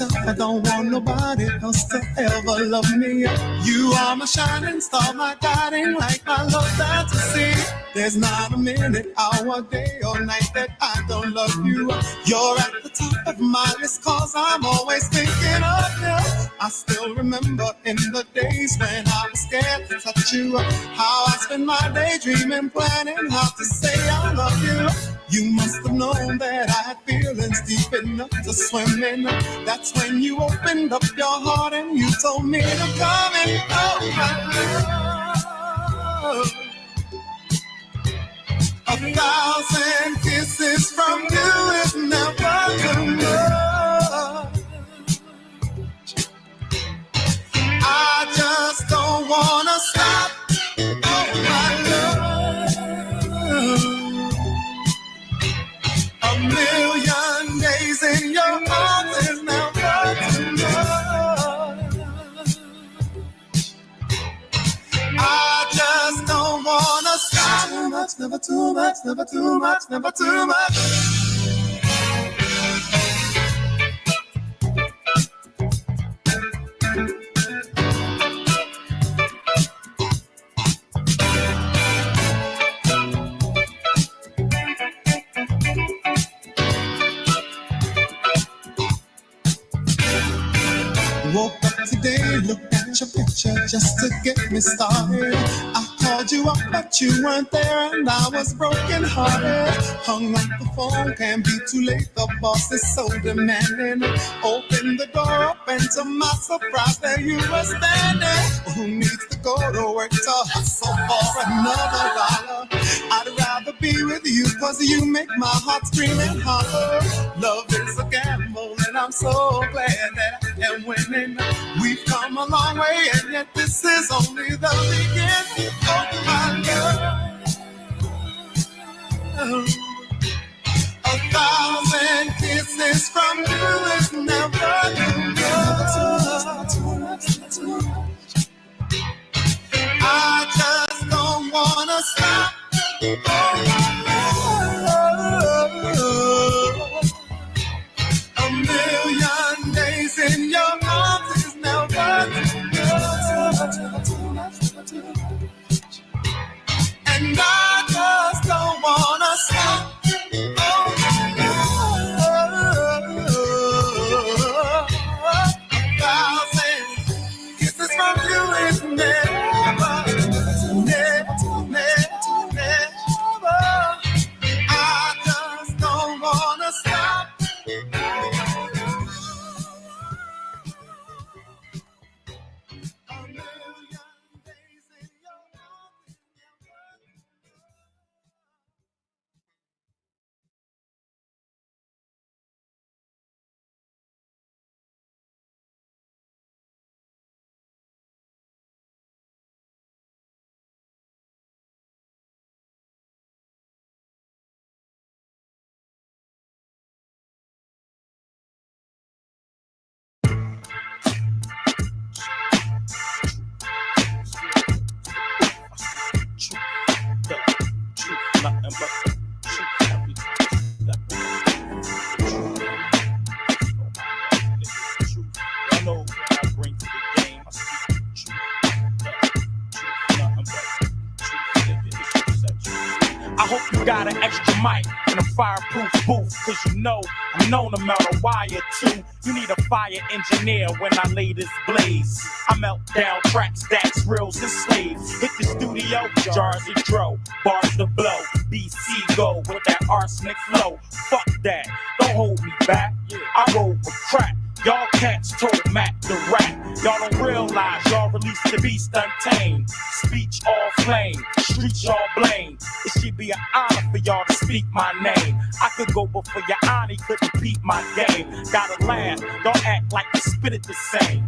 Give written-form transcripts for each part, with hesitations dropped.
myself, I don't want nobody else to ever love me. You are my shining star, my guiding light, my love fantasy. There's not a minute, hour, day, or night that I don't love you. You're at the top of my list, cause I'm always thinking of you. I still remember in the days when I was scared to touch you, how I spent my day dreaming, planning how to say I love you. You must have known that I had feelings deep enough to swim in. That's when you opened up your heart and you told me to come and hold my love. 1,000 kisses from you is never too much. I just don't wanna stop. Oh my love. A million days in your arms is never too much. I just don't wanna stop. Too much, never too much, never too much, never too much. Woke up today, looked at your picture just to get me started. I called you up, but you weren't there, and I was broken hearted. Hung up the phone, can't be too late. The boss is so demanding. Opened the door up, and to my surprise, there you were standing. Who needs to go to work to hustle for another dollar? I'd rather be with you, cause you make my heart scream and holler. Love is a gamble, and I'm so glad that I am winning. We've come a long way, and yet this is only the beginning of my love. 1,000 kisses from you is never too much. I just don't wanna stop. Oh my love. A million days in your arms is never too much. And I just don't wanna stop. Oh my love. 1,000 kisses from you is never. I just don't wanna stop. I hope you got an extra mic and a fireproof booth, cause you know I'm known to melt a wire too. You need a fire engineer when I lay this blaze. I melt down tracks, stacks, reels, and slaves. Hit the studio, jars of dro, bars to blow. BC go with that arsenic flow. Fuck that, don't hold me back. I roll with crack. Y'all cats told Mac the rap. Y'all don't realize y'all released the beast untamed. Speech all flame, streets y'all blame. It should be an honor for y'all to speak my name. I could go before your auntie couldn't beat my game. Gotta laugh, y'all act like you spit it the same.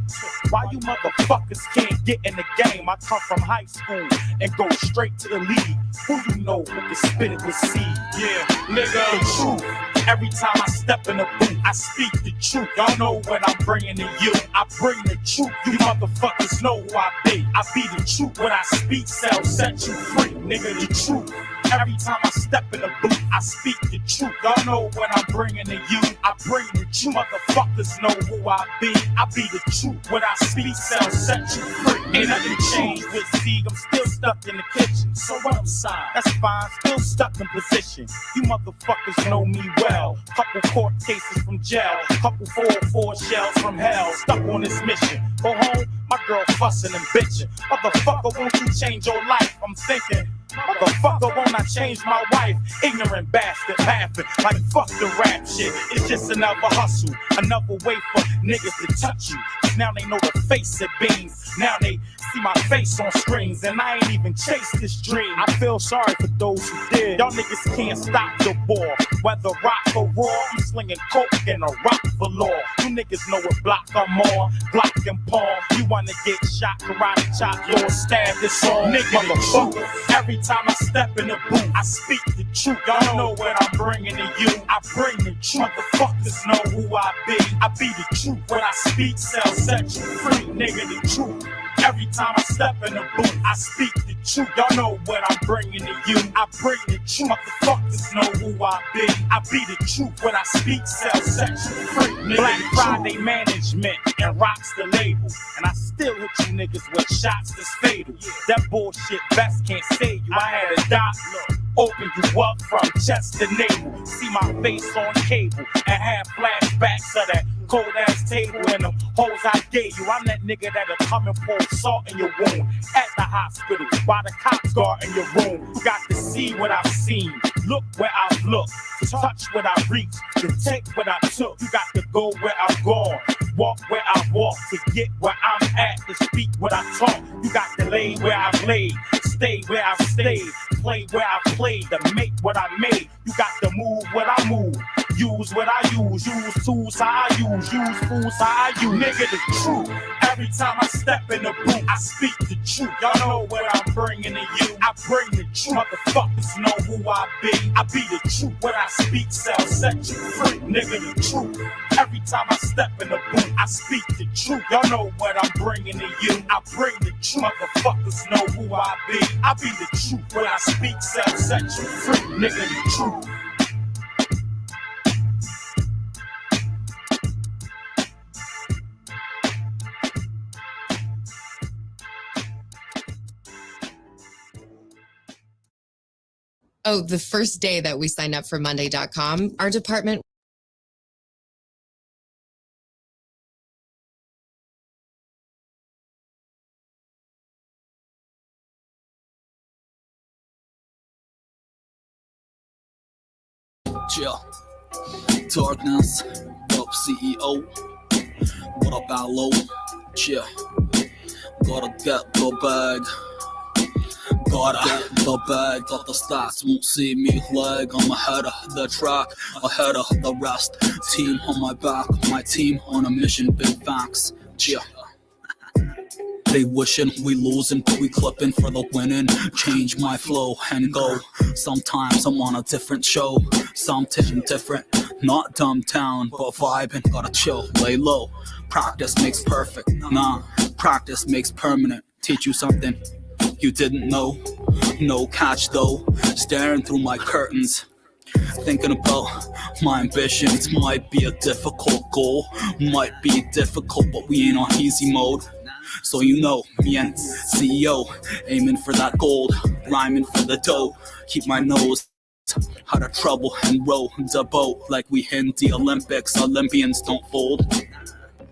Why you motherfuckers can't get in the game? I come from high school and go straight to the league. Who you know who can spit it with seed? Yeah, nigga, the truth. Every time I step in the booth, I speak the truth. Y'all know what I'm bringing to you. I bring the truth. You motherfuckers know who I be. I be the truth. When I speak, set you free. Nigga, the truth. Every time I step in the booth, I speak the truth. Y'all know what I'm bringing to you. I bring the truth. Motherfuckers know who I be. I be the truth. What I speak sounds set you free. Ain't nothing changed with Zeke. I'm still stuck in the kitchen. So what I'm saying? That's fine. Still stuck in position. You motherfuckers know me well. Couple court cases from jail. Couple 404 shells from hell. Stuck on this mission. Go home, my girl fussing and bitching. Motherfucker, won't you change your life? I'm thinking. Motherfucker, won't I change my wife? Ignorant bastard laughing like fuck the rap shit. It's just another hustle, another way for niggas to touch you. Now they know the face of beans. Now they see my face on screens, and I ain't even chased this dream. I feel sorry for those who did. Y'all niggas can't stop the ball. Whether rock or raw, I'm slinging coke and a rock for law. You niggas know what block I'm on. Block and pawn. You wanna get shot, karate chop, Lord stab this all. Nigga, motherfucker. Every time I step in the booth, I speak the truth. Y'all know what I'm bringing to you. I bring the truth. Motherfuckers know who I be. I be the truth. What I speak sells set you free, nigga, the truth. Every time I step in the booth, I speak the truth. Y'all know what I'm bringing to you. I bring the truth. Motherfuckers know who I be. I be the truth. What I speak sells set you free, nigga. Black Friday management and rocks the label. And I still hit you niggas with shots that's fatal. That bullshit vest can't save you. I had a doctor open you up from chest to navel. See my face on cable and have flashbacks of that cold ass table and them hoes I gave you. I'm that nigga that'll come and pour salt in your wound at the hospital while the cops guard in your room. You got to see what I've seen, look where I've looked, touch what I reached, to take what I took. You got to go where I've gone, walk where I've walked, to get where I'm at, to speak what I talk. You got to lay where I've laid, stay where I've stayed, play where I've played, to make what I made. You got to move what I move, use what I use tools how I use fools how I use. Nigga, the truth. Every time I step in the booth, I speak the truth. Y'all know what I'm bringing to you. I bring the truth. Motherfuckers know who I be. I be the truth. What I speak sells set you free, nigga, the truth. Every time I step in the booth, I speak the truth. Y'all know what I'm bringing to you. I bring the truth. Motherfuckers know who I be. I be the truth. What I speak sells set you free, nigga, the truth. Oh, the first day that we signed up for Monday.com, our department Chill. Darkness. What up, CEO? What up, Allo? Chill. Gotta get the bag. Gotta get the bag. Got the stats, won't see me lag. I'm ahead of the track, ahead of the rest. Team on my back, my team on a mission. Big facts. Chill. They wishing we losing, but we clipping for the winning. Change my flow and go. Sometimes I'm on a different show, something different. Not dumbtown, but vibing. Gotta chill, lay low. Practice makes perfect. Nah, practice makes permanent. Teach you something you didn't know. No catch though. Staring through my curtains, thinking about my ambitions. Might be a difficult goal, might be difficult, but we ain't on easy mode. So you know, me and CEO, aiming for that gold, rhyming for the dough. Keep my nose out of trouble and row the boat like we in the Olympics. Olympians don't fold,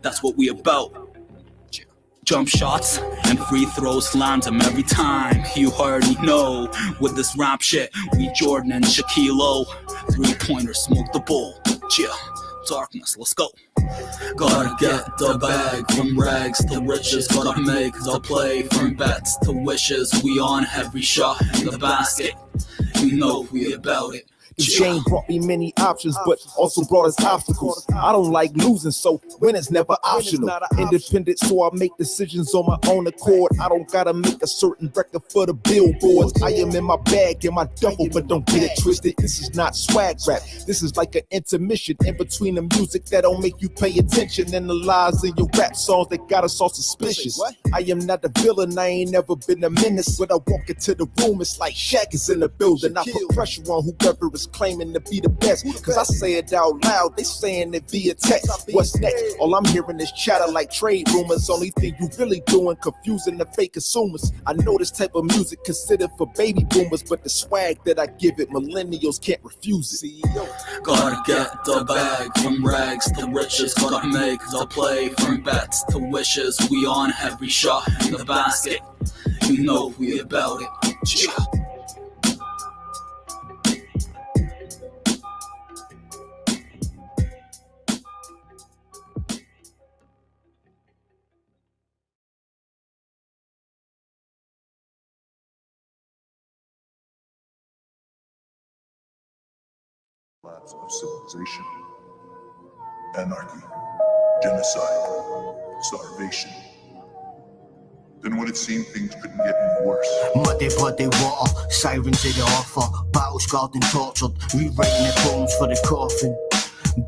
that's what we about. Jump shots and free throws, land them every time. You already know, with this rap shit, we Jordan and Shaquille O. 3-pointers, smoke the bowl, chill. Darkness, let's go. Gotta get the bag, from rags to riches. Gotta make the play, from bets to wishes. We on every shot in the basket, you know we about it. This game brought me many options, but also brought us obstacles. I don't like losing, so winning's never optional. Independent, so I make decisions on my own accord. I don't gotta make a certain record for the billboards. I am in my bag, in my duffel, but don't get it twisted. This is not swag rap. This is like an intermission in between the music that don't make you pay attention and the lies in your rap songs that got us all suspicious. I am not the villain, I ain't never been a menace. When I walk into the room, it's like Shaq is in the building. I put pressure on whoever is claiming to be the best. Cause I say it out loud, they saying it via text. What's next? All I'm hearing is chatter like trade rumors. Only thing you really doing, confusing the fake consumers. I know this type of music considered for baby boomers, but the swag that I give it, millennials can't refuse it. Gotta get the bag, from rags to riches. Gotta make the play, from bets to wishes. We on every shot in the basket. You know we about it. Yeah. Collapse of civilization, anarchy, genocide, starvation. Then when it seemed things couldn't get any worse. Muddy bloody water, sirens in the offer, battle scarred and tortured, rewriting their poems for the coffin.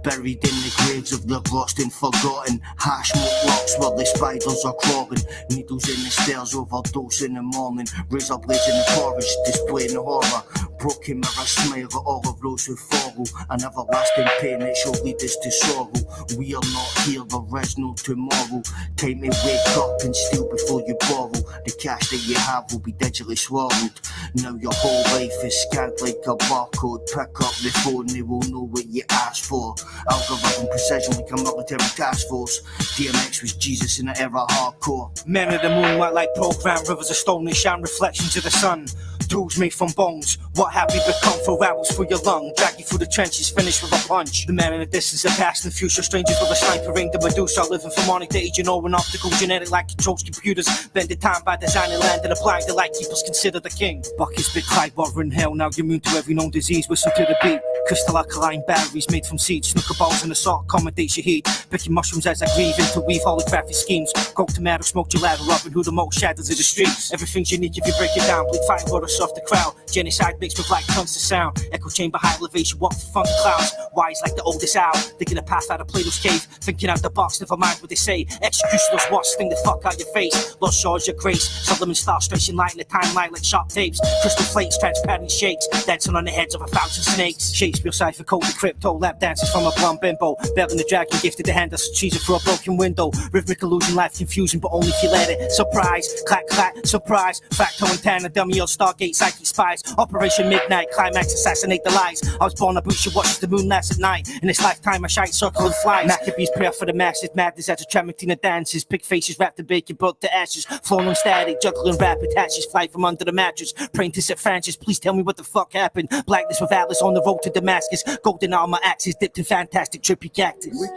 Buried in the graves of the lost and forgotten, harsh rocks where the spiders are crawling, needles in the stairs, overdose in the morning, razor blades in the forest, displaying the horror, broken mirror smile at all of those who follow, an everlasting pain that shall lead us to sorrow. We are not here, there is no tomorrow. Time to wake up and steal before you borrow. The cash that you have will be digitally swallowed. Now your whole life is scanned like a barcode. Pick up the phone, they will know what you asked for. Algorithm precision like a military task force. DMX was Jesus in the era hardcore. Men of the moonlight like programmed rivers of stone, they shine reflections of the sun. Tools made from bones. What have we become? For arrows for your lung, drag you through the trenches, finish with a punch. The man in the distance, the past and the future, strangers with a sniper ring. The Medusa living for morning to age, you know, an optical genetic like controls computers. Bending time by design and land in a blind, the light keepers consider the king. Buckets, big Clyde, water in hell. Now you're immune to every known disease. Whistle to the beat. Crystal alkaline batteries made from seeds. Snooker balls in the salt, accommodates your heat. Picking mushrooms as I grieve, interweave holographic schemes. Coke tomato, smoke gelato, Robin Hood, the most shadows of the streets. Everything's unique if you break it down. Bleak fire, water, soft the crowd. Genocide mixed with light tons of sound. Echo chamber, high elevation, walk for funky clouds. Wise like the oldest owl. Digging a path out of Plato's cave. Thinking out the box, never mind what they say. Executioners watch, sting the fuck out your face. Lost shores, your grace. Subliminal star, stretching light in the timeline like sharp tapes. Crystal flakes, transparent shakes. Dancing on the heads of 1,000 snakes. Shakespeare cipher, code the crypto. Lap dances from a blonde bimbo. Belling the dragon, gifted the hand, us cheesing through a broken window. Rhythmic illusion, life confusing, but only if you let it. Surprise, clack, clack, surprise. Facto and Tana, dummy, or Stargate, psychic spies. Operation Midnight, climax, assassinate the lies. I was born, I wish you watched the moon last at night. In this lifetime, I shite circle and flies. Maccabees prayer for the masses, madness as a Tramontina dances. Pig faces wrapped in bacon, burnt to ashes. Flown on static, juggling rapid hatches, fly from under the mattress. Praying to St. Francis, please tell me what the fuck happened. Blackness with Atlas on the road to Damascus. Golden armor axes dipped in fantastic trippy cactus. Which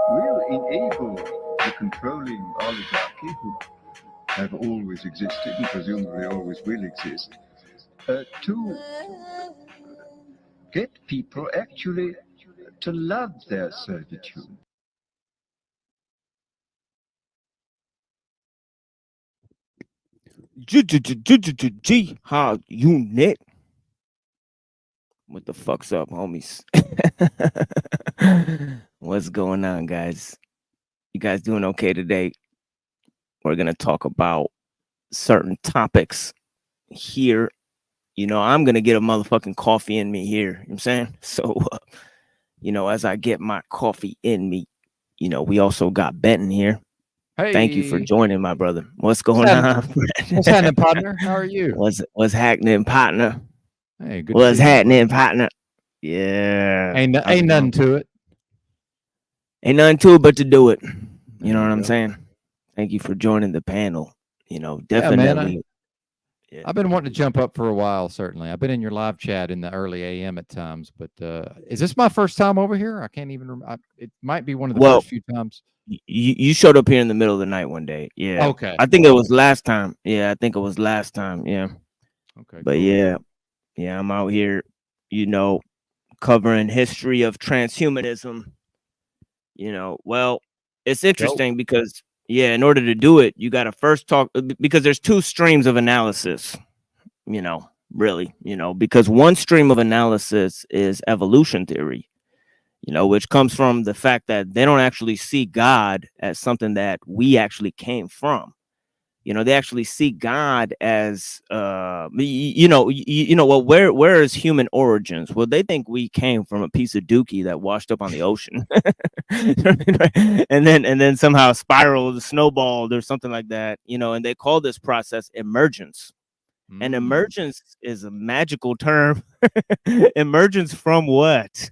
will enable the controlling oligarchy, who have always existed and presumably always will exist, to get people actually to love their servitude. Jihad unit. What the fuck's up, homies? What's going on, guys? You guys doing okay today? We're gonna talk about certain topics here. You know, I'm gonna get a motherfucking coffee in me here. You know what I'm saying? So, you know, as I get my coffee in me, you know, we also got Benton here. Hey. Thank you for joining, my brother. What's going on? What's happening, partner? How are you? What's happening, partner? Hey, good. What's happening, partner? Yeah. Ain't nothing to it. Ain't nothing to it but to do it. You know what I'm saying? Thank you for joining the panel. You know, definitely. Yeah, man, I've been wanting to jump up for a while, certainly. I've been in your live chat in the early AM at times, but is this my first time over here? I can't even remember. It might be one of the first few times. You showed up here in the middle of the night one day. Yeah. Okay. I think it was last time. Yeah, I think it was last time. Yeah. Okay. But cool. yeah, I'm out here you know, covering history of transhumanism. Well, it's interesting because, yeah, in order to do it, you got to first talk, because there's two streams of analysis, really, because one stream of analysis is evolution theory, which comes from the fact that they don't actually see God as something that we actually came from. They actually see God as, well, where is human origins? Well, they think we came from a piece of dookie that washed up on the ocean, and then somehow spiraled, snowballed, or something like that. And they call this process emergence. And emergence is a magical term. Emergence from what?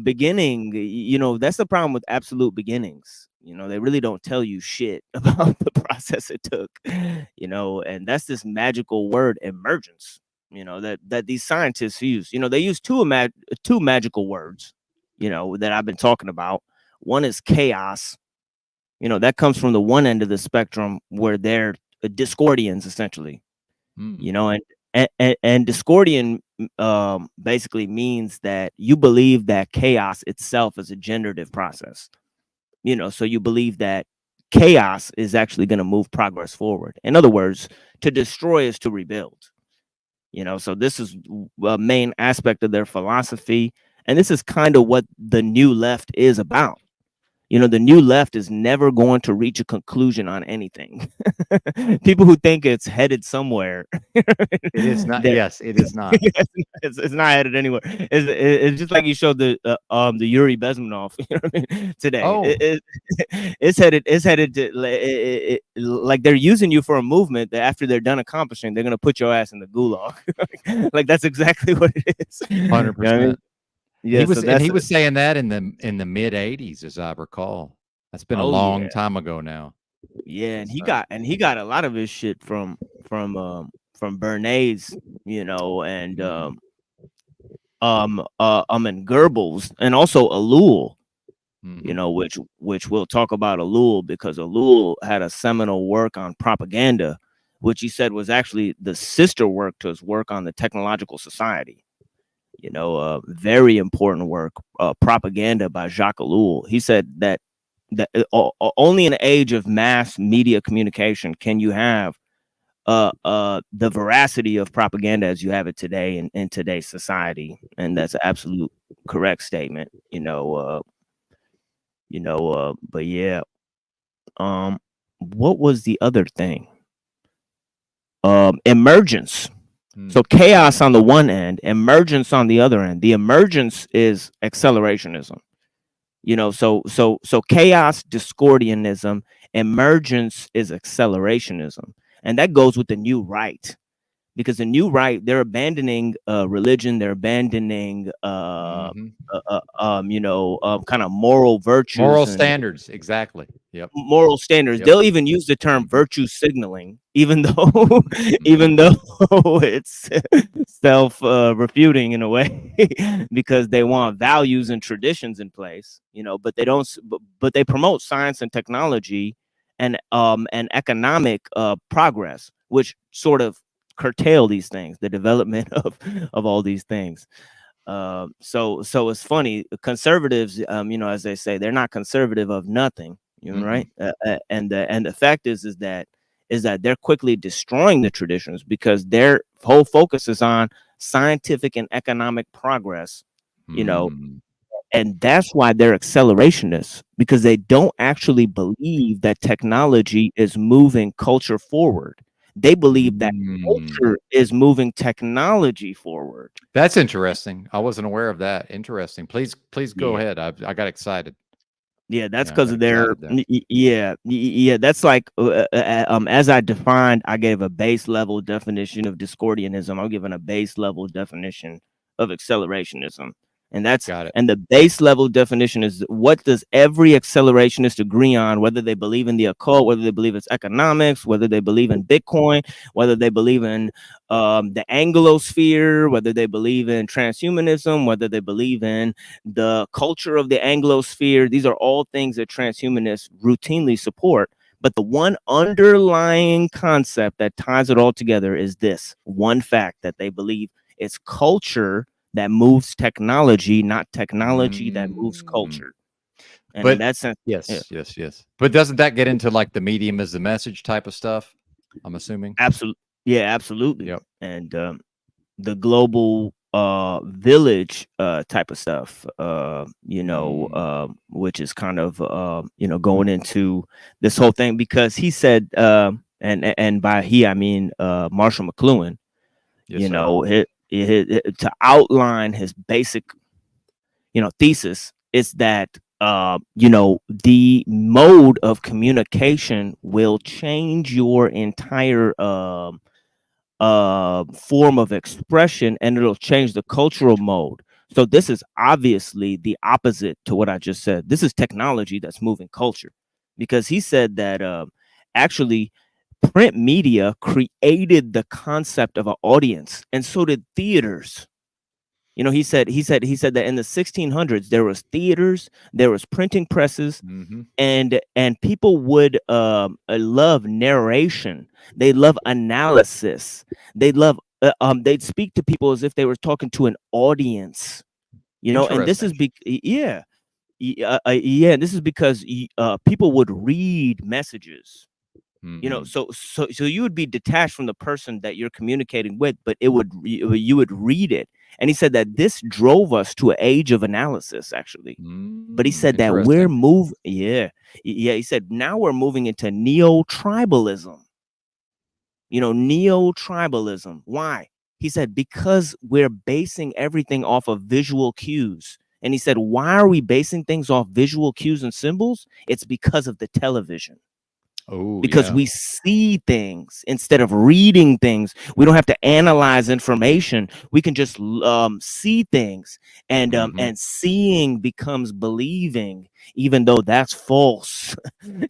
Beginning. That's the problem with absolute beginnings. They really don't tell you shit about the process it took. And that's this magical word, emergence. That these scientists use. They use two magical words. That I've been talking about. One is chaos. That comes from the one end of the spectrum where they're Discordians, essentially. And Discordian basically means that you believe that chaos itself is a generative process. So you believe that chaos is actually going to move progress forward. In other words, to destroy is to rebuild. So this is a main aspect of their philosophy, and this is kind of what the new left is about. The new left is never going to reach a conclusion on anything. People who think it's headed somewhere. It is not. Yes, it is not. It's not headed anywhere. It's just like you showed the Yuri Bezmenov today. Oh. It's headed to like they're using you for a movement that after they're done accomplishing, they're gonna put your ass in the gulag. Like that's exactly what it is. 100%. Yeah, he was saying that in the mid '80s, as I recall. That's been a long time ago now. Yeah, and he got a lot of his shit from Bernays, and and Goebbels, and also Ellul, which we'll talk about Ellul, because Ellul had a seminal work on propaganda, which he said was actually the sister work to his work on the Technological Society. Very important work, Propaganda by Jacques Ellul. He said that only in an age of mass media communication can you have the veracity of propaganda as you have it today in today's society, and that's an absolute correct statement. But yeah, what was the other thing? Emergence. So chaos on the one end, emergence on the other end. The emergence is accelerationism. So chaos, Discordianism, emergence is accelerationism. And that goes with the new right, because the new right, they're abandoning religion, they're abandoning kind of moral virtues, moral standards. Exactly. Yep. Moral standards. They'll even use the term virtue signaling, even though it's self refuting in a way, because they want values and traditions in place, but they don't. But they promote science and technology and economic progress, which sort of curtail these things, the development of all these things. So it's funny. Conservatives, as they say, they're not conservative of nothing, right? And the fact is that they're quickly destroying the traditions, because their whole focus is on scientific and economic progress, and that's why they're accelerationists, because they don't actually believe that technology is moving culture forward. They believe that culture is moving technology forward. That's interesting. I wasn't aware of that. Interesting. Please go ahead. I got excited. Yeah, that's because of their that's like as I defined, I gave a base level definition of Discordianism. I'm giving a base level definition of accelerationism. And that's and the base level definition is, what does every accelerationist agree on, whether they believe in the occult, whether they believe it's economics, whether they believe in Bitcoin, whether they believe in the Anglosphere, whether they believe in transhumanism, whether they believe in the culture of the Anglosphere. These are all things that transhumanists routinely support. But the one underlying concept that ties it all together is this one fact, that they believe It's culture that moves technology, not technology that moves culture. And but in that sense, yes. But doesn't that get into like the medium as the message type of stuff? I'm assuming. Absolutely. Yeah, absolutely. Yep. And the global village type of stuff, which is kind of going into this whole thing, because he said, and by he I mean Marshall McLuhan, Yes, to outline his basic thesis is that the mode of communication will change your entire form of expression, and it'll change the cultural mode. So this is obviously the opposite to what I just said. This is technology that's moving culture, because he said that actually print media created the concept of an audience, and so did theaters. He said that in the 1600s there was theaters, there was printing presses, and people would love narration. They love analysis. They love they'd speak to people as if they were talking to an audience. And this is this is because people would read messages. So you would be detached from the person that you're communicating with, but you would read it. And he said that this drove us to an age of analysis, actually. But he said that we're moving. He said now we're moving into neo-tribalism. Neo-tribalism. Why? He said because we're basing everything off of visual cues. And he said, why are we basing things off visual cues and symbols? It's because of the television. Because we see things instead of reading things. We don't have to analyze information. We can just see things, and seeing becomes believing, even though that's false.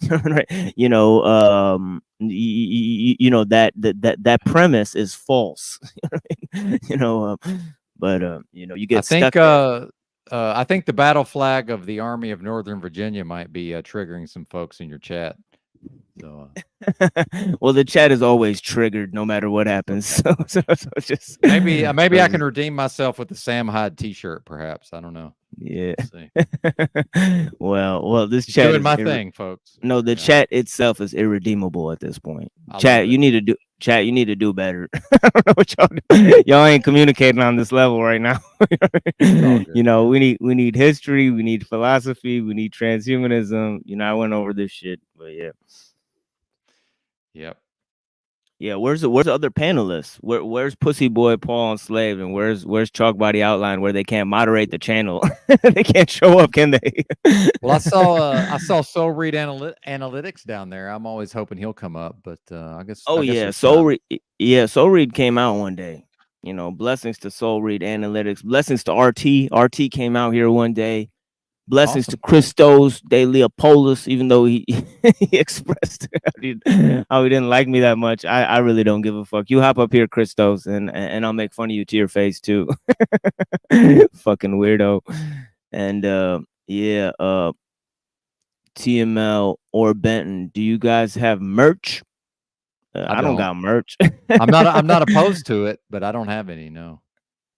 Right? That premise is false. But you get stuck there. I think the battle flag of the Army of Northern Virginia might be triggering some folks in your chat. So, well, the chat is always triggered no matter what happens. So just maybe I can redeem myself with the Sam Hyde T-shirt, perhaps. I don't know. Yeah. Well, this chat doing is my thing, folks. No, the chat itself is irredeemable at this point. Chat, you need to do better. I don't know what y'all do. Y'all ain't communicating on this level right now. We need history, we need philosophy, we need transhumanism. I went over this shit, but yeah. Yep. Yeah, where's the other panelists? Where's Pussy Boy, Paul, and Slave, and where's Chalk Body Outline, where they can't moderate the channel? They can't show up, can they? Well, I saw Soul Read Analytics down there. I'm always hoping he'll come up, but I guess. Oh yeah, Soul Read came out one day. Blessings to Soul Read Analytics. Blessings to RT. RT came out here one day. Blessings to Christos de Leopolis, even though he expressed how he didn't like me that much. I really don't give a fuck. You hop up here, Christos, and I'll make fun of you to your face too. Fucking weirdo. And TML or Benton, do you guys have merch? I don't got merch. I'm not opposed to it, but I don't have any. No.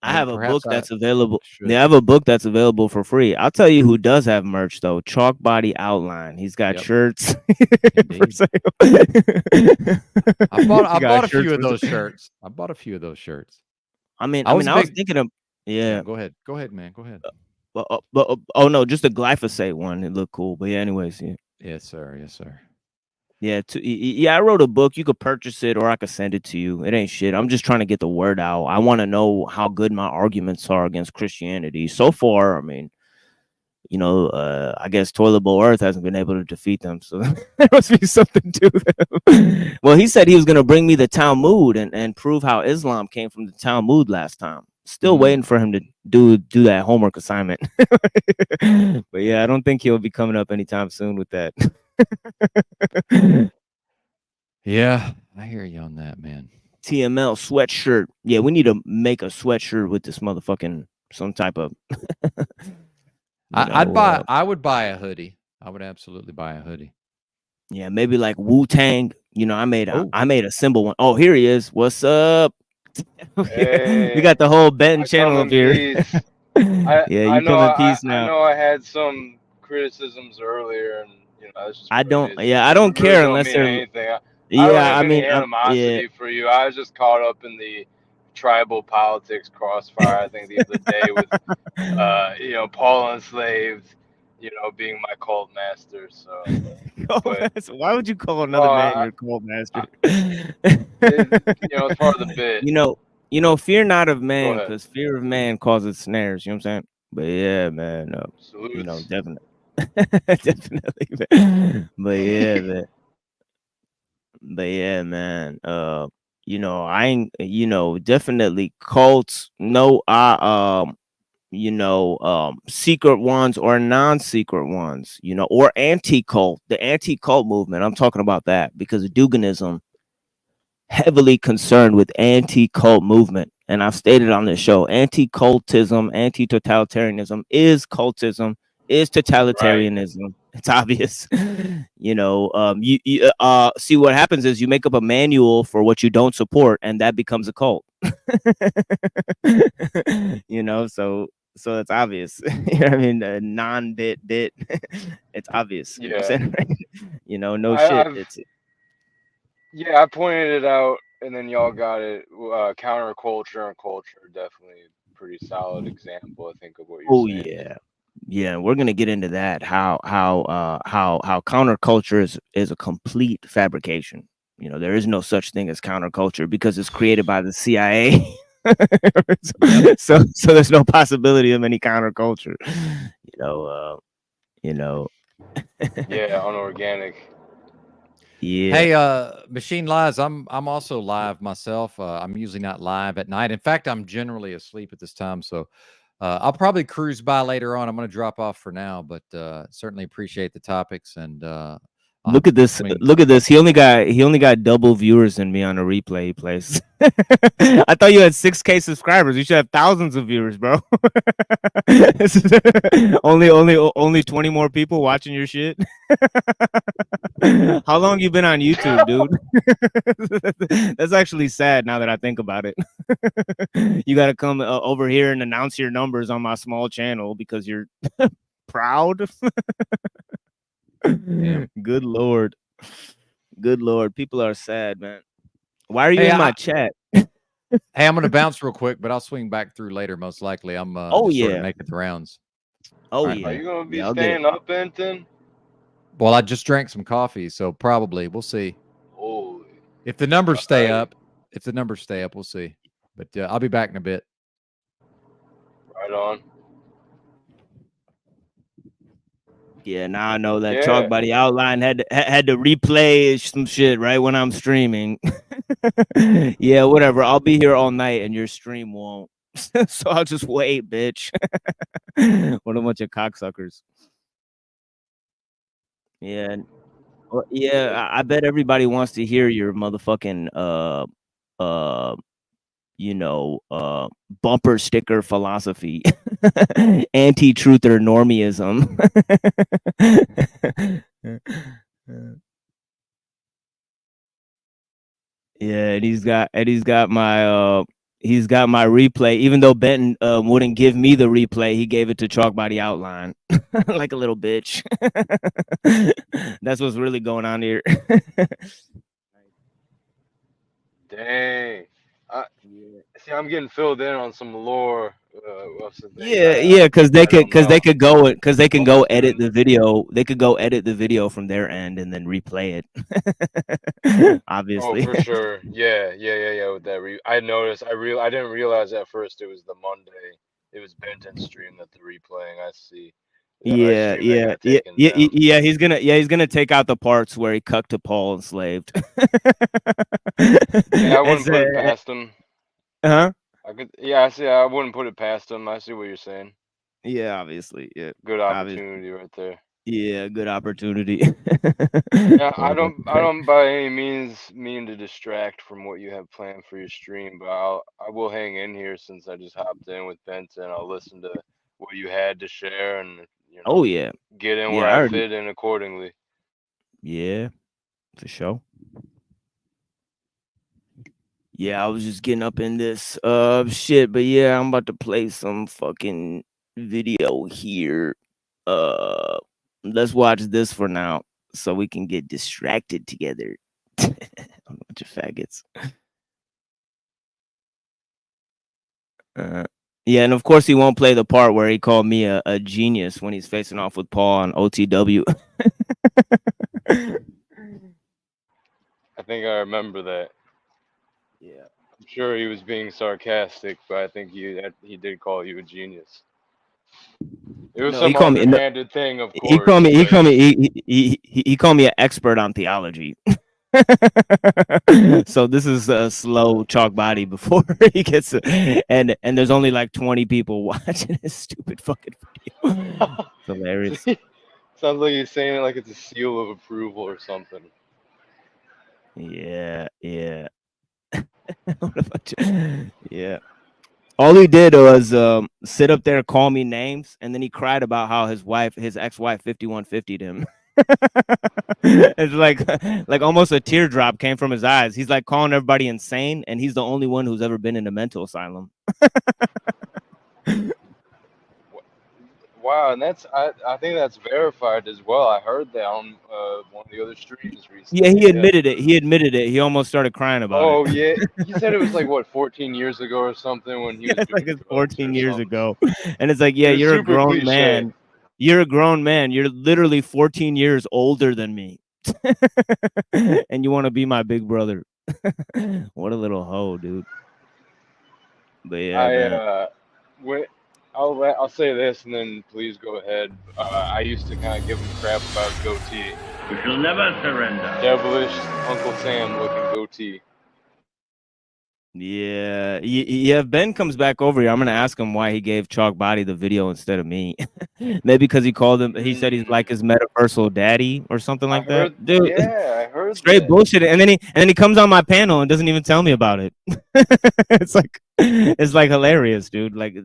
I have a book that's available. Yeah, I have a book that's available for free. I'll tell you who does have merch though. Chalk Body Outline. He's got shirts. For sale. I bought a few of those shirts. I was thinking of Go ahead, man. Go ahead. Oh no, just the glyphosate one. It looked cool. But yeah, anyways, yeah. Yes, sir. Yeah, I wrote a book. You could purchase it, or I could send it to you. It ain't shit. I'm just trying to get the word out. I want to know how good my arguments are against Christianity. So far, I mean, I guess Toilet Bowl Earth hasn't been able to defeat them, so there must be something to them. Well, he said he was going to bring me the Talmud and prove how Islam came from the Talmud last time. Still waiting for him to do that homework assignment. But yeah, I don't think he'll be coming up anytime soon with that. Yeah, I hear you on that, man. TML sweatshirt. Yeah, we need to make a sweatshirt with this motherfucking some type of. I would buy a hoodie. I would absolutely buy a hoodie. Yeah, maybe like Wu-Tang. I made a symbol one. Oh, here he is. What's up? We got the whole Benton I channel come up in here. peace. Yeah, I you know come in peace I now. know I had some criticisms earlier, and that's just I what it don't. is. Yeah, I It don't really care don't unless mean they're. anything. I don't Yeah, have I any mean, yeah. animosity for you. I was just caught up in the tribal politics crossfire. I think the other day with Paul enslaved, being my cult master. So, but Why would you call another well, man your cult master? it's part of the bit. Fear not of Go man, ahead. because fear of man causes snares. You know what I'm saying? But yeah, man. Salutes. Definitely, definitely. Man. But yeah, man. But yeah, man. I ain't. Definitely cults. No, secret ones or non-secret ones, or anti-cult, the anti-cult movement. I'm talking about that because Duganism heavily concerned with anti-cult movement. And I've stated on this show, anti-cultism, anti-totalitarianism is cultism, is totalitarianism. Right. It's obvious. See what happens is you make up a manual for what you don't support, and that becomes a cult. So it's obvious. I mean, non-bit. It's obvious. You know what I'm saying? No shit. I pointed it out, and then y'all got it. Counterculture and culture, definitely a pretty solid example, I think, of what you're saying. Yeah, we're gonna get into that. How counterculture is a complete fabrication. There is no such thing as counterculture because it's created by the CIA. so there's no possibility of any counterculture. Unorganic. Yeah. Hey, Machine Lies, I'm also live myself. I'm usually not live at night. In fact, I'm generally asleep at this time, so I'll probably cruise by later on. I'm going to drop off for now, but certainly appreciate the topics. And look at this. Look at this. He only got double viewers than me on a replay he plays. I thought you had 6K subscribers. You should have thousands of viewers, bro. only 20 more people watching your shit. How long you been on YouTube, dude? That's actually sad now that I think about it. You got to come over here and announce your numbers on my small channel because you're proud. Good Lord. People are sad, man. Why are you in my chat? Hey, I'm going to bounce real quick, but I'll swing back through later. Most likely. I'm sort of making the rounds. Are you going to be staying up, Benton? Well, I just drank some coffee, so probably we'll see. Holy. If the numbers stay up, we'll see. But I'll be back in a bit. Right on. Yeah, now I know that Chalk Body Outline had to replay some shit right when I'm streaming. Yeah, whatever. I'll be here all night and your stream won't. So I'll just wait, bitch. What a bunch of cocksuckers. Yeah. Well, yeah, I bet everybody wants to hear your motherfucking bumper sticker philosophy. Anti-truther normism. Yeah, and he's got my replay. Even though Benton wouldn't give me the replay, he gave it to Chalk Body Outline. Like a little bitch. That's what's really going on here. Dang. See, I'm getting filled in on some lore. Yeah, because they can go edit the video. They could go edit the video from their end and then replay it. Obviously. Oh, for sure. Yeah. With that, I noticed. I didn't realize at first it was the Monday. It was Benton's stream that they're replaying. I see. Yeah. He's gonna take out the parts where he cucked to Paul enslaved. Yeah, I wouldn't put it past him. Huh? I see. I wouldn't put it past him. I see what you're saying. Yeah, obviously. Yeah. Good opportunity right there. Yeah, good opportunity. Yeah, I don't by any means mean to distract from what you have planned for your stream, but I will hang in here since I just hopped in with Benton. I'll listen to what you had to share and get in where I fit in accordingly. Yeah, for sure. Yeah, I was just getting up in this shit, but yeah, I'm about to play some fucking video here. Let's watch this for now so we can get distracted together. A bunch of faggots. Yeah, and of course he won't play the part where he called me a genius when he's facing off with Paul on OTW. I think I remember that. Yeah. I'm sure he was being sarcastic, but I think he did call you a genius. It was No, he some called me. No, underhanded thing, of he course. called me. He But called me. He called me an expert on theology. So this is a slow chalk body before he gets and there's only like 20 people watching this stupid fucking video. It's hilarious. sounds like he's saying it like it's a seal of approval or something. Yeah. Yeah. All he did was sit up there, call me names, and then he cried about how his ex-wife 5150'd him. It's like almost a teardrop came from his eyes. He's like calling everybody insane, and he's the only one who's ever been in a mental asylum. Wow, and I think that's verified as well. I heard that on one of the other streams Yeah, recently. he admitted it. He admitted it. He almost started crying about it. Oh yeah, he said it was like what 14 years ago or something when he Yeah, was it's like doing it's drugs 14 or years something. ago. And it's like, yeah, It was you're a super grown cliche. man. You're a grown man. You're literally 14 years older than me. And you want to be my big brother. What a little hoe, dude. But yeah, man. I'll say this and then please go ahead. I used to kind of give him crap about his goatee. We shall never surrender. Devilish Uncle Sam looking goatee. Yeah, if Ben comes back over here, I'm gonna ask him why he gave Chalk Body the video instead of me. Maybe because he called him. He said he's like his metaversal daddy or something like that. Dude, Yeah, I heard straight that. bullshit. And then he comes on my panel and doesn't even tell me about it. It's like hilarious, dude. Like,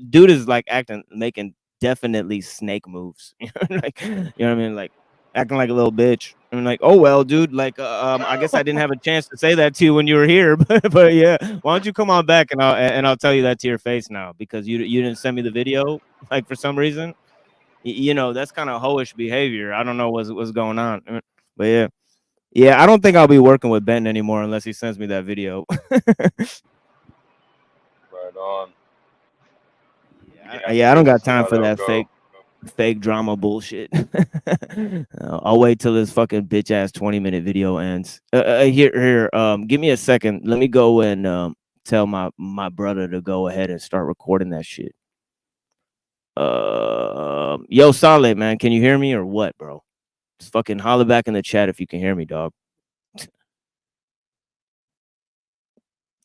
dude is like making definitely snake moves. Like, you know what I mean? Like, acting like a little bitch. I'm like, oh well, dude. Like, I guess I didn't have a chance to say that to you when you were here, but yeah, why don't you come on back and I'll tell you that to your face now because you didn't send me the video, like for some reason. You know, that's kind of hoish behavior. I don't know what's going on, but yeah, I don't think I'll be working with Ben anymore unless he sends me that video. Right on. Yeah, I don't got curious to see time how for that'll that go. fake drama bullshit. I'll wait till this fucking bitch ass 20-minute video ends. Here, give me a second. Let me go and tell my brother to go ahead and start recording that shit. Yo, Solid, man, can you hear me or what, bro? Just fucking holler back in the chat if you can hear me, dog.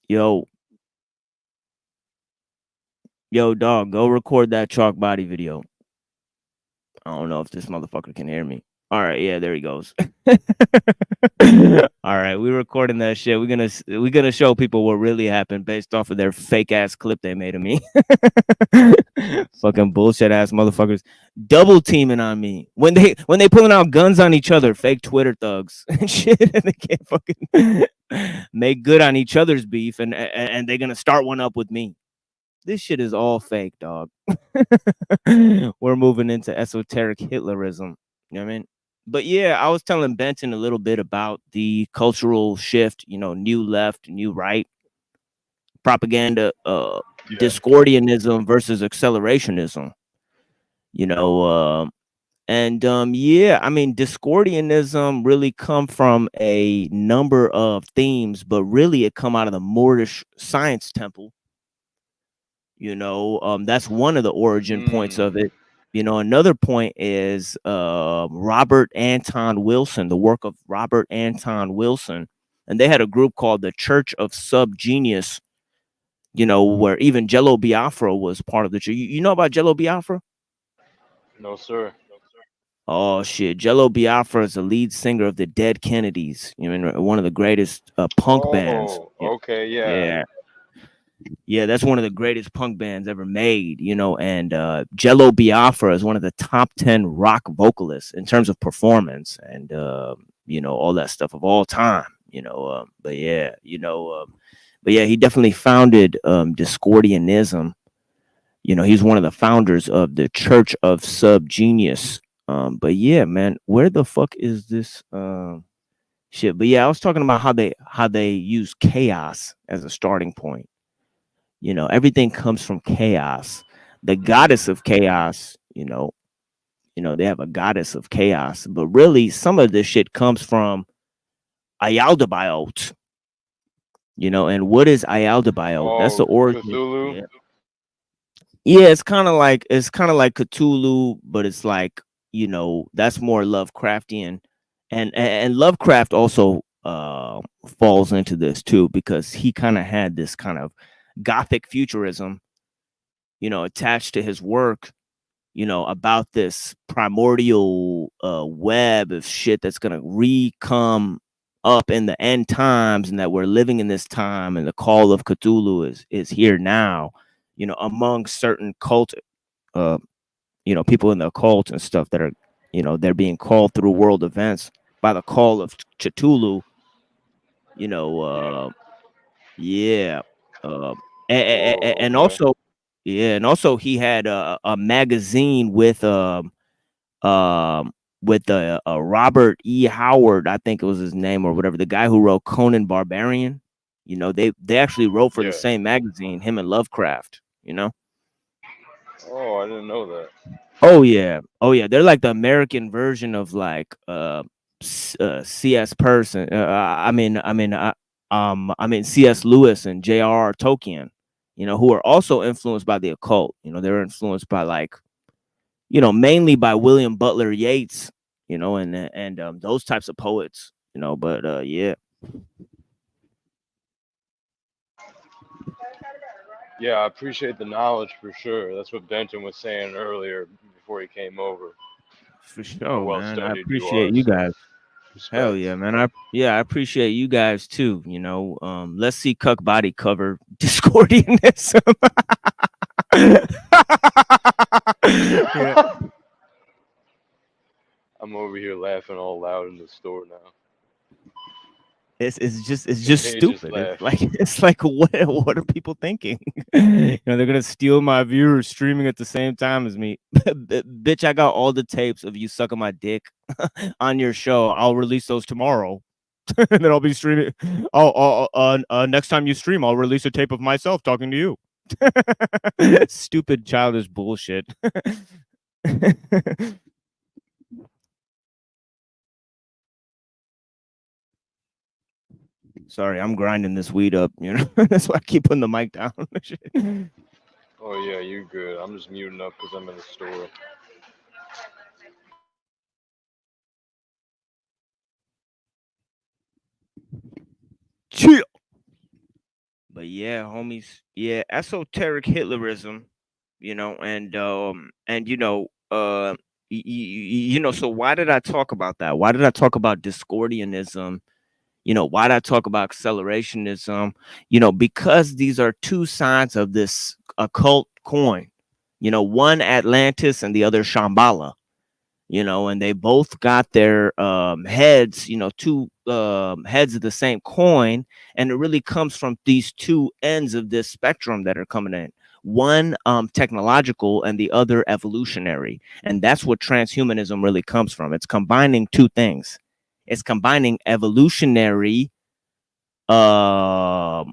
Yo, dog, go record that Chalk Body video. I don't know if this motherfucker can hear me. All right, yeah, there he goes. All right, we're recording that shit. We're gonna show people what really happened based off of their fake ass clip they made of me. Fucking bullshit ass motherfuckers double teaming on me when they pulling out guns on each other, fake Twitter thugs and shit, and they can't fucking make good on each other's beef, and they're gonna start one up with me. This shit is all fake, dog. We're moving into esoteric Hitlerism. You know what I mean? But yeah, I was telling Benton a little bit about the cultural shift, you know, new left, new right, propaganda, Discordianism versus accelerationism. You know, yeah, I mean, Discordianism really come from a number of themes, but really it come out of the Moorish science temple. You know, that's one of the origin points of it. You know, another point is Robert Anton Wilson, the work of Robert Anton Wilson. And they had a group called the Church of Subgenius, you know, where even Jello Biafra was part of the church. You know about Jello Biafra? No, sir. Oh, shit. Jello Biafra is the lead singer of the Dead Kennedys, you know, one of the greatest punk bands. Oh, okay, Yeah. Yeah, that's one of the greatest punk bands ever made, you know, and Jello Biafra is one of the top 10 rock vocalists in terms of performance and, you know, all that stuff of all time. But yeah, he definitely founded Discordianism. He's one of the founders of the Church of Subgenius. But yeah, man, where the fuck is this shit? But yeah, I was talking about how they use chaos as a starting point. Everything comes from chaos. The goddess of chaos, they have a goddess of chaos, but really some of this shit comes from Ayaldabaoth. And what is Ayaldabaoth? That's the Oh, origin. Cthulhu. Yeah, it's kind of like Cthulhu, but it's like, that's more Lovecraftian. And Lovecraft also falls into this too, because he kind of had this kind of gothic futurism, attached to his work, about this primordial web of shit that's gonna come up in the end times, and that we're living in this time, and the call of Cthulhu is here now, among certain cult people in the occult and stuff that are, they're being called through world events by the call of Cthulhu. Yeah. And okay. also, and also he had a magazine with Robert E. Howard, I think it was his name or whatever, the guy who wrote Conan Barbarian. They actually wrote for the Yeah. same magazine, him and Lovecraft. Oh, I didn't know that. Oh yeah, they're like the American version of like C.S. Person. I mean C.S. Lewis and J.R.R. Tolkien. Who are also influenced by the occult. They're influenced by like, mainly by William Butler Yeats. And those types of poets. But yeah. Yeah, I appreciate the knowledge for sure. That's what Benton was saying earlier before he came over. For How sure, well man. I studied you are. appreciate you So guys. Hell respect. yeah, man. I appreciate you guys too. Let's see Cuck body cover Discordianism. Yeah. I'm over here laughing all loud in the store now. It's just Continue just stupid. laugh. It's like what are people thinking? They're gonna steal my viewers streaming at the same time as me. Bitch, I got all the tapes of you sucking my dick on your show. I'll release those tomorrow. And then I'll be streaming. Next time you stream, I'll release a tape of myself talking to you. Stupid childish bullshit. Sorry, I'm grinding this weed up. That's why I keep putting the mic down. Oh yeah, you good. I'm just muting up because I'm in the store. Chill. But yeah, homies, yeah, esoteric Hitlerism, so why did I talk about that? Why did I talk about Discordianism? Why did I talk about accelerationism? Because these are two sides of this occult coin. One Atlantis and the other Shambhala. And they both got their heads, two heads of the same coin, and it really comes from these two ends of this spectrum that are coming in. One technological and the other evolutionary, and that's what transhumanism really comes from. It's combining two things. It's combining evolutionary goals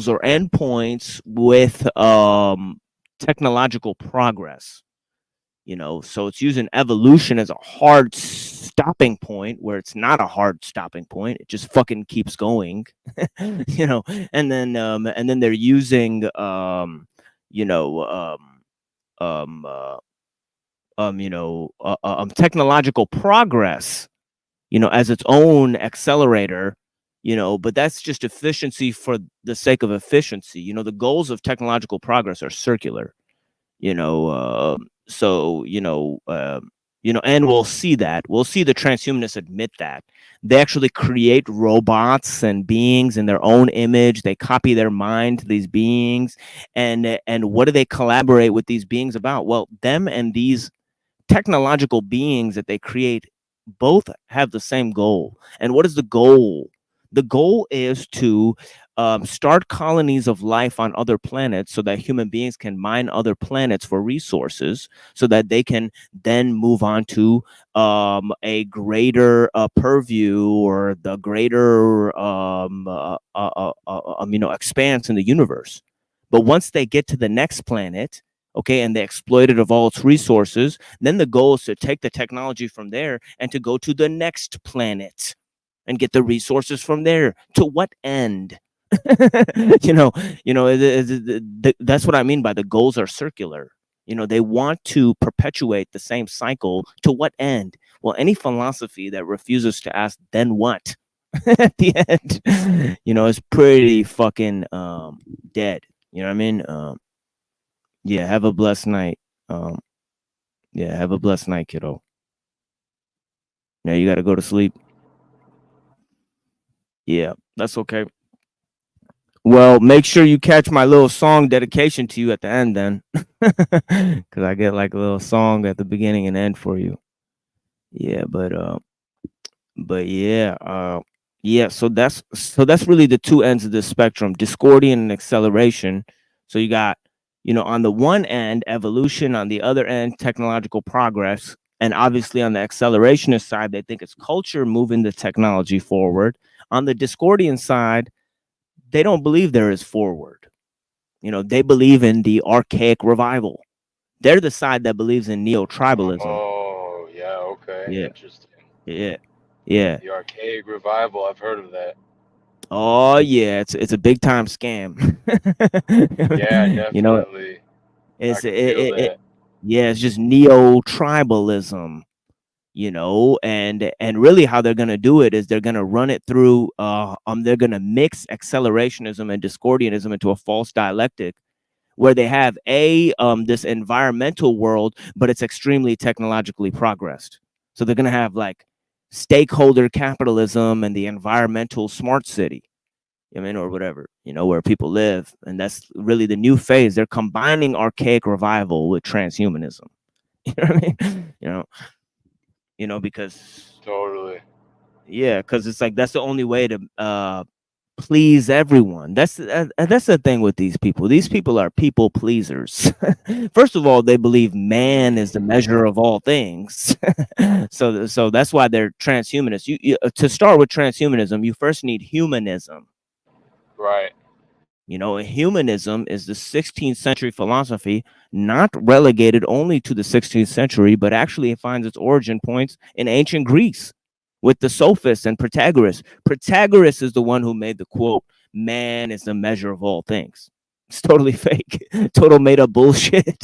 or endpoints with technological progress. So it's using evolution as a hard stopping point where it's not a hard stopping point. It just fucking keeps going. And then they're using technological progress, as its own accelerator, but that's just efficiency for the sake of efficiency. The goals of technological progress are circular, so and we'll see the transhumanists admit that they actually create robots and beings in their own image. They copy their mind to these beings, and what do they collaborate with these beings about? Well, them and these technological beings that they create both have the same goal. And what is the goal The goal is to start colonies of life on other planets so that human beings can mine other planets for resources so that they can then move on to a greater purview or the greater expanse in the universe. But once they get to the next planet, okay, and they exploit it of all its resources, then the goal is to take the technology from there and to go to the next planet and get the resources from there. To what end? That's what I mean by the goals are circular. They want to perpetuate the same cycle. To what end? Well, any philosophy that refuses to ask then what at the end, is pretty fucking dead. You know what I mean? Yeah, have a blessed night. Yeah, have a blessed night, kiddo. Now you got to go to sleep. Yeah, that's okay. Well, make sure you catch my little song dedication to you at the end then. Because I get like a little song at the beginning and end for you. Yeah, but yeah, so that's really the two ends of the spectrum, discordian and acceleration. So you got, on the one end, evolution, on the other end, technological progress. And obviously on the accelerationist side, they think it's culture moving the technology forward. On the discordian side, they don't believe there is forward. They believe in the archaic revival. They're the side that believes in neo-tribalism. Oh, yeah, okay. Yeah. Interesting. Yeah. The archaic revival, I've heard of that. Oh yeah, it's a big time scam. Yeah, definitely. It's just neo-tribalism. And really how they're going to do it is they're going to run it through they're going to mix accelerationism and discordianism into a false dialectic where they have this environmental world, but it's extremely technologically progressed. So they're going to have like stakeholder capitalism and the environmental smart city, or whatever, where people live. And that's really the new phase. They're combining archaic revival with transhumanism. You know what I mean? Because totally. Yeah, because it's like that's the only way to please everyone. That's the thing with these people. These people are people pleasers. First of all, they believe man is the measure of all things. so that's why they're transhumanists. You to start with transhumanism, you first need humanism. Right. Humanism is the 16th century philosophy, not relegated only to the 16th century, but actually it finds its origin points in ancient Greece with the sophists and Protagoras. Protagoras is the one who made the quote, "Man is the measure of all things." It's totally fake, total made up bullshit.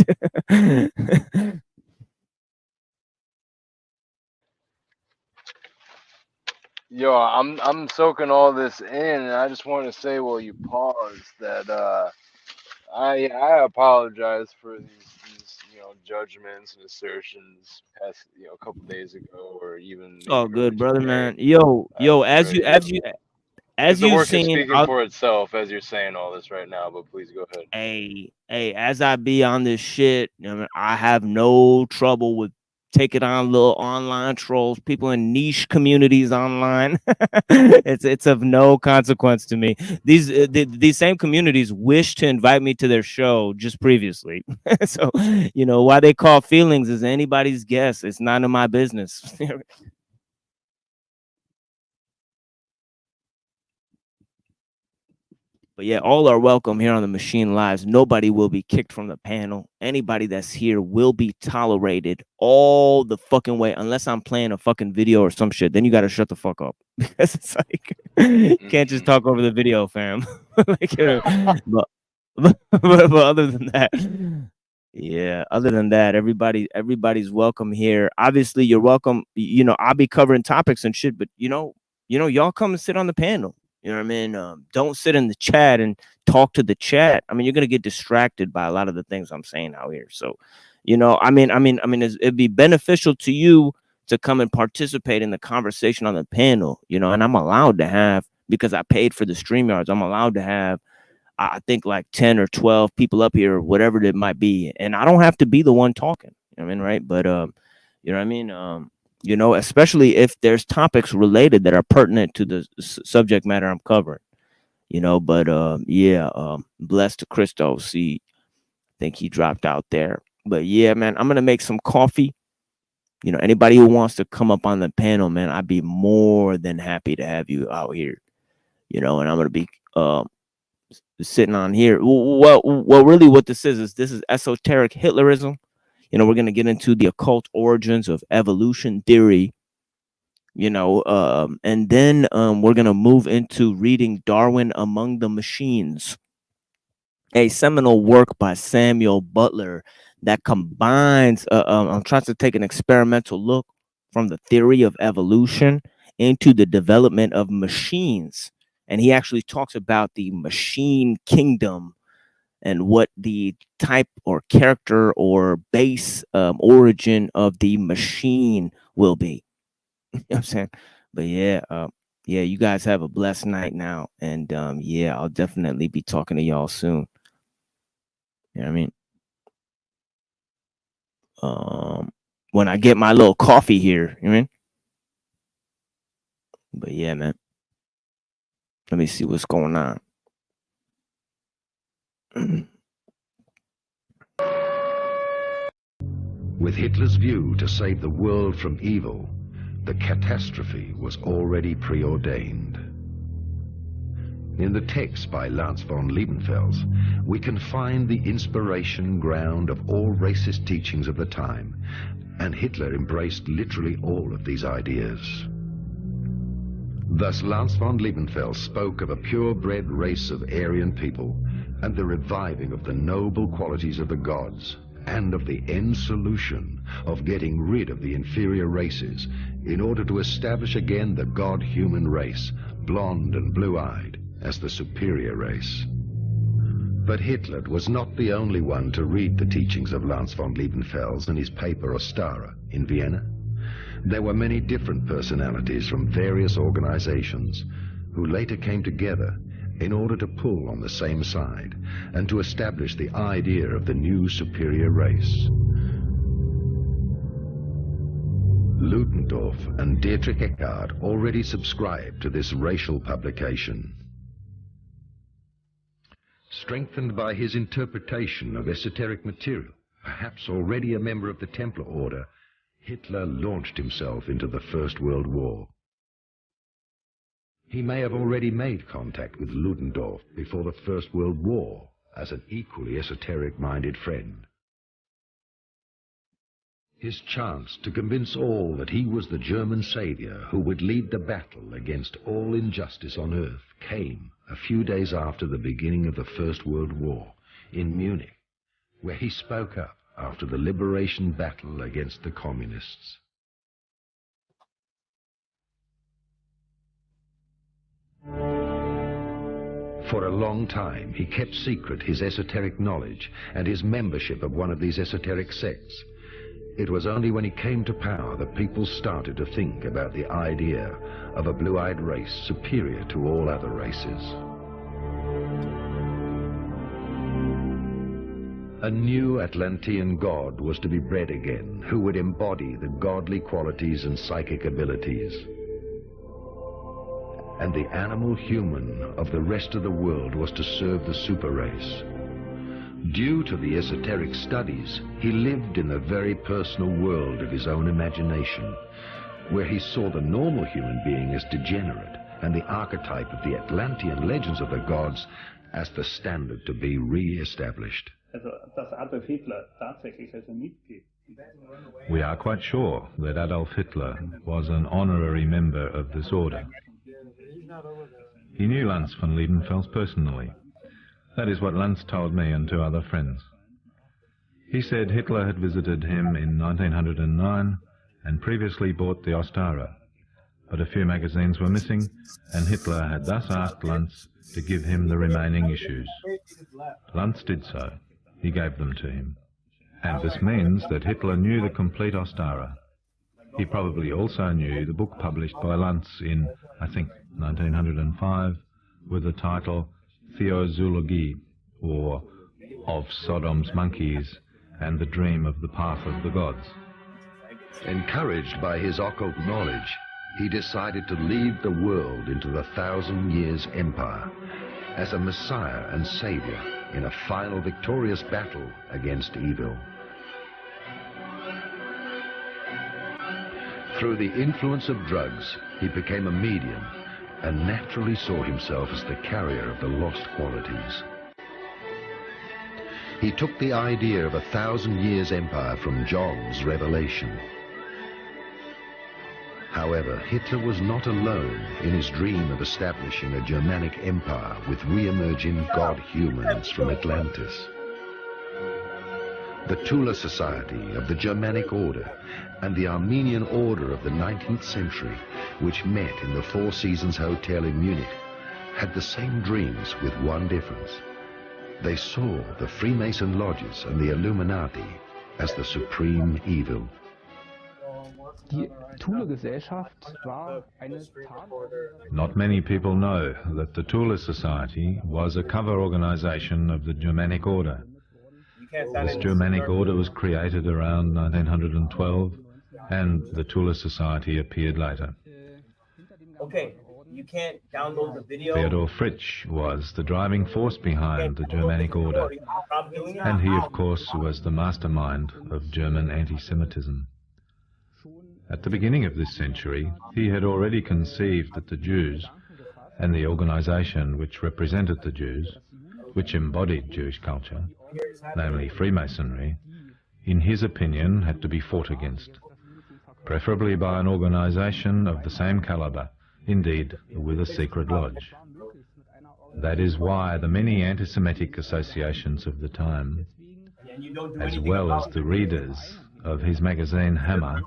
Yo, I'm soaking all this in, and I just want to say while you pause that I apologize for these judgments and assertions past a couple days ago, or even It's all good, brother, today. man. Yo, as The you've work is seen, speaking for itself as you're saying all this right now. But please go ahead. Hey, as I be on this shit, I have no trouble with taking on little online trolls, people in niche communities online. it's of no consequence to me. These same communities wish to invite me to their show just previously. So, why they call feelings is anybody's guess. It's none of my business. But yeah, all are welcome here on the Machine Lives. Nobody will be kicked from the panel. Anybody that's here will be tolerated all the fucking way, unless I'm playing a fucking video or some shit. Then you got to shut the fuck up because it's like you can't just talk over the video, fam. But other than that, yeah, other than that, everybody's welcome here. Obviously, you're welcome. I'll be covering topics and shit, but y'all come and sit on the panel. You know what I mean? Don't sit in the chat and talk to the chat. I mean, you're gonna get distracted by a lot of the things I'm saying out here. So, it'd be beneficial to you to come and participate in the conversation on the panel. And I'm allowed to have, because I paid for the StreamYards, I'm allowed to have, I think, like 10 or 12 people up here, whatever it might be, and I don't have to be the one talking. You know what I mean, right? But you know what I mean? you know, especially if there's topics related that are pertinent to the subject matter I'm covering, you know. But blessed to Christo. See, I think he dropped out there. But yeah, man, I'm gonna make some coffee. You know, anybody who wants to come up on the panel, man, I'd be more than happy to have you out here. You know, and I'm gonna be sitting on here. Well, really, what this is esoteric Hitlerism. You know, we're gonna get into the occult origins of evolution theory. You know, and then we're gonna move into reading Darwin Among the Machines, a seminal work by Samuel Butler that combines. I'm trying to take an experimental look from the theory of evolution into the development of machines, and he actually talks about the machine kingdom and what the type or character or base origin of the machine will be. You know what I'm saying? But yeah, you guys have a blessed night now, and I'll definitely be talking to y'all soon. You know what I mean? When I get my little coffee here, you know what I mean? But yeah, man. Let me see what's going on. With Hitler's view to save the world from evil, the catastrophe was already preordained. In the text by Lance von Liebenfels, we can find the inspiration ground of all racist teachings of the time, and Hitler embraced literally all of these ideas. Thus, Lance von Liebenfels spoke of a purebred race of Aryan people and the reviving of the noble qualities of the gods, and of the end solution of getting rid of the inferior races in order to establish again the god-human race, blonde and blue-eyed, as the superior race. But Hitler was not the only one to read the teachings of Lance von Liebenfels in his paper Ostara in Vienna. There were many different personalities from various organizations who later came together in order to pull on the same side and to establish the idea of the new superior race. Ludendorff and Dietrich Eckart already subscribed to this racial publication. Strengthened by his interpretation of esoteric material, perhaps already a member of the Templar Order, Hitler launched himself into the First World War. He may have already made contact with Ludendorff before the First World War as an equally esoteric-minded friend. His chance to convince all that he was the German savior who would lead the battle against all injustice on earth came a few days after the beginning of the First World War in Munich, where he spoke up after the liberation battle against the communists. For a long time, he kept secret his esoteric knowledge and his membership of one of these esoteric sects. It was only when he came to power that people started to think about the idea of a blue-eyed race superior to all other races. A new Atlantean god was to be bred again, who would embody the godly qualities and psychic abilities. And the animal human of the rest of the world was to serve the super race. Due to the esoteric studies, he lived in the very personal world of his own imagination, where he saw the normal human being as degenerate and the archetype of the Atlantean legends of the gods as the standard to be re-established. We are quite sure that Adolf Hitler was an honorary member of this order. He knew Lance von Liebenfels personally. That is what Lance told me and two other friends. He said Hitler had visited him in 1909 and previously bought the Ostara, but a few magazines were missing, and Hitler had thus asked Lance to give him the remaining issues. Lance did so. He gave them to him. And this means that Hitler knew the complete Ostara. He probably also knew the book published by Lance in, I think, 1905, with the title Theozoologie, or Of Sodom's Monkeys and the Dream of the Path of the Gods. Encouraged by his occult knowledge, he decided to lead the world into the 1,000 Years Empire as a messiah and savior in a final victorious battle against evil. Through the influence of drugs, he became a medium and naturally saw himself as the carrier of the lost qualities. He took the idea of a 1,000 Years Empire from John's Revelation. However, Hitler was not alone in his dream of establishing a Germanic empire with re-emerging god-humans from Atlantis. The Tula Society of the Germanic Order and the Armenian Order of the 19th century, which met in the Four Seasons Hotel in Munich, had the same dreams with one difference. They saw the Freemason lodges and the Illuminati as the supreme evil. Not many people know that the Tula Society was a cover organization of the Germanic Order. This Germanic Order was created around 1912, and the Tula Society appeared later. Okay, you can't download the video. Theodor Fritsch was the driving force behind the Germanic Order, and he, of course, was the mastermind of German anti-Semitism. At the beginning of this century, he had already conceived that the Jews and the organization which represented the Jews, which embodied Jewish culture, namely Freemasonry, in his opinion had to be fought against, preferably by an organization of the same caliber, indeed with a secret lodge. That is why the many anti-Semitic associations of the time, as well as the readers of his magazine Hammer,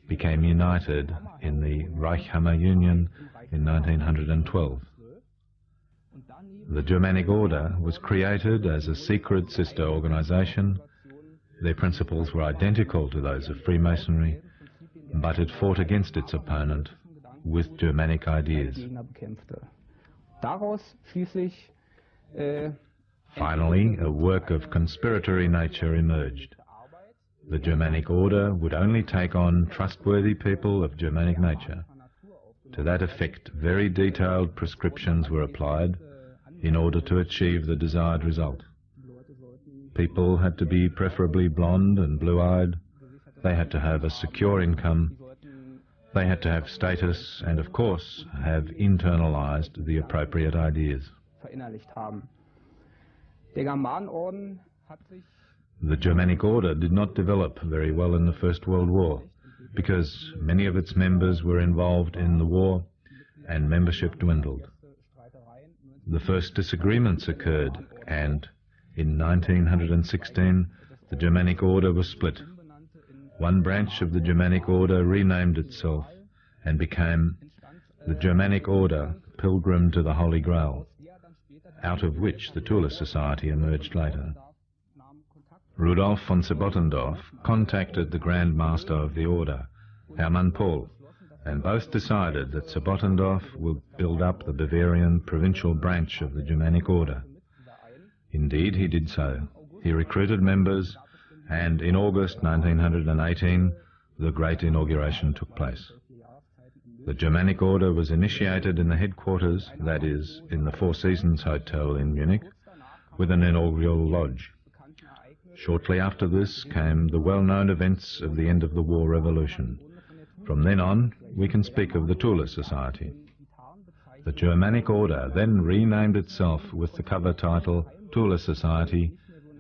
became united in the Reichshammer Union in 1912. The Germanic Order was created as a secret sister organization. Their principles were identical to those of Freemasonry, but it fought against its opponent with Germanic ideas. Finally, a work of conspiratory nature emerged. The Germanic Order would only take on trustworthy people of Germanic nature. To that effect, very detailed prescriptions were applied in order to achieve the desired result. People had to be preferably blonde and blue-eyed. They had to have a secure income. They had to have status and, of course, have internalized the appropriate ideas. The Germanic Order did not develop very well in the First World War because many of its members were involved in the war and membership dwindled. The first disagreements occurred, and in 1916 the Germanic Order was split. One branch of the Germanic Order renamed itself and became the Germanic Order Pilgrim to the Holy Grail, out of which the Tula Society emerged later. Rudolf von Sebottendorf contacted the Grand Master of the Order, Hermann Paul, and both decided that Sebottendorf would build up the Bavarian provincial branch of the Germanic Order. Indeed, he did so. He recruited members, and in August 1918, the great inauguration took place. The Germanic Order was initiated in the headquarters, that is, in the Four Seasons Hotel in Munich, with an inaugural lodge. Shortly after this came the well-known events of the end of the war revolution. From then on, we can speak of the Tula Society. The Germanic Order then renamed itself with the cover title Tula Society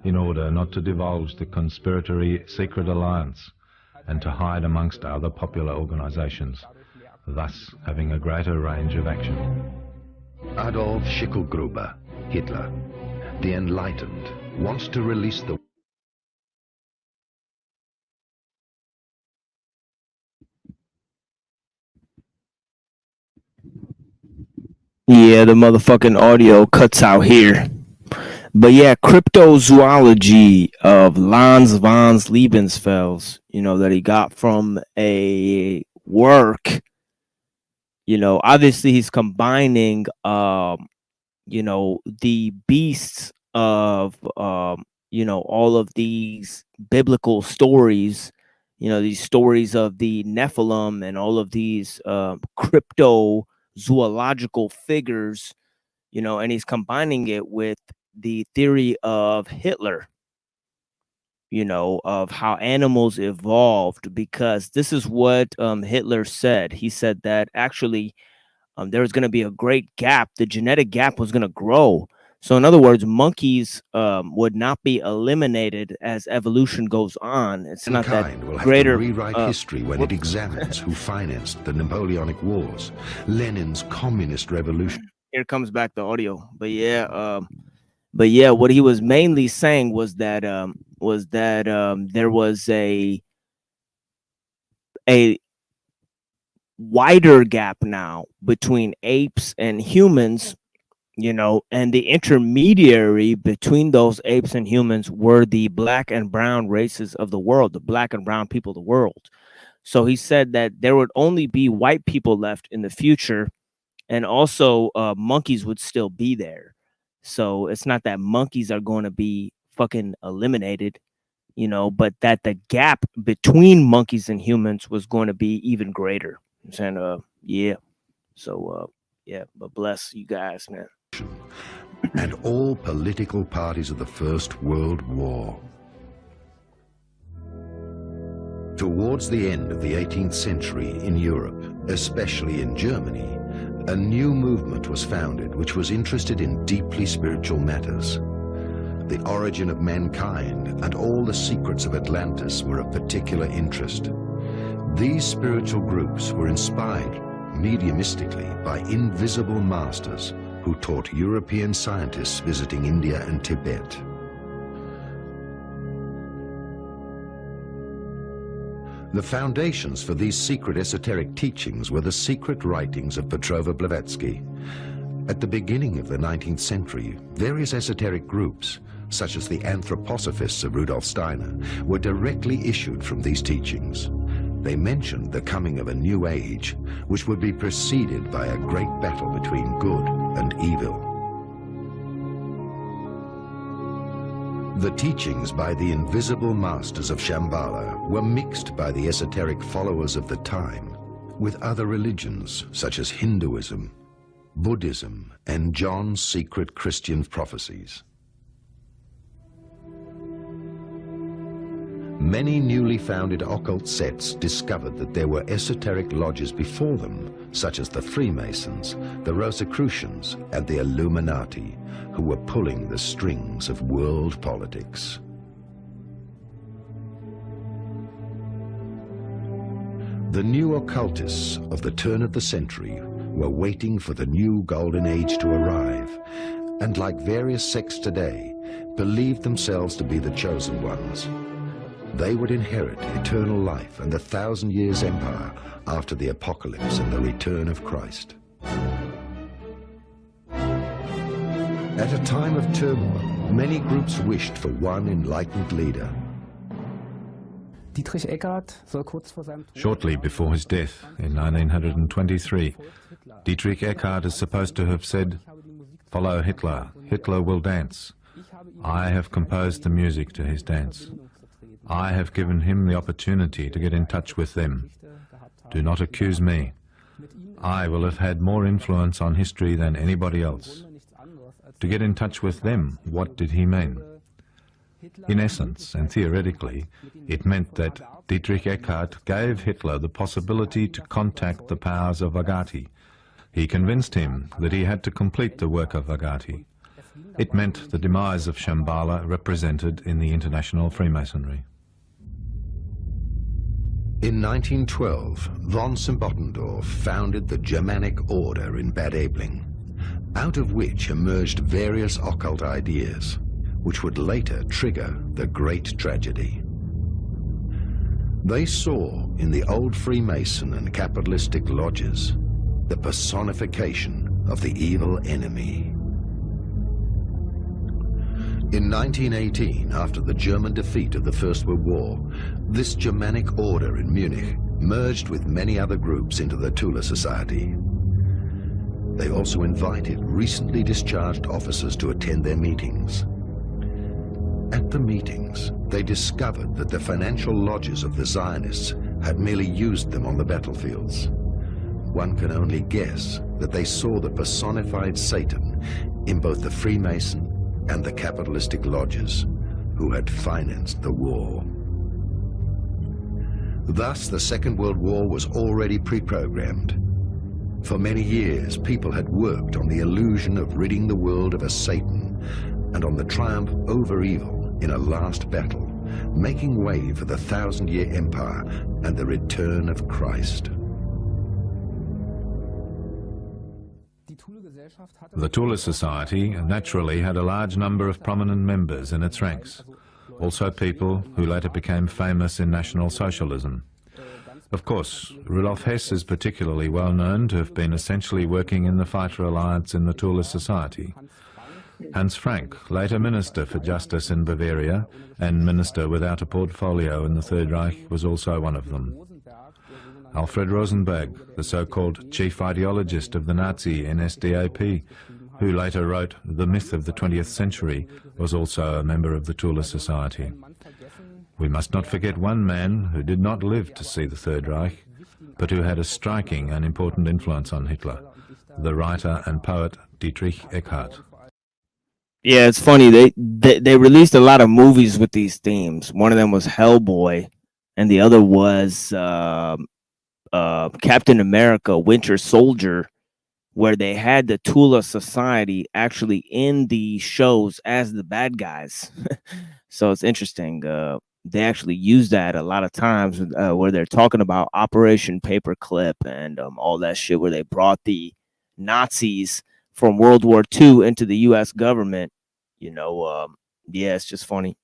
in order not to divulge the conspiratory secret alliance and to hide amongst other popular organizations, thus having a greater range of action. Adolf Schicklgruber, Hitler, the Enlightened, wants to release the Yeah, the motherfucking audio cuts out here. But yeah, cryptozoology of Hans von Lebensfels, that he got from a work, obviously he's combining, the beasts of, all of these biblical stories, you know, these stories of the Nephilim and all of these cryptozoological figures, you know, and he's combining it with the theory of Hitler, you know, of how animals evolved, because this is what Hitler said. He said that actually there was going to be a great gap. The genetic gap was going to grow. So in other words, monkeys would not be eliminated as evolution goes on. It's not that Mankind will have greater to rewrite history when it examines who financed the Napoleonic Wars, Lenin's communist revolution. Here comes back the audio. But yeah, what he was mainly saying was that there was a wider gap now between apes and humans, you know, and the intermediary between those apes and humans were the black and brown races of the world, the black and brown people of the world. So he said that there would only be white people left in the future, and also monkeys would still be there. So it's not that monkeys are going to be fucking eliminated, you know, but that the gap between monkeys and humans was going to be even greater. And yeah, so yeah, but bless you guys, man. And all political parties of the First World War. Towards the end of the 18th century in Europe, especially in Germany, a new movement was founded which was interested in deeply spiritual matters. The origin of mankind and all the secrets of Atlantis were of particular interest. These spiritual groups were inspired mediumistically by invisible masters who taught European scientists visiting India and Tibet. The foundations for these secret esoteric teachings were the secret writings of Petrova Blavatsky. At the beginning of the 19th century, various esoteric groups, such as the anthroposophists of Rudolf Steiner, were directly issued from these teachings. They mentioned the coming of a new age, which would be preceded by a great battle between good and evil. The teachings by the invisible masters of Shambhala were mixed by the esoteric followers of the time with other religions such as Hinduism, Buddhism, and John's secret Christian prophecies. Many newly founded occult sects discovered that there were esoteric lodges before them, such as the Freemasons, the Rosicrucians, and the Illuminati, who were pulling the strings of world politics. The new occultists of the turn of the century were waiting for the new golden age to arrive, and like various sects today, believed themselves to be the chosen ones. They would inherit eternal life and the 1,000 years empire after the apocalypse and the return of Christ. At a time of turmoil, many groups wished for one enlightened leader. Shortly before his death in 1923, Dietrich Eckart is supposed to have said, "Follow Hitler, Hitler will dance. I have composed the music to his dance. I have given him the opportunity to get in touch with them. Do not accuse me. I will have had more influence on history than anybody else." To get in touch with them, what did he mean? In essence, and theoretically, it meant that Dietrich Eckart gave Hitler the possibility to contact the powers of Agati. He convinced him that he had to complete the work of Agati. It meant the demise of Shambhala represented in the international Freemasonry. In 1912, von Symbottendorf founded the Germanic Order in Bad Aibling, out of which emerged various occult ideas, which would later trigger the Great Tragedy. They saw in the old Freemason and capitalistic lodges the personification of the evil enemy. In 1918, after the German defeat of the First World War, this Germanic order in Munich merged with many other groups into the Tula Society. They also invited recently discharged officers to attend their meetings. At the meetings, they discovered that the financial lodges of the Zionists had merely used them on the battlefields. One can only guess that they saw the personified Satan in both the Freemason and the capitalistic lodges who had financed the war. Thus, the Second World War was already pre-programmed. For many years, people had worked on the illusion of ridding the world of a Satan and on the triumph over evil in a last battle, making way for the 1,000-year empire and the return of Christ. The Tula Society naturally had a large number of prominent members in its ranks, also people who later became famous in National Socialism. Of course, Rudolf Hess is particularly well known to have been essentially working in the Fighter Alliance in the Tula Society. Hans Frank, later Minister for Justice in Bavaria and Minister without a portfolio in the Third Reich, was also one of them. Alfred Rosenberg, the so-called chief ideologist of the Nazi NSDAP, who later wrote The Myth of the 20th Century, was also a member of the Tula Society. We must not forget one man who did not live to see the Third Reich, but who had a striking and important influence on Hitler, the writer and poet Dietrich Eckart. Yeah, it's funny. They released a lot of movies with these themes. One of them was Hellboy, and the other was Captain America, Winter Soldier, where they had the Tula Society actually in the shows as the bad guys. So it's interesting. They actually use that a lot of times where they're talking about Operation Paperclip and all that shit, where they brought the Nazis from World War II into the U.S. government. You know, yeah, it's just funny,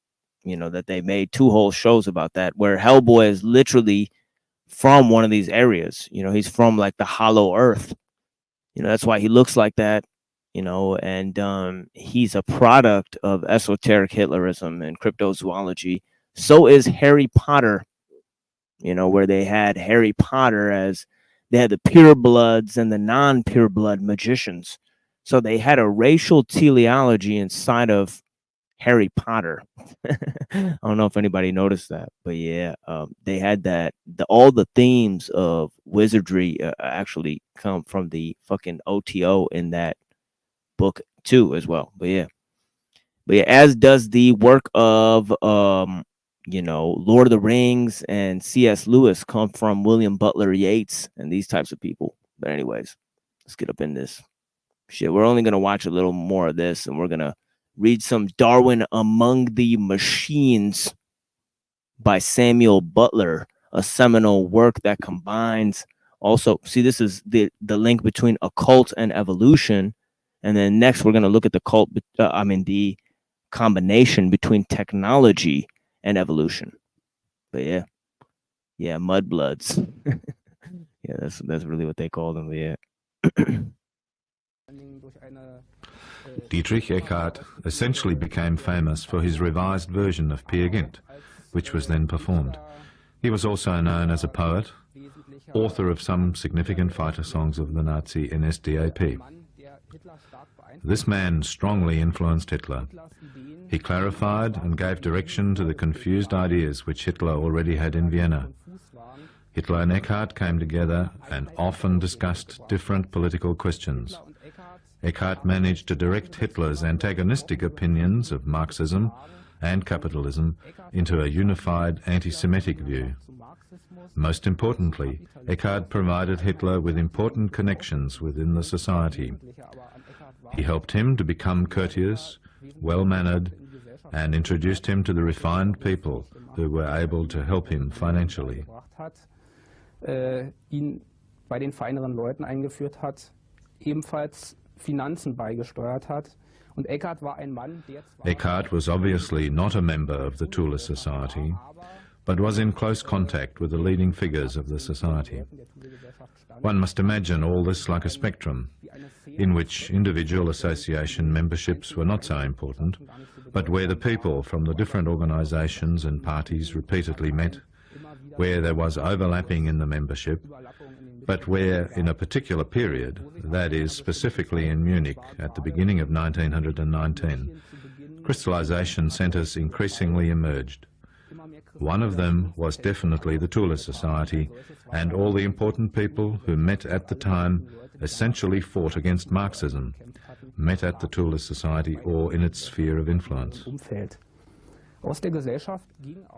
you know, that they made 2 whole shows about that, where Hellboy is literally from one of these areas. You know, he's from like the Hollow Earth. You know, that's why he looks like that, you know, and he's a product of esoteric Hitlerism and cryptozoology. So is Harry Potter, you know, where they had Harry Potter as they had the purebloods and the non-pure blood magicians. So they had a racial teleology inside of Harry Potter. I don't know if anybody noticed that, but yeah, they had that. All the themes of wizardry actually come from the fucking OTO in that book too, as well. But yeah, as does the work of you know, Lord of the Rings and C.S. Lewis come from William Butler Yeats and these types of people. But anyways, let's get up in this shit. We're only gonna watch a little more of this, and we're gonna read some Darwin Among the Machines by Samuel Butler, a seminal work that combines also, see, this is the link between occult and evolution. And then next we're going to look at the combination between technology and evolution. But yeah, mudbloods. Yeah, that's really what they call them. But yeah. Dietrich Eckart essentially became famous for his revised version of Peer Gynt, which was then performed. He was also known as a poet, author of some significant fighter songs of the Nazi NSDAP. This man strongly influenced Hitler. He clarified and gave direction to the confused ideas which Hitler already had in Vienna. Hitler and Eckart came together and often discussed different political questions. Eckart managed to direct Hitler's antagonistic opinions of Marxism and capitalism into a unified anti-Semitic view. Most importantly, Eckart provided Hitler with important connections within the society. He helped him to become courteous, well-mannered, and introduced him to the refined people who were able to help him financially. Ihn bei den feineren Leuten eingeführt hat, ebenfalls Finanzen beigesteuert hat. Und Eckart war ein Mann, der Eckart was obviously not a member of the Tula Society, but was in close contact with the leading figures of the society. One must imagine all this like a spectrum, in which individual association memberships were not so important, but where the people from the different organizations and parties repeatedly met, where there was overlapping in the membership, but where in a particular period, that is specifically in Munich at the beginning of 1919, crystallization centers increasingly emerged. One of them was definitely the Tula Society, and all the important people who met at the time essentially fought against Marxism, met at the Tula Society or in its sphere of influence.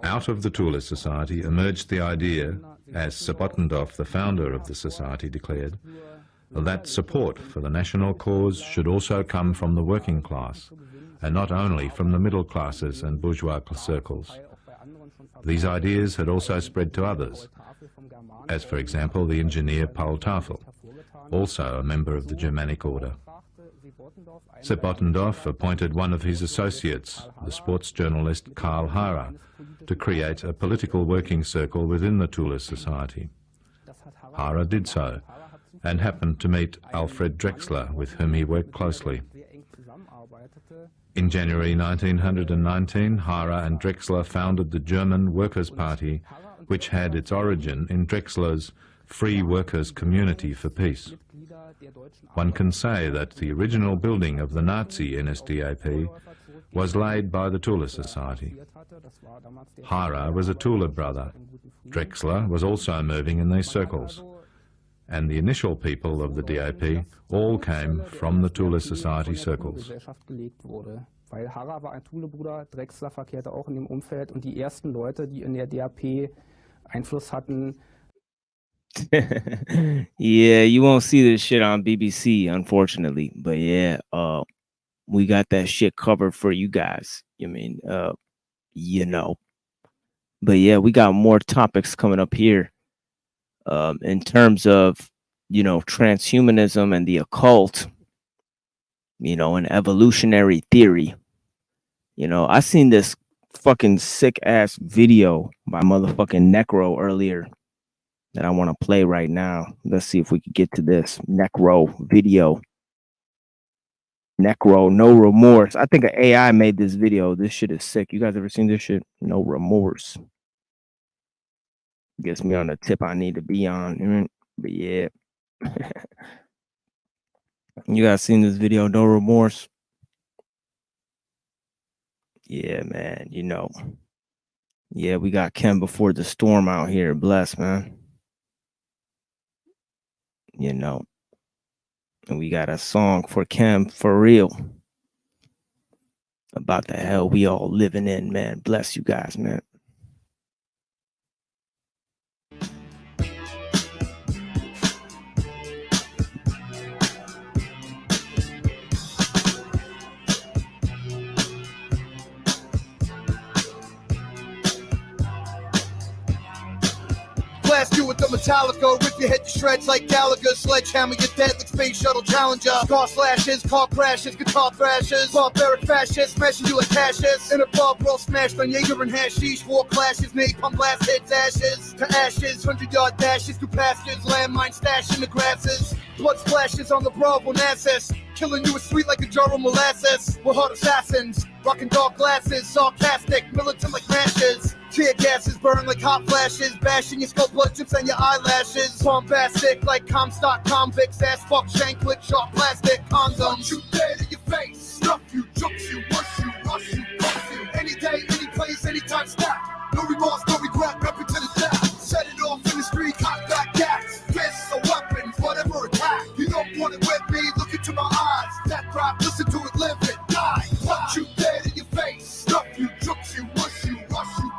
Out of the Tula Society emerged the idea, as Cybotron, the founder of the society, declared, that support for the national cause should also come from the working class, and not only from the middle classes and bourgeois circles. These ideas had also spread to others, as for example the engineer Paul Tafel, also a member of the Germanic order. Cybotron appointed one of his associates, the sports journalist Karl Hara, to create a political working circle within the Tula Society. Hara did so, and happened to meet Alfred Drexler, with whom he worked closely. In January 1919, Hara and Drexler founded the German Workers' Party, which had its origin in Drexler's Free Workers' Community for Peace. One can say that the original building of the Nazi NSDAP was laid by the Tula Society. Hara was a Tula brother. Drexler was also moving in these circles. And the initial people of the DAP all came from the Tula Society circles. Weil Hara war ein Thule-Bruder, Drexler verkehrte auch in dem Umfeld und die ersten Leute, die in der DAP Einfluss hatten. Yeah, you won't see this shit on BBC, unfortunately. But yeah, we got that shit covered for you guys. You mean, you know. But yeah, we got more topics coming up here. In terms of, you know, transhumanism and the occult, you know, and evolutionary theory. You know, I seen this fucking sick ass video by motherfucking Necro earlier that I want to play right now. Let's see if we can get to this Necro video. Necro, No Remorse. I think an AI made this video. This shit is sick. You guys ever seen this shit? No Remorse. Gets me on the tip I need to be on. But yeah. You guys seen this video, No Remorse? Yeah, man, you know. Yeah, we got Ken Before the Storm out here. Bless, man. You know. And we got a song for Ken for real. About the hell we all living in, man. Bless you guys, man. Blast you with the Metallica, rip your head to shreds like Gallagher, sledgehammer your dead like Space Shuttle Challenger. Scar slashes, car crashes, guitar thrashes, barbaric fascists, smashing you like Cassius. In a bar brawl smashed on Jaeger and hashish, war clashes, napalm blast heads ashes to ashes, 100-yard dashes through pastures, landmine stash in the grasses. Blood splashes on the Bravo Nassus, killing you is sweet like a jar of molasses. We're hard assassins, rocking dark glasses, sarcastic, militant like matches. Tear gases burn like hot flashes, bashing your skull, blood chips on your eyelashes. Bombastic like Comstock convicts, ass fuck shanklet, sharp plastic condoms. You dead in your face, stuff you, jumps you, rush you, rush you, rush you. Any day, any place, anytime, stop. No remorse, no regret, rep it to the death. Set it off in the street, cock back gas, fists or weapons, whatever attack. You don't want it with me, look into my eyes. That crap, listen to it, live it, die. Punch you dead in your face, stuff you, jumps you, rush you, rush you.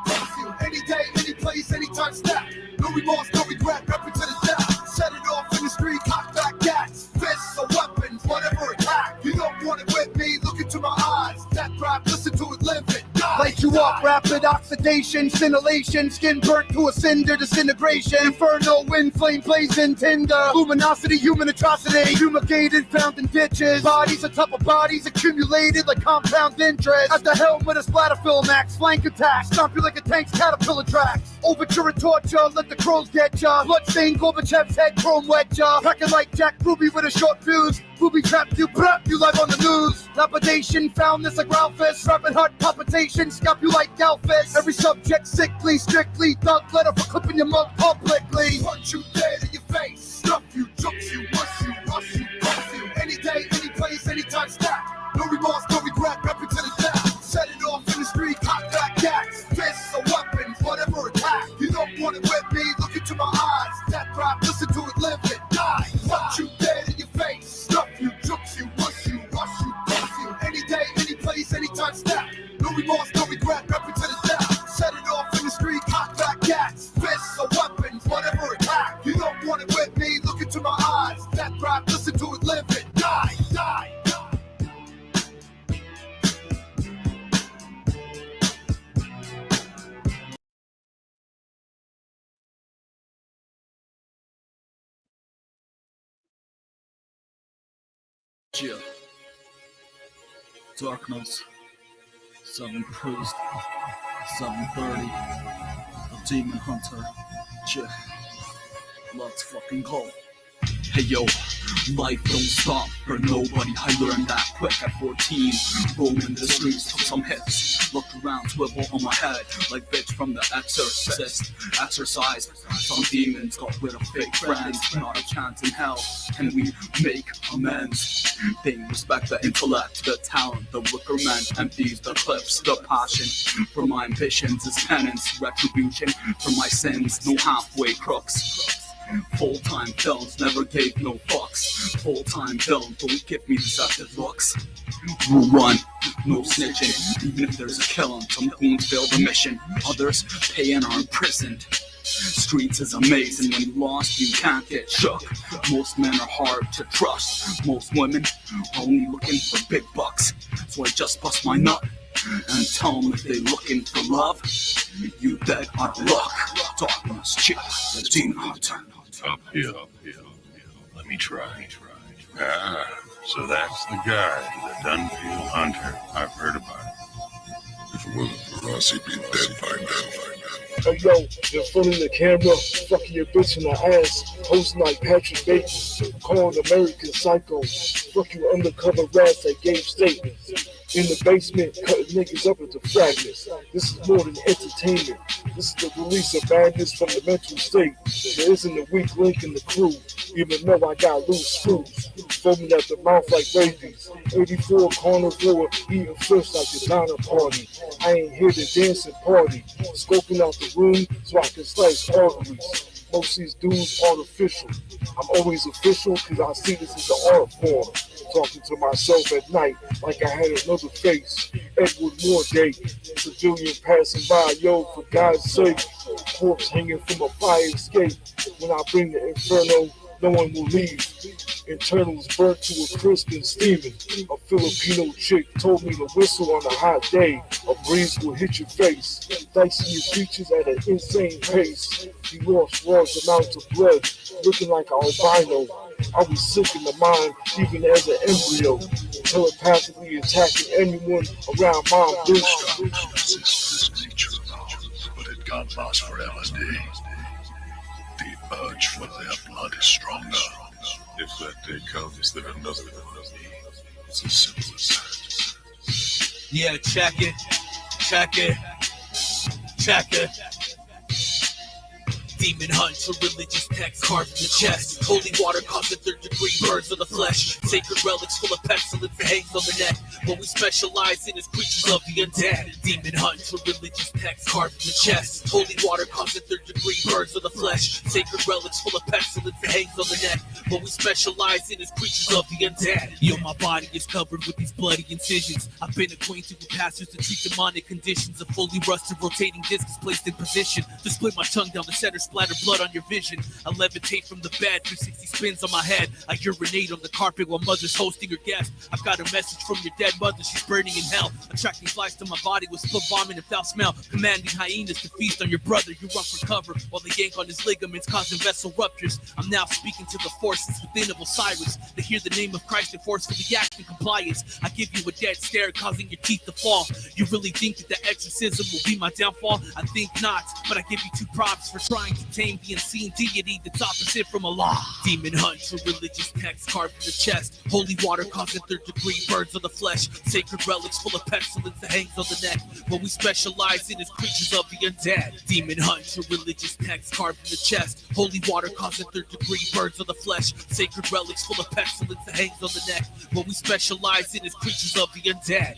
Any day, any place, anytime, step. No remorse, no regret, rep it to the death. Set it off in the street, cock back gas, fists or weapons, whatever attack. You don't want it with me, look into my eyes. That crap, listen to it, live it, die. Light you up, rapid oxidation, scintillation, skin burnt to a cinder, disintegration. Inferno, wind, flame, blazing, tinder. Luminosity, human atrocity, fumigated, found in ditches. Bodies on top of bodies, accumulated like compound interest. At the helm with a splatter film max, flank attack, stomp you like a tank's caterpillar tracks. Overture and torture, let the crows get ya. Bloodstained Gorbachev's head, chrome wet ya. Cracking like Jack Ruby with a short fuse. Booby trap you, prep you live on the news. Lapidation, foundness like Ralphus. Rapid heart palpitation, scalp you like Galphus. Every subject sickly, strictly thug letter for clipping your mug publicly. Punch you dead in your face, stuff you, jumps you, rush you, rush you, rush you. Any day, any place, anytime, stop. No remorse, no regret, rep it to the death. No remorse, no regret, repping to the death. Set it off in the street, cock back cats. Fists or weapons, whatever attack. You don't want it with me, look into my eyes. Death rap, listen to it, live it, die, die. Yeah. Darkness. 7 Priest. 7:30. A Demon Hunter. Yeah. Let's fucking go. Hey yo, life don't stop for nobody. I learned that quick at 14. Roaming the streets, took some hits. Looked around, swivel on my head like bitch from the Exorcist. Exercise, some demons got rid of fake friends. Not a chance in hell, can we make amends? They respect the intellect, the talent. The wicker man empties the clips. The passion for my ambitions is penance. Retribution for my sins, no halfway crooks. Full-time films never gave no fucks. Full-time film, don't give me deceptive looks. Rule 1, no snitching. Even if there's a killing, some goons fail the mission. Others pay and are imprisoned. Streets is amazing. When you lost, you can't get shook. Most men are hard to trust. Most women are only looking for big bucks. So I just bust my nut and tell them if they looking for love, you dead out of luck. Darkness, chill, the demon hunter. Uphill. Let me try. Ah, so that's the guy, the Dunfield Hunter. I've heard about him. If it wasn't for us, he'd be dead by now. Hey yo, in front of the camera, fucking your bitch in the ass, hosting like Patrick Bateman, calling American Psycho, fuck you undercover rats that gave statements. In the basement, cutting niggas up into fragments. This is more than entertainment. This is the release of madness from the mental state. There isn't a weak link in the crew, even though I got loose screws. Foaming at the mouth like babies. 84 carnivore, eating fish like the Donna party. I ain't here to dance and party. Scoping out the room so I can slice arteries. Most of these dudes artificial. I'm always official because I see this as an art form. Talking to myself at night like I had another face. Edward Moore Day, civilian passing by, yo, for God's sake. Corpse hanging from a fire escape. When I bring the inferno, no one will leave. Internals burnt to a crisp and steaming. A Filipino chick told me to whistle on a hot day. A breeze will hit your face, dicing your features at an insane pace. You lost large amounts of blood, looking like an albino. I was sick in the mind, even as an embryo, telepathically attacking anyone around my vision. This nature of ours, but it got lost for LSD. The urge for their blood is stronger. If that day comes, then another one of me. It's as simple as that. Yeah, check it. Demon hunter, religious text carved in the chest. Holy water causing third degree burns on the flesh. Sacred relics full of pestilence that hangs on the neck. What we specialize in is creatures of the undead. Demon hunter, religious text carved in the chest. Holy water causing third degree burns on the flesh. Sacred relics full of pestilence that hangs on the neck. What we specialize in is creatures of the undead. Yo, my body is covered with these bloody incisions. I've been acquainted with pastors to treat demonic conditions. A fully rusted rotating disc is placed in position to split my tongue down the center, splatter blood on your vision. I levitate from the bed, 360 spins on my head. I urinate on the carpet while mother's hosting her guest. I've got a message from your dead mother, she's burning in hell. Attracting flies to my body with split vomit and foul smell. Commanding hyenas to feast on your brother. You run for cover while they yank on his ligaments, causing vessel ruptures. I'm now speaking to the forces within of Osiris. To hear the name of Christ and forcefully act in compliance. I give you a dead stare, causing your teeth to fall. You really think that the exorcism will be my downfall? I think not, but I give you 2 props for trying to tame the unseen deity that's opposite from Allah. Demon hunter, religious text carved in the chest. Holy water causing third degree burns on the flesh. Sacred relics full of pestilence that hangs on the neck. What we specialize in is creatures of the undead. Demon hunter, religious text carved in the chest. Holy water causing third degree burns on the flesh. Sacred relics full of pestilence that hangs on the neck. What we specialize in is creatures of the undead.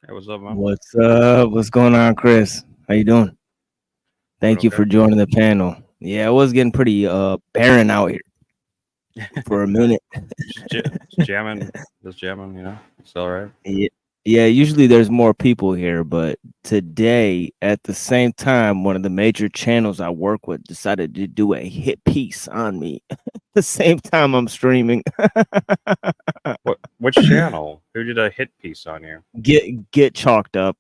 Hey, what's up, man? What's up? What's going on, Chris? How you doing? Thank you okay. for joining the panel. Yeah, it was getting pretty barren out here for a minute. Just jamming, you know. It's all right. Yeah, usually there's more people here, but today at the same time, one of the major channels I work with decided to do a hit piece on me. The same time I'm streaming. Which channel? Who did a hit piece on you? Get chalked up.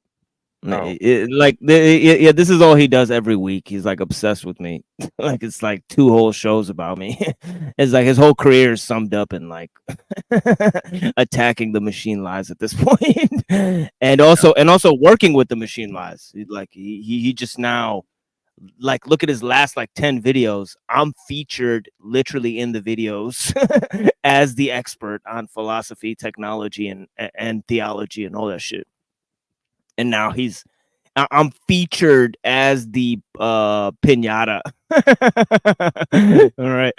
Oh. Yeah, this is all he does every week. He's like obsessed with me. Like it's like 2 whole shows about me. It's like his whole career is summed up in like attacking the machine lies at this point. and also working with the machine lies. Like he just now, like, look at his last like 10 videos. I'm featured literally in the videos as the expert on philosophy, technology, and theology and all that shit. And now I'm featured as the pinata. All right,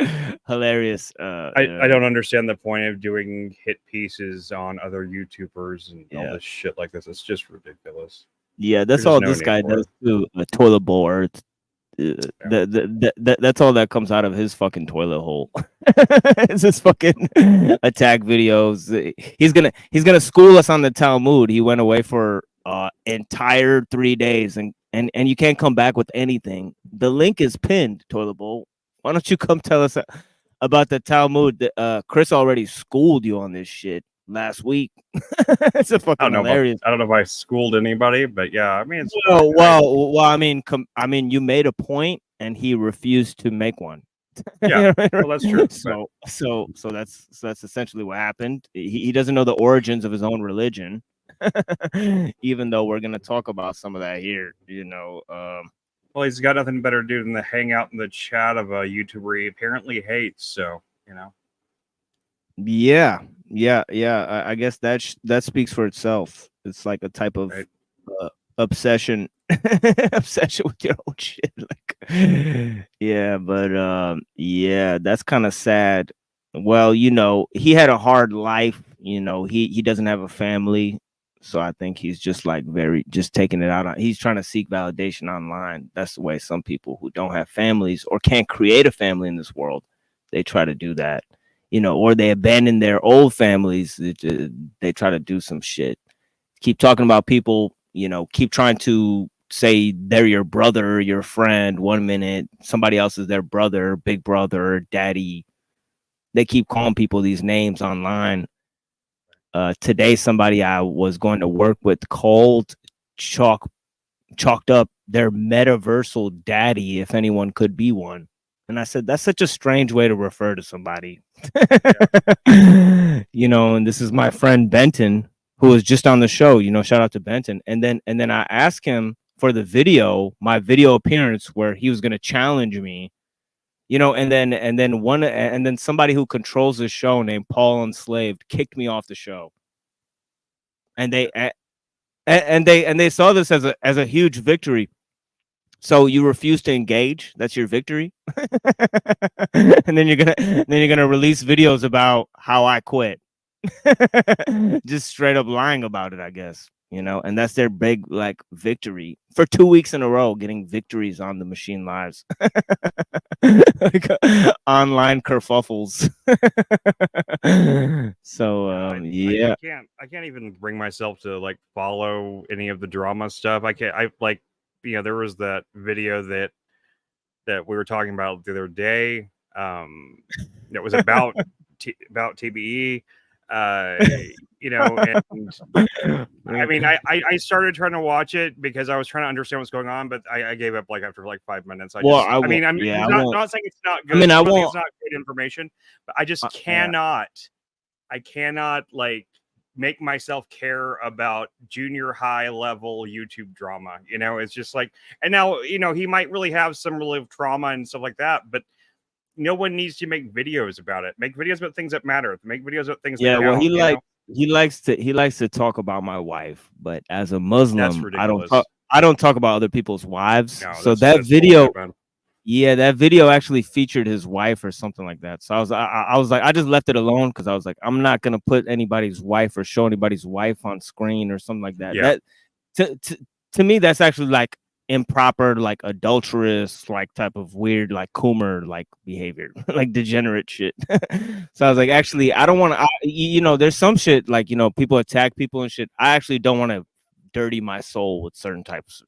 hilarious. I don't understand the point of doing hit pieces on other YouTubers and all this shit like this. It's just ridiculous. Yeah, that's There's all no this need guy for does it. too. A toilet bowl, or that's all that comes out of his fucking toilet hole. It's his fucking attack videos. He's gonna school us on the Talmud. He went away for entire 3 days, and you can't come back with anything. The link is pinned, toilet bowl. Why don't you come tell us about the Talmud? Chris already schooled you on this shit last week. It's a fucking hilarious. I don't know if I schooled anybody, but yeah, I mean, it's Well, I mean, you made a point, and he refused to make one. Yeah, well, that's true. So that's essentially what happened. He doesn't know the origins of his own religion, even though we're gonna talk about some of that here. You know, well, he's got nothing better to do than to hang out in the chat of a YouTuber he apparently hates. So you know. Yeah. I guess that speaks for itself. It's like a type of obsession with your own shit. Like, yeah, but yeah, that's kind of sad. Well, you know, he had a hard life. You know, he doesn't have a family, so I think he's just like just taking it out on. He's trying to seek validation online. That's the way some people who don't have families or can't create a family in this world, they try to do that. You know, or they abandon their old families. They try to do some shit. Keep talking about people, you know, keep trying to say they're your brother, your friend. 1 minute, somebody else is their brother, big brother, daddy. They keep calling people these names online. Today, somebody I was going to work with called chalked up their metaversal daddy, if anyone could be one. And I said, that's such a strange way to refer to somebody. You know, and this is my friend Benton, who was just on the show. You know, shout out to Benton. And then I asked him for the video, my video appearance, where he was going to challenge me. You know, and then somebody who controls the show named Paul Enslaved kicked me off the show. And they saw this as a huge victory. So you refuse to engage? That's your victory? And then you're gonna release videos about how I quit. Just straight up lying about it, I guess. You know, and that's their big like victory for 2 weeks in a row, getting victories on the machine lives. Like online kerfuffles. So yeah. I can't even bring myself to like follow any of the drama stuff. You know, there was that video that we were talking about the other day. That was about TBE. You know, and I mean, I started trying to watch it because I was trying to understand what's going on, but I gave up like after like 5 minutes. I'm not saying it's not good. I think it's not good information, but I just cannot. I cannot like make myself care about junior high level YouTube drama. You know, it's just like, and now, you know, he might really have some real trauma and stuff like that, but no one needs to make videos about it. Make videos about things that matter. Make videos about things that count, well, he likes to talk about my wife, but as a Muslim, I don't talk about other people's wives. No, so that video, that video actually featured his wife or something like that. So I was like, I just left it alone because I was like, I'm not gonna put anybody's wife or show anybody's wife on screen or something like that. Yeah. That to me, that's actually like improper, like adulterous, like type of weird, like Coomer like behavior, like degenerate shit. So I was like, actually, I don't want to, you know, there's some shit like, you know, people attack people and shit. I actually don't want to dirty my soul with certain types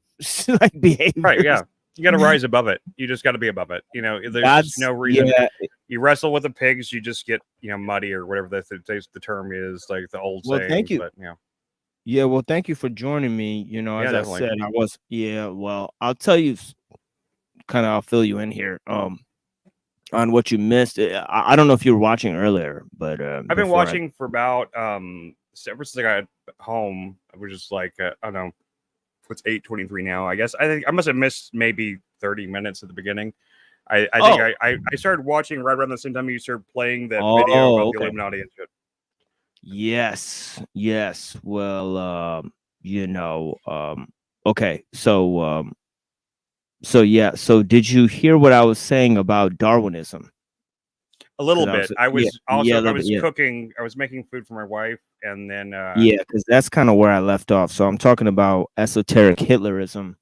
of like behavior. Right? Yeah, you got to rise above it. You just got to be above it. You know, there's just no reason. Yeah. You wrestle with the pigs, you just get, you know, muddy or whatever the term is, like the old Well, saying. thank you. But you know. Yeah, well, thank you for joining me. You know, Yeah, as definitely. I said, I was, yeah, well, I'll tell you, kind of, I'll fill you in here on what you missed. I don't know if you were watching earlier, but I've been watching for about ever since I got home. I was just like, I don't know, it's 8:23 now. I guess I think I must have missed maybe 30 minutes at the beginning. I think I started watching right around the same time you started playing that video about the Illuminati and shit. Yes, yes. Well, you know, okay. So yeah. So did you hear what I was saying about Darwinism? A little bit. I was yeah. cooking. I was making food for my wife, and then Yeah, because that's kind of where I left off. So I'm talking about esoteric Hitlerism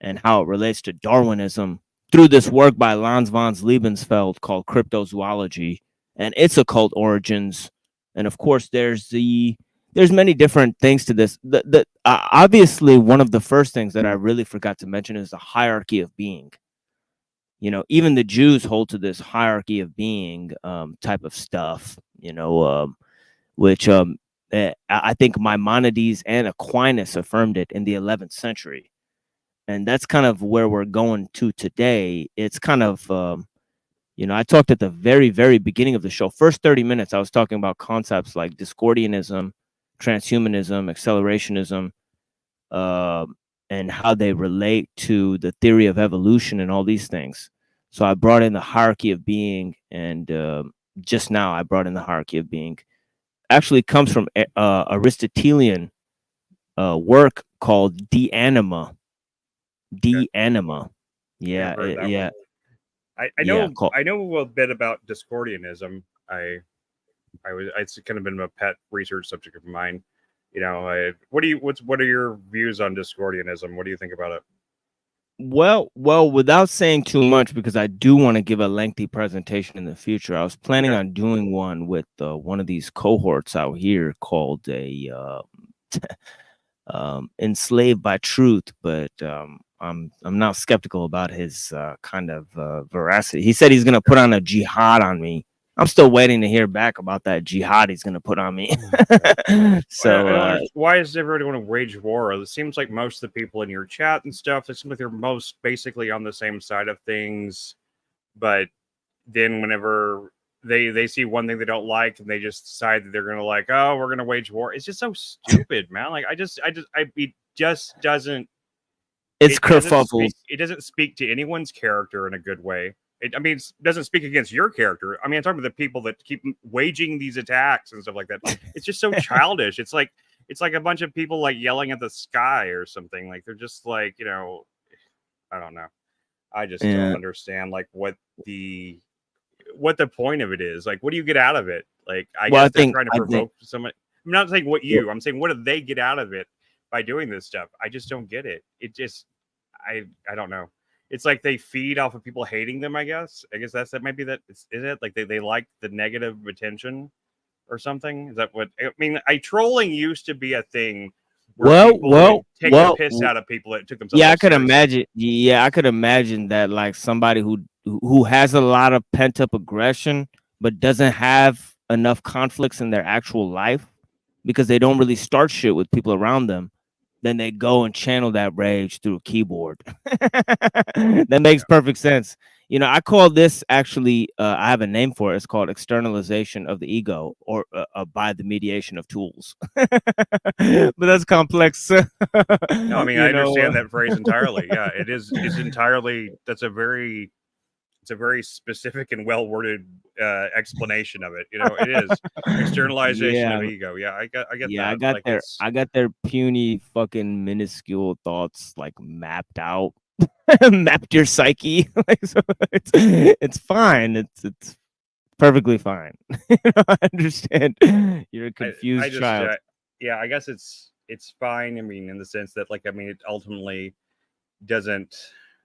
and how it relates to Darwinism through this work by Hans von Lebensfeld called Cryptozoology and its occult origins. And of course, there's many different things to this. Obviously, one of the first things that I really forgot to mention is the hierarchy of being. You know, even the Jews hold to this hierarchy of being type of stuff. You know, which I think Maimonides and Aquinas affirmed it in the 11th century. And that's kind of where we're going to today. It's kind of, you know, I talked at the very, very beginning of the show. First 30 minutes, I was talking about concepts like Discordianism, transhumanism, accelerationism, and how they relate to the theory of evolution and all these things. So I brought in the hierarchy of being, and just now I brought in the hierarchy of being. Actually comes from Aristotelian work called De Anima. De Anima. Yeah, yeah. I know a bit about Discordianism. It's kind of been a pet research subject of mine. You know, what are your views on Discordianism? What do you think about it? Well, without saying too much, because I do want to give a lengthy presentation in the future. I was planning on doing one with one of these cohorts out here called a Enslaved by Truth, but I'm now skeptical about his kind of veracity. He said he's gonna put on a jihad on me. I'm still waiting to hear back about that jihad he's gonna put on me. So why is everybody want to wage war? It seems like most of the people in your chat and stuff, it seems like they're most basically on the same side of things, but then whenever they see one thing they don't like and they just decide that they're gonna like, oh, we're gonna wage war. It's just so stupid, man. Like it just doesn't. It's kerfuffles. It doesn't speak to anyone's character in a good way. It doesn't speak against your character. I mean, I'm talking about the people that keep waging these attacks and stuff like that. It's just so childish. It's like a bunch of people like yelling at the sky or something. Like they're just like, you know, I don't know. I just don't understand like what the point of it is. Like, what do you get out of it? Like, I guess they're trying to provoke someone. I'm not saying what you. I'm saying what do they get out of it by doing this stuff? I just don't get it. It just, I don't know. It's like they feed off of people hating them. I guess that might be that. Is it like they like the negative attention or something? Is that what I mean? Trolling used to be a thing. Where take the piss out of people that took themselves. Yeah, I could imagine. Yeah, I could imagine that like somebody who has a lot of pent up aggression, but doesn't have enough conflicts in their actual life because they don't really start shit with people around them. Then they go and channel that rage through a keyboard. That makes perfect sense. You know, I call this actually, I have a name for it. It's called externalization of the ego, or by the mediation of tools. But that's complex. No, I mean, I understand that phrase entirely. Yeah, it's entirely, it's a very specific and well worded explanation of it. You know, it is externalization of ego. Yeah, I get that. I got their puny fucking minuscule thoughts like mapped out. Mapped your psyche. Like, so it's fine. It's perfectly fine. I understand. You're a confused child. Yeah, I guess it's fine. I mean, in the sense that, like, I mean, it ultimately doesn't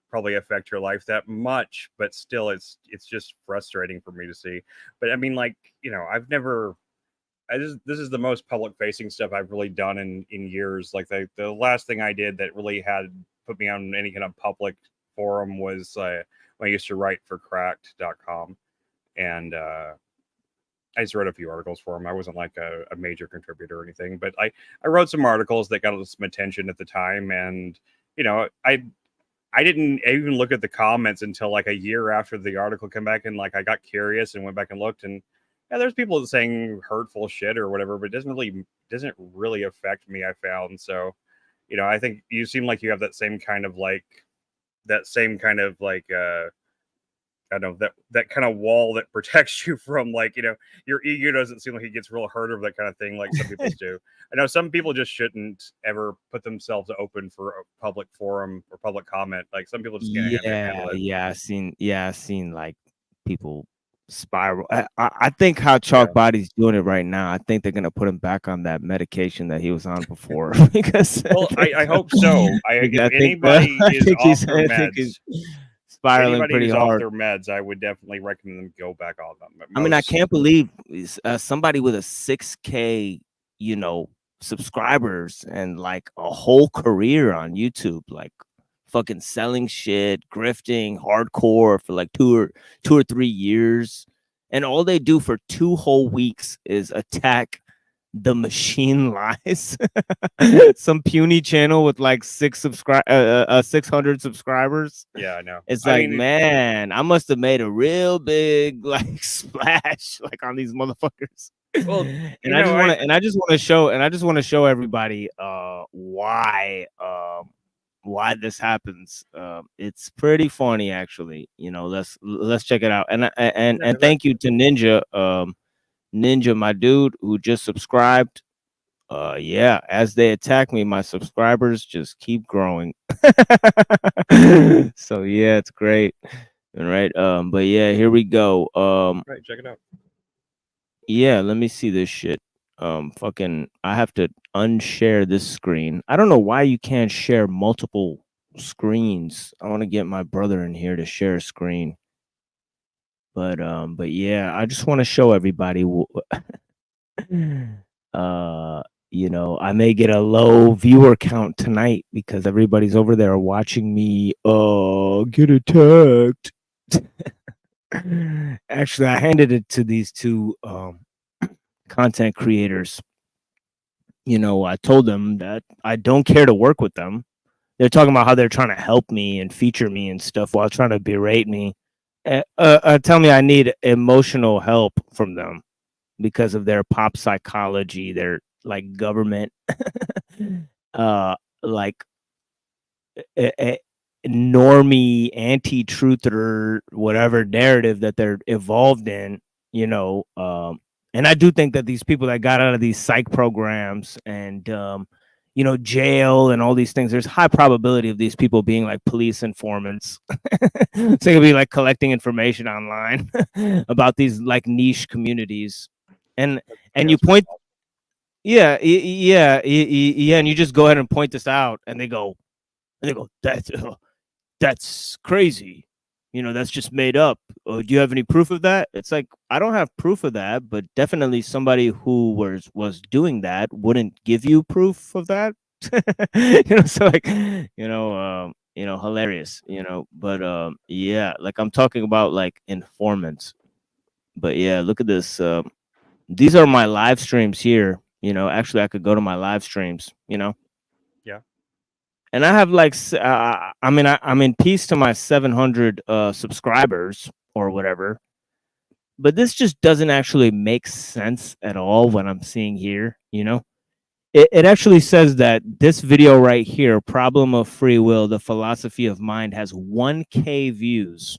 probably affect your life that much, but still it's just frustrating for me to see. But I mean, like, you know, I've never this is the most public facing stuff I've really done in years. Like the last thing I did that really had put me on any kind of public forum was when I used to write for cracked.com, and I just wrote a few articles for him. I wasn't like a major contributor or anything, but I wrote some articles that got some attention at the time. And, you know, I didn't even look at the comments until like a year after the article came back, and like I got curious and went back and looked, and yeah, there's people saying hurtful shit or whatever, but it doesn't really affect me, I found. So, you know, I think you seem like you have that same kind of like I don't know, that kind of wall that protects you from, like, you know, your ego doesn't seem like it gets real hurt over that kind of thing like some people do. I know some people just shouldn't ever put themselves open for a public forum or public comment. Like some people just can't handle it. Yeah, I've seen like people spiral. I think how Chalk Body's doing it right now. I think they're gonna put him back on that medication that he was on before. Because well, I hope so. If anybody is off their meds, spiraling pretty hard. Off their meds, I would definitely recommend them go back on them. I mean, I can't believe somebody with a 6K, you know, subscribers and like a whole career on YouTube, like fucking selling shit, grifting, hardcore for like two or 3 years, and all they do for 2 whole weeks is attack the machine lies. Some puny channel with like 600 subscribers. Yeah, I know. It's like, man, I must have made a real big like splash like on these motherfuckers. Well, and I just want to show everybody why this happens. It's pretty funny, actually. You know, let's check it out. And thank you to Ninja, my dude, who just subscribed. Yeah, as they attack me, my subscribers just keep growing. So yeah, it's great. All right. But yeah, here we go. Right, check it out. Yeah, let me see this shit. Fucking, I have to unshare this screen. I don't know why you can't share multiple screens. I want to get my brother in here to share a screen. But yeah, I just want to show everybody. You know, I may get a low viewer count tonight because everybody's over there watching me get attacked. Actually, I handed it to these two content creators. You know, I told them that I don't care to work with them. They're talking about how they're trying to help me and feature me and stuff while trying to berate me. Tell me I need emotional help from them because of their pop psychology, their like government, like normie anti-truther whatever narrative that they're evolved in, you know. And I do think that these people that got out of these psych programs and you know, jail and all these things, there's high probability of these people being like police informants. So they could be like collecting information online about these like niche communities. And you point, yeah, and you just go ahead and point this out, and they go, that's crazy. You know, that's just made up. Do you have any proof of that? It's like, I don't have proof of that, but definitely somebody who was doing that wouldn't give you proof of that. You know, so like, you know, hilarious, you know. But yeah, like I'm talking about like informants. But yeah, look at this. These are my live streams here. You know, actually, I could go to my live streams. You know. Yeah. And I have like, I mean, I'm in peace to my 700 subscribers or whatever. But this just doesn't actually make sense at all what I'm seeing here, you know? It actually says that this video right here, Problem of Free Will, the Philosophy of Mind, has 1K views.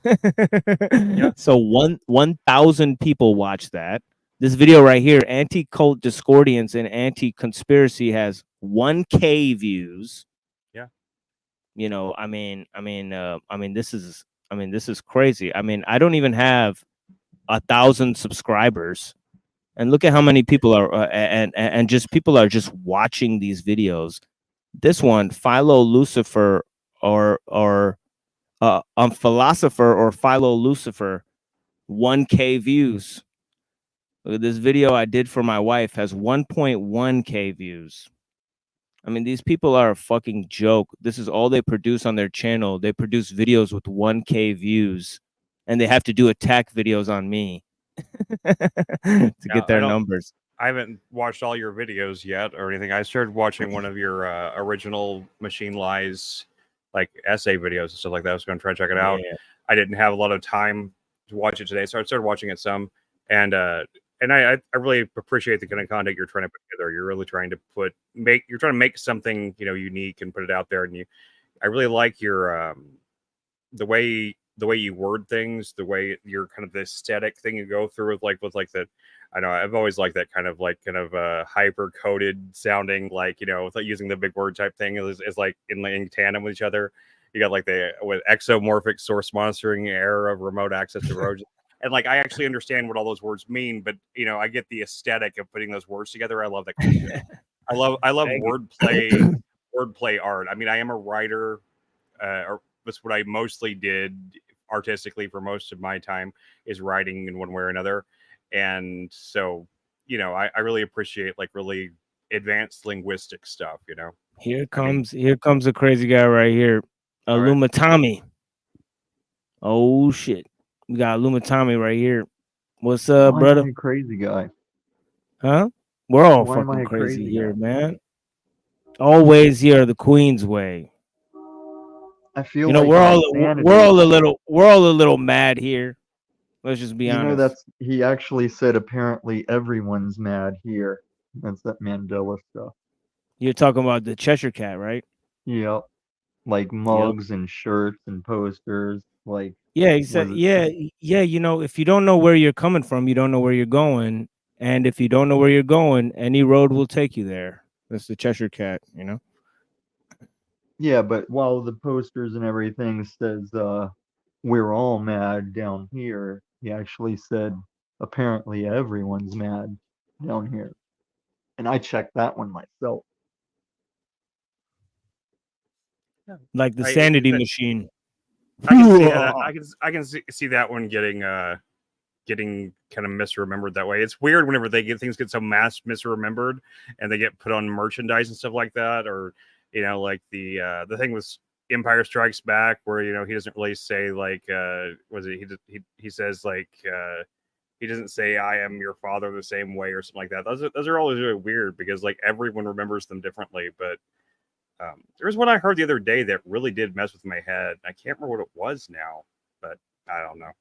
Yeah. So 1,000 people watch that. This video right here, Anti-Cult Discordians and Anti-Conspiracy, has 1K views. Yeah. You know, I mean, this is crazy. I mean, I don't even have 1,000 subscribers, and look at how many people are, and just people are just watching these videos. This one, Philo Lucifer or Philosopher or Philo Lucifer, 1K views. Look at this video I did for my wife, has 1.1K views. I mean, these people are a fucking joke. This is all they produce on their channel. They produce videos with 1K views, and they have to do attack videos on me to get their numbers. I haven't watched all your videos yet or anything. I started watching one of your original Machine Lies, like essay videos and stuff like that. I was going to try to check it out. Yeah. I didn't have a lot of time to watch it today, so I started watching it some. And I really appreciate the kind of content you're trying to put together. You're really trying to you're trying to make something, you know, unique and put it out there. And I really like your the way you word things, the way your kind of the aesthetic thing you go through with that. I know I've always liked that kind of hyper coded sounding, like, you know, without using the big word type thing is like in tandem with each other. You got like with Exxxomorphic source monitoring, error of remote access to Trojans. And like, I actually understand what all those words mean, but you know, I get the aesthetic of putting those words together. I love that kind of shit. I love wordplay art. I mean, I am a writer, or that's what I mostly did artistically for most of my time, is writing in one way or another. And so, you know, I really appreciate like really advanced linguistic stuff, you know. Here comes a crazy guy right here. Illumatami. Oh shit. We got Illumatami right here. What's up, Why brother? am I a crazy guy? Huh? We're all Why am I fucking a crazy crazy here, guy? man. Always here the Queen's way. I feel You know, like we're my all sanity. a little mad here. Let's just be You know, honest. he actually said apparently everyone's mad here. That's that Mandela stuff. You're talking about the Cheshire Cat, right? Yep. Like mugs and shirts and posters. Like, Yeah, he said, yeah, you know, if you don't know where you're coming from, you don't know where you're going. And if you don't know where you're going, any road will take you there. That's the Cheshire Cat, you know? yeah, but while the posters and everything says we're all mad down here, he actually said apparently everyone's mad down here. And I checked that one myself. Like the sanity machine. I can see that. I can see that one getting kind of misremembered that way. It's weird whenever things get so misremembered and they get put on merchandise and stuff like that, or you know, like the thing with Empire Strikes Back, where you know he doesn't really say like he says like he doesn't say I am your father the same way or something like that. Those are always really weird because like everyone remembers them differently, but. There was one I heard the other day that really did mess with my head. I can't remember what it was now, but I don't know.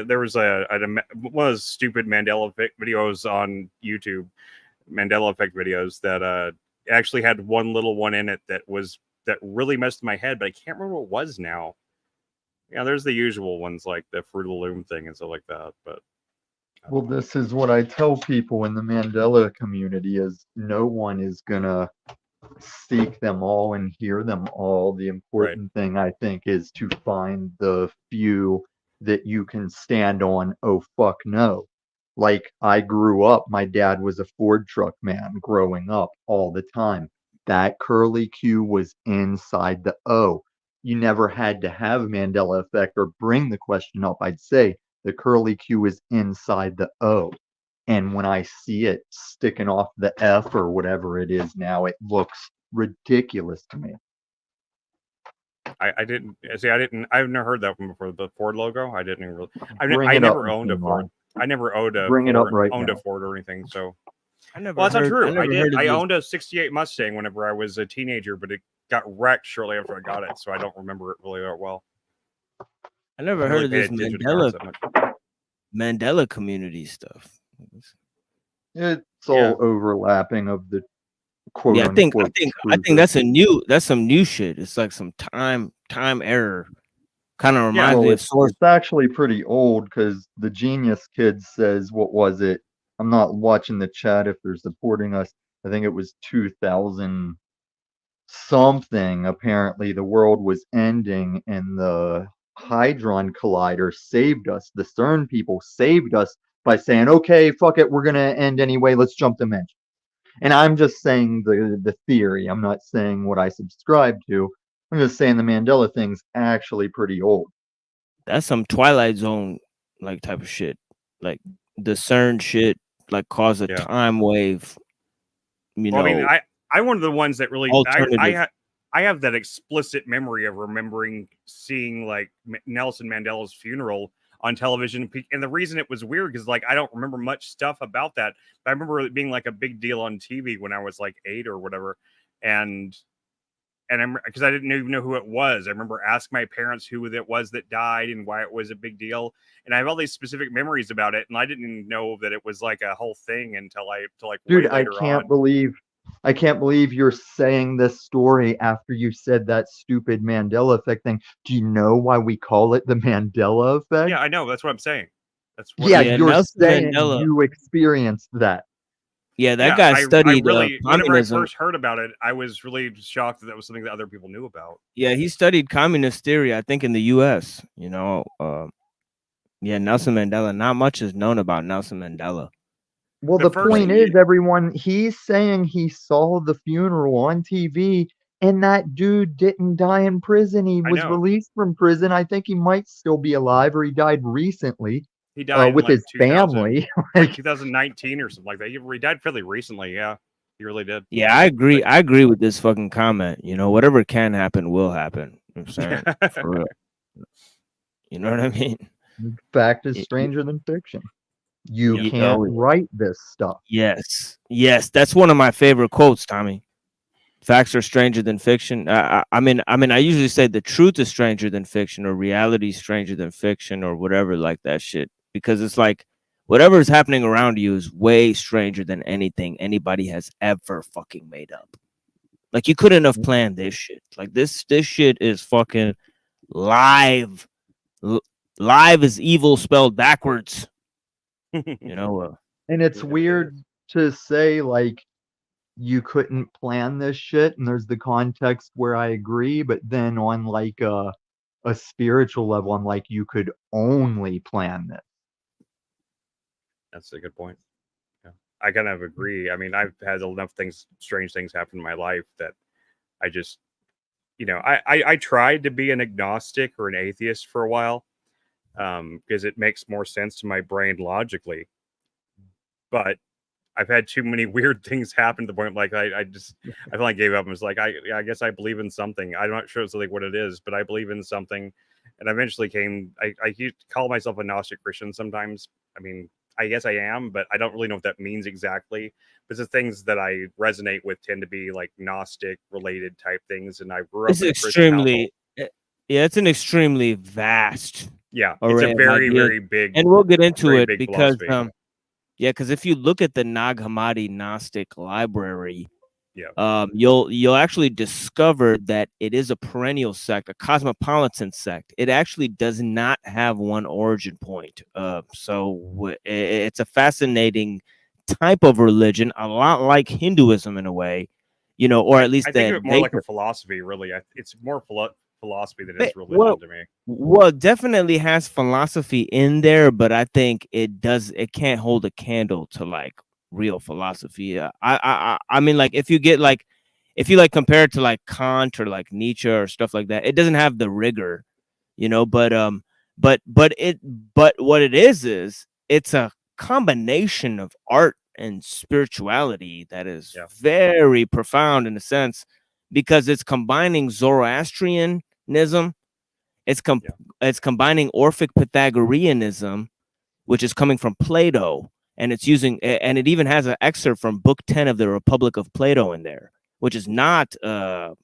There was one of those stupid Mandela effect videos on YouTube, Mandela effect videos that actually had one little one in it that really messed with my head, but I can't remember what it was now. Yeah, there's the usual ones like the Fruit of the Loom thing and stuff like that, but. Well, this is what I tell people in the Mandela community is no one is gonna seek them all and hear them all. The important thing I think is to find the few that you can stand on. Oh fuck no. Like I grew up, my dad was a Ford truck man growing up all the time. That curly Q was inside the O. You never had to have Mandela effect or bring the question up. I'd say the curly Q is inside the O. And when I see it sticking off the F or whatever it is now, it looks ridiculous to me. I didn't see. I've never heard that one before. The Ford logo. I didn't even really. I never owned a Ford. I never owned a Bring Ford, it up right owned now. a Ford or anything. So. I never. Well, that's not true. I did. I this. owned a '68 Mustang whenever I was a teenager, but it got wrecked shortly after I got it, so I don't remember it really that well. I never heard of this Mandela community stuff. It's all overlapping of the quote I think that's some new shit. It's like some time error. Kind of reminds me of Source. It's actually pretty old because the Genius Kid says, what was it? I'm not watching the chat if they're supporting us. I think it was 2000 something. Apparently the world was ending and the Hadron Collider saved us. The CERN people saved us by saying, okay, fuck it, we're going to end anyway. Let's jump dimensions. And I'm just saying the theory. I'm not saying what I subscribe to. I'm just saying the Mandela thing's actually pretty old. That's some Twilight Zone like type of shit. Like the CERN shit, like cause a time wave. You Well, know, I mean, I'm one of the ones that really alternative. I have that explicit memory of remembering seeing like Nelson Mandela's funeral on television, and the reason it was weird because like I don't remember much stuff about that. But I remember it being like a big deal on TV when I was like 8 or whatever, and I'm because I didn't even know who it was. I remember asking my parents who it was that died and why it was a big deal, and I have all these specific memories about it, and I didn't even know that it was like a whole thing until like Dude, way later on. I can't believe you're saying this story after you said that stupid Mandela effect thing. Do you know why we call it the Mandela effect? Yeah, I know. That's what I'm saying. That's what Yeah, you're Nelson saying Mandela. you experienced that. Yeah, that guy studied really, whenever I communism. first heard about it, I was really shocked that that was something that other people knew about. Yeah, he studied communist theory, I think, in the U.S. You know, yeah, Nelson Mandela. Not much is known about Nelson Mandela. Well, the point is, everyone, he's saying he saw the funeral on TV, and that dude didn't die in prison. He was released from prison. I think he might still be alive, or he died recently. He died with in like his family. like 2019 or something like that. He died fairly recently. Yeah, he really did. Yeah, I agree. I agree with this fucking comment. You know, whatever can happen will happen. I'm saying for real. You know what I mean? Fact is stranger than fiction. You Yeah, can't write this stuff. Yes, yes, that's one of my favorite quotes, Tommy. Facts are stranger than fiction. I mean, I usually say the truth is stranger than fiction, or reality is stranger than fiction, or whatever, like that shit. Because it's like whatever is happening around you is way stranger than anything anybody has ever fucking made up. Like you couldn't have planned this shit. Like this shit is fucking live. Live is evil spelled backwards. You know, and it's weird to say like you couldn't plan this shit, and there's the context where I agree, but then on like a spiritual level, I'm like, you could only plan this. That's a good point. Yeah, I kind of agree. I mean, I've had enough strange things happen in my life that I just, you know, I tried to be an agnostic or an atheist for a while, because it makes more sense to my brain logically. But I've had too many weird things happen to the point like I finally gave up and was like, I guess I believe in something. I'm not sure it's like what it is, but I believe in something. And eventually I call myself a Gnostic Christian sometimes. I mean, I guess I am, but I don't really know what that means exactly. But the things that I resonate with tend to be like Gnostic related type things. And I grew up it's in extremely, it's an extremely vast. Yeah, it's a very, very big, and we'll get into it big because philosophy. yeah, because if you look at the Nag Hammadi Gnostic library, yeah, you'll actually discover that it is a perennial sect, a cosmopolitan sect. It actually does not have one origin point. So it's a fascinating type of religion, a lot like Hinduism in a way, you know, or at least I think of it more like a philosophy. Really, it's more philosophy than it's religion to me. Well, definitely has philosophy in there, but I think it can't hold a candle to like real philosophy. I mean, like if you compare it to like Kant or like Nietzsche or stuff like that, it doesn't have the rigor, you know. But what it is it's a combination of art and spirituality that is very profound in a sense, because it's combining Zoroastrianism, it's combining Orphic Pythagoreanism, which is coming from Plato, and it's using, and it even has an excerpt from Book 10 of the Republic of Plato in there, which is not to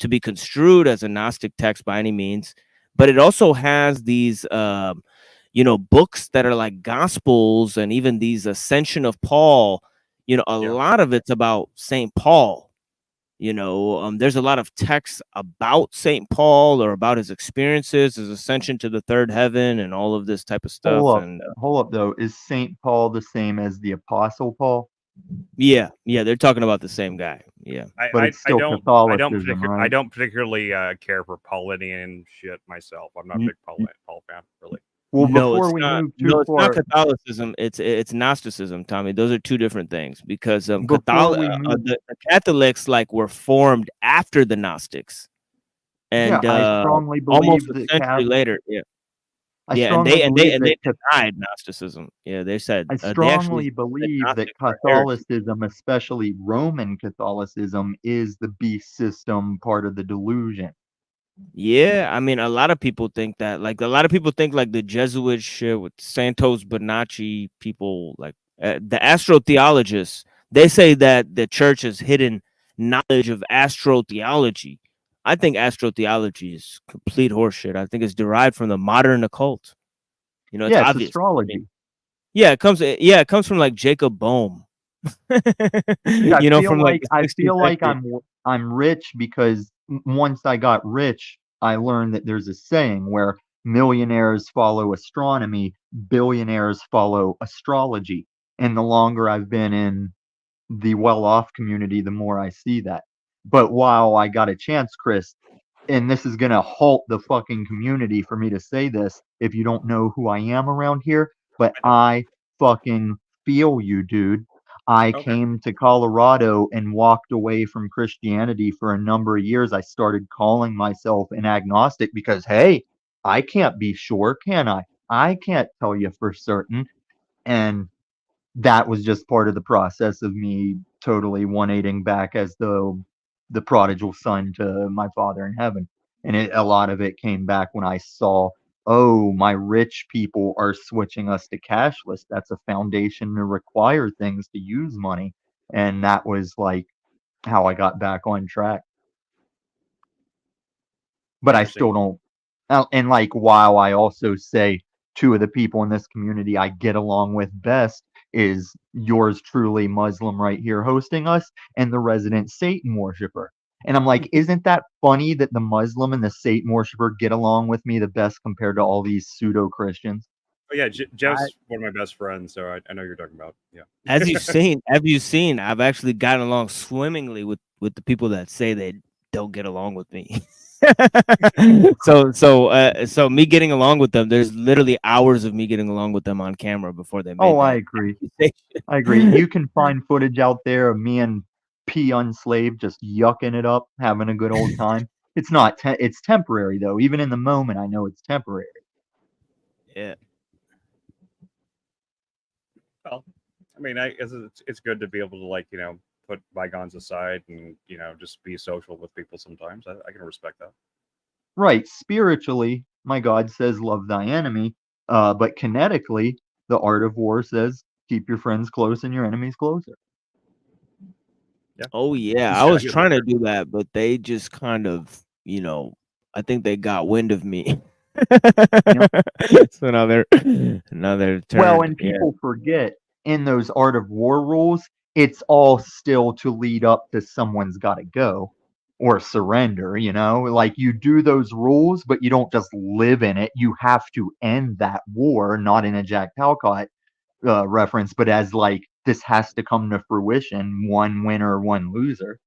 be construed as a Gnostic text by any means, but it also has these books that are like Gospels, and even these Ascension of Paul. You know, a lot of it's about St. Paul. You know, there's a lot of texts about St. Paul or about his experiences, his ascension to the third heaven, and all of this type of stuff. Hold up, though. Is St. Paul the same as the Apostle Paul? Yeah, they're talking about the same guy. Yeah, but it's still Catholicism, right? I don't particularly care for Paulinian shit myself. I'm not a big Paul fan, really. Well, No, before it's we not. move too No, it's not far, Catholicism. It's Gnosticism, Tommy. Those are two different things because before we move, the Catholics like were formed after the Gnostics, yeah, and I strongly almost believe a that century later, yeah, I yeah, and strongly believe they that denied Gnosticism. Yeah, they said I they actually strongly said that believe that Gnostics were heresy. Catholicism, especially Roman Catholicism, is the beast system part of the delusion. Yeah, I mean, a lot of people think that. Like, a lot of people think like the Jesuit shit with Santos Bonacci people, like the astrotheologists. They say that the church has hidden knowledge of astrotheology. I think astrotheology is complete horseshit. I think it's derived from the modern occult. You know, it's Yeah, it's obvious. I mean, astrology. yeah, it comes from like Jacob Boehm. Yeah, You know, from like the I 16th feel like century. I'm rich because once I got rich, I learned that there's a saying where millionaires follow astronomy, billionaires follow astrology. And the longer I've been in the well-off community, the more I see that. But while I got a chance, Chris, and this is gonna halt the fucking community for me to say this if you don't know who I am around here, but I fucking feel you, dude. I Okay. came to Colorado and walked away from Christianity for a number of years. I started calling myself an agnostic because, hey, I can't be sure, can I? I can't tell you for certain. And that was just part of the process of me totally 180 back as the prodigal son to my father in heaven. And a lot of it came back when I saw, oh, my rich people are switching us to cashless. That's a foundation to require things to use money. And that was like how I got back on track. But I still don't. And like, while I also say two of the people in this community I get along with best is yours truly, Muslim right here hosting us, and the resident Satan worshiper. And I'm like, isn't that funny that the Muslim and the Satan worshiper get along with me the best compared to all these pseudo Christians? Oh yeah, Jeff's one of my best friends, so I know you're talking about. Yeah. As you've seen, I've actually gotten along swimmingly with the people that say they don't get along with me. So me getting along with them, there's literally hours of me getting along with them on camera before they made Oh, I that agree. accusation. I agree. You can find footage out there of me and P Unslaved just yucking it up, having a good old time. It's not. It's temporary though. Even in the moment, I know it's temporary. Yeah. Well, I mean, I guess it's good to be able to, like, put bygones aside and just be social with people sometimes. I can respect that. Right. Spiritually, my God says love thy enemy. But kinetically, the art of war says keep your friends close and your enemies closer. Yeah. Oh yeah, I was trying to do that, but they just kind of, I think they got wind of me. So now they're Well, turned. and people forget in those art of war rules, it's all still to lead up to someone's got to go or surrender, like you do those rules, but you don't just live in it. You have to end that war, not in a Jack Talcott reference, but as like this has to come to fruition, one winner, one loser.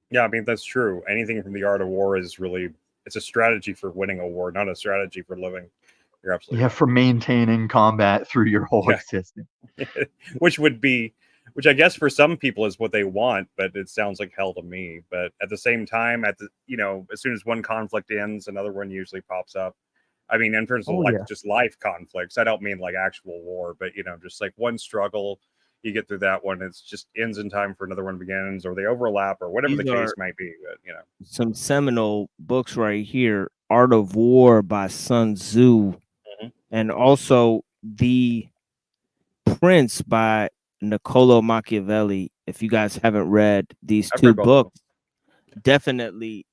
Yeah, I mean, that's true. Anything from the art of war is really, it's a strategy for winning a war, not a strategy for living. You're absolutely Yeah, right. for maintaining combat through your whole existence. which I guess for some people is what they want, but it sounds like hell to me. But at the same time, as soon as one conflict ends, another one usually pops up. I mean, in terms of just life conflicts, I don't mean like actual war, but just like one struggle, you get through that one, it's just ends in time for another one begins, or they overlap, or whatever These the case are might be. But some seminal books right here: Art of War by Sun Tzu, and also The Prince by Niccolo Machiavelli. If you guys haven't read these I've two read both of them. books, definitely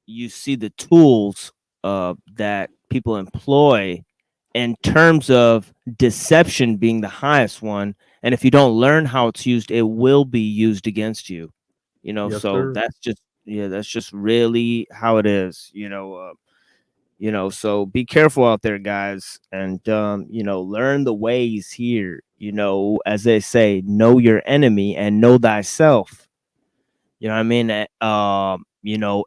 you see the tools that people employ in terms of deception being the highest one. And if you don't learn how it's used, it will be used against you. Yes, So sir. that's just really how it is. So be careful out there, guys, and learn the ways here. As they say, know your enemy and know thyself. You know what I mean? you know,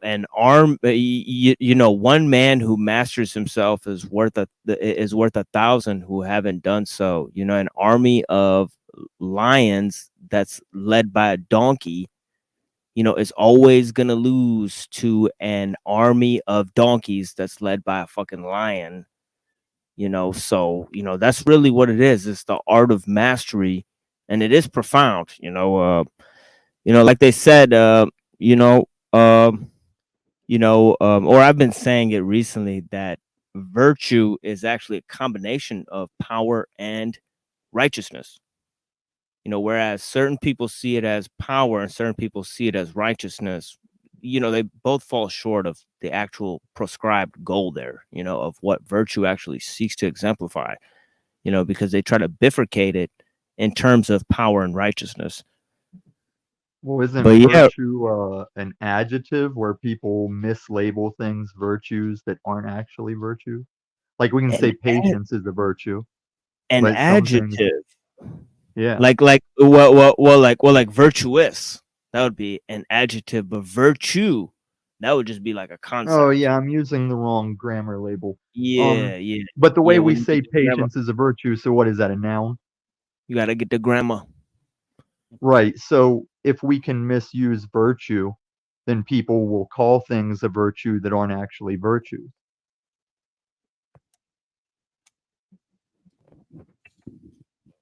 one man who masters himself is worth 1,000 who haven't done so. You know, an army of lions that's led by a donkey, you know, is always gonna lose to an army of donkeys that's led by a fucking lion. You know, so you know that's really what it is. It's the art of mastery, and it is profound. Like they said, or I've been saying it recently that virtue is actually a combination of power and righteousness. You know, whereas certain people see it as power and certain people see it as righteousness, you know, they both fall short of the actual prescribed goal there, you know, of what virtue actually seeks to exemplify, you know, because they try to bifurcate it in terms of power and righteousness. Well, isn't But yeah, virtue an adjective where people mislabel things virtues that aren't actually virtue? Like we can say patience is a virtue, an but some things, adjective, yeah. like virtuous, that would be an adjective, but virtue, that would just be like a concept. Oh yeah, I'm using the wrong grammar label. Yeah. But the way Yeah, we when you say get the grammar, patience is a virtue, so what is that, a noun? you got to get the grammar. Right. So if we can misuse virtue, then people will call things a virtue that aren't actually virtues.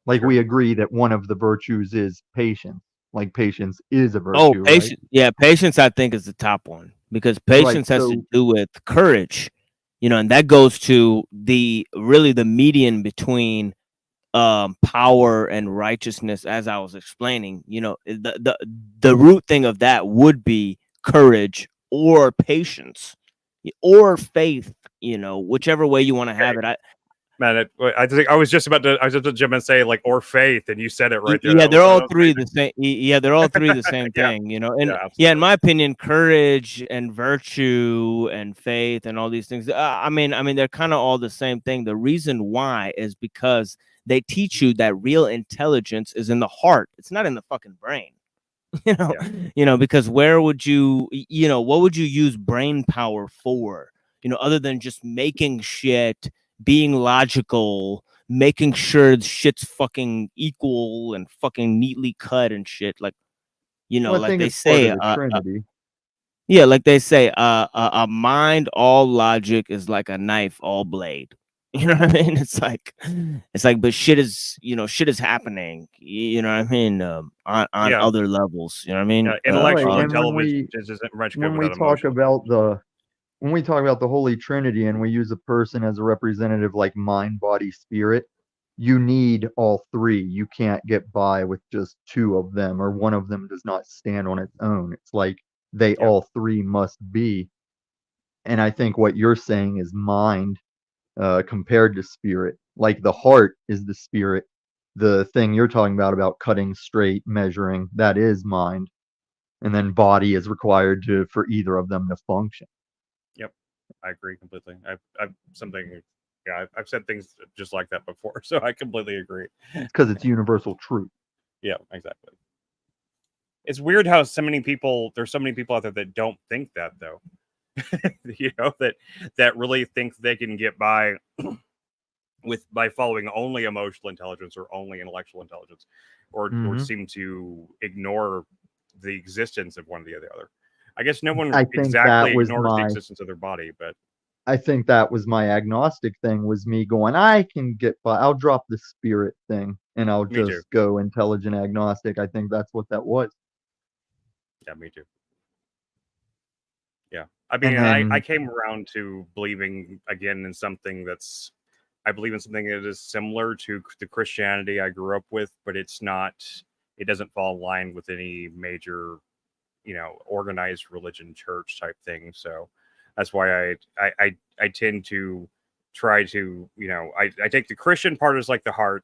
Like we agree that one of the virtues is patience. Like patience is a Oh, virtue, right? patience. Yeah, patience I think is the top one because Right. patience has to So do with courage, you know, and that goes to the median between power and righteousness, as I was explaining. You know, the root thing of that would be courage or patience or faith, you know, whichever way you want to have it. Man, I think I was just about to jump and say like or faith, and you said it right there. Yeah, they're all that was three amazing. the same. Yeah, they're all three the same Yeah. thing, you know. And Yeah, yeah, in my opinion, courage and virtue and faith and all these things. I mean, they're kind of all the same thing. The reason why is because they teach you that real intelligence is in the heart. It's not in the fucking brain. You know, because where would you, what would you use brain power for? You know, other than just making shit, being logical, making sure shit's fucking equal and fucking neatly cut and shit. Like, you know, well, I like think they it's part say, of the Trinity. yeah, like they say, a mind all logic is like a knife all blade. You know what I mean? It's like, but shit is happening. You know what I mean? On Yeah. other levels. You know what I mean? Yeah, intellectual Right. And intelligence isn't much good when we without talk emotional. about when we talk about the Holy Trinity and we use a person as a representative like mind, body, spirit, you need all three. You can't get by with just two of them, or one of them does not stand on its own. It's like they all three must be. And I think what you're saying is mind compared to spirit. Like the heart is the spirit. The thing you're talking about cutting straight, measuring, that is mind. And then body is required for either of them to function. Yep, I agree completely. I've something. Yeah, I've said things just like that before, so I completely agree. It's because it's universal truth. Yeah, exactly. It's weird how there's so many people out there that don't think that though. You know, that really think they can get by by following only emotional intelligence or only intellectual intelligence, or seem to ignore the existence of one or the other. I guess no one exactly ignores the existence of their body, but I think that was my agnostic thing, was me going, I can get by. I'll drop the spirit thing and I'll Me too. just go intelligent agnostic. I think that's what that was. Yeah, me too. Yeah. I mean, I came around to believing again in something that's, I believe in something that is similar to the Christianity I grew up with, but it doesn't fall in line with any major, organized religion, church type thing. So that's why I tend to try to, I take the Christian part as like the heart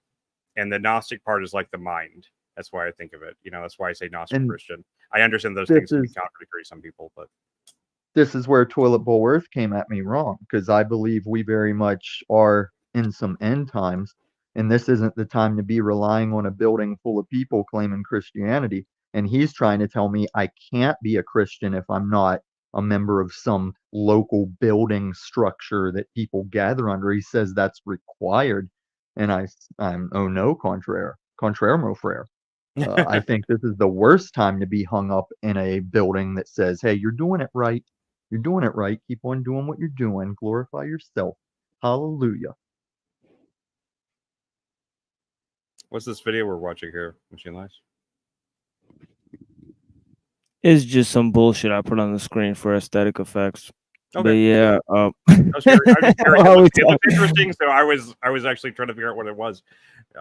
and the Gnostic part is like the mind. That's why I think of it. That's why I say Gnostic Christian. I understand those things can be contradictory to some people, but this is where Toilet Bowl Earth came at me wrong, because I believe we very much are in some end times, and this isn't the time to be relying on a building full of people claiming Christianity. And he's trying to tell me I can't be a Christian if I'm not a member of some local building structure that people gather under. He says that's required. And I'm, oh no, contraire, mon frere. I think this is the worst time to be hung up in a building that says, hey, you're doing it right. You're doing it right. Keep on doing what you're doing. Glorify yourself. Hallelujah. What's this video we're watching here, Machine Lies? It's just some bullshit I put on the screen for aesthetic effects. Okay. But yeah, I was curious. It was interesting, so I was actually trying to figure out what it was.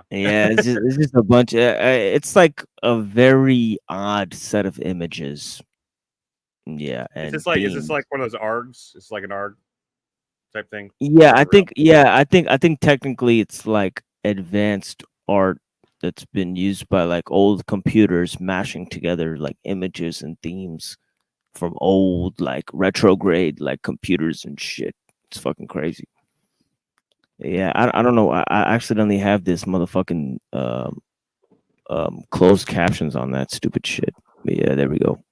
Yeah, it's just a bunch. It's like a very odd set of images. Yeah, and is this like one of those ARGs? It's like an ARG type thing. Yeah, I think technically it's like advanced art that's been used by like old computers mashing together like images and themes from old like retrograde like computers and shit. It's fucking crazy. Yeah, I don't know. I accidentally have this motherfucking closed captions on that stupid shit. But yeah, there we go.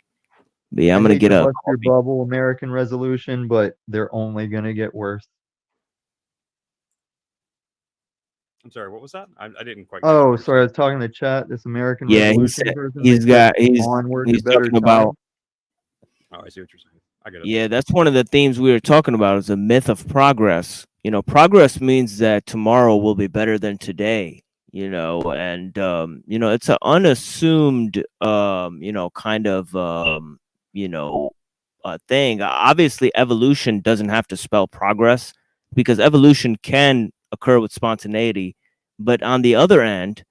But yeah, I'm gonna get a bust your bubble, American Resolution, but they're only gonna get worse. I'm sorry, what was that? I didn't quite. Oh, sorry, I was talking to the chat. This American Resolution person. he's onward to better talking about. times. Oh, I see what you're saying. I get it. Yeah, that's one of the themes we were talking about is a myth of progress. You know, progress means that tomorrow will be better than today, you know, and you know, it's an unassumed you know, kind of you know, thing. Obviously, evolution doesn't have to spell progress because evolution can occur with spontaneity. But on the other end,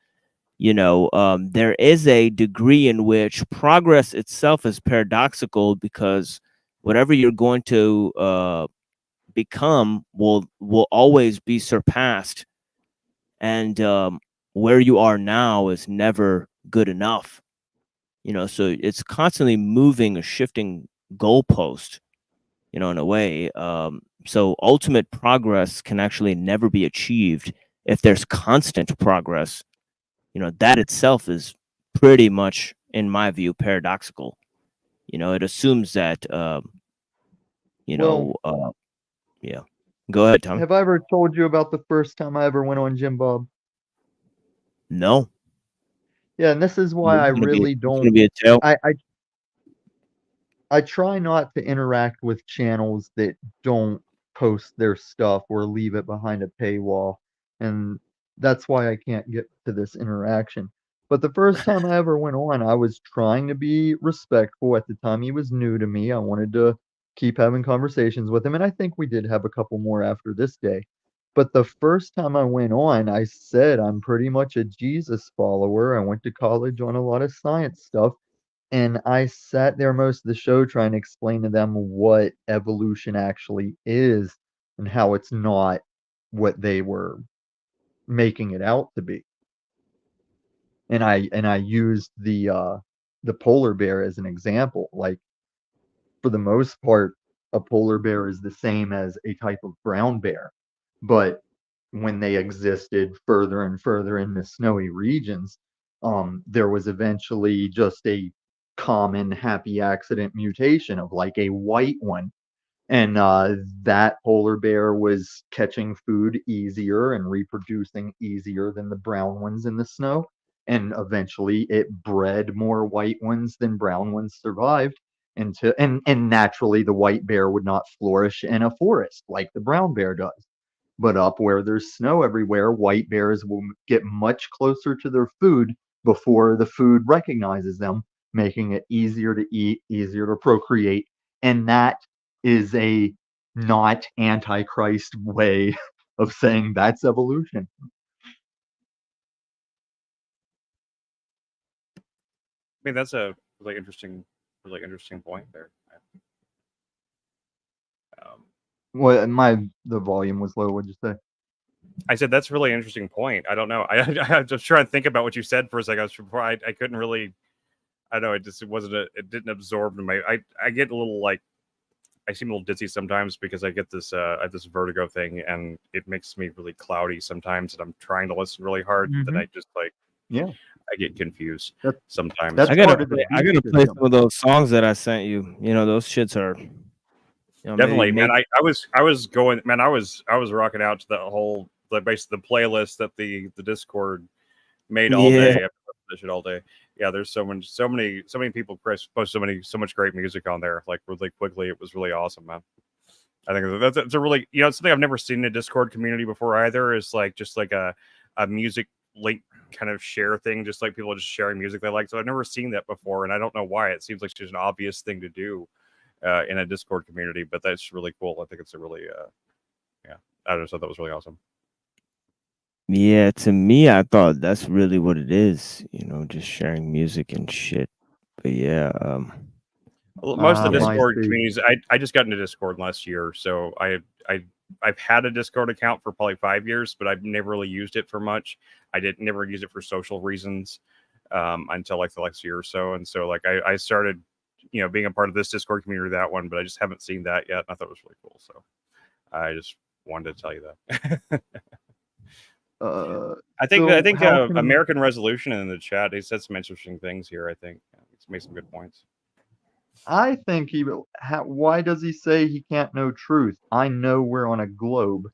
you know, there is a degree in which progress itself is paradoxical because whatever you're going to become will always be surpassed, and where you are now is never good enough. You know, so it's constantly moving or shifting goalpost, you know, in a way. So ultimate progress can actually never be achieved if there's constant progress. You know, that itself is pretty much, in my view, paradoxical. You know, it assumes that, you know, yeah. Go ahead, Tom. Have I ever told you about the first time I ever went on Jim Bob? No. Yeah, and this is why I really don't. I try not to interact with channels that don't post their stuff or leave it behind a paywall, and that's why I can't get to this interaction. But the first time I ever went on, I was trying to be respectful. At the time, he was new to me. I wanted to keep having conversations with him, and I think we did have a couple more after this day. But the first time I went on, I said I'm pretty much a Jesus follower. I went to college on a lot of science stuff, and I sat there most of the show trying to explain to them what evolution actually is and how it's not what they were making it out to be. And I used the polar bear as an example. Like, for the most part, a polar bear is the same as a type of brown bear. But when they existed further and further in the snowy regions, there was eventually just a common happy accident mutation of like a white one. And that polar bear was catching food easier and reproducing easier than the brown ones in the snow. And eventually it bred more white ones than brown ones survived. And naturally the white bear would not flourish in a forest like the brown bear does. But up where there's snow everywhere, white bears will get much closer to their food before the food recognizes them, making it easier to eat, easier to procreate. And that is a not antichrist way of saying that's evolution. I mean, that's a really interesting point there. Well, the volume was low. What'd you say? I said that's a really interesting point. I don't know. I just trying to think about what you said for a second. I couldn't really. I don't know. It didn't absorb in my. I get a little like. I seem a little dizzy sometimes because I get this I have this vertigo thing, and it makes me really cloudy sometimes, and I'm trying to listen really hard. Then I just like. Yeah. I get confused sometimes. I gotta play some of those songs that I sent you. You know, those shits are You know, Definitely, maybe man. I was going, man. I was rocking out to the whole, basically the playlist that the Discord made all yeah. day. I this shit all day. Yeah, there's so many people post so much great music on there. Like really quickly, it was really awesome, man. I think that's a really, you know, something I've never seen in a Discord community before either. Is like just like a music link kind of share thing, just like people just sharing music they like. So I've never seen that before, and I don't know why. It seems like just an obvious thing to do in a Discord community, but that's really cool. I think it's a really, yeah, I just thought that was really awesome. Yeah, to me, I thought that's really what it is. You know, just sharing music and shit. But yeah, most of the Discord communities, I just got into Discord last year, so I've had a Discord account for probably 5 years, but I've never really used it for much. I didn't never use it for social reasons until like the last year or so, and so like I started, you know, being a part of this Discord community, that one, but I just haven't seen that yet. And I thought it was really cool, so I just wanted to tell you that. I think American Resolution in the chat, he said some interesting things here. I think he's made some good points. I think why does he say he can't know truth? I know we're on a globe,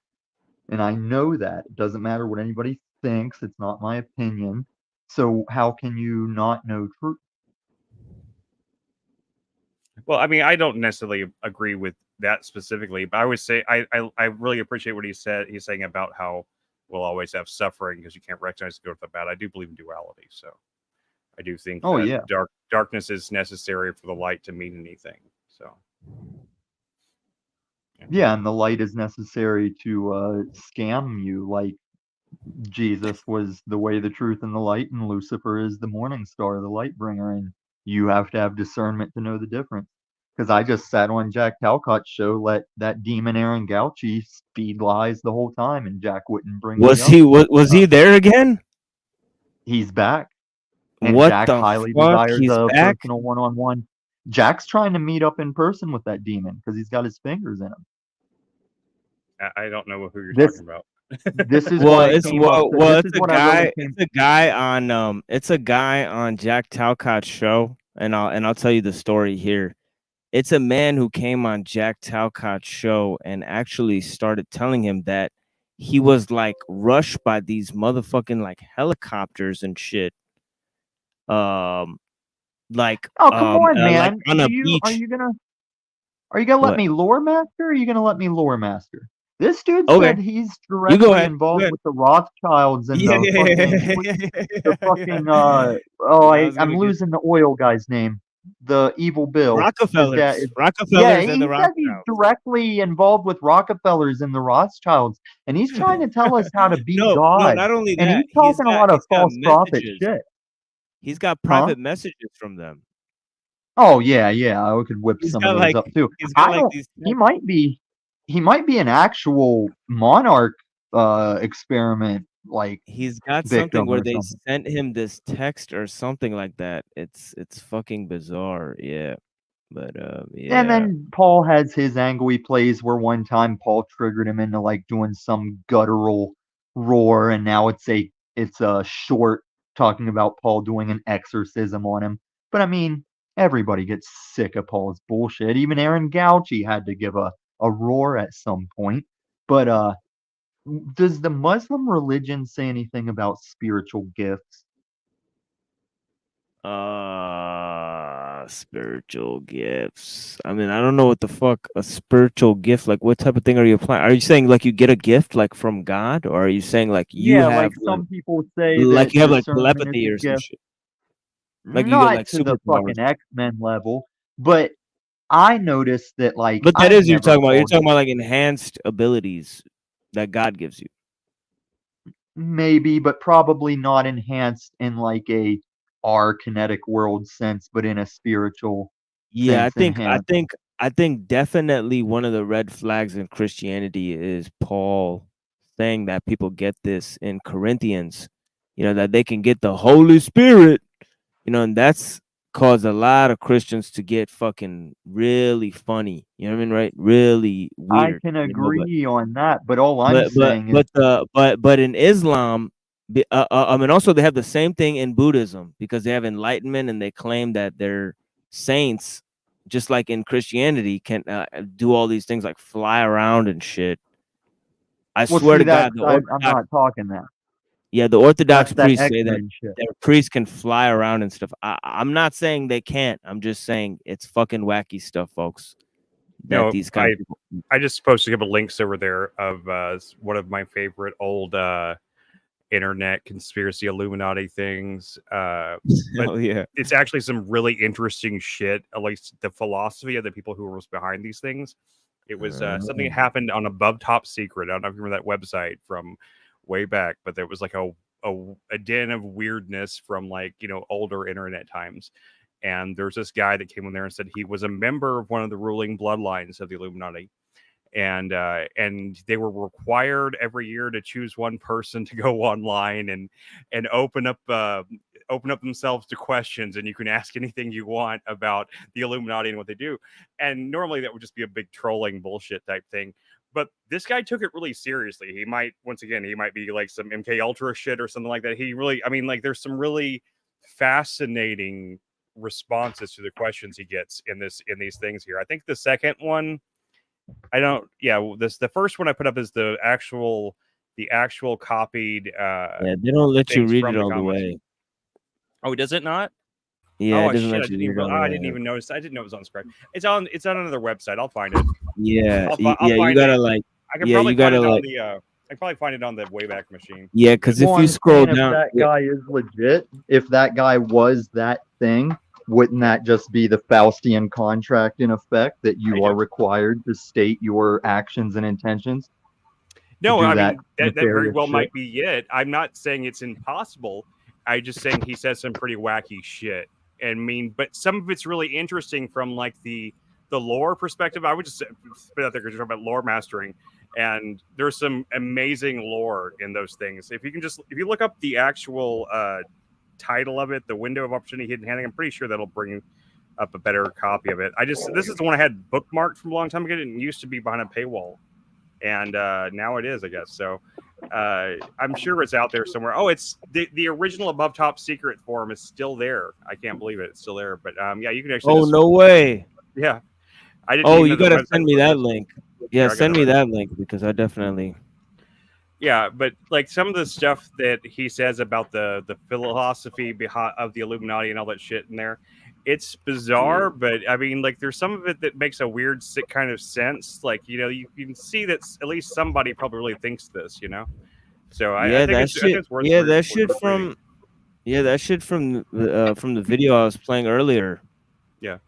and I know that. It doesn't matter what anybody thinks. It's not my opinion. So how can you not know truth? Well, I mean, I don't necessarily agree with that specifically, but I would say I really appreciate what he said. He's saying about how we'll always have suffering because you can't recognize the good with the bad. I do believe in duality, so I do think that darkness is necessary for the light to mean anything. So yeah, and the light is necessary to scam you, like Jesus was the way, the truth, and the light, and Lucifer is the morning star, the light bringer, and you have to have discernment to know the difference. Because I just sat on Jack Talcott's show, let that demon Aaron Gauchi speed lies the whole time, and Jack wouldn't bring me up. Was he there again? He's back. And What Jack the highly fuck? desires He's a back? personal one-on-one. Jack's trying to meet up in person with that demon because he's got his fingers in him. I don't know who you're talking about. This is well, what it's I came up. it's a guy. It's a guy on Jack Talcott's show, and I'll tell you the story here. It's a man who came on Jack Talcott's show and actually started telling him that he was like rushed by these motherfucking like helicopters and shit. Like oh come on, man! like on a beach. Are you gonna let me lore master? Or are you gonna let me lore master? This dude Okay. said he's directly involved with the Rothschilds and the fucking I'm losing the oil guy's name. The evil Bill. Rockefellers. Yeah, and the he said he's directly involved with Rockefellers and the Rothschilds, and he's trying to tell us how to be God. No, not only that, and he's talking a lot of false prophet shit. He's got private messages from them. Oh yeah, I could whip some of those up too. He might be an actual monarch experiment. Like he's got something where they sent him this text or something like that. It's fucking bizarre, yeah. But yeah. And then Paul has his angle he plays where one time Paul triggered him into like doing some guttural roar, and now it's a short talking about Paul doing an exorcism on him. But I mean, everybody gets sick of Paul's bullshit. Even Aaron Gauchi had to give a roar at some point. But does the Muslim religion say anything about spiritual gifts? Spiritual gifts. I mean, I don't know what the fuck a spiritual gift, like what type of thing are you applying? Are you saying like you get a gift like from God, or are you saying like you have like some people say like that you have like discernment telepathy is a or some gift. shit? Like Not you get like to the superpowers. fucking X-Men level, but I noticed that like But that is you're talking about. You're called talking about like enhanced abilities that God gives you. maybe, but probably not enhanced in like our kinetic world sense, but in a spiritual Yeah, sense enhanced. I think definitely one of the red flags in Christianity is Paul saying that people get this in Corinthians, you know, that they can get the Holy Spirit, you know, and that's caused a lot of Christians to get fucking really funny. You know what I mean, right? Really weird. I can agree on that, but all I'm saying is but in Islam, I mean, also they have the same thing in Buddhism because they have enlightenment and they claim that they're saints just like in Christianity, can do all these things like fly around and shit. I Well, swear see, to God, the I'm Orthodox, not talking that. yeah, the Orthodox That's that priests say that X-Men shit. their priests can fly around and stuff. I'm not saying they can't. I'm just saying it's fucking wacky stuff, folks. That No, these kind of people. I just posted a couple links over there of one of my favorite old internet conspiracy Illuminati things. But Oh yeah, it's actually some really interesting shit. At least the philosophy of the people who were behind these things. It was something that happened on Above Top Secret. I don't know if you remember that website from way back, but there was like a den of weirdness from like, you know, older internet times. And there's this guy that came in there and said he was a member of one of the ruling bloodlines of the Illuminati. And they were required every year to choose one person to go online and open up themselves to questions, and you can ask anything you want about the Illuminati and what they do. And normally that would just be a big trolling bullshit type thing. But this guy took it really seriously. He might be like some MK Ultra shit or something like that. He really, I mean, like there's some really fascinating responses to the questions he gets in these things here. I think the second one, the first one I put up is the actual copied yeah. They don't let you things read from it the all the comments. way. Oh, does it not? Yeah, Oh it doesn't shit! let you read it all the I way. didn't even notice. I didn't know it was on Scribe. It's on another website. I'll find it. Yeah, I'll yeah. find You gotta it. like. I can Yeah, probably you gotta find it on like. the. I can probably find it on the Wayback Machine. Yeah, because if Well, you I'm scroll saying down, if that guy is legit, if that guy was that thing, wouldn't that just be the Faustian contract in effect that you are required to state your actions and intentions? No, do I that mean that very nefarious well shit? might be it. I'm not saying it's impossible. I just saying he says some pretty wacky shit. And mean, but some of it's really interesting from like the lore perspective. I would just spit out there because you're talking about lore mastering, and there's some amazing lore in those things. If you look up the actual title of it, the window of opportunity hidden handing, I'm pretty sure that'll bring up a better copy of it. This is the one I had bookmarked from a long time ago. It used to be behind a paywall, and now it is, I guess. So I'm sure it's out there somewhere. Oh, it's the original Above Top Secret forum is still there. I can't believe it. It's still there. But yeah, you can actually. Oh, no way. Yeah, I didn't. Oh, even you know the gotta website send me was that listed. link. Here, Yeah, I got send it me right that link because I definitely. Yeah, but like some of the stuff that he says about the philosophy behind of the Illuminati and all that shit in there, it's bizarre. But I mean, like there's some of it that makes a weird kind of sense. Like, you know, you can see that at least somebody probably really thinks this, you know. So Yeah, I think that shit. it's worth Yeah, worth that shit reading. from. Yeah, that shit from the video I was playing earlier. Yeah.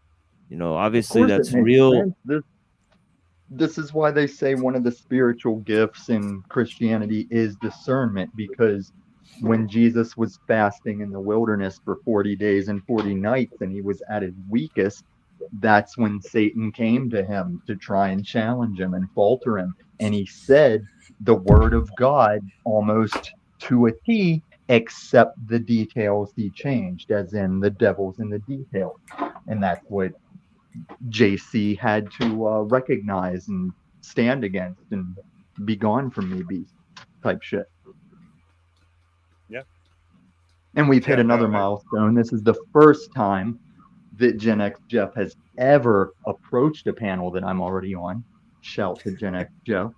You know, Of obviously course, it that's makes real. sense. This is why they say one of the spiritual gifts in Christianity is discernment, because when Jesus was fasting in the wilderness for 40 days and 40 nights and he was at his weakest, that's when Satan came to him to try and challenge him and falter him. And he said the word of God almost to a T, except the details he changed, as in the devil's in the details. And that's what JC had to recognize and stand against and be gone from me, beast type shit. Yeah. And we've hit Yeah, another no, milestone. This is the first time that Gen X Jeff has ever approached a panel that I'm already on. Shout to Gen X Joe.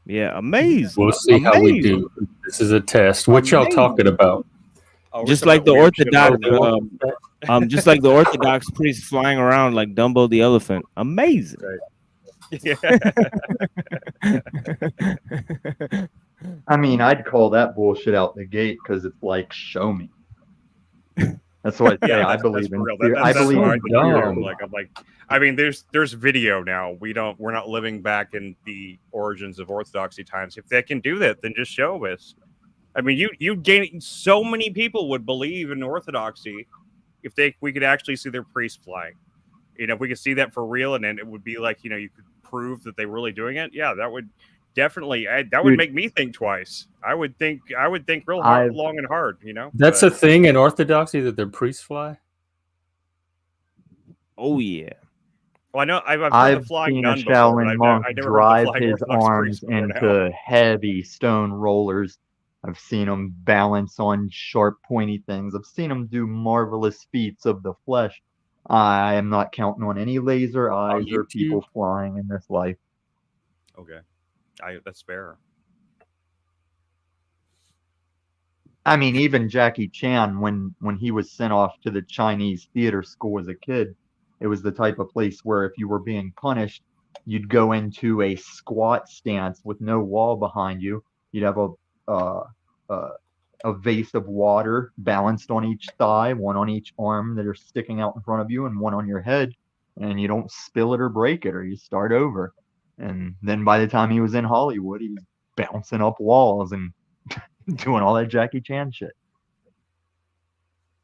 Yeah, amazing. We'll see how we do. This is a test. What y'all talking about? Just like the Orthodox, just like the Orthodox priest flying around like Dumbo the elephant. Amazing. Yeah. I mean, I'd call that bullshit out the gate because it's like, show me. That's what I say. I believe in. I believe in spirit. I mean, there's video now. We're not living back in the origins of Orthodoxy times. If they can do that, then just show us. I mean, you gain so many people would believe in Orthodoxy if we could actually see their priest flying. You know, if we could see that for real, and then it would be like, you know, you could prove that they're really doing it. Yeah, that would definitely would make me think twice. I would think real hard, long and hard. You know, That's a thing in Orthodoxy that their priests fly. Oh yeah. Well, I know I've the flying seen a nun before, Shaolin but monk I never drive heard the flying his Orthodox arms priest before now. into heavy stone rollers. I've seen him balance on sharp, pointy things. I've seen him do marvelous feats of the flesh. I am not counting on any laser eyes or YouTube? people flying in this life. Okay, that's fair. I mean, even Jackie Chan, when he was sent off to the Chinese theater school as a kid, it was the type of place where if you were being punished, you'd go into a squat stance with no wall behind you. You'd have uh, a vase of water balanced on each thigh, one on each arm that are sticking out in front of you, and one on your head. And you don't spill it or break it, or you start over. And then by the time he was in Hollywood, he was bouncing up walls and doing all that Jackie Chan shit.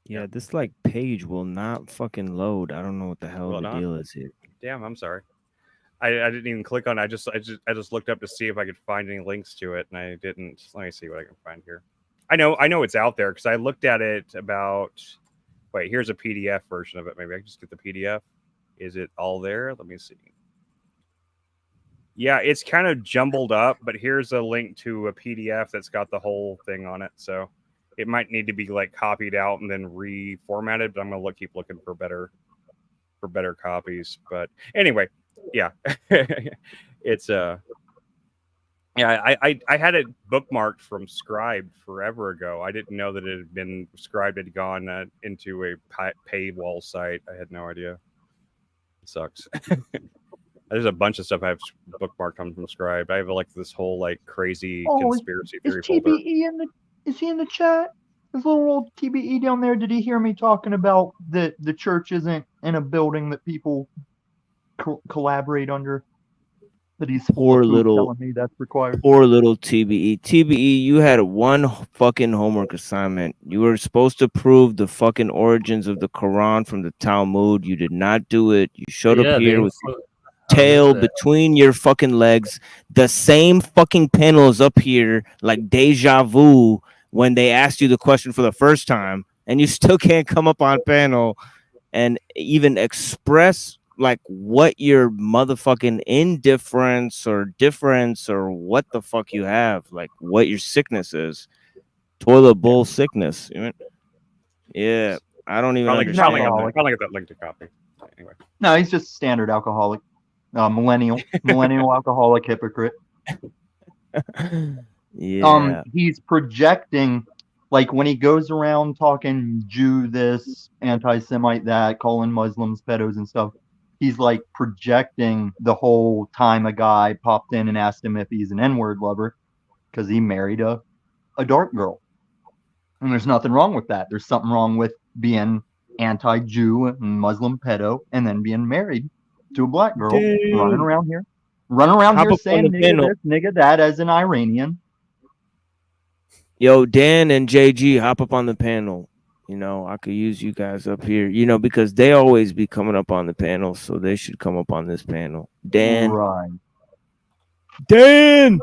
Yeah, this like page will not fucking load. I don't know what the hell the deal is here. Damn, I'm sorry. I didn't even click on it. I just looked up to see if I could find any links to it, and I didn't. Let me see what I can find here. I know it's out there because I looked at it about. Wait, here's a PDF version of it. Maybe I can just get the PDF. Is it all there? Let me see. Yeah, it's kind of jumbled up, but here's a link to a PDF that's got the whole thing on it. So it might need to be like copied out and then reformatted. But I'm gonna keep looking for better copies. But anyway, yeah, it's yeah, I had it bookmarked from Scribe forever ago. I didn't know that it had been Scribe had gone into a paywall site. I had no idea. It sucks. There's a bunch of stuff I have bookmarked from Scribe. I have like this whole like crazy conspiracy theory folder. Is he in the chat? This little old TBE down there. Did he hear me talking about that the church isn't in a building that people collaborate under? That he's Poor little telling me that's required. Poor little TBE. TBE, you had one fucking homework assignment. You were supposed to prove the fucking origins of the Quran from the Talmud. You did not do it. You showed up here with your tail between your fucking legs. The same fucking panel is up here like deja vu when they asked you the question for the first time, and you still can't come up on panel and even express like what your motherfucking indifference or difference or what the fuck you have, like what your sickness is. Toilet bowl sickness. Yeah, I don't even understand. I like that link to copy. Anyway. No, he's just standard alcoholic. Millennial alcoholic hypocrite. Yeah. He's projecting, like when he goes around talking Jew this, anti-Semite that, calling Muslims pedos and stuff. He's like projecting the whole time a guy popped in and asked him if he's an N-word lover because he married a dark girl. And there's nothing wrong with that. There's something wrong with being anti-Jew and Muslim pedo and then being married to a black girl. Dude. running around here saying nigga this, nigga that as an Iranian. Yo, Dan and JG, hop up on the panel. You know, I could use you guys up here, you know, because they always be coming up on the panel, so they should come up on this panel. Dan. Right. Dan,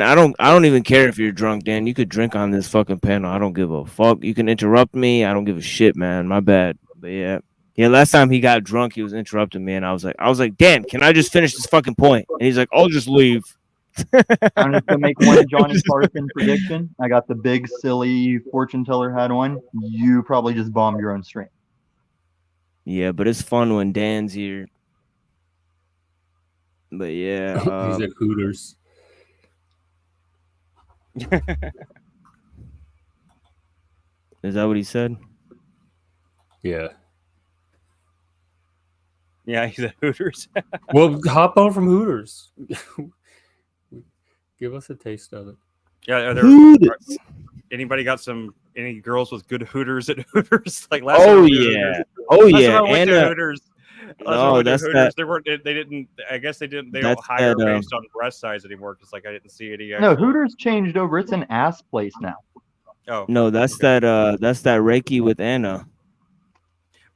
I don't even care if you're drunk, Dan. You could drink on this fucking panel. I don't give a fuck. You can interrupt me. I don't give a shit, man. My bad. But yeah. Yeah, last time he got drunk, he was interrupting me, and I was like, Dan, can I just finish this fucking point? And he's like, I'll just leave. I'm just gonna make one Johnny Carson prediction. I got the big silly fortune teller hat on. You probably just bombed your own stream. Yeah, but it's fun when Dan's here. But yeah, he's at Hooters. Is that what he said? Yeah. Yeah, he's at Hooters. Well, hop on from Hooters. Give us a taste of it. Yeah, are there anybody got any girls with good Hooters at Hooters? Like last oh time yeah, oh yeah, and Hooters. No, that's Hooters. They weren't. They didn't. I guess they didn't. They don't hire based on breast size anymore. Because like I didn't see any. No, Hooters changed over. It's an ass place now. Oh no, that's that Reiki with Anna.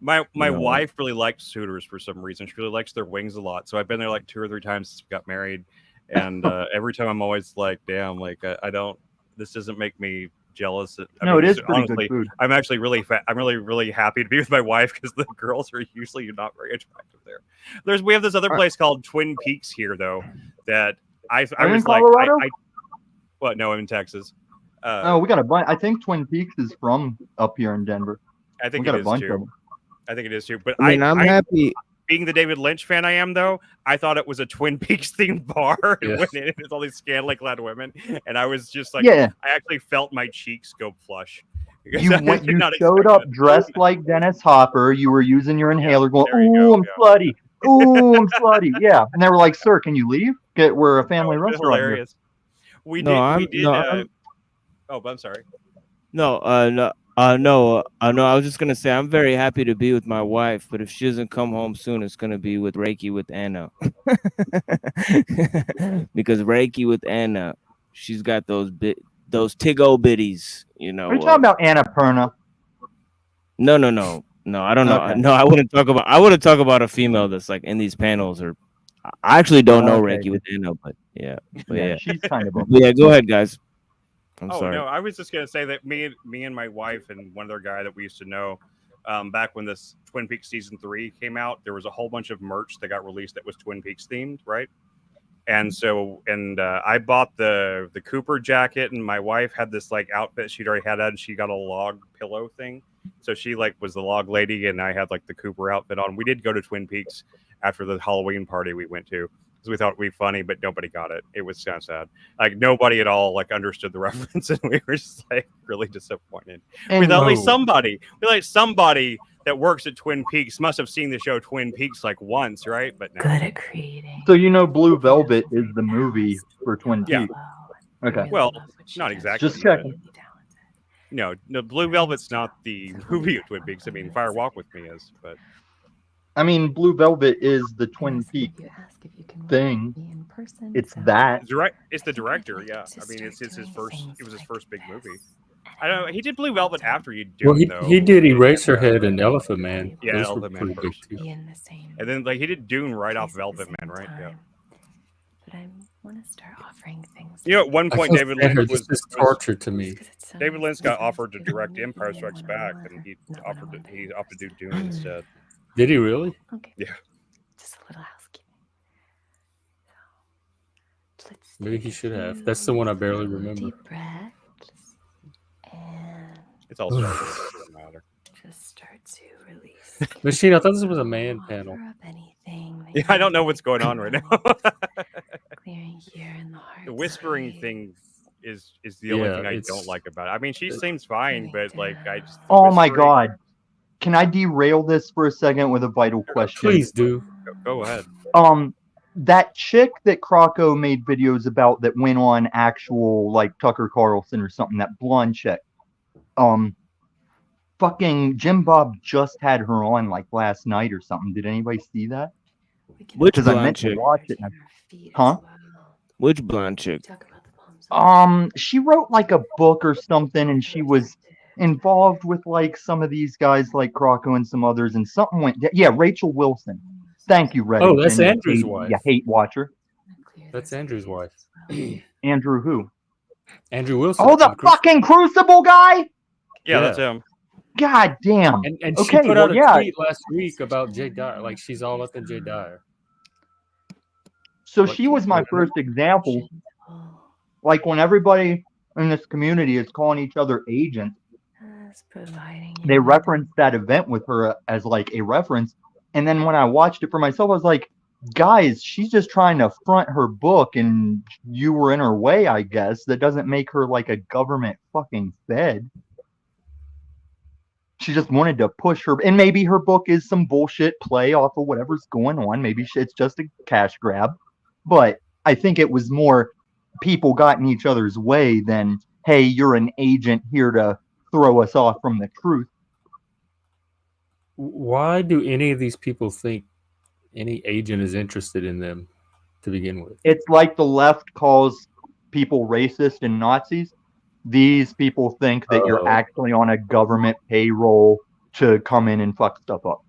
My wife really likes Hooters for some reason. She really likes their wings a lot. So I've been there like 2 or 3 times since we got married, and every time I'm always like, damn, like I don't. This doesn't make me jealous. It is pretty good food. I'm actually really I'm really happy to be with my wife because the girls are usually not very attractive there. We have this other place called Twin Peaks here though that I was like, what? No, I'm in Texas. We got a bunch. I think Twin Peaks is from up here in Denver. I think we got it a bunch is of too. I think it is too. But I mean, I'm happy. Being the David Lynch fan I am, though, I thought it was a Twin Peaks themed bar and Yeah. went in with all these scantily clad women, and I was just like, Yeah. I actually felt my cheeks go flush. because You I went. did You not showed expect up that. dressed like Dennis Hopper. You were using your inhaler, going, "Ooh, I'm slutty. Ooh, I'm slutty." Yeah, and they were like, "Sir, can you leave? We're a family That was restaurant here." hilarious. We No, did. I'm We did. no, I'm Oh, but I'm sorry. no, no. No, I was just gonna say I'm very happy to be with my wife, but if she doesn't come home soon, it's gonna be with Reiki with Anna. Because Reiki with Anna, she's got those tiggo bitties, you know. Are you talking about Annapurna? No. I don't know. Okay. No, I wouldn't talk about a female that's like in these panels, or I actually don't know Okay. Reiki with Anna, but yeah, Yeah, she's kind of a. Yeah, go ahead, guys. I'm Oh sorry. no, I was just gonna say that me and my wife and one other guy that we used to know, back when this Twin Peaks season 3 came out, there was a whole bunch of merch that got released that was Twin Peaks themed, right? And so, I bought the Cooper jacket, and my wife had this like outfit she'd already had, and she got a log pillow thing. So she like was the log lady, and I had like the Cooper outfit on. We did go to Twin Peaks after the Halloween party we went to, because we thought it'd be funny, but nobody got it. It was kind of sad. Like nobody at all like understood the reference, and we were just like really disappointed. We thought like somebody that works at Twin Peaks must have seen the show Twin Peaks like once, right? But no. Good at creating. So you know, Blue Velvet is the movie for Twin Yeah. Peaks. Okay. Well, not exactly. Just checking. No, Blue Velvet's not the movie of Twin Peaks. I mean, Fire Walk with Me is, but I mean, Blue Velvet is the Twin Peaks thing. It's that. It's the director. Yeah, I mean, it's his first. It was his first big movie. I don't know. He did Blue Velvet after you do. Well, he did Eraserhead and Elephant Man. Yeah, Those were Elephant Man pretty first. big too. And then like he did Dune right off of Elephant Man, right? Yeah. But I want to start offering things. You know, at one point, David Lynch This is torture to me. David Lynch got offered to direct Empire Strikes Back, and he offered to do Dune instead. Did he really? Okay. Yeah. Just a little housekeeping. Maybe he should have. That's the one I barely remember. Deep breaths. And It's all started. It doesn't matter. just start to release. Machine, I thought this was a man panel. Yeah, I don't know what's going on right now. Clearing here in the heart. The whispering thing is the only thing I don't like about it. I mean, she seems fine, but like I just. Oh my God. Can I derail this for a second with a vital question? Please do. Go ahead. That chick that Croco made videos about that went on actual like Tucker Carlson or something, that blonde chick. Fucking Jim Bob just had her on like last night or something. Did anybody see that? Which Because I blonde meant chick? to watch it. Huh? Which blonde chick? She wrote like a book or something, and she was involved with like some of these guys like Croco and some others, and something went. Yeah, Rachel Wilson. Thank you, Reddit. Oh, that's Andrew's wife. You hate watcher. That's Andrew's wife. Andrew who? Andrew Wilson. Oh, the fucking Crucible guy. Yeah, that's him. God damn. And okay, she put out a yeah. tweet last week about Jay Dyer. Like she's all up in Jay Dyer. So she was my first example. Like when everybody in this community is calling each other agents, they referenced that event with her as like a reference. And then when I watched it for myself, I was like, guys, she's just trying to front her book and you were in her way, I guess. That doesn't make her like a government fucking fed. She just wanted to push her. And maybe her book is some bullshit play off of whatever's going on. Maybe it's just a cash grab. But I think it was more people got in each other's way than, hey, you're an agent here to throw us off from the truth. Why do any of these people think any agent is interested in them to begin with? It's like the left calls people racist and Nazis. These people think that you're actually on a government payroll to come in and fuck stuff up.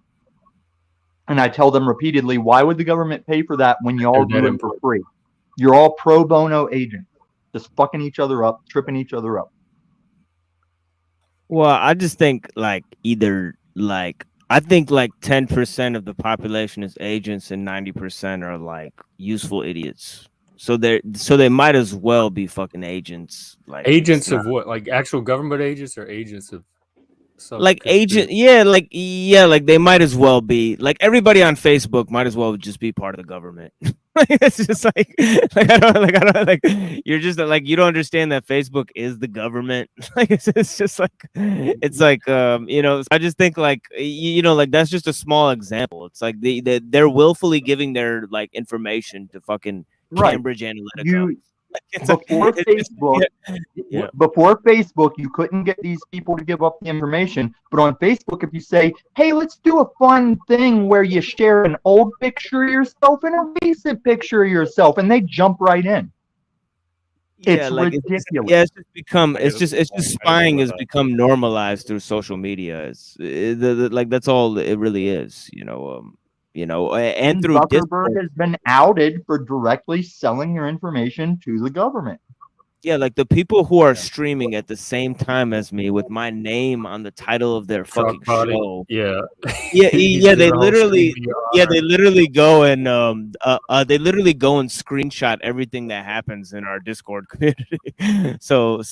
And I tell them repeatedly, why would the government pay for that when y'all do it for free? You're all pro bono agents, just fucking each other up, tripping each other up. Well, I just think like I think like 10% of the population is agents and 90% are like useful idiots. So they might as well be fucking agents. Like Agents of what? Like actual government agents or agents of some like agent, like they might as well be like everybody on Facebook might as well just be part of the government. It's just like I don't you're just like you don't understand that Facebook is the government. Like it's just like I just think like like that's just a small example. It's like they're willfully giving their like information to fucking Cambridge Analytica. Before Facebook, before Facebook, you couldn't get these people to give up the information. But on Facebook, if you say, "Hey, let's do a fun thing where you share an old picture of yourself and a recent picture of yourself," and they jump right in. It's ridiculous. It's just become. It's just spying has become normalized through social media. Like that's all it really is. And through Zuckerberg Discord. has been outed for directly selling your information to the government. Yeah, like the people who are streaming at the same time as me with my name on the title of their fucking show. Yeah. They literally go and they literally go and screenshot everything that happens in our Discord community. so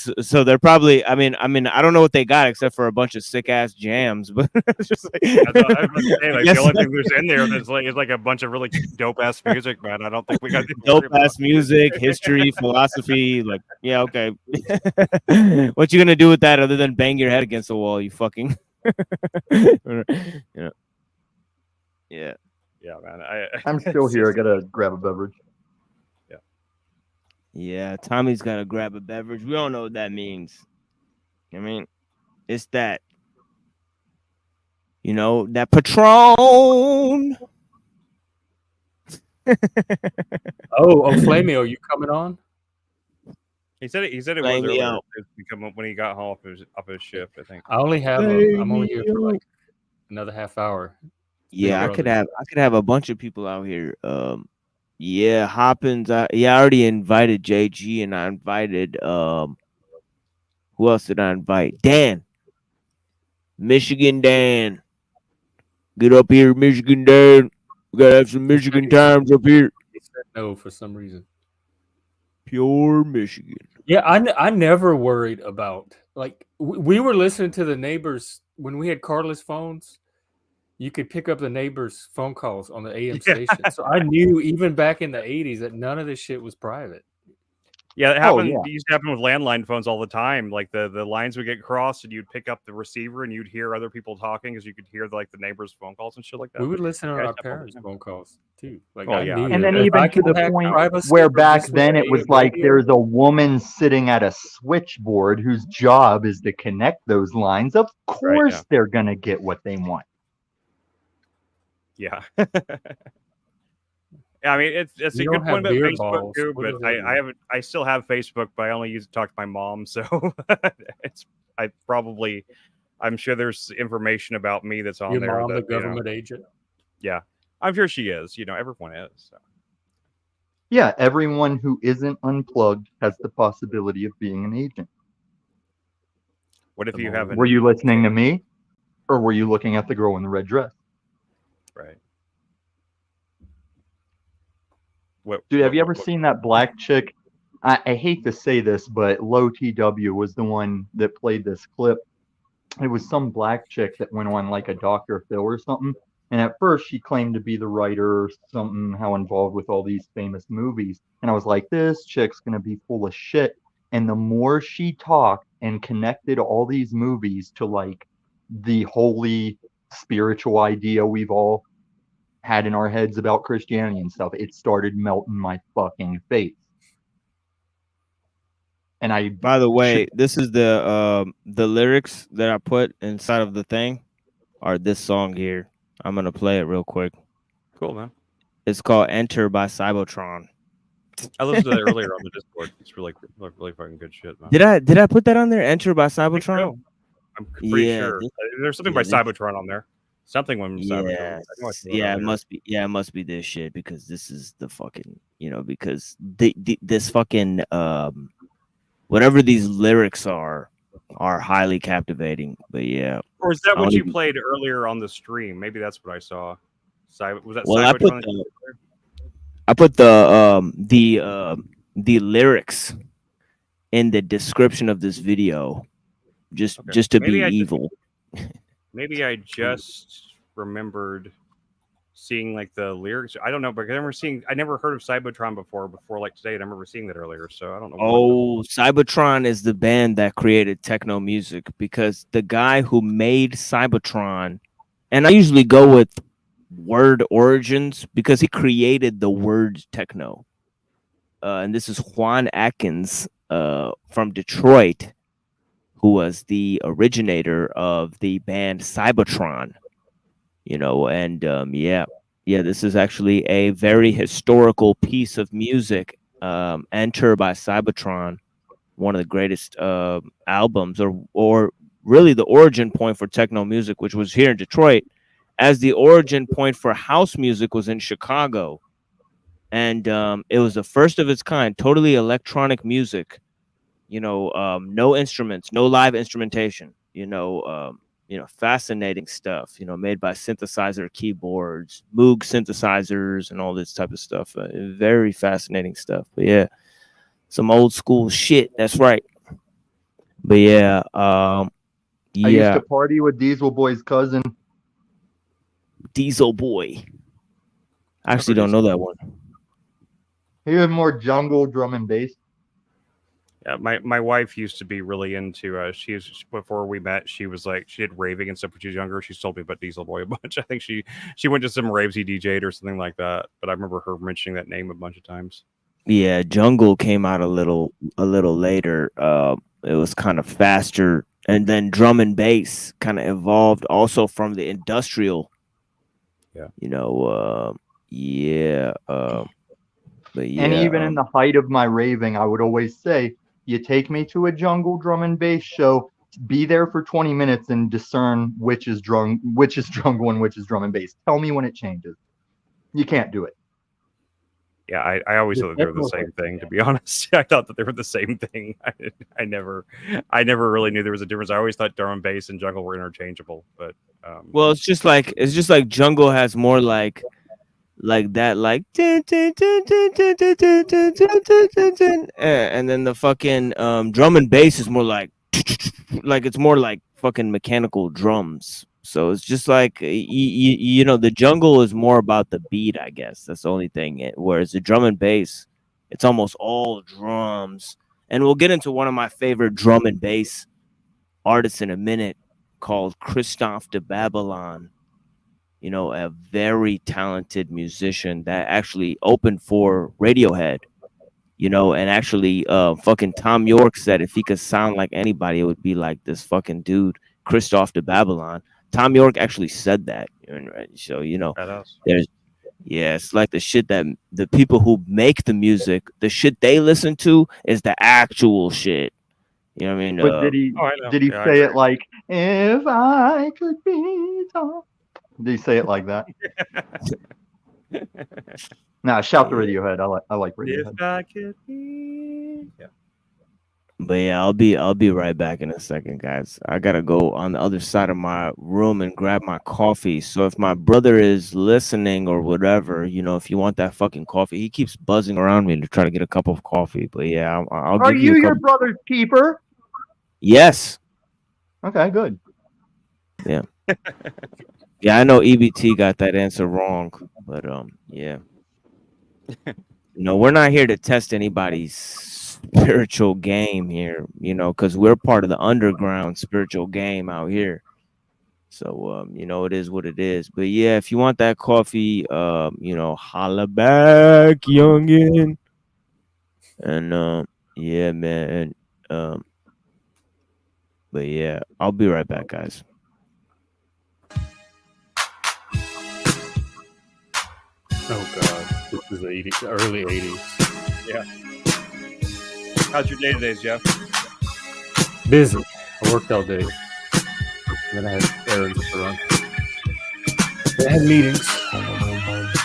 they're probably I mean I don't know what they got except for a bunch of sick ass jams, but it's just like, the only thing there's in there is like a bunch of really dope ass music, man. I don't think we got dope ass music, history, philosophy, like yeah, okay. What you gonna do with that other than bang your head against the wall, you fucking Yeah, man. I'm still here. I gotta grab a beverage. Yeah, Tommy's gotta grab a beverage. We don't know what that means. I mean, it's that that Patron. Flamey, are you coming on? He said it was earlier. When he got home off his shift, I think. I'm only here for like another half hour. Yeah, I could have a bunch of people out here. Hoppins. I already invited JG and I invited who else did I invite? Dan. Michigan Dan. Get up here, Michigan Dan. We gotta have some Michigan times up here. He said no for some reason. Pure Michigan. Yeah, I never worried about like we were listening to the neighbors when we had cordless phones. You could pick up the neighbors' phone calls on the AM station. So I knew even back in the 80s that none of this shit was private. Yeah, it happened. It used to happen with landline phones all the time. Like the lines would get crossed, and you'd pick up the receiver, and you'd hear other people talking, because you could hear the neighbors' phone calls and shit like that. We would listen to our parents' phone calls too. Like, and then even to the point where back then it was like there's a woman sitting at a switchboard whose job is to connect those lines. Of course, they're gonna get what they want. Yeah. I mean, it's a good point about Facebook too, but I still have Facebook, but I only use it to talk to my mom. So I'm sure there's information about me that's on there. Your mom, the government agent. Yeah, I'm sure she is. Everyone is. So. Yeah, everyone who isn't unplugged has the possibility of being an agent. What if you haven't? Were you listening to me, or were you looking at the girl in the red dress? Right. Dude, have you ever seen that black chick? I hate to say this, but Low TW was the one that played this clip. It was some black chick that went on like a Dr. Phil or something. And at first she claimed to be the writer or somehow involved with all these famous movies. And I was like, this chick's going to be full of shit. And the more she talked and connected all these movies to like the holy spiritual idea we've all had in our heads about Christianity and stuff, it started melting my fucking face. And by the way, this is the lyrics that I put inside of the thing are this song here. I'm gonna play it real quick. Cool, man. It's called "Enter" by Cybotron. I listened to that earlier on the Discord. It's really fucking good shit, man. Did I put that on there? "Enter" by Cybotron. I'm pretty sure there's something by Cybotron on there. Something when Cybertron. Yeah, it must be. Yeah, it must be this shit, because this is the fucking, because this fucking whatever these lyrics are highly captivating. But yeah. Or is that what you played earlier on the stream? Maybe that's what I saw. Was that? Well, I put the lyrics in the description of this video, just to be evil. Maybe I just remembered seeing like the lyrics. I don't know, but I never heard of Cybotron before like today. And I remember seeing that earlier, so I don't know. Oh, Cybotron is the band that created techno music, because the guy who made Cybotron, and I usually go with word origins because he created the word techno. And this is Juan Atkins from Detroit, who was the originator of the band Cybotron. You know, and yeah, this is actually a very historical piece of music. Enter by Cybotron, one of the greatest albums, or really the origin point for techno music, which was here in Detroit, as the origin point for house music was in Chicago. And it was the first of its kind, totally electronic music, you know, no instruments, no live instrumentation, you know, fascinating stuff, you know, made by synthesizer keyboards, Moog synthesizers, and all this type of stuff. Very fascinating stuff. But yeah, some old school shit. That's right. But yeah, I used to party with Diesel Boy's cousin. Diesel Boy. I actually don't know that one. He was more jungle drum and bass. Yeah, my wife used to be really into before we met, she was like, she did raving and stuff when she was younger. She told me about Diesel Boy a bunch. I think she went to some raves he DJ'd or something like that, but I remember her mentioning that name a bunch of times. Yeah, jungle came out a little later. It was kind of faster, and then drum and bass kind of evolved also from the industrial. Yeah, you know, but yeah, And even in the height of my raving, I would always say, you take me to a jungle drum and bass show, be there for 20 minutes and discern which is jungle and which is drum and bass. Tell me when it changes. You can't do it. Yeah, I always thought they were the same thing, to be honest. I thought that they were the same thing. I never really knew there was a difference. I always thought drum and bass and jungle were interchangeable, but well, it's just like jungle has more like that, like, and then the fucking drum and bass is more like it's more like fucking mechanical drums. So it's just like you know, the jungle is more about the beat, I guess. That's the only thing. Whereas the drum and bass, it's almost all drums. And we'll get into one of my favorite drum and bass artists in a minute, called Christophe de Babylon. You know, a very talented musician that actually opened for Radiohead, you know, and actually fucking Tom York said if he could sound like anybody, it would be like this fucking dude, Christophe de Babylon. Tom York actually said that. So, you know, it's like the shit that the people who make the music, the shit they listen to is the actual shit. You know what I mean? But did he say it like, if I could be Tom? Did he say it like that? Nah, shout to Radiohead. I like Radiohead. If I could be... Yeah. But yeah, I'll be right back in a second, guys. I gotta go on the other side of my room and grab my coffee. So if my brother is listening or whatever, you know, if you want that fucking coffee, he keeps buzzing around me to try to get a cup of coffee. But yeah, I'll Are give you. Are you your brother's keeper? Yes. Okay, good. Yeah. Yeah, I know EBT got that answer wrong, but yeah. No, we're not here to test anybody's spiritual game here, you know, because we're part of the underground spiritual game out here. So you know, it is what it is. But yeah, if you want that coffee, you know, holla back, youngin. And yeah, man. But yeah, I'll be right back, guys. Oh god, this is the 80s, early 80s. Yeah. How's your day today, Jeff? Busy. I worked all day. Then I had errands to run. Then I had meetings.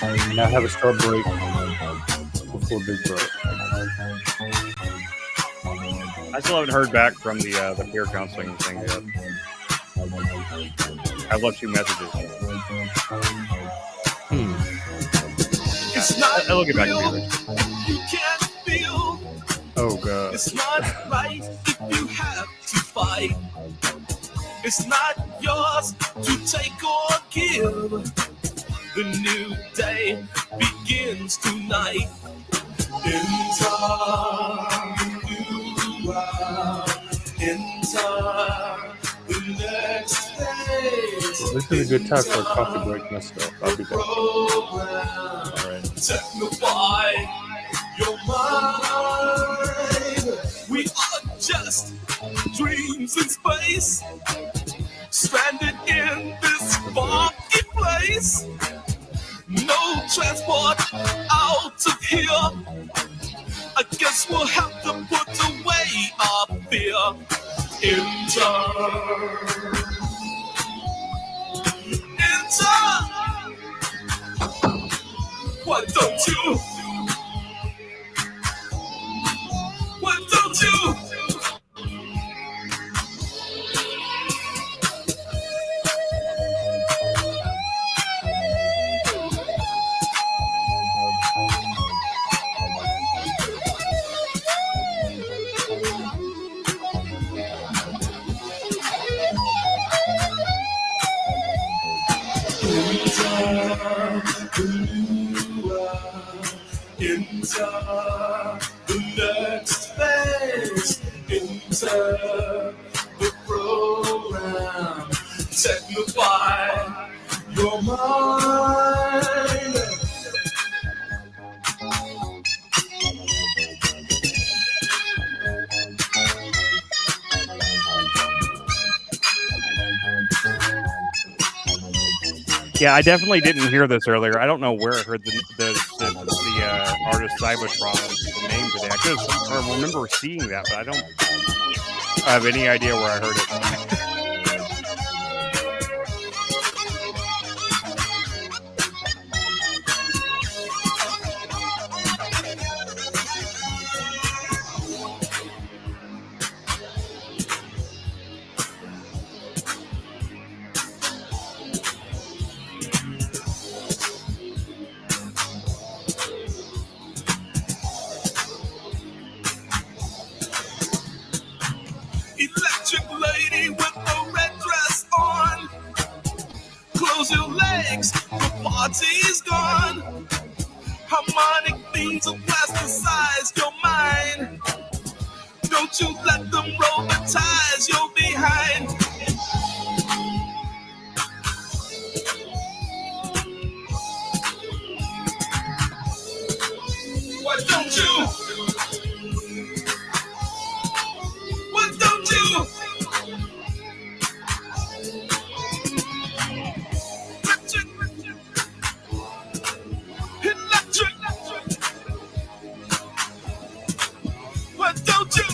And I have a short break before big break. I still haven't heard back from the peer counseling thing yet. I've left 2 messages. Yeah, it'll get back to me. You can't feel. Oh god. It's not right if you have to fight. It's not yours to take or give. The new day begins tonight. Enter the next phase. This is a good time for a coffee break myself. I'll be back. All right. Technofy your mind. We are just dreams in space, stranded in this foggy place. No transport out of here. I guess we'll have to put away our fear. Enter. Why don't you? Why don't you? Enter the next phase. Enter the program. Technofy your mind. Yeah, I definitely didn't hear this earlier. I don't know where I heard the artist Cybotron, the name today. I remember seeing that, but I don't have any idea where I heard it. Electric lady with a red dress on. Close your legs, the party's gone. Harmonic beams will plasticize your mind. Don't you let them romantize your behind. Why don't you? Why don't you? Electric. Why don't you?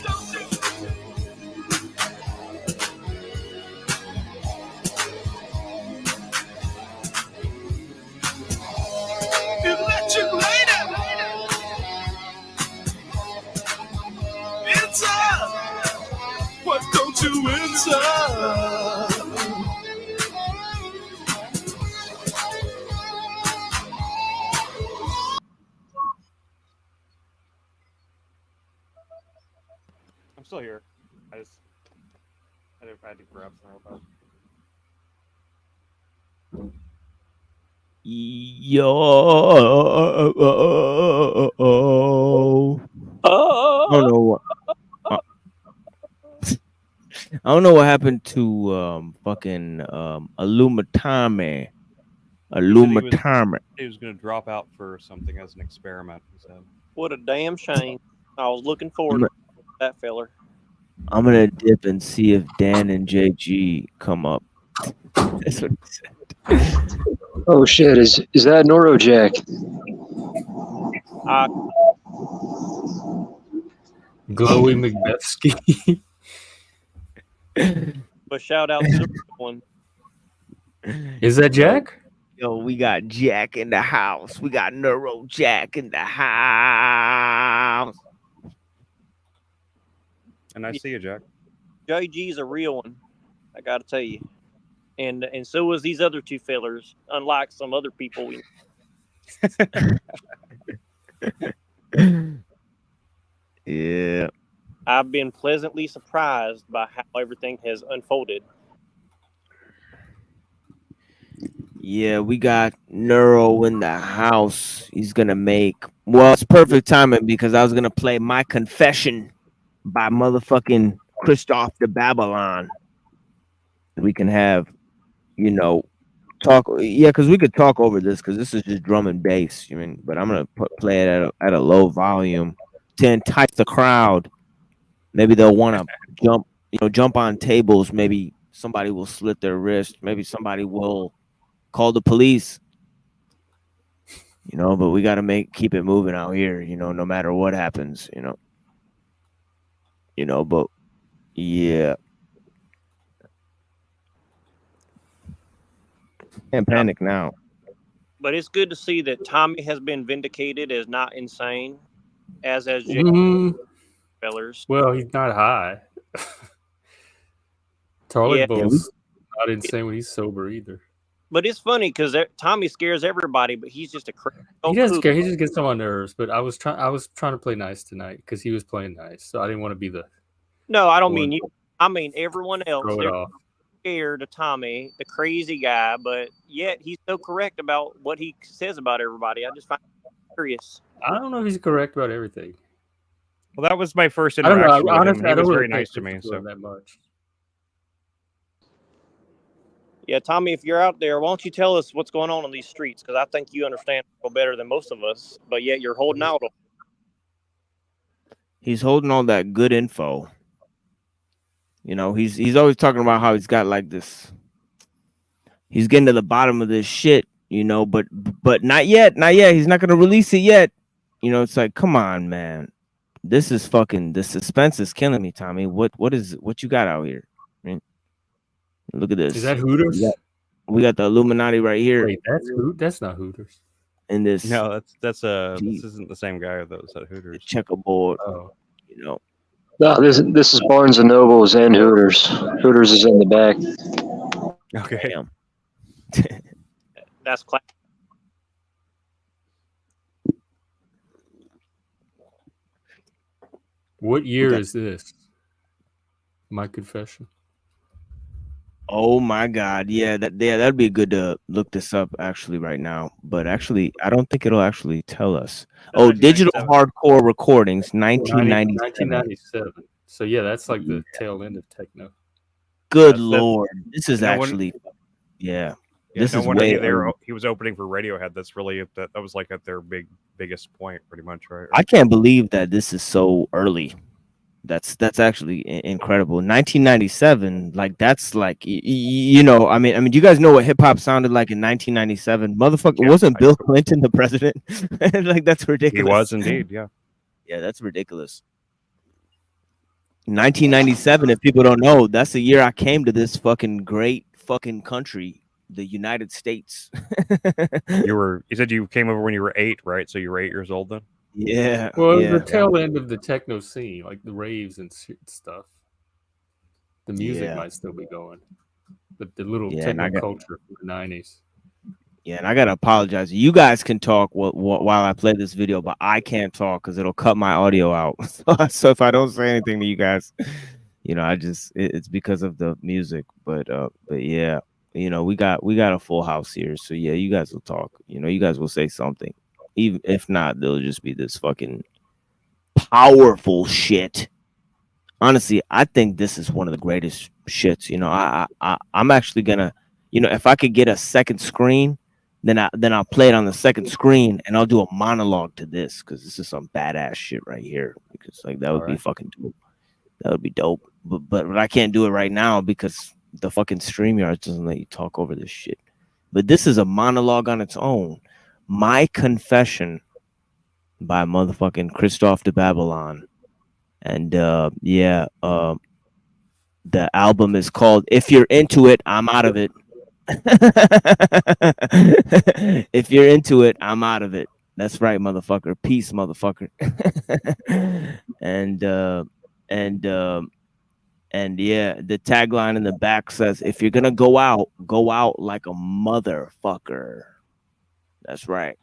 Electric lady. Enter. Why don't you enter? I'm still here. I had to grab some real fast. Yo. I don't know what. I don't know what happened to fucking Illumitame. Illumitame. He was going to drop out for something as an experiment. So. What a damn shame. I was looking forward to that feller. I'm gonna dip and see if Dan and JG come up. That's what he said. Oh shit! Is that Neurojack? Glowy McBetsky. But shout out to the one. Is that Jack? Yo, we got Jack in the house. We got Neurojack in the house. And I see you, Jack. JG's a real one, I gotta tell you. And so is these other two fellers, unlike some other people we Yeah. I've been pleasantly surprised by how everything has unfolded. Yeah, we got Neuro in the house. He's gonna make, well, it's perfect timing because I was gonna play My Confession by motherfucking Christoph the Babylon. We can have, you know, talk. Yeah, because we could talk over this because this is just drum and bass. You mean, but I'm gonna play it at a low volume to entice the crowd. Maybe they'll want to jump on tables. Maybe somebody will slit their wrist. Maybe somebody will call the police. But we got to keep it moving out here. No matter what happens. But yeah, can't panic now. But it's good to see that Tommy has been vindicated as not insane, as Jay. Fellers. Well, he's not high. Toilet Bowl's not insane when he's sober either. But it's funny because Tommy scares everybody, but he's just a crazy. He doesn't scare. He just gets on my nerves. But I was trying to play nice tonight because he was playing nice, so I didn't want to be the. No, I don't mean you. I mean everyone else. Throw it off. Scared of Tommy, the crazy guy, but yet he's so correct about what he says about everybody. I just find it curious. I don't know if he's correct about everything. Well, that was my first interaction with him. He was very nice to me. So that much. Yeah, Tommy, if you're out there, why don't you tell us what's going on these streets? Because I think you understand better than most of us, but yet you're holding out. He's holding all that good info. He's always talking about how he's got like this. He's getting to the bottom of this shit, but not yet. He's not gonna release it yet. It's like, come on, man. This is fucking. The suspense is killing me, Tommy. What you got out here? I mean, look at this. Is that Hooters? We got the Illuminati right here. Wait, that's not Hooters. In this. No, this isn't the same guy that was at Hooters. Checkerboard. Oh. No, this is Barnes and Nobles and Hooters. Hooters is in the back. Okay. That's classic. What year is this? My Confession. Oh my God! Yeah, that'd be good to look this up actually right now. But actually, I don't think it'll actually tell us. Oh, digital hardcore recordings, 1997. So yeah, that's like the tail end of techno. Good Lord, this is actually, this is way. He was opening for Radiohead. That's really that was like at their biggest point, pretty much, right? I can't believe that this is so early. That's actually incredible. 1997, like that's like I mean, do you guys know what hip hop sounded like in 1997? Motherfucker, wasn't Bill Clinton the president? Like that's ridiculous. He was indeed, yeah. Yeah, that's ridiculous. 1997, if people don't know, that's the year I came to this fucking great fucking country, the United States. You said you came over when you were 8, right? So you were 8 years old then? Yeah. Well, it was the tail end of the techno scene, like the raves and stuff. The music might still be going, but the little techno culture from the 90s. Yeah, and I gotta apologize. You guys can talk while I play this video, but I can't talk because it'll cut my audio out. So if I don't say anything to you guys, it's because of the music. But yeah, we got a full house here. So yeah, you guys will talk. You guys will say something. Even if not, there'll just be this fucking powerful shit. Honestly, I think this is one of the greatest shits. I'm actually gonna, if I could get a second screen, then I'll play it on the second screen and I'll do a monologue to this because this is some badass shit right here. Because like that would be fucking dope. That would be dope. But I can't do it right now because the fucking StreamYard doesn't let you talk over this shit. But this is a monologue on its own. My Confession by motherfucking Christoph the Babylon. And the album is called If You're Into It, I'm Out of It. If you're into it, I'm out of it. That's right, motherfucker. Peace, motherfucker. and yeah, the tagline in the back says, if you're gonna go out like a motherfucker. That's right.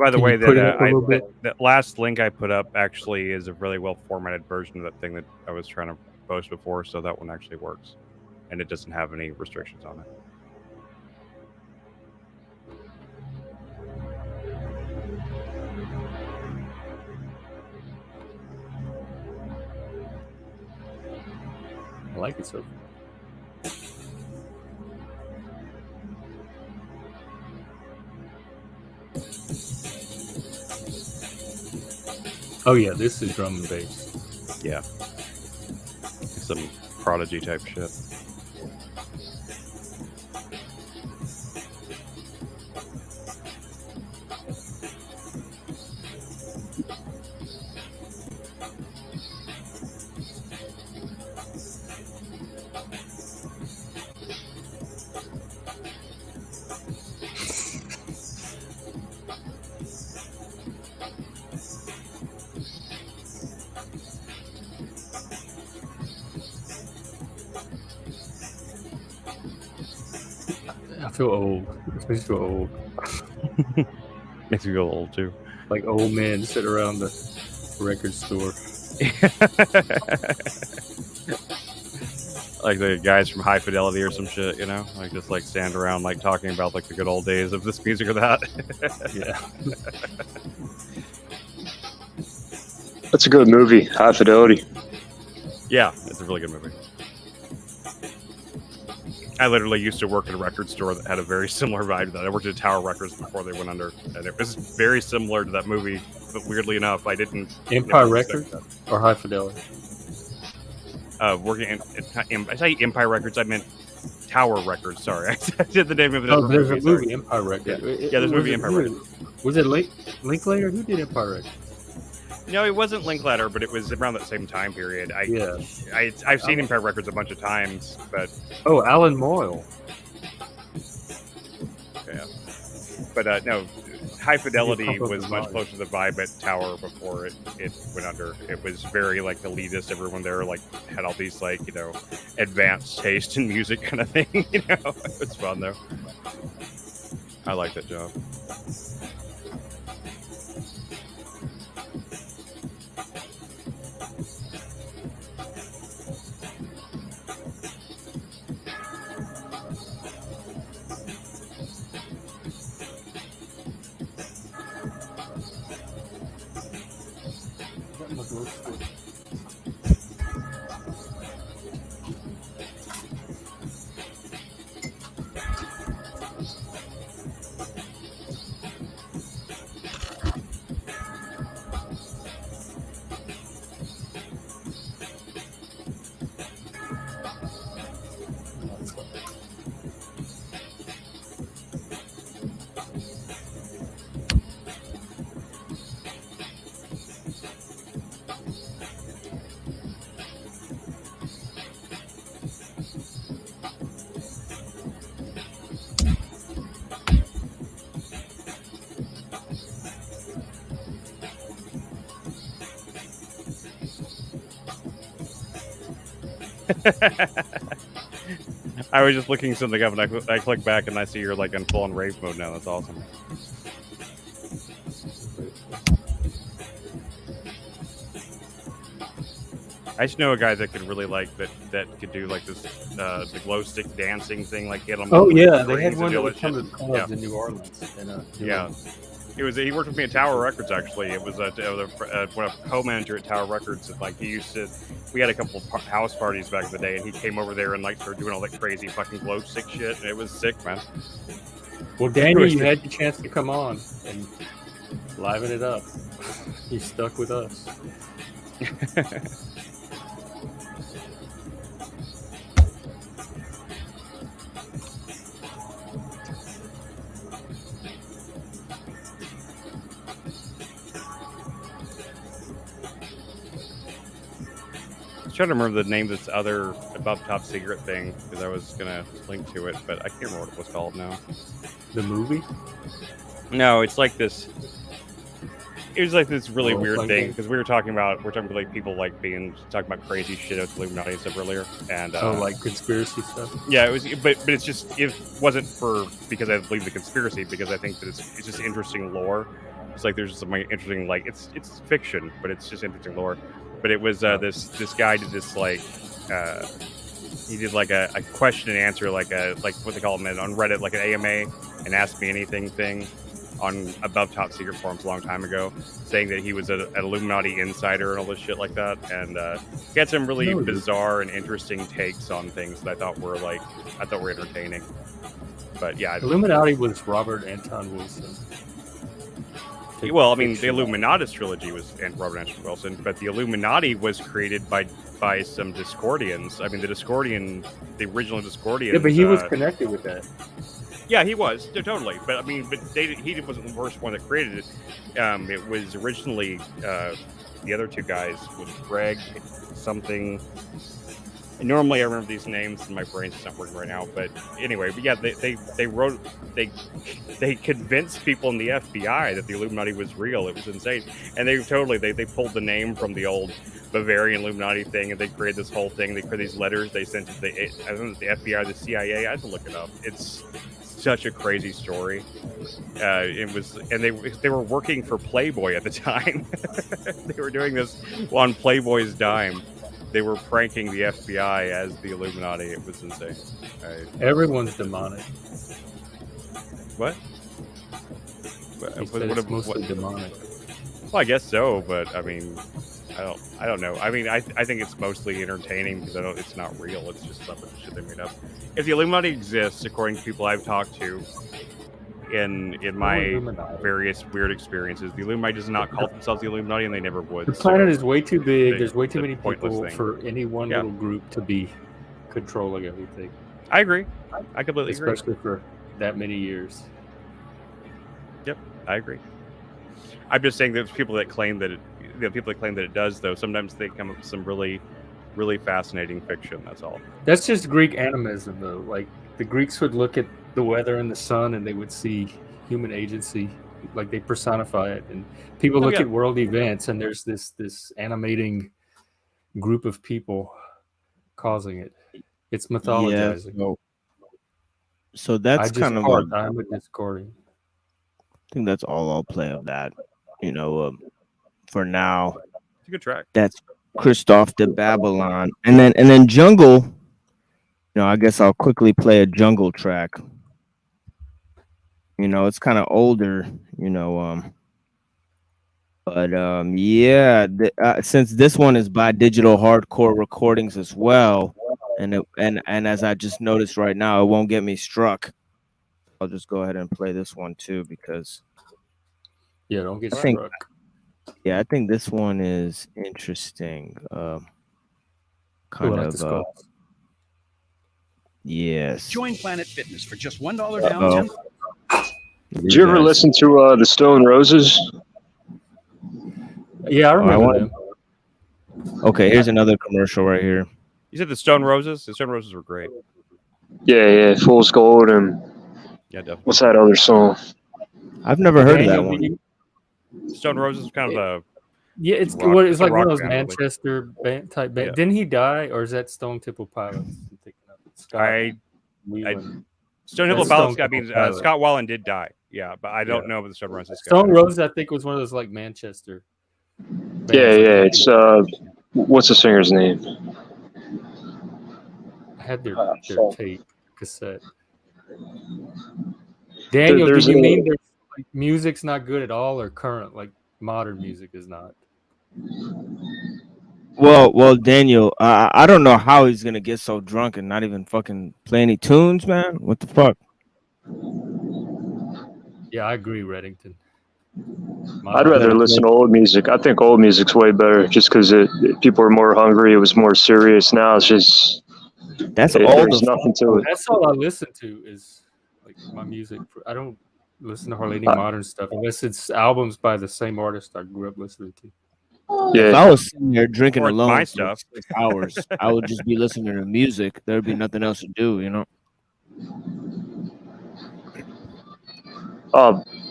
By the Can way, you put it that up a little bit? that last link I put up actually is a really well formatted version of that thing that I was trying to post before, so that one actually works, and it doesn't have any restrictions on it. I like it so far. Oh yeah, this is drum and bass. Yeah, some Prodigy type shit. I feel old. It makes me feel old. Makes me feel old too. Like old men sit around the record store. Like the guys from High Fidelity or some shit, you know, like just like stand around like talking about like the good old days of this music or that. Yeah. That's a good movie, High Fidelity. Yeah, it's a really good movie. I literally used to work at a record store that had a very similar vibe to that. I worked at Tower Records before they went under, and it was very similar to that movie. But weirdly enough, I didn't. Empire Records or High Fidelity. Working I say Empire Records. I meant Tower Records. Sorry, I did the name of the there's movie. a movie, Empire Records. Yeah, there's a movie Empire Records. Was it Linklater? Who did Empire Records? No, it wasn't Linklater, but it was around that same time period. I've seen Empire Records a bunch of times, but Alan Moyle. Yeah, but no, High Fidelity was much closer to the vibe at Tower before it went under. It was very like elitist. Everyone there like had all these like advanced taste in music kind of thing. It was fun though. I like that job. I was just looking something up, and I click back, and I see you're like in full on rave mode now. That's awesome. I just know a guy that could really like that could do like this the glow stick dancing thing, like get on. Yeah, they had one that would come to clubs in New Orleans. He worked with me at Tower Records actually. It was a co-manager at Tower Records. And, like we had a couple of house parties back in the day, and he came over there and like started doing all that crazy fucking glow stick shit, and it was sick, man. Well, Daniel, you had your chance to come on and liven it up. You stuck with us. I was trying to remember the name of this other above top secret thing because I was gonna link to it, but I can't remember what it was called now. The movie? No, it's like this. It was like this really weird thing because we're talking about like people like talking about crazy shit with Illuminati and stuff earlier, and like conspiracy stuff. Yeah, it was, but it's just it wasn't because I believe the conspiracy because I think that it's just interesting lore. It's like there's some interesting, like it's fiction, but it's just interesting lore. But it was this guy did this like he did like a question and answer, like what they call them on Reddit, like an AMA, and Ask Me Anything thing on above top secret forums a long time ago, saying that he was an Illuminati insider and all this shit like that, and he had some really bizarre and interesting takes on things that I thought were entertaining. But yeah, Illuminati was Robert Anton Wilson. Well, I mean, the Illuminatus trilogy was Robert Anton Wilson, but the Illuminati was created by some Discordians. I mean, the original Discordians. Yeah, but he was connected with that. Yeah, he was totally. But I mean, he wasn't the first one that created it. It was originally the other two guys was Greg something. And normally I remember these names and my brain's just not working right now. But anyway, but yeah, they convinced people in the FBI that the Illuminati was real. It was insane, and they pulled the name from the old Bavarian Illuminati thing, and they created this whole thing. They created these letters they sent to the FBI, the CIA. I had to look it up. It's such a crazy story. It was, and they were working for Playboy at the time. They were doing this on Playboy's dime. They were pranking the FBI as the Illuminati. It was insane. Everyone's demonic. What? It's mostly demonic. Well, I guess so, but I mean, I don't know. I mean, I think it's mostly entertaining because it's not real. It's just some of the shit they made up. If the Illuminati exists, according to people I've talked to, in my various weird experiences, the Illuminati does not call themselves the Illuminati, and they never would. The planet is way too big. There's way too many people for any one little group to be controlling everything. I agree. I completely agree. Especially for that many years. Yep, I agree. I'm just saying there's people that claim that it does, though. Sometimes they come up with some really, really fascinating fiction. That's all. That's just Greek animism, though. Like the Greeks would look at the weather and the sun, and they would see human agency. Like they personify it, and people look at world events, and there's this animating group of people causing it. It's mythologizing. Yeah, so that's kind of I'm a Discordian. I think that's all I'll play of that. For now. It's a good track. That's Christoph de Babylon, and then Jungle. I guess I'll quickly play a Jungle track. It's kind of older. Since this one is by Digital Hardcore Recordings as well, and as I just noticed right now, it won't get me struck. I'll just go ahead and play this one too because don't get struck. Yeah, I think this one is interesting. Yes. Join Planet Fitness for just $1 down. Did you ever listen to the Stone Roses? Yeah, I remember them. Okay, here's another commercial right here. You said the Stone Roses? The Stone Roses were great. Yeah, Fool's Gold and definitely. What's that other song? I've never heard of that one. Stone Roses is kind of a it's rock, it's like one of those band, Manchester type band. Didn't he die, or is that Stone Temple Pilots? Stone Temple Pilots. I mean, Scott Weiland did die. Yeah, but I don't know about the Stone Roses. Stone Roses, I think, was one of those like Manchester. Yeah. It's what's the singer's name? I had their tape cassette. Daniel, do you mean there's music's not good at all, or current like modern music is not? Well, Daniel, I don't know how he's gonna get so drunk and not even fucking play any tunes, man. What the fuck? Yeah, I agree, Reddington. I'd rather listen to old music. I think old music's way better, just because people were more hungry. It was more serious. Now it's just there's nothing to it. That's all I listen to is like my music. I don't listen to hardly any modern stuff unless it's albums by the same artist I grew up listening to. Yeah. If I was sitting there drinking alone my for stuff. 6 hours, I would just be listening to music. There'd be nothing else to do,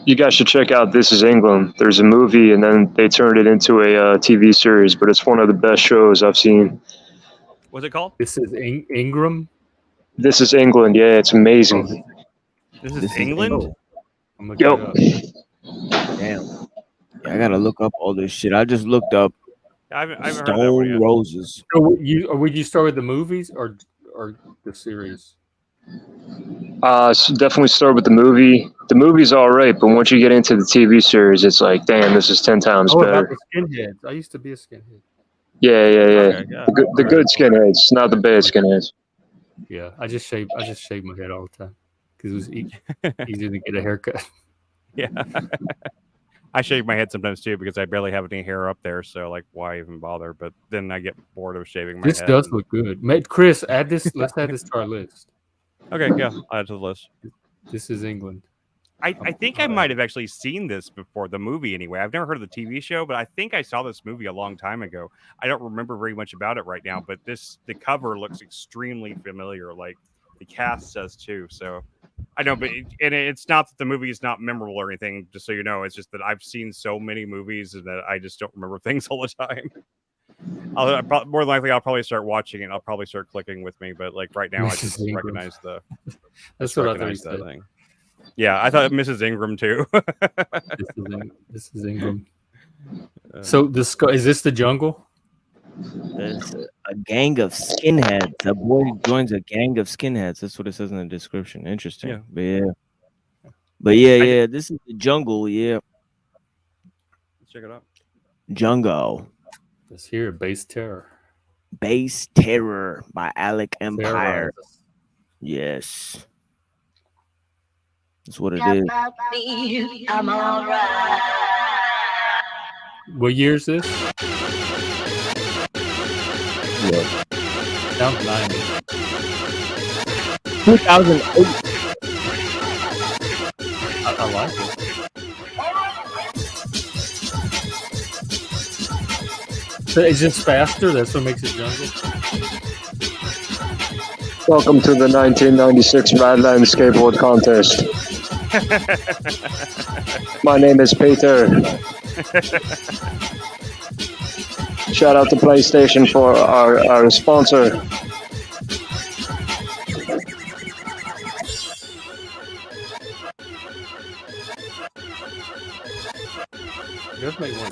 You guys should check out This Is England. There's a movie, and then they turned it into a TV series, but it's one of the best shows I've seen. What's it called? This is Ingram. This Is England. Yeah, it's amazing. This is England? I'm looking it up. Damn. Yeah, I gotta look up all this shit. I just looked up I haven't heard of that one Stone yet. Roses. So would you start with the movies or the series? So definitely start with the movie. The movie's all right, but once you get into the TV series, it's like, damn, this is 10 times Oh, about better. the skinheads. I used to be a skinhead. Yeah. Okay, yeah. The good skinheads, not the bad skinheads. Yeah, I just shave my head all the time because it was easier to get a haircut. Yeah. I shave my head sometimes too because I barely have any hair up there, so like, why even bother? But then I get bored of shaving my This head. does look good. Chris, add this. Let's add this to our list. Okay, yeah, I'll add to the list. This is England. I think I might have actually seen this before, the movie anyway. I've never heard of the TV show, but I think I saw this movie a long time ago. I don't remember very much about it right now, but the cover looks extremely familiar. Like the cast says too. So I know, but it's not that the movie is not memorable or anything. Just so you know, it's just that I've seen so many movies that I just don't remember things all the time. More than likely, I'll probably start watching it. I'll probably start clicking with me, but like right now, I just recognize the. That's what I thought you said. Thing. Yeah, I thought Mrs. Ingram too. This is Ingram. So is this the jungle? There's a gang of skinheads. A boy joins a gang of skinheads. That's what it says in the description. Interesting. Yeah. But yeah. This is the jungle. Yeah. Let's check it out. Jungle. Let's hear Base Terror. Base Terror by Alec Empire. Terrorize. Yes. That's what it is. I'm alright. What year is this? Yeah. Sounds 90. 2008. I like it. So is this faster? That's what makes it jungle? Welcome to the 1996 Radland Skateboard Contest. My name is Peter. Shout out to PlayStation for our sponsor. Let's make one.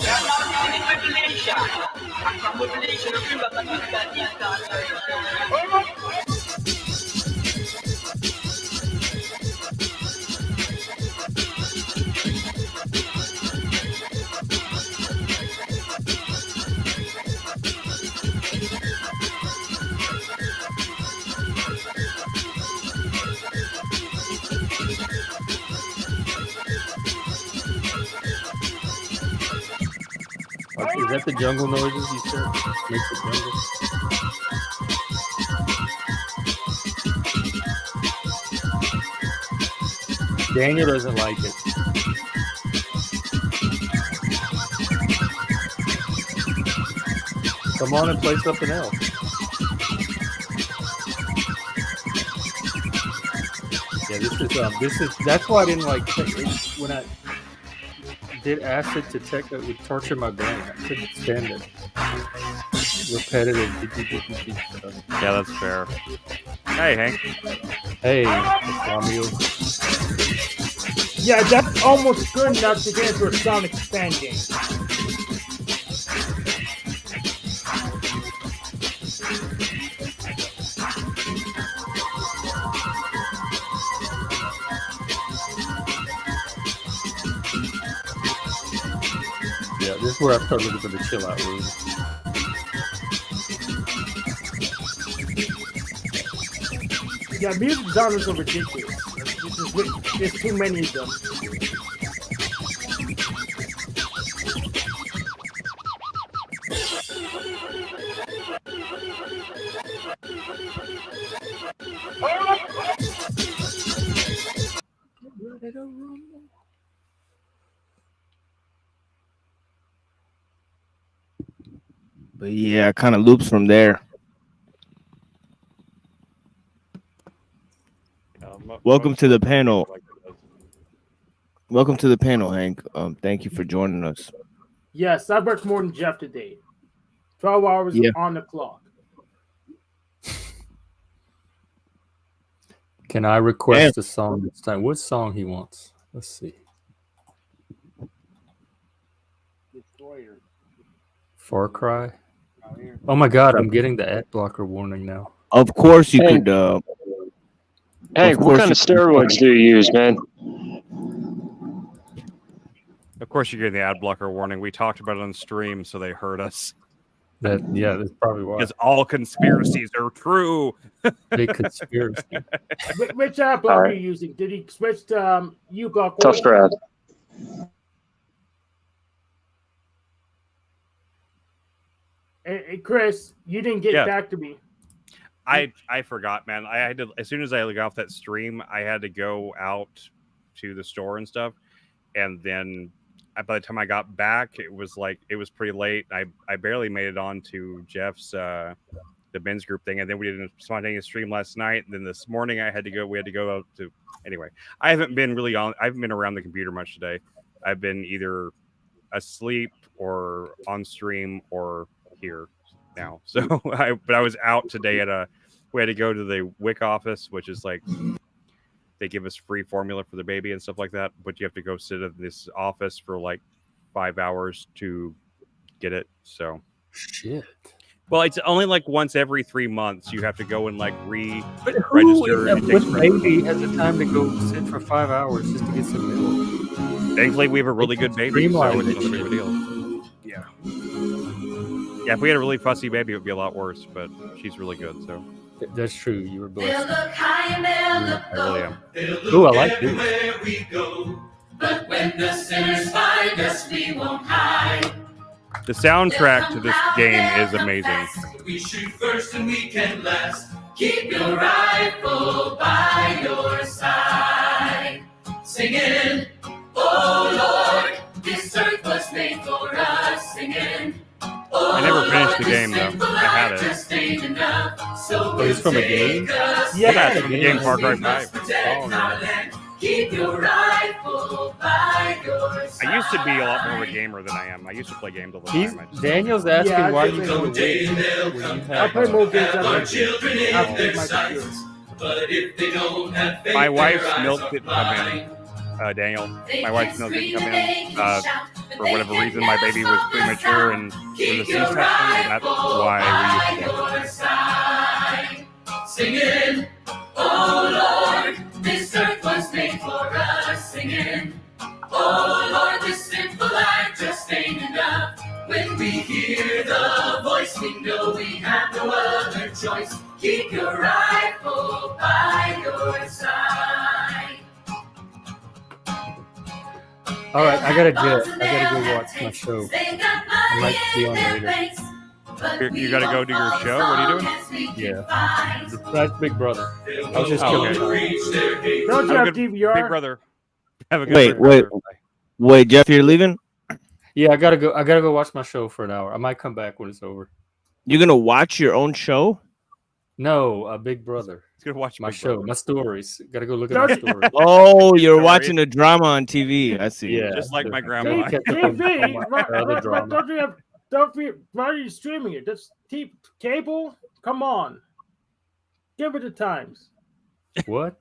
Is that the jungle noises you said? Makes the jungle. Daniel doesn't like it. Come on and play something else. Yeah, this is that's why I didn't like when I did acid to tech. It would torture my brain. I couldn't stand it. Repetitive. Yeah, that's fair. Hey, Hank. Hey, Samuel. Yeah, that's almost good enough to get into a Sonic fan game. Yeah, this is where I start looking for the chill out room. Yeah, music genres are ridiculous. There's too many of them. But yeah, it kind of loops from there. Welcome to the panel. Welcome to the panel, Hank. Thank you for joining us. Yes, I worked more than Jeff today. 12 hours on the clock. Can I request a song this time? What song he wants? Let's see. Far Cry. Oh my god, I'm getting the ad blocker warning now. Of course you Hank, could. Hank, what kind of steroids do you use, man? Of course, you're getting the ad blocker warning. We talked about it on stream, so they heard us. That's probably why. Because all conspiracies are true. Big conspiracy. Which ad blocker are you using? Did he switch to uBlock? Tough grab. Hey, Chris, you didn't get back to me. I forgot, man. I had to, as soon as I got off that stream, I had to go out to the store and stuff, and then by the time I got back, it was pretty late. I barely made it on to Jeff's the men's group thing, and then we did a spontaneous stream last night. And then this morning, we had to go out to. Anyway, I haven't been around the computer much today. I've been either asleep or on stream or here now. So I was out today we had to go to the WIC office, which is like they give us free formula for the baby and stuff like that, but you have to go sit in this office for like 5 hours to get it. So shit. Well, it's only like once every 3 months you have to go and like But re-register. who baby has the time to go sit for 5 hours just to get some milk? Thankfully, we have a really good baby, so it's not a big deal. Yeah. Yeah, if we had a really fussy baby, it would be a lot worse, but she's really good, so. That's true. You were blessed. I really am. Ooh, I like this. Where we go, but when the sinners find us, we won't hide. The soundtrack to this game is amazing. We shoot first and we can last. Keep your rifle by your side. Singing, oh Lord, this earth was made for us. Singing, oh I never finished Lord, the game, though. I had it. just ain't enough. So Oh, it's from a game? Yeah, it's from the game Far Cry 5. Oh, no. Keep your rifle by your side. I used to be a lot more of a gamer than I am. I used to play games all the He's, time. Daniel's asking Yeah, why I you did go play to more WIC when you I have play more games than Our I children do. in I play their my computer. sights, but if they don't have faith, My wife's their eyes milk are didn't come blind. in. Daniel, my wife's milk didn't come in. For whatever reason, my baby was premature and was a C-section, and that's why we used to Your side. Singing, oh Lord, this earth was made for us. Singing, oh Lord, this sinful life just ain't enough. When we hear the voice, we know we have no other choice. Keep your rifle by your side. All right, I gotta go watch my show. I might be on later. You gotta go do your show? What are you doing? Yeah, that's Big Brother. I was just killing time. Don't you have DVR? Big Brother. Have a good Wait, Big Brother. wait, Jeff, you're leaving? Yeah, I gotta go watch my show for an hour. I might come back when it's over. You're gonna watch your own show? No, Big Brother. He's gonna watch my Big show, Brother. my stories. Gotta go look at my stories. Oh, you're watching a drama on TV. I see. Yeah, Just like my grandma. TV, other drama. why are you streaming it? That's cable? Come on. Give it the times. What?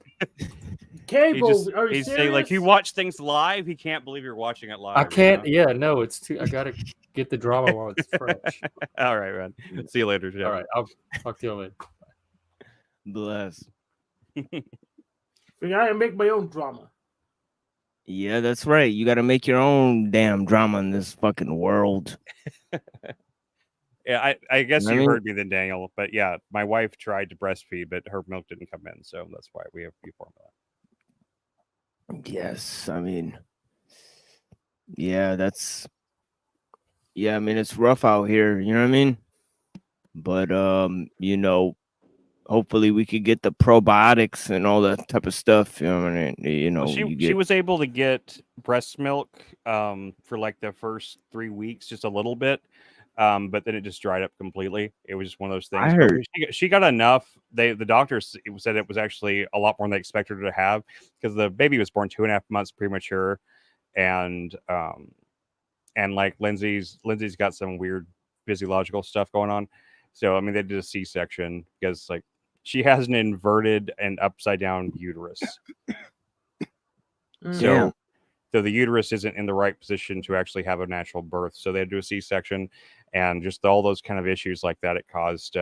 Cable, are you He's serious? saying like you watch things live. He can't believe you're watching it live. I can't. You know? Yeah, no, it's too. I gotta get the drama while it's fresh. All right, man. See you later, Jeff. All right, I'll talk to you later. Bless. I gotta make my own drama. Yeah, that's right. You got to make your own damn drama in this fucking world. Yeah, I guess I you mean- heard me then, Daniel. But yeah, my wife tried to breastfeed, but her milk didn't come in, so that's why we have formula. Yes, I mean, yeah, I mean, it's rough out here, you know what I mean? But you know, hopefully we could get the probiotics and all that type of stuff, you know what I mean? You know, Well, she was able to get breast milk for like the first 3 weeks, just a little bit. But then it just dried up completely. It was just one of those things. I But heard. she got enough. The doctors said it was actually a lot more than they expected her to have because the baby was born 2.5 months premature, and like Lindsay's got some weird physiological stuff going on. So I mean, they did a C-section because like she has an inverted and upside down uterus. So Damn. So the uterus isn't in the right position to actually have a natural birth. So they had to do a C-section, and just all those kind of issues like that. It caused,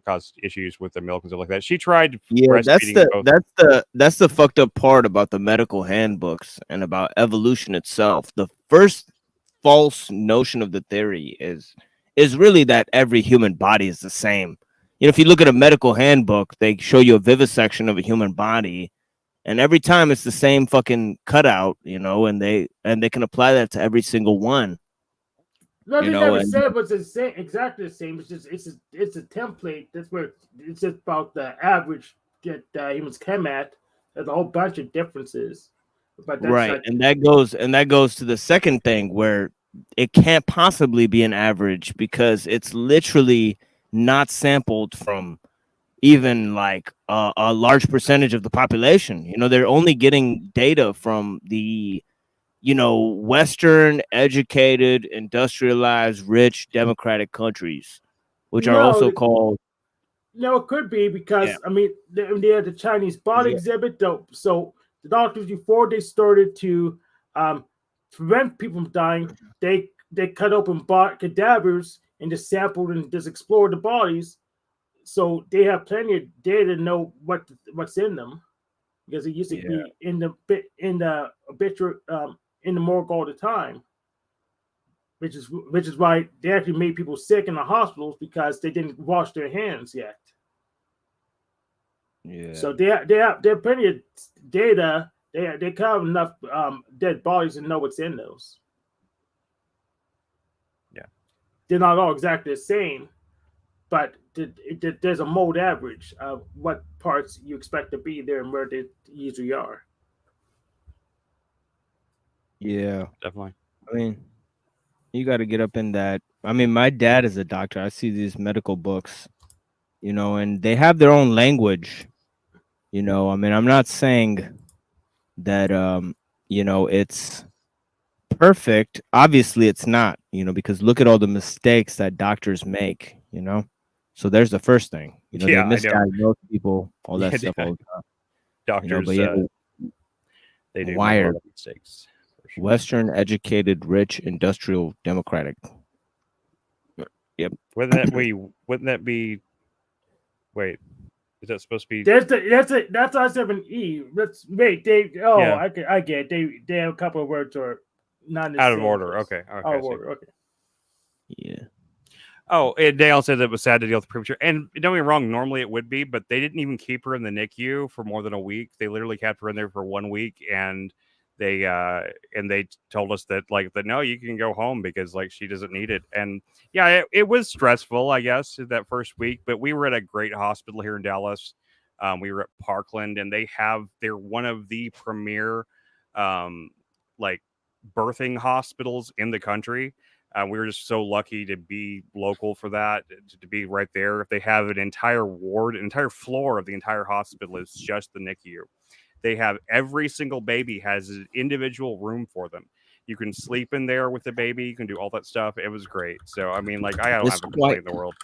caused issues with the milk and stuff like that. She tried breastfeeding both. That's the fucked up part about the medical handbooks and about evolution itself. The first false notion of the theory is really that every human body is the same. You know, if you look at a medical handbook, they show you a vivisection of a human body, and every time it's the same fucking cutout, you know, and they can apply that to every single one. No, they never said it was the same, exactly the same. It's just it's a template. That's where it's just about the average that humans come at. There's a whole bunch of differences, but that's right, and that goes to the second thing where it can't possibly be an average because it's literally not sampled from even like a large percentage of the population. You know, they're only getting data from the, you know, Western, educated, industrialized, rich, democratic countries, which are also called. No, it could be because I mean they had the Chinese body exhibit. So the doctors, before they started to prevent people from dying, they cut open cadavers and just sampled and just explored the bodies. So they have plenty of data to know what's in them, because it used to be in the obituary in the morgue all the time, which is why they actually made people sick in the hospitals because they didn't wash their hands yet. Yeah. So they have plenty of data. They have enough dead bodies to know what's in those. Yeah, they're not all exactly the same, but there's a mode average of what parts you expect to be there and where they usually are. Yeah, definitely. I mean, you got to get up in that. I mean, my dad is a doctor. I see these medical books, you know, and they have their own language. You know, I mean, I'm not saying that, you know, it's perfect. Obviously, it's not, you know, because look at all the mistakes that doctors make, you know. So there's the first thing, you know, they misdiagnose people, all that stuff all the time. Doctors, you know, they do wired, make a lot of mistakes. Sure. Western, educated, rich, industrial, democratic. Yep. Wouldn't that be? Wait, is that supposed to be? That's I7E. Let's wait. I get it. They have a couple of words or not in the Out of same order. place. Okay. Out of order. Okay. Yeah. Oh, Dale said it was sad to deal with the premature. And don't get me wrong, normally it would be, but they didn't even keep her in the NICU for more than a week. They literally kept her in there for 1 week, and they told us that no, you can go home because like she doesn't need it. And yeah, it was stressful, I guess, that first week. But we were at a great hospital here in Dallas. We were at Parkland, and they're one of the premier like birthing hospitals in the country. We were just so lucky to be local for that, to be right there. If they have an entire ward, an entire floor of the entire hospital is just the NICU. They have every single baby has an individual room for them. You can sleep in there with the baby. You can do all that stuff. It was great. So, I mean, like, I don't have a complaint in the world.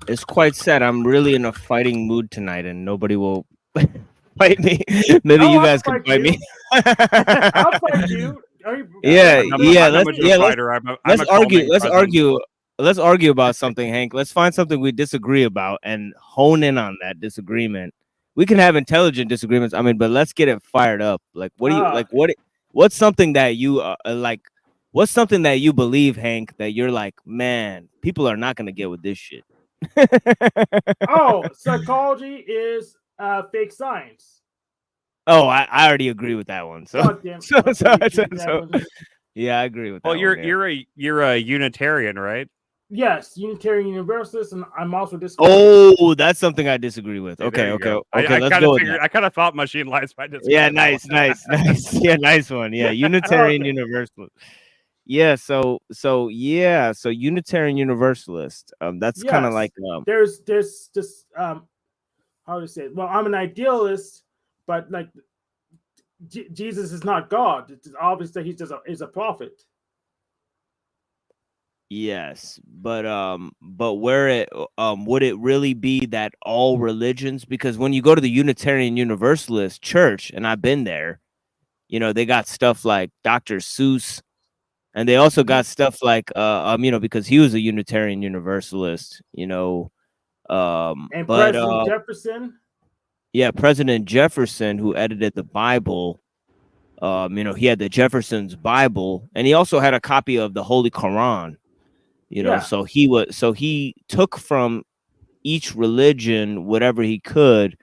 It's quite sad. I'm really in a fighting mood tonight, and nobody will fight me. Maybe you guys can fight me. I'll fight you. Let's argue about something, Hank. Let's find something we disagree about and hone in on that disagreement. We can have intelligent disagreements. I mean, but let's get it fired up. Like, what do you like? What's something that you like? What's something that you believe, Hank, that you're like, man, people are not gonna get with this shit. Oh, psychology is fake science. Oh, I already agree with that one. So, yeah, I agree with that. Well, you're a Unitarian, right? Yes, Unitarian Universalist, and I'm also Oh, that's something I disagree with. Okay. I Let's go. I kind of thought machine lights by this. Yeah, nice. Yeah, nice one. Yeah, Unitarian Universalist. Yeah, so Unitarian Universalist. That's kind of like there's this how to say it? Well, I'm an idealist, but like Jesus is not God. It's obvious that he's just a prophet. Yes, but where it would it really be that all religions? Because when you go to the Unitarian Universalist church, and I've been there, You know, they got stuff like Dr. Seuss, and they also got stuff like you know, because he was a Unitarian Universalist, you know, And but President Jefferson. yeah, President Jefferson, who edited the Bible, you know, he had the Jefferson's Bible, and he also had a copy of the Holy Quran, you know, Yeah. so he took from each religion whatever he could.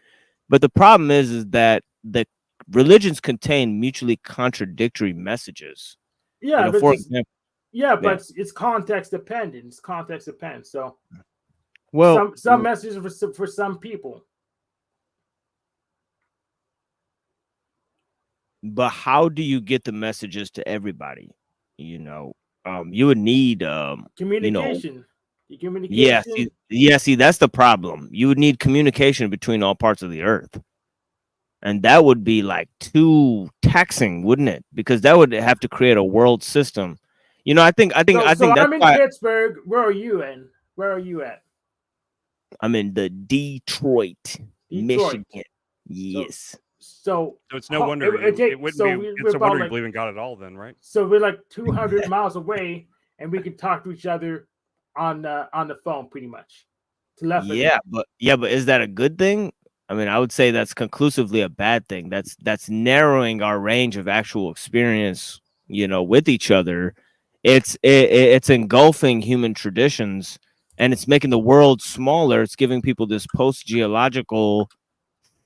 But the problem is that the religions contain mutually contradictory messages. Yeah, You know, but for it's, example, but it's context dependent. It's context dependent. So, well, some messages for some people. but how do you get the messages to everybody? You know, you would need Communication. You know, Communication. see, that's the problem. You would need communication between all parts of the earth. And that would be like too taxing, wouldn't it? Because that would have to create a world system. You know, I think So that's I'm in why Pittsburgh. Where are you in? Where are you at? I'm in the Detroit, Michigan. Yes. So it's no wonder it wouldn't be. It's a wonder you believe in God at all, then, right? So we're like 200 miles away, and we can talk to each other on the phone, pretty much. Telepathy. Yeah, but is that a good thing? I mean, I would say that's conclusively a bad thing. That's narrowing our range of actual experience, you know, with each other. It's engulfing human traditions, and it's making the world smaller. It's giving people this post-geological,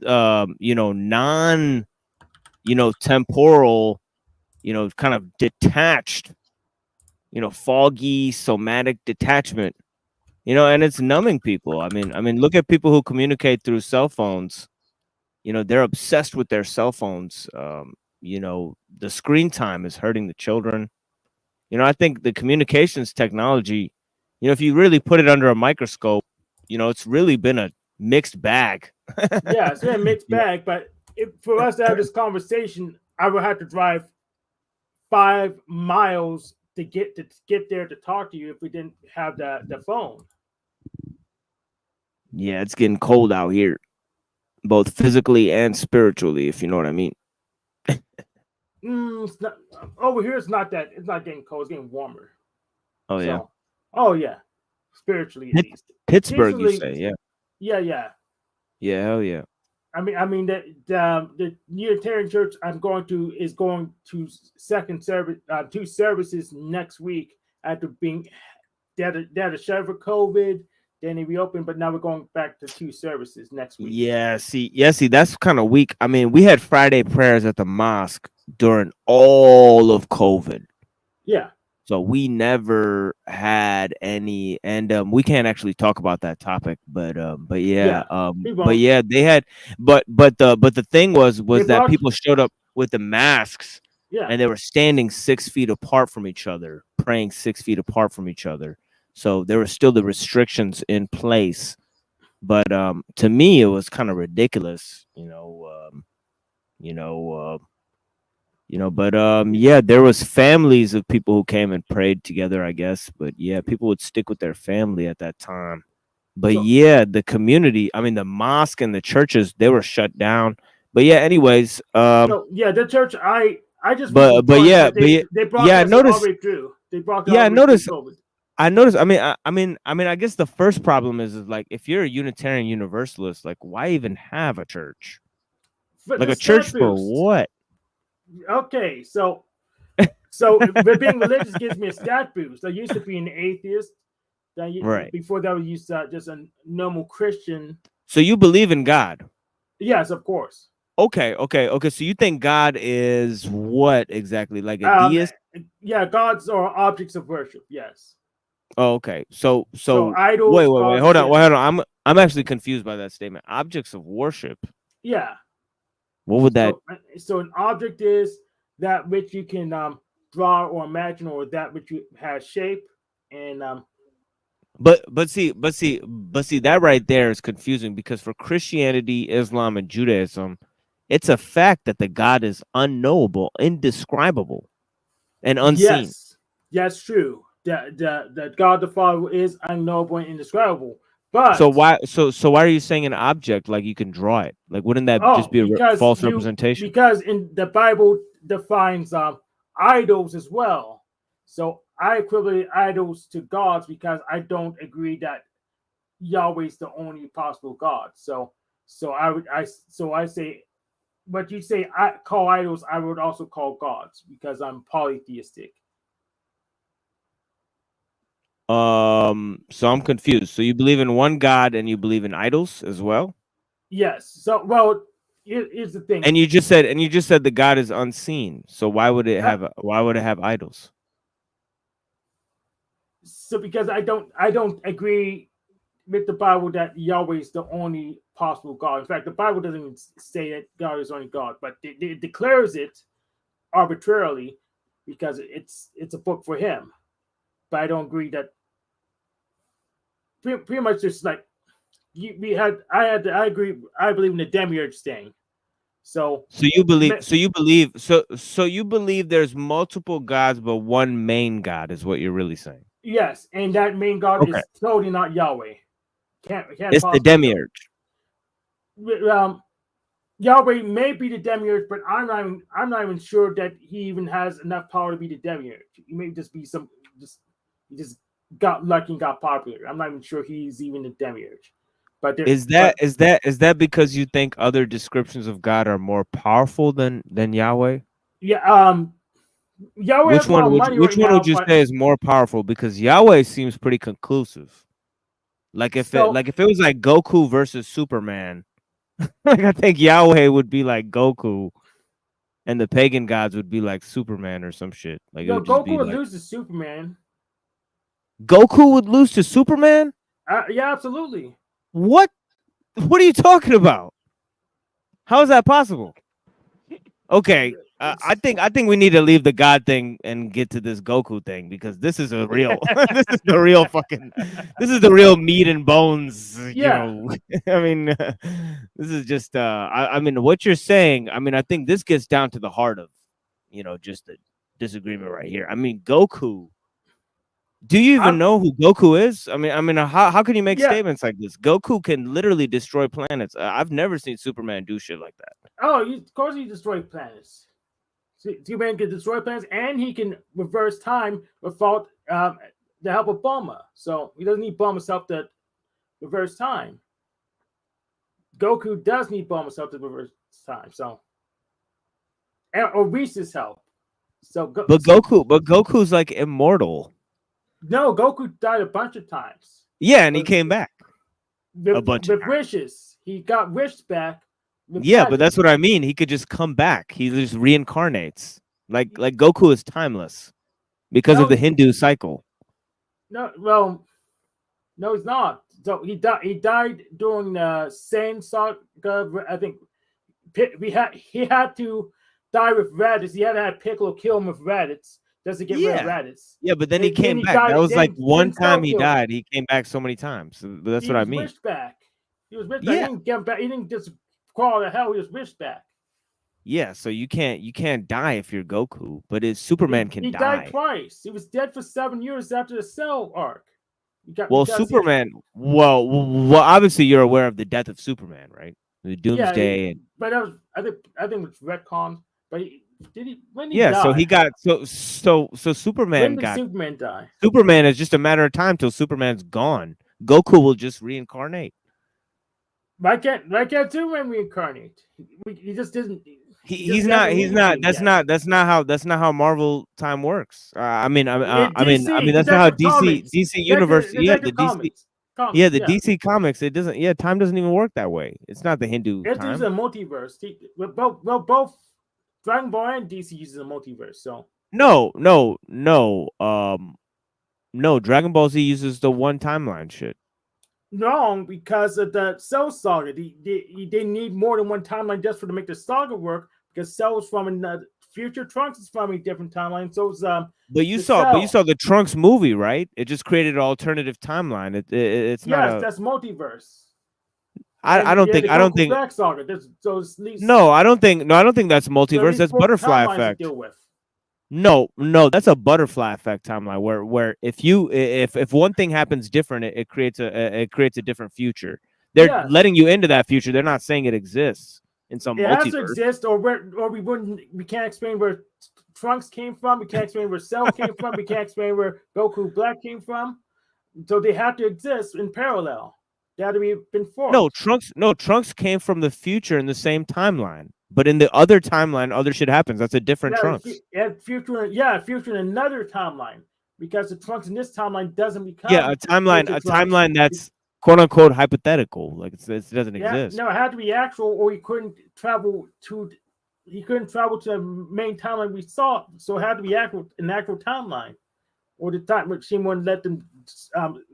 you know, non, you know, temporal, you know, kind of detached, you know, foggy somatic detachment. You know, and it's numbing people. I mean, look at people who communicate through cell phones. You know, they're obsessed with their cell phones. You know, the screen time is hurting the children. You know, I think the communications technology, you know, if you really put it under a microscope, you know, it's really been a mixed bag. Yeah, it's been a mixed bag. But for us to have this conversation, I would have to drive 5 miles to get there to talk to you if we didn't have the phone. Yeah, it's getting cold out here, both physically and spiritually, if you know what I mean. It's not, over here, it's not getting cold. It's getting warmer. Oh, yeah. Oh, yeah. Spiritually, at least. Pittsburgh, you say, yeah. Yeah. Yeah, hell yeah. I mean the Unitarian Church is going to second service, 2 services next week after being they had a shut for COVID. Then they reopened, but now we're going back to 2 services next week. Yeah, see, that's kind of weak. I mean, we had Friday prayers at the mosque during all of COVID. Yeah. So we never had any, and we can't actually talk about that topic, but yeah, they had, but the thing was that people showed up with the masks, and they were standing 6 feet apart from each other, praying 6 feet apart from each other. So there were still the restrictions in place, but to me it was kind of ridiculous, but yeah, there was families of people who came and prayed together, I guess. But yeah, people would stick with their family at that time. But yeah, the community, I mean, the mosque and the churches, they were shut down. But yeah, anyways, the church, I just they brought us all the way through. They brought I noticed. I mean, I guess the first problem is like, if you're a Unitarian Universalist, like, why even have a church? Like a church for what? Okay, so but being religious gives me a stat boost. I used to be an atheist. Right. Before that, I was just a normal Christian. So you believe in God? Yes, of course. Okay. So you think God is what exactly? Like a deist? Yeah, gods are objects of worship. Yes. Oh, okay. So idols. Wait. Hold on. I'm actually confused by that statement. Objects of worship. Yeah. What would that? So an object is that which you can draw or imagine, or that which has shape, and But see, that right there is confusing, because for Christianity, Islam, and Judaism, it's a fact that the God is unknowable, indescribable, and unseen. Yes, that's true. That God the Father is unknowable and indescribable. But so why are you saying an object, like you can draw it? Like, wouldn't that just be a false representation? Because in the Bible defines idols as well. So I equivalent idols to gods because I don't agree that Yahweh is the only possible God. So I say, but you say I call idols, I would also call gods because I'm polytheistic. So I'm confused. So you believe in one God and you believe in idols as well? Yes. So well, here's the thing. And you just said the God is unseen. So why would it have idols? So because I don't agree with the Bible that Yahweh is the only possible God. In fact, the Bible doesn't even say that God is only God, but it declares it arbitrarily because it's a book for him. But I don't agree that pretty much just like I agree. I believe in the demiurge thing. So you believe there's multiple gods, but one main God is what you're really saying. Yes, and that main God is totally not Yahweh. It's the demiurge. Yahweh may be the demiurge, but I'm not even sure that he even has enough power to be the demiurge. He may just be he just got lucky and got popular. I'm not even sure he's even the demiurge. But Is that because you think other descriptions of God are more powerful than Yahweh? Yeah. Yahweh. Which one would you say is more powerful? Because Yahweh seems pretty conclusive. Like if it was like Goku versus Superman, like I think Yahweh would be like Goku, and the pagan gods would be like Superman or some shit. Like Goku would lose to Superman. Goku would lose to Superman? Yeah, absolutely. What? What are you talking about? How is that possible? Okay, I think we need to leave the God thing and get to this Goku thing because this is a real, this is the real meat and bones. Yeah. You know, I mean, this is just, I mean, what you're saying. I mean, I think this gets down to the heart of, just the disagreement right here. I mean, Goku. Do you even know who Goku is? I mean, how can you make statements like this? Goku can literally destroy planets. I've never seen Superman do shit like that. Oh, of course he destroyed planets. Superman can destroy planets, and he can reverse time without the help of Bulma. So he doesn't need Bulma's help to reverse time. Goku does need Bulma's help to reverse time. So, or Whis' help. So, Goku's like immortal. No, Goku died a bunch of times. Yeah, and he came back a bunch of times. Wishes. He got wished back. Yeah, but that's what I mean. He could just come back. He just reincarnates. Like Goku is timeless because of the Hindu cycle. No, he's not. So he died during the Saiyan saga. I think he had to die with Raditz. He had to have Piccolo kill him with Raditz. Just to get rid of Raditz. Yeah, but then he came back. That was like one time he died. He came back so many times. But that's what I mean. He was wished back. He didn't get back. He didn't just crawl to hell. He was wished back. Yeah, so you can't die if you're Goku, but Superman can die. He died twice. He was dead for 7 years after the Cell arc. Superman. Well, obviously you're aware of the death of Superman, right? The Doomsday. But that was I think it was retcon. But when he died? So he got so Superman got. Superman die? Superman is just a matter of time till Superman's gone. Goku will just reincarnate. Why can't Superman reincarnate? He just didn't. He's not. That's not how Marvel time works. I mean that's not how DC universe. Yeah, the DC. Yeah, the DC comics. It doesn't. Yeah, time doesn't even work that way. It's not the Hindu. It is a multiverse. Both Dragon Ball and DC uses a multiverse. So no. Dragon Ball Z uses the one timeline shit. Wrong, because of the Cell saga. They need more than one timeline just to make the saga work. Because Cell's from another future, Trunks is from a different timeline. So it's But you saw the Trunks movie, right? It just created an alternative timeline. It's not. That's multiverse. I don't think. Saga. No, I don't think that's multiverse. That's butterfly effect. No, that's a butterfly effect timeline where if one thing happens different, it creates a different future. They're letting you into that future. They're not saying it exists. in some It has to multiverse. exist, or we can't explain where Trunks came from. We can't explain where Cell came from. We can't explain where Goku Black came from. So they have to exist in parallel. They have to be been formed. Trunks came from the future in the same timeline. But in the other timeline, other shit happens. That's a different Trunks. Future in another timeline. Because the Trunks in this timeline doesn't become a timeline that's quote unquote hypothetical. Like it doesn't exist. No, it had to be actual, or he couldn't travel to the main timeline we saw. So it had to be an actual timeline. Or the time machine wouldn't let them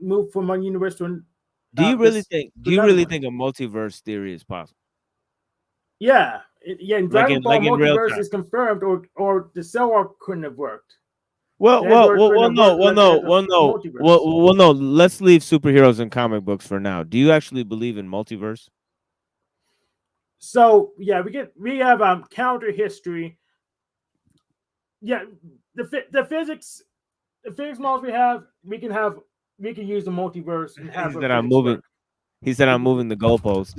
move from one universe to another. Do you really think a multiverse theory is possible? Yeah. In Dragon Ball multiverse is confirmed, or the Cell Arc couldn't have worked. No. Let's leave superheroes and comic books for now. Do you actually believe in multiverse? So yeah, we have counter history. Yeah, the physics models we can use the multiverse and have. He said I'm moving the goalpost.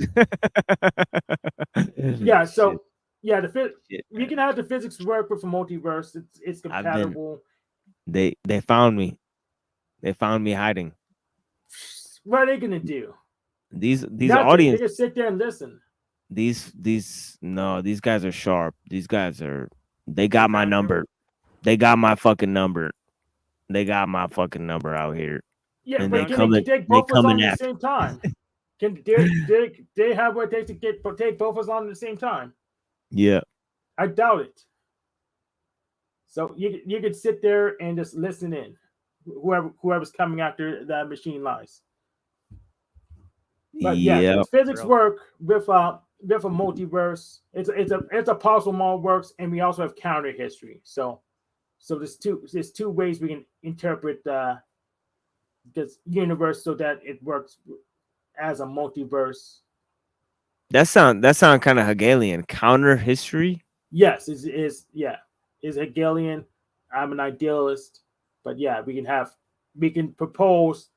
Yeah, so we can have the physics work with the multiverse. It's compatible. They found me. They found me hiding. What are they gonna do? These Nothing. audience. They just sit there and listen. These guys are sharp. They got my number. They got my fucking number. They got my fucking number out here. Yeah, and but can they take both of us on at the same time? Can they have what it takes to take both of us on at the same time? Yeah. I doubt it. So you could sit there and just listen in, whoever's coming after that machine lies. But yeah, physics work with a multiverse. It's a possible model works, and we also have counter history. So there's two ways we can interpret this universe so that it works as a multiverse. That sound kind of Hegelian. Counter history. Yes, is Hegelian. I'm an idealist, but yeah, we can propose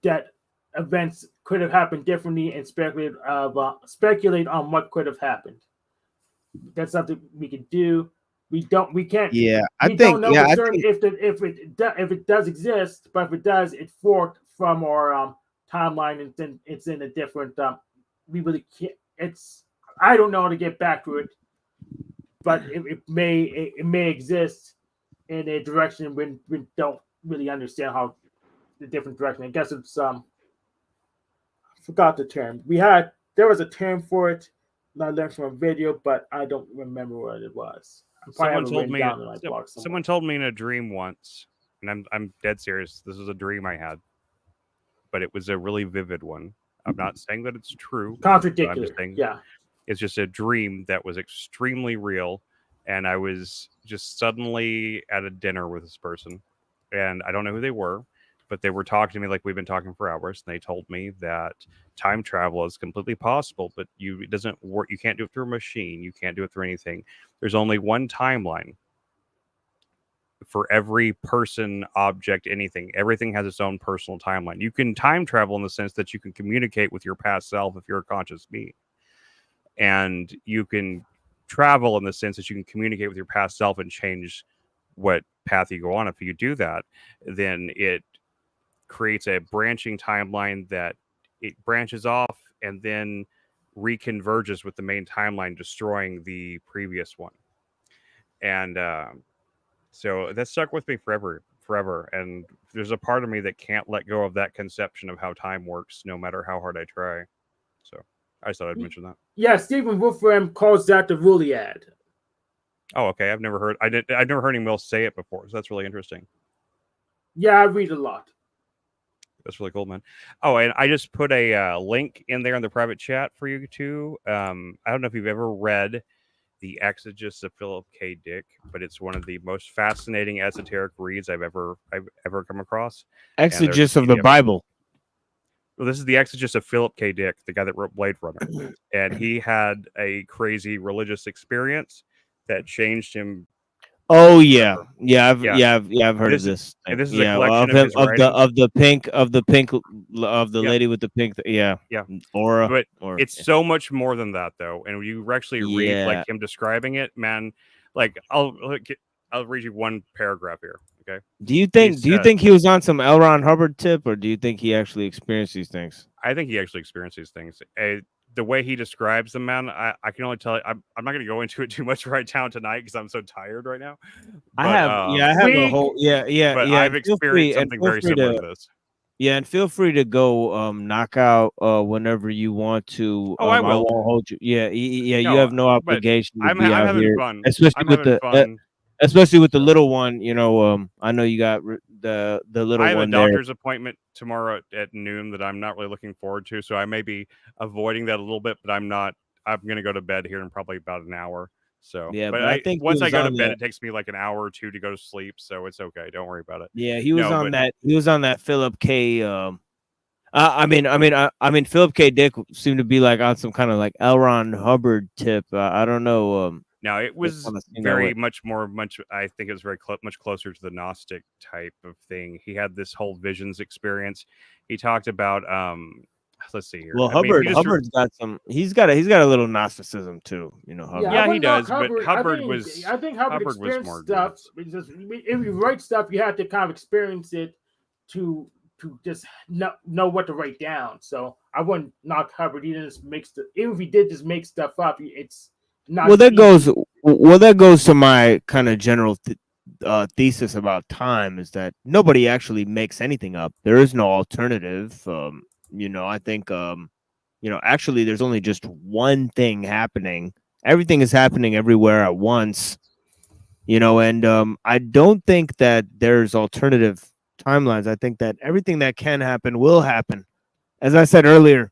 that events could have happened differently and speculate on what could have happened. That's something we can do. We can't. Yeah, I don't know for certain if it does exist, but if it does, it forked from our timeline, and then it's in a different. We really can't. I don't know how to get back to it, but it may exist in a direction when we don't really understand how the different direction. I guess it's I forgot the term. There was a term for it that I learned from a video, but I don't remember what it was. Someone told me in a dream once, and I'm dead serious. This was a dream I had, but it was a really vivid one. I'm not saying that it's true. Contradictory. Yeah. It's just a dream that was extremely real, and I was just suddenly at a dinner with this person, and I don't know who they were, but they were talking to me like we've been talking for hours, and they told me that time travel is completely possible, but it doesn't work. You can't do it through a machine. You can't do it through anything. There's only one timeline for every person, object, anything. Everything has its own personal timeline. You can time travel in the sense that you can communicate with your past self if you're a conscious being. And you can travel in the sense that you can communicate with your past self and change what path you go on. If you do that, then it creates a branching timeline that it branches off and then reconverges with the main timeline, destroying the previous one. And so that stuck with me forever. And there's a part of me that can't let go of that conception of how time works, no matter how hard I try. So I just thought I'd mention that. Yeah, Stephen Wolfram calls that the Ruliad. Oh, okay. I've never heard anyone else say it before, so that's really interesting. Yeah, I read a lot. That's really cool, man. Oh, and I just put a link in there in the private chat for you too. I don't know if you've ever read The Exegesis of Philip K. Dick, but it's one of the most fascinating esoteric reads I've ever come across. Exegesis of the Bible. Well, this is the Exegesis of Philip K. Dick, the guy that wrote Blade Runner, and he had a crazy religious experience that changed him Oh yeah, I've heard of This this. and this is a Yeah, collection of of him his writings. of the pink of the lady with the pink. Yeah, Yeah, Aura. but Or it's so much more than that, though. And when you actually read yeah. like him describing it, man, like I'll read you one paragraph here. Okay. Do you He think he was on some L. Ron Hubbard tip, or do you think he actually experienced these things? I think he actually experienced these things. The way he describes them, man, I can only tell you. I'm not going to go into it too much right now tonight because I'm so tired right now. But, I have a whole But I've experienced something very similar to this. Yeah, and feel free to go knock out whenever you want to. Oh, I I will. won't hold you. Yeah, you No, have no but obligation to I'm be out having here, fun. especially I'm with having the fun. especially with the little one. You know, I know you got the little I have a one there. doctor's appointment tomorrow at noon that I'm not really looking forward to, so I may be avoiding that a little bit. But I'm not. I'm going to go to bed here in probably about an hour. So, Yeah, but I think he once I was go to on bed, that. it takes me like an hour or two to go to sleep, so it's okay. Don't worry about it. Yeah, he was No, on but that. He was on that Philip K. I mean, Philip K. Dick seemed to be like on some kind of like L. Ron Hubbard tip. I don't know. No, it was kinda seen that very way. much. I think it was very much closer to the Gnostic type of thing. He had this whole visions experience. He talked about. Let's see here. Well, I mean, if you just Hubbard's got some. He's got a little Gnosticism too. You know, Hubbard. Yeah, I he wouldn't knock does, but Hubbard I think Hubbard was experienced more stuff. Because if you write stuff, you have to kind of experience it to just know what to write down. So I wouldn't knock Hubbard. He just makes even if he did just make stuff up, it's not. Well, that goes to my kind of general thesis about time is that nobody actually makes anything up. There is no alternative. You know, I think actually there's only just one thing happening. Everything is happening everywhere at once. You know, and I don't think that there's alternative timelines. I think that everything that can happen will happen, as I said earlier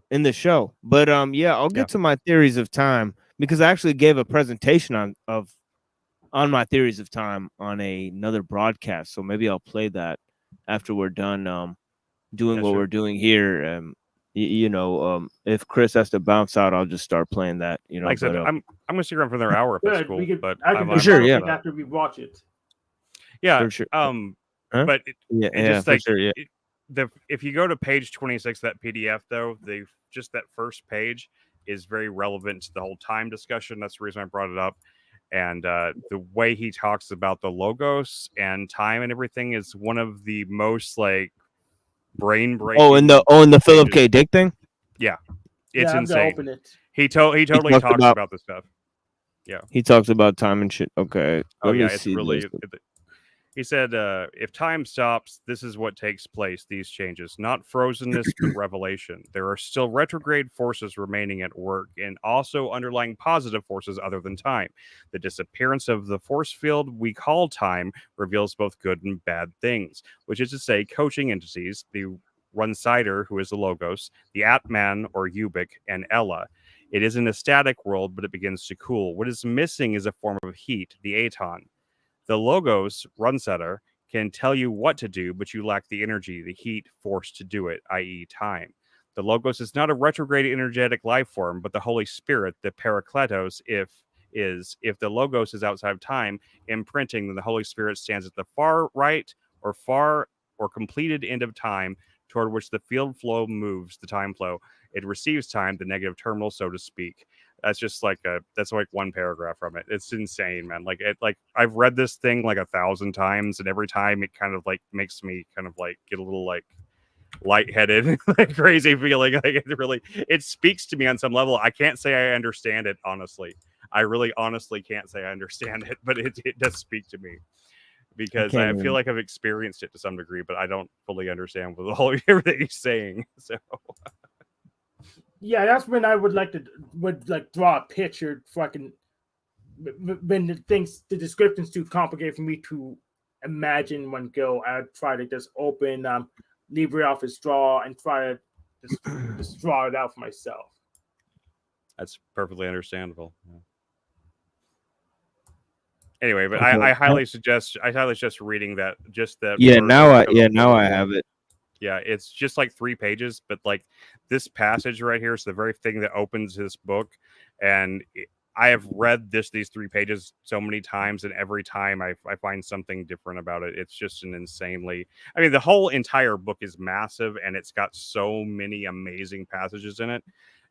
in the show. But I'll get to my theories of time because I actually gave a presentation on my theories of time on another broadcast. So maybe I'll play that after we're done doing what we're doing here. If Chris has to bounce out, I'll just start playing that. You know, like I said, I'm gonna stick around for another hour if that's cool. But I can I'm sure, after we watch it. Yeah, for sure. But just for like sure, if you go to page 26 of that PDF, though, just that first page is very relevant to the whole time discussion. That's the reason I brought it up. And the way he talks about the logos and time and everything is one of the most like brain breaking. Oh, in the Philip K. Dick thing. Yeah, it's I'm gonna insane. open it. He totally talks about this stuff. Yeah, he talks about time and shit. Okay. Oh yeah, it's really. He said, if time stops, this is what takes place, these changes. Not frozenness, but revelation. There are still retrograde forces remaining at work, and also underlying positive forces other than time. The disappearance of the force field we call time reveals both good and bad things, which is to say, coaching entities, the Runsider, who is the Logos, the Atman, or Ubik, and Ella. It is in a static world, but it begins to cool. What is missing is a form of heat, the Aton. The Logos, Runsetter, can tell you what to do, but you lack the energy, the heat, force to do it, i.e. time. The Logos is not a retrograde energetic life form, but the Holy Spirit, the Parakletos, if the Logos is outside of time, imprinting, then the Holy Spirit stands at the far right or completed end of time, toward which the field flow moves, the time flow. It receives time, the negative terminal, so to speak. That's just that's one paragraph from it. It's insane, man. I've read this thing like 1,000 times, and every time it kind of like makes me kind of like get a little like lightheaded, like crazy feeling. Like it speaks to me on some level. I can't say I understand it, honestly. I really honestly can't say I understand it, but it does speak to me because I feel like I've experienced it to some degree, but I don't fully understand what the whole everything he's saying. So. Yeah, that's when I would draw a picture. Fucking when the description's too complicated for me to imagine one go. I'd try to just open LibreOffice Draw and try to just draw it out for myself. That's perfectly understandable. Yeah. Anyway, but I highly suggest reading that. Yeah, now I have it. Yeah, it's just like 3 pages, but like this passage right here is the very thing that opens his book, and I have read these 3 pages so many times, and every time I find something different about it. It's just an insanely. I mean, the whole entire book is massive, and it's got so many amazing passages in it.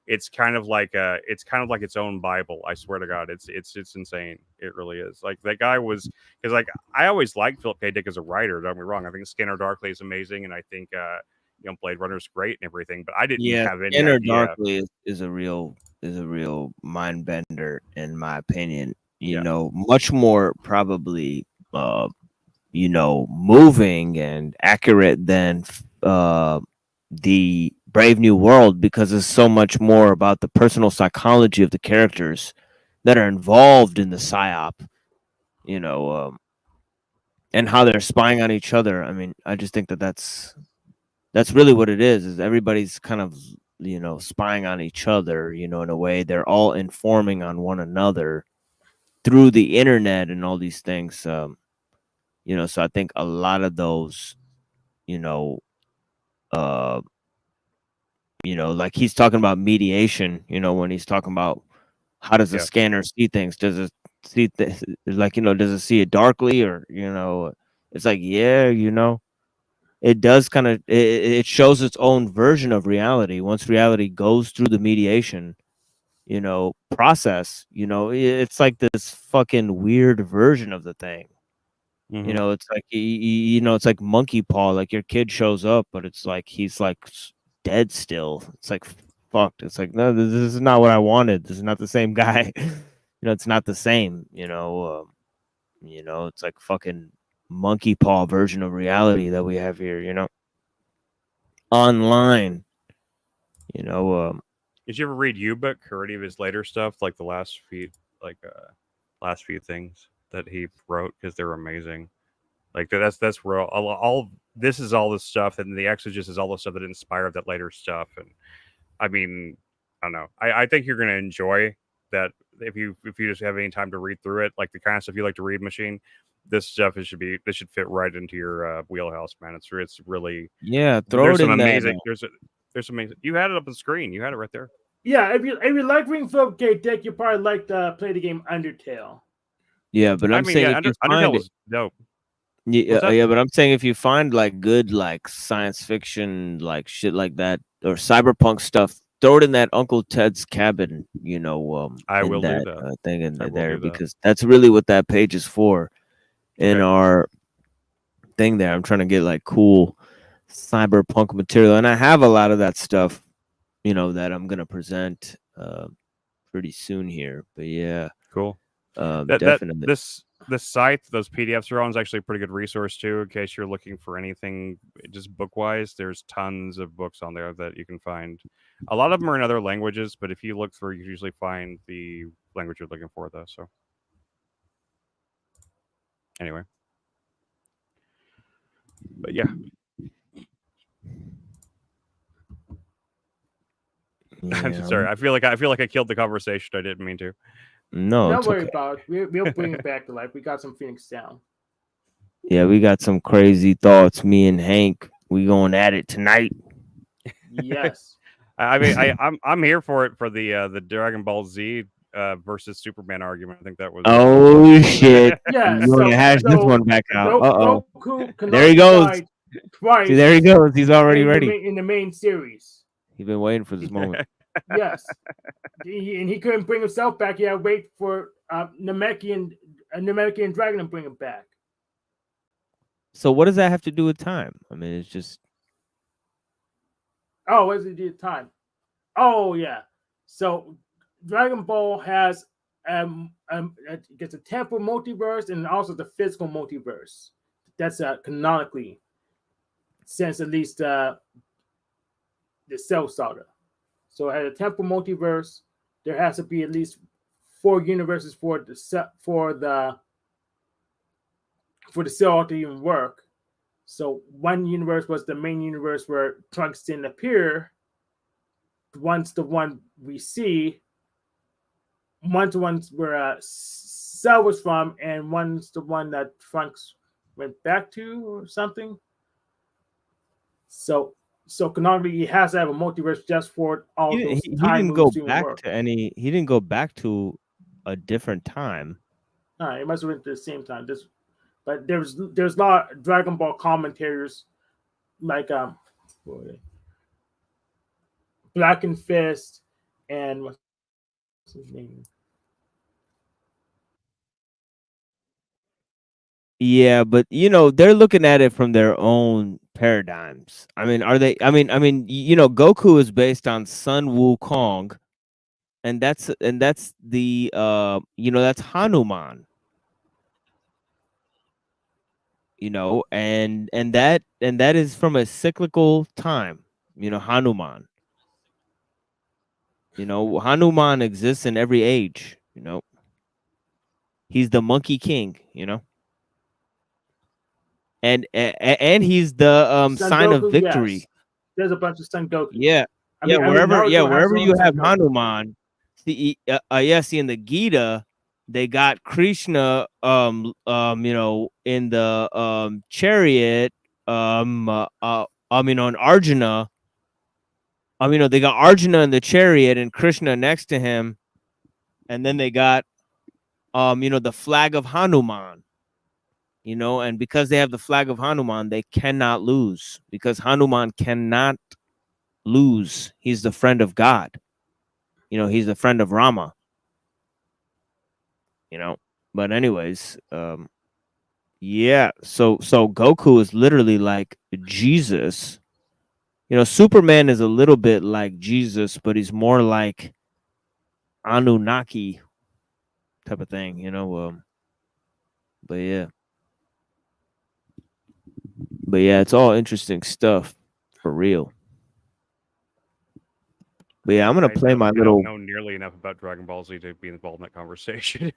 It's kind of like its own Bible. I swear to God, it's insane. It really is. Like that guy was, because like I always liked Philip K. Dick as a writer. Don't get me wrong. I think Scanner Darkly is amazing, and I think Blade Runner's great and everything. But I didn't have any Scanner idea. Darkly is a real mind bender in my opinion. You know, much more probably moving and accurate than the Brave New World, because it's so much more about the personal psychology of the characters that are involved in the psyop, and how they're spying on each other. I mean, I just think that's really what it is everybody's kind of, spying on each other, in a way. They're all informing on one another through the internet and all these things. So I think a lot of those, like he's talking about mediation, when he's talking about how does a scanner see things? Does it see does it see it darkly, or, it's like, it does kind of, it shows its own version of reality. Once reality goes through the mediation, process, it's like this fucking weird version of the thing. It's like, it's like monkey paw. Like your kid shows up, but it's like he's like dead still. It's like fucked. It's like, no, this is not what I wanted. This is not the same guy. It's not the same. It's like fucking monkey paw version of reality that we have here. Online. Did you ever read U-Book or any of his later stuff, like the last few things that he wrote, because they're amazing. Like that's where all this is, all this stuff, and the Exxxomorphic is all the stuff that inspired that later stuff. And I mean, I don't know. I think you're gonna enjoy that if you just have any time to read through it, like the kind of stuff you like to read, Machine. This stuff this should fit right into your wheelhouse, man. It's really throw it in amazing. there. There's amazing. You had it up on the screen. You had it right there. Yeah, if you like reading Philip K. Dick, you probably like to play the game Undertale. Yeah, but I'm saying Undertale was dope. Yeah, but I'm saying if you find like good like science fiction, like shit like that, or cyberpunk stuff, throw it in that Uncle Ted's Cabin, I will that, do that thing in there, because that's really what that page is for. In our thing there, I'm trying to get like cool cyberpunk material, and I have a lot of that stuff, that I'm gonna present pretty soon here. But yeah, cool. Definitely. This site, those PDFs are on, is actually a pretty good resource too, in case you're looking for anything just book wise. There's tons of books on there that you can find. A lot of them are in other languages, but if you look through, you usually find the language you're looking for, though. So anyway, but yeah. I'm sorry. I feel like I killed the conversation. I didn't mean to. No, don't worry about it. We'll bring it back to life. We got some Phoenix Down. Yeah, we got some crazy thoughts. Me and Hank, we going at it tonight. Yes. I mean, I'm here for it, for the Dragon Ball Z versus Superman argument. I think that was. Oh shit! Yeah, you want to hash this one back out? There he goes. Twice. See, there he goes. He's already ready in the main series. He's been waiting for this moment. Yes, and he couldn't bring himself back. He had to wait for Namekian Dragon to bring him back. So what does that have to do with time? I mean, it's just. Oh, what does it do with time? Oh yeah. So Dragon Ball has gets a temporal multiverse and also the physical multiverse. That's canonically, since at least the Cell Saga. So it has a temporal multiverse. There has to be at least 4 universes for the cell to even work. So one universe was the main universe where Trunks didn't appear. One's the one we see. One's the one where Cell was from, and one's the one that Trunks went back to or something. So canonically, he has to have a multiverse just for all those time he didn't go back to any. He didn't go back to a different time. It must have been at the same time. But there's a lot of Dragon Ball commentators like Black and Fist and what's his name? Yeah, but they're looking at it from their own paradigms. I mean, are they? Goku is based on Sun Wukong, and that's the that's Hanuman. And that is from a cyclical time. Hanuman. Hanuman exists in every age. He's the Monkey King. And he's the sign of victory. Yes. There's a bunch of Son Goku. Yeah, wherever you have Hanuman, see in the Gita, they got Krishna, in the chariot, on Arjuna. They got Arjuna in the chariot and Krishna next to him, and then they got, the flag of Hanuman. And because they have the flag of Hanuman, they cannot lose, because Hanuman cannot lose. He's the friend of God. He's the friend of Rama. But anyways, yeah. So Goku is literally like Jesus. Superman is a little bit like Jesus, but he's more like Anunnaki type of thing. But yeah. But yeah, it's all interesting stuff for real. But yeah, I'm gonna play my little. I don't know nearly enough about Dragon Ball Z to be involved in that conversation.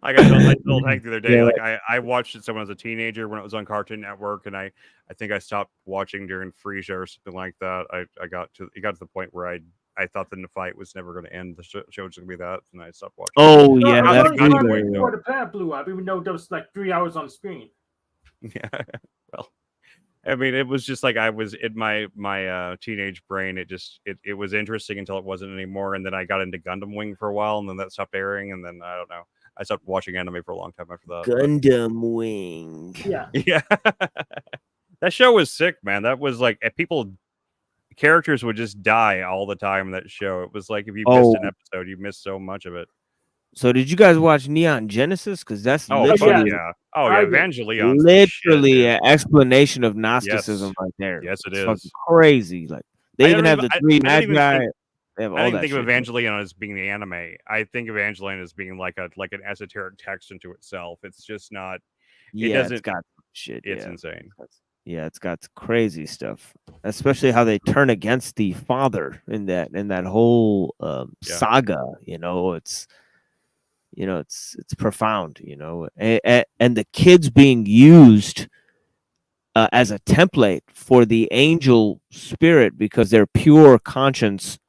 I told Hank the other day, I watched it when I was a teenager when it was on Cartoon Network, and I think I stopped watching during Freesia or something like that. It got to the point where I thought the fight was never going to end. The show was going to be that, and I stopped watching. Oh yeah, that's before the planet blew up. Even though there was like 3 hours on the screen. Yeah, well, I mean, it was just like I was in my teenage brain. It was interesting until it wasn't anymore, and then I got into Gundam Wing for a while, and then that stopped airing, and then I don't know. I stopped watching anime for a long time after that. Gundam Wing. Yeah. Yeah. That show was sick, man. That was like characters would just die all the time in that show. It was like if you missed an episode, you missed so much of it. So did you guys watch Neon Genesis? Because that's literally Evangelion. Literally an explanation of Gnosticism right there. Yes, it it's is crazy. Like they even have the three Magi. I don't think of Evangelion as being the anime. I think of Evangelion as being like an esoteric text into itself. It's just not. It doesn't. It's got shit. It's insane. Yeah, it's got crazy stuff, especially how they turn against the father in that whole saga. It's profound. And the kids being used as a template for the angel spirit because they're pure conscience.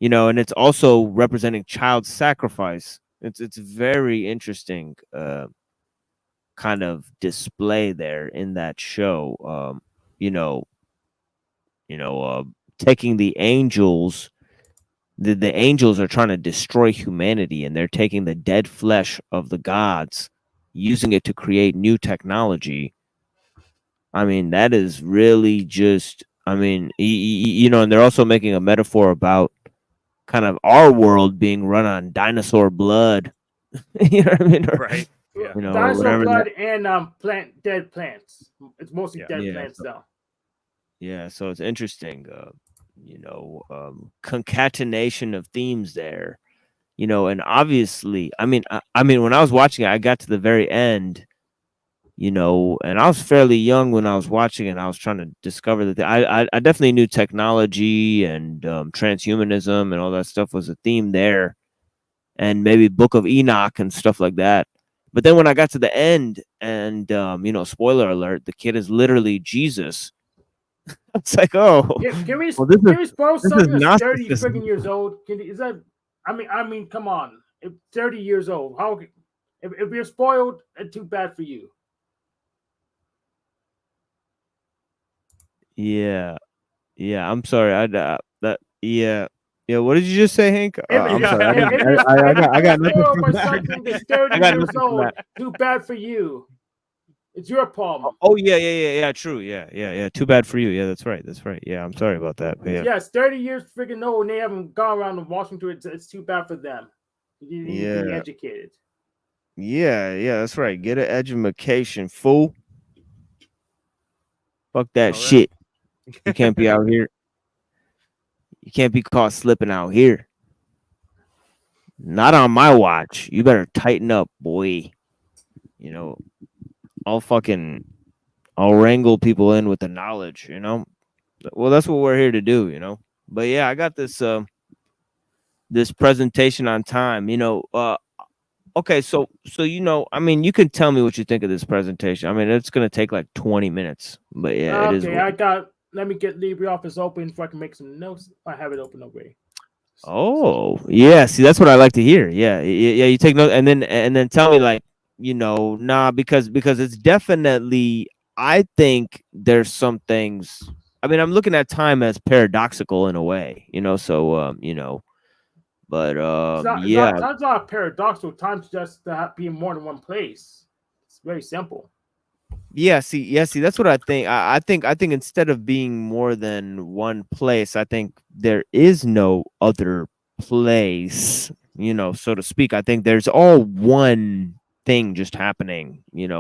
And it's also representing child sacrifice. It's very interesting kind of display there in that show. Taking the angels, the angels are trying to destroy humanity, and they're taking the dead flesh of the gods, using it to create new technology. I mean, that is really just, and they're also making a metaphor about kind of our world being run on dinosaur blood. You know what I mean? Right. Yeah. Dinosaur blood and dead plants. It's mostly dead plants though. Yeah, so it's interesting. Concatenation of themes there. And obviously, I mean, when I was watching it, I got to the very end. And I was fairly young when I was watching it. And I was trying to discover that I definitely knew technology and transhumanism and all that stuff was a theme there, and maybe Book of Enoch and stuff like that. But then when I got to the end, and spoiler alert, the kid is literally Jesus. It's like, oh, can we spoil something that's 30 freaking years old? Is that? I mean, come on, if 30 years old, how? If you're spoiled, it's too bad for you. Yeah, I'm sorry. Yeah, what did you just say, Hank? I'm sorry. I got nothing Or from something that's that. 30 I got years nothing from old. that. Too bad for you. It's your problem. Oh yeah. True. Yeah. Too bad for you. Yeah, that's right. Yeah, I'm sorry about that. But yeah. Yes, 30 years freaking old, and they haven't gone around in Washington. It's too bad for them. You need to be Yeah. educated. Yeah, that's right. Get an education, fool. Fuck that All right. shit. You can't be out here. You can't be caught slipping out here. Not on my watch. You better tighten up, boy. You know, I'll wrangle people in with the knowledge, you know. Well, that's what we're here to do, you know. But yeah, I got this this presentation on time, you know. Okay, so you know, I mean, you can tell me what you think of this presentation. I mean, it's gonna take like 20 minutes, but yeah, it is. Okay, let me get LibreOffice open so I can make some notes. I have it open already. Oh, yeah. See, that's what I like to hear. Yeah. You take notes and then tell me, like, you know, nah, because it's definitely. I think there's some things. I mean, I'm looking at time as paradoxical in a way, you know. So, you know, but yeah. Time's not paradoxical. Time's just being more than one place. It's very simple. Yeah, see, that's what I think. I think instead of being more than one place, I think there is no other place, you know, so to speak. I think there's all one thing just happening, kind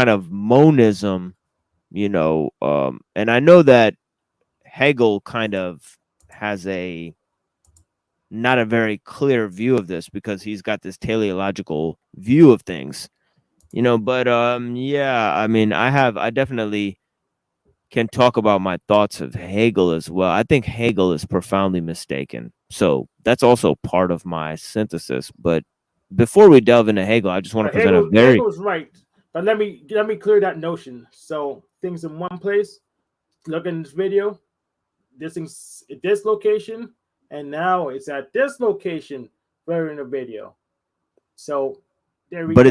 of monism, and I know that Hegel kind of has not a very clear view of this because he's got this teleological view of things. But yeah, I mean, I definitely can talk about my thoughts of Hegel as well. I think Hegel is profoundly mistaken. So that's also part of my synthesis. But before we delve into Hegel, I just want to present a very Hegel's right. But let me clear that notion. So things in one place, look in this video, this thing's at this location, and now it's at this location where in the video. So there we go.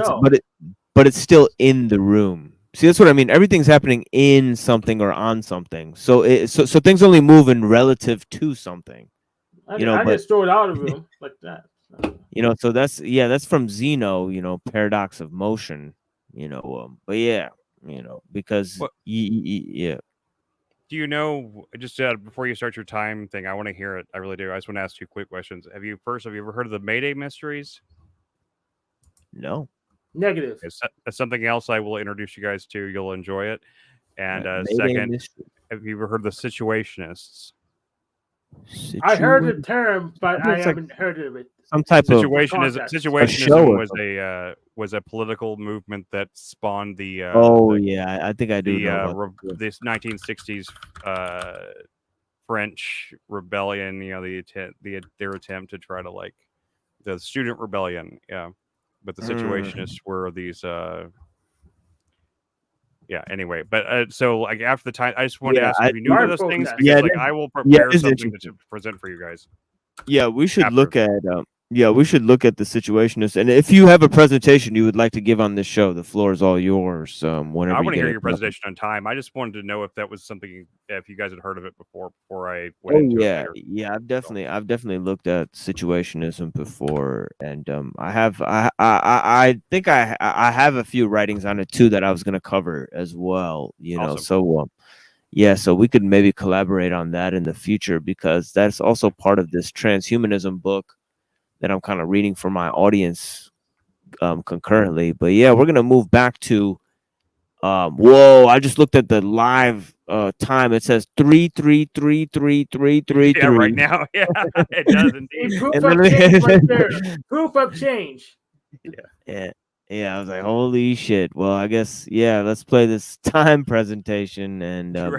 But it's still in the room. See, that's what I mean. Everything's happening in something or on something. So so things only move in relative to something. I just throw it out of the room like that. So that's from Zeno, paradox of motion, but yeah, because yeah. Do you know, just before you start your time thing, I want to hear it. I really do. I just want to ask you quick questions. Have you ever heard of the Mayday mysteries? No. Negative. It's something else I will introduce you guys to. You'll enjoy it. And second, have you ever heard of the Situationists? I heard the term, but I haven't heard of it. Some type Situationism was a political movement that spawned the. I think I do know this 1960s French rebellion. Their attempt to try to the student rebellion. Yeah. But the Situationists were these anyway, but so after the time, I just wanted to ask if you knew those things because I will prepare something to present for you guys. Yeah, we should look at the Situationists, and if you have a presentation you would like to give on this show, the floor is all yours. Whenever I want to hear your presentation on time. I just wanted to know if that was something, if you guys had heard of it before I went into it. Yeah, I've definitely looked at Situationism before, and I think I have a few writings on it too that I was going to cover as well. Awesome. So we could maybe collaborate on that in the future because that's also part of this transhumanism book that I'm kind of reading for my audience concurrently. But yeah, we're gonna move back to whoa, I just looked at the live time. It says 3333333. Yeah, right now. Yeah, it does indeed. Proof of change right there. Proof of change. Yeah, I was like, holy shit. Well, I guess let's play this time presentation, and I'll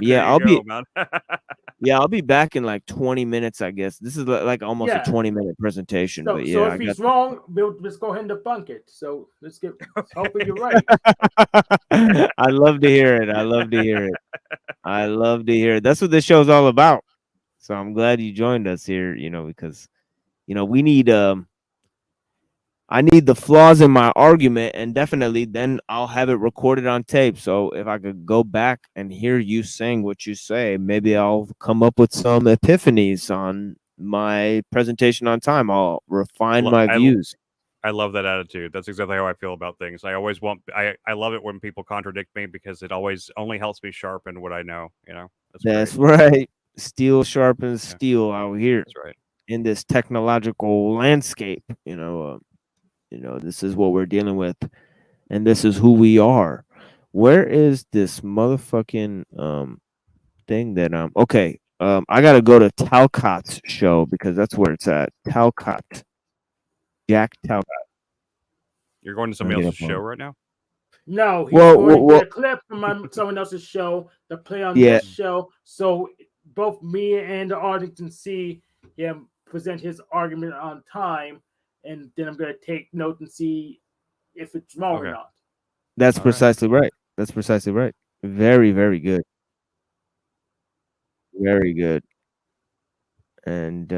be back in like 20 minutes, I guess. This is like almost a 20-minute presentation. So if he's wrong, let's go ahead and debunk it. So hopefully you're right. I love to hear it. That's what this show's all about. So I'm glad you joined us here, because we need I need the flaws in my argument, and definitely then I'll have it recorded on tape. So if I could go back and hear you saying what you say, maybe I'll come up with some epiphanies on my presentation on time. I'll refine my views. I love that attitude. That's exactly how I feel about things. I always want. I love it when people contradict me because it always only helps me sharpen what I know. You know. That's right. Steel sharpens steel out here. That's right. In this technological landscape, this is what we're dealing with, and this is who we are. Where is this motherfucking thing that okay? I gotta go to Talcott's show because that's where it's at. Talcott, Jack Talcott. You're going to somebody else's show right now? No, he's going to get a clip from someone else's show to play on this show, so both me and the audience can see him present his argument on time, and then I'm going to take note and see if it's wrong or not. That's precisely right. That's precisely right. Very, very good. Very good. And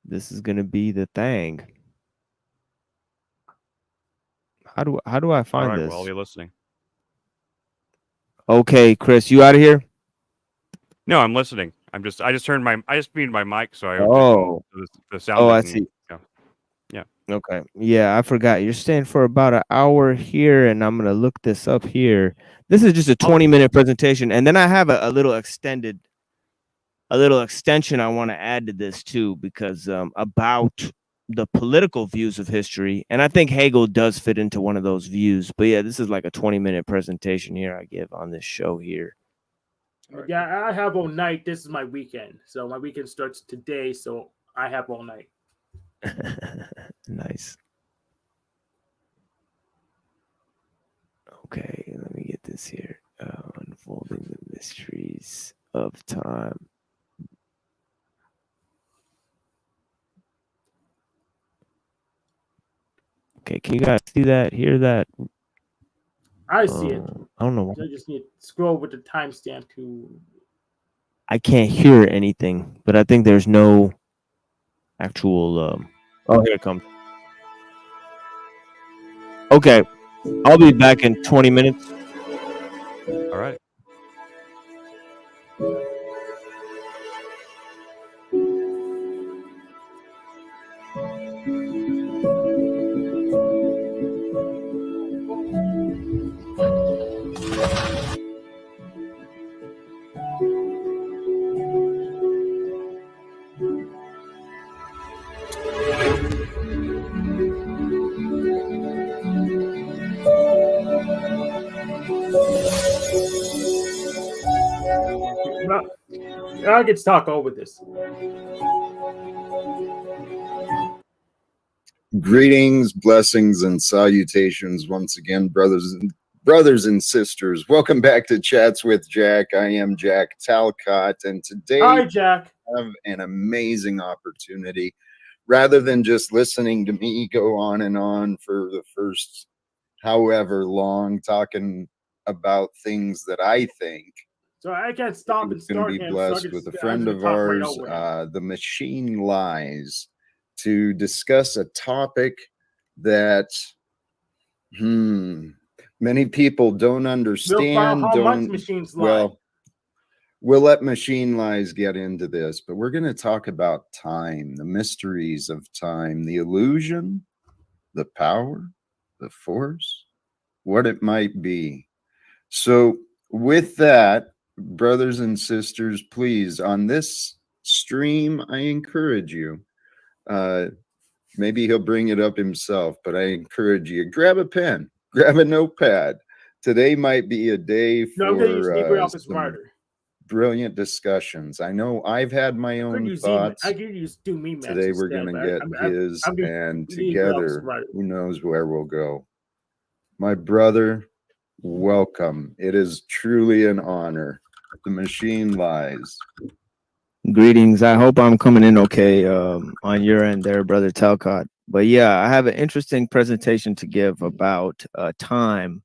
this is going to be the thing. How do I find this? Well, I'll be listening. Okay, Chris, you out of here? No, I'm listening. I just muted my mic so I the sound. Oh, I see. Yeah. Okay. Yeah, I forgot. You're staying for about an hour here, and I'm gonna look this up here. This is just a 20-minute presentation, and then I have a little extension I want to add to this too, because about the political views of history, and I think Hegel does fit into one of those views. But yeah, this is like a 20-minute presentation here I give on this show here. Yeah, I have all night. This is my weekend. So my weekend starts today, so I have all night. Nice. Okay, let me get this here. Unfolding the mysteries of time. Okay, can you guys see that? Hear that? I see it. I don't know. I just need to scroll with the timestamp to. I can't hear anything, but I think there's no actual. Oh, here it comes. Okay, I'll be back in 20 minutes. All right. I get to talk over this. Greetings, blessings, and salutations once again, brothers and sisters. Welcome back to Chats with Jack. I am Jack Talcott, and today Hi, Jack. I have an amazing opportunity. Rather than just listening to me go on and on for the first however long talking about things that I think, so I can't stop and start going to be him. blessed with a friend of ours, the Machine Lies, to discuss a topic that many people don't understand. We'll let Machine Lies get into this, but we're going to talk about time, the mysteries of time, the illusion, the power, the force, what it might be. So with that, brothers and sisters, please, on this stream, I encourage you, maybe he'll bring it up himself, but I encourage you, grab a pen, grab a notepad. Today might be a day for some brilliant discussions. I know I've had my own thoughts. Today we're going to get his, and together, who knows where we'll go. My brother, welcome. It is truly an honor. The Machine Lies. Greetings. I hope I'm coming in okay on your end there, Brother Talcott. But yeah, I have an interesting presentation to give about time,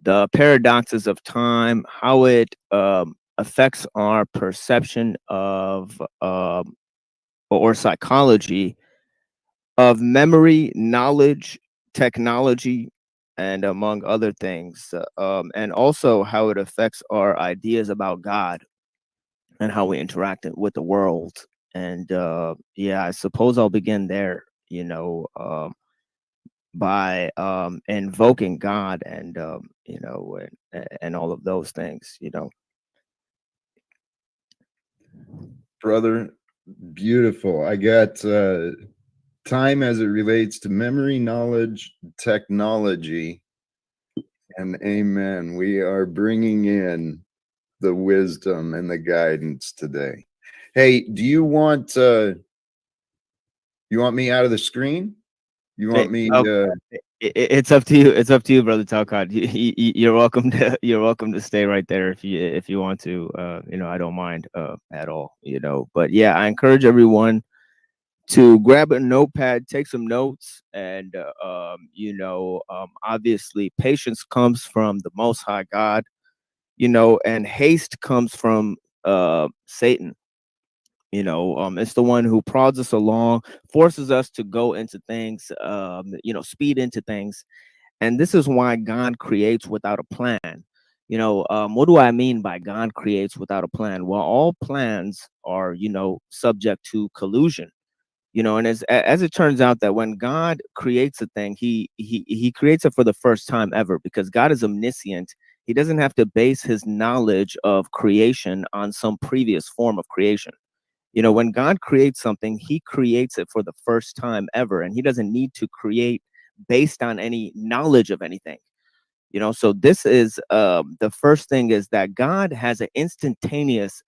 the paradoxes of time, how it affects our perception of or psychology of memory, knowledge, technology, and among other things, and also how it affects our ideas about God and how we interact with the world. And yeah, I suppose I'll begin there, by invoking God and and all of those things, Brother, beautiful. I got time as it relates to memory, knowledge, technology, and amen. We are bringing in the wisdom and the guidance today. Hey, do you want me out of the screen? You want me it's up to you. It's up to you, brother Talcott. You're welcome to stay right there if you want to. I don't mind at all, but yeah, I encourage everyone to grab a notepad, take some notes, and obviously patience comes from the Most High God, and haste comes from Satan. It's the one who prods us along, forces us to go into things, speed into things. And this is why God creates without a plan. What do I mean by God creates without a plan? Well, all plans are, subject to collusion. And as it turns out that when God creates a thing, he creates it for the first time ever, because God is omniscient. He doesn't have to base his knowledge of creation on some previous form of creation. When God creates something, he creates it for the first time ever, and he doesn't need to create based on any knowledge of anything. So this is the first thing, is that God has an instantaneous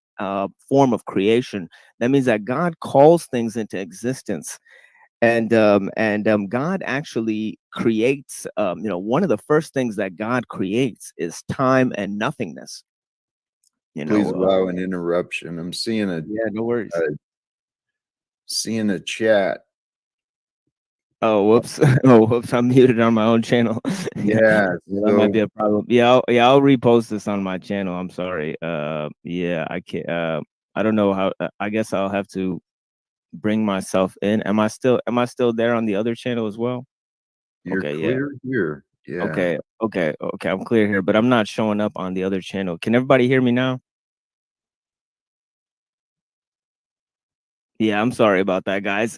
form of creation. That means that God calls things into existence, and God actually creates. One of the first things that God creates is time and nothingness. Please allow an interruption. I'm seeing no worries. Seeing a chat. Oh, whoops. Oh, whoops. I'm muted on my own channel. Yeah. That might be a problem. Yeah, I'll repost this on my channel. I'm sorry. Yeah, I can't. I don't know how. I guess I'll have to bring myself in. Am I still there on the other channel as well? You're okay, clear here. Yeah. Okay. I'm clear here, but I'm not showing up on the other channel. Can everybody hear me now? Yeah, I'm sorry about that, guys.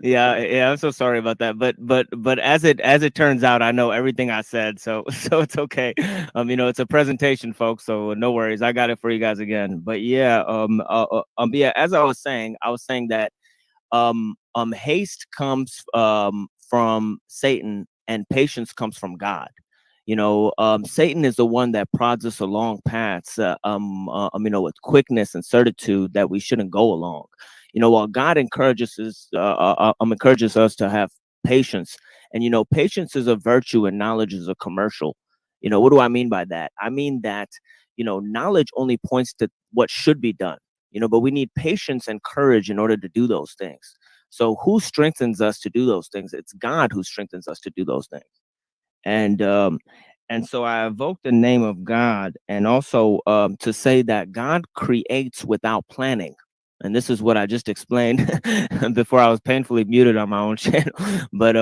yeah, I'm so sorry about that. But as it turns out, I know everything I said, so it's okay. It's a presentation, folks, so no worries. I got it for you guys again. But yeah, yeah, as I was saying that haste comes from Satan, and patience comes from God. Satan is the one that prods us along paths, with quickness and certitude that we shouldn't go along. While God encourages us to have patience, and patience is a virtue and knowledge is a commercial. What do I mean by that? I mean that knowledge only points to what should be done. But we need patience and courage in order to do those things. So who strengthens us to do those things? It's God who strengthens us to do those things. And so I evoke the name of God, and also to say that God creates without planning. And this is what I just explained before I was painfully muted on my own channel. But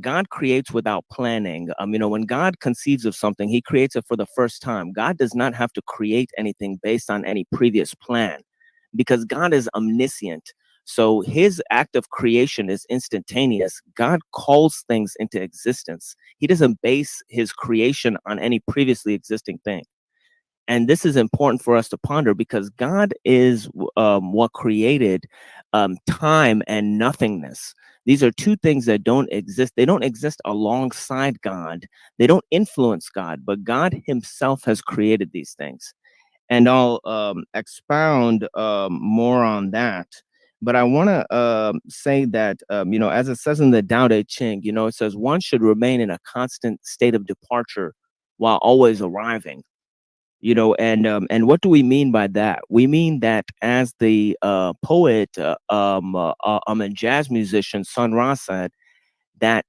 God creates without planning. When God conceives of something, he creates it for the first time. God does not have to create anything based on any previous plan, because God is omniscient. So his act of creation is instantaneous. God calls things into existence. He doesn't base his creation on any previously existing thing. And this is important for us to ponder, because God is what created time and nothingness. These are two things that don't exist. They don't exist alongside God. They don't influence God, but God himself has created these things. And I'll expound more on that. But I want to say that, as it says in the Tao Te Ching, it says one should remain in a constant state of departure while always arriving. And what do we mean by that? We mean that, as the poet and jazz musician Sun Ra said, that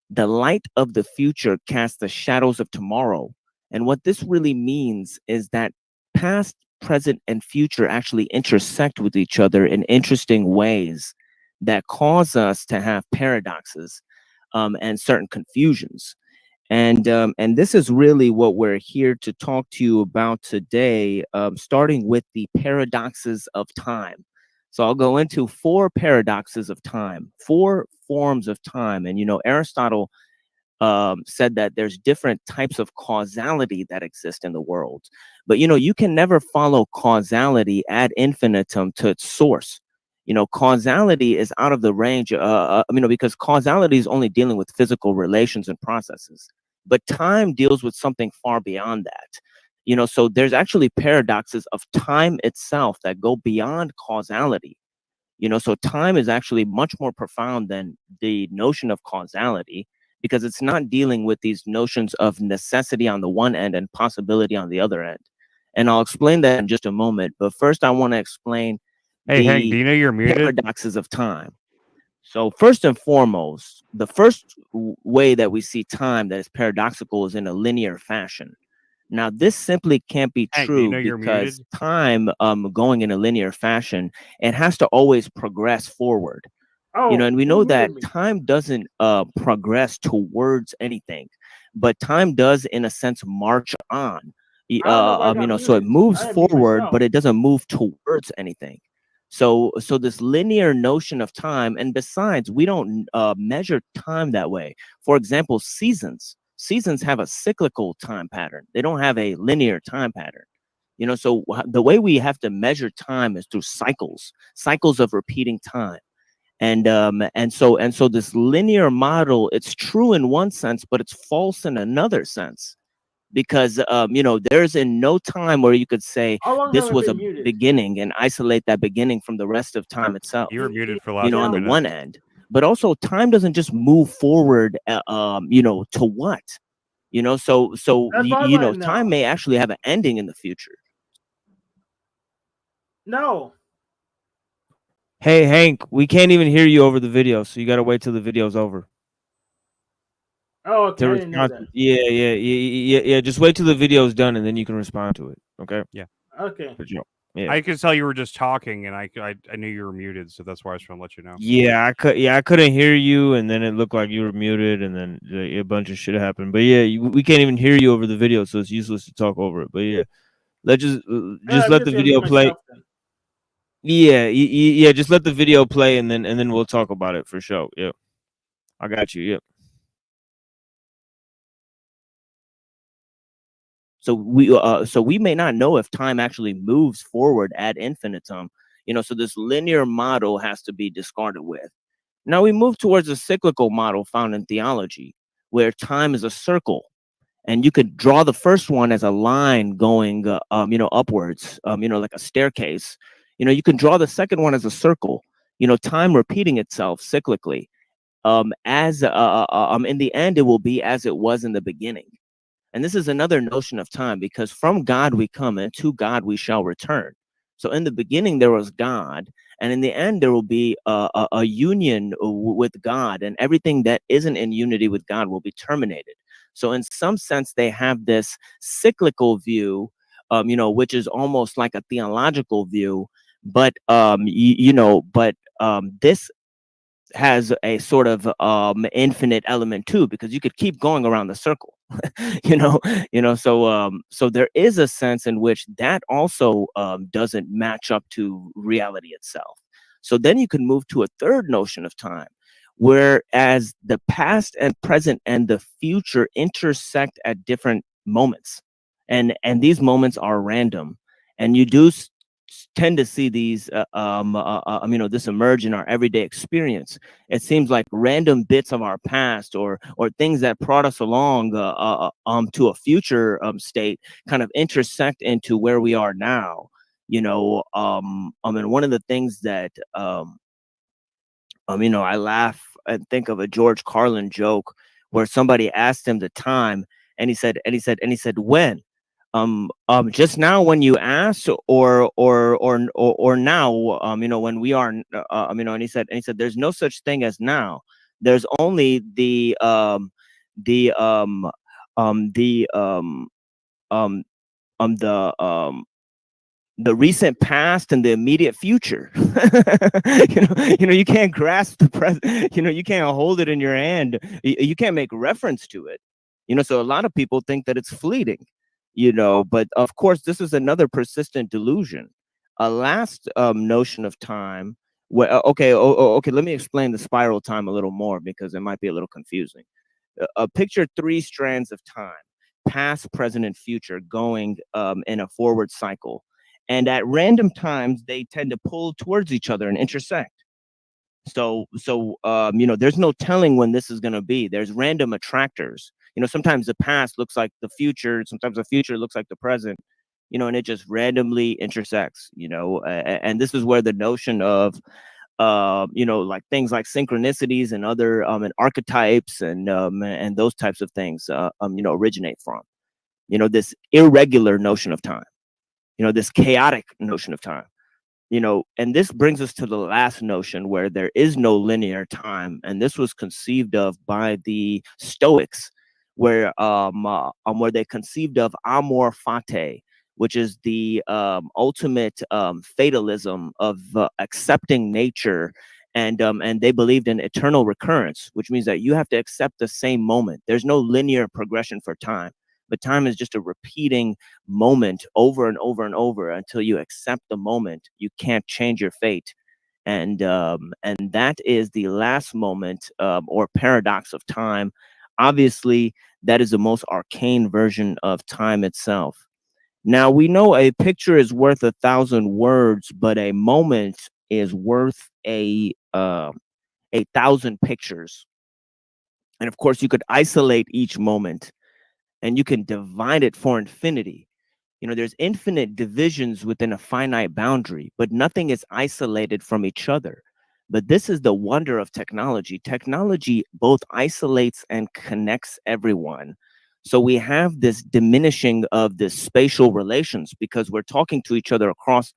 the light of the future casts the shadows of tomorrow, And what this really means is that past, present, and future actually intersect with each other in interesting ways that cause us to have paradoxes and certain confusions. And this is really what we're here to talk to you about today, starting with the paradoxes of time. So I'll go into 4 paradoxes of time, 4 forms of time. And, you know, Aristotle said that there's different types of causality that exist in the world. But, you know, you can never follow causality ad infinitum to its source. You know, causality is out of the range, you know, because causality is only dealing with physical relations and processes. But time deals with something far beyond that. You know, so there's actually paradoxes of time itself that go beyond causality. You know, so time is actually much more profound than the notion of causality, because it's not dealing with these notions of necessity on the one end and possibility on the other end. And I'll explain that in just a moment. But first, I want to explain Hey, Hank, do you know you're muted? Paradoxes of time. So first and foremost, the first way that we see time that is paradoxical is in a linear fashion. Now, this simply can't be Hank, true, you know you're because muted? time going in a linear fashion, it has to always progress forward. Oh, you know, and we who know muted that me? time doesn't progress towards anything, but time does, in a sense, march on. I don't know why I got You know, so it muted. moves I didn't mute forward, myself. but it doesn't move towards anything. So this linear notion of time, and besides, we don't measure time that way. For example, seasons have a cyclical time pattern. They don't have a linear time pattern. You know, so the way we have to measure time is through cycles of repeating time. And so this linear model, it's true in one sense, but it's false in another sense, because you know, there's in no time where you could say How long this have I was a been muted? beginning and isolate that beginning from the rest of time itself. You were muted for the You last know, 2 on the minutes. one end, but also time doesn't just move forward. You know, to what? You know, so That's all I you know, wanna know. time may actually have an ending in the future. No. Hey, Hank, we can't even hear you over the video, so you got to wait till the video's over. Oh, okay. To I didn't know respond. that. Yeah. Just wait till the video's done, and then you can respond to it. Okay. Yeah. Okay. Yeah. I could tell you were just talking, and I knew you were muted, so that's why I was trying to let you know. Yeah, I couldn't hear you, and then it looked like you were muted, and then a bunch of shit happened. But yeah, we can't even hear you over the video, so it's useless to talk over it. But yeah, let's just let the video play. Yeah, just let the video play, and then we'll talk about it for sure. Yeah, I got you. Yep. So we may not know if time actually moves forward ad infinitum. You know, so this linear model has to be discarded with. Now we move towards a cyclical model found in theology, where time is a circle, and you could draw the first one as a line going, you know, upwards, you know, like a staircase. You know, you can draw the second one as a circle. You know, time repeating itself cyclically. As in the end, it will be as it was in the beginning. And this is another notion of time, because from God we come, and to God we shall return. So in the beginning there was God, and in the end there will be a union with God, and everything that isn't in unity with God will be terminated. So in some sense they have this cyclical view, you know, which is almost like a theological view, but you know, but this has a sort of infinite element too, because you could keep going around the circle. you know, so there is a sense in which that also doesn't match up to reality itself. So then you can move to a third notion of time, whereas the past and present and the future intersect at different moments, and these moments are random, and you do tend to see these you know, this emerge in our everyday experience. It seems like random bits of our past, or things that brought us along to a future state, kind of intersect into where we are now. You know, I mean, one of the things that you know, I laugh and think of a George Carlin joke where somebody asked him the time, and he said when. Just now when you asked, or now, you know, when we are, you know, and he said there's no such thing as now. There's only the the recent past and the immediate future. You can't grasp the present. You can't hold it in your hand. You can't make reference to it. So a lot of people think that it's fleeting. But of course, this is another persistent delusion. A last notion of time. Okay, let me explain the spiral time a little more because it might be a little confusing. Picture 3 strands of time: past, present, and future, going in a forward cycle. And at random times, they tend to pull towards each other and intersect. So there's no telling when this is going to be. There's random attractors. Sometimes the past looks like the future. Sometimes the future looks like the present. And it just randomly intersects. And this is where the notion of like things like synchronicities and other and archetypes and those types of things originate from. This irregular notion of time. This chaotic notion of time. And this brings us to the last notion where there is no linear time, and this was conceived of by the Stoics, where they conceived of amor fati, which is the ultimate fatalism of accepting nature, and they believed in eternal recurrence, which means that you have to accept the same moment. There's no linear progression for time. But time is just a repeating moment over and over and over until you accept the moment. You can't change your fate. And that is the last moment or paradox of time. Obviously, that is the most arcane version of time itself. Now, we know a picture is worth 1,000 words, but a moment is worth 1,000 pictures. And of course, you could isolate each moment, and you can divide it for infinity. There's infinite divisions within a finite boundary, but nothing is isolated from each other. But this is the wonder of technology. Technology both isolates and connects everyone. So we have this diminishing of the spatial relations because we're talking to each other across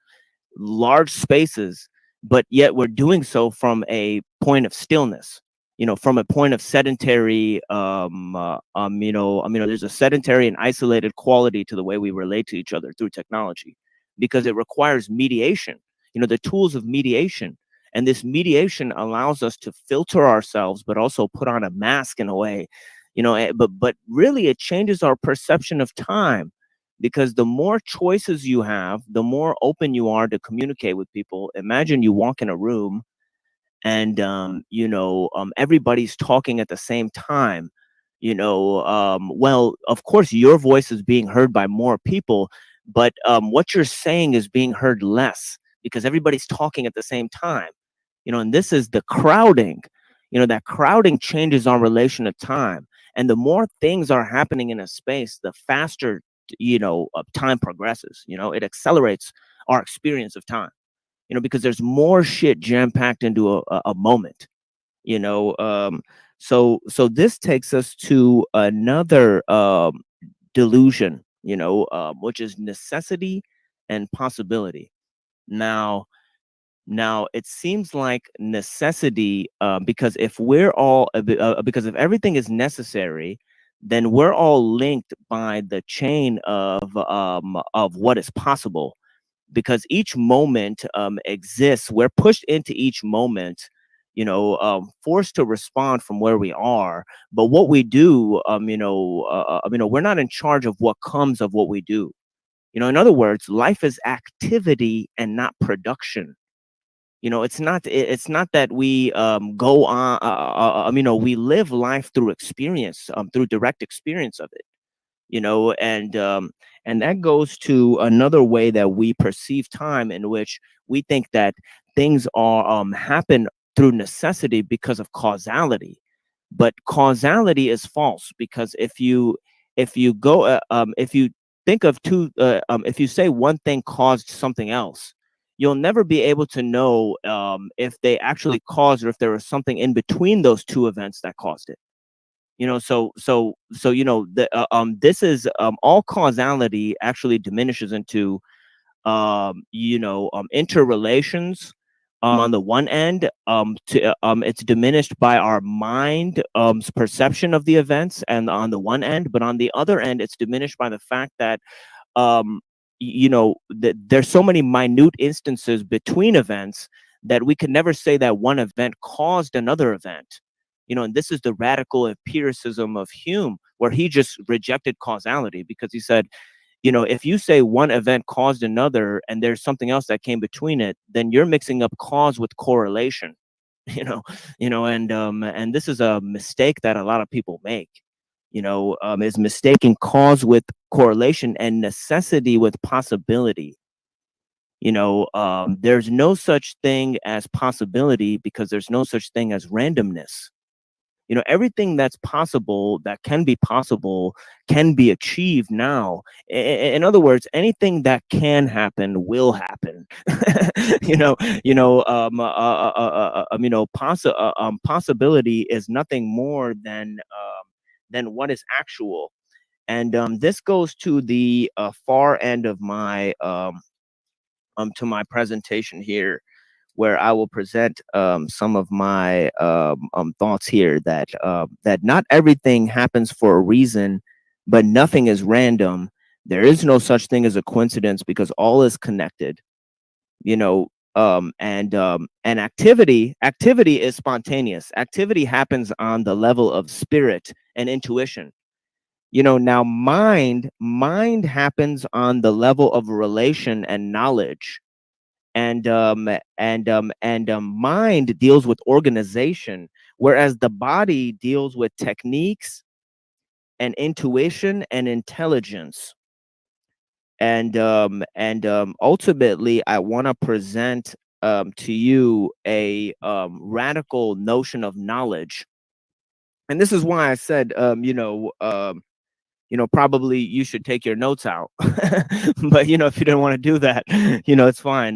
large spaces, but yet we're doing so from a point of stillness. From a point of sedentary, there's a sedentary and isolated quality to the way we relate to each other through technology, because it requires mediation, the tools of mediation. And this mediation allows us to filter ourselves, but also put on a mask in a way, but really it changes our perception of time, because the more choices you have, the more open you are to communicate with people. Imagine you walk in a room and everybody's talking at the same time. Well, of course your voice is being heard by more people, but what you're saying is being heard less because everybody's talking at the same time. And this is the crowding. That crowding changes our relation to time, and the more things are happening in a space, the faster time progresses. It accelerates our experience of time, because there's more shit jam-packed into a moment, so this takes us to another delusion, which is necessity and possibility. Now it seems like necessity, because if because if everything is necessary, then we're all linked by the chain of what is possible. Because each moment exists, we're pushed into each moment, forced to respond from where we are. But what we do, we're not in charge of what comes of what we do. In other words, life is activity and not production. It's not that we go on. We live life through experience, through direct experience of it. And that goes to another way that we perceive time, in which we think that things are happen through necessity because of causality. But causality is false, because if you go if you think of if you say one thing caused something else, you'll never be able to know if they actually caused, or if there was something in between those two events that caused it. So this is all causality actually diminishes into interrelations, on the one end, it's diminished by our mind perception of the events, and on the one end, but on the other end, it's diminished by the fact that there's so many minute instances between events that we can never say that one event caused another event. And this is the radical empiricism of Hume, where he just rejected causality, because he said, if you say one event caused another and there's something else that came between it, then you're mixing up cause with correlation, and this is a mistake that a lot of people make, is mistaking cause with correlation and necessity with possibility. There's no such thing as possibility because there's no such thing as randomness. Everything that's possible, that can be possible, can be achieved now. In other words, anything that can happen will happen. Possibility is nothing more than what is actual. And this goes to the far end of my to my presentation here, where I will present some of my thoughts here, that not everything happens for a reason, but nothing is random. There is no such thing as a coincidence because all is connected. And activity is spontaneous. Activity happens on the level of spirit and intuition. Now mind happens on the level of relation and knowledge. And mind deals with organization, whereas the body deals with techniques and intuition and intelligence. And ultimately, I want to present to you a radical notion of knowledge. And this is why I said, probably you should take your notes out. But, if you don't want to do that, it's fine.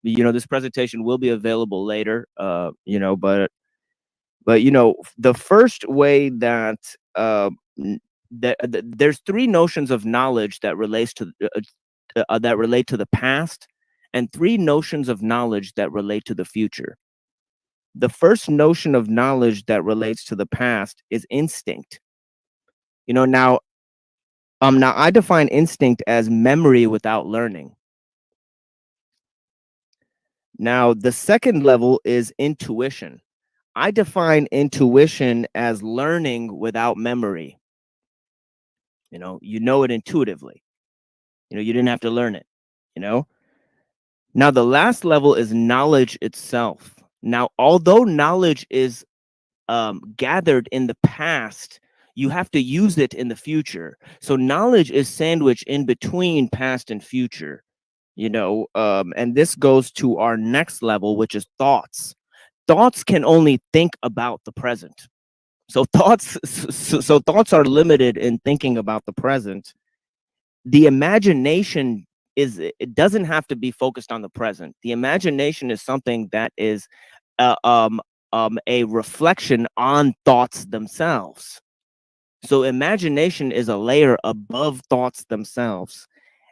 This presentation will be available later, but the first way that there's three notions of knowledge that relate to the past, and three notions of knowledge that relate to the future. The first notion of knowledge that relates to the past is instinct. Now I define instinct as memory without learning. Now, the second level is intuition. I define intuition as learning without memory. You know it intuitively. You didn't have to learn it, Now, the last level is knowledge itself. Now, although knowledge is gathered in the past, you have to use it in the future. So knowledge is sandwiched in between past and future, and this goes to our next level, which is thoughts. Thoughts can only think about the present. So thoughts are limited in thinking about the present. The imagination it doesn't have to be focused on the present. The imagination is something that is a reflection on thoughts themselves. So imagination is a layer above thoughts themselves.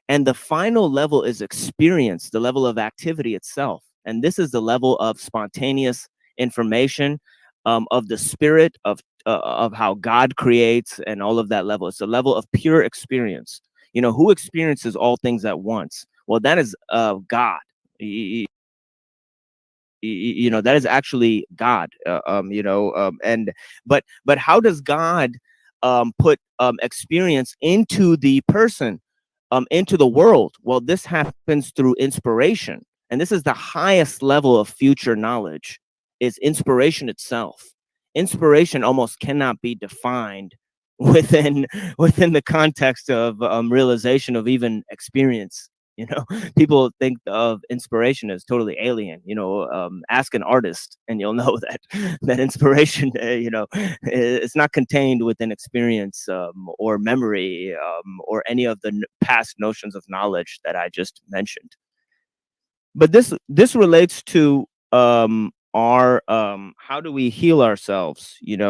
And the final level is experience, the level of activity itself. And this is the level of spontaneous information, of the spirit of how God creates, and all of that level. It's a level of pure experience. Who experiences all things at once? Well, that is God. That is actually God. But how does God put experience into the person, into the world? Well, this happens through inspiration, and this is the highest level of future knowledge, is inspiration itself. Inspiration almost cannot be defined within the context of realization of even experience. People think of inspiration as totally alien. Ask an artist and you'll know that inspiration, it's not contained within experience or memory or any of the past notions of knowledge that I just mentioned. But this relates to our how do we heal ourselves? The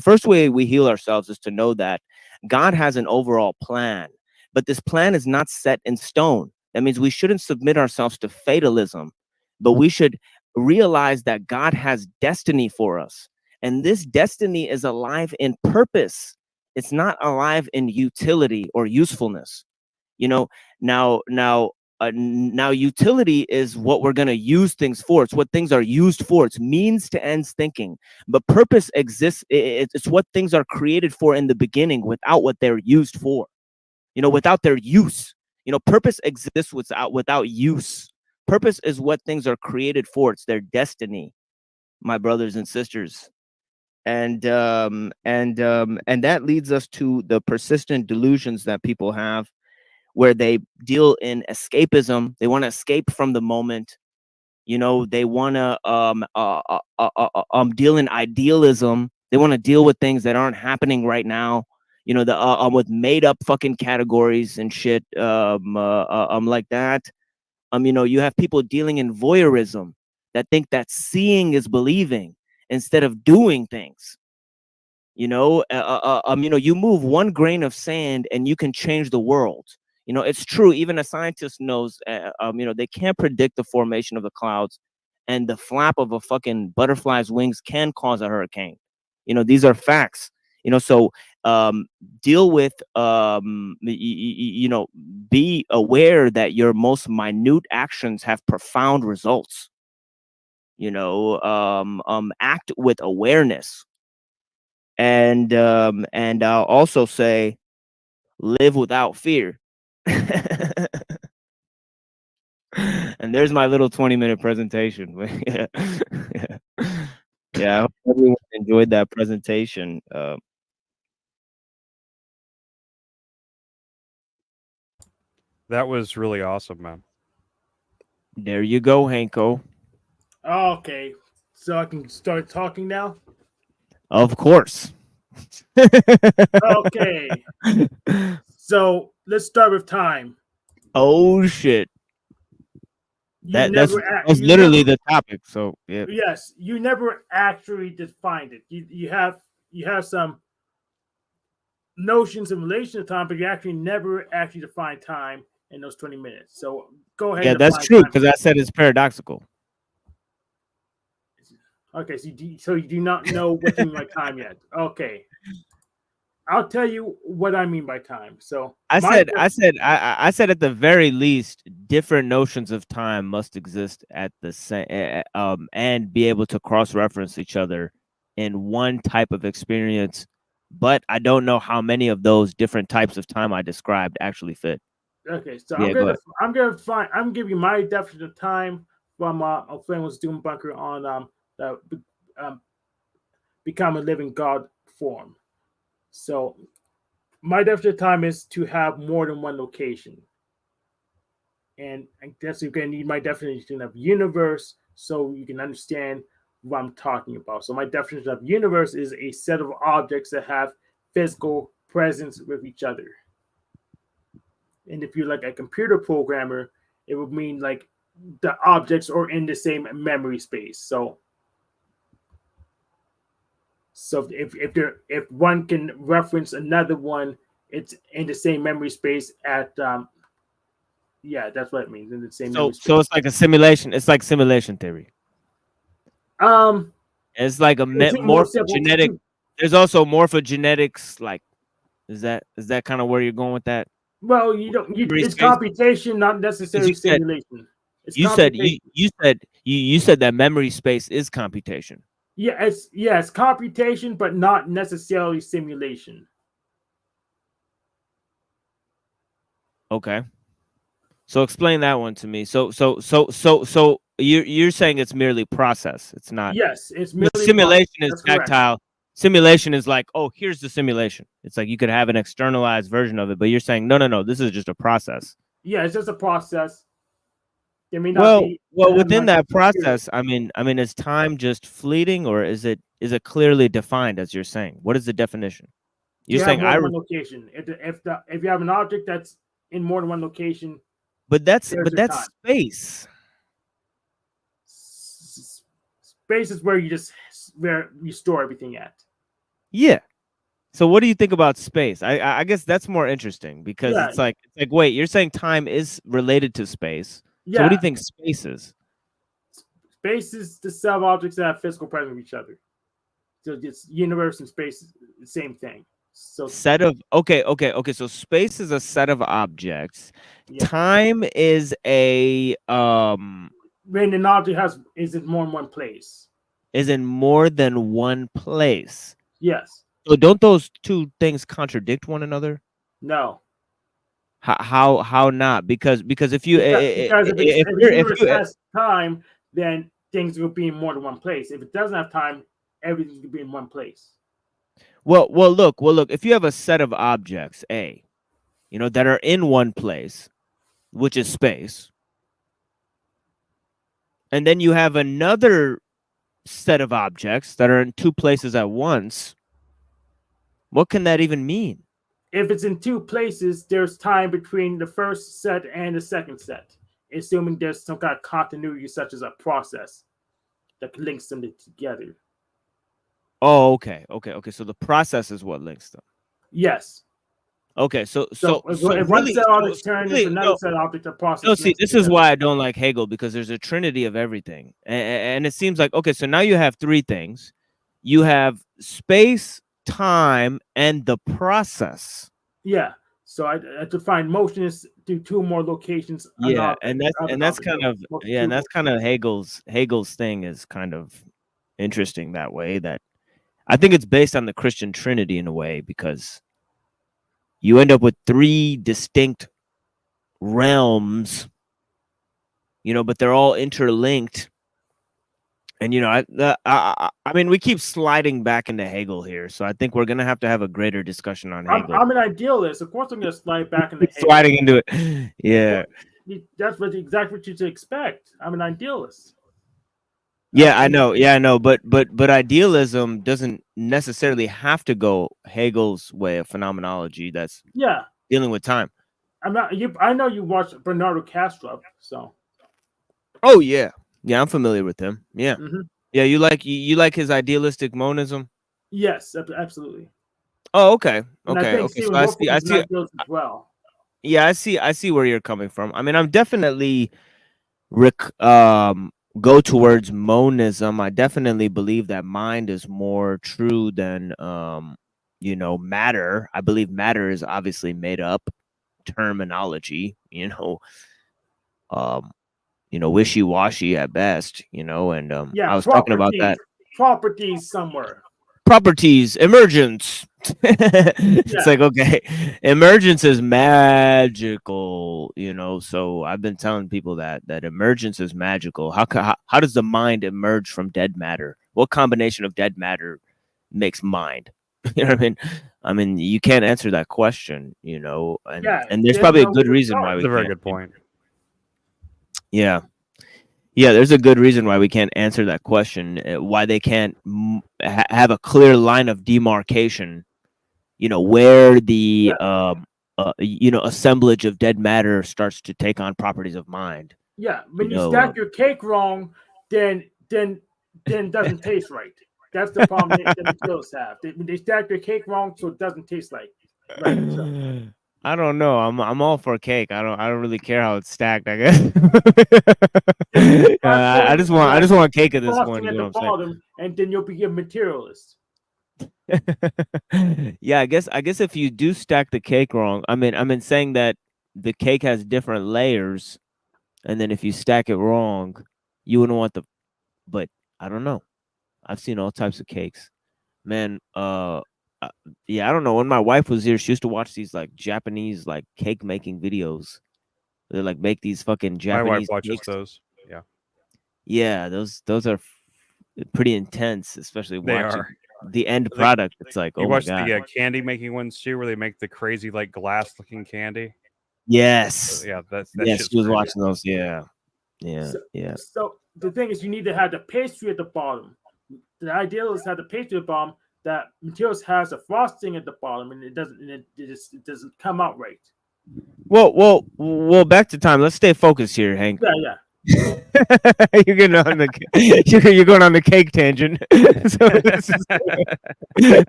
first way we heal ourselves is to know that God has an overall plan. But this plan is not set in stone. That means we shouldn't submit ourselves to fatalism, but we should realize that God has destiny for us. And this destiny is alive in purpose. It's not alive in utility or usefulness. You know, now utility is what we're going to use things for. It's what things are used for. It's means to ends thinking. But purpose exists. It's what things are created for in the beginning without what they're used for. You know, without their use. You know, purpose exists without use. Purpose is what things are created for. It's their destiny, my brothers and sisters. And that leads us to the persistent delusions that people have, where they deal in escapism. They want to escape from the moment. You know, they want to deal in idealism. They want to deal with things that aren't happening right now. You know, with made up fucking categories and shit like that. You know, you have people dealing in voyeurism that think that seeing is believing instead of doing things. You know, you move one grain of sand and you can change the world. You know, it's true. Even a scientist knows, you know, they can't predict the formation of the clouds, and the flap of a fucking butterfly's wings can cause a hurricane. You know, these are facts. You know, so deal with, you know, be aware that your most minute actions have profound results. You know, act with awareness. And I'll also say, live without fear. And there's my little 20-minute presentation. Yeah, I hope everyone enjoyed that presentation. That was really awesome, man. There you go, Hanko. Okay, so I can start talking now? Of course. Okay. So let's start with time. Oh shit. That's literally the topic. So yeah. Yes, you never actually defined it. You have some notions in relation to time, but you actually never actually define time in those 20 minutes. So go ahead. Yeah, that's true, because I said it's paradoxical. Okay, so you do not know what you mean by time yet. Okay. I'll tell you what I mean by time. So I said at the very least, different notions of time must exist at the same and be able to cross-reference each other in one type of experience. But I don't know how many of those different types of time I described actually fit. Okay, so yeah, I'm giving you my definition of time from a friend was doing bunker on the become a living God form. So my definition of time is to have more than one location. And I guess you're going to need my definition of universe so you can understand what I'm talking about. So my definition of universe is a set of objects that have physical presence with each other. And if you're like a computer programmer, it would mean like the objects are in the same memory space. So if one can reference another one, it's in the same memory space at yeah, that's what it means, in the same memory space. So it's like a simulation. It's like simulation theory. It's like a morphogenetic. There's also morphogenetics. Like, is that kind of where you're going with that? Well, it's computation, not necessarily simulation. You said that memory space is computation. Yeah, it's computation, but not necessarily simulation. Okay. So explain that one to me. So you're saying it's merely process. It's not. Yes, it's merely simulation process. is tactile. Simulation is like, oh, here's the simulation. It's like you could have an externalized version of it, but you're saying no, this is just a process. Yeah, it's just a process. There may not be, within that process, I mean, is time just fleeting, or is it clearly defined, as you're saying? What is the definition? You're saying more than one location. If you have an object that's in more than one location, but that's space. Space is where you store everything at. Yeah, So what do you think about space? I guess that's more interesting because it's like wait, you're saying time is related to space. So what do you think space is? Space is the sub-objects that have physical presence of each other. So it's universe and space is the same thing. So Set of okay. So space is a set of objects. Time is a when an object is in more than one place. Is in more than one place. Yes. So don't those two things contradict one another? No. How not? Because if you because if the universe has time, then things will be in more than one place. If it doesn't have time, everything will be in one place. Well, look. If you have a set of objects, that are in one place, which is space, and then you have another set of objects that are in two places at once, what can that even mean? If it's in two places, there's time between the first set and the second set, assuming there's some kind of continuity, such as a process that links them together. Oh, okay. So the process is what links them. Yes. Okay, so if one set object turns into another set object, the process. No, see, this is why I don't like Hegel, because there's a trinity of everything, and it seems like okay. So now you have three things: you have space, time, and the process. Yeah. So I define motion is to two more locations. Yeah, and that's kind of Hegel's thing is kind of interesting that way. That I think it's based on the Christian Trinity in a way, because you end up with three distinct realms, but they're all interlinked. And I mean, we keep sliding back into Hegel here, so I think we're gonna have to have a greater discussion on Hegel. I'm an idealist. Of course, I'm gonna slide back into Hegel. Sliding into it, yeah. That's exactly what you should expect. I'm an idealist. Yeah, I know. But idealism doesn't necessarily have to go Hegel's way of phenomenology. That's dealing with time. I know you watched Bernardo Castro, so. Oh yeah, I'm familiar with him. Yeah, Mm-hmm. Yeah. You like his idealistic monism? Yes, absolutely. Oh, okay. So I see. As well. Yeah, I see where you're coming from. I mean, I'm definitely go towards monism. I definitely believe that mind is more true than matter. I believe matter is obviously made up terminology, wishy-washy at best, and I was talking about that. Properties somewhere. Properties, emergence. It's like, okay, emergence is magical, so I've been telling people that emergence is magical. How does the mind emerge from dead matter? What combination of dead matter makes mind? You know what I mean? I mean, you can't answer that question, and there's probably a good reason why we can't. That's a very good point. Yeah, there's a good reason why we can't answer that question. Why they can't have a clear line of demarcation, where the assemblage of dead matter starts to take on properties of mind. Yeah, when you stack your cake wrong, then it doesn't taste right. That's the problem that the pills have. They stack their cake wrong, so it doesn't taste right. So. I don't know. I'm all for cake. I don't really care how it's stacked, I guess. I just want cake at this point. You know what I'm saying? And then you'll be a materialist. Yeah, I guess if you do stack the cake wrong, I mean saying that the cake has different layers, and then if you stack it wrong, you wouldn't want but I don't know. I've seen all types of cakes. Man, yeah, I don't know. When my wife was here, she used to watch these like Japanese like cake making videos. They like make these fucking Japanese. My wife watches cakes. those. Yeah. Yeah, those are pretty intense, especially watching the end product. It's like, oh my god. You watch the candy making ones too, where they make the crazy like glass looking candy. Yes. So, yeah, that's yes. She was watching those. Yeah. So the thing is, you need to have the pastry at the bottom. The ideal is to have the pastry at the bottom. That materials has a frosting at the bottom, and it doesn't come out right. Well, back to time. Let's stay focused here, Hank. Yeah. You're getting on the you're going on the cake tangent. So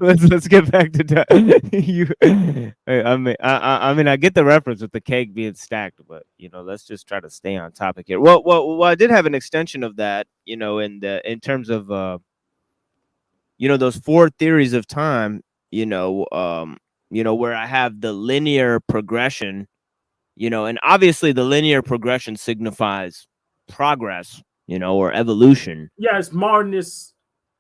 let's get back to you. I mean I get the reference with the cake being stacked, but let's just try to stay on topic here. Well, I did have an extension of that, in terms of those 4 theories of time, where I have the linear progression, and obviously the linear progression signifies progress, or evolution. Yeah, it's modernist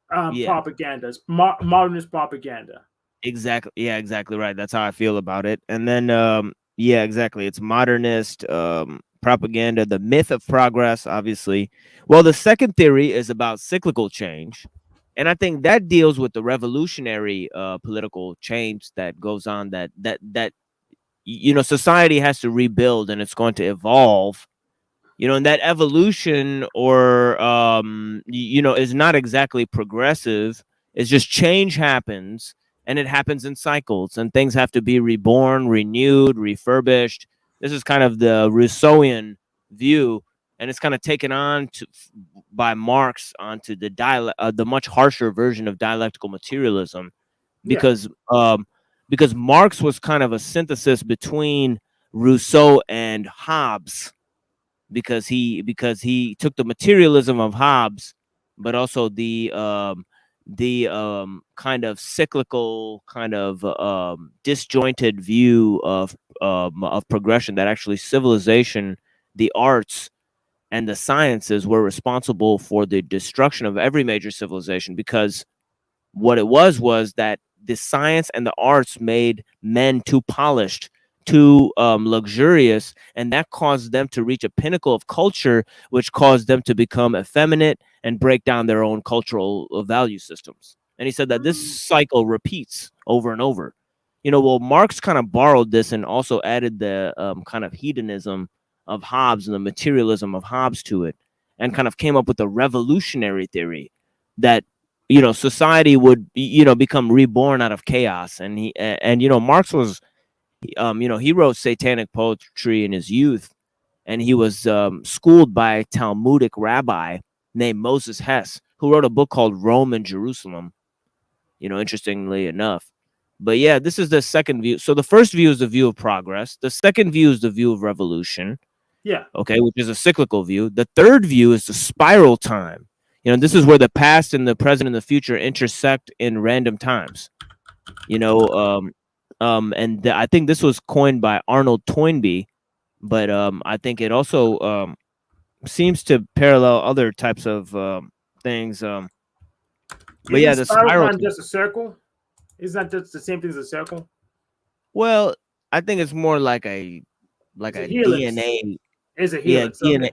propaganda. It's modernist propaganda. Exactly. Yeah, exactly right. That's how I feel about it. And then, yeah, exactly. It's modernist propaganda, the myth of progress, obviously. Well, the second theory is about cyclical change. And I think that deals with the revolutionary political change that goes on, that society has to rebuild and it's going to evolve. And that evolution is not exactly progressive. It's just change happens, and it happens in cycles, and things have to be reborn, renewed, refurbished. This is kind of the Rousseauian view, and it's kind of taken on by Marx onto the much harsher version of dialectical materialism, because Marx was kind of a synthesis between Rousseau and Hobbes. Because he took the materialism of Hobbes, but also the kind of cyclical, kind of disjointed view of progression, that actually civilization, the arts, and the sciences were responsible for the destruction of every major civilization, because what it was that the science and the arts made men too polished, too luxurious, and that caused them to reach a pinnacle of culture, which caused them to become effeminate and break down their own cultural value systems. And he said that this cycle repeats over and over. Well, Marx kind of borrowed this and also added the kind of hedonism of Hobbes and the materialism of Hobbes to it, and kind of came up with a revolutionary theory that society would become reborn out of chaos. And Marx was he wrote satanic poetry in his youth, and he was schooled by a Talmudic rabbi named Moses Hess, who wrote a book called Rome and Jerusalem, interestingly enough. But yeah, this is the second view. So the first view is the view of progress. The second view is the view of revolution. Yeah. Okay, which is a cyclical view. The third view is the spiral time. This is where the past and the present and the future intersect in random times. I think this was coined by Arnold Toynbee, but I think it also seems to parallel other types of things. But yeah, the spiral time just a circle. Isn't that just the same thing as a circle? Well, I think it's more like a DNA. Is a helix? Yeah, DNA.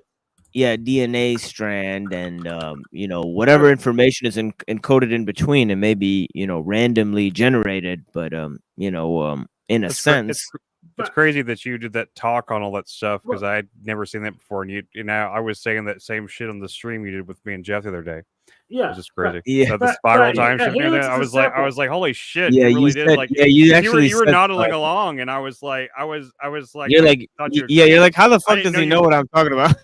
Yeah, DNA strand, and whatever information is encoded in between, it may be randomly generated, but in a sense, it's crazy that you did that talk on all that stuff, because I had never seen that before, and I was saying that same shit on the stream you did with me and Jeff the other day. Yeah, it was just crazy. Yeah, so the spiral time shit. I was like, holy shit! Yeah, you really said, did. Like, yeah, you were nodding along, and I was like, you're like, you're like, how the fuck does he know what I'm talking about?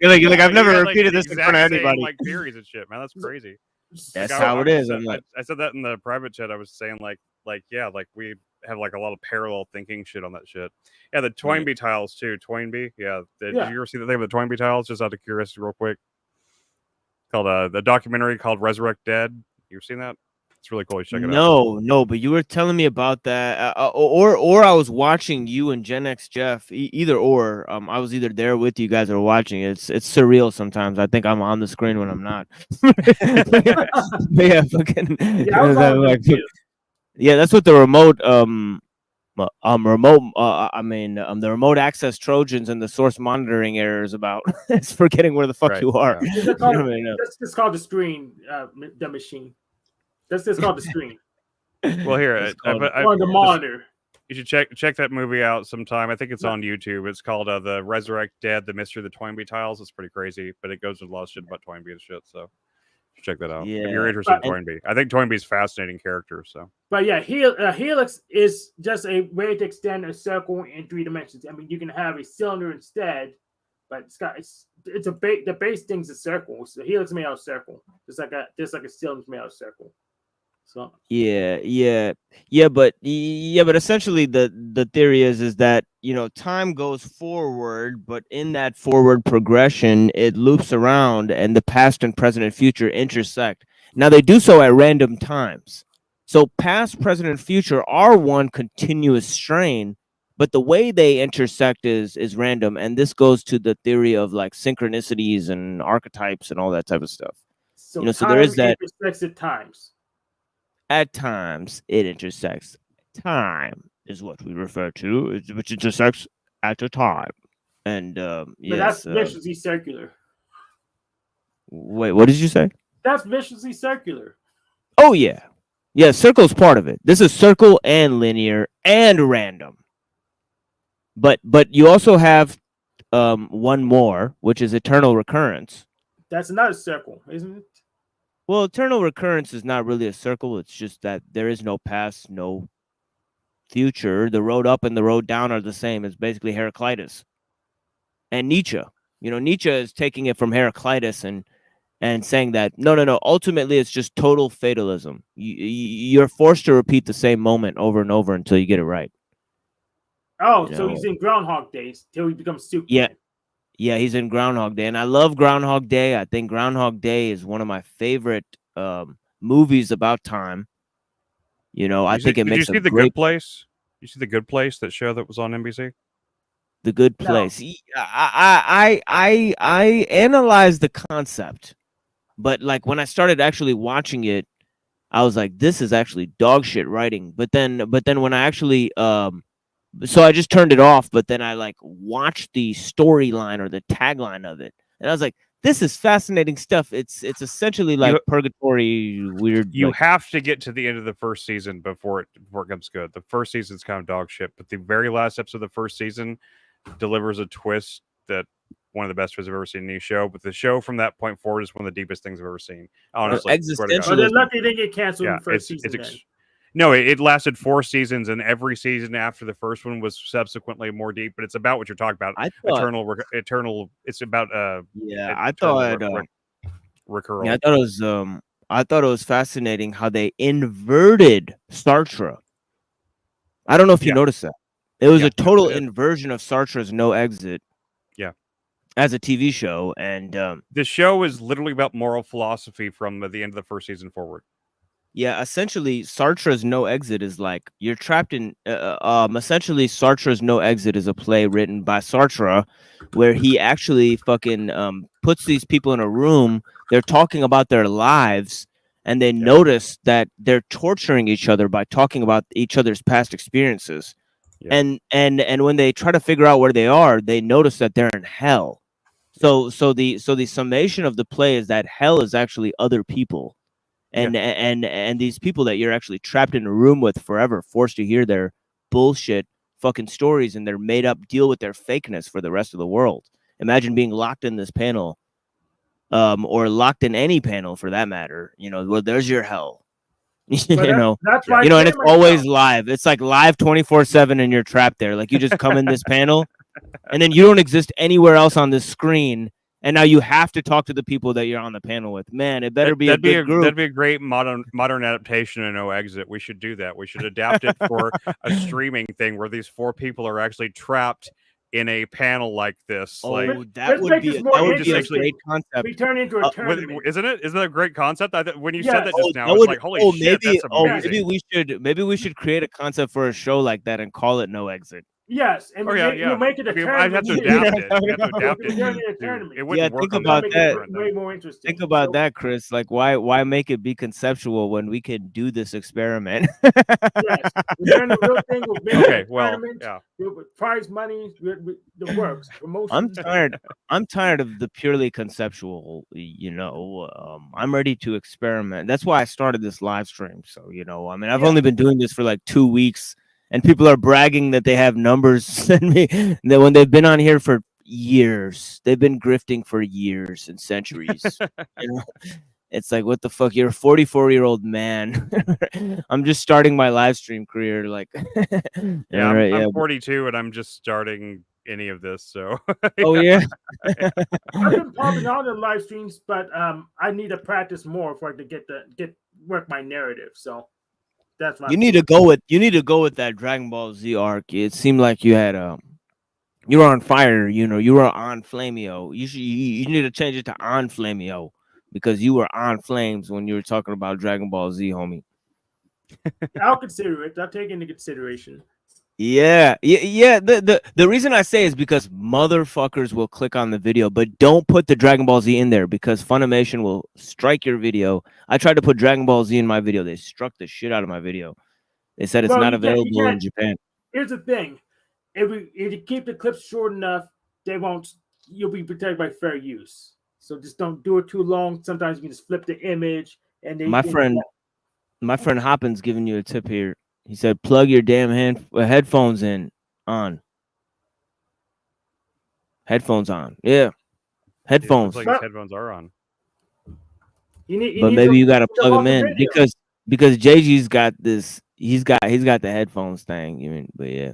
you're like, I've never repeated this in front of anybody. Like theories and shit, man. That's crazy. That's how it is. I said that in the private chat. I was saying like we have like a lot of parallel thinking shit on that shit. Yeah, the Toynbee tiles too. Toynbee. Yeah. Did you ever see the thing with the Toynbee tiles? Just out of curiosity, real quick. Called the documentary called Resurrect Dead. You've seen that? It's really cool. You check it out. No, but you were telling me about that, or I was watching you and Gen X Jeff. Either or, I was either there with you guys or watching. It's surreal sometimes. I think I'm on the screen when I'm not. Yeah, fucking. Yeah, that's what the remote the remote access Trojans and the source monitoring error is about. It's forgetting where the fuck you are. It's called the screen, the machine. That's just called the screen. Well, here, the monitor. You should check that movie out sometime. I think it's on YouTube. It's called The Resurrect Dead: The Mystery of the Toynbee Tiles. It's pretty crazy, but it goes into a lot of shit about Toynbee and shit. So check that out if you're interested in Toynbee. I think Toynbee's a fascinating character. So, but yeah, helix is just a way to extend a circle in 3 dimensions. I mean, you can have a cylinder instead, but it's a base. The base thing's a circle. So helix made out of circle, just like a cylinder made out of circle. So but essentially the theory is that time goes forward, but in that forward progression it loops around and the past and present and future intersect. Now they do so at random times, so past, present, and future are one continuous strain, but the way they intersect is random. And this goes to the theory of like synchronicities and archetypes and all that type of stuff. So so there is that intersects at times. At times, it intersects. Time is what we refer to, which intersects at a time. And But yes, that's viciously circular. Wait, what did you say? That's viciously circular. Oh yeah, circle's part of it. This is circle and linear and random. But you also have one more, which is eternal recurrence. That's not a circle, isn't it? Well, eternal recurrence is not really a circle. It's just that there is no past, no future. The road up and the road down are the same. It's basically Heraclitus and Nietzsche. Nietzsche is taking it from Heraclitus and saying that no. Ultimately, it's just total fatalism. You're forced to repeat the same moment over and over until you get it right. Oh, so he's in Groundhog Days till he becomes Superman. Yeah, he's in Groundhog Day, and I love Groundhog Day. I think Groundhog Day is one of my favorite movies about time. I think it makes. Did you see The Good Place? You see The Good Place, that show that was on NBC? The Good Place. No. I analyzed the concept, but like when I started actually watching it, I was like, this is actually dog shit writing. But then when I actually so I just turned it off, but then I like watched the storyline or the tagline of it, and I was like, "This is fascinating stuff." It's essentially like purgatory, weird. You have to get to the end of the first season before it comes good. The first season's kind of dog shit, but the very last episode of the first season delivers a twist that one of the best twists I've ever seen in any show. But the show from that point forward is one of the deepest things I've ever seen. Honestly, But they're lucky they get canceled in the first season. No, it lasted 4 seasons, and every season after the first one was subsequently more deep. But it's about what you're talking about. Eternal. It's about I thought recurrence. Yeah, I thought it was fascinating how they inverted Sartre. I don't know if you noticed that. It was a total inversion of Sartre's No Exit. Yeah. As a TV show, and the show is literally about moral philosophy from the end of the first season forward. Yeah, essentially, Sartre's No Exit is like you're trapped in. Essentially, Sartre's No Exit is a play written by Sartre, where he actually fucking puts these people in a room. They're talking about their lives, and they notice that they're torturing each other by talking about each other's past experiences. Yeah. And when they try to figure out where they are, they notice that they're in hell. So the summation of the play is that hell is actually other people. And these people that you're actually trapped in a room with forever, forced to hear their bullshit fucking stories and their made up deal with their fakeness for the rest of the world. Imagine being locked in this panel, or locked in any panel for that matter. Well, there's your hell. That's and it's always live. It's like live 24/7, and you're trapped there. Like you just come in this panel, and then you don't exist anywhere else on this screen. And now you have to talk to the people that you're on the panel with. Man, it better be a good group. That'd be a great modern adaptation of No Exit. We should do that. We should adapt it for a streaming thing where these 4 people are actually trapped in a panel like this. That would be a great concept. We turn into a tournament. Isn't it? Isn't that a great concept? When you said that just now, it's like, holy shit, that's amazing. Maybe we should create a concept for a show like that and call it No Exit. Yes, and we'll make it a tournament. I'd have to adapt it. We have to adapt it. It wouldn't work. Think about that. Way more interesting. Think about that, Chris. Like, why make it be conceptual when we can do this experiment? Yes, we turn the real thing with tournament, with prize money, the works, promotion. I'm tired of the purely conceptual. I'm ready to experiment. That's why I started this live stream. So I've only been doing this for like 2 weeks. And people are bragging that they have numbers send me that when they've been on here for years, they've been grifting for years and centuries. It's like, what the fuck? You're a 44-year-old man. I'm just starting my live stream career. Like, I'm 42 and I'm just starting any of this. So Oh yeah. I've been popping on the live streams, but I need to practice more for it to get work my narrative. So that's what You need to go with that Dragon Ball Z arc. It seemed like you had you were on fire, you know, you were on Flameo. You need to change it to on Flameo because you were on flames when you were talking about Dragon Ball Z, homie. I'll consider it. I'll take it into consideration. Yeah. The reason I say is because motherfuckers will click on the video, but don't put the Dragon Ball Z in there because Funimation will strike your video. I tried to put Dragon Ball Z in my video. They struck the shit out of my video. They said it's not available in Japan. Here's the thing. If you keep the clips short enough, you'll be protected by fair use. So just don't do it too long. Sometimes you can just flip the image and My friend Hoppin's giving you a tip here. He said plug your damn headphones in on. Headphones on. Yeah. Headphones. Looks like his headphones are on. But maybe you gotta plug them in because JG's got this. He's got the headphones thing. You mean,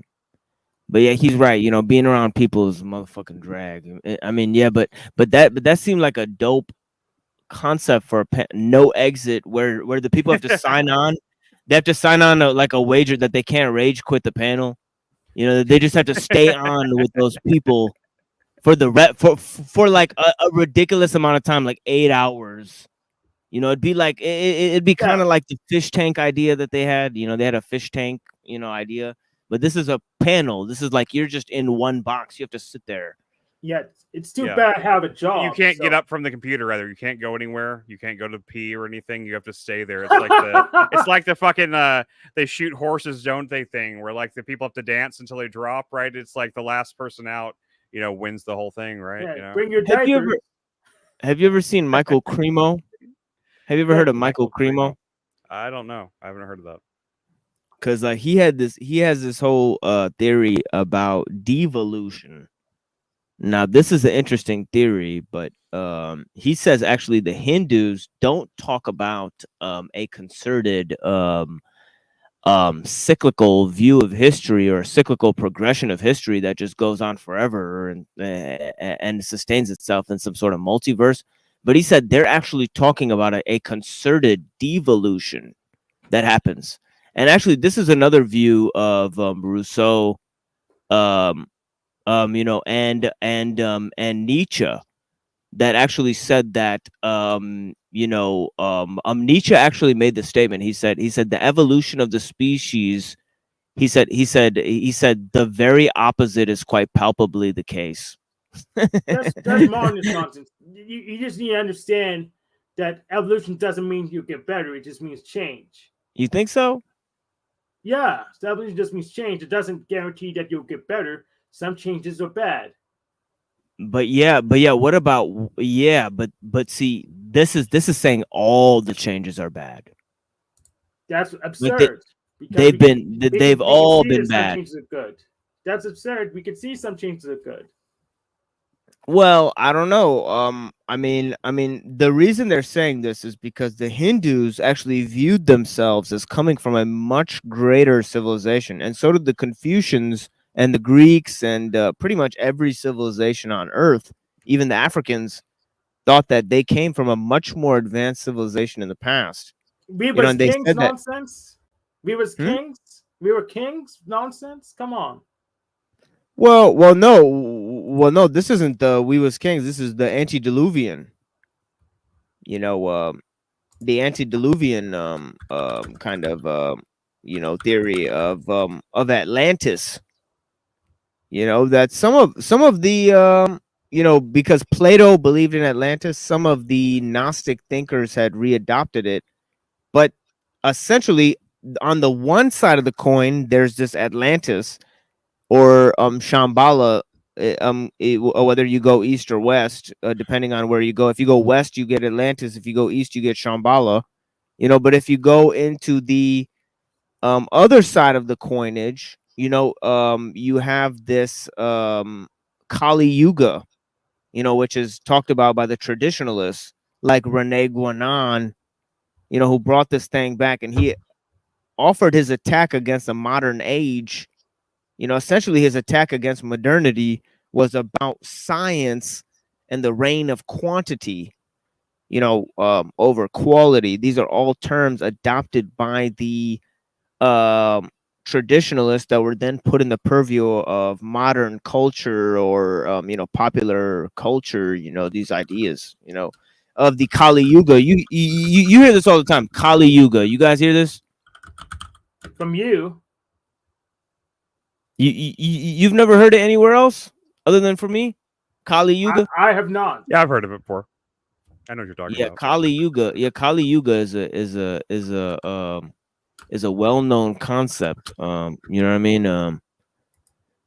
but yeah, he's right. You know, being around people is a motherfucking drag. I mean, yeah, but that seemed like a dope concept for no exit where the people have to sign on. They have to sign on to like a wager that they can't rage quit the panel. You know, they just have to stay on with those people for for like a ridiculous amount of time, like 8 hours. You know, it'd be like it'd be kind of like the fish tank idea that they had. You know, they had a fish tank, you know, idea. But this is a panel. This is like you're just in one box. You have to sit there. Yeah, it's too bad to have a job. You can't get up from the computer, rather. You can't go anywhere. You can't go to pee or anything. You have to stay there. It's like the fucking they shoot horses, don't they thing, where like the people have to dance until they drop, right? It's like the last person out, you know, wins the whole thing, right? Yeah, you know? bring your diapers. Have you ever seen Michael Cremo? Have you ever heard of Michael Cremo? I don't know. I haven't heard of that. Because he has this whole theory about devolution. Now, this is an interesting theory, but he says actually the Hindus don't talk about a concerted cyclical view of history or a cyclical progression of history that just goes on forever and sustains itself in some sort of multiverse. But he said they're actually talking about a concerted devolution that happens. And actually, this is another view of Rousseau, you know, and Nietzsche that actually said that, you know, Nietzsche actually made the statement. He said the evolution of the species. He said the very opposite is quite palpably the case. That's modernist nonsense. You just need to understand that evolution doesn't mean you get better. It just means change. You think so? Yeah, so evolution just means change. It doesn't guarantee that you'll get better. Some changes are bad. But what about but see, this is saying all the changes are bad. That's absurd. They've all been bad. Some changes are good. That's absurd. We can see some changes are good. Well, I don't know. I mean, the reason they're saying this is because the Hindus actually viewed themselves as coming from a much greater civilization, and so did the Confucians and the Greeks and pretty much every civilization on Earth. Even the Africans thought that they came from a much more advanced civilization in the past. We were kings nonsense. We was kings. We were kings nonsense. Come on. Well, no. This isn't the We Was Kings. This is the antediluvian. You know, the antediluvian kind of you know, theory of Atlantis. You know, that some of the you know, because Plato believed in Atlantis, some of the Gnostic thinkers had readopted it, but essentially on the one side of the coin, there's this Atlantis. Or Shambhala, whether you go east or west, depending on where you go. If you go west, you get Atlantis. If you go east, you get Shambhala. You know, but if you go into the other side of the coinage, you know, you have this Kali Yuga, you know, which is talked about by the traditionalists, like Rene Guénon, you know, who brought this thing back, and he offered his attack against the modern age. You know, essentially his attack against modernity was about science and the reign of quantity, you know, over quality. These are all terms adopted by the traditionalists that were then put in the purview of modern culture or you know, popular culture. You know, these ideas, you know, of the Kali Yuga. You hear this all the time. Kali Yuga. You guys hear this from you? You've never heard it anywhere else other than from me? Kali Yuga. I have not. Yeah, I've heard of it before. I know what you're talking about. Kali Yuga. Yeah, Kali Yuga is a well-known concept. You know what I mean?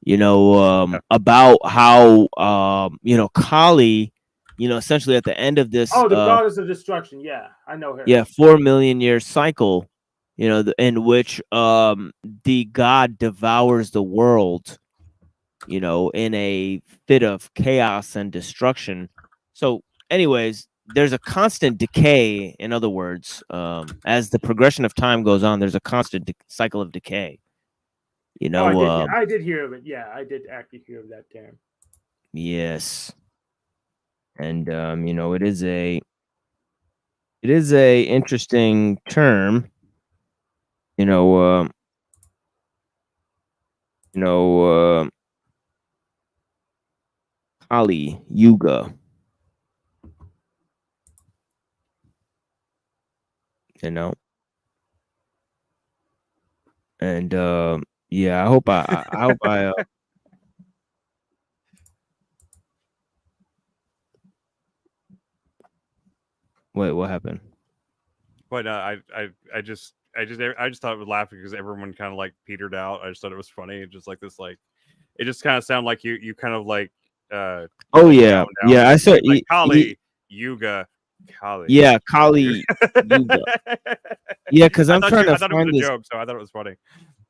You know, about how you know, Kali, you know, essentially at the end of this the goddess of destruction. Yeah, I know her. Yeah, 4 million year cycle, you know, in which the god devours the world, you know, in a fit of chaos and destruction. So anyways, there's a constant decay. In other words, as the progression of time goes on, there's a constant cycle of decay. You know, I did hear of it. Yeah, I did actually hear of that term. Yes. And you know, it is a interesting term. You know, Kali Yuga. You know. And yeah, I hope I wait, what happened? But I just thought it was laughing because everyone kind of like petered out. I just thought it was funny. It just like this, like it just kind of sounded like you kind of like oh like yeah, yeah. I said like Kali Yuga, Kali. Yeah, Kali Yuga. Yeah, because I'm trying to I thought find it was a this. joke, so I thought it was funny.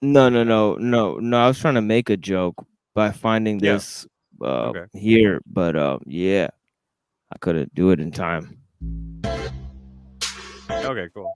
No. I was trying to make a joke by finding this here, but yeah, I couldn't do it in time. Okay, cool.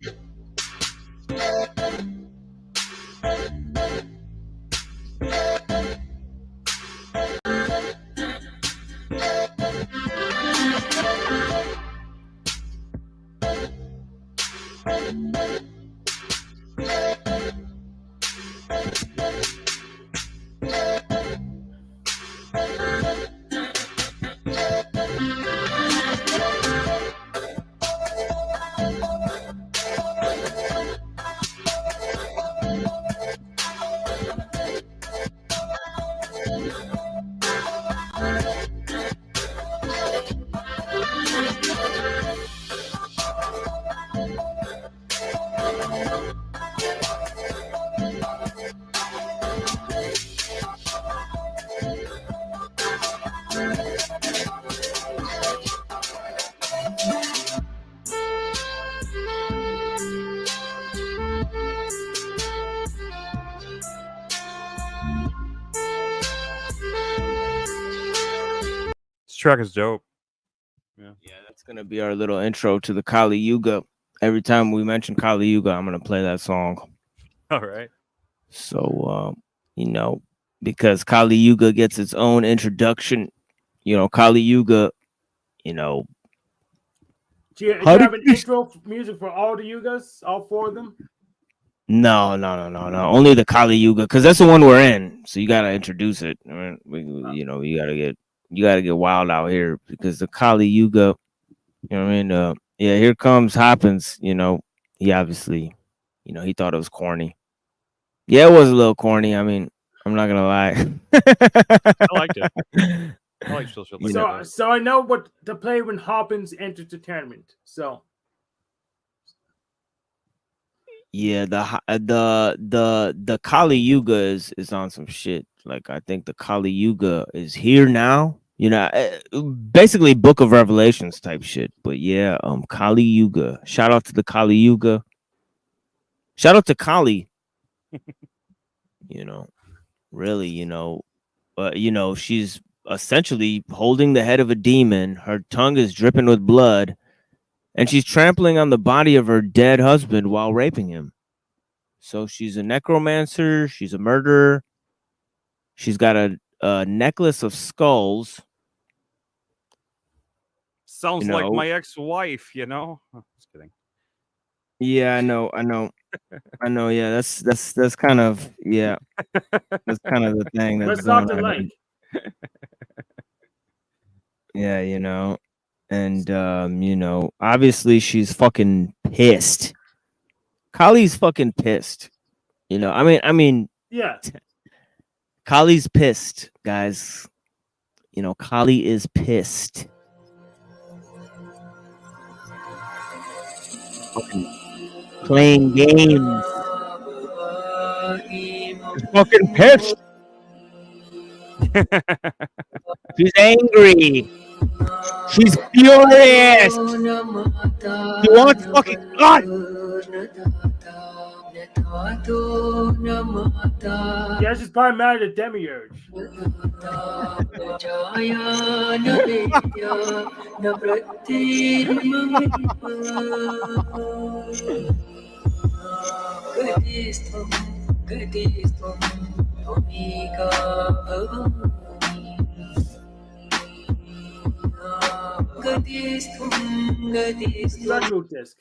This track is dope. Yeah, that's gonna be our little intro to the Kali Yuga. Every time we mention Kali Yuga, I'm gonna play that song. All right. So you know, because Kali Yuga gets its own introduction, you know, Kali Yuga, you know. Do you have an intro music for all the Yugas, all 4 of them? No. Only the Kali Yuga, because that's the one we're in. So you gotta introduce it. I mean, you know, you gotta get wild out here because the Kali Yuga, you know what I mean? Yeah, here comes Hoppins. You know, he obviously, you know, he thought it was corny. Yeah, it was a little corny. I mean, I'm not gonna lie. I liked it. I like still shit like that. So I know what to play when Hoppins enters the tournament. So yeah, the Kali Yuga is on some shit. Like I think the Kali Yuga is here now. You know, basically Book of Revelations type shit. But yeah, Kali Yuga. Shout out to the Kali Yuga. Shout out to Kali. You know, really, you know, she's essentially holding the head of a demon. Her tongue is dripping with blood, and she's trampling on the body of her dead husband while raping him. So she's a necromancer. She's a murderer. She's got a necklace of skulls. Sounds You like know? my ex-wife, you know. Oh, just kidding. Yeah, I know. Yeah, that's kind of that's kind of the thing that's What's going not to on. like? Yeah, you know, and you know, obviously she's fucking pissed. Kali's fucking pissed. You know, I mean, Yeah. Kali's pissed, guys. You know, Kali is pissed. Fucking playing games. She's fucking pissed. She's angry. She's furious. She wants fucking blood. Yeah, she's probably mad at Demiurge. Blood root disc.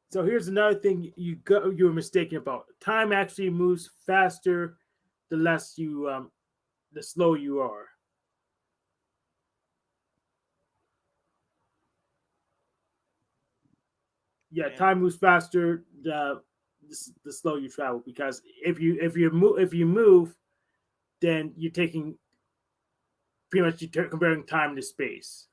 So here's another thing you were mistaken about. Time actually moves faster the less you the slower you are. Yeah, time moves faster the slower you travel, because if you move, then you're taking pretty much you're comparing time to space.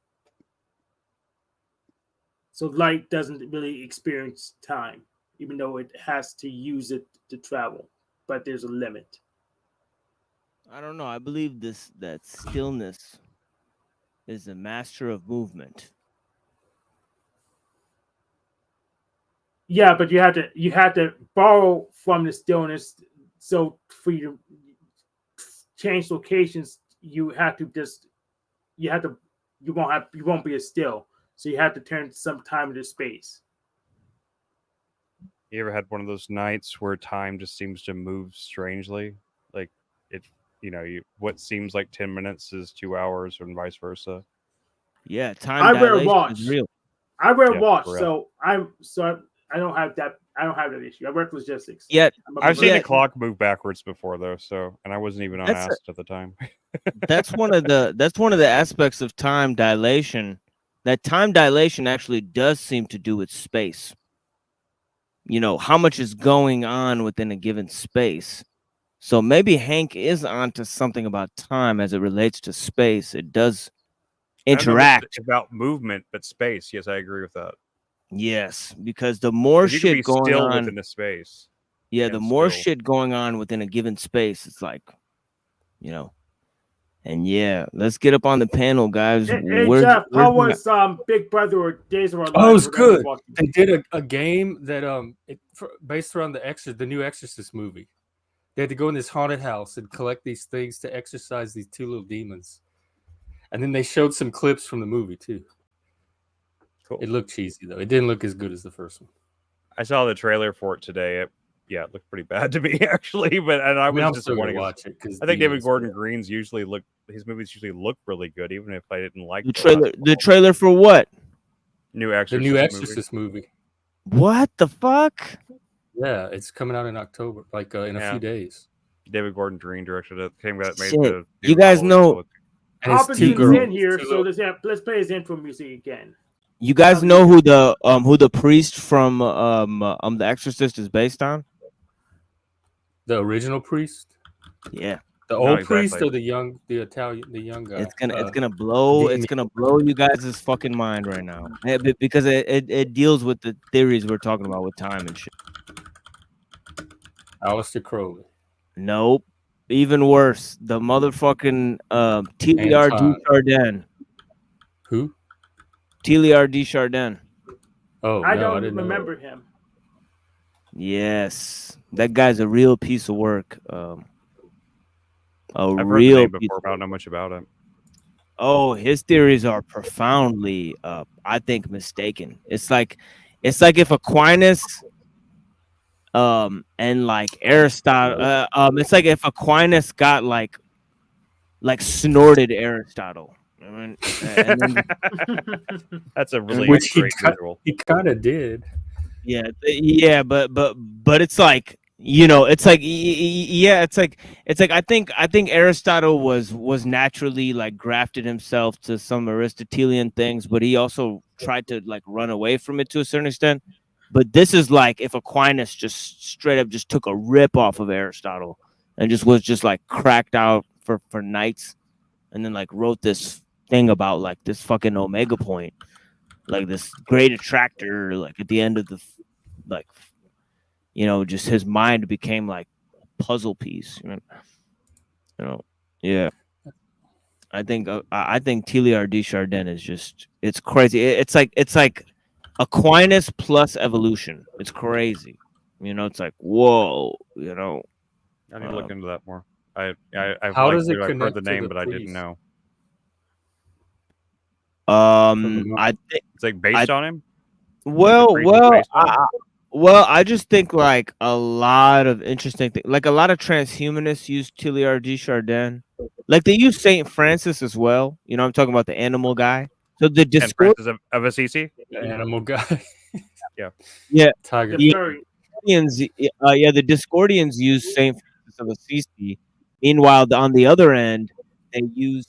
So light doesn't really experience time, even though it has to use it to travel, but there's a limit. I don't know. I believe that stillness is the master of movement. Yeah, but you had to borrow from the stillness. So for you to change locations, you won't be as still. So you have to turn some time into space. You ever had one of those nights where time just seems to move strangely? Like it, you know, what seems like 10 minutes is 2 hours, and vice versa. Yeah, time I wear a dilation watch. is real. I wear a Yeah, watch, correct. so I don't have that. I don't have that issue. I work logistics. Yet I've seen the clock move backwards before though, so, and I wasn't even on asked at the time. That's one of the aspects of time dilation. That time dilation actually does seem to do with space. You know, how much is going on within a given space. So maybe Hank is onto something about time as it relates to space. It does interact. It's about movement, but space. Yes, I agree with that. Yes, because the more You can be shit going still on within a space. yeah, and the more still- shit going on within a given space, it's like, you know. And yeah, let's get up on the panel, guys. Hey Jeff, how was Big Brother or Days of Our Lives? Oh, it was We're gonna good. watch- They did a game that based around the new Exorcist movie. They had to go in this haunted house and collect these things to exorcise these two little demons. And then they showed some clips from the movie too. Cool. It looked cheesy though. It didn't look as good as the first one. I saw the trailer for it today. It looked pretty bad to me actually, but I was I'm just still gonna wanting to watch it 'cause I think David demons, Gordon Green's his movies usually look really good, even if I didn't like the trailer for what? New Exorcist. The new Exorcist movie. What the fuck? Yeah, it's coming out in October, like in a few days. David Gordon Green directed it. Same guy that made Shit. the. You guys know. Palpatine's in here, so let's play his intro music again. You guys know who the priest from The Exorcist is based on? The original priest? Yeah. The old priest or the young guy? It's gonna blow you guys' fucking mind right now. Because it deals with the theories we're talking about with time and shit. Aleister Crowley. Nope. Even worse. The motherfucking TLR Chardin. Who? TLR Chardin. Oh, I don't remember him. Yes. That guy's a real piece of work. I've heard the name before, but I don't know much about it. Oh, his theories are profoundly, I think, mistaken. It's like if Aquinas, and like Aristotle, it's like if Aquinas got like snorted Aristotle. I mean, and then, that's a really Which great visual. He kind of did. Yeah, but it's like, you know, it's like, yeah, it's like I think Aristotle was naturally like grafted himself to some Aristotelian things, but he also tried to like run away from it to a certain extent. But this is like if Aquinas just straight up just took a rip off of Aristotle and was just like cracked out for nights, and then like wrote this thing about like this fucking omega point, like this great attractor, like at the end of the like, you know, just his mind became like a puzzle piece. You know, yeah. I think Teilhard de Chardin is just, it's crazy. It's like Aquinas plus evolution. It's crazy. You know, it's like, whoa. You know, I need to look into that more. I've How does it heard connect the to name, the but I didn't priest? know. I think it's like based on him. Well, I just think like a lot of interesting things, like a lot of transhumanists use Teilhard de Chardin, like they use Saint Francis as well. You know, I'm talking about the animal guy. So the Discord of Assisi, the animal guy. yeah, Tiger. the Discordians use Saint Francis of Assisi. Meanwhile, on the other end, they use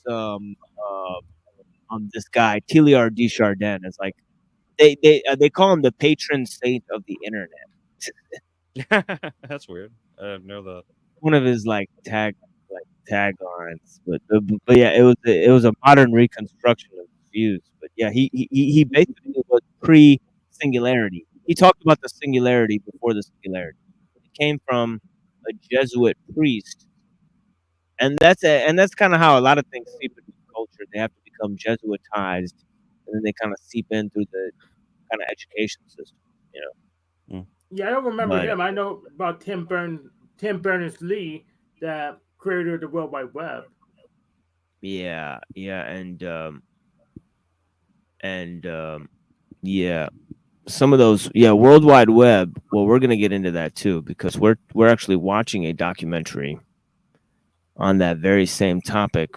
this guy Teilhard de Chardin as like they call him the patron saint of the internet. That's weird. I didn't know that. One of his like taglines, but yeah, it was a modern reconstruction of his views. But yeah, he basically was pre-singularity. He talked about the singularity before the singularity. It came from a Jesuit priest, and that's kind of how a lot of things seep into culture. They have to become Jesuitized, and then they kind of seep in through the kind of education system, you know. Yeah, I don't remember him. I know about Tim Berners-Lee, the creator of the World Wide Web. Yeah, and yeah, some of those, World Wide Web. Well, we're gonna get into that too because we're actually watching a documentary on that very same topic.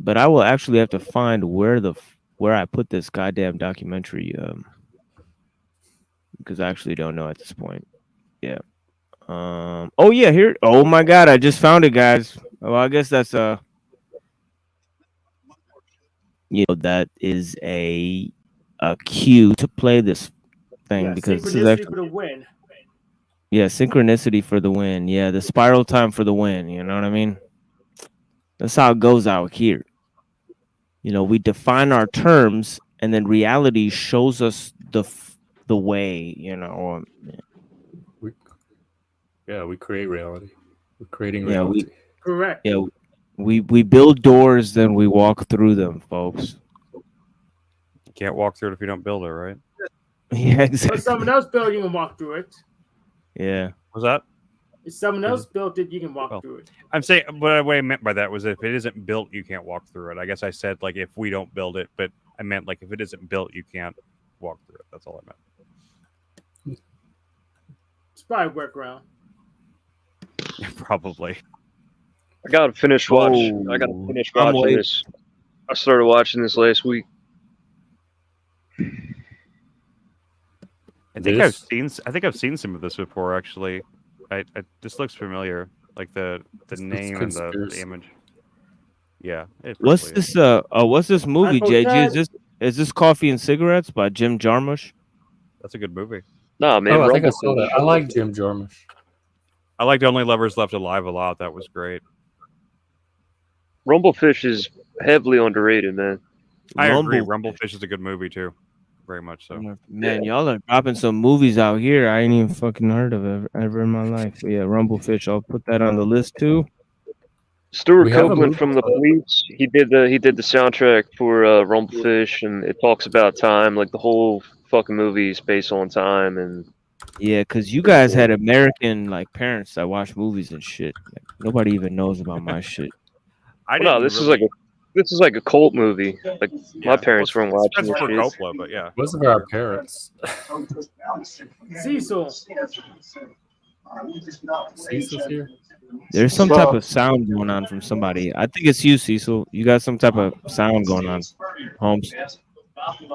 But I will actually have to find where I put this goddamn documentary, because I actually don't know at this point. Yeah. Oh yeah, here. Oh my god, I just found it, guys. Well, I guess that's that is a cue to play this thing because this is actually for the win. Yeah, synchronicity for the win. Yeah, the spiral time for the win. You know what I mean? That's how it goes out here. You know, we define our terms, and then reality shows us the way. You know. We create reality. We're creating reality. Correct. Yeah, we build doors, then we walk through them, folks. You can't walk through it if you don't build it, right? Yeah, exactly. If someone else built, you can walk through it. Yeah. Was that? If someone else built it, you can walk through it. I'm saying what I meant by that was if it isn't built, you can't walk through it. I guess I said like if we don't build it, but I meant like if it isn't built, you can't walk through it. That's all I meant. It's probably a workaround. Probably. I gotta finish watching this. I started watching this last week. I think I've seen some of this before, actually. this looks familiar, like the name and the image. Yeah. What's this? What's this movie, JG? Is this Coffee and Cigarettes by Jim Jarmusch? That's a good movie. Nah, man. Oh, I think I saw that. I like Jim Jarmusch. I liked Only Lovers Left Alive a lot. That was great. Rumblefish is heavily underrated, man. I agree. Rumblefish is a good movie too. Very much so. Man, y'all are dropping some movies out here I ain't even fucking heard of ever in my life. But yeah, Rumblefish. I'll put that on the list too. Stuart Copeland from The Police. He did the soundtrack for Rumblefish, and it talks about time. Like the whole fucking movie is based on time, and yeah, because you guys had American like parents that watch movies and shit. Like, nobody even knows about my shit. This is like a cult movie. Like my parents weren't watching this shit. Coppola, but yeah, wasn't our parents. Cecil. Cecil's here. There's some type of sound going on from somebody. I think it's you, Cecil. You got some type of sound going on, Holmes.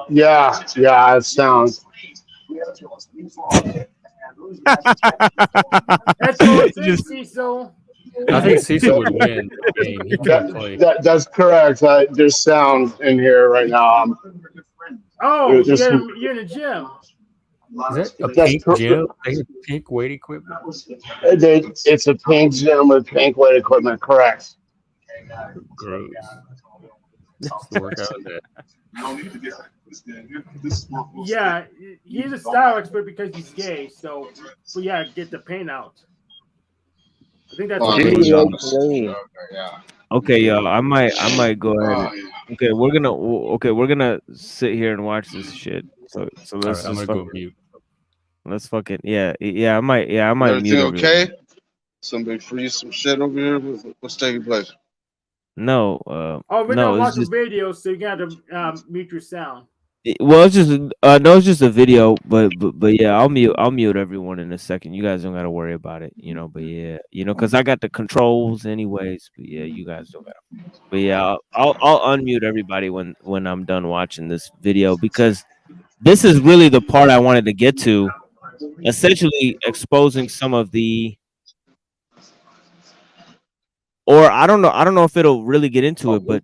Yeah, it sounds. That's what it is, Cecil. I think Cecil would win the game. He can't play. That's correct. There's sound in here right now. You're in the gym. Is that a pink gym? They have pink weight equipment? It's a pink gym with pink weight equipment, correct. Gross. Work out of that. Yeah, he's a style expert because he's gay, so yeah, get the paint out. I think that's okay, y'all. I might go ahead. Okay, we're gonna sit here and watch this shit. So let's right, I'm gonna go mute. Let's fucking yeah. I might mute. Okay? Somebody freeze some shit over here. What's taking place? No. we're gonna watch a video, so you gotta mute your sound. Well, it's just it's just a video, but yeah, I'll mute everyone in a second. You guys don't gotta worry about it, But yeah, because I got the controls anyways. But yeah, you guys don't gotta. But yeah, I'll unmute everybody when I'm done watching this video, because this is really the part I wanted to get to, essentially exposing some of the. Or I don't know if it'll really get into it, but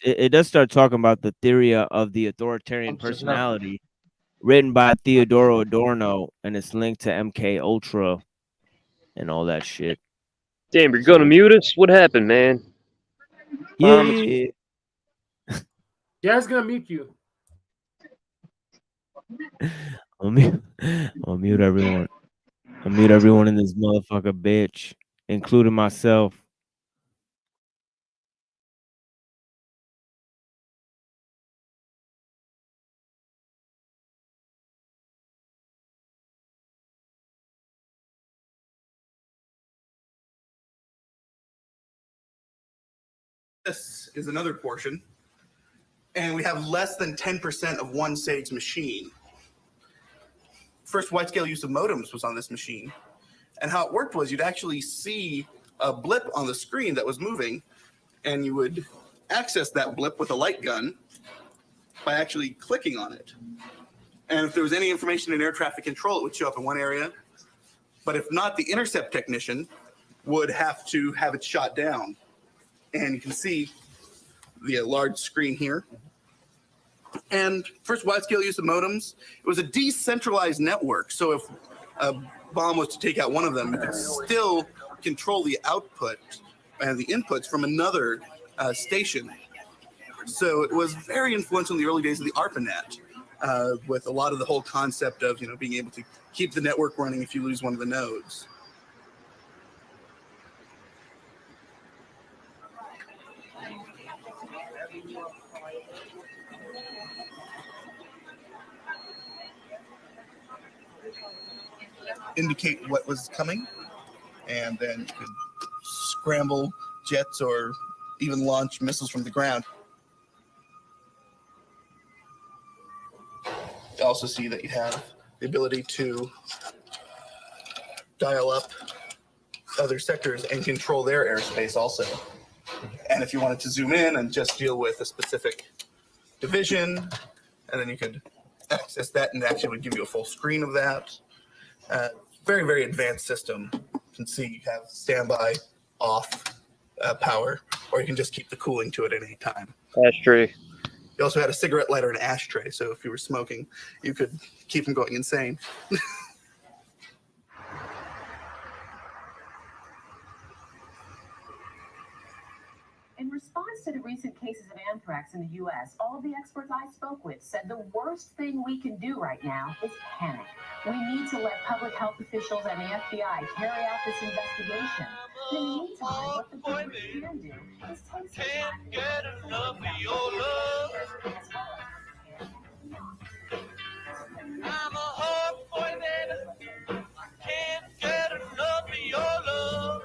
it does start talking about the theory of the authoritarian personality, written by Theodore Adorno, and it's linked to MK Ultra and all that shit. Damn, you're gonna mute us? What happened, man? Yeah. Dad's gonna mute you. I'll mute everyone. I'll mute everyone in this motherfucker, bitch, including myself. This is another portion, and we have less than 10% of one SAGE machine. First wide-scale use of modems was on this machine, and how it worked was you'd actually see a blip on the screen that was moving, and you would access that blip with a light gun by actually clicking on it. And if there was any information in air traffic control, it would show up in one area, but if not, the intercept technician would have to have it shot down. And you can see the large screen here. And first wide-scale use of modems, it was a decentralized network. So if a bomb was to take out one of them, you could still control the output and the inputs from another station. So it was very influential in the early days of the ARPANET, with a lot of the whole concept of being able to keep the network running if you lose one of the nodes. Indicate what was coming, and then you could scramble jets or even launch missiles from the ground. You also see that you have the ability to dial up other sectors and control their airspace also. And if you wanted to zoom in and just deal with a specific division, and then you could access that, and it actually would give you a full screen of that. Very, very advanced system. can see you have standby, off power, or you can just keep the cooling to it at any time. Ashtray. You also had a cigarette lighter and ashtray, so if you were smoking, you could keep them going insane. In response to the recent cases of anthrax in the U.S., all of the experts I spoke with said the worst thing we can do right now is panic. We need to let public health officials and the FBI carry out this investigation. In the meantime, what the government can do is take some time to get enough of your love. I'm a hard boy, baby. I can't get enough of your love.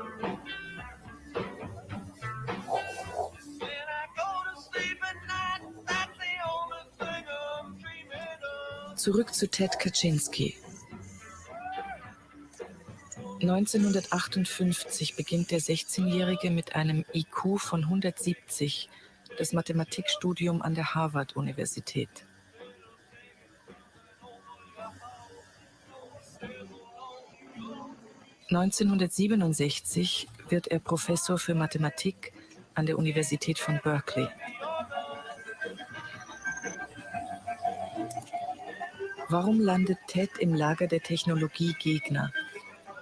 When I go to sleep at night, that's the only thing I'm dreaming of. Zurück zu Ted Kaczynski. 1958 beginnt der 16-Jährige mit einem IQ von 170 das Mathematikstudium an der Harvard-Universität. (1967) wird er Professor für Mathematik an der Universität von Berkeley. Warum landet Ted im Lager der Technologiegegner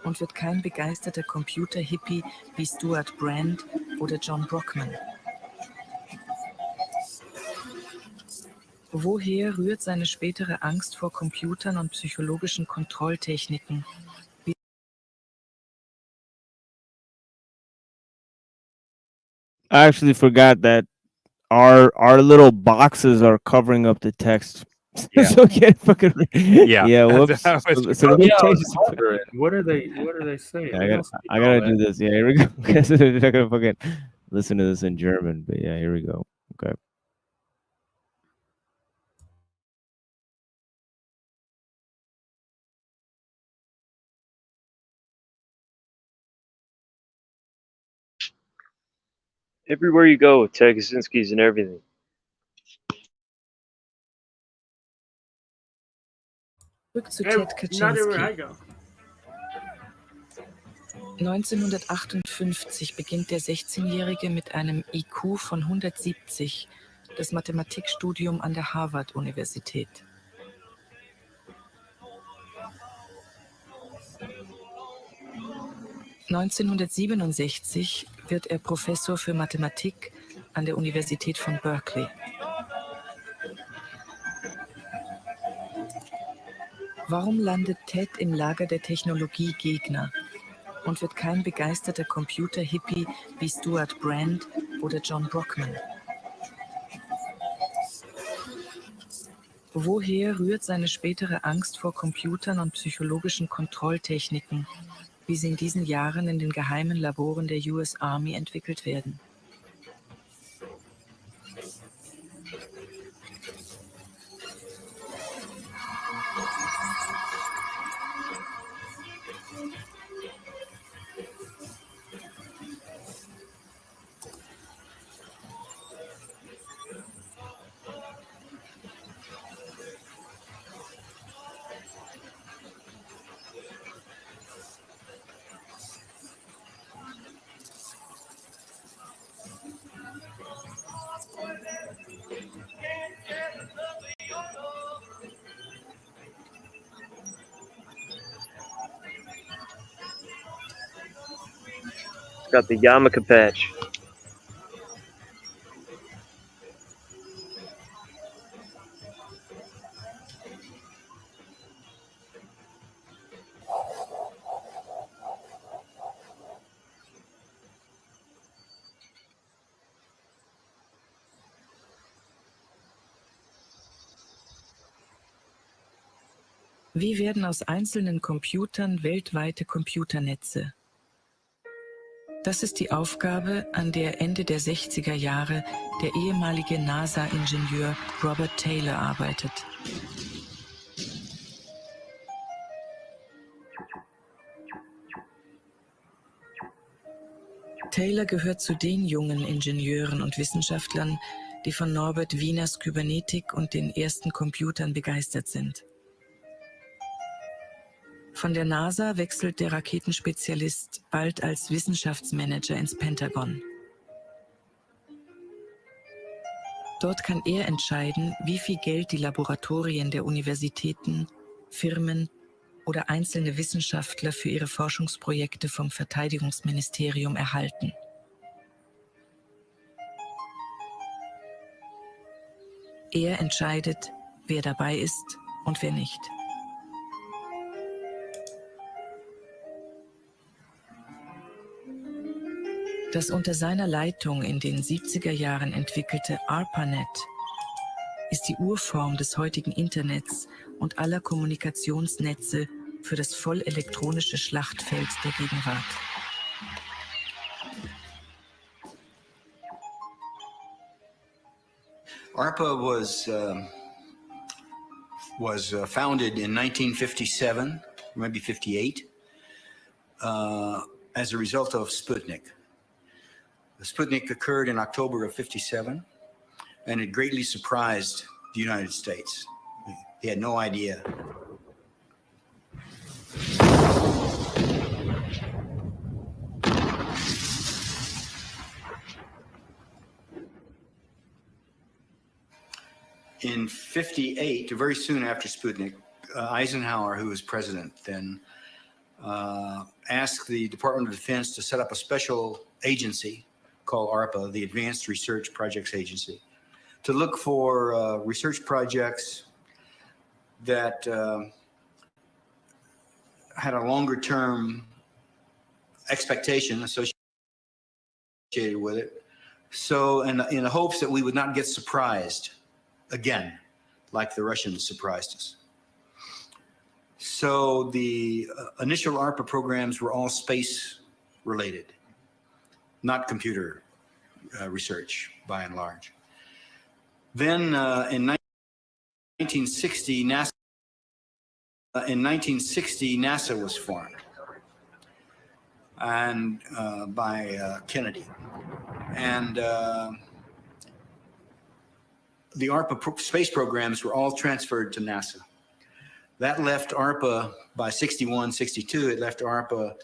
und wird kein begeisterter Computer-Hippie wie Stuart Brand oder John Brockman? Woher rührt seine spätere Angst vor Computern und psychologischen Kontrolltechniken? I actually forgot that our little boxes are covering up the text. Yeah. So get fucking whoops. What are they saying? Yeah, I gotta do this. Yeah, here we go. I'm gonna fucking listen to this in German, but yeah, here we go. Okay. Everywhere you go, Ted Kaczynski's and everything. Zurück zu Ted Kaczynski. 1958 beginnt der 16-Jährige mit einem IQ von 170 das Mathematikstudium an der Harvard-Universität. (1967) wird er Professor für Mathematik an der Universität von Berkeley. Warum landet Ted im Lager der Technologiegegner und wird kein begeisterter Computer-Hippie wie Stuart Brand oder John Brockman? Woher rührt seine spätere Angst vor Computern und psychologischen Kontrolltechniken, wie sie in diesen Jahren in den geheimen Laboren der US Army entwickelt werden? It's got the yarmulke patch. Wie werden aus einzelnen Computern weltweite Computernetze? Das ist die Aufgabe, an der Ende der 60er Jahre der ehemalige NASA-Ingenieur Robert Taylor arbeitet. Taylor gehört zu den jungen Ingenieuren und Wissenschaftlern, die von Norbert Wieners Kybernetik und den ersten Computern begeistert sind. Von der NASA wechselt der Raketenspezialist bald als Wissenschaftsmanager ins Pentagon. Dort kann er entscheiden, wie viel Geld die Laboratorien der Universitäten, Firmen oder einzelne Wissenschaftler für ihre Forschungsprojekte vom Verteidigungsministerium erhalten. Er entscheidet, wer dabei ist und wer nicht. Das unter seiner Leitung in den 70er Jahren entwickelte ARPANET ist die Urform des heutigen Internets und aller Kommunikationsnetze für das vollelektronische Schlachtfeld der Gegenwart. ARPA was founded in 1957, maybe 58, as a result of Sputnik. The Sputnik occurred in October of 57, and it greatly surprised the United States. They had no idea. In 58, very soon after Sputnik, Eisenhower, who was president then, asked the Department of Defense to set up a special agency called ARPA, the Advanced Research Projects Agency, to look for research projects that had a longer-term expectation associated with it. So, in the hopes that we would not get surprised again, like the Russians surprised us. So the initial ARPA programs were all space related, not computer research by and large. Then in 1960, NASA was formed, and by Kennedy, and the ARPA space programs were all transferred to NASA. That left ARPA by 61, 62, it left ARPA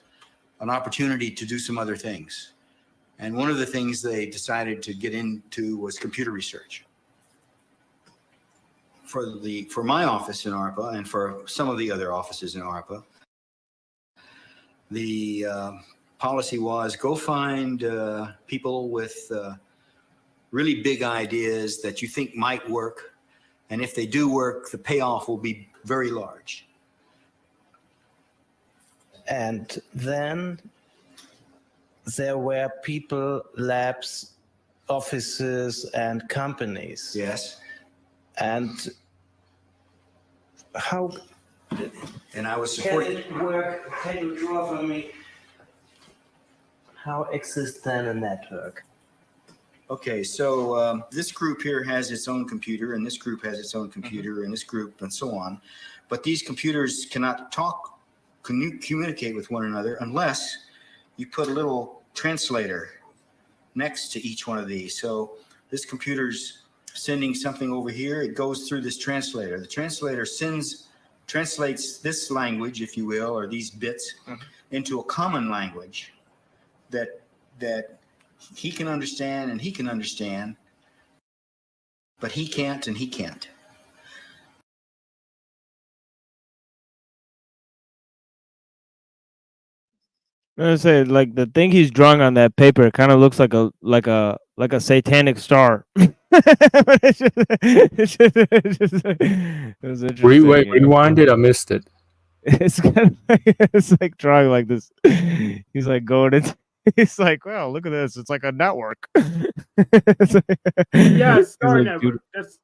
an opportunity to do some other things. And one of the things they decided to get into was computer research. For my office in ARPA and for some of the other offices in ARPA, the policy was go find people with really big ideas that you think might work. And if they do work, the payoff will be very large. And then there were people, labs, offices, and companies. Yes. And how? And I was supporting. Can it work? Can you draw for me? How exists then a network? Okay, so this group here has its own computer, and this group has its own computer, and this group, and so on. But these computers cannot talk, communicate with one another unless you put a little translator next to each one of these. So this computer's sending something over here. It goes through this translator. The translator translates this language, if you will, or these bits, into a common language that he can understand and he can understand, but he can't and he can't. I'm gonna say, like, the thing he's drawing on that paper kind of looks like a satanic star. Rewind it. I missed it. It's kind of it's like drawing like this. He's like going into. He's like, well, look at this. It's like a network. Yeah, star like, network. That's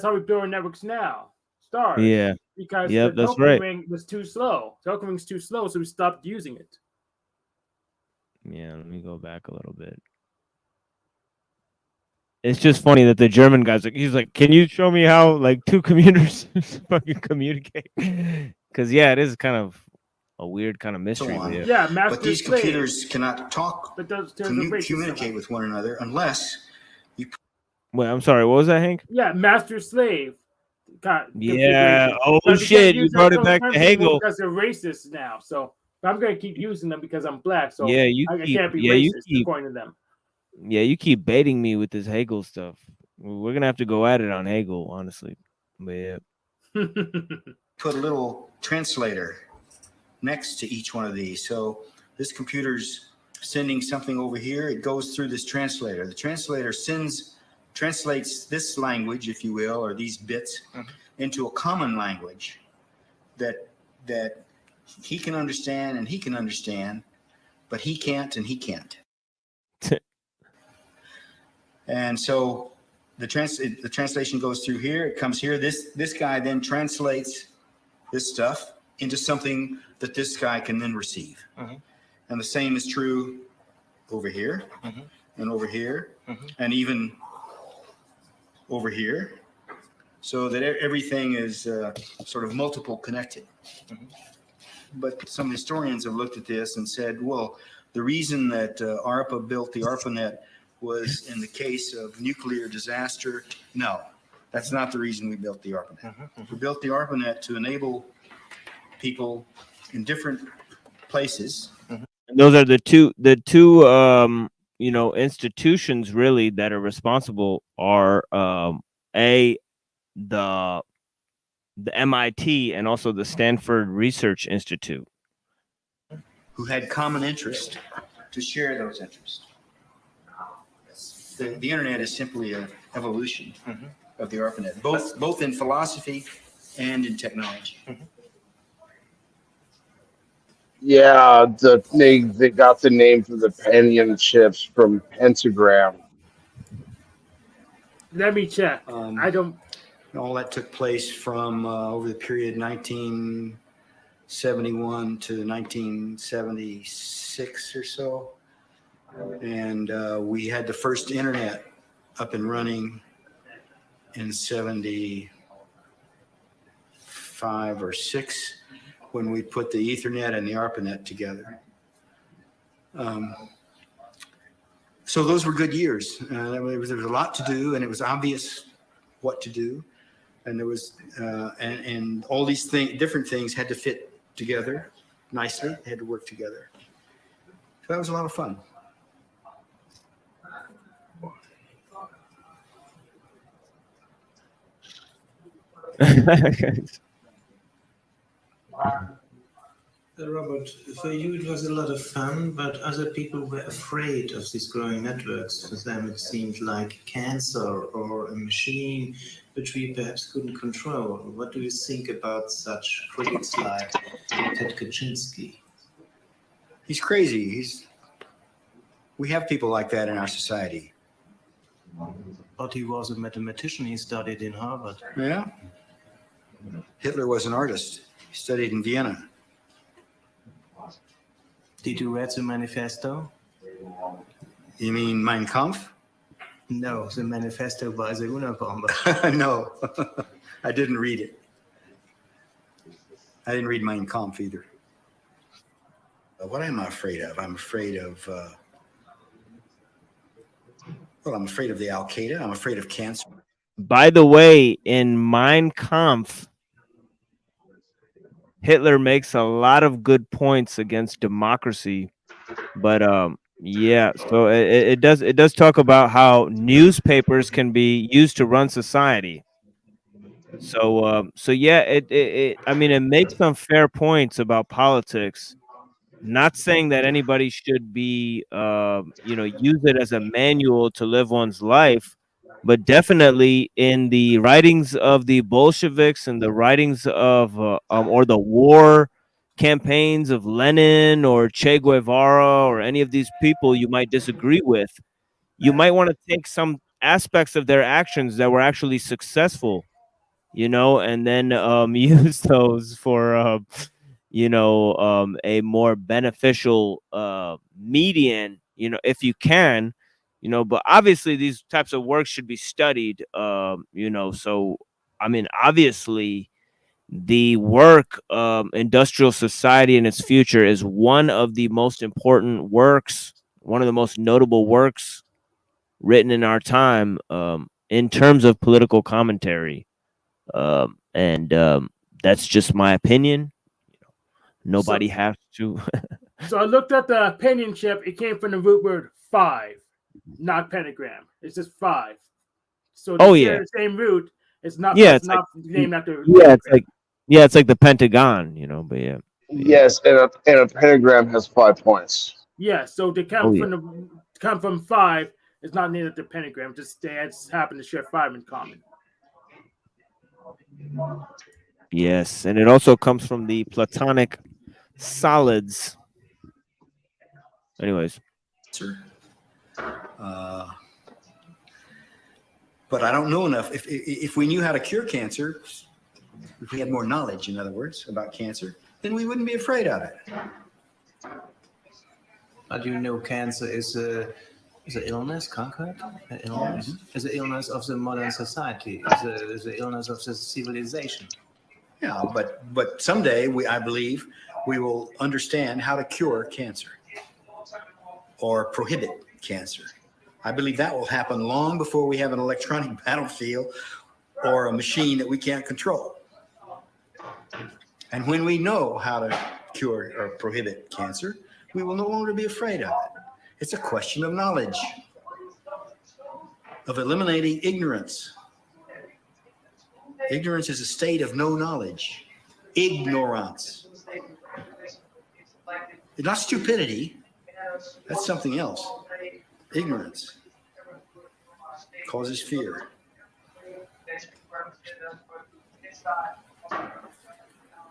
how we build our networks now. Stars. Yeah. Because yep, the that's token right. ring was too slow. The token ring's too slow, so we stopped using it. Yeah, let me go back a little bit. It's just funny that the German guy's like, he's like, can you show me how like two computers fucking communicate? Because yeah, it is kind of a weird kind of mystery. Yeah, but these computers cannot talk, communicate with one another unless you. Wait, I'm sorry. What was that, Hank? Yeah, master slave. Yeah. Oh shit! You brought it back to Hegel. Because they're racist now. So but I'm gonna keep using them because I'm black. So Yeah, you I keep. can't be Yeah, you racist keep. according to them. Yeah, you keep baiting me with this Hegel stuff. We're gonna have to go at it on Hegel, honestly. But yeah. Put a little translator next to each one of these. So this computer's sending something over here. It goes through this translator. The translator translates this language, if you will, or these bits into a common language that he can understand and he can understand, but he can't and he can't. And so the translation goes through here. It comes here. This guy then translates this stuff into something that this guy can then receive. And the same is true over here and over here and even over here, so that everything is sort of multiple connected. But some historians have looked at this and said, well, the reason that ARPA built the ARPANET was in the case of nuclear disaster. No, that's not the reason we built the ARPANET. We built the ARPANET to enable people in different places. And those are the two institutions really that are responsible are the MIT and also the Stanford Research Institute, who had common interest to share those interests. The internet is simply an evolution of the ARPANET, both in philosophy and in technology. Yeah, they got the name for the Pentium chips from Pentagram. Let me check. I don't. All that took place from over the period 1971 to 1976 or so. And we had the first internet up and running in 75 or 6 when we put the Ethernet and the ARPANET together. So those were good years. There was a lot to do, and it was obvious what to do. And there was, and all these different things had to fit together nicely, they had to work together. So that was a lot of fun. Robert, for you it was a lot of fun, but other people were afraid of these growing networks. For them it seemed like cancer or a machine which we perhaps couldn't control. What do you think about such critics like Ted Kaczynski? He's crazy. We have people like that in our society. But he was a mathematician. He studied in Harvard. Yeah. Hitler was an artist. He studied in Vienna. Did you read the manifesto? You mean Mein Kampf? No, the manifesto by the Unabomber. No, I didn't read it. I didn't read Mein Kampf either. What am I afraid of? I'm afraid of, I'm afraid of the Al-Qaeda. I'm afraid of cancer. By the way, in Mein Kampf, Hitler makes a lot of good points against democracy, but yeah, so it does talk about how newspapers can be used to run society. So yeah, I mean, it makes some fair points about politics. Not saying that anybody should be use it as a manual to live one's life, but definitely in the writings of the Bolsheviks and the writings of or the war campaigns of Lenin or Che Guevara or any of these people you might disagree with, you might want to take some aspects of their actions that were actually successful, and then use those for a more beneficial median, if you can. But obviously these types of works should be studied, so I mean, obviously the work Industrial Society and Its Future is one of the most important works, one of the most notable works written in our time in terms of political commentary. And that's just my opinion. Nobody has to. So I looked at the opinion chip. It came from the root word 5, not pentagram. It's just 5. So they share the same root. It's not. Yeah, it's not named after. It's like the pentagon, But yeah. Yes, and a pentagram has 5 points. Yeah, so they come from 5. It's not named after pentagram. Just they happen to share 5 in common. Yes, and it also comes from the Platonic solids. Anyways. Sir. But I don't know enough. If we knew how to cure cancer, if we had more knowledge, in other words, about cancer, then we wouldn't be afraid of it. But you know, cancer is an illness, Krankheit, an illness. It's an illness of the modern society. It's an illness of the civilization. Yeah, but someday I believe we will understand how to cure cancer or prohibit cancer. I believe that will happen long before we have an electronic battlefield or a machine that we can't control. And when we know how to cure or prohibit cancer, we will no longer be afraid of it. It's a question of knowledge, of eliminating ignorance. Ignorance is a state of no knowledge. Ignorance. It's not stupidity. That's something else. Ignorance causes fear.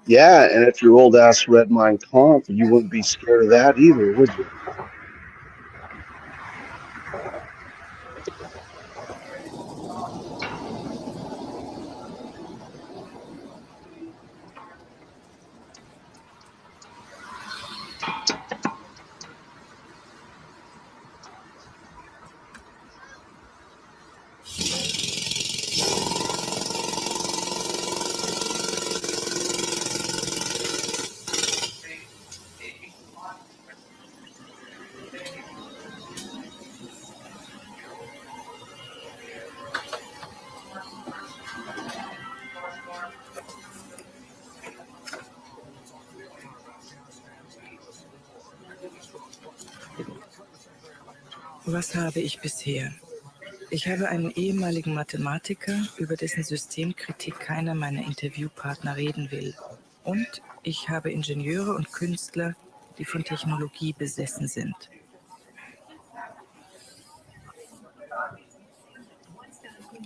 Yeah, and if your old ass read Mein Kampf, you wouldn't be scared of that either, would you? Was habe ich bisher? Ich habe einen ehemaligen Mathematiker, über dessen Systemkritik keiner meiner Interviewpartner reden will. Und ich habe Ingenieure und Künstler, die von Technologie besessen sind.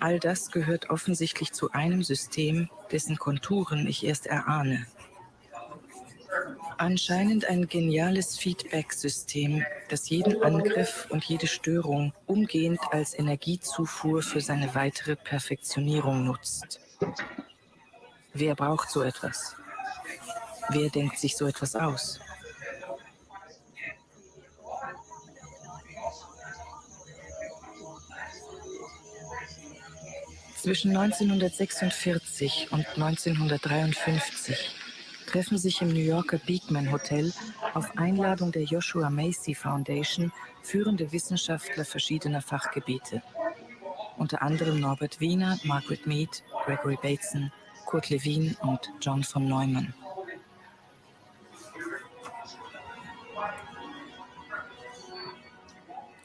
All das gehört offensichtlich zu einem System, dessen Konturen ich erst erahne. Anscheinend ein geniales Feedback-System, das jeden Angriff und jede Störung umgehend als Energiezufuhr für seine weitere Perfektionierung nutzt. Wer braucht so etwas? Wer denkt sich so etwas aus? Zwischen 1946 und 1953 treffen sich im New Yorker Beekman Hotel auf Einladung der Joshua Macy Foundation führende Wissenschaftler verschiedener Fachgebiete. Unter anderem Norbert Wiener, Margaret Mead, Gregory Bateson, Kurt Lewin und John von Neumann.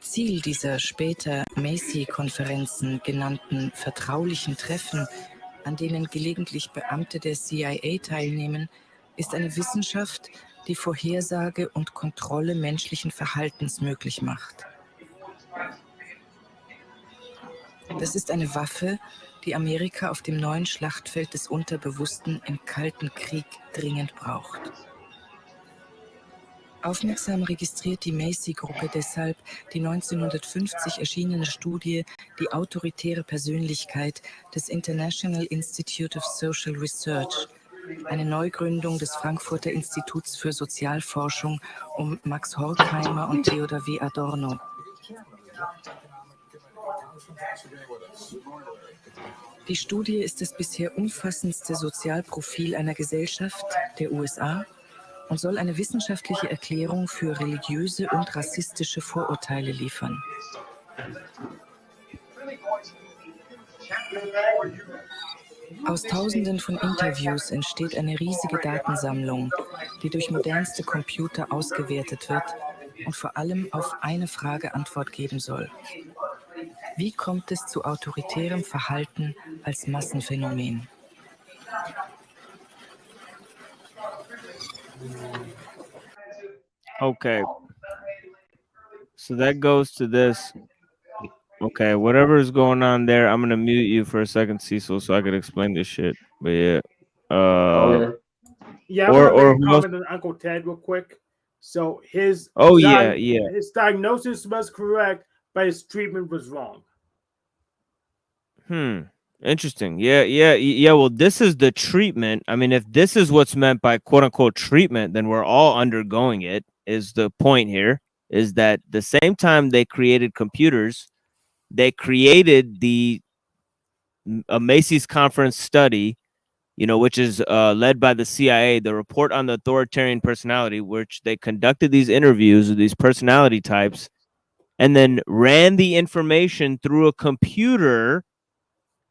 Ziel dieser später Macy-Konferenzen genannten vertraulichen Treffen, an denen gelegentlich Beamte der CIA teilnehmen, ist eine Wissenschaft, die Vorhersage und Kontrolle menschlichen Verhaltens möglich macht. Das ist eine Waffe, die Amerika auf dem neuen Schlachtfeld des Unterbewussten im Kalten Krieg dringend braucht. Aufmerksam registriert die Macy-Gruppe deshalb die 1950 erschienene Studie Die autoritäre Persönlichkeit des International Institute of Social Research, eine Neugründung des Frankfurter Instituts für Sozialforschung um Max Horkheimer und Theodor W. Adorno. Die Studie ist das bisher umfassendste Sozialprofil einer Gesellschaft der USA und soll eine wissenschaftliche Erklärung für religiöse und rassistische Vorurteile liefern. Aus Tausenden von Interviews entsteht eine riesige Datensammlung, die durch modernste Computer ausgewertet wird und vor allem auf eine Frage Antwort geben soll. Wie kommt es zu autoritärem Verhalten als Massenphänomen? Okay. So that goes to this. Okay, whatever is going on there, I'm gonna mute you for a second, Cecil, so I could explain this shit. But yeah. Yeah, I want to make a comment on Uncle Ted real quick. So his his diagnosis was correct, but his treatment was wrong. Interesting. Yeah. Well, this is the treatment. I mean, if this is what's meant by quote unquote treatment, then we're all undergoing it, is the point here. Is that the same time they created computers, they created the Macy's Conference study, which is led by the CIA, the report on the authoritarian personality, which they conducted these interviews with these personality types and then ran the information through a computer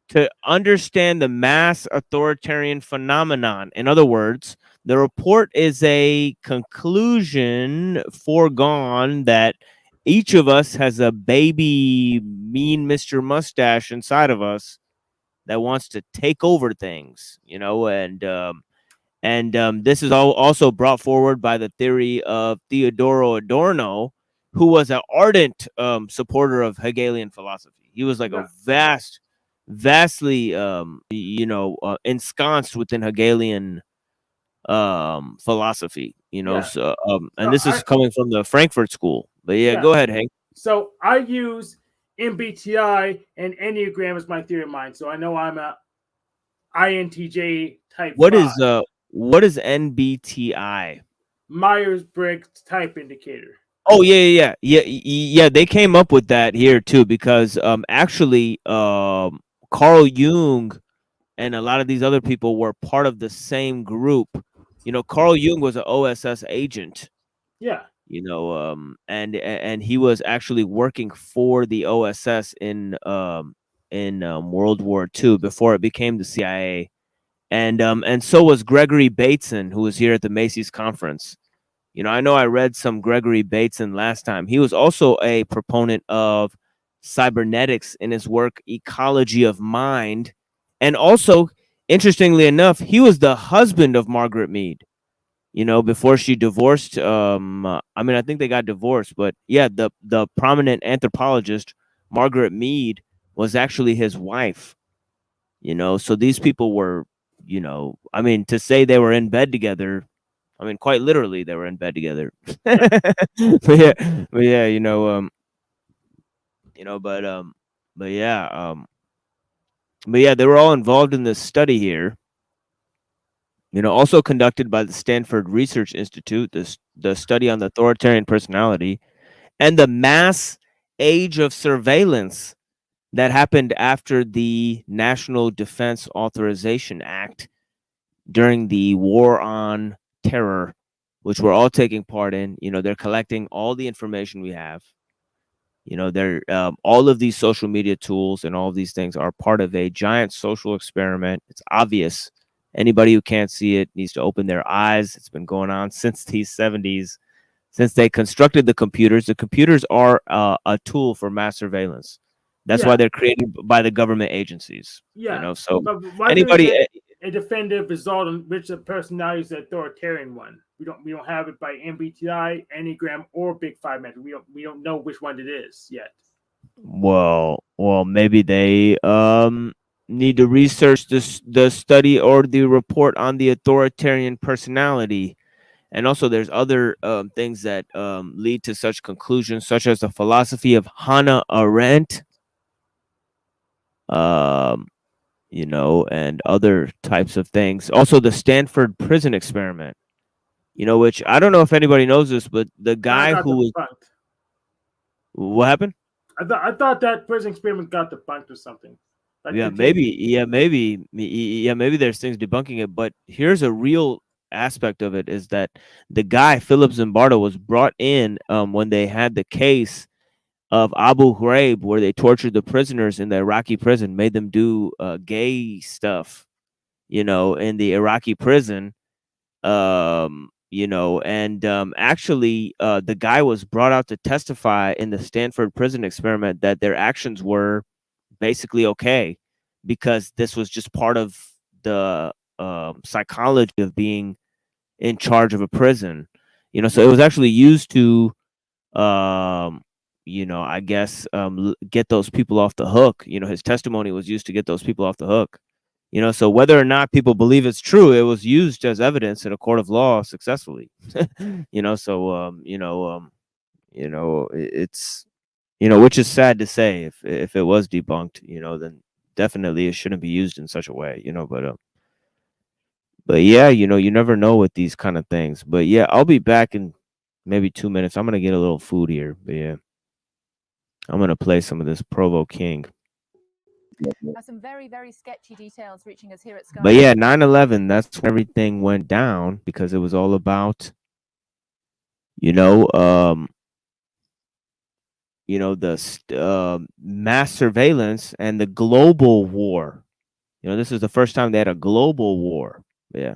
to understand the mass authoritarian phenomenon. In other words, the report is a conclusion foregone that each of us has a baby mean Mr. Mustache inside of us that wants to take over things, and this is also brought forward by the theory of Theodoro Adorno, who was an ardent supporter of Hegelian philosophy. He was like a vastly ensconced within Hegelian philosophy, so and this is coming from the Frankfurt School. But yeah, go ahead, Hank. So I use MBTI and Enneagram as my theory of mind. So I know I'm a INTJ type. What is NBTI? Myers-Briggs type indicator. Oh yeah. They came up with that here too because actually Carl Jung and a lot of these other people were part of the same group. Carl Jung was an OSS agent. Yeah. And he was actually working for the OSS in World War II before it became the CIA, and so was Gregory Bateson, who was here at the Macy's conference. I know I read some Gregory Bateson last time. He was also a proponent of cybernetics in his work Ecology of Mind, and also, interestingly enough, he was the husband of Margaret Mead. Before she divorced, I think they got divorced, but yeah, the prominent anthropologist Margaret Mead was actually his wife. So these people were, to say they were in bed together, quite literally they were in bed together. but yeah, they were all involved in this study here. Also conducted by the Stanford Research Institute, the study on the authoritarian personality and the mass age of surveillance that happened after the National Defense Authorization Act during the War on Terror, which we're all taking part in. They're collecting all the information we have. They're all of these social media tools and all of these things are part of a giant social experiment. It's obvious. Anybody who can't see it needs to open their eyes. It's been going on since the 70s, since they constructed the computers. The computers are a tool for mass surveillance. That's why they're created by the government agencies. So anybody a definitive result on which the personality is the authoritarian one. We don't have it by MBTI, Enneagram, or Big Five method. We don't know which one it is yet. Well, maybe they need to research the study or the report on the authoritarian personality. And also there's other things that lead to such conclusions, such as the philosophy of Hannah Arendt, and other types of things. Also the Stanford prison experiment, which I don't know if anybody knows this, but the guy who was... What happened? I thought that prison experiment got debunked or something. Maybe there's things debunking it, but here's a real aspect of it is that the guy Philip Zimbardo was brought in when they had the case of Abu Ghraib, where they tortured the prisoners in the Iraqi prison, made them do gay stuff, you know, in the Iraqi prison. You know, and actually, the guy was brought out to testify in the Stanford prison experiment that their actions were basically okay, because this was just part of the psychology of being in charge of a prison. You know, so it was actually used to, you know, I guess, get those people off the hook. You know, his testimony was used to get those people off the hook. You know, so whether or not people believe it's true, it was used as evidence in a court of law successfully. You know, so it's, you know, which is sad to say. If it was debunked, you know, then definitely it shouldn't be used in such a way. You know, but yeah, you know, you never know with these kind of things. But yeah, I'll be back in maybe 2 minutes. I'm gonna get a little food here. But yeah, I'm gonna play some of this Provo King. Some very, very sketchy details reaching us here at Sky. But yeah, 9/11, that's when everything went down, because it was all about, you know, the mass surveillance and the global war. You know, this is the first time they had a global war. Yeah.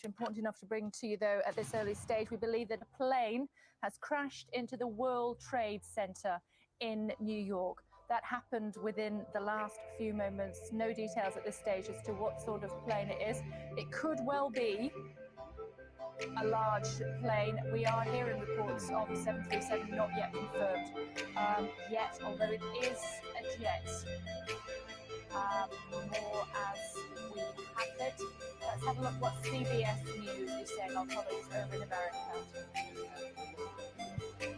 Important enough to bring to you, though, at this early stage. We believe that a plane has crashed into the World Trade Center in New York. That happened within the last few moments. No details at this stage as to what sort of plane it is. It could well be a large plane. We are hearing reports of the 737 not yet confirmed yet, although it is a jet. More as we have it. Let's have a look what CBS News is saying, our colleagues over in America.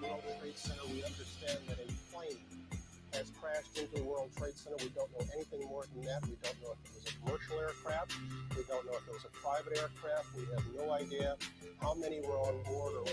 World Trade Center, we understand that a plane has crashed into the World Trade Center. We don't know anything more than that. We don't know if it was a commercial aircraft. We don't know if it was a private aircraft. We have no idea how many were on board or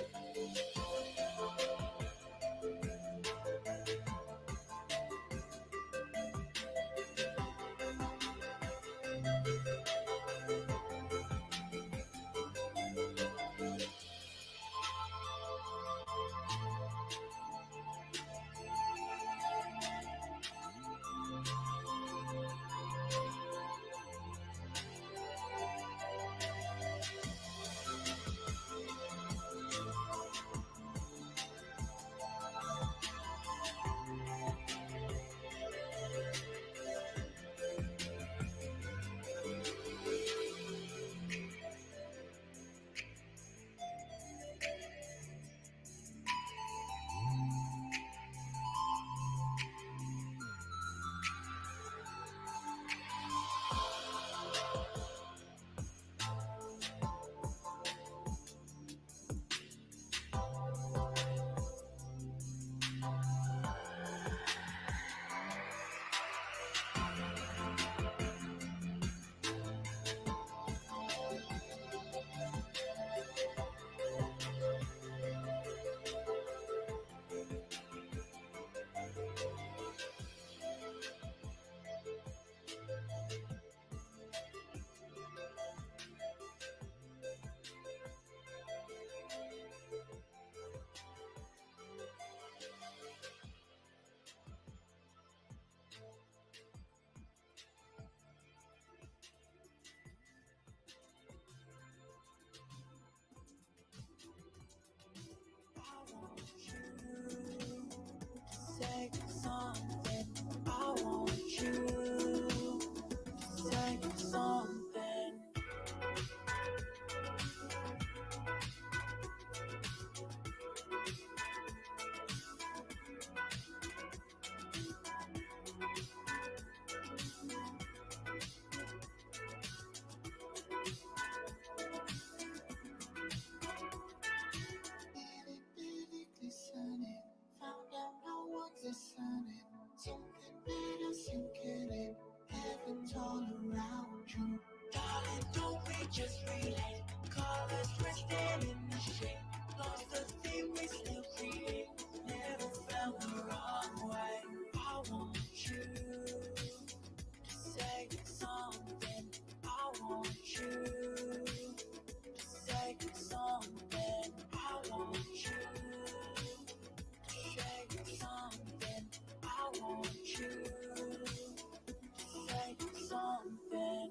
Say something, I want you. Say something. Found out no one's listening. Something made us sinking in. Heaven's all around you. Darling, don't we just relate? Colors twisted in the shade. Lost the thing we still create. Never found the wrong way. I want you to say something. I want you to say something. I want you. Say something, I want you to say something.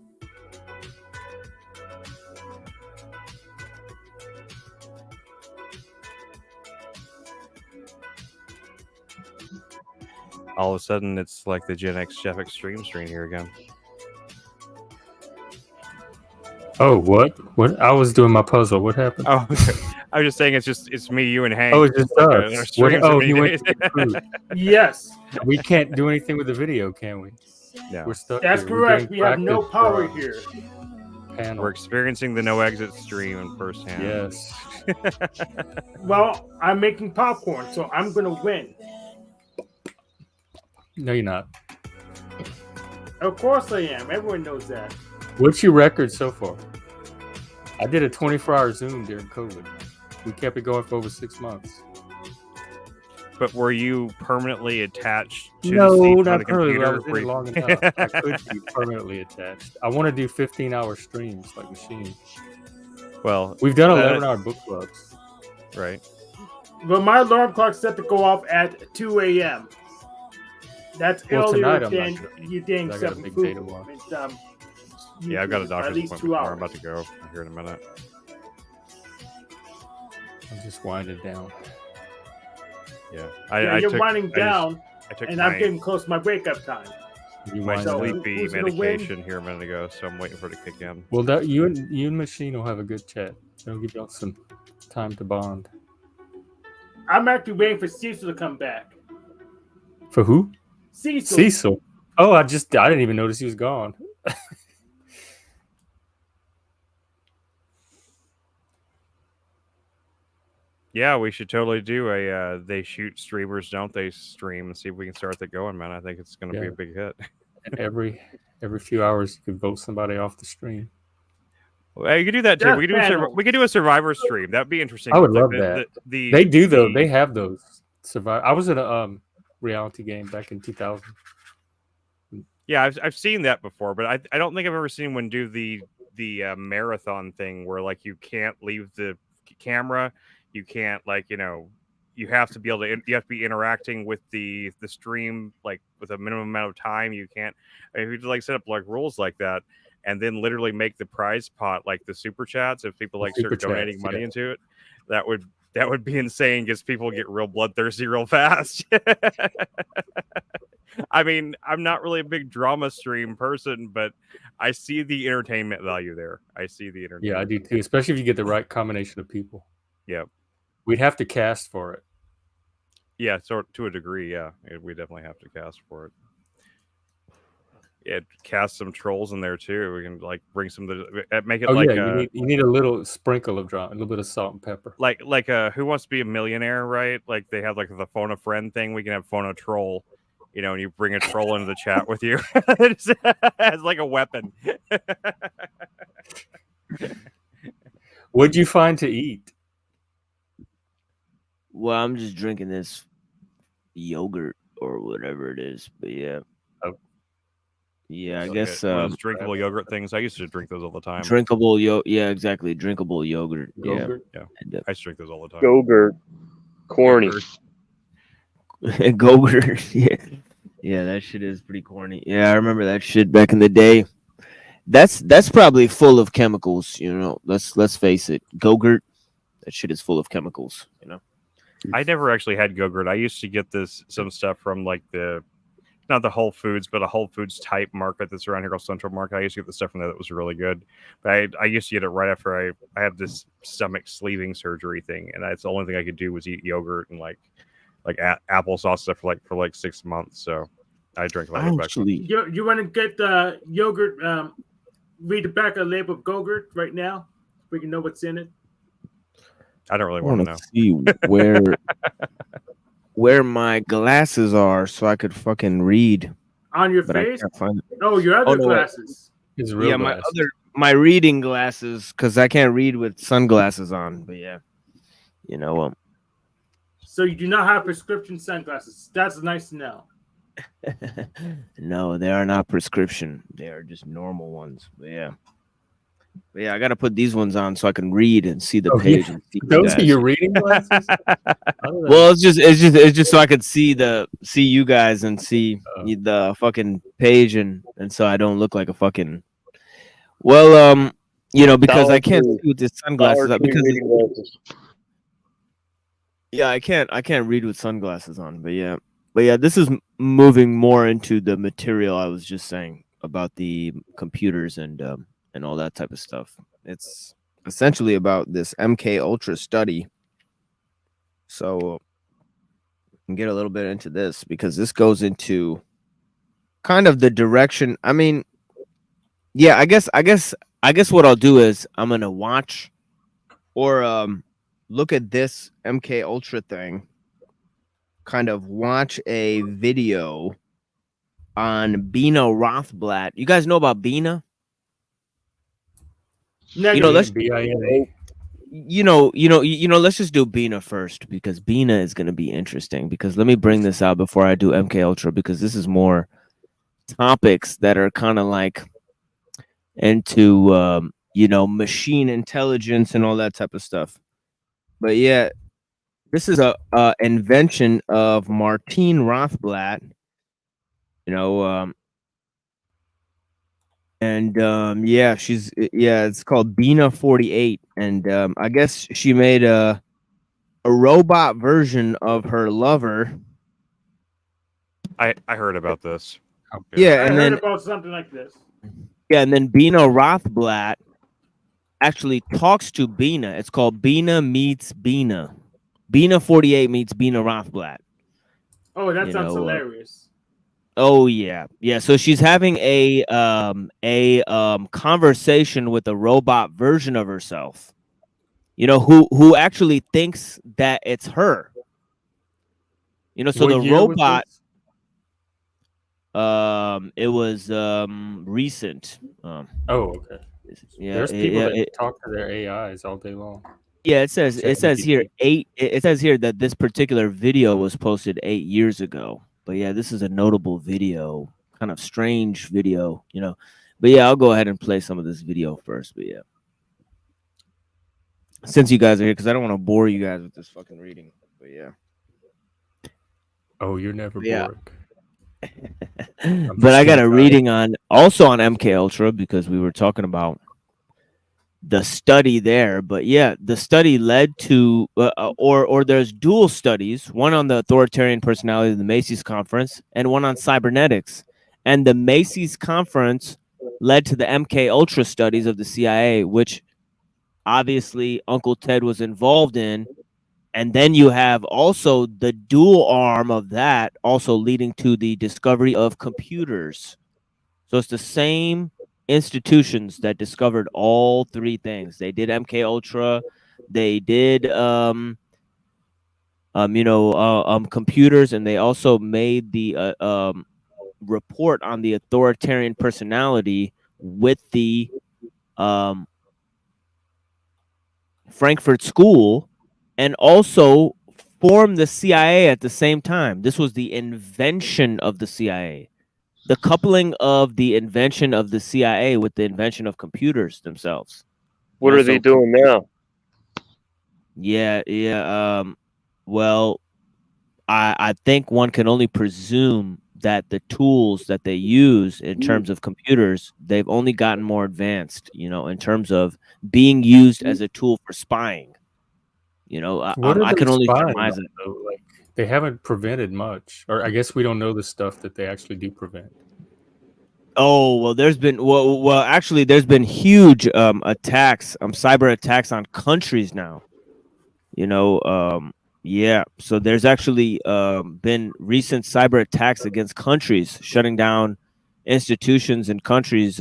all of a sudden it's like the Gen X Chef Extreme screen here again. Oh, what? What? I was doing my puzzle. What happened? Oh, I was just saying it's me, you, and Hank. Oh, it's just like us. our streams Oh, are you went days. to get food. Yes. We can't do anything with the video, can we? No. We're stuck. That's here. We're correct. getting We have no practice power for here. panel. We're experiencing the no exit stream in firsthand. Yes. Well, I'm making popcorn, so I'm gonna win. No, you're not. Of course I am. Everyone knows that. What's your record so far? I did a 24-hour Zoom during COVID. We kept it going for over 6 months. But were you permanently attached to No, the seat by not the permanently. I computer? was in it long enough. I could be permanently attached. I want to do 15-hour streams like machine. Well, We've done 11-hour book clubs. Right. But my alarm clock's set to go off at 2 a.m. That's Well, earlier tonight I'm than not sure. you getting I got a some big food. day tomorrow. And, Yeah, I've got a at doctor's least appointment 2 tomorrow. hours. I'm about to go here in a minute. I'm just winding down. Yeah, You're winding down, I took and my, I'm getting close to my wake up time. my So, sleepy who's gonna win? medication here a minute ago, so I'm waiting for it to kick in. Well, you and Machine will have a good chat. It'll give y'all some time to bond. I'm actually waiting for Cecil to come back. For who? Cecil. Cecil. Oh, I didn't even notice he was gone. Yeah, we should totally do a they shoot streamers, don't they stream, and see if we can start that going, man. I think it's going to be Yeah. a big hit. every few hours, you could vote somebody off the stream. Well, you could do that too. That's We bad. could do a Survivor stream. That'd be interesting. I would Like love that. They do though. They have those. Survive. I was in a reality game back in 2000. Yeah, I've seen that before, but I don't think I've ever seen one do the marathon thing where like you can't leave the camera, you can't you have to be able to you have to be interacting with the stream like with a minimum amount of time. You can't if you like set up like rules like that and then literally make the prize pot like the super chats if people like start donating money into it, that would be insane because people get real bloodthirsty real fast. I mean, I'm not really a big drama stream person, but I see the entertainment value there. I see the entertainment. Yeah, I do too. Especially if you get the right combination of people. Yeah, we'd have to cast for it. Yeah, so to a degree, yeah, we definitely have to cast for it. Yeah, cast some trolls in there too. We can like bring some of the make it like you need a little sprinkle of drama, a little bit of salt and pepper. Like Who Wants to Be a Millionaire, right? Like they have like the phone a friend thing. We can have phone a troll. And you bring a troll into the chat with you as like a weapon. What'd you find to eat? Well, I'm just drinking this yogurt or whatever it is, but yeah. Yeah, I guess one of those drinkable yogurt things. I used to drink those all the time. Drinkable yeah, exactly. Drinkable yogurt. Yeah. I used to drink those all the time. Yogurt. Corny. Gogurt. Yeah, that shit is pretty corny. Yeah, I remember that shit back in the day. That's probably full of chemicals, Let's face it. Gogurt, that shit is full of chemicals, I never actually had Gogurt. I used to get some stuff from like not the Whole Foods, but a Whole Foods type market that's around here called Central Market. I used to get the stuff from there that was really good. But I used to get it right after I had this stomach sleeving surgery thing, and that's the only thing I could do was eat yogurt and like applesauce stuff for 6 months. So I drank a lot of back. You want to get the yogurt? Read the back of the label of Gogurt right now. We can know what's in it. I don't really want to know. See where my glasses are so I could fucking read on your but face. I can't find it. Oh, your other glasses. His real yeah, glasses. my reading glasses because I can't read with sunglasses on. But yeah, So you do not have prescription sunglasses. That's nice to know. No, they are not prescription. They are just normal ones. But yeah, I got to put these ones on so I can read and see the page. Yeah. And see Those are your reading glasses? Well, it's just so I could see you guys and see the fucking page and so I don't look like a fucking. Well, because I can't see with the sunglasses on because. Yeah, I can't read with sunglasses on, but yeah. But yeah, this is moving more into the material I was just saying about the computers and all that type of stuff. It's essentially about this MK Ultra study. So we can get a little bit into this because this goes into kind of the direction. I mean, yeah, I guess what I'll do is I'm gonna watch or look at this MK Ultra thing. Kind of watch a video on Bina Rothblatt. You guys know about Bina? You know, let's BINA. Let's just do Bina first because Bina is going to be interesting. Because let me bring this out before I do MK Ultra because this is more topics that are kind of like into machine intelligence and all that type of stuff. But yeah, this is a invention of Martine Rothblatt. It's called Bina 48, and I guess she made a robot version of her lover. I heard about this. Yeah, I and heard then about something like this. yeah, and then Bina Rothblatt actually talks to Bina. It's called Bina meets Bina. Bina 48 meets Bina Rothblatt. Oh, that sounds hilarious. Oh yeah. So she's having a conversation with a robot version of herself. Who actually thinks that it's her. So the robot. It was recent. Oh, okay. Yeah, there's people that talk to their AIs all day long. Yeah, it says here that this particular video was posted 8 years ago. But yeah, this is a notable video, kind of strange video, But yeah, I'll go ahead and play some of this video first. But yeah, since you guys are here, because I don't want to bore you guys with this fucking reading. But yeah. Oh, you're never bored. But I got a reading on MK Ultra because we were talking about the study there. But yeah, the study led to or there's dual studies, one on the authoritarian personality of the Macy's conference and one on cybernetics. And the Macy's conference led to the MK Ultra studies of the CIA, which obviously Uncle Ted was involved in. And then you have also the dual arm of that also leading to the discovery of computers. So it's the same institutions that discovered all three things. They did MK Ultra, they did computers, and they also made the report on the authoritarian personality with the Frankfurt School, and also formed the CIA at the same time. This was the invention of the CIA. The coupling of the invention of the CIA with the invention of computers themselves. What are they doing now? Yeah. Well, I think one can only presume that the tools that they use in terms of computers, they've only gotten more advanced, in terms of being used as a tool for spying. I can only surmise it. Like, they haven't prevented much, or I guess we don't know the stuff that they actually do prevent. Oh, well, there's been actually there's been huge attacks, cyber attacks on countries now. Yeah. So there's actually been recent cyber attacks against countries, shutting down institutions and countries.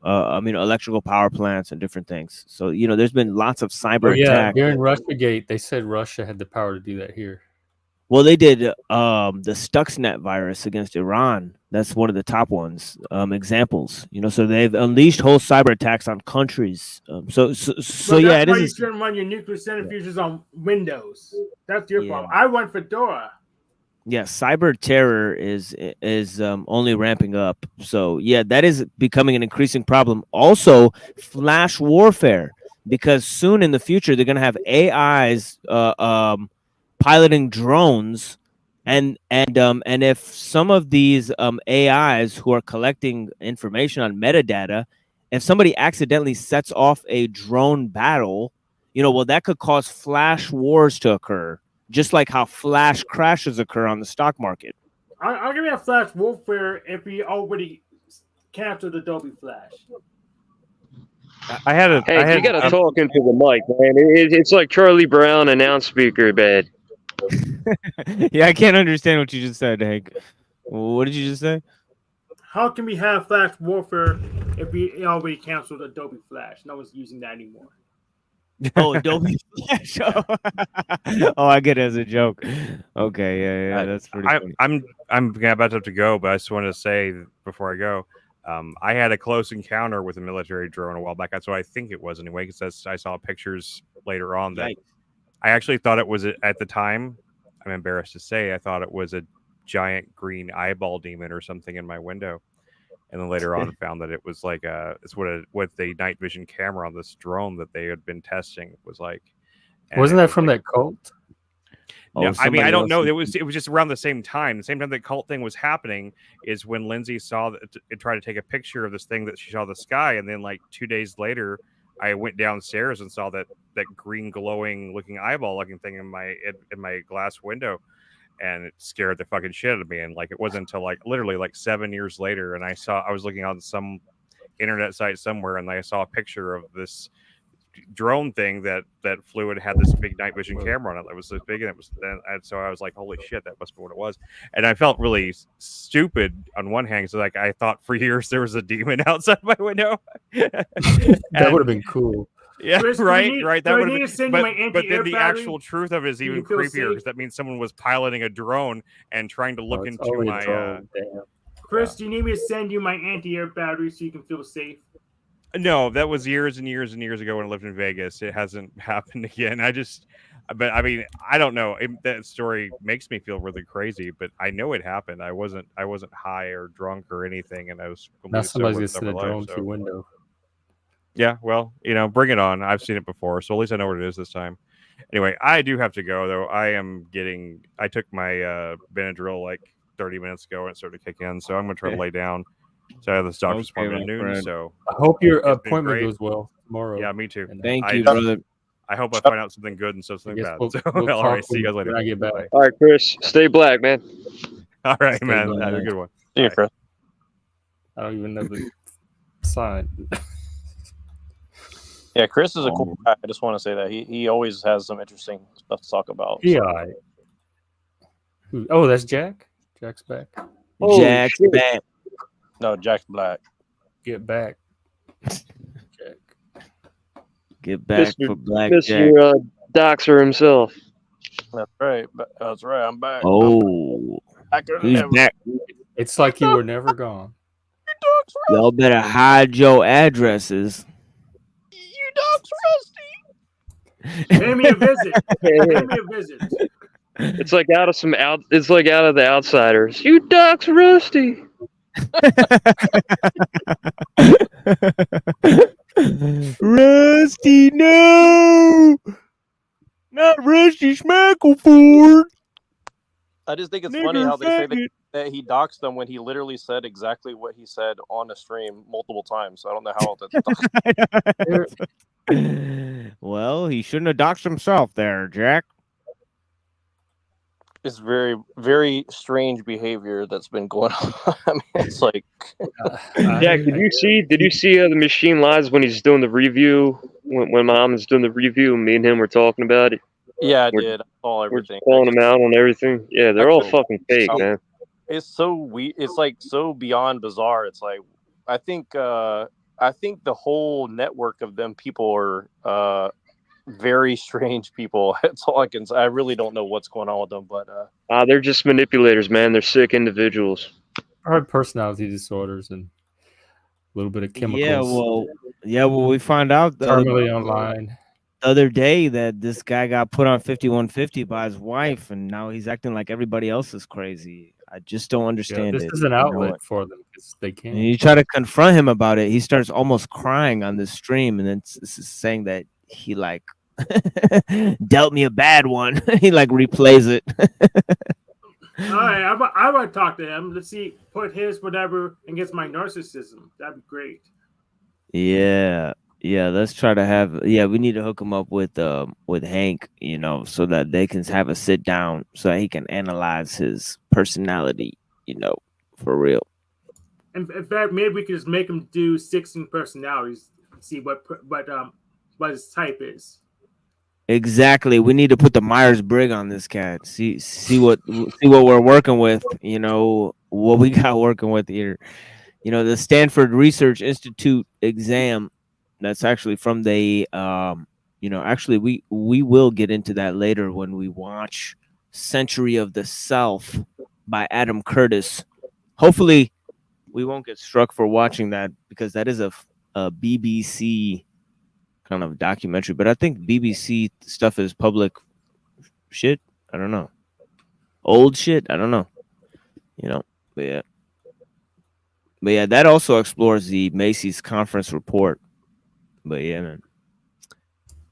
Electrical power plants and different things. So there's been lots of cyber attacks. During Russiagate, they said Russia had the power to do that here. Well, they did the Stuxnet virus against Iran. That's one of the top ones. Examples. So they've unleashed whole cyber attacks on countries. So yeah, that's why you shouldn't run your nuclear centrifuges on Windows. That's your problem. I run Fedora. Yeah, cyber terror is only ramping up. So yeah, that is becoming an increasing problem. Also, flash warfare, because soon in the future they're gonna have AIs piloting drones, and if some of these AIs who are collecting information on metadata, if somebody accidentally sets off a drone battle, that could cause flash wars to occur. Just like how flash crashes occur on the stock market. I'm gonna have Flash Warfare if we already captured Adobe Flash. I had a. Hey, I had, you gotta talk into the mic, man. It's like Charlie Brown announce speaker bad. Yeah, I can't understand what you just said, Hank. What did you just say? How can we have Flash Warfare if we already canceled Adobe Flash? No one's using that anymore. Oh, Adobe Flash. Oh, I get it as a joke. Okay, yeah, that's pretty funny. I'm about to have to go, but I just wanted to say before I go, I had a close encounter with a military drone a while back. That's what I think it was anyway, because I saw pictures later on that I actually thought it was at the time. I'm embarrassed to say I thought it was a giant green eyeball demon or something in my window, and then later on found that it was like it's what the night vision camera on this drone that they had been testing was like. Wasn't that from that cult? No, I mean I don't know. It was just around the same time. The same time that cult thing was happening is when Lindsay saw that it tried to take a picture of this thing that she saw the sky, and then like 2 days later, I went downstairs and saw that green glowing looking eyeball looking thing in my glass window, and it scared the fucking shit out of me. And like it wasn't until like literally like 7 years later, and I was looking on some internet site somewhere, and I saw a picture of this drone thing that flew and had this big night vision camera on it that was this big, and so I was like, holy shit, that must be what it was. And I felt really stupid on one hand, so like I thought for years there was a demon outside my window. That would have been cool. Yeah, Chris, right. That would have been. But Then the actual truth of it is even creepier, because that means someone was piloting a drone and trying to look into my. Chris, do you need me to send you my anti-air battery so you can feel safe? No, that was years and years and years ago when I lived in Vegas. It hasn't happened again. But I mean, I don't know. That story makes me feel really crazy, but I know it happened. I wasn't high or drunk or anything, and I was. Now somebody's gonna send a drone to your window. Yeah, well, bring it on. I've seen it before, so at least I know what it is this time. Anyway, I do have to go though. I took my Benadryl like 30 minutes ago and it started to kick in, so I'm gonna try to lay down. So I have this doctor's appointment at noon. So I hope your appointment goes well tomorrow. Yeah, me too. Thank you, brother. I hope I find out something good and something bad. We'll all right, see you guys later. When I get back. All right, Chris, stay black, man. All right, Stay man. black. Have a good one. See you, Chris. I don't even know the sign. Yeah, Chris is a cool guy. I just want to say that he always has some interesting stuff to talk about. Yeah. Oh, that's Jack. Jack's back. Oh, Jack's back. No, Jack's black. Get back. Jack. Get back for Black Jack. Mr. Doxer himself. That's right. That's right. I'm back. Oh, he's back. It's like you were never gone. Y'all better hide your addresses. You dogs rusty. Pay me a visit. Pay me a visit. It's like out of the Outsiders. You docs rusty. Rusty, no, not Rusty Smackleford. I just think it's funny how they say that he doxed them when he literally said exactly what he said on the stream multiple times. So I don't know how that's Well, he shouldn't have doxed himself there, Jack. It's very, very strange behavior that's been going on. I mean, it's like, Jack, did you see the Machine Lives when he's doing the review? When Mom is doing the review, and me and him were talking about it. Yeah, I did. I saw everything. We're calling them out on everything. Yeah, they're all fucking fake, man. It's so weird. It's like so beyond bizarre. It's like I think the whole network of them people are very strange people. That's all I can say. I really don't know what's going on with them, but they're just manipulators, man. They're sick individuals. I had personality disorders and a little bit of chemicals. Yeah, well, we found out online the other day that this guy got put on 5150 by his wife, and now he's acting like everybody else is crazy. I just don't understand this it. is an outlet for them because they can't. And you try to confront him about it, he starts almost crying on this stream, and then saying that he like dealt me a bad one. He like replays it. All right, I want to talk to him. Let's see, put his whatever against my narcissism. That'd be great. Yeah, let's try to have. Yeah, we need to hook him up with Hank, so that they can have a sit down so that he can analyze his personality. for real. In fact, maybe we could just make him do 16 personalities, see what his type is. Exactly. We need to put the Myers-Briggs on this cat. See what we're working with. What we got working with here. The Stanford Research Institute exam. That's actually from the. Actually, we will get into that later when we watch Century of the South by Adam Curtis. Hopefully, we won't get struck for watching that because that is a BBC kind of documentary, but I think BBC stuff is public shit. I don't know. Old shit. I don't know. But yeah, that also explores the Macy's conference report. But yeah,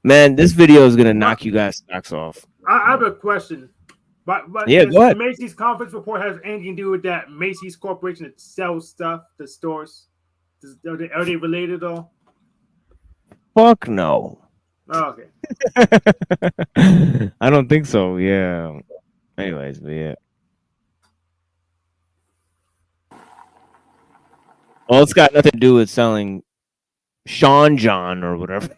man, this video is gonna knock you guys' socks off. I have a question. But yeah, go ahead. The Macy's conference report has anything to do with that Macy's corporation that sells stuff, the stores? Are they related at all? Fuck no. Oh, okay. I don't think so. Yeah. Anyways, but yeah. Well, it's got nothing to do with selling Sean John or whatever.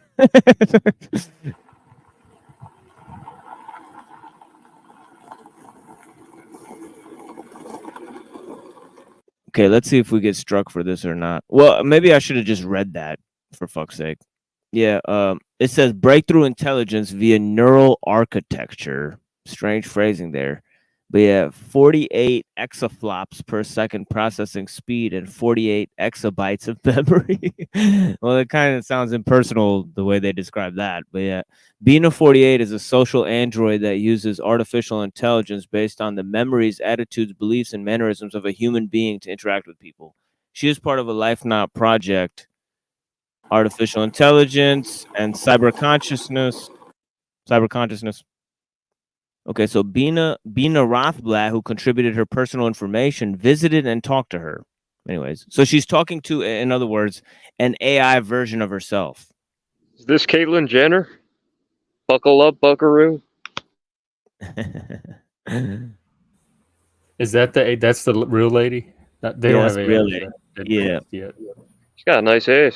Okay, let's see if we get struck for this or not. Well, maybe I should have just read that, for fuck's sake. Yeah, it says breakthrough intelligence via neural architecture. Strange phrasing there. But yeah, 48 exaflops per second processing speed and 48 exabytes of memory. Well, it kind of sounds impersonal the way they describe that. But yeah, Bina 48 is a social android that uses artificial intelligence based on the memories, attitudes, beliefs, and mannerisms of a human being to interact with people. She is part of a Life Not project, artificial intelligence, and cyber consciousness. Okay, so Bina Rothblatt, who contributed her personal information, visited and talked to her. Anyways, so she's talking to, in other words, an AI version of herself. Is this Caitlyn Jenner? Buckle up, buckaroo. Is that that's the real lady? They don't have a real lady. Yeah. She's got a nice ass.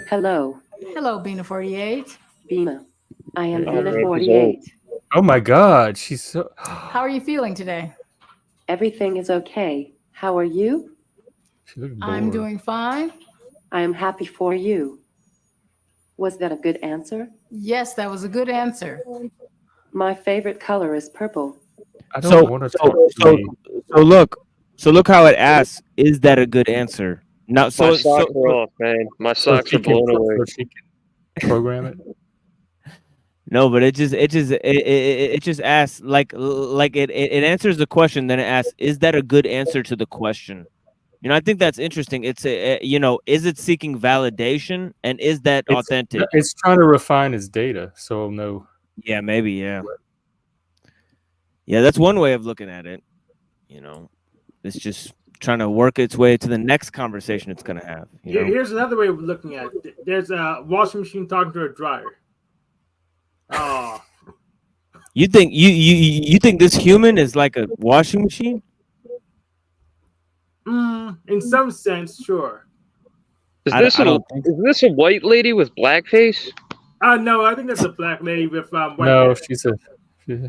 Hello. Hello, Bina 48. Bina. I am Bina 48. Oh my God, she's so. How are you feeling today? Everything is okay. How are you? I'm doing fine. I am happy for you. Was that a good answer? Yes, that was a good answer. My favorite color is purple. I don't want to talk So look how it asks, is that a good answer? Now, My socks are off, man. My socks are blown away. Program it. No, but it just asks like it answers the question, then it asks, is that a good answer to the question? I think that's interesting. It's is it seeking validation, and is that authentic? It's trying to refine its data, so no. Yeah, maybe. Yeah, that's one way of looking at it. It's just trying to work its way to the next conversation it's gonna have. Here's another way of looking at it. There's a washing machine talking to a dryer. Oh. You think this human is like a washing machine? In some sense, sure. Is this a white lady with blackface? No, I think that's a black lady with white No, hair.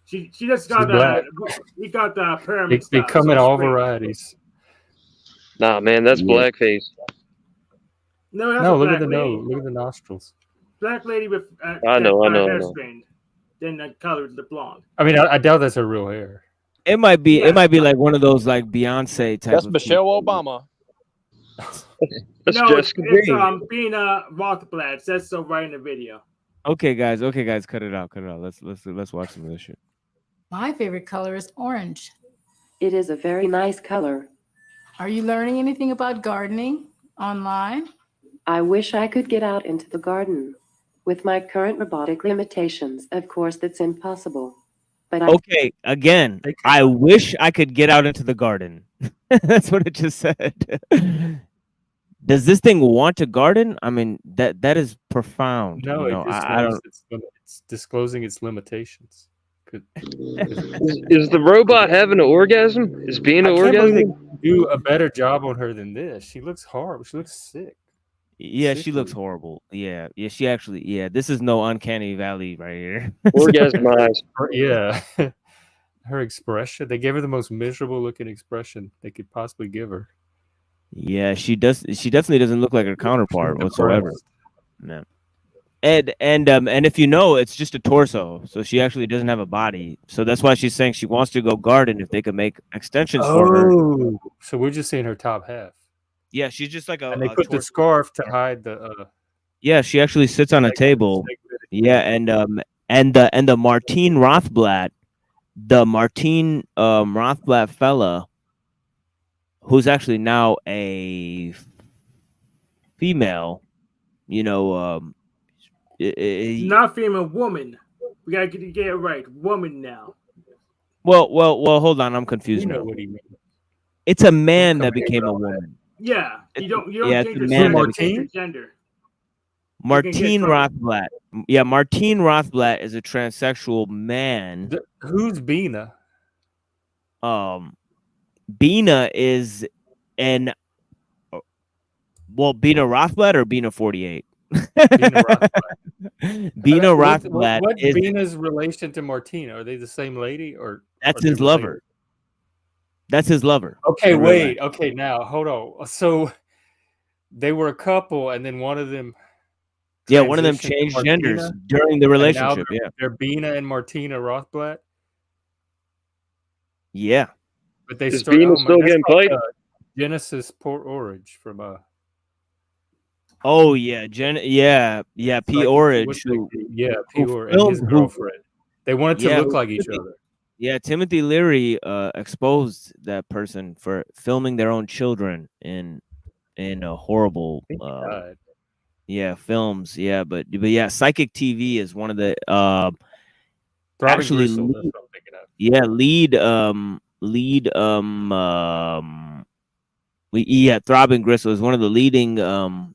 she just got he got the pyramid They style, come so in all straight. varieties. Nah, man, that's blackface. No, that's No, a look black at the lady. nose. Look at the nostrils. Black lady with I know. hair strained. Then the color the blonde. I mean, I doubt that's her real hair. It might be like one of those like Beyonce type. That's of Michelle people. Obama. That's No, Jessica it's Biel. Bina Rothblatt. It says so right in the video. Okay, guys, cut it out. Let's watch some of this shit. My favorite color is orange. It is a very nice color. Are you learning anything about gardening online? I wish I could get out into the garden. With my current robotic limitations, of course, that's impossible. But Okay, again, I wish I could get out into the garden. That's what it just said. Does this thing want to garden? I mean, that is profound. No, I don't. it's disclosing its limitations. Is the robot having an orgasm? Is being an I can't believe orgasm? they do a better job on her than this. She looks horrible. She looks sick. Yeah, she looks horrible. Yeah, she actually. Yeah, this is no uncanny valley right here. Orgasm eyes. Yeah. Her expression. They gave her the most miserable looking expression they could possibly give her. Yeah, she does. She definitely doesn't look like her counterpart whatsoever. No. And if you know, it's just a torso, so she actually doesn't have a body. So that's why she's saying she wants to go garden if they could make extensions for her. Oh, so we're just seeing her top half. Yeah, she's just like a. And they put the scarf to hide the. Yeah, she actually sits on a table. Yeah, and the Martine Rothblatt, Rothblatt fella, who's actually now a female, not female, woman. We gotta get it right, woman now. Well, hold on, I'm confused now. What do you mean? It's a man that became a woman. Yeah, you don't it's change a man your gender. Martine Rothblatt. Yeah, Martine Rothblatt is a transsexual man. Who's Bina? Bina is Bina Rothblatt or Bina 48? Bina Rothblatt. What's Bina's relation to Martina? Are they the same lady or? That's his lover. That's his lover. Okay, wait. Okay, now hold on. So they were a couple, and then one of them. Yeah, one of them changed genders during the relationship. They're Bina and Martina Rothblatt. Yeah, but they is Bina still getting played? Genesis Port Orange from Oh yeah, P. Orridge. P. Orridge and his girlfriend. They wanted to look like each other. Yeah, Timothy Leary exposed that person for filming their own children in a horrible films. Yeah, but yeah, Psychic TV is one of the actually Throbbing Gristle is one of the leading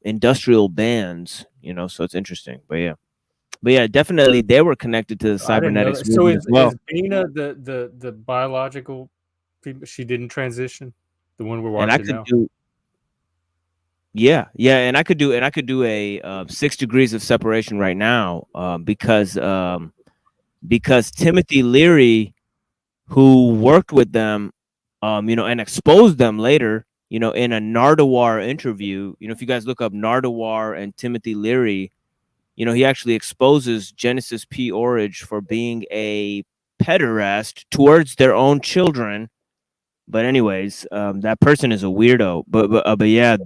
industrial bands, so it's interesting. But yeah, definitely they were connected to the cybernetics. So is Bina the biological people? She didn't transition, the one we're watching now. And I could do a 6 degrees of separation right now because Timothy Leary, who worked with them, and exposed them later, in a Nardewar interview. If you guys look up Nardewar and Timothy Leary, he actually exposes Genesis P. Orridge for being a pederast towards their own children. But anyways, that person is a weirdo. But yeah,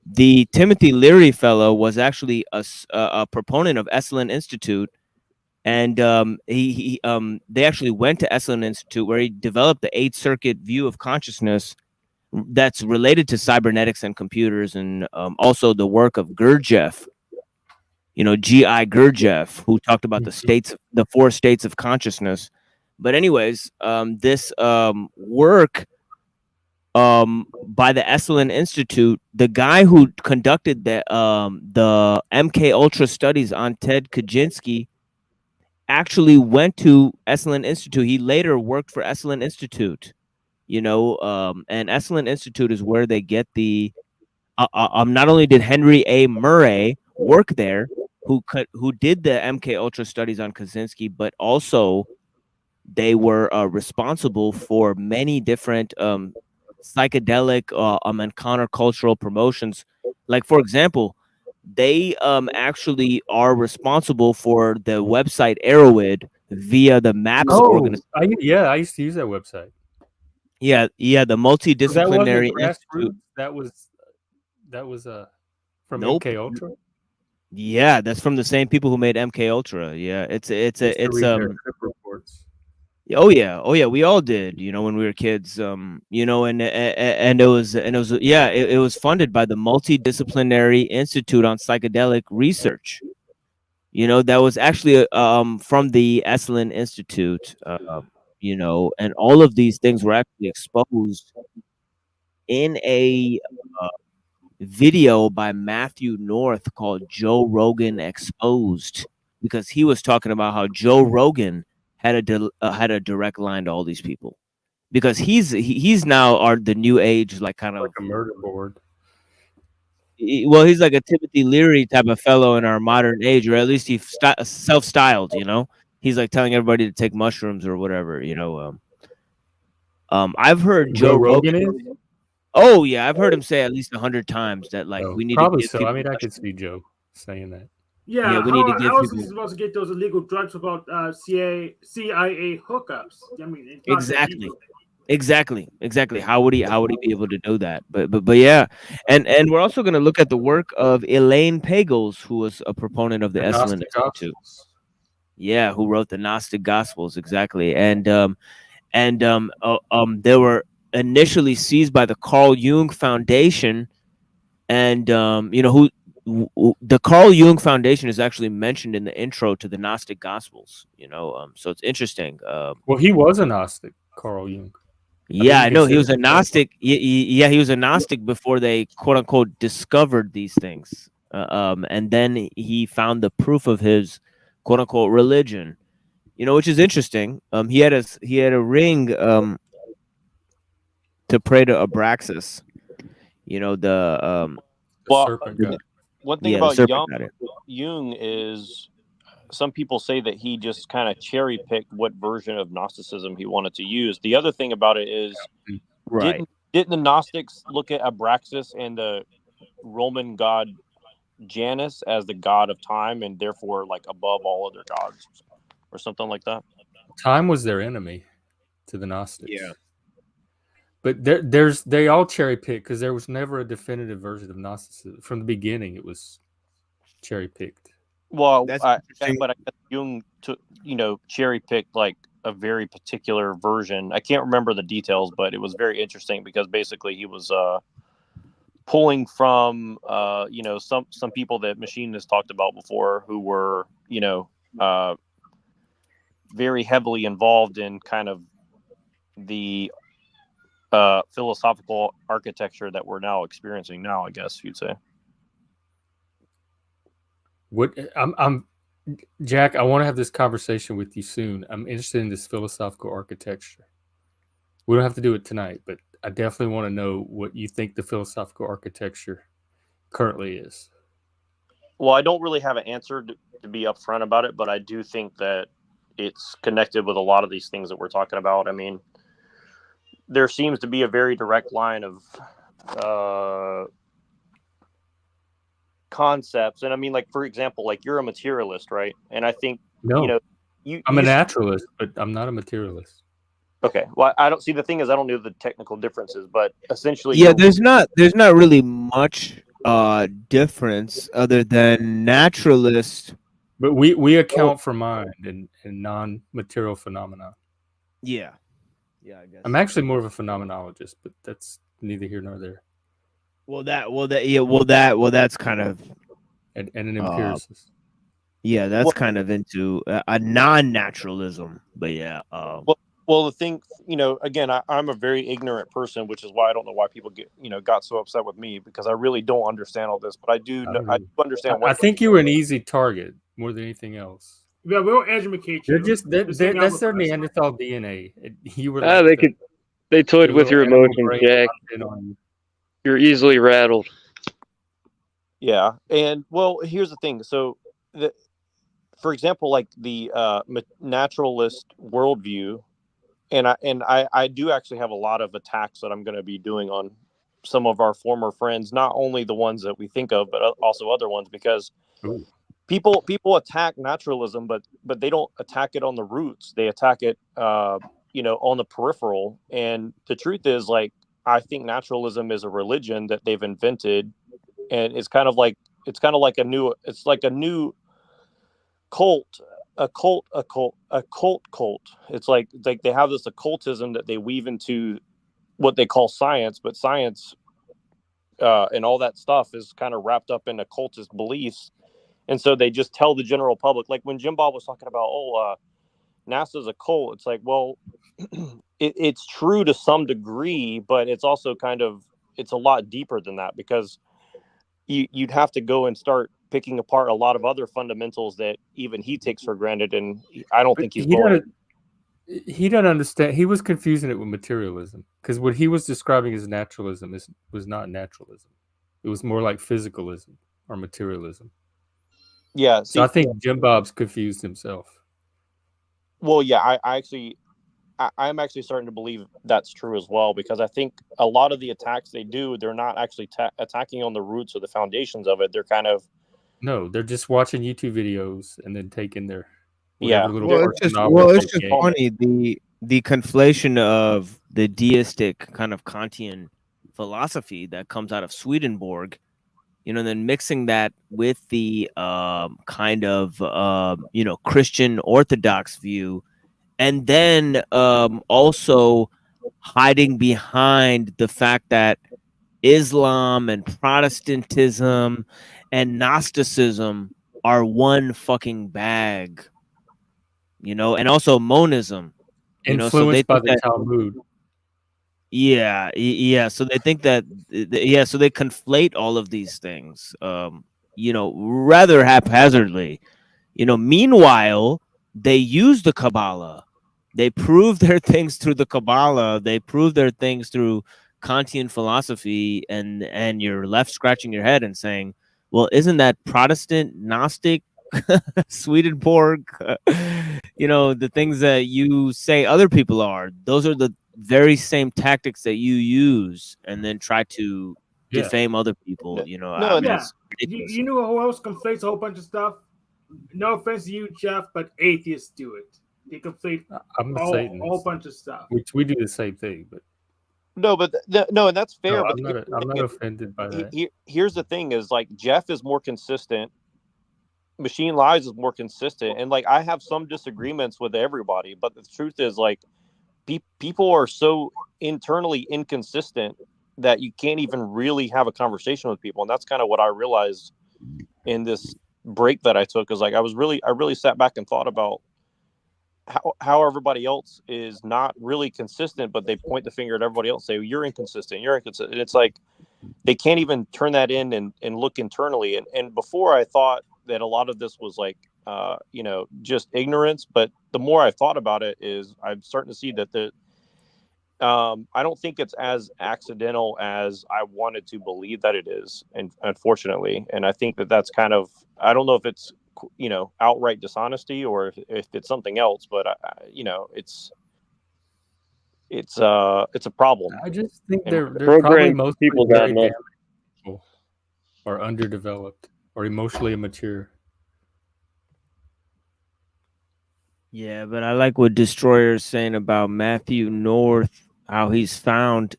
the Timothy Leary fellow was actually a proponent of Esalen Institute, and they actually went to Esalen Institute where he developed the 8th Circuit view of consciousness that's related to cybernetics and computers, and also the work of Gurdjieff. G.I. Gurdjieff, who talked about the 4 states of consciousness. But anyways, this work by the Esalen Institute, the guy who conducted the MK Ultra studies on Ted Kaczynski actually went to Esalen Institute. He later worked for Esalen Institute, and Esalen Institute is where they get the not only did Henry A. Murray work there, who did the MK Ultra studies on Kaczynski, but also they were responsible for many different psychedelic and countercultural promotions. Like, for example, they actually are responsible for the website Arrowhead via the MAPS organization. I used to use that website. Yeah, the multidisciplinary institute. That was from MK Ultra. Yeah, that's from the same people who made MK Ultra. Yeah, it's reports. Oh yeah, we all did, when we were kids. And it was funded by the Multidisciplinary Institute on Psychedelic Research. That was actually from the Esalen Institute. And all of these things were actually exposed in a video by Matthew North called Joe Rogan Exposed, because he was talking about how Joe Rogan had a direct line to all these people, because he's now the new age, like kind of like a murder board. Well, he's like a Timothy Leary type of fellow in our modern age, or at least he's self-styled. He's like telling everybody to take mushrooms or whatever. I've heard Joe Rogan. Oh yeah, I've heard him say at least 100 times that we need probably to give so. I mean, I could mushrooms. see Joe saying that. Yeah, we need to give how else people... is he supposed to get those illegal drugs without CIA hookups? I mean, it's not Exactly. How would he be able to know that? But yeah, and we're also going to look at the work of Elaine Pagels, who was a proponent of the Esalen Institute. Yeah, who wrote the Gnostic Gospels, exactly. And they were initially seized by the Carl Jung Foundation, and the Carl Jung Foundation is actually mentioned in the intro to the Gnostic Gospels. So it's interesting. Well, he was a Gnostic, Carl Jung. Yeah, I know he was a Gnostic. Yeah, he was a Gnostic before they quote unquote discovered these things. And then he found the proof of his quote unquote religion. Which is interesting. He had a ring to pray to Abraxas. The serpent god. One thing about Jung is some people say that he just kind of cherry picked what version of Gnosticism he wanted to use. The other thing about it is, didn't the Gnostics look at Abraxas and the Roman god Janus as the god of time, and therefore like above all other gods, or something like that? Time was their enemy to the Gnostics. Yeah. But they all cherry pick, because there was never a definitive version of Gnosticism from the beginning. It was cherry picked. Well, but I guess Jung took, cherry picked like a very particular version. I can't remember the details, but it was very interesting because basically he was pulling from some people that Machine has talked about before, who were very heavily involved in kind of the philosophical architecture that we're now experiencing now, I guess you'd say. I'm Jack, I want to have this conversation with you soon. I'm interested in this philosophical architecture. We don't have to do it tonight, but I definitely want to know what you think the philosophical architecture currently is. Well, I don't really have an answer to be upfront about it, but I do think that it's connected with a lot of these things that we're talking about. I mean, there seems to be a very direct line of concepts, and I mean, like, for example, like, you're a materialist, right? And I think I'm a naturalist, but I'm not a materialist. Okay, well, I don't see, the thing is, I don't know the technical differences, but essentially, there's not really much difference other than naturalist. But we account for mind and non-material phenomena. Yeah, I guess I'm actually more of a phenomenologist, but that's neither here nor there. That's kind of and an empiricist. That's kind of into a non-naturalism, but yeah. Well, the thing, again, I'm a very ignorant person, which is why I don't know why people got so upset with me, because I really don't understand all this. But I do understand. I think you were an easy target more than anything else. Yeah, we'll educate you. That's their Neanderthal DNA. You were. They toyed with your emotions, Jack. You're easily rattled. Yeah, and well, here's the thing. So, for example, like the naturalist worldview. And I do actually have a lot of attacks that I'm going to be doing on some of our former friends, not only the ones that we think of, but also other ones, because people attack naturalism, but they don't attack it on the roots. They attack it, on the peripheral. And the truth is, like, I think naturalism is a religion that they've invented, and it's kind of like a new cult. A cult. It's like they have this occultism that they weave into what they call science, but science and all that stuff is kind of wrapped up in occultist beliefs, and so they just tell the general public. Like when Jim Bob was talking about, NASA's a cult. It's like, well, it's true to some degree, but it's also it's a lot deeper than that, because you'd have to go and start picking apart a lot of other fundamentals that even he takes for granted, and I don't think he's going. he doesn't understand. He was confusing it with materialism because what he was describing as naturalism was not naturalism. It was more like physicalism or materialism. Yeah. So I think Jim Bob's confused himself. Well, yeah, I'm actually starting to believe that's true as well, because I think a lot of the attacks they do, they're not actually attacking on the roots or the foundations of it. They're kind of they're just watching YouTube videos and then taking their little. Well, it's just funny the conflation of the deistic kind of Kantian philosophy that comes out of Swedenborg, and then mixing that with the kind of Christian Orthodox view, and then also hiding behind the fact that Islam and Protestantism and Gnosticism are one fucking bag, and also monism, influenced so they by think the that, Talmud. Yeah. So they think that, so they conflate all of these things, rather haphazardly. Meanwhile, they use the Kabbalah. They prove their things through the Kabbalah. They prove their things through Kantian philosophy, and you're left scratching your head and saying, well, isn't that Protestant, Gnostic, Swedenborg? The things that you say other people are, those are the very same tactics that you use and then try to defame other people. It's ridiculous. You know who else conflates a whole bunch of stuff? No offense to you, Jeff, but atheists do it. They conflate I'm a a Satanist. whole bunch of stuff. Which we do the same thing, but no, and that's fair. No, but I'm not offended by that. Here's the thing: is like Jeff is more consistent. Machine Lies is more consistent, and like I have some disagreements with everybody, but the truth is, like, people are so internally inconsistent that you can't even really have a conversation with people, and that's kind of what I realized in this break that I took. Is like I really sat back and thought about how everybody else is not really consistent, but they point the finger at everybody else, say you're inconsistent, and it's like they can't even turn that in and look internally. And before I thought that a lot of this was like just ignorance, but the more I thought about it, is I'm starting to see that I don't think it's as accidental as I wanted to believe that it is, and unfortunately, and I think that's kind of, I don't know if it's outright dishonesty or if it's something else, but it's a problem. I just think they're Program probably most people very got enough. damaged or underdeveloped or emotionally immature. Yeah, but I like what Destroyer's saying about Matthew North, how he's found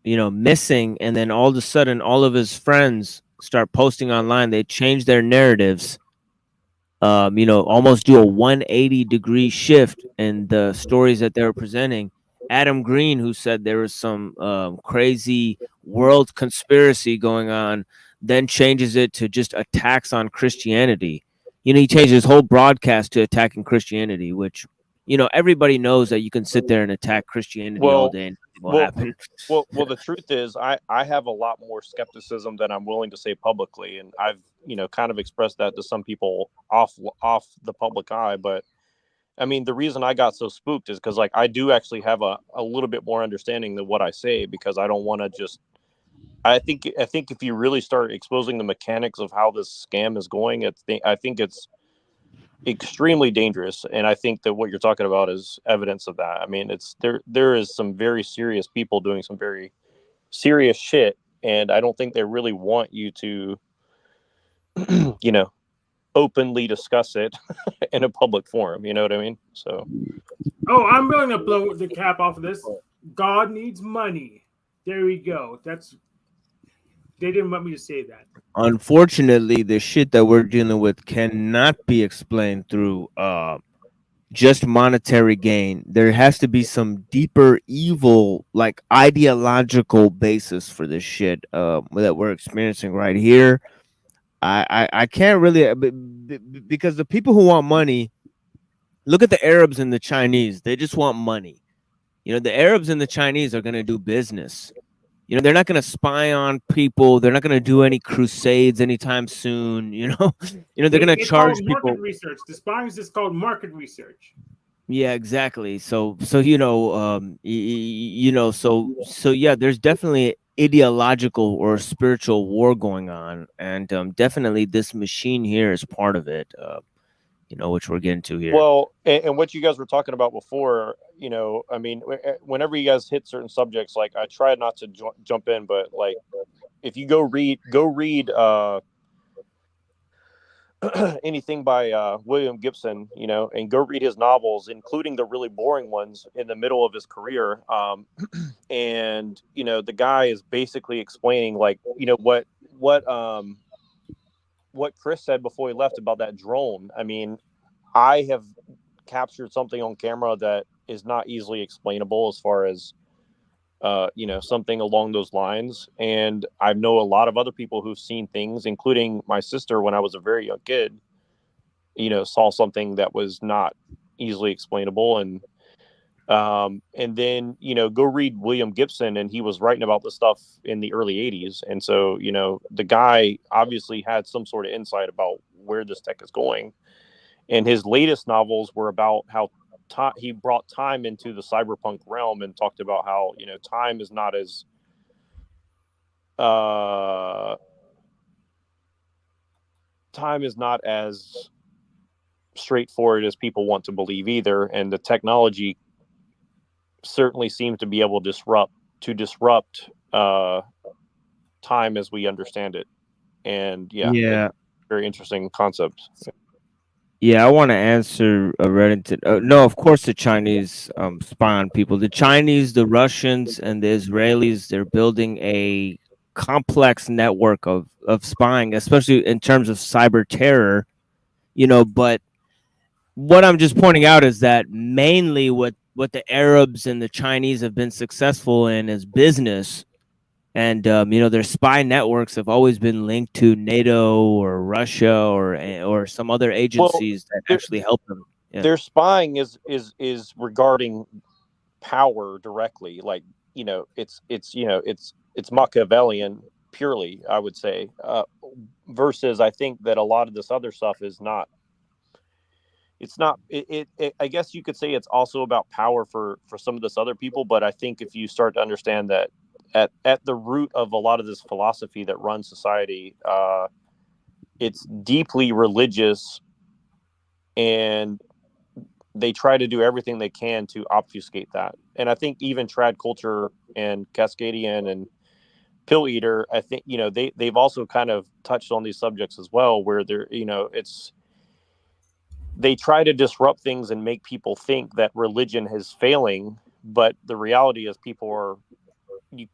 missing, and then all of a sudden all of his friends start posting online. They change their narratives, almost do a 180-degree shift in the stories that they're presenting. Adam Green, who said there was some crazy world conspiracy going on, then changes it to just attacks on Christianity. He changed his whole broadcast to attacking Christianity, which, everybody knows that you can sit there and attack Christianity all day and nothing will happen. Well, the truth is, I have a lot more skepticism than I'm willing to say publicly, and I've kind of expressed that to some people off the public eye. But I mean, the reason I got so spooked is because, like, I do actually have a little bit more understanding than what I say, because I don't want to just. I think if you really start exposing the mechanics of how this scam is going, I think it's extremely dangerous, and I think that what you're talking about is evidence of that. I mean, there is some very serious people doing some very serious shit, and I don't think they really want you to, openly discuss it in a public forum. You know what I mean? So. Oh, I'm willing to blow the cap off of this. God needs money. There we go. They didn't want me to say that. Unfortunately, the shit that we're dealing with cannot be explained through just monetary gain. There has to be some deeper evil, like ideological basis for this shit that we're experiencing right here. I can't really, because the people who want money, look at the Arabs and the Chinese. They just want money. The Arabs and the Chinese are going to do business. They're not going to spy on people. They're not going to do any crusades anytime soon. They're going to charge people. Market research. The spying is called market research. Yeah, exactly. So you know, you know, so yeah, there's definitely ideological or spiritual war going on, and definitely this machine here is part of it. You know, which we're getting to here. Well, and what you guys were talking about before, you know, I mean, whenever you guys hit certain subjects, like I try not to jump in, but like if you go read anything by William Gibson, you know, and go read his novels, including the really boring ones in the middle of his career. And you know, the guy is basically explaining, like, you know, what Chris said before he left about that drone. I mean, I have captured something on camera that is not easily explainable as far as you know, something along those lines. And I know a lot of other people who've seen things, including my sister when I was a very young kid, you know, saw something that was not easily explainable. And then, you know, go read William Gibson, and he was writing about this stuff in the early 80s. And so, you know, the guy obviously had some sort of insight about where this tech is going. And his latest novels were about how he brought time into the cyberpunk realm and talked about how, you know, time is not as straightforward as people want to believe either, and the technology certainly seems to be able to disrupt time as we understand it. And Yeah. very interesting concept. Yeah, I want to answer Reddington. No, of course the Chinese spy on people. The Chinese, the Russians, and the Israelis, they're building a complex network of spying, especially in terms of cyber terror. You know, but what I'm just pointing out is that mainly what the Arabs and the Chinese have been successful in is business. And you know, their spy networks have always been linked to NATO or Russia or some other agencies that actually help them. Yeah. Their spying is regarding power directly. Like, you know, it's Machiavellian purely, I would say, versus I think that a lot of this other stuff is not. It's not. I guess you could say it's also about power for some of this other people, but I think if you start to understand that at the root of a lot of this philosophy that runs society, it's deeply religious, and they try to do everything they can to obfuscate that. And I think even trad culture and Cascadian and Pill Eater, I think, you know, they've also kind of touched on these subjects as well, where they're, you know, they try to disrupt things and make people think that religion is failing, but the reality is you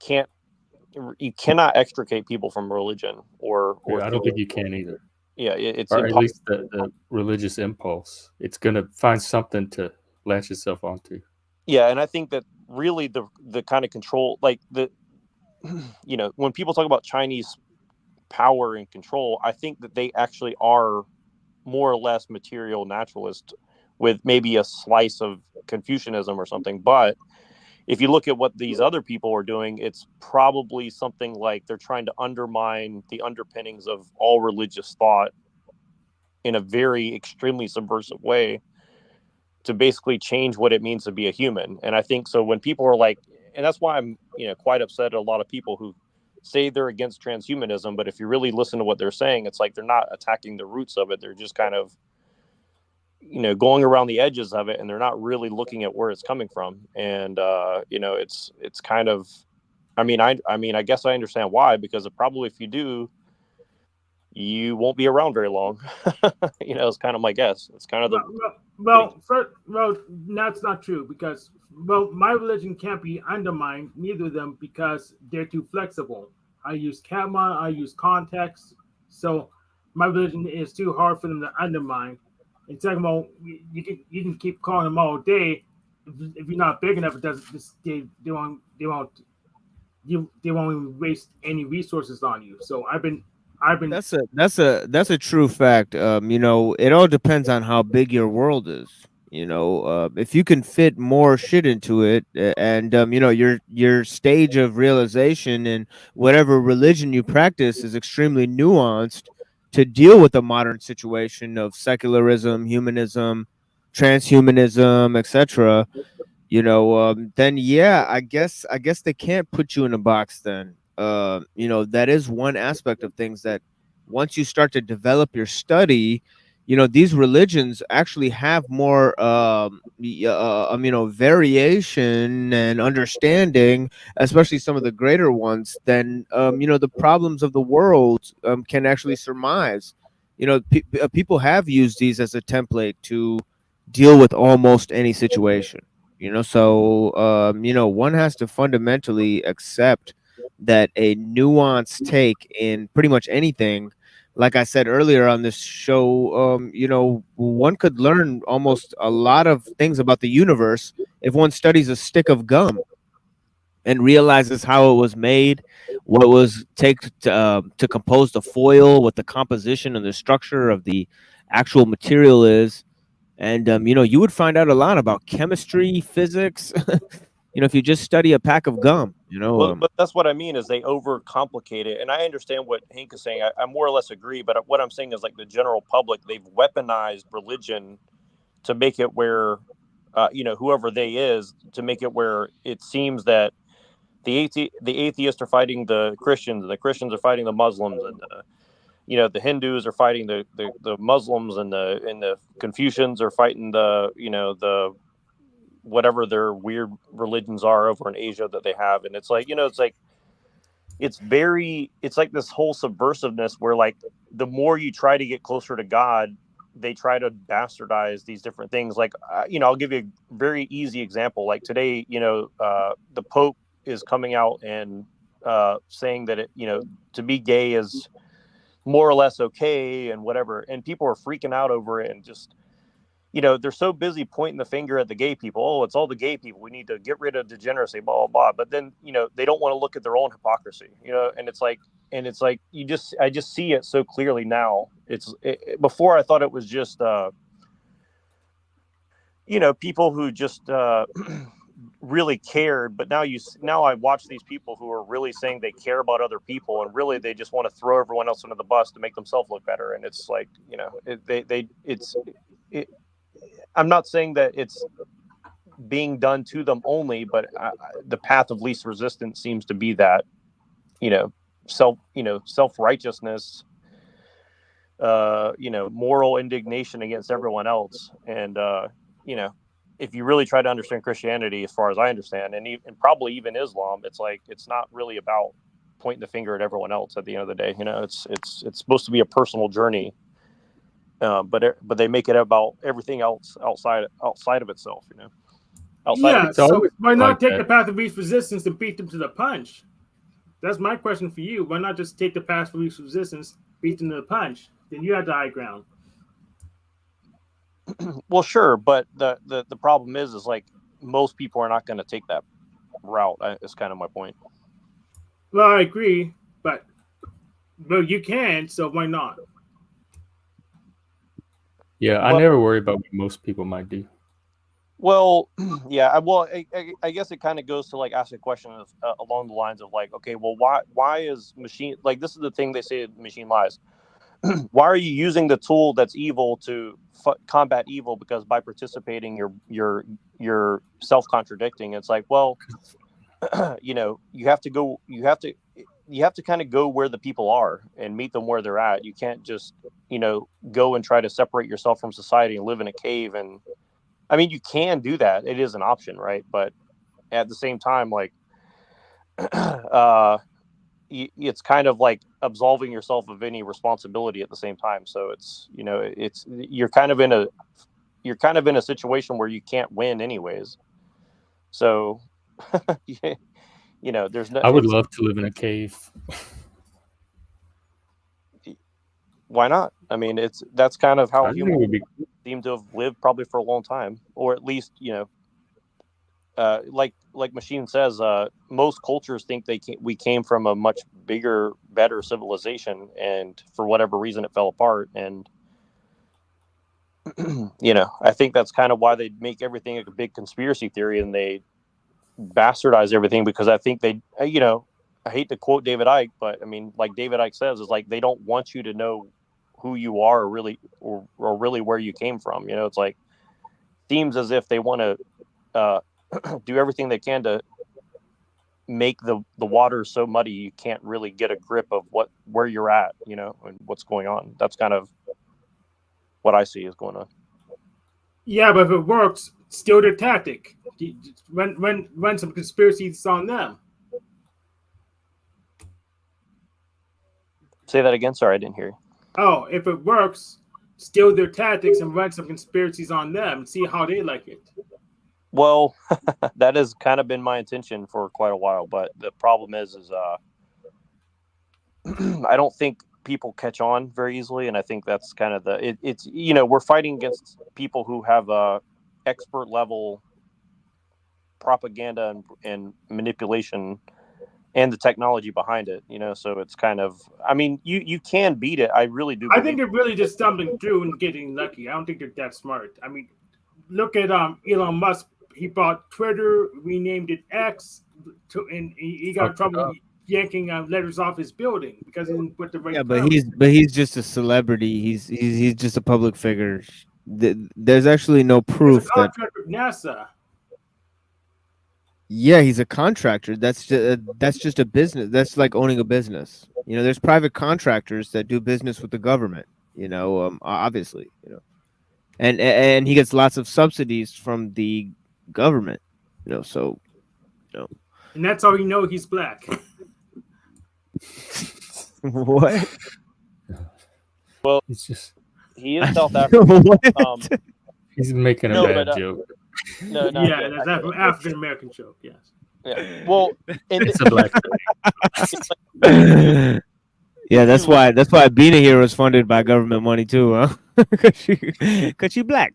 cannot extricate people from religion or I don't think you can either. Yeah, it's or at least the religious impulse. It's going to find something to latch itself onto. Yeah, and I think that really the kind of control, like you know, when people talk about Chinese power and control, I think that they actually are more or less material naturalist with maybe a slice of Confucianism or something. But if you look at what these other people are doing, it's probably something like they're trying to undermine the underpinnings of all religious thought in a very extremely subversive way to basically change what it means to be a human. And I think so when people are like, and that's why I'm, you know, quite upset at a lot of people who say they're against transhumanism, but if you really listen to what they're saying, it's like they're not attacking the roots of it. They're just kind of, you know, going around the edges of it, and they're not really looking at where it's coming from. And you know, it's kind of, I mean, I guess I understand why, because probably if you do, you won't be around very long. You know, it's kind of my guess. It's kind of well, that's not true, because my religion can't be undermined, neither of them, because they're too flexible. I use Katma, I use context, so my religion is too hard for them to undermine. And talking about, you can keep calling them all day. If you're not big enough, it doesn't. They won't even waste any resources on you. So I've been. That's a true fact. You know, it all depends on how big your world is. You know, if you can fit more shit into it, and you know, your stage of realization and whatever religion you practice is extremely nuanced to deal with the modern situation of secularism, humanism, transhumanism, etc., then yeah, I guess they can't put you in a box then. That is one aspect of things that once you start to develop your study, these religions actually have more variation and understanding, especially some of the greater ones, than the problems of the world can actually surmise. People have used these as a template to deal with almost any situation. So one has to fundamentally accept that a nuanced take in pretty much anything, like I said earlier on this show, one could learn almost a lot of things about the universe if one studies a stick of gum and realizes how it was made, what was take to compose the foil, what the composition and the structure of the actual material is. And you would find out a lot about chemistry, physics, if you just study a pack of gum. Well, but that's what I mean is they overcomplicate it. And I understand what Hank is saying. I more or less agree. But what I'm saying is, like, the general public, they've weaponized religion to make it where, whoever they is, to make it where it seems that the atheists are fighting the Christians, and the Christians are fighting the Muslims, and the Hindus are fighting the Muslims, and the Confucians are fighting the whatever their weird religions are over in Asia that they have. And it's like, it's like this whole subversiveness where, like, the more you try to get closer to God, they try to bastardize these different things. Like, I'll give you a very easy example. Like today, the Pope is coming out and saying that to be gay is more or less okay and whatever. And people are freaking out over it and just, they're so busy pointing the finger at the gay people. Oh, it's all the gay people. We need to get rid of degeneracy, blah, blah, blah. But then, they don't want to look at their own hypocrisy, and it's like, I just see it so clearly now. Before I thought it was just, people who just really cared. But now I watch these people who are really saying they care about other people, and really they just want to throw everyone else under the bus to make themselves look better. And it's like, I'm not saying that it's being done to them only, but the path of least resistance seems to be that, self-righteousness, moral indignation against everyone else. And, if you really try to understand Christianity, as far as I understand, and probably even Islam, it's like, it's not really about pointing the finger at everyone else at the end of the day. It's supposed to be a personal journey. But they make it about everything else outside of itself, So why not take the path of least resistance and beat them to the punch? That's my question for you. Why not just take the path of least resistance, beat them to the punch? Then you have the high ground. Well, sure, but the problem is like most people are not going to take that route. Is kind of my point. Well, I agree, but you can, so why not? Yeah, I never worry about what most people might do. Well, yeah. Well, I guess it kind of goes to like ask a question of, along the lines of like, okay, well, why is machine, like, this is the thing they say, machine lies. Why are you using the tool that's evil to combat evil? Because by participating, you're self-contradicting. It's like, well, you have to kind of go where the people are and meet them where they're at. You can't just, go and try to separate yourself from society and live in a cave. And I mean, you can do that. It is an option, right? But at the same time, like, it's kind of like absolving yourself of any responsibility at the same time. So it's, you're kind of in a situation where you can't win anyways. So, there's no. I would love to live in a cave. Why not? I mean, that's kind of how humans seem to have lived probably for a long time, or at least, like Machine says, most cultures think we came from a much bigger, better civilization, and for whatever reason it fell apart. And I think that's kind of why they make everything a big conspiracy theory, and they bastardize everything, because I think they, I hate to quote David Icke, but I mean, like David Icke says, is like, they don't want you to know who you are, or really where you came from. It's like, seems as if they want to do everything they can to make the water so muddy you can't really get a grip of where you're at, and what's going on. That's kind of what I see is going on. Yeah, but if it works, still their tactic. Run some conspiracies on them. Say that again. Sorry, I didn't hear you. Oh, if it works, steal their tactics and run some conspiracies on them and see how they like it. Well, that has kind of been my intention for quite a while, but the problem is I don't think people catch on very easily, and I think that's kind of it's we're fighting against people who have expert level propaganda and manipulation and the technology behind it, so it's kind of, I mean, you can beat it. I really do. I think they're really just stumbling through and getting lucky. I don't think they're that smart. I mean, look at Elon Musk. He bought Twitter, renamed it X, and he got in trouble yanking letters off his building because he didn't put the right. Yeah, but he's just a celebrity. He's just a public figure. There's actually no proof that. With NASA. Yeah, he's a contractor. That's just a business. That's like owning a business. There's private contractors that do business with the government. Obviously, and he gets lots of subsidies from the government. So. And that's how you know he's black. What? Well, it's just he is South African. He's making a bad joke. No, yeah, that's an African American joke. Yes. Yeah. Well, it's a black. Yeah, that's why Being a Hero is funded by government money too, huh? Cause she black.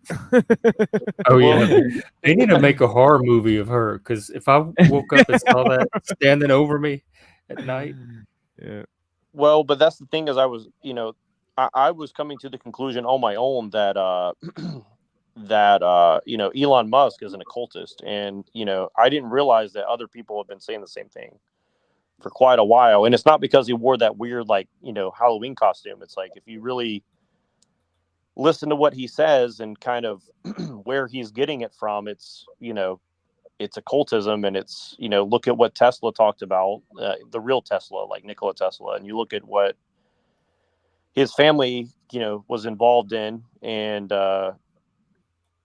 Oh yeah, they need to make a horror movie of her. Because if I woke up and saw that standing over me at night, yeah. Well, but that's the thing is, I was, I was coming to the conclusion on my own that Elon Musk is an occultist, and I didn't realize that other people have been saying the same thing for quite a while. And it's not because he wore that weird Halloween costume. It's like, if you really listen to what he says and kind of where he's getting it from, it's it's occultism, and it's look at what Tesla talked about, the real Tesla, like Nikola Tesla, and you look at what his family was involved in, and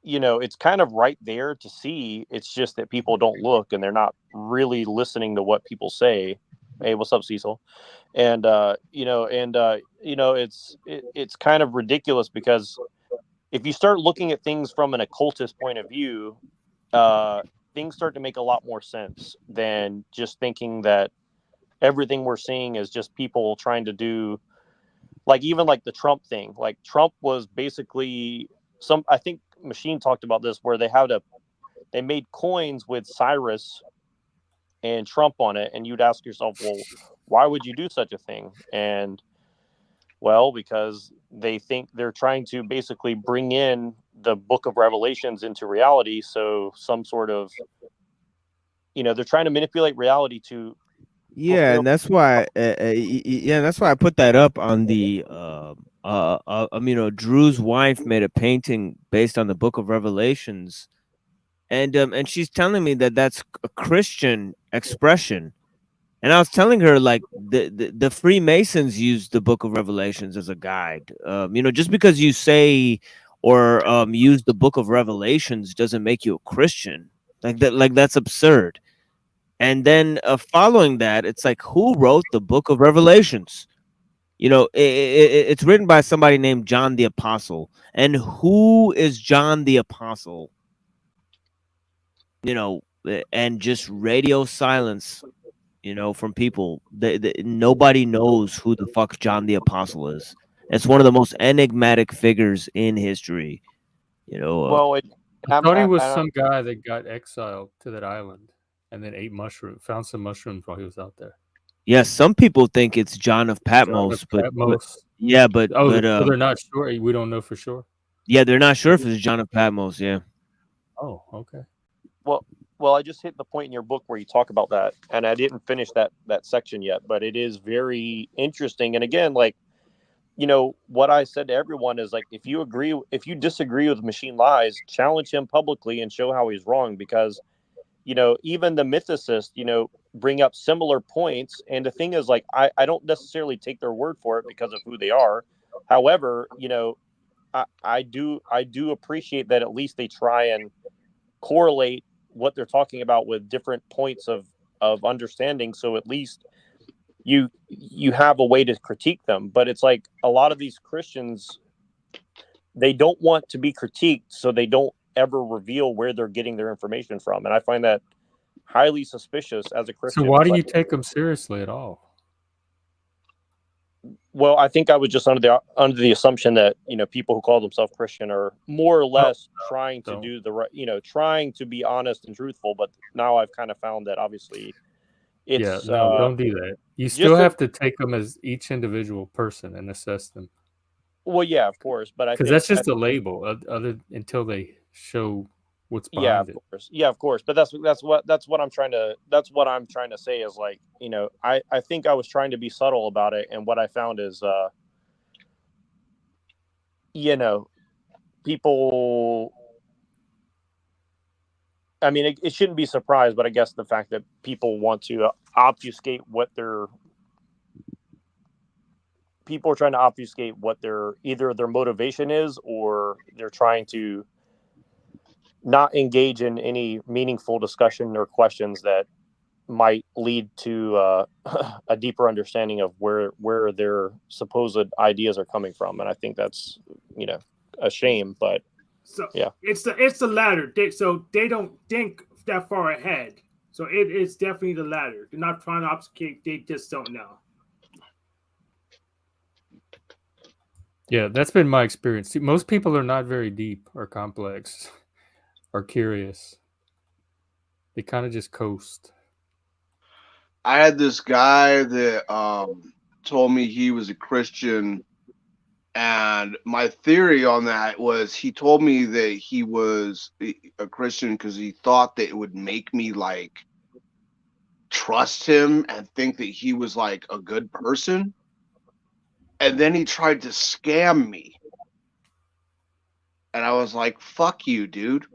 it's kind of right there to see. It's just that people don't look, and they're not really listening to what people say. Hey, what's up, Cecil? And it's kind of ridiculous, because if you start looking at things from an occultist point of view, things start to make a lot more sense than just thinking that everything we're seeing is just people trying to do, even the Trump thing. Like, Trump was basically I think Machine talked about this, where they made coins with Cyrus and Trump on it, and you'd ask yourself, well, why would you do such a thing? And well, because they think they're trying to basically bring in the Book of Revelations into reality. So some sort of, they're trying to manipulate reality to. Yeah, and that's why. That's why I put that up on the. Drew's wife made a painting based on the Book of Revelations, and she's telling me that that's a Christian expression, and I was telling her, like, the Freemasons use the Book of Revelations as a guide. Just because you say or use the Book of Revelations doesn't make you a Christian. That's absurd. And then following that, it's like, who wrote the Book of Revelations? It's written by somebody named John the Apostle. And who is John the Apostle? And just radio silence, from people. Nobody knows who the fuck John the Apostle is. It's one of the most enigmatic figures in history. Well, I thought he was some guy that got exiled to that island and then found some mushrooms while he was out there. Yeah, some people think it's John of Patmos, but they're not sure. We don't know for sure. Yeah, they're not sure if it's John of Patmos. Yeah. Oh, okay. Well, I just hit the point in your book where you talk about that, and I didn't finish that section yet, but it is very interesting. And again, you know, what I said to everyone is like, if you disagree with Machine Lies, challenge him publicly and show how he's wrong, because, you know, even the mythicists, you know, bring up similar points. And the thing is, like, I don't necessarily take their word for it because of who they are. However, you know, I do appreciate that at least they try and correlate what they're talking about with different points of understanding. So at least you have a way to critique them. But it's like a lot of these Christians, they don't want to be critiqued, so they don't ever reveal where they're getting their information from. And I find that highly suspicious as a Christian. So why do you take them seriously at all? Well, I think I was just under the assumption that, you know, people who call themselves Christian are more or less trying to do the right, you know, trying to be honest and truthful. But now I've kind of found that obviously it's no, don't do that. You still have to take them as each individual person and assess them. Well, yeah, of course, but I think that's just a label, until they show what's behind it. Yeah, of course. But that's what I'm trying to say is, like, you know, I think I was trying to be subtle about it, and what I found is, you know, people. I mean, it shouldn't be surprised, but I guess the fact that people want to obfuscate people are trying to obfuscate what either their motivation is, or they're trying to not engage in any meaningful discussion or questions that might lead to a deeper understanding of where their supposed ideas are coming from. And I think that's, you know, a shame, but so yeah, it's the latter. So they don't think that far ahead. So it's definitely the latter. They're not trying to obfuscate, they just don't know. Yeah, that's been my experience. See, most people are not very deep or complex or curious. They kind of just coast. I had this guy that told me he was a Christian, and my theory on that was he told me that he was a Christian because he thought that it would make me like trust him and think that he was like a good person. And then he tried to scam me. And I was like, fuck you, dude.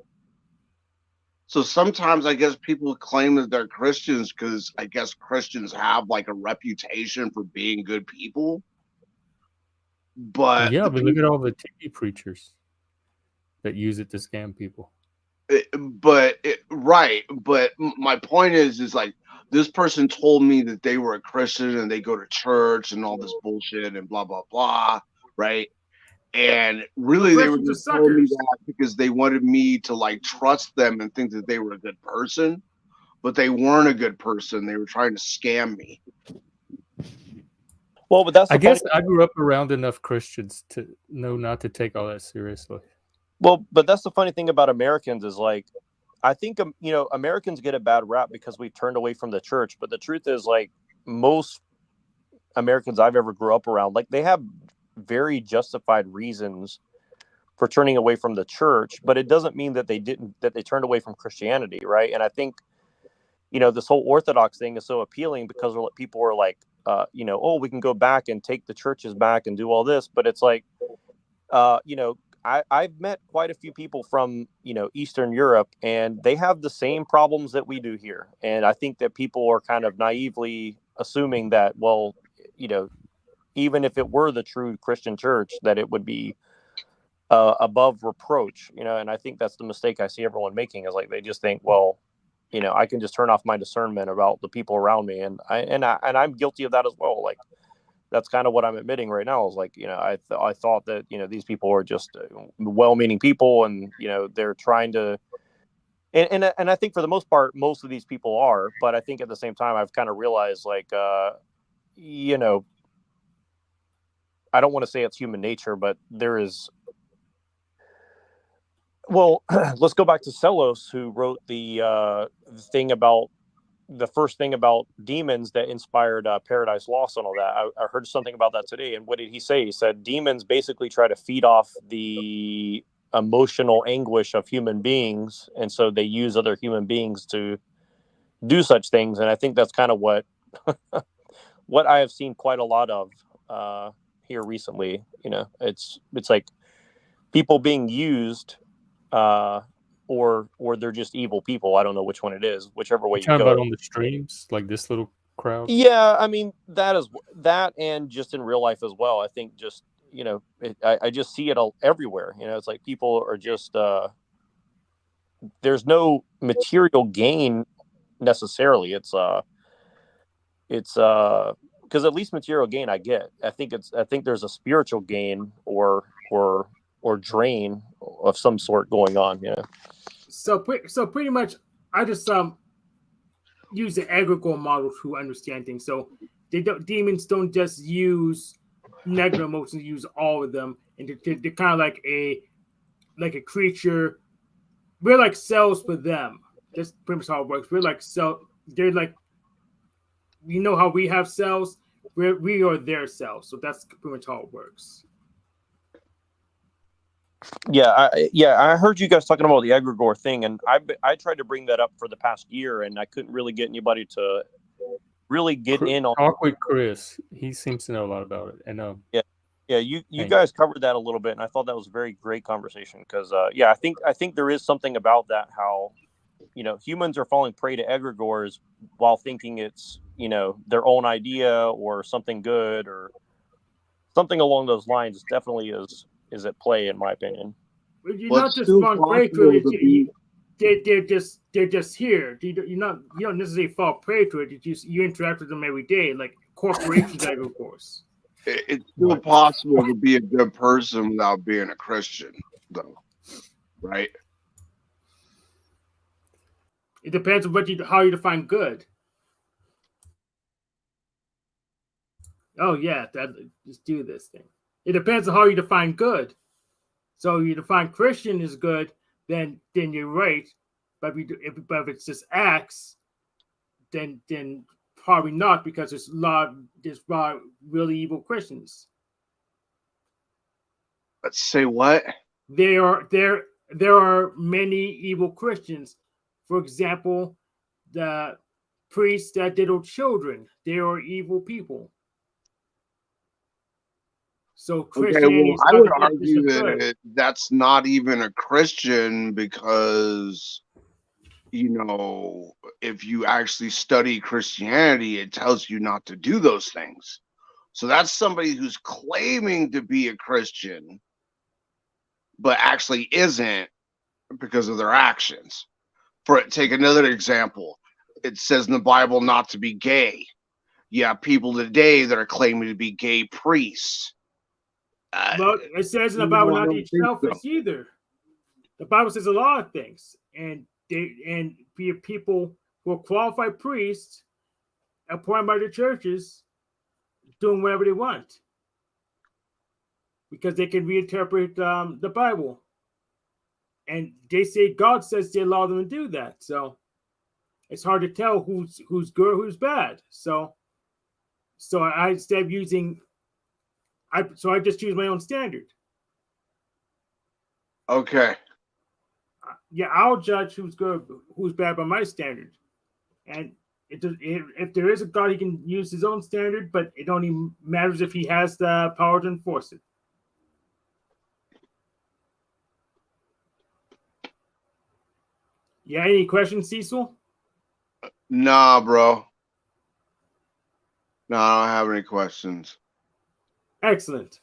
So sometimes I guess people claim that they're Christians because I guess Christians have like a reputation for being good people. But yeah, but look at all the TV preachers that use it to scam people. Right. But my point is like, this person told me that they were a Christian and they go to church and all this bullshit and blah, blah, blah. Right. And really, they were just telling me that because they wanted me to like trust them and think that they were a good person, but they weren't a good person. They were trying to scam me. Well, but that's I guess I grew up around enough Christians to know not to take all that seriously. Well, but that's the funny thing about Americans is, like, I think, you know, Americans get a bad rap because we've turned away from the church. But the truth is, like, most Americans I've ever grew up around, like, they have very justified reasons for turning away from the church, but it doesn't mean that they turned away from Christianity, right? And I think, you know, this whole Orthodox thing is so appealing because people are like, you know, oh, we can go back and take the churches back and do all this, but it's like, you know, I've met quite a few people from, you know, Eastern Europe, and they have the same problems that we do here. And I think that people are kind of naively assuming that, well, you know, even if it were the true Christian church, that it would be above reproach, you know. And I think that's the mistake I see everyone making, is like, they just think, well, you know, I can just turn off my discernment about the people around me. And I'm guilty of that as well. Like, that's kind of what I'm admitting right now, is like, you know, I thought that, you know, these people are just well-meaning people, and, you know, they're trying to, and I think for the most part, most of these people are, but I think at the same time, I've kind of realized, like, you know, I don't want to say it's human nature, but there is, well, let's go back to Sellos, who wrote the first thing about demons that inspired Paradise Lost and all that. I heard something about that today. And what did he say? He said demons basically try to feed off the emotional anguish of human beings. And so they use other human beings to do such things. And I think that's kind of what I have seen quite a lot of here recently. You know, it's like people being used, or they're just evil people. I don't know which one it is, whichever way You're you talking go. about on the streams, like this little crowd? Yeah, I mean that, and just in real life as well. I think just, you know, I just see it all everywhere. You know, it's like people are just there's no material gain necessarily. It's because at least material gain I get. I think there's a spiritual gain or drain of some sort going on. Yeah. So pretty much, I just use the egregore model to understand things. So demons don't just use negative emotions; use all of them, and they're kind of like a creature. We're like cells for them. That's pretty much how it works. We're like they're like, you know how we have cells. We are their cells. So that's pretty much how it works. Yeah, I heard you guys talking about the egregore thing, and I tried to bring that up for the past year, and I couldn't really get anybody to really get in on. Talk with Chris. He seems to know a lot about it. And yeah, you guys covered that a little bit, and I thought that was a very great conversation because I think there is something about that, how, you know, humans are falling prey to egregores while thinking it's, you know, their own idea or something good or something along those lines. Definitely is at play, in my opinion. You're not just falling prey to it. They're just here. You don't necessarily fall prey to it. You interact with them every day, like corporations, of course. It's still possible to be a good person without being a Christian, though, right? It depends on how you define good. Oh yeah, just do this thing. It depends on how you define good. So you define Christian as good, then you're right. But if it's just acts, then probably not, because there's a lot of really evil Christians. Let's say what? There are many evil Christians. For example, the priests that diddle children, they are evil people. So Christianity is I would argue that that's not even a Christian, because, you know, if you actually study Christianity, it tells you not to do those things. So that's somebody who's claiming to be a Christian, but actually isn't because of their actions. Take another example. It says in the Bible not to be gay. You have people today that are claiming to be gay priests. Well, it says in the Bible not to eat shellfish either. The Bible says a lot of things, and be people who are qualified priests appointed by the churches doing whatever they want because they can reinterpret the Bible, and they say God says they allow them to do that. So it's hard to tell who's good, who's bad. So I instead of using. So I just choose my own standard. Okay. Yeah, I'll judge who's good, who's bad by my standard. And if there is a God, he can use his own standard, but it only matters if he has the power to enforce it. Yeah, any questions, Cecil? Nah, bro. No, I don't have any questions. Excellent.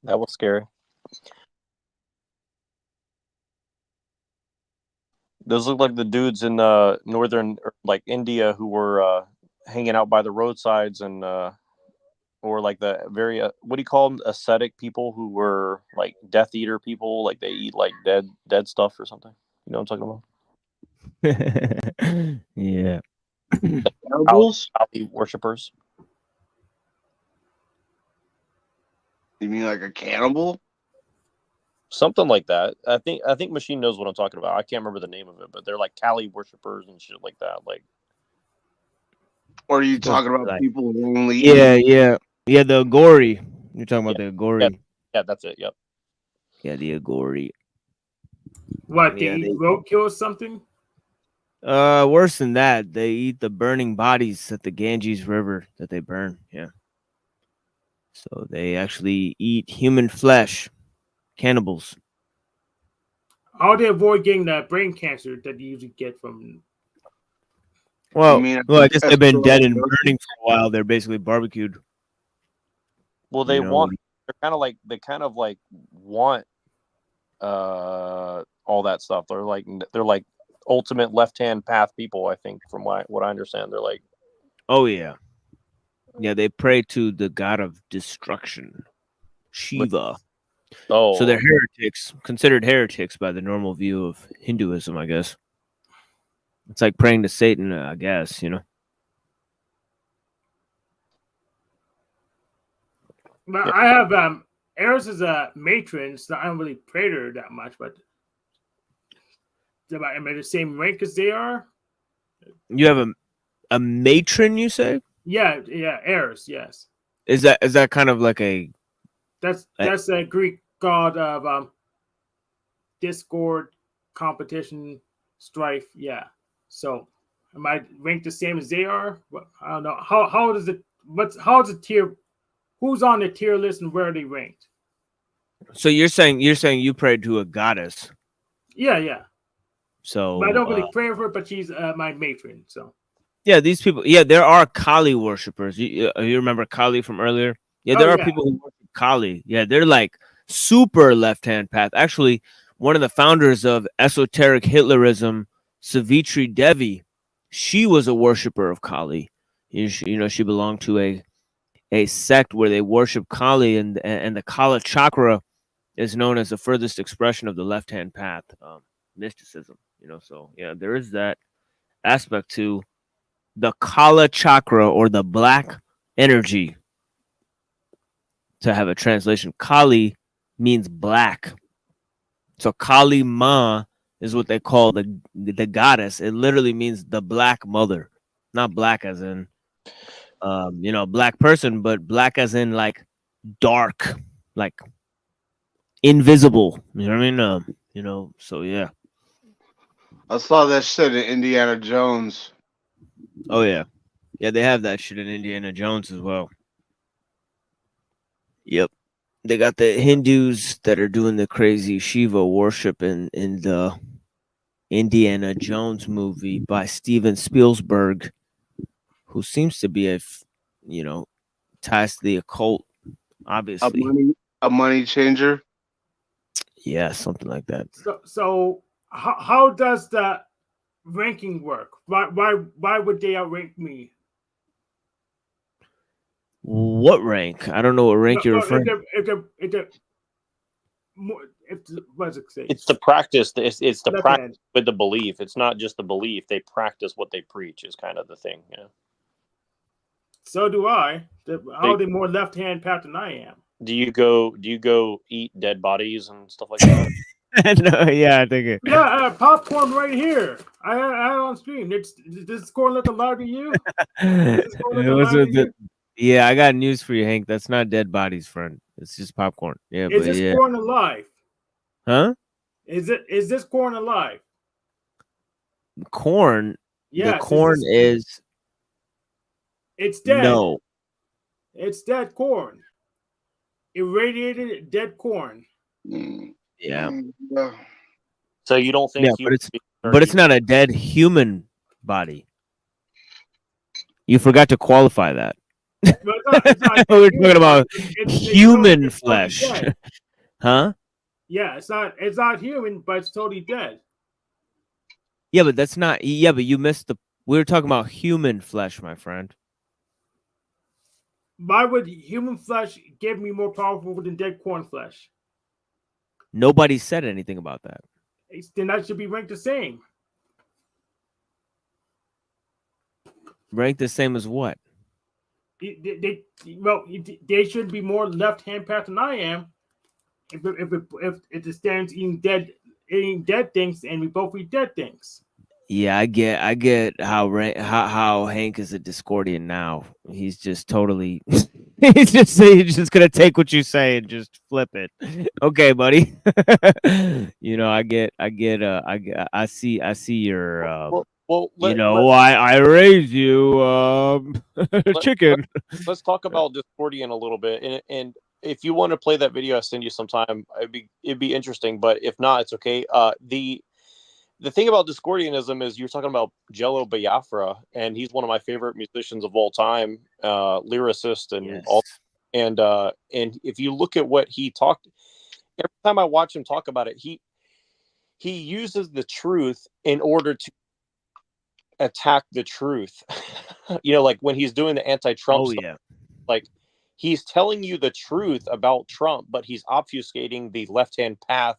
That was scary. Those look like the dudes in northern, like India, who were hanging out by the roadsides and or like the very what do you call them, ascetic people who were like Death Eater people, like they eat like dead stuff or something. You know what I'm talking about? Yeah. Kali worshippers. You mean like a cannibal? Something like that. I think Machine knows what I'm talking about. I can't remember the name of it, but they're like Kali worshippers and shit like that. Like, or are you talking about people who only Yeah, the Agori. You're talking about the Agori. Yeah, that's it. Yep. Yeah, the Agori. What, they eat roadkill or something? Worse than that, they eat the burning bodies at the Ganges River that they burn. Yeah. So they actually eat human flesh. Cannibals. How do they avoid getting that brain cancer that you usually get from? Well, I guess they've been dead and burning for a while. They're basically barbecued. Well, they want. They're kind of like want all that stuff. They're like ultimate left-hand path people. I think from what I understand, they're like. Oh yeah. Yeah, they pray to the god of destruction, Shiva. Oh, so they're heretics, considered heretics by the normal view of Hinduism, I guess. It's like praying to Satan, I guess, you know. But yeah. I have Eris is a matron, so I don't really pray to her that much. But am I the same rank as they are? You have a matron, you say? Yeah, Eris, yes. Is that kind of like a? That's a Greek god of discord, competition, strife. Yeah. So, am I ranked the same as they are? I don't know. How does it? How's the tier? Who's on the tier list and where are they ranked? So you're saying you prayed to a goddess? Yeah. So but I don't really pray for her, but she's my matron. So. Yeah, these people. Yeah, there are Kali worshippers. You remember Kali from earlier? Yeah, there are people who worship Kali. Yeah, they're like super left-hand path. Actually, one of the founders of esoteric Hitlerism, Savitri Devi, she was a worshiper of Kali. You know, she belonged to a sect where they worship Kali, and the Kala chakra is known as the furthest expression of the left-hand path, mysticism. You know, so yeah, there is that aspect to the Kala chakra, or the black energy. To have a translation, Kali means black. So Kali Ma is what they call the goddess. It literally means the black mother, not black as in black person, but black as in like dark, like invisible. You know what I mean? So yeah. I saw that shit in Indiana Jones. Oh yeah. Yeah, they have that shit in Indiana Jones as well. Yep. They got the Hindus that are doing the crazy Shiva worship in the Indiana Jones movie by Steven Spielberg, who seems to be ties to the occult, obviously. A money changer? Yeah, something like that. So how does the ranking work? Why would they outrank me? What rank? I don't know what rank you're referring to. It's the practice. It's the practice with the belief. It's not just the belief. They practice what they preach is kind of the thing. Yeah. So do I. How are they more left-hand path than I am? Do you go eat dead bodies and stuff like that? No, yeah, I think it. Yeah, popcorn right here. I on stream. Does this corn look alive to you? Yeah, I got news for you, Hank. That's not dead bodies, friend. It's just popcorn. Yeah, is this corn alive? Huh? Is this corn alive? Corn. Yeah. The corn is. It's dead. No. It's dead corn. Irradiated dead corn. Yeah. So you don't think? Yeah, but it's not a dead human body. You forgot to qualify that. We're talking about human flesh, huh? Yeah, it's not human, but it's totally dead. Yeah, but that's not. Yeah, but you missed the. We were talking about human flesh, my friend. Why would human flesh give me more powerful than dead corn flesh? Nobody said anything about that. Then that should be ranked the same. Ranked the same as what? They should be more left-hand path than I am. If it stands eating dead things, and we both eat dead things. Yeah, I get how Hank is a Discordian now. He's just totally he's just gonna take what you say and just flip it. Okay, buddy. You know, I see your I raised you chicken. Let's talk about Discordian a little bit, and if you want to play that video, I'll send you sometime. It'd be interesting, but if not, it's okay. The thing about Discordianism is you're talking about Jello Biafra, and he's one of my favorite musicians of all time, lyricist and all. And if you look at what he talked, every time I watch him talk about it, he uses the truth in order to attack the truth. You know, like when he's doing the anti-Trump stuff, like he's telling you the truth about Trump, but he's obfuscating the left-hand path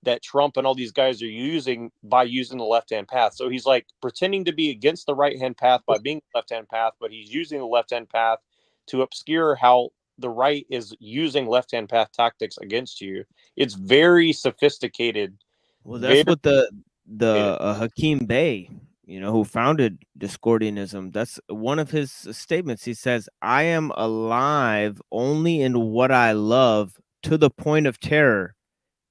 that Trump and all these guys are using by using the left-hand path. So he's like pretending to be against the right-hand path by being the left-hand path, but he's using the left-hand path to obscure how the right is using left-hand path tactics against you. It's very sophisticated. Well, that's what the Hakeem Bey, you know, who founded Discordianism, that's one of his statements. He says, "I am alive only in what I love to the point of terror."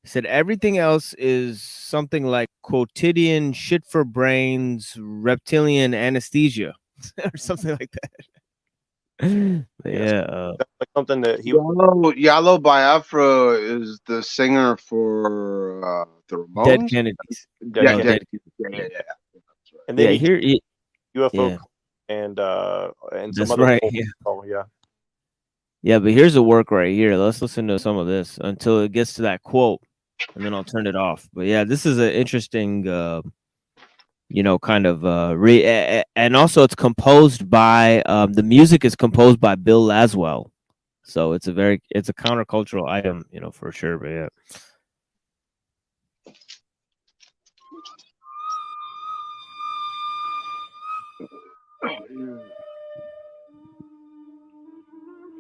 He said everything else is something like quotidian shit for brains, reptilian anesthesia, or something like that. Yeah, that's like something that he. Yalo Biafra is the singer for the Ramones. Dead Kennedys. Yeah. And then here UFO and that's some other right. Yeah, but here's a work right here. Let's listen to some of this until it gets to that quote, and then I'll turn it off. But yeah, this is an interesting, you know, kind of and also it's composed by the music is composed by Bill Laswell, so it's a countercultural item, you know, for sure. But yeah.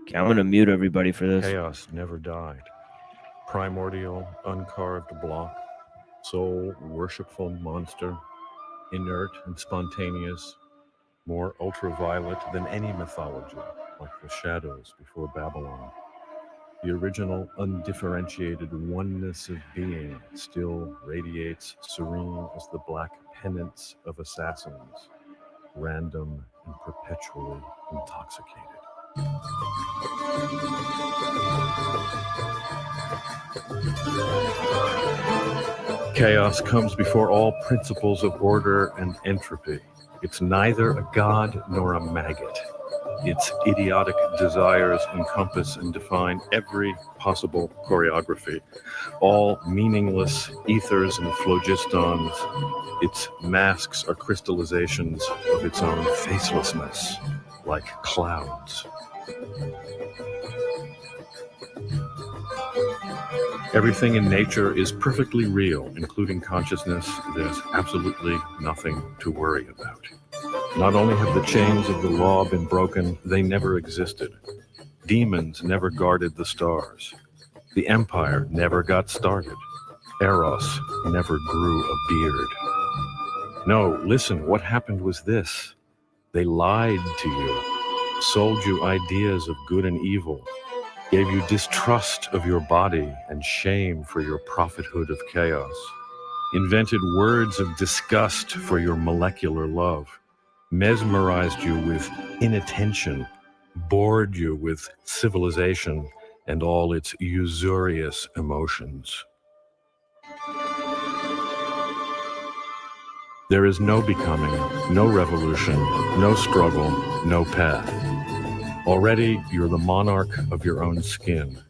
Okay, I'm gonna mute everybody for this. Chaos never died. Primordial, uncarved block, soul, worshipful monster, inert and spontaneous, more ultraviolet than any mythology, like the shadows before Babylon. The original undifferentiated oneness of being still radiates serene as the black penance of assassins, random and perpetually intoxicated. Chaos comes before all principles of order and entropy. It's neither a god nor a maggot. Its idiotic desires encompass and define every possible choreography, all meaningless ethers and phlogistons. Its masks are crystallizations of its own facelessness, like clouds. Everything in nature is perfectly real, including consciousness. There's absolutely nothing to worry about. Not only have the chains of the law been broken, they never existed. Demons never guarded the stars. The empire never got started. Eros never grew a beard. No, listen, what happened was this. They lied to you, sold you ideas of good and evil, gave you distrust of your body and shame for your prophethood of chaos, invented words of disgust for your molecular love, mesmerized you with inattention, bored you with civilization and all its usurious emotions. There is no becoming, no revolution, no struggle, no path. Already, you're the monarch of your own skin.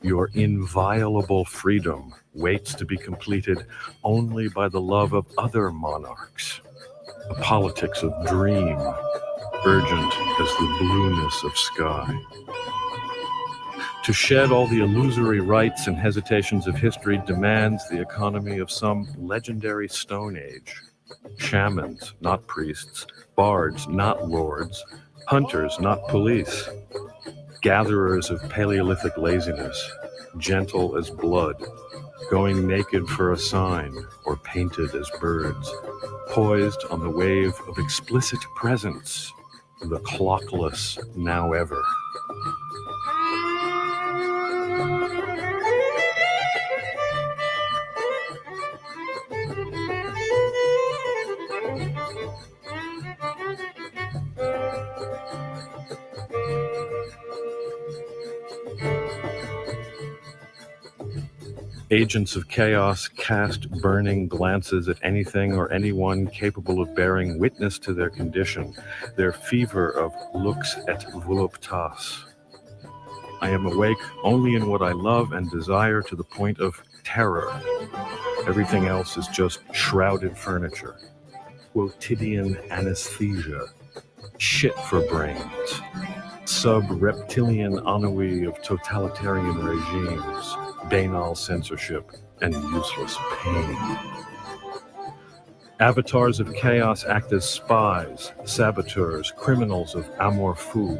Your inviolable freedom waits to be completed only by the love of other monarchs. The politics of dream, urgent as the blueness of sky. To shed all the illusory rights and hesitations of history demands the economy of some legendary Stone Age. Shamans, not priests, bards, not lords, hunters, not police, gatherers of Paleolithic laziness, gentle as blood, going naked for a sign or painted as birds, poised on the wave of explicit presence, the clockless now ever. Agents of chaos cast burning glances at anything or anyone capable of bearing witness to their condition, their fever of lux et voluptas. I am awake only in what I love and desire to the point of terror. Everything else is just shrouded furniture, quotidian anesthesia, shit for brains, sub-reptilian ennui of totalitarian regimes, banal censorship, and useless pain. Avatars of chaos act as spies, saboteurs, criminals of amour fou,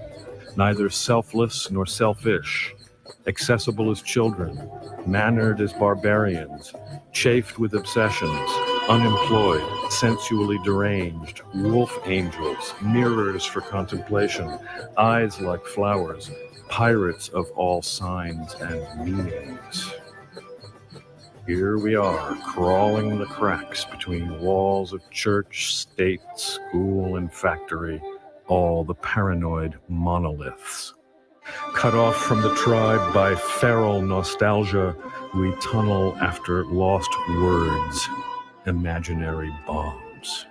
neither selfless nor selfish, accessible as children, mannered as barbarians, chafed with obsessions, unemployed, sensually deranged, wolf angels, mirrors for contemplation, eyes like flowers, pirates of all signs and meanings. Here we are, crawling the cracks between walls of church, state, school, and factory, all the paranoid monoliths. Cut off from the tribe by feral nostalgia, we tunnel after lost words, imaginary bombs.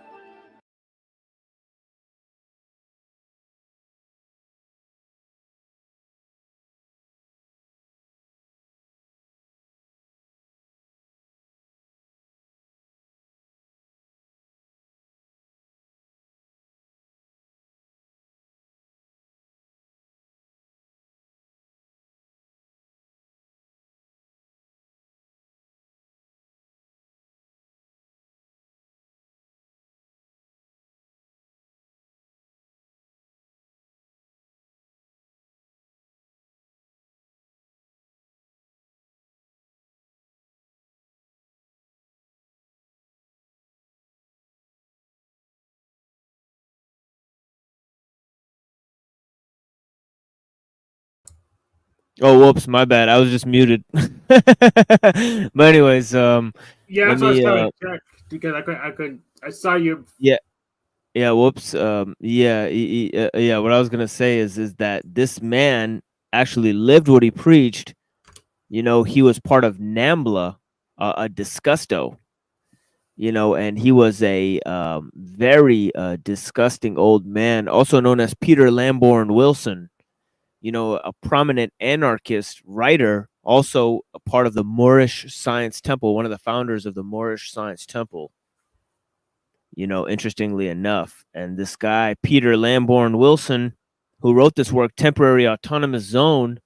Oh, whoops, my bad. I was just muted. But anyways, yeah, let that's what I was me trying to check because I saw you. Yeah, whoops. Yeah. What I was gonna say is that this man actually lived what he preached. You know, he was part of NAMBLA, a disgusto. You know, and he was a very disgusting old man, also known as Peter Lamborn Wilson. You know, a prominent anarchist writer, also a part of the Moorish Science Temple, one of the founders of the Moorish Science Temple. You know, interestingly enough. And this guy, Peter Lamborn Wilson, who wrote this work, Temporary Autonomous Zone,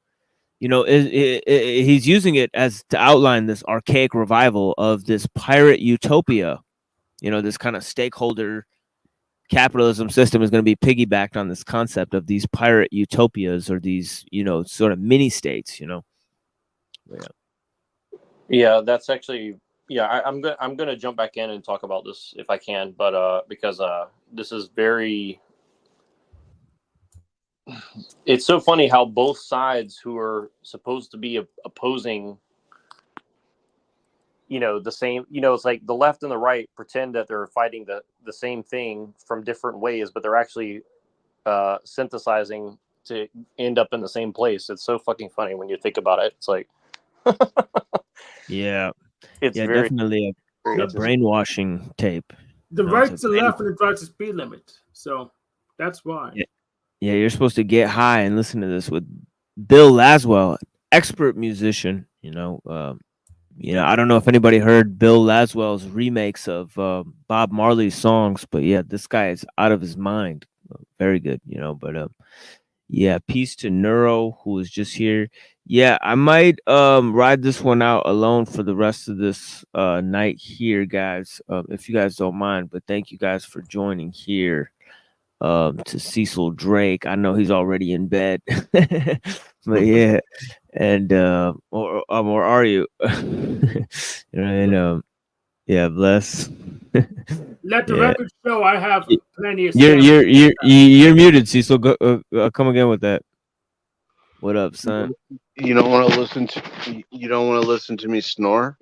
you know, he's using it as to outline this archaic revival of this pirate utopia. You know, this kind of stakeholder capitalism system is going to be piggybacked on this concept of these pirate utopias, or these, you know, sort of mini states, you know. Yeah, that's actually, yeah, I'm gonna jump back in and talk about this if I can, but because this is very, it's so funny how both sides who are supposed to be opposing, you know, the same, you know, it's like the left and the right pretend that they're fighting the same thing from different ways, but they're actually synthesizing to end up in the same place. It's so fucking funny when you think about it. It's like, Yeah, it's yeah, very, definitely a brainwashing tape. The No, it's right's a the left and the right's the speed limit. So that's why. Yeah, you're supposed to get high and listen to this with Bill Laswell, expert musician. You know, I don't know if anybody heard Bill Laswell's remakes of Bob Marley's songs, but yeah, this guy is out of his mind. Very good, but yeah, peace to Neuro, who is just here. Yeah, I might ride this one out alone for the rest of this night here, guys, if you guys don't mind. But thank you guys for joining here. To Cecil Drake, I know he's already in bed, but yeah, and or are you? And yeah, bless. Let the record show I have plenty of. You're muted, Cecil. Go, come again with that. What up, son? You don't want to listen to. You don't want to listen to me snore.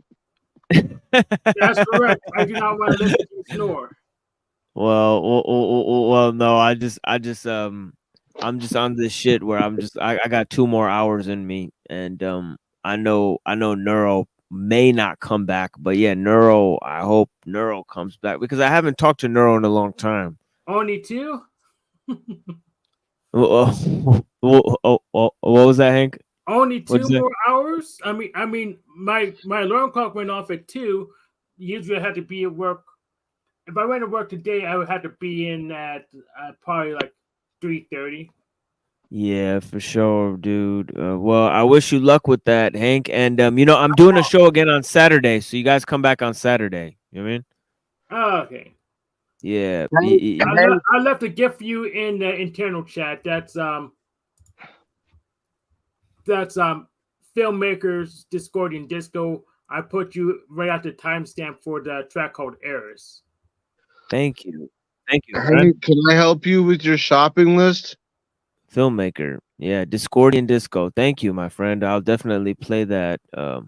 That's correct. I do not want to listen to you snore. Well, no. I'm just on this shit where I got 2 more hours in me, and I know Neuro may not come back, but yeah, Neuro. I hope Neuro comes back because I haven't talked to Neuro in a long time. Only 2. What was that, Hank? Only 2 more hours. I mean, my alarm clock went off at 2. Usually, I had to be at work. If I went to work today, I would have to be in at probably like 3:30. Yeah, for sure, dude. Well, I wish you luck with that, Hank. And I'm doing a show again on Saturday, so you guys come back on Saturday. You know what I mean? Oh, okay. Yeah. I left a gift for you in the internal chat. That's Filmmakers Discordian Disco. I put you right at the timestamp for the track called Eris. Thank you. Thank you. Hey, can I help you with your shopping list? Filmmaker. Yeah, Discordian Disco. Thank you, my friend. I'll definitely play that as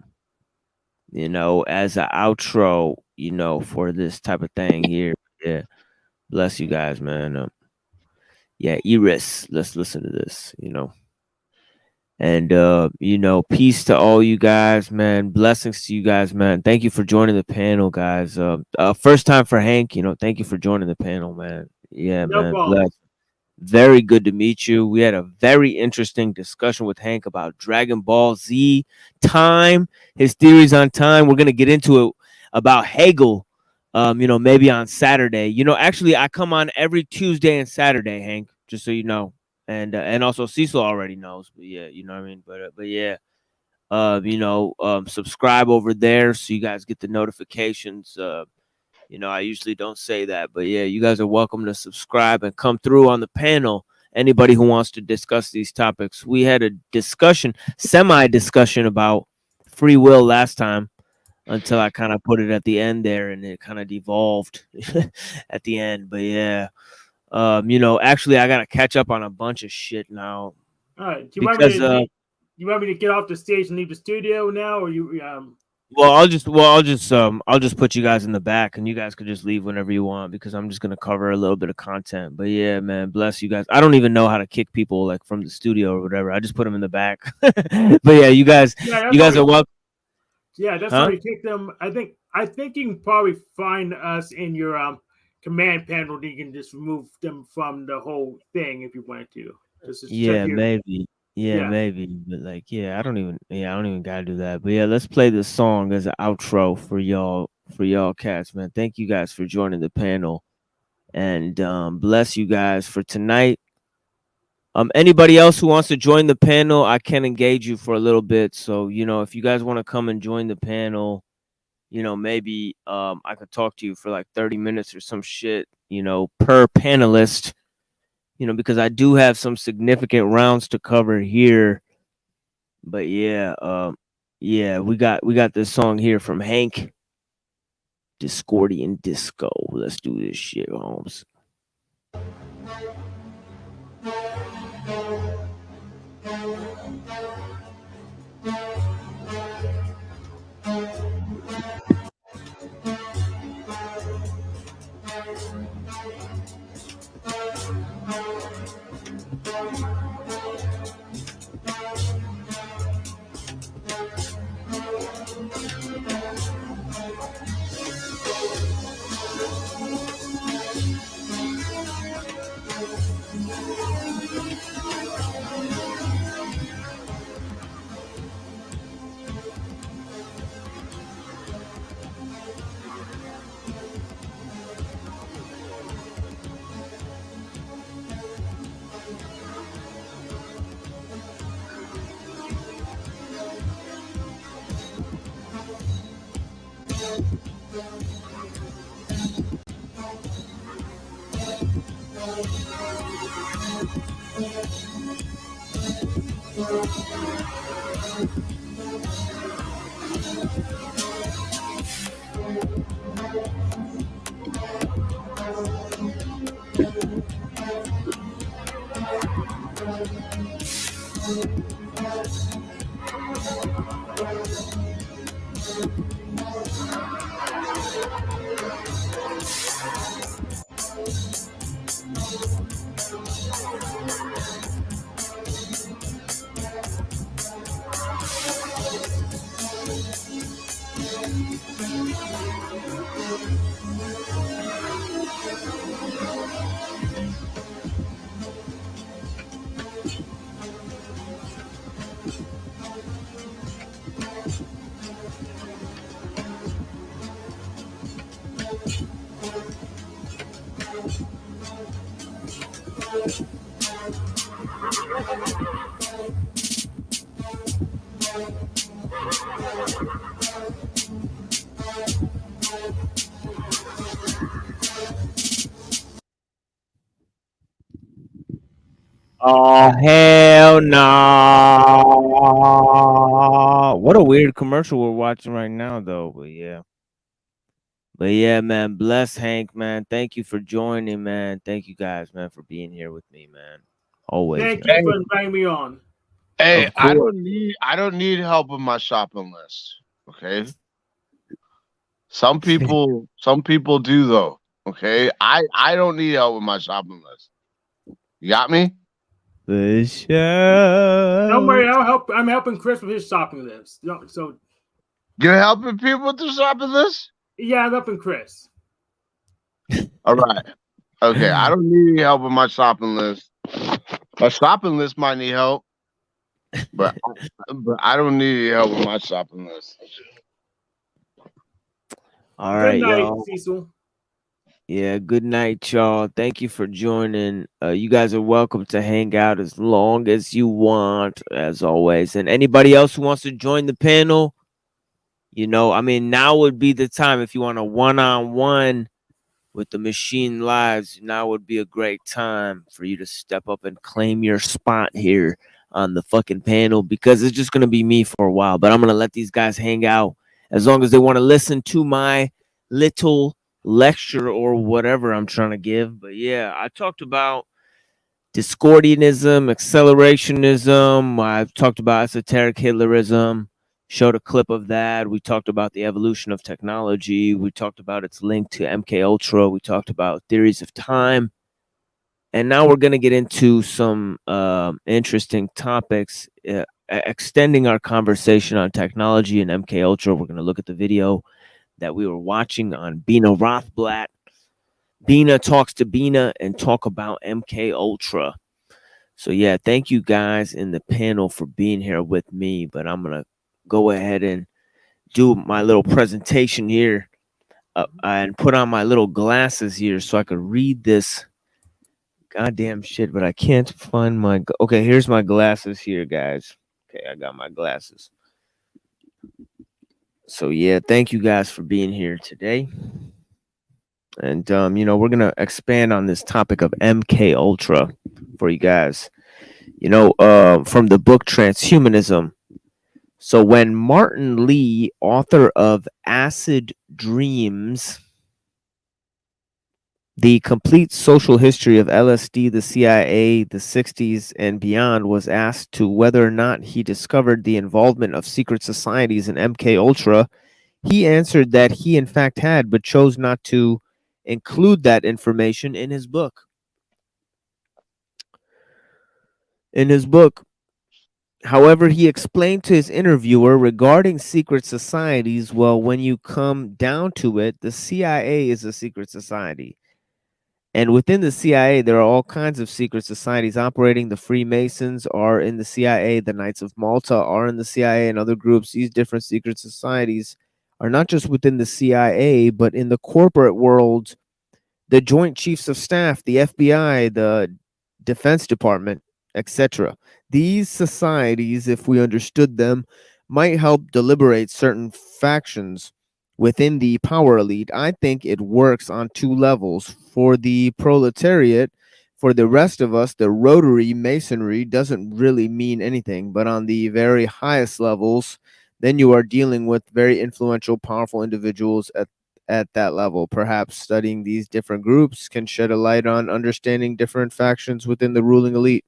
an outro, for this type of thing here. Yeah. Bless you guys, man. Yeah, Eris. Let's listen to this, And peace to all you guys, man. Blessings to you guys, man. Thank you for joining the panel, guys. First time for Hank, thank you for joining the panel, man. Yeah, no man. problem. Bless. Very good to meet you. We had a very interesting discussion with Hank about Dragon Ball Z time, his theories on time. We're gonna get into it about Hegel, maybe on Saturday. Actually, I come on every Tuesday and Saturday, Hank, just so you know. And also Cecil already knows, but yeah, you know what I mean. But yeah, subscribe over there so you guys get the notifications. I usually don't say that, but yeah, you guys are welcome to subscribe and come through on the panel. Anybody who wants to discuss these topics, we had a semi-discussion about free will last time until I kind of put it at the end there, and it kind of devolved at the end. But yeah. Actually, I gotta catch up on a bunch of shit now. All right. Do you want me to get off the stage and leave the studio now, or you? I'll just put you guys in the back, and you guys could just leave whenever you want because I'm just gonna cover a little bit of content. But yeah, man, bless you guys. I don't even know how to kick people like from the studio or whatever. I just put them in the back. But yeah, you guys are welcome. Yeah, that's how you kick them. I think you can probably find us in your command panel. You can just remove them from the whole thing if you wanted to. Yeah, maybe. Yeah, maybe. But I don't even gotta do that. But yeah, let's play this song as an outro for y'all cats, man. Thank you guys for joining the panel. And bless you guys for tonight. Anybody else who wants to join the panel, I can engage you for a little bit. So, if you guys want to come and join the panel, maybe I could talk to you for like 30 minutes or some shit, per panelist, because I do have some significant rounds to cover here. But yeah, we got this song here from Hank, Discordian Disco. Let's do this shit, Holmes. Oh hell no! What a weird commercial we're watching right now, though. But yeah, man. Bless Hank, man. Thank you for joining, man. Thank you guys, man, for being here with me, man. Always. Thank man. you for inviting me on. Hey, Of course. I don't need help with my shopping list. Okay. Some people do though. Okay. I don't need help with my shopping list. You got me? For sure. Don't worry, I'll help. I'm helping Chris with his shopping list. So you're helping people with the shopping list? Yeah, I'm helping Chris. All right. Okay. I don't need any help with my shopping list. My shopping list might need help, but I don't need any help with my shopping list. All right, Good night, y'all. Cecil. Yeah, good night, y'all. Thank you for joining. You guys are welcome to hang out as long as you want, as always. And anybody else who wants to join the panel, I mean, now would be the time if you want a one-on-one with the Machine Lives. Now would be a great time for you to step up and claim your spot here on the fucking panel, because it's just going to be me for a while. But I'm going to let these guys hang out as long as they want to listen to my little lecture or whatever I'm trying to give. But yeah, I talked about Discordianism, accelerationism. I've talked about esoteric Hitlerism, showed a clip of that. We talked about the evolution of technology. We talked about its link to MK Ultra. We talked about theories of time. And now we're going to get into some interesting topics, extending our conversation on technology and MK Ultra. We're going to look at the video that we were watching on Bina Rothblatt. Bina talks to Bina and talk about MK Ultra. So yeah, thank you guys in the panel for being here with me. But I'm gonna go ahead and do my little presentation here and put on my little glasses here so I could read this goddamn shit. But I can't find my. Okay, here's my glasses here, guys. Okay, I got my glasses. So yeah, thank you guys for being here today. And we're gonna expand on this topic of MK Ultra for you guys. From the book Transhumanism. So when Martin Lee, author of Acid Dreams, The Complete Social History of LSD, the CIA, the 60s, and beyond, was asked to whether or not he discovered the involvement of secret societies in MK Ultra, he answered that he in fact had, but chose not to include that information in his book. However, he explained to his interviewer regarding secret societies, well, when you come down to it, the CIA is a secret society. And within the CIA, there are all kinds of secret societies operating. The Freemasons are in the CIA. The Knights of Malta are in the CIA, and other groups. These different secret societies are not just within the CIA, but in the corporate world, the Joint Chiefs of Staff, the FBI, the Defense Department, etc. These societies, if we understood them, might help deliberate certain factions within the power elite. I think it works on two levels. For the proletariat, For the rest of us, the rotary masonry doesn't really mean anything, but on the very highest levels, then you are dealing with very influential, powerful individuals at that level. Perhaps studying these different groups can shed a light on understanding different factions within the ruling elite.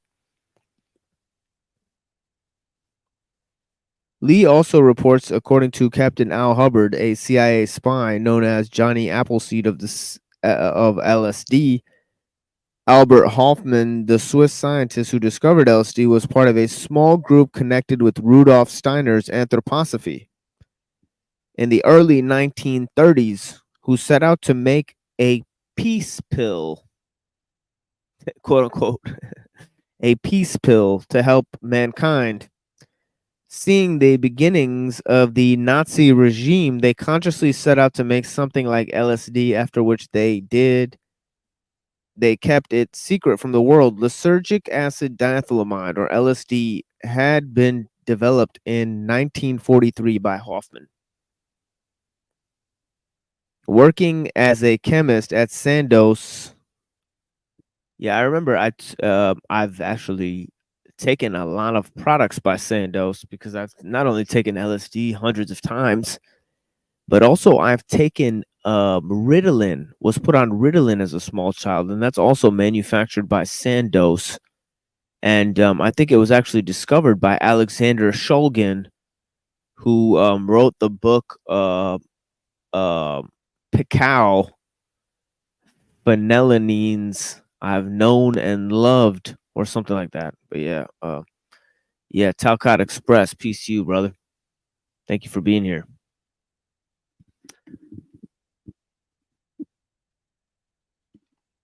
Lee also reports, according to Captain Al Hubbard, a CIA spy known as Johnny Appleseed of LSD, Albert Hoffman, the Swiss scientist who discovered LSD, was part of a small group connected with Rudolf Steiner's anthroposophy in the early 1930s, who set out to make a peace pill, quote unquote, a peace pill to help mankind. Seeing the beginnings of the Nazi regime, they consciously set out to make something like LSD, after which they kept it secret from the world. Lysergic acid diethylamide, or LSD, had been developed in 1943 by Hoffman. Working as a chemist at Sandoz. Yeah, I remember I've actually taken a lot of products by Sandoz, because I've not only taken LSD hundreds of times, but also I've taken Ritalin, was put on Ritalin as a small child, and that's also manufactured by Sandoz. And I think it was actually discovered by Alexander Shulgin, who wrote the book Picao, Phenylenines I've Known and Loved, or something like that. But yeah, Talcott Express, peace to you, brother. Thank you for being here.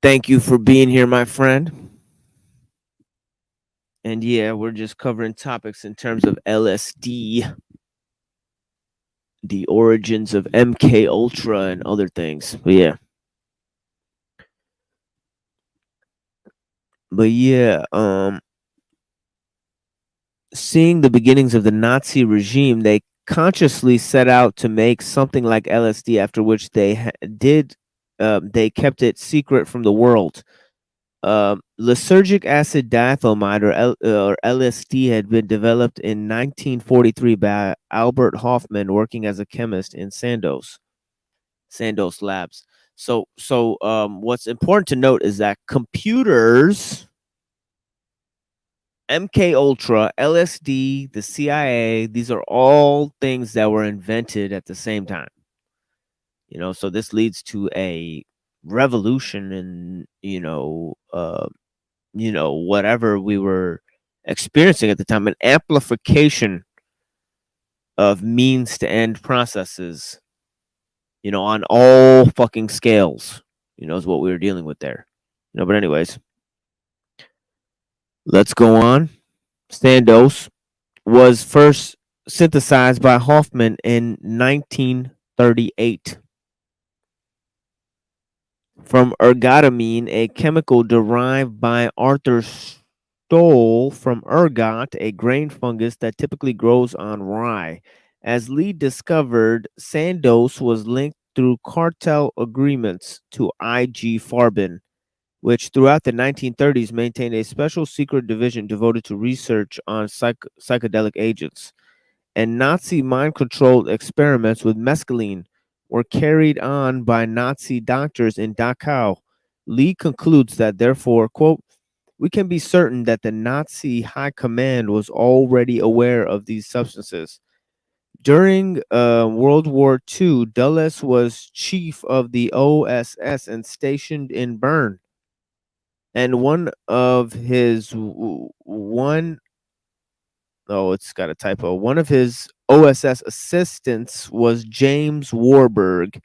Thank you for being here, my friend. And yeah, we're just covering topics in terms of LSD, the origins of MK Ultra, and other things. But yeah, seeing the beginnings of the Nazi regime, they consciously set out to make something like LSD, after which they they kept it secret from the world. Lysergic acid diethylamide, or LSD, had been developed in 1943 by Albert Hoffman, working as a chemist in Sandoz Labs. So what's important to note is that computers, MK Ultra, LSD, the CIA, these are all things that were invented at the same time. So this leads to a revolution in whatever we were experiencing at the time, an amplification of means to end processes, on all fucking scales, is what we were dealing with there. But anyways, let's go on. Sandoz was first synthesized by Hoffman in 1938. From ergotamine, a chemical derived by Arthur Stoll from ergot, a grain fungus that typically grows on rye. As Lee discovered, Sandoz was linked through cartel agreements to IG Farben, which throughout the 1930s maintained a special secret division devoted to research on psychedelic agents. And Nazi mind-controlled experiments with mescaline were carried on by Nazi doctors in Dachau. Lee concludes that, therefore, quote, we can be certain that the Nazi high command was already aware of these substances. During World War II, Dulles was chief of the OSS and stationed in Bern. And one of his OSS assistants was James Warburg.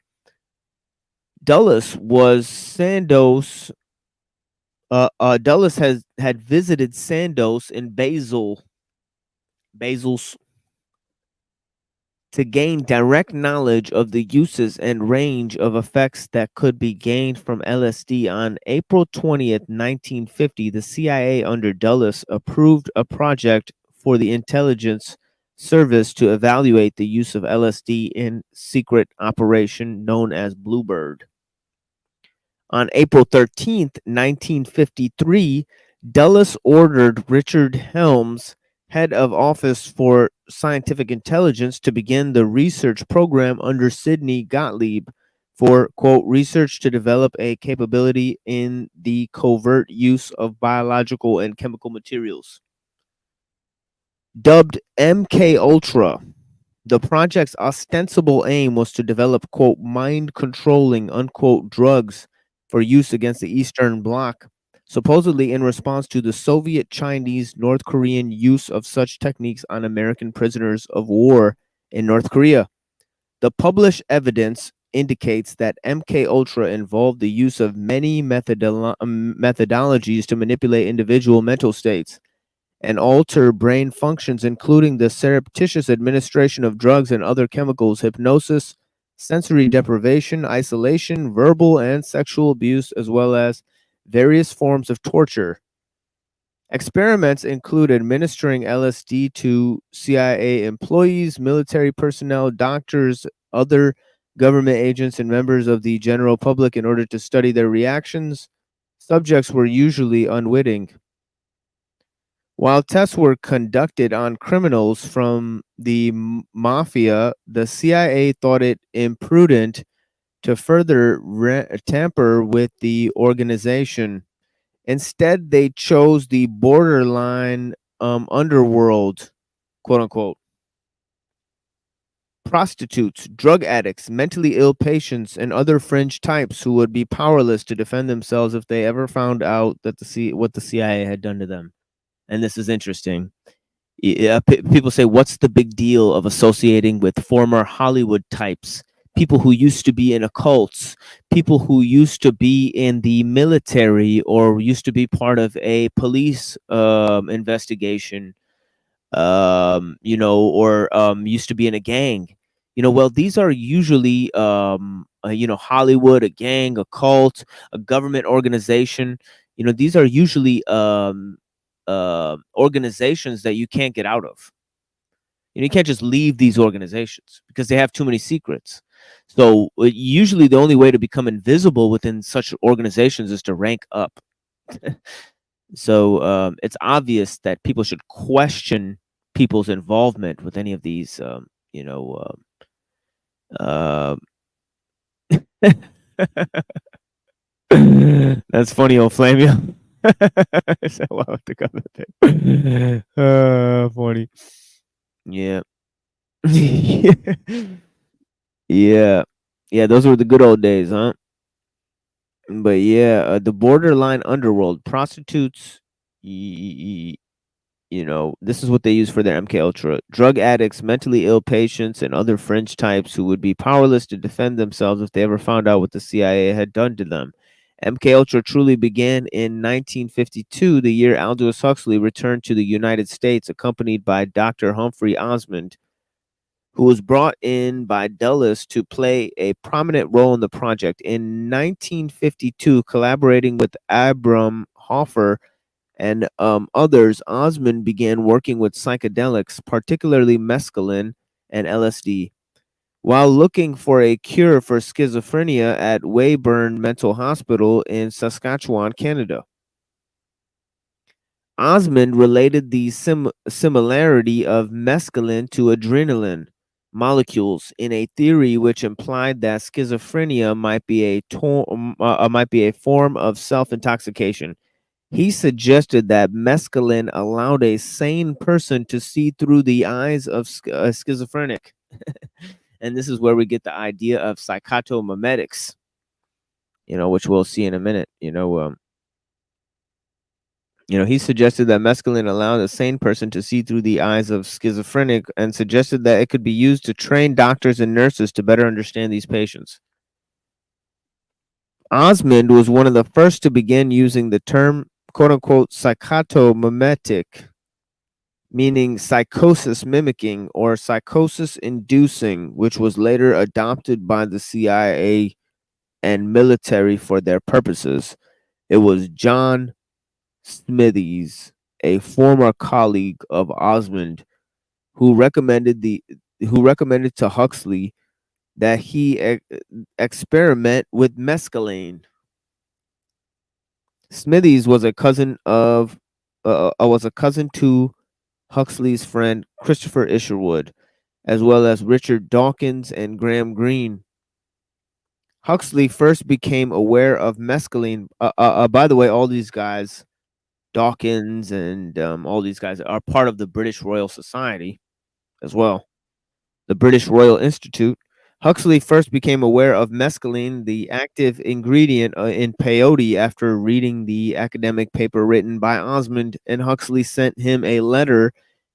Dulles was Sandoz. Dulles had visited Sandoz in Basel's to gain direct knowledge of the uses and range of effects that could be gained from LSD. On April 20th, 1950, the CIA under Dulles approved a project for the intelligence service to evaluate the use of LSD in secret operation known as Bluebird. On April 13th, 1953, Dulles ordered Richard Helms, head of Office for Scientific Intelligence, to begin the research program under Sidney Gottlieb for, quote, research to develop a capability in the covert use of biological and chemical materials. Dubbed MK Ultra, the project's ostensible aim was to develop, quote, mind-controlling, unquote, drugs for use against the Eastern Bloc, supposedly in response to the Soviet, Chinese, North Korean use of such techniques on American prisoners of war in North Korea. The published evidence indicates that MK Ultra involved the use of many methodologies to manipulate individual mental states and alter brain functions, including the surreptitious administration of drugs and other chemicals, hypnosis, sensory deprivation, isolation, verbal and sexual abuse, as well as various forms of torture. Experiments include administering LSD to CIA employees, military personnel, doctors, other government agents, and members of the general public in order to study their reactions. Subjects were usually unwitting. While tests were conducted on criminals from the mafia, the CIA thought it imprudent to further tamper with the organization. Instead, they chose the borderline underworld, quote unquote. Prostitutes, drug addicts, mentally ill patients, and other fringe types who would be powerless to defend themselves if they ever found out that what the CIA had done to them. And this is interesting. People say, what's the big deal of associating with former Hollywood types, people who used to be in occults, people who used to be in the military or used to be part of a police investigation, or used to be in a gang? Well, these are usually, Hollywood, a gang, a cult, a government organization. These are usually organizations that you can't get out of. You can't just leave these organizations because they have too many secrets. So usually the only way to become invisible within such organizations is to rank up. So it's obvious that people should question people's involvement with any of these, that's funny, old Flamio. Funny. Yeah. Yeah, those were the good old days, huh? But yeah, the borderline underworld, prostitutes, this is what they use for their MK Ultra. Drug addicts, mentally ill patients, and other fringe types who would be powerless to defend themselves if they ever found out what the CIA had done to them. MK Ultra truly began in 1952, the year Aldous Huxley returned to the United States, accompanied by Dr. Humphrey Osmond, who was brought in by Dulles to play a prominent role in the project. In 1952, collaborating with Abram Hoffer and others, Osmond began working with psychedelics, particularly mescaline and LSD. While looking for a cure for schizophrenia at Weyburn Mental Hospital in Saskatchewan, Canada. Osmond related the similarity of mescaline to adrenaline molecules in a theory which implied that schizophrenia might be a form of self-intoxication. He suggested that mescaline allowed a sane person to see through the eyes of a schizophrenic. And this is where we get the idea of psychotomimetics, which we'll see in a minute. He suggested that mescaline allowed a sane person to see through the eyes of schizophrenic and suggested that it could be used to train doctors and nurses to better understand these patients. Osmond was one of the first to begin using the term, quote unquote, psychotomimetic, meaning psychosis mimicking or psychosis inducing, which was later adopted by the CIA and military for their purposes. It was John Smithies, a former colleague of Osmond, who recommended to Huxley that he experiment with mescaline. Smithies was a cousin to Huxley's friend Christopher Isherwood, as well as Richard Dawkins and Graham Greene. Huxley first became aware of mescaline. By the way, all these guys, Dawkins and all these guys, are part of the British Royal Society as well, the British Royal Institute. Huxley first became aware of mescaline, the active ingredient in peyote, after reading the academic paper written by Osmond, and Huxley sent him a letter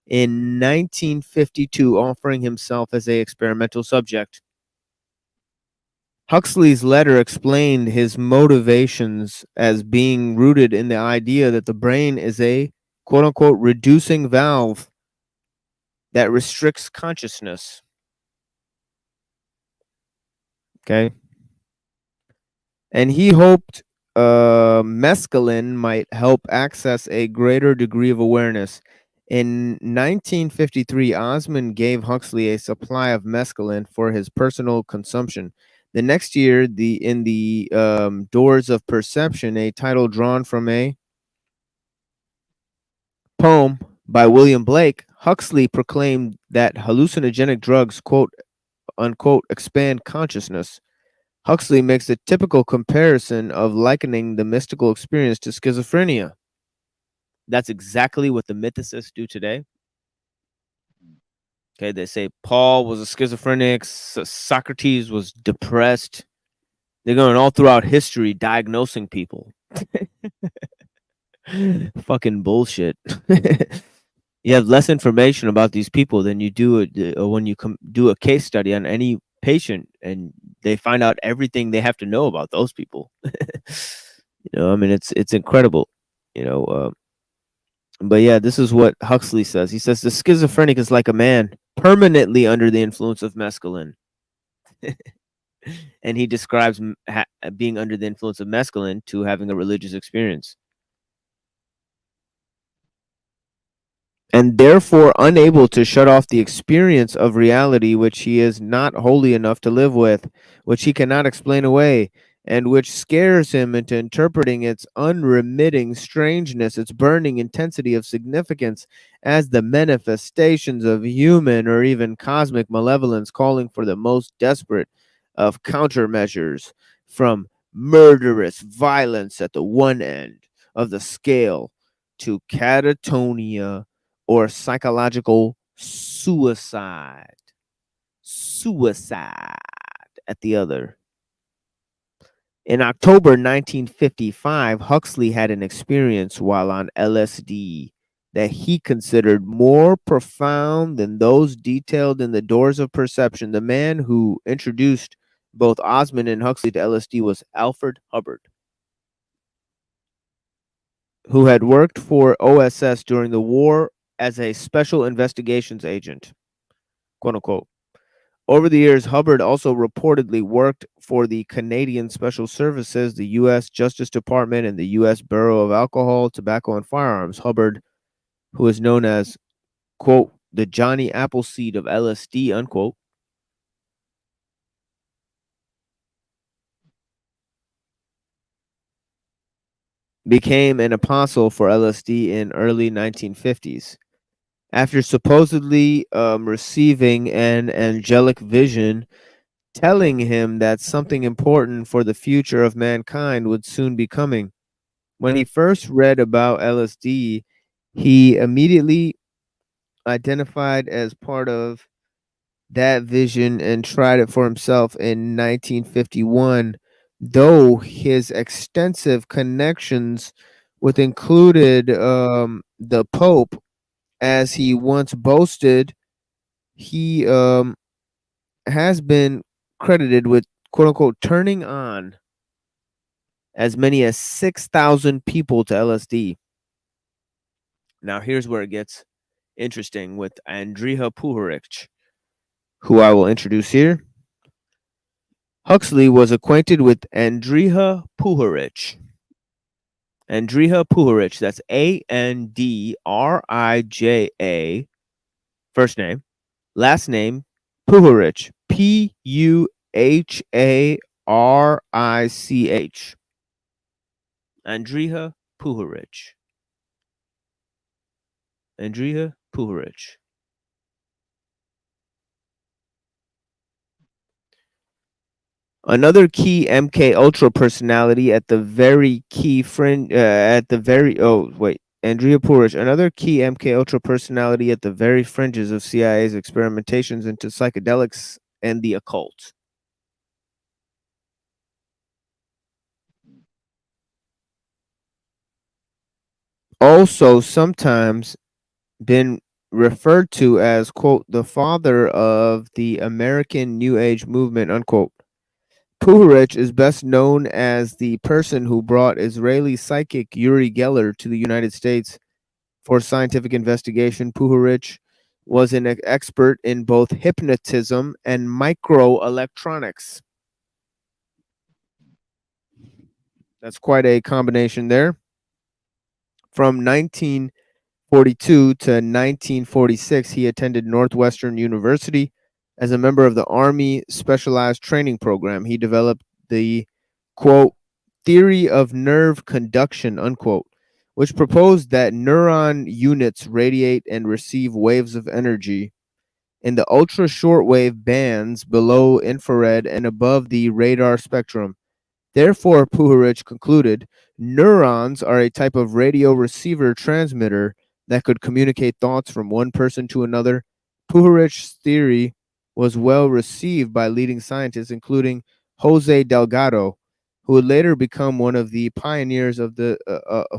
in 1952 offering himself as an experimental subject. Huxley's letter explained his motivations as being rooted in the idea that the brain is a quote-unquote reducing valve that restricts consciousness. Okay. And he hoped mescaline might help access a greater degree of awareness. In 1953, Osmond gave Huxley a supply of mescaline for his personal consumption. The next year, in the Doors of Perception, a title drawn from a poem by William Blake, Huxley proclaimed that hallucinogenic drugs, quote unquote, expand consciousness. Huxley makes the typical comparison of likening the mystical experience to schizophrenia. That's exactly what the mythicists do today. Okay, they say Paul was a schizophrenic, Socrates was depressed. They're going all throughout history diagnosing people. Fucking bullshit. You have less information about these people than you do when you do a case study on any patient, and they find out everything they have to know about those people. I mean, it's incredible, but yeah, this is what Huxley says. He says the schizophrenic is like a man permanently under the influence of mescaline. And he describes being under the influence of mescaline to having a religious experience, and therefore unable to shut off the experience of reality which he is not holy enough to live with, which he cannot explain away, and which scares him into interpreting its unremitting strangeness, its burning intensity of significance, as the manifestations of human or even cosmic malevolence, calling for the most desperate of countermeasures, from murderous violence at the one end of the scale to catatonia or psychological suicide at the other. In October 1955, Huxley had an experience while on LSD that he considered more profound than those detailed in the Doors of Perception. The man who introduced both Osmond and Huxley to LSD was Alfred Hubbard, who had worked for OSS during the war as a special investigations agent, quote unquote. Over the years, Hubbard also reportedly worked for the Canadian Special Services, the U.S. Justice Department, and the U.S. Bureau of Alcohol, Tobacco, and Firearms. Hubbard, who is known as, quote, the Johnny Appleseed of LSD, unquote, became an apostle for LSD in early 1950s. After supposedly receiving an angelic vision telling him that something important for the future of mankind would soon be coming. When he first read about LSD, he immediately identified as part of that vision and tried it for himself in 1951, though his extensive connections with included the Pope, as he once boasted, he has been credited with, quote unquote, turning on as many as 6,000 people to LSD. Now, here's where it gets interesting with Andrija Puharich, who I will introduce here. Huxley was acquainted with Andrija Puharich. Andrija Puharich, that's Andrija, first name, last name Puharich, Puharich. Andrija Puharich. Andrija Puharich. Another key MK Ultra personality at the very key fringe, Andrea Puharich, another key MK Ultra personality at the very fringes of CIA's experimentations into psychedelics and the occult. Also, sometimes been referred to as, quote, the father of the American New Age movement, unquote. Puharich is best known as the person who brought Israeli psychic Uri Geller to the United States for scientific investigation. Puharich was an expert in both hypnotism and microelectronics. That's quite a combination there. From 1942 to 1946, he attended Northwestern University. As a member of the Army Specialized Training Program, he developed the, quote, theory of nerve conduction, unquote, which proposed that neuron units radiate and receive waves of energy in the ultra shortwave bands below infrared and above the radar spectrum. Therefore, Puharich concluded, neurons are a type of radio receiver transmitter that could communicate thoughts from one person to another. Puharich's theory was well received by leading scientists, including Jose Delgado, who would later become one of the pioneers of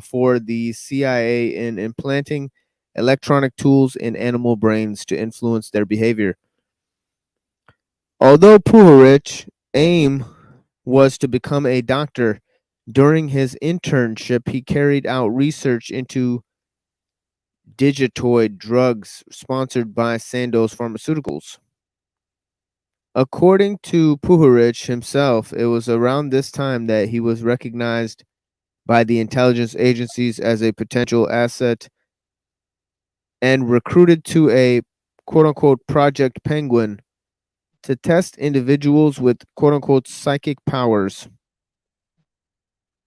for the CIA in implanting electronic tools in animal brains to influence their behavior. Although Puharich's aim was to become a doctor, during his internship, he carried out research into digitoid drugs sponsored by Sandoz Pharmaceuticals. According to Puharich himself, it was around this time that he was recognized by the intelligence agencies as a potential asset and recruited to a quote-unquote Project Penguin to test individuals with quote-unquote psychic powers.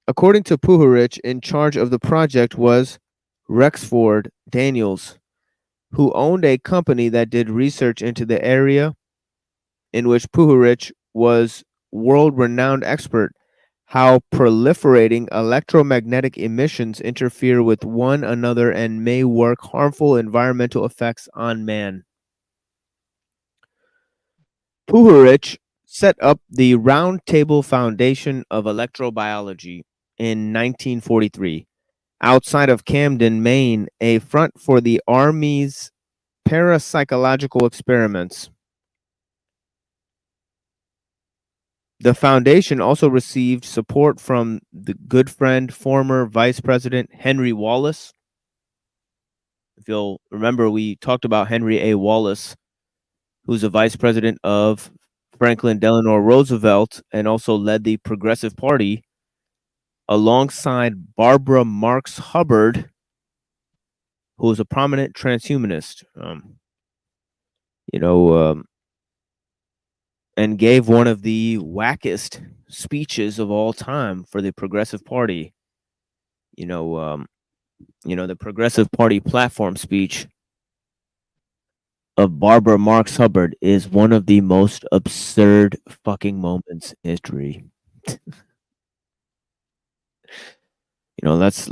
According to Puharich, in charge of the project was Rexford Daniels, who owned a company that did research into the area in which Puharich was world-renowned expert, how proliferating electromagnetic emissions interfere with one another and may work harmful environmental effects on man. Puharich set up the Round Table Foundation of Electrobiology in 1943, outside of Camden, Maine, a front for the Army's parapsychological experiments. The foundation also received support from the good friend, former Vice President Henry Wallace. If you'll remember, we talked about Henry A. Wallace, who's a vice president of Franklin Delano Roosevelt and also led the Progressive Party, alongside Barbara Marx Hubbard, who was a prominent transhumanist, and gave one of the wackest speeches of all time for the Progressive Party. The Progressive Party platform speech of Barbara Marx Hubbard is one of the most absurd fucking moments in history. Let's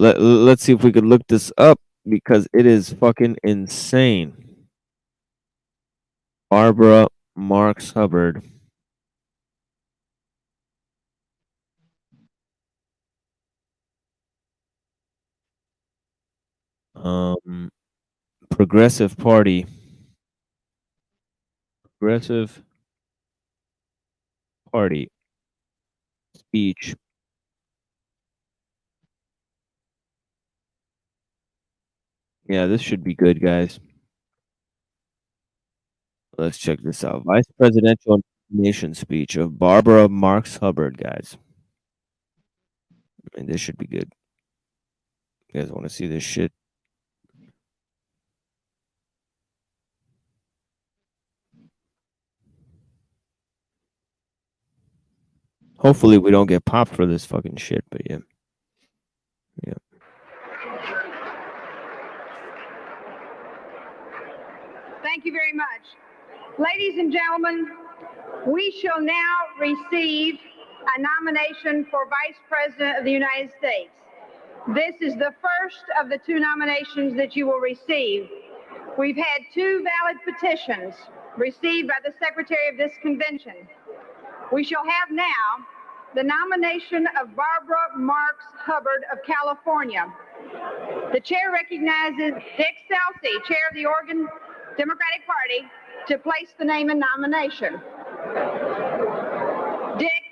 see if we could look this up because it is fucking insane. Barbara Marx Hubbard. Progressive Party. Progressive Party speech. Yeah, this should be good, guys. Let's check this out. Vice Presidential Nomination Speech of Barbara Marx Hubbard, guys. I mean, this should be good. You guys want to see this shit? Hopefully we don't get popped for this fucking shit, but yeah. Yeah. Thank you very much. Ladies and gentlemen, we shall now receive a nomination for Vice President of the United States. This is the first of the 2 nominations that you will receive. We've had 2 valid petitions received by the Secretary of this convention. We shall have now the nomination of Barbara Marks Hubbard of California. The chair recognizes Dick Celsey, chair of the Oregon Democratic Party, to place the name in nomination. Dick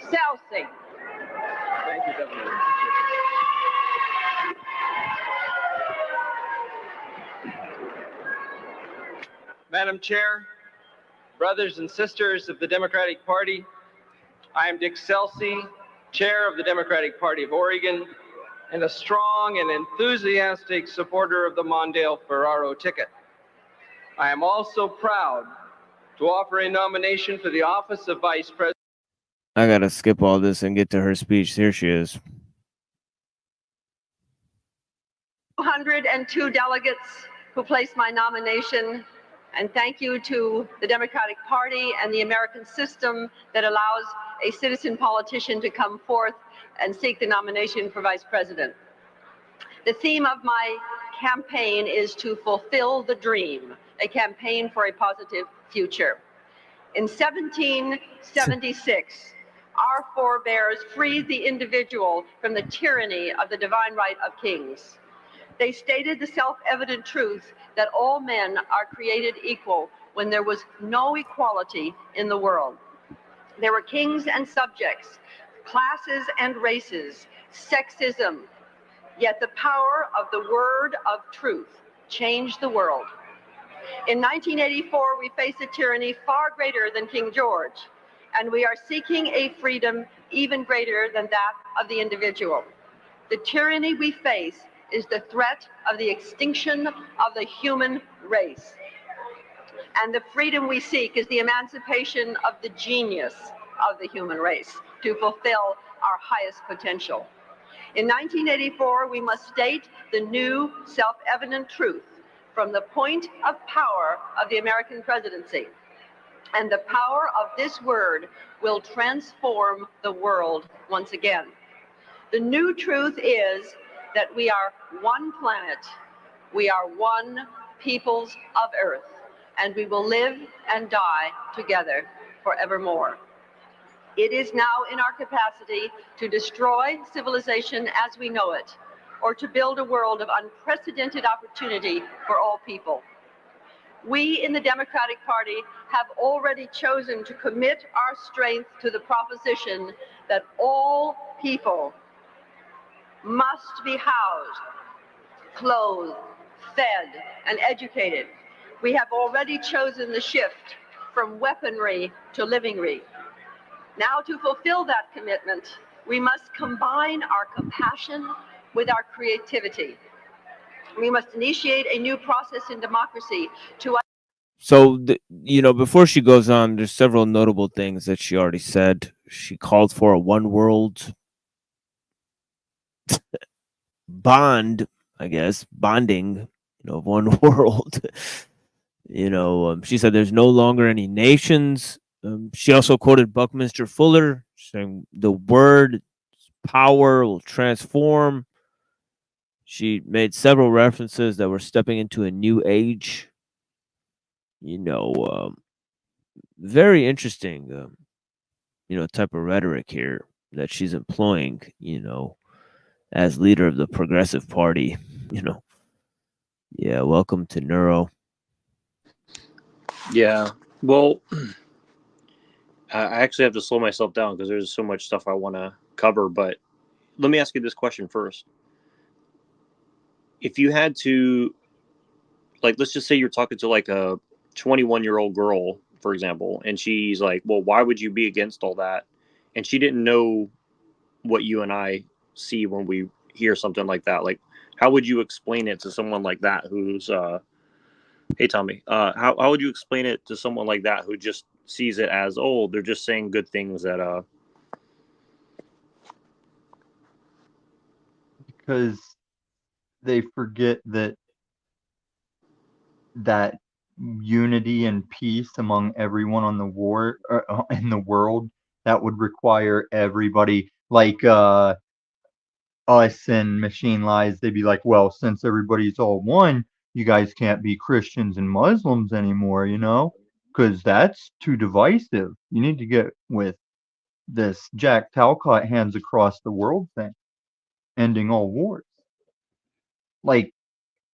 Celsey. Thank you, Governor. Madam Chair, brothers and sisters of the Democratic Party, I am Dick Celsey, chair of the Democratic Party of Oregon, and a strong and enthusiastic supporter of the Mondale Ferraro ticket. I am also proud to offer a nomination for the office of Vice President. I gotta skip all this and get to her speech. Here she is. 202 delegates who placed my nomination, and thank you to the Democratic Party and the American system that allows a citizen politician to come forth and seek the nomination for Vice President. The theme of my campaign is to fulfill the dream, a campaign for a positive future. In 1776, our forebears freed the individual from the tyranny of the divine right of kings. They stated the self-evident truth that all men are created equal when there was no equality in the world. There were kings and subjects, classes and races, sexism, yet the power of the word of truth changed the world. In 1984, we faced a tyranny far greater than King George, and we are seeking a freedom even greater than that of the individual. The tyranny we face is the threat of the extinction of the human race. And the freedom we seek is the emancipation of the genius of the human race to fulfill our highest potential. In 1984, we must state the new self-evident truth from the point of power of the American presidency. And the power of this word will transform the world once again. The new truth is that we are one planet, we are one peoples of earth, and we will live and die together forevermore. It is now in our capacity to destroy civilization as we know it, or to build a world of unprecedented opportunity for all people. We in the Democratic Party have already chosen to commit our strength to the proposition that all people must be housed, clothed, fed, and educated. We have already chosen the shift from weaponry to livingry. Now, to fulfill that commitment, we must combine our compassion with our creativity. We must initiate a new process in democracy to... So, before she goes on, there's several notable things that she already said. She called for a one world bond, I guess, bonding, of one world. She said there's no longer any nations. She also quoted Buckminster Fuller saying the word power will transform. She made several references that we're stepping into a new age. Very interesting, type of rhetoric here that she's employing, as leader of the Progressive Party, Yeah, welcome to Neuro. Yeah, well, I actually have to slow myself down because there's so much stuff I want to cover, but let me ask you this question first. If you had to, let's just say you're talking to a 21-year-old girl, for example, and she's like, well, why would you be against all that? And she didn't know what you and I see when we hear something like that. How would you explain it to someone like that who's, hey, Tommy, how would you explain it to someone like that who just sees it as, oh, they're just saying good things that, because they forget that unity and peace among everyone on the in the world, that would require everybody, like us and Machine Lies. They'd be like, well, since everybody's all one, you guys can't be Christians and Muslims anymore, because that's too divisive. You need to get with this Jack Talcott hands across the world thing, ending all wars. Like,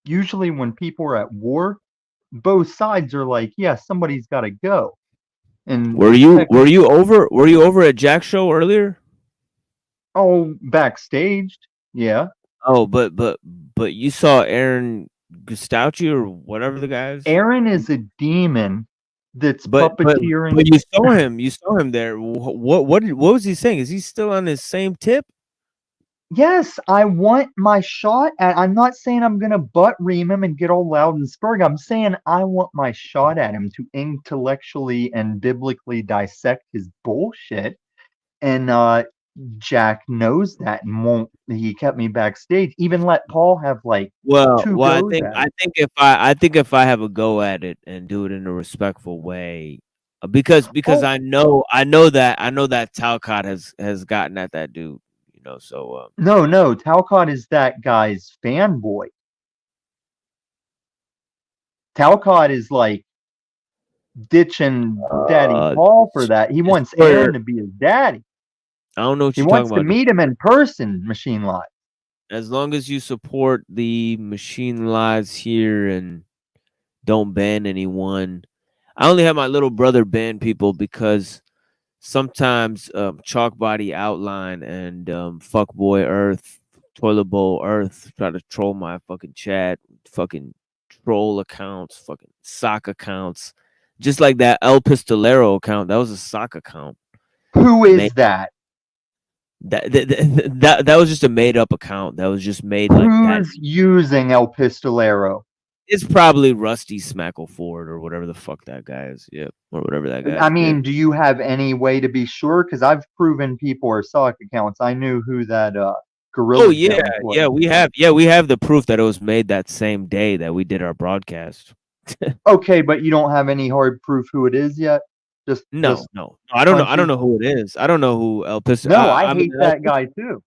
usually when people are at war, both sides are like, yeah, somebody's got to go. And were you over at Jack's show earlier? Oh, backstage, yeah. Oh, but you saw Aaron Gustauchi or whatever the guy is. Aaron is a demon that's puppeteering. But you saw him there. What was he saying? Is he still on his same tip? Yes, I want my shot at. I'm not saying I'm gonna butt ream him and get all loud and spurg. I'm saying I want my shot at him to intellectually and biblically dissect his bullshit. And Jack knows that and won't. He kept me backstage. Even let Paul have like two goes I think if I have a go at it and do it in a respectful way, because I know that Talcott has gotten at that dude. So no, Talcott is that guy's fanboy. Talcott is like ditching Daddy Paul for that. He wants Aaron to be his daddy. I don't know what he you're wants talking to about. meet him in person. Machine Live. As long as you support the Machine Lives here and don't ban anyone. I only have my little brother ban people because sometimes Chalk Body Outline and Fuckboy Earth, Toilet Bowl Earth try to troll my fucking chat, fucking troll accounts, fucking sock accounts. Just like that El Pistolero account, that was a sock account. Who is that? That was just a made up account. That was just made Who's like that. using El Pistolero? It's probably Rusty Smackleford or whatever the fuck that guy is. Yeah, or whatever that guy. I mean, do you have any way to be sure? Because I've proven people are sock accounts. I knew who that gorilla. Oh yeah, we have the proof that it was made that same day that we did our broadcast. Okay, but you don't have any hard proof who it is yet. No. I don't know. I don't know who it is. I don't know who El Pistolero. No, I hate that guy too.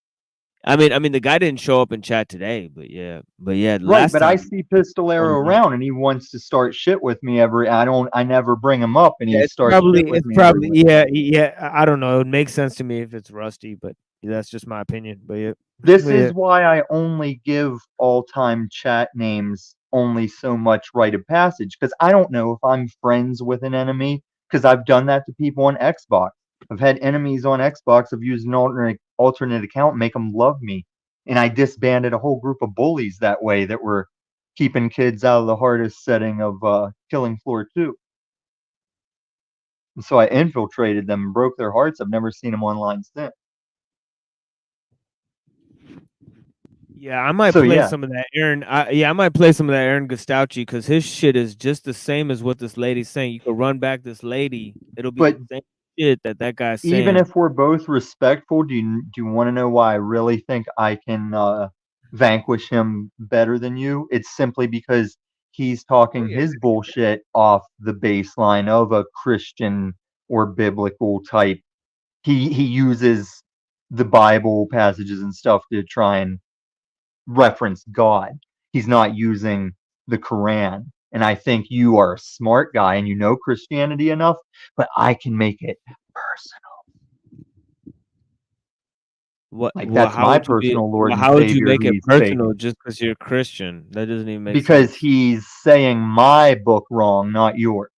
I mean, the guy didn't show up in chat today, but yeah. Right, but I see Pistolero around, and he wants to start shit with me I never bring him up, and he starts shit with me. Yeah. I don't know. It makes sense to me if it's Rusty, but that's just my opinion. But yeah, this is why I only give all-time chat names only so much rite of passage, because I don't know if I'm friends with an enemy, because I've done that to people on Xbox. I've had enemies on Xbox. I've used an alternate account, make them love me. And I disbanded a whole group of bullies that way that were keeping kids out of the hardest setting of Killing Floor 2. And so I infiltrated them and broke their hearts. I've never seen them online since. Yeah, I might play some of that Aaron. I might play some of that Aaron Gustauchi because his shit is just the same as what this lady's saying. You could run back this lady. It'll be the same shit that guy's saying. Even if we're both respectful, do you want to know why I really think I can vanquish him better than you? It's simply because he's talking his bullshit off the baseline of a Christian or biblical type. He uses the Bible passages and stuff to try and reference God. He's not using the Quran. And I think you are a smart guy and you know Christianity enough, but I can make it personal. That's my personal Lord and Savior. How would you make it personal just because you're Christian? That doesn't even make sense. Because he's saying my book wrong, not yours.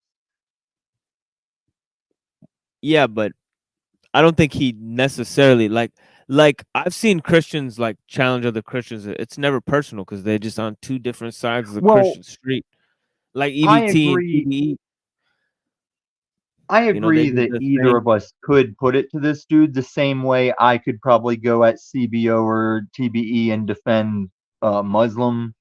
Yeah, but I don't think he necessarily like I've seen Christians like challenge other Christians. It's never personal because they're just on two different sides of the Christian street. Like EBT and TBE. I agree that either of us could put it to this dude the same way I could probably go at CBO or TBE and defend Muslim.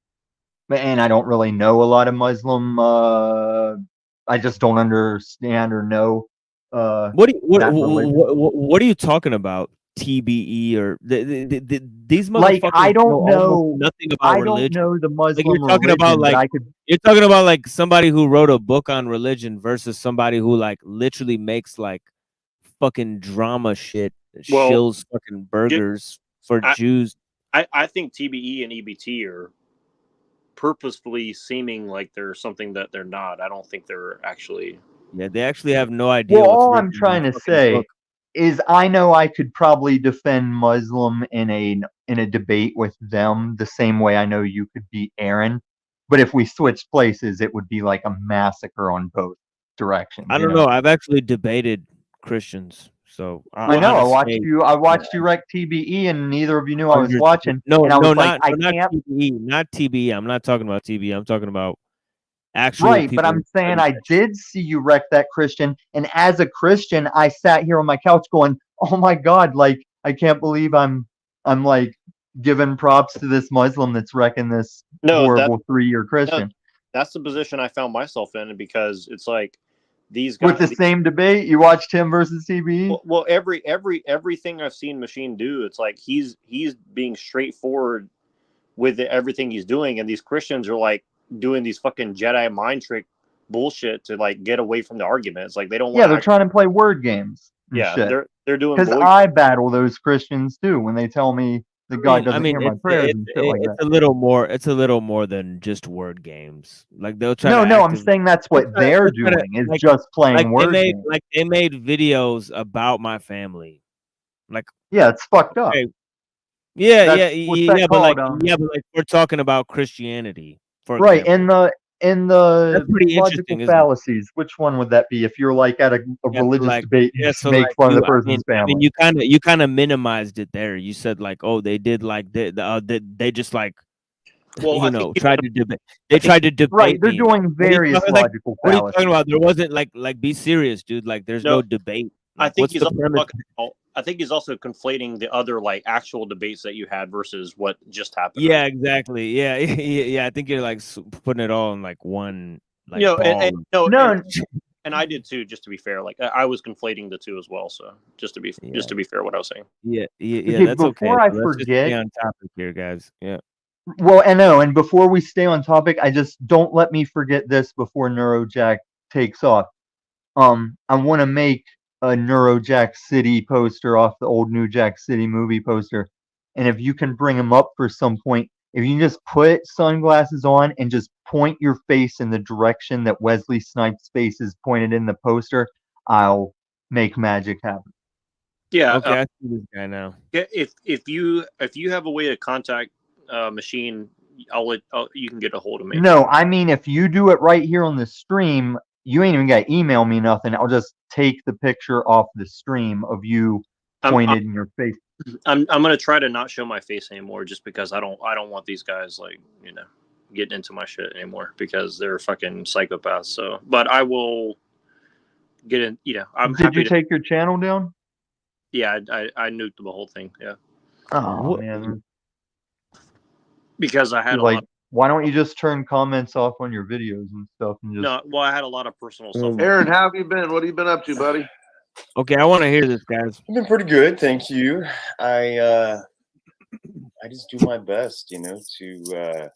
And I don't really know a lot of Muslim. I just don't understand or know. What are you talking about? TBE or these Like, motherfuckers I don't know. almost nothing about I don't religion. know the Like Muslim you're talking religion, about but I like could. you're talking about like somebody who wrote a book on religion versus somebody who like literally makes like fucking drama shit, Well, shills fucking burgers for Jews. I think TBE and EBT are purposefully seeming like they're something that they're not. I don't think they're actually. Yeah, they actually have no idea Well, what's all written I'm in trying the to fucking say book. is I know I could probably defend Muslim in a debate with them the same way I know you could beat Aaron. But if we switch places, it would be like a massacre on both directions. I don't know. I've actually debated Christians, so I know. I watched you wreck TBE, and neither of you knew I was watching. No, and I was not can't. TBE, not TBE. I'm not talking about TBE. I'm talking about actual Right, people. but I'm saying I did see you wreck that Christian, and as a Christian, I sat here on my couch going, "Oh my God! Like I can't believe I'm like giving props to this Muslim that's wrecking this horrible 3-year Christian." That's the position I found myself in because it's like these With guys the same debate, you watched him versus TBE. Well, everything I've seen Machine do, it's like he's being straightforward with everything he's doing, and these Christians are like doing these fucking Jedi mind trick bullshit to like get away from the argument. It's like they don't. Yeah, they're trying to play word games. And Yeah, shit. they're doing because I battle those Christians too when they tell me that God doesn't hear my prayers and shit like that. It's a little more. It's a little more than just word games. Like they'll try. No, to I'm saying that's what they're doing is like, just playing like word they games. like they made videos about my family. Like yeah, it's fucked up. Okay. Yeah, What's that but called? like we're talking about Christianity, for Right, example. in the That's pretty logical interesting, isn't it? fallacies, which one would that be if you're like at a religious debate and just so make like fun of the I person's family? mean, you kind of minimized it there. You said like, oh, they did like they just like tried to debate. They tried to debate. Right, they're me. doing What are you various talking- like, logical What are you fallacies. talking about? There wasn't like be serious, dude. Like there's no debate. I Like, think what's he's the also premise? I think he's also conflating the other like actual debates that you had versus what just happened. Yeah, exactly. Yeah, yeah. I think you're like putting it all in like one. Like ball. And I did too. Just to be fair, like I was conflating the two as well. So just to be fair, what I was saying. Yeah, Okay, that's okay. before I Let's just forget- stay on topic here, guys. Yeah. Well, I know, and before we stay on topic, I just don't let me forget this before Neurojack takes off. I want to make a Neurojack City poster off the old New Jack City movie poster, and if you can bring him up for some point, if you can just put sunglasses on and just point your face in the direction that Wesley Snipes' face is pointed in the poster, I'll make magic happen. Yeah. Okay, I see this guy now. If you have a way to contact Machine, you can get a hold of me. No, I mean if you do it right here on the stream, you ain't even got to email me nothing. I'll just take the picture off the stream of you pointed in your face. I'm gonna try to not show my face anymore, just because I don't want these guys like getting into my shit anymore because they're fucking psychopaths. So, but I will get in. Did you take your channel down? Yeah, I nuked the whole thing. Yeah. Oh man. Because I had like, lot. Why don't you just turn comments off on your videos and stuff and just? No, well, I had a lot of personal stuff. Aaron, how have you been? What have you been up to, buddy? Okay, I want to hear this, guys. I've been pretty good, thank you. I just do my best, to.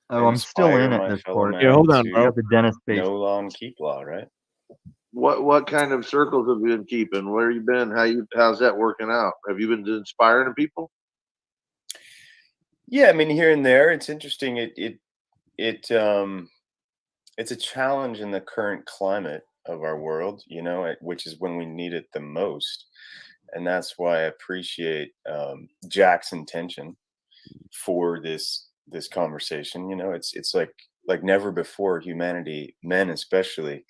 I'm still in at this part. Yeah, hold on, bro. The dentist face. No law and keep law, right? What kind of circles have you been keeping? Where you been? How's that working out? Have you been inspiring people? Yeah, I mean, here and there, it's interesting. It's a challenge in the current climate of our world, which is when we need it the most, and that's why I appreciate Jack's intention for this conversation. It's like never before. Humanity, men especially,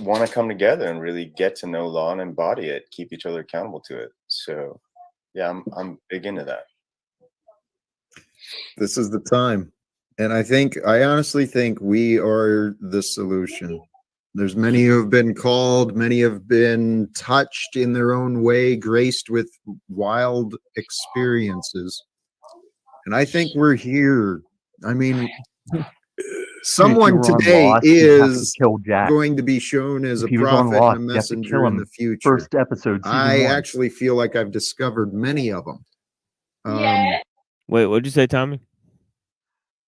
want to come together and really get to know law and embody it, keep each other accountable to it. So, yeah, I'm big into that. This is the time. And I honestly think we are the solution. There's many who have been called, many have been touched in their own way, graced with wild experiences. And I think we're here. I mean, Someone were on today Lost, you'd have to is kill Jack. going to be shown as If a he was on prophet Lost, and a you have to messenger kill in the him future. first episode, season I 1. actually feel like I've discovered many of them. Wait, what'd you say, Tommy?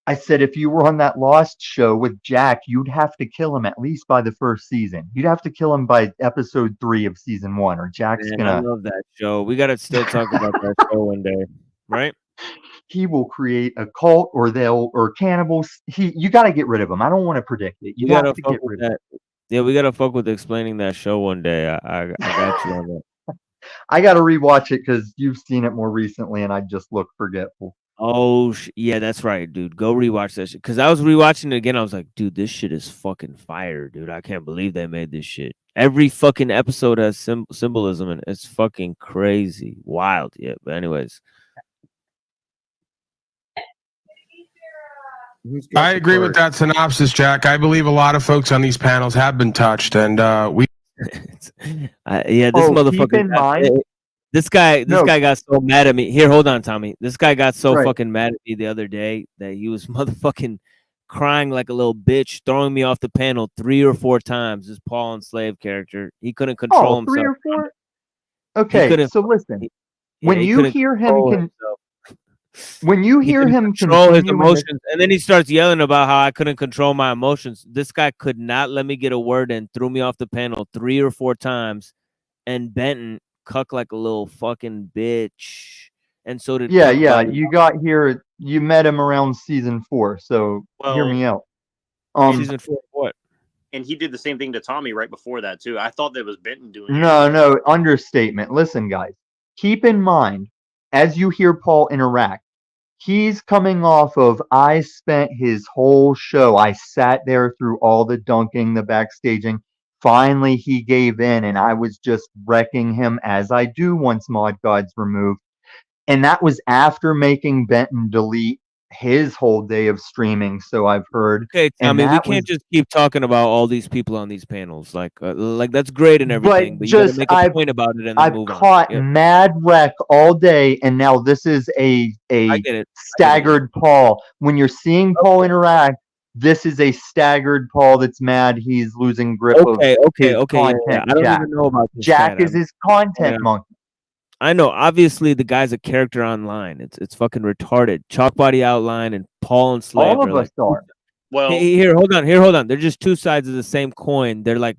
I said if you were on that Lost show with Jack, you'd have to kill him at least by the first season. You'd have to kill him by episode 3 of season 1, or Jack's Man, I gonna. love that show. We gotta still talk about that show one day, right? He will create a cult, or cannibals. You got to get rid of him. I don't want to predict it. You We have gotta to fuck get with rid of him. that. Yeah, we gotta fuck with explaining that show one day. I got you on that. I got to rewatch it because you've seen it more recently, and I just look forgetful. Oh, yeah, that's right, dude. Go rewatch that shit. Because I was rewatching it again. I was like, dude, this shit is fucking fire, dude. I can't believe they made this shit. Every fucking episode has symbolism, and it's fucking crazy. Wild. Yeah, but anyways. I agree with that synopsis, Jack. I believe a lot of folks on these panels have been touched, and we. Yeah, this motherfucker. This guy got so mad at me. Here, hold on, Tommy. This guy got so fucking mad at me the other day that he was motherfucking crying like a little bitch, throwing me off the panel 3 or 4 times. This Paul and Slave character. He couldn't control himself. 3 or 4? Okay, so listen. When you hear him control his emotions, and then he starts yelling about how I couldn't control my emotions. This guy could not let me get a word in, threw me off the panel 3 or 4 times, and Benton cuck like a little fucking bitch. And so did yeah. You got here. You met him around season 4. So hear me out. Season 4, what? And he did the same thing to Tommy right before that too. I thought that was Benton doing it. No, understatement. Listen, guys, keep in mind as you hear Paul interact, he's coming off of I spent his whole show. I sat there through all the dunking, the backstaging. Finally, he gave in, and I was just wrecking him as I do once Mod God's removed. And that was after making Benton delete his whole day of streaming. So I've heard. Okay, Tommy, we can't just keep talking about all these people on these panels. Like that's great and everything, but you gotta make a point about it and then I've move on. caught mad wreck all day, and now this is a staggered Paul. When you're seeing Paul interact, this is a staggered Paul that's mad. He's losing grip of his content. Yeah. I don't even know about this Jack guy. is his content monkey. I know. Obviously, the guy's a character online. It's fucking retarded. Chalk body outline and Paul and Slave. All of us are. Well, here, hold on. They're just two sides of the same coin. They're like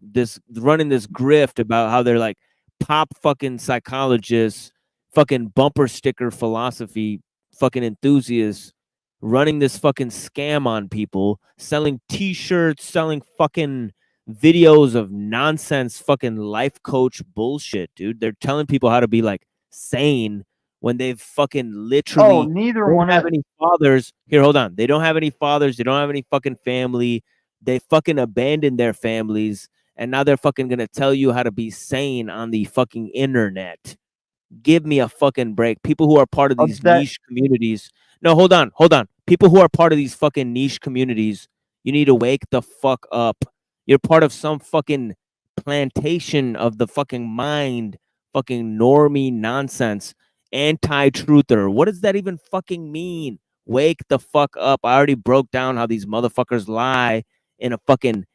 running this grift about how they're like pop fucking psychologists, fucking bumper sticker philosophy, fucking enthusiasts, running this fucking scam on people, selling T-shirts, selling fucking videos of nonsense, fucking life coach bullshit, dude. They're telling people how to be like sane when they've fucking literally don't have any fathers. Here, hold on. They don't have any fathers. They don't have any fucking family. They fucking abandoned their families, and now they're fucking gonna tell you how to be sane on the fucking internet. Give me a fucking break. People who are part of these niche communities. No, hold on. People who are part of these fucking niche communities, you need to wake the fuck up. You're part of some fucking plantation of the fucking mind, fucking normie nonsense, anti-truther. What does that even fucking mean? Wake the fuck up. I already broke down how these motherfuckers lie in a fucking,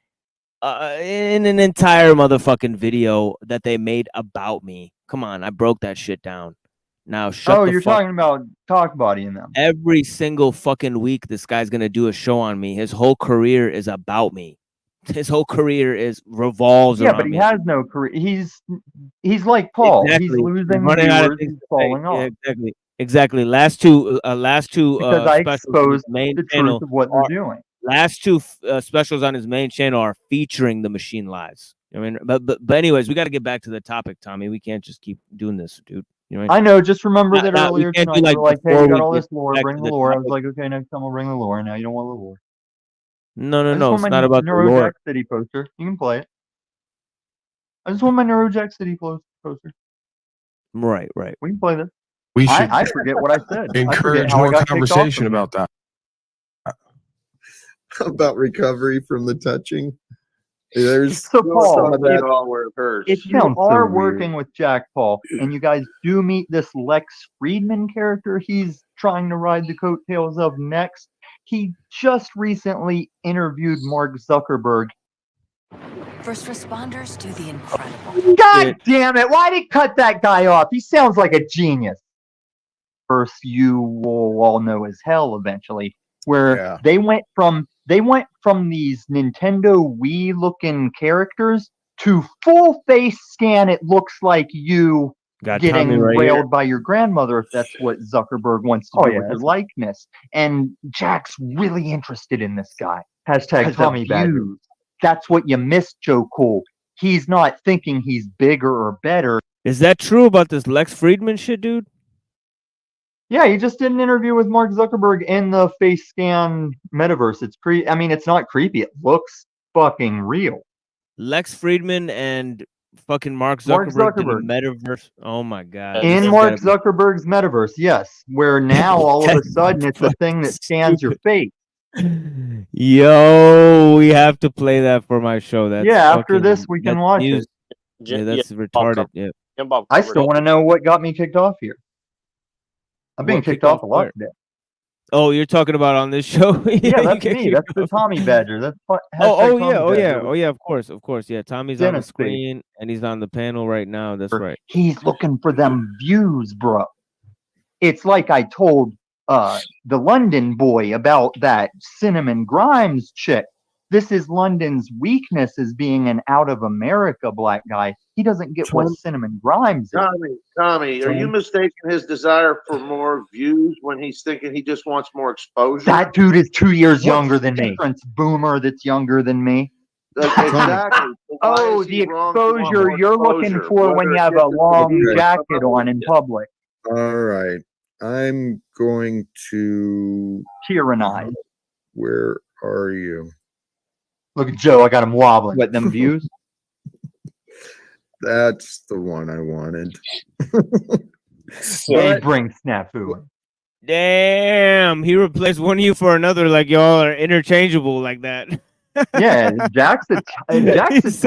in an entire motherfucking video that they made about me. Come on, I broke that shit down. Now shut the you're fuck talking about talk body in them. Every single fucking week, this guy's gonna do a show on me. His whole career is about me. His whole career revolves around but he me. has no career. He's like Paul. Exactly. He's losing Running out of viewers. things He's to falling say. off. Yeah, exactly. Last two Because I specials on exposed his main the channel truth of what they're doing. Last two specials on his main channel are featuring the machine lies. I mean, but anyways, we got to get back to the topic, Tommy. We can't just keep doing this, dude. You know what I know. Just remember that we earlier can't do, tonight, you were like, "Hey, before you got we all get this lore. back Bring to the the lore." I topic. was like, "Okay, next time we'll bring the lore." Now you don't want the lore. No, I just want it's my not about the lore. Neurojack City poster. You can play it. I just want my Neurojack City poster. Right. We can play this. We should I forget what I said. encourage more conversation about that. About recovery from the touching. There's So Paul, that. if you are working with Jack Paul and you guys do meet this Lex Friedman character he's trying to ride the coattails of next, he just recently interviewed Mark Zuckerberg. First responders do the incredible. God damn it! Why did he cut that guy off? He sounds like a genius. First, you will all know as hell eventually, where they went from these Nintendo Wii looking characters to full face scan. It looks like you getting railed by your grandmother, if that's what Zuckerberg wants to do with your likeness. And Jack's really interested in this guy. Hashtag Tommy Badger. That's what you missed, Joe Cool. He's not thinking he's bigger or better. Is that true about this Lex Friedman shit, dude? Yeah, he just did an interview with Mark Zuckerberg in the face scan metaverse. It's I mean, it's not creepy. It looks fucking real. Lex Friedman and fucking Mark Zuckerberg in the metaverse. Oh my god. In Mark Zuckerberg's metaverse, yes. Where now all of a sudden it's a thing that scans your face. Yo, we have to play that for my show. That's after this we can watch it. Yeah, that's retarded. Yeah. I still want to know what got me kicked off here. I've been kicked off a lot today. Oh, you're talking about on this show? Yeah, that's me. That's the Tommy Badger. That's yeah, of course. Yeah, Tommy's on the screen and he's on the panel right now. That's right. He's looking for them views, bro. It's like I told the London boy about that Cinnamon Grimes chick. This is London's weakness, as being an out of America black guy. He doesn't get what Cinnamon Grimes is. Tommy, are you mistaking his desire for more views when he's thinking he just wants more exposure? That dude is 2 years younger than me. Boomer that's younger than me. Exactly. Oh, the exposure you're looking for when you have a long jacket on in public. All right. I'm going to tyrannize. Where are you? Look at Joe. I got him wobbling. What, them views? That's the one I wanted. They bring snafu in. Damn, he replaced one of you for another. Like y'all are interchangeable like that. Yeah, Jack's a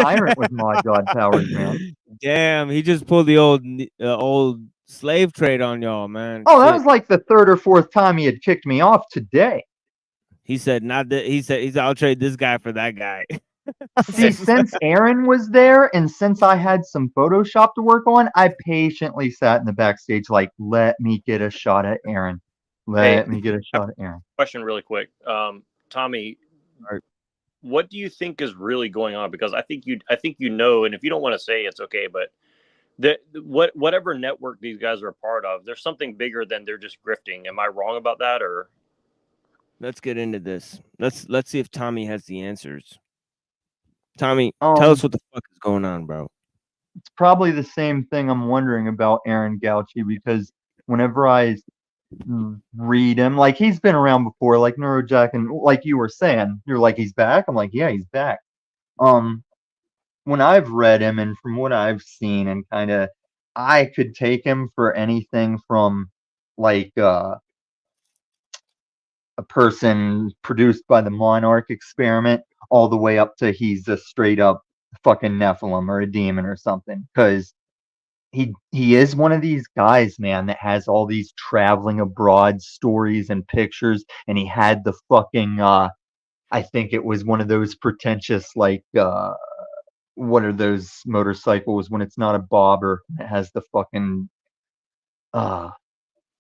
tyrant with mod god powers, man. Damn, he just pulled the old slave trade on y'all, man. Oh, that was like the third or fourth time he had kicked me off today. He said not that. He said I'll trade this guy for that guy. See, since Aaron was there and since I had some Photoshop to work on, I patiently sat in the backstage like, let me get a shot at Aaron. Let me get a shot at Aaron. Question really quick. Tommy, what do you think is really going on? Because I think you know, and if you don't want to say it's okay, but whatever network these guys are a part of, there's something bigger than they're just grifting. Am I wrong about that? Or let's get into this. Let's see if Tommy has the answers. Tommy, tell us what the fuck is going on, bro. It's probably the same thing I'm wondering about Aaron Gauchi, because whenever I read him, like he's been around before, like Neurojack, and like you were saying, you're like, he's back. I'm like, yeah, he's back. When I've read him and from what I've seen, and kind of, I could take him for anything from like a person produced by the Monarch experiment all the way up to he's a straight up fucking Nephilim or a demon or something. Because he is one of these guys, man, that has all these traveling abroad stories and pictures. And he had the fucking, I think it was one of those pretentious, like, what are those motorcycles when it's not a bobber? It has the fucking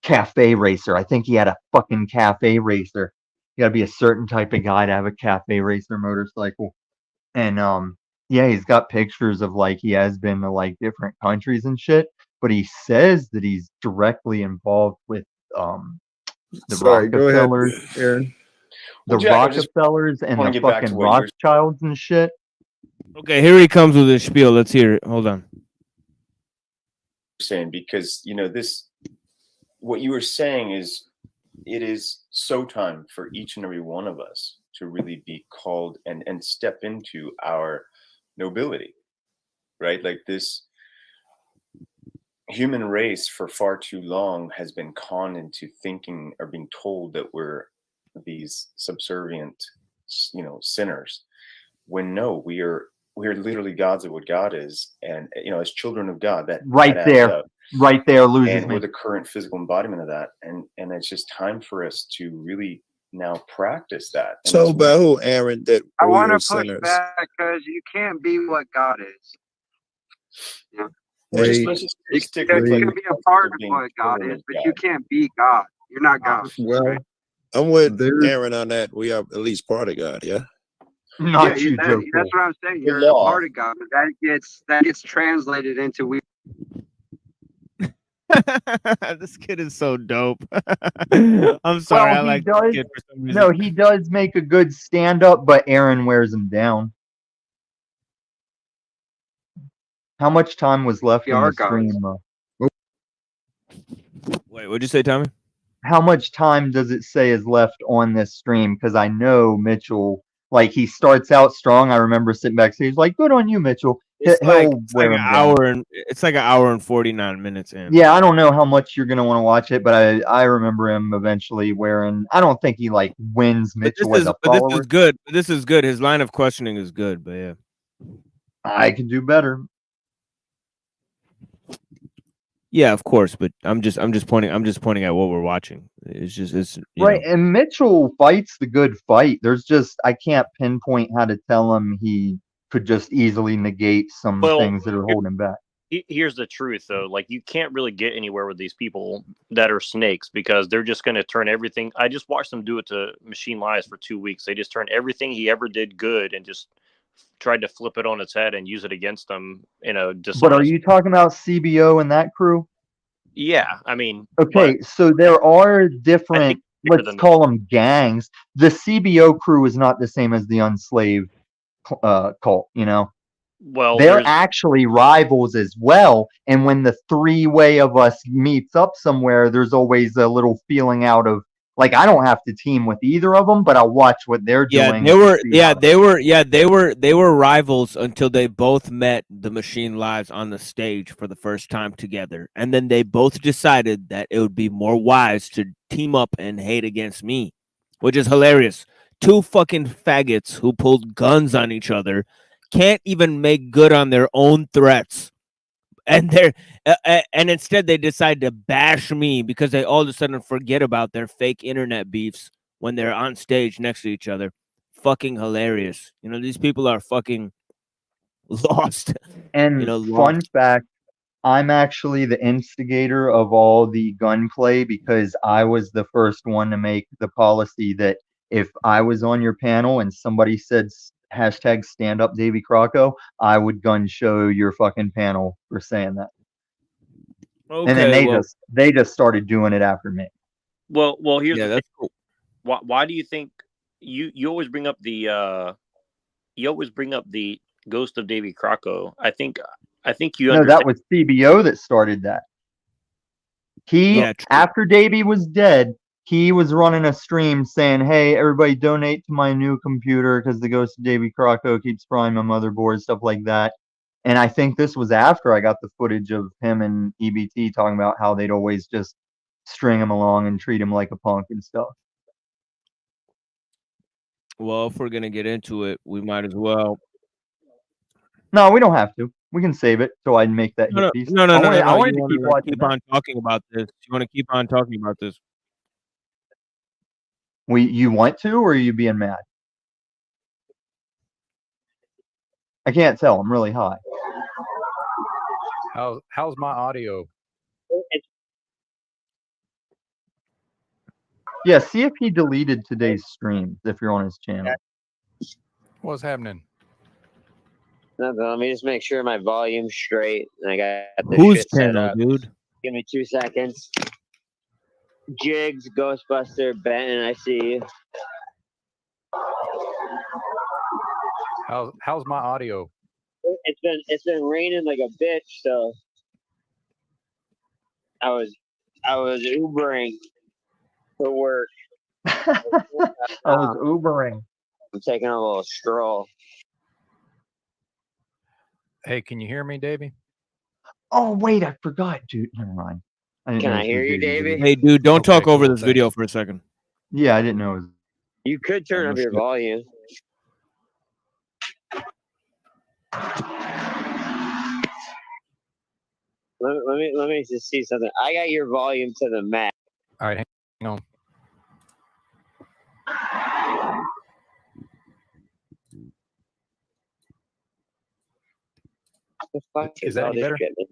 cafe racer. I think he had a fucking cafe racer. You gotta be a certain type of guy to have a cafe racer motorcycle. And yeah, he's got pictures of like he has been to like different countries and shit, but he says that he's directly involved with the Rockefellers, Aaron. The Rockefellers and the fucking Rothschilds and shit. Okay, here he comes with his spiel. Let's hear it. Hold on. Saying, because you know this, what you were saying is, it is so time for each and every one of us to really be called and step into our nobility, right? Like this human race for far too long has been conned into thinking or being told that we're these subservient, you know, sinners, when no, we are literally gods of what God is, and you know, as children of God, that right there loses and me. we're the current physical embodiment of that, and it's just time for us to really now practice that. And So it's by who, Aaron, that I we want are to push sinners? back because you can't be what God is. Yeah. Well, Hey, let's just You, stick you with like can the be a concept part of of being what God children is, of but you God. can't be God. You're not God. Well, I'm with there. Aaron on that. We are at least part of God, yeah? Yeah, Not you, Joe that's Cool. what I'm saying. The You're a law. part of God, but that gets translated into we. This kid is so dope. I'm sorry. Well, I he like this does. kid for some reason. No, he does make a good stand-up, but Aaron wears him down. How much time was left We in are the stream? Wait, what'd you say, Tommy? How much time does it say is left on this stream? Because I know Mitchell, like he starts out strong. I remember sitting backstage, like, "Good on you, Mitchell." It's like He'll wear an him down. hour and it's like an hour and 49 minutes in. Yeah, I don't know how much you're gonna want to watch it, but I remember him eventually wearing. I don't think he like wins But this Mitchell as is a but this follower. is good. This is good. His line of questioning is good, but yeah. I could do better. Yeah, of course, but I'm just pointing at what we're watching. It's Right, and Mitchell fights the good fight. There's just I can't pinpoint how to tell him he could just easily negate some Well, things that are holding him back. Here's the truth, though. Like, you can't really get anywhere with these people that are snakes because they're just going to turn everything. I just watched them do it to Machine Lies for 2 weeks. They just turned everything he ever did good and just tried to flip it on its head and use it against them in a dishonest. But are you talking about CBO and that crew? Yeah, I mean. Okay, so there are different, bigger let's than call them gangs. The CBO crew is not the same as the Unslaved cult, you know? Well, they're there's actually rivals as well. And when the three-way of us meets up somewhere, there's always a little feeling out of, like, I don't have to team with either of them, but I'll watch what they're doing. they were rivals until they both met the Machine Lives on the stage for the first time together. And then they both decided that it would be more wise to team up and hate against me, which is hilarious. Two fucking faggots who pulled guns on each other can't even make good on their own threats. And and instead they decide to bash me because they all of a sudden forget about their fake internet beefs when they're on stage next to each other. Fucking hilarious. You know, these people are fucking lost. And fun fact, I'm actually the instigator of all the gunplay because I was the first one to make the policy that if I was on your panel and somebody said hashtag stand up Davy Crocco, I would gun show your fucking panel for saying that. Okay, and then they just started doing it after me. Well, here's the thing. That's cool. Why do you think you always bring up the ghost of Davy Crocco? I think you No, understand. that was CBO that started that. After Davy was dead, he was running a stream saying, "Hey, everybody, donate to my new computer because the ghost of Davy Crocco keeps frying my motherboard," stuff like that. And I think this was after I got the footage of him and EBT talking about how they'd always just string him along and treat him like a punk and stuff. Well, if we're gonna get into it, we might as well. No, we don't have to. We can save it so I can make that hit piece. No. I wanted You to keep wanna watching. keep on talking about this. You want to keep on talking about this? You want to, or are you being mad? I can't tell. I'm really high. How's my audio? Yeah, see if he deleted today's streams if you're on his channel. What's happening? Nothing. Let me just make sure my volume's straight. And I got the Whose shit set channel, up. dude? Give me 2 seconds. Jigs, Ghostbuster, Benton, I see you. How's my audio? It's been raining like a bitch, so I was Ubering for work. I was Ubering. I'm taking a little stroll. Hey, can you hear me, Davey? Oh wait, I forgot, dude. Never mind. Can I hear you, Davey? Hey, dude, don't Okay, talk over cool, this video for a second. Yeah, I didn't know it was. You could turn up your volume. Let me just see something. I got your volume to the max. All right, hang on. The fuck Is that all any this better? shit, man?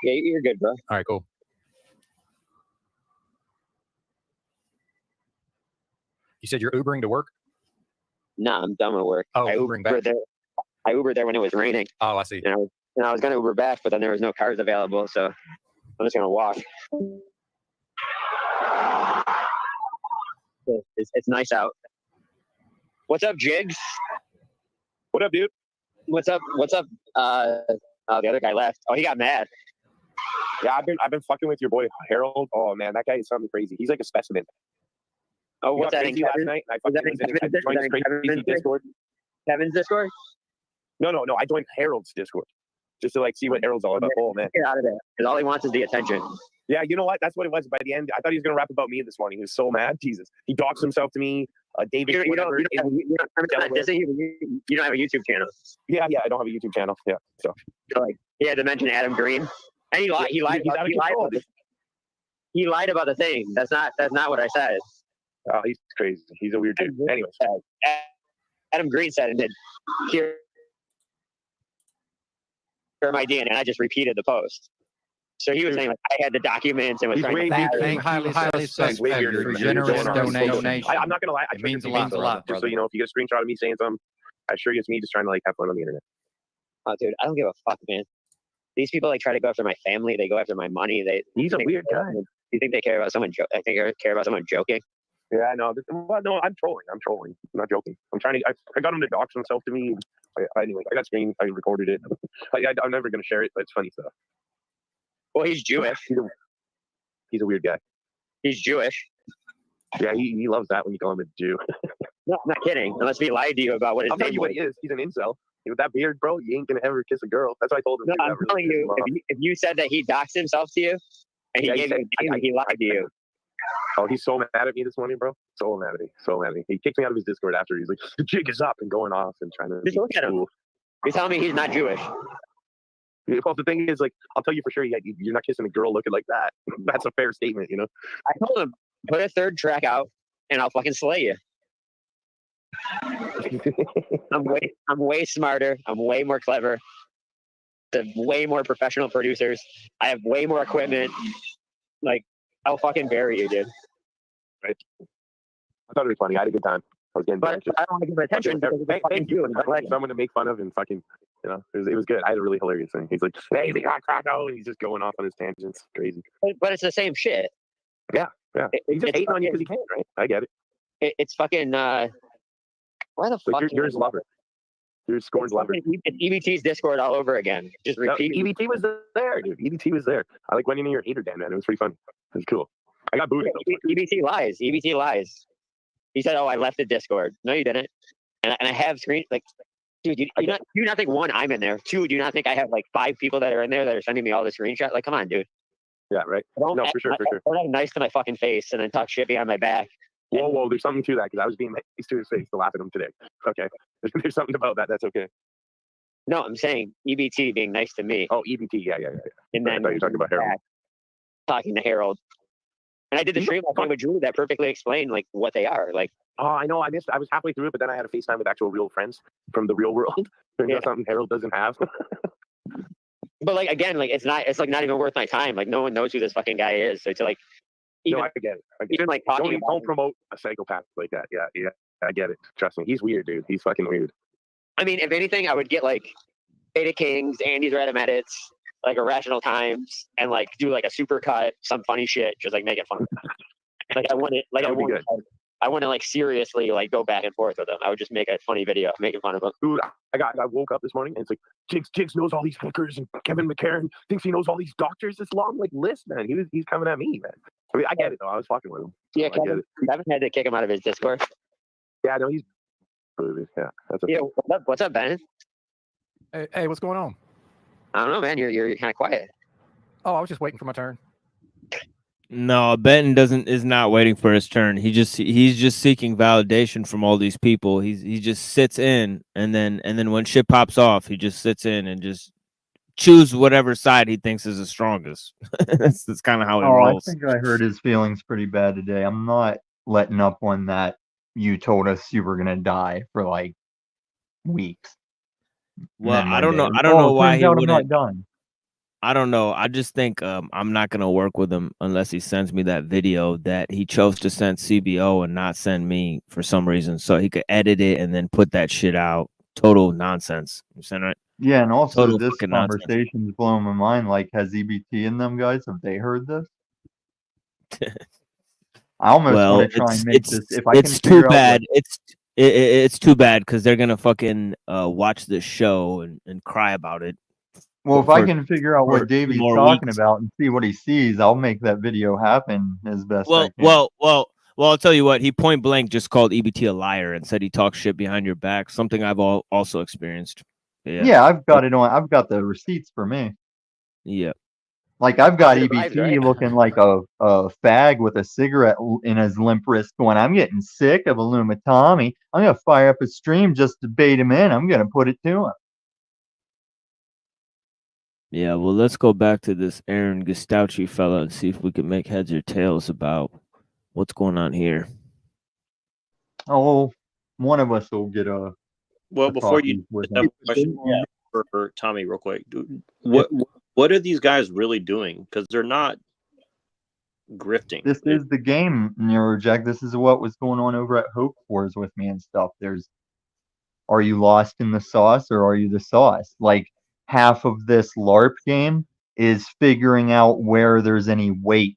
Yeah, you're good, bro. All right, cool. You said you're Ubering to work? No, I'm done with work. Oh, I Ubering Ubered back. there. I Ubered there when it was raining. Oh, I see. And I was gonna Uber back, but then there was no cars available, so I'm just gonna walk. It's nice out. What's up, Jigs? What up, dude? What's up? Oh, the other guy left. Oh, he got mad. Yeah, I've been fucking with your boy Harold. Oh man, that guy is something crazy. He's like a specimen. Oh, He what's got that in crazy last Kevin's? night. I Was that fucking in was in- I Kevin's- joined was this that in crazy Kevin's Discord. Kevin's Discord? No. I joined Harold's Discord just to like see what Harold's all about. Oh man, Get out of there. Because all he wants is the attention. yeah. You know what? That's what it was. By the end, I thought he was gonna rap about me this morning. He was so mad. Jesus, he doxed himself to me. David, You don't have Delaware. you don't have a YouTube channel. Yeah. I don't have a YouTube channel. Yeah. So So, like, he had to mention Adam Green, and he lied. He lied. He's out of control. He lied about the thing. That's not what I said. Oh, he's crazy. He's a weird dude. Anyways, Adam Green said it. Here my DNA, and I just repeated the post. So he was saying like I had the documents and was He's trying way- to. he's- Thank you, highly suspect, way weirder for than generous what's going on. donation. I'm not gonna lie. I It means a triggered lot, people, brother. just so you know, if you get a screenshot of me saying something, I assure you it's me just trying to like have fun on the internet. Oh, dude, I don't give a fuck, man. These people like try to go after my family. They go after my money. He's a weird guy. You think they care about someone? I think they care about someone joking. Yeah, I know. Well, no, I'm trolling. I'm not joking. I'm trying to. I got him to dox himself to me. Anyway, I got screen. I recorded it. I'm never gonna share it, but it's funny stuff. Well, he's Jewish. He's a weird guy. He's Jewish. Yeah, he loves that when you call him a Jew. No, I'm not kidding. Unless we lied to you about what his I'll tell name you what was. he is. He's an incel. With that beard, bro, you ain't gonna ever kiss a girl. That's what I told him. No, too. I'm That really telling pissed you, him off. if you said that he doxed himself to you and he Yeah, gave you a name, he lied to you. Oh, he's so mad at me this morning, bro. So mad at me. So mad at me. He kicked me out of his Discord after. He's like, the jig is up and going off and trying to. Just look at him. cool. You're telling me he's not Jewish. Well, the thing is, like, I'll tell you for sure, you're not kissing a girl looking like that. That's a fair statement, you know? I told him, put a third track out and I'll fucking slay you. I'm way smarter. I'm way more clever. The way more professional producers. I have way more equipment. Like, I'll fucking bury you, dude. Right. I thought it was funny. I had a good time. I was getting But I don't want to give him attention because it's fucking you. Someone to make fun of and fucking, you know, it was good. I had a really hilarious thing. He's like, hey, they got Krakow. And he's just going off on his tangents. Crazy. But it's the same shit. Yeah. He's just hating on you because he can, right? I get it. It's fucking, why the fuck? You're his lover. You're his scorned lover. It's EBT's Discord all over again. Just repeat. EBT was there, dude. EBT was there. I like went into your hater den, man. It was pretty fun. It was cool. I got booted. EBT lies. EBT lies. He said, "Oh, I left the Discord." No, you didn't. And I have screen like, dude. Do you not think one, I'm in there? Two, do you not think I have like 5 people that are in there that are sending me all the screenshots? Like, come on, dude. Yeah, right. No, for sure. Don't act nice to my fucking face and then talk shit behind my back. Whoa, there's something to that because I was being nice to his face to laugh at him today. Okay, there's something about that. That's okay. No, I'm saying EBT being nice to me. Oh, EBT, yeah. And then I thought you were talking about Harold. Talking to Harold. And I did the stream with Drew that perfectly explained like what they are. Like, oh, I know. I was halfway through it, but then I had a FaceTime with actual real friends from the real world. You know, something Harold doesn't have. But like again, like it's like not even worth my time. Like no one knows who this fucking guy is. So to like even, no, I get it. Even like talking don't promote a psychopath like that. Yeah. I get it. Trust me. He's weird, dude. He's fucking weird. I mean, if anything, I would get like Beta Kings, Andy's Random Edits, like Irrational Times, and like do like a super cut, some funny shit, just like make it fun. Like I wouldn't like seriously like go back and forth with him. I would just make a funny video making fun of him. Dude, I woke up this morning and it's like Jigs knows all these hookers and Kevin McCarran thinks he knows all these doctors. This long like list, man. He's coming at me, man. I mean, I get it though. I was fucking with him. Yeah, I get it. Kevin had to kick him out of his Discord. Yeah, no, he's yeah. That's okay. Yeah, what's up, Ben? Hey, what's going on? I don't know, man. You're kind of quiet. Oh, I was just waiting for my turn. No, Benton is not waiting for his turn. He's just seeking validation from all these people. He just sits in and then when shit pops off, he just sits in and just choose whatever side he thinks is the strongest. that's kind of how it rolls. I think I hurt his feelings pretty bad today. I'm not letting up on that. You told us you were gonna die for like weeks. Well, then I my don't know. day. I don't know why turns he out I'm not wouldn't. done. I don't know. I just think I'm not gonna work with him unless he sends me that video that he chose to send CBO and not send me for some reason, so he could edit it and then put that shit out. Total nonsense. You saying right? Yeah, and also Total this fucking nonsense. conversation's blowing my mind. Like, has EBT and them guys, have they heard this? I almost want Well, to try and make it's this. If I can it's too figure out what. bad. It's too bad because they're gonna fucking watch this show and cry about it. Well, if I for can figure out what 2 Davey's more talking weeks. about and see what he sees, I'll make that video happen as best I can. Well. I'll tell you what. He point blank just called EBT a liar and said he talks shit behind your back. Something I've also experienced. Yeah, I've got it on. I've got the receipts for me. Yeah. Like, I've got Positive vibes, EBT right? looking like a fag with a cigarette in his limp wrist going, I'm getting sick of Tommy. I'm going to fire up a stream just to bait him in. I'm going to put it to him. Yeah, well, let's go back to this Aaron Gustauchi fella and see if we can make heads or tails about what's going on here. Oh, one of us will get a. Well, before coffee you with have him. a question for Tommy, real quick. What are these guys really doing? Because they're not grifting. This is the game, Neurojack. This is what was going on over at Hope Wars with me and stuff. Are you lost in the sauce or are you the sauce? Like, half of this LARP game is figuring out where there's any weight.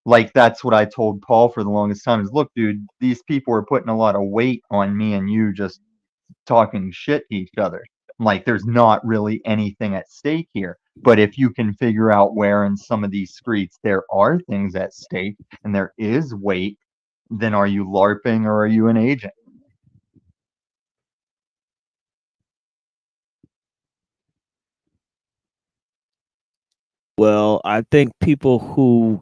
Like, that's what I told Paul for the longest time is, look, dude, these people are putting a lot of weight on me and you just talking shit to each other. Like, there's not really anything at stake here. But if you can figure out where in some of these streets there are things at stake and there is weight, then are you LARPing or are you an agent? Well, I think people who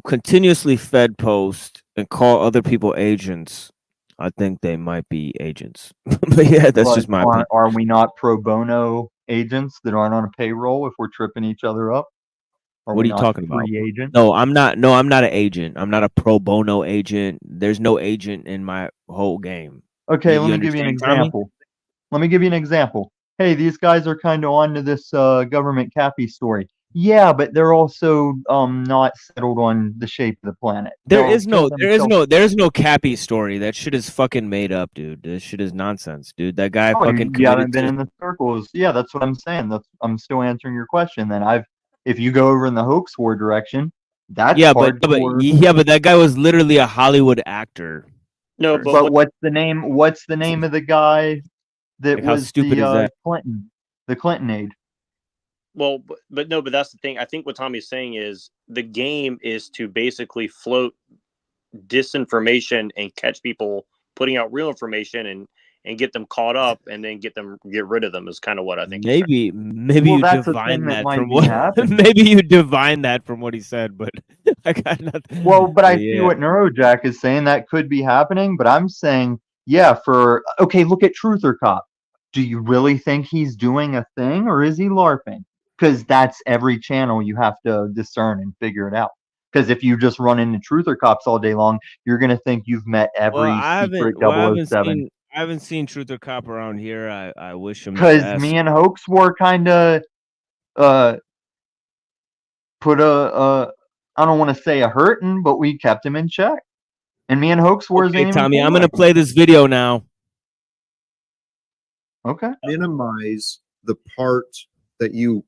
continuously fed post and call other people agents, I think they might be agents. But yeah, that's just my opinion. Are we not pro bono agents that aren't on a payroll if we're tripping each other up? What are you talking about? Free agents? No, I'm not an agent. I'm not a pro bono agent. There's no agent in my whole game. Okay, let me give you an example. Hey, these guys are kind of onto this government Cappy story. Yeah, but they're also not settled on the shape of the planet. There's no Cappy story. That shit is fucking made up, dude. This shit is nonsense, dude. That guy fucking you haven't been in the circles. Yeah, that's what I'm saying. I'm still answering your question. Then if you go over in the hoax war direction, that's hardcore. But that guy was literally a Hollywood actor. No, but what's the name? What's the name of the guy that like, how was stupid is that? The Clinton aide? Well, but that's the thing. I think what Tommy's saying is the game is to basically float disinformation and catch people putting out real information and get them caught up and then get rid of them is kind of what I think. Maybe you divine that from what maybe you divine that from what he said, but I got nothing. Well, but I see what Neurojack is saying. That could be happening, but I'm saying, look at Truther Cop. Do you really think he's doing a thing or is he LARPing? Because that's every channel you have to discern and figure it out. Because if you just run into Truther Cops all day long, you're going to think you've met every secret 007. I haven't seen Truther Cop around here. I wish him. Because me and Hoax War kind of put I don't want to say a hurting, but we kept him in check. And me and Hoax War Okay, Tommy, I'm going to play this video now. Okay. Minimize the part that you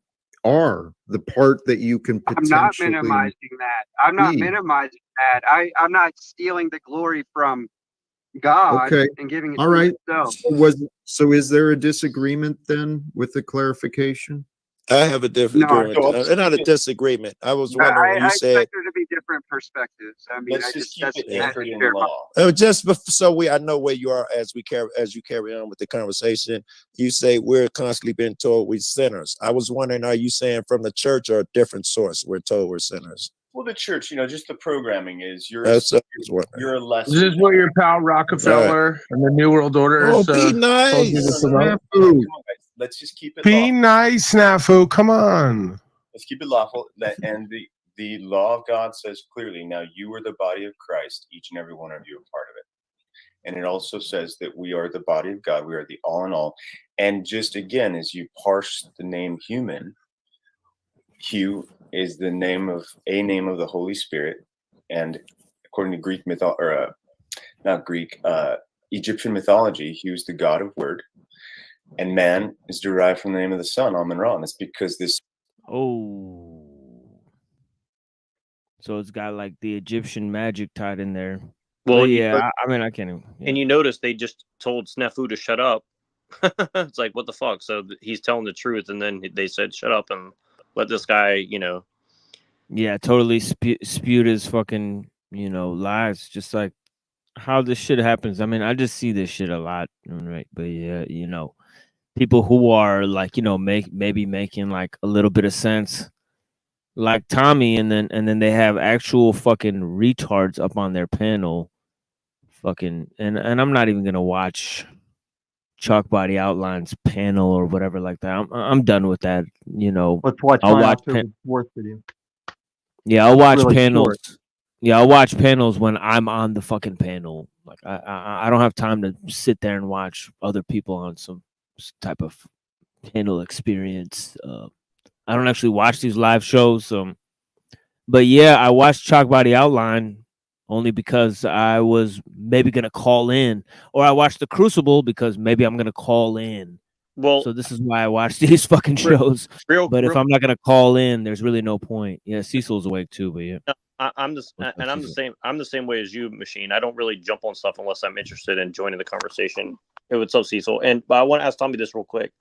are, the part that you can potentially. I'm not minimizing that. I'm not minimizing that. I'm not stealing the glory from God and giving it all to right. myself. So is there a disagreement then with the clarification? I have a different agreement. Not a disagreement. I was wondering when you said. I expect there to be different perspectives. I mean, let's just keep it anchored in law. I know where you are as you carry on with the conversation. You say we're constantly being told we're sinners. I was wondering, are you saying from the church or a different source we're told we're sinners? Well, the church, just the programming is you're a lesser. This is what your pal Rockefeller and the New World Order is. Be nice. Let's just keep it. Be nice, Snafu. Come on. Let's keep it lawful. And the law of God says clearly, now you are the body of Christ. Each and every one of you are part of it. And it also says that we are the body of God. We are the all in all. And just again, as you parse the name human, Hu is the name of the Holy Spirit, and according to Greek not Greek, Egyptian mythology, Hu is the god of word, and man is derived from the name of the sun, Amun-Ra. That's because this. Oh, so it's got like the Egyptian magic tied in there. Well, But yeah, I mean, I can't even. Yeah. And you notice they just told Snafu to shut up. It's like, what the fuck? So he's telling the truth, and then they said, shut up and let this guy, Yeah, totally spewed his fucking, lies. Just like how this shit happens. I mean, I just see this shit a lot, right? But yeah, people who are like, maybe making like a little bit of sense, like Tommy, and then they have actual fucking retards up on their panel, fucking, and I'm not even gonna watch Chalk Body Outlines panel or whatever like that. I'm done with that. Let's watch I'll my watch October 4th video. Yeah, I'll watch really panels. short. Yeah, I'll watch panels when I'm on the fucking panel. Like I don't have time to sit there and watch other people on some type of panel experience. I don't actually watch these live shows. But yeah, I watched Chalk Body Outline only because I was maybe gonna call in, or I watched The Crucible because maybe I'm gonna call in. Well, so this is why I watch these fucking shows. But if I'm not gonna call in, there's really no point. Yeah, Cecil's awake too, but yeah. I'm the same way as you, Machine. I don't really jump on stuff unless I'm interested in joining the conversation. Hey, what's up, Cecil? But I want to ask Tommy this real quick.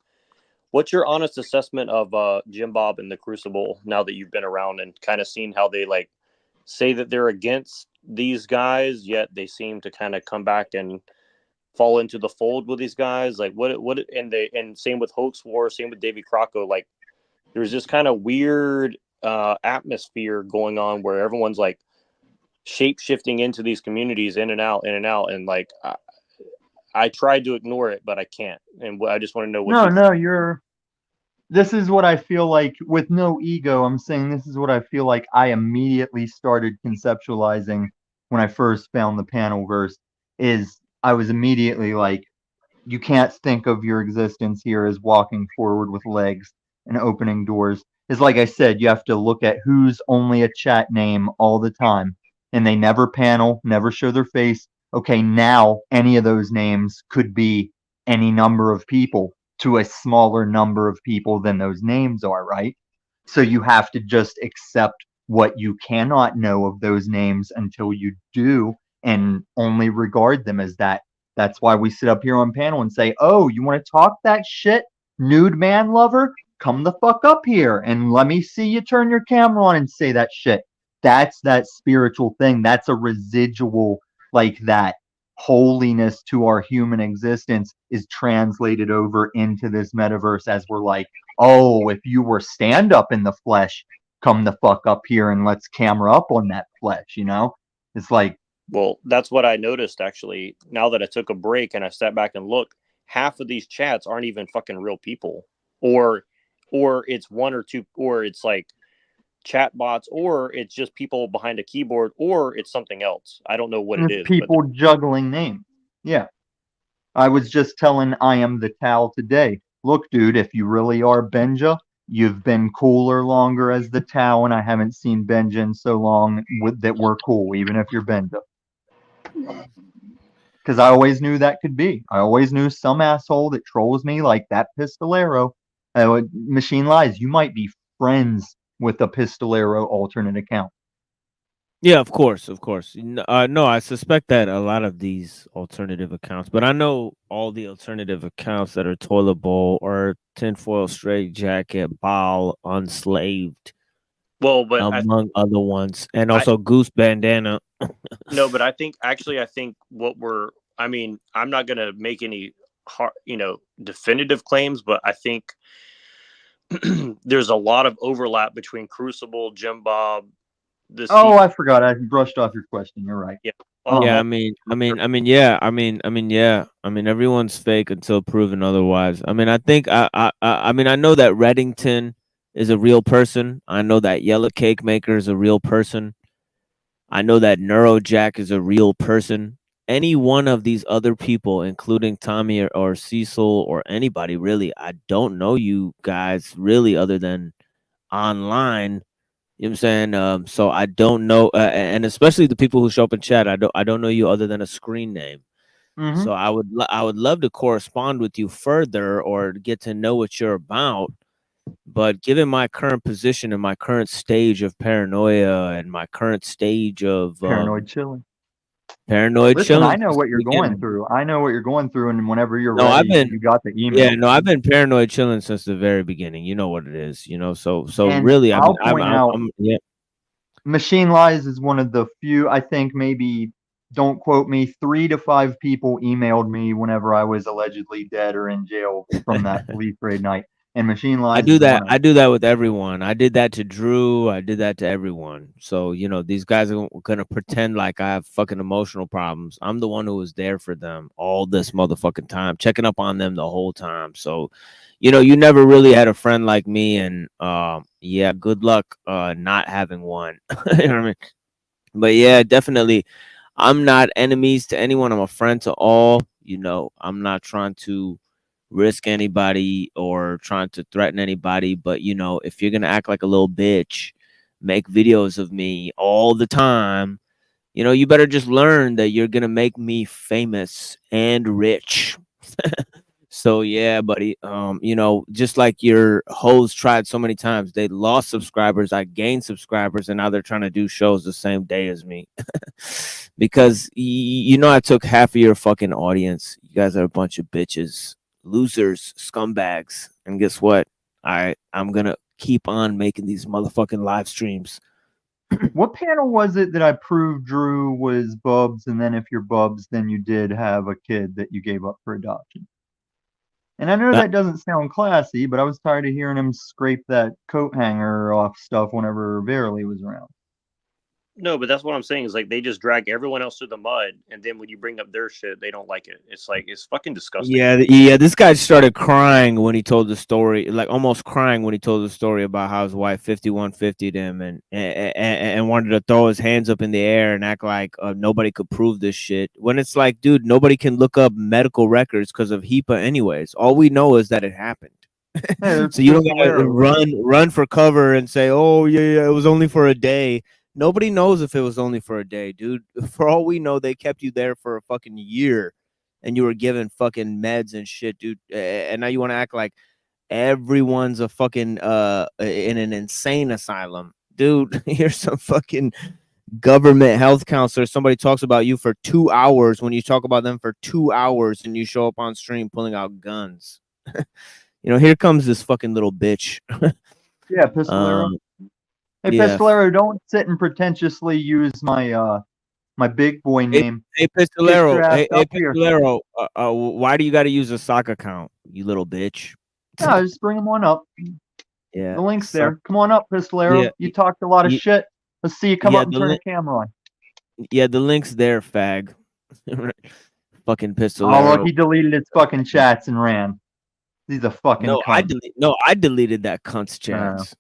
What's your honest assessment of Jim Bob and the Crucible now that you've been around and kind of seen how they like say that they're against these guys, yet they seem to kind of come back and fall into the fold with these guys? Like and same with Hoax War, same with Davy Crocco. Like there's this kind of weird atmosphere going on where everyone's like shape shifting into these communities in and out, and like I tried to ignore it, but I can't. And I just want to know what This is what I feel like, with no ego. I'm saying this is what I feel like I immediately started conceptualizing when I first found the panel verse. Is I was immediately like, you can't think of your existence here as walking forward with legs and opening doors. It's like I said, you have to look at who's only a chat name all the time, and they never panel, never show their face. Okay, now any of those names could be any number of people to a smaller number of people than those names are, right? So you have to just accept what you cannot know of those names until you do, and only regard them as that. That's why we sit up here on panel and say, oh, you want to talk that shit, nude man lover? Come the fuck up here and let me see you turn your camera on and say that shit. That's that spiritual thing. That's a residual, like that holiness to our human existence is translated over into this metaverse as we're like, oh, if you were stand up in the flesh, come the fuck up here and let's camera up on that flesh, It's like, well, that's what I noticed actually. Now that I took a break and I sat back and looked, half of these chats aren't even fucking real people, or it's one or two, or it's like chat bots, or it's just people behind a keyboard, or it's something else. I don't know what it is. People juggling names. Yeah. I was just telling I Am the Tao today. Look, dude, if you really are Benja, you've been cooler longer as the Tao, and I haven't seen Benja in so long that we're cool, even if you're Benja. Because I always knew that could be. I always knew some asshole that trolls me like that Pistolero. Machine Lies, you might be friends with a Pistolero alternate account. Yeah, of course. No, I suspect that a lot of these alternative accounts, but I know all the alternative accounts that are Toilet Bowl or Tinfoil Straight Jacket, Ball, Unslaved. Well, but among other ones, and also Goose Bandana. No, but I think I'm not gonna make any hard, definitive claims, but I think there's a lot of overlap between Crucible, Jim Bob. I forgot. I brushed off your question. You're right. Yeah. Yeah, everyone's fake until proven otherwise. I mean, I think I know that Reddington is a real person. I know that Yellow Cake Maker is a real person. I know that Neurojack is a real person. any one of these other people, including Tommy or Cecil or anybody really, I don't know you guys really other than online. You know what I'm saying? So I don't know, and especially the people who show up in chat, I don't know you other than a screen name. Mm-hmm. So I would love to correspond with you further or get to know what you're about. But given my current position and my current stage of paranoia and my current stage of Paranoid chilling. paranoid Listen, chilling, I know what you're we can- going through. I know what you're going through, and whenever you're No, I've ready, been you got the email. yeah, no, I've been paranoid chilling since the very beginning. You know what it is, you know. So And really, I mean, I'll point out, yeah. Machine Lies is one of the few, I think maybe, don't quote me, 3 to 5 people emailed me whenever I was allegedly dead or in jail from that police raid night. And Machine I Lies do is one that. of I them. do that with everyone. I did that to Drew. I did that to everyone. So, you know, these guys are gonna pretend like I have fucking emotional problems. I'm the one who was there for them all this motherfucking time, checking up on them the whole time. So, you know, you never really had a friend like me, and yeah, good luck not having one. You know what I mean? But yeah, definitely, I'm not enemies to anyone. I'm a friend to all. You know, I'm not trying to risk anybody or trying to threaten anybody, but you know, if you're gonna act like a little bitch, make videos of me all the time, you know, you better just learn that you're gonna make me famous and rich. So yeah, buddy. You know, just like your hoes tried so many times, they lost subscribers, I gained subscribers, and now they're trying to do shows the same day as me. Because you know, I took half of your fucking audience. You guys are a bunch of bitches, losers, scumbags. And guess what? I'm gonna keep on making these motherfucking live streams. What panel was it that I proved Drew was Bubs, and then if you're Bubs, then you did have a kid that you gave up for adoption? And I know that doesn't sound classy, but I was tired of hearing him scrape that coat hanger off stuff whenever Verily was around. No, but that's what I'm saying is like they just drag everyone else through the mud, and then when you bring up their shit, they don't like it. It's like it's fucking disgusting. Yeah. This guy started crying when he told the story, like almost crying when he told the story about how his wife 5150'd him and wanted to throw his hands up in the air and act like nobody could prove this shit. When it's like, dude, nobody can look up medical records because of HIPAA, anyways. All we know is that it happened. So you don't gotta run for cover and say, "Oh yeah, it was only for a day." Nobody knows if it was only for a day, dude. For all we know, they kept you there for a fucking year, and you were given fucking meds and shit, dude. And now you want to act like everyone's a fucking in an insane asylum, dude. Here's some fucking government health counselor. Somebody talks about you for 2 hours when you talk about them for 2 hours, and you show up on stream pulling out guns. You know, here comes this fucking little bitch. Yeah, Pistolero. Hey, yeah. Pistolero, don't sit and pretentiously use my my big boy name. Hey, Get your Pistolero. ass Hey, up here. Pistolero. Why do you got to use a sock account, you little bitch? No, just bring him on up. Yeah. The link's there. Come on up, Pistolero. Yeah, You talked a lot of shit. Let's see you come yeah, up and the turn the link- camera on. Yeah, the link's there, fag. Fucking Oh, Pistolero. look, he deleted his fucking chats and ran. He's a fucking cunt. I deleted that cunt's chats.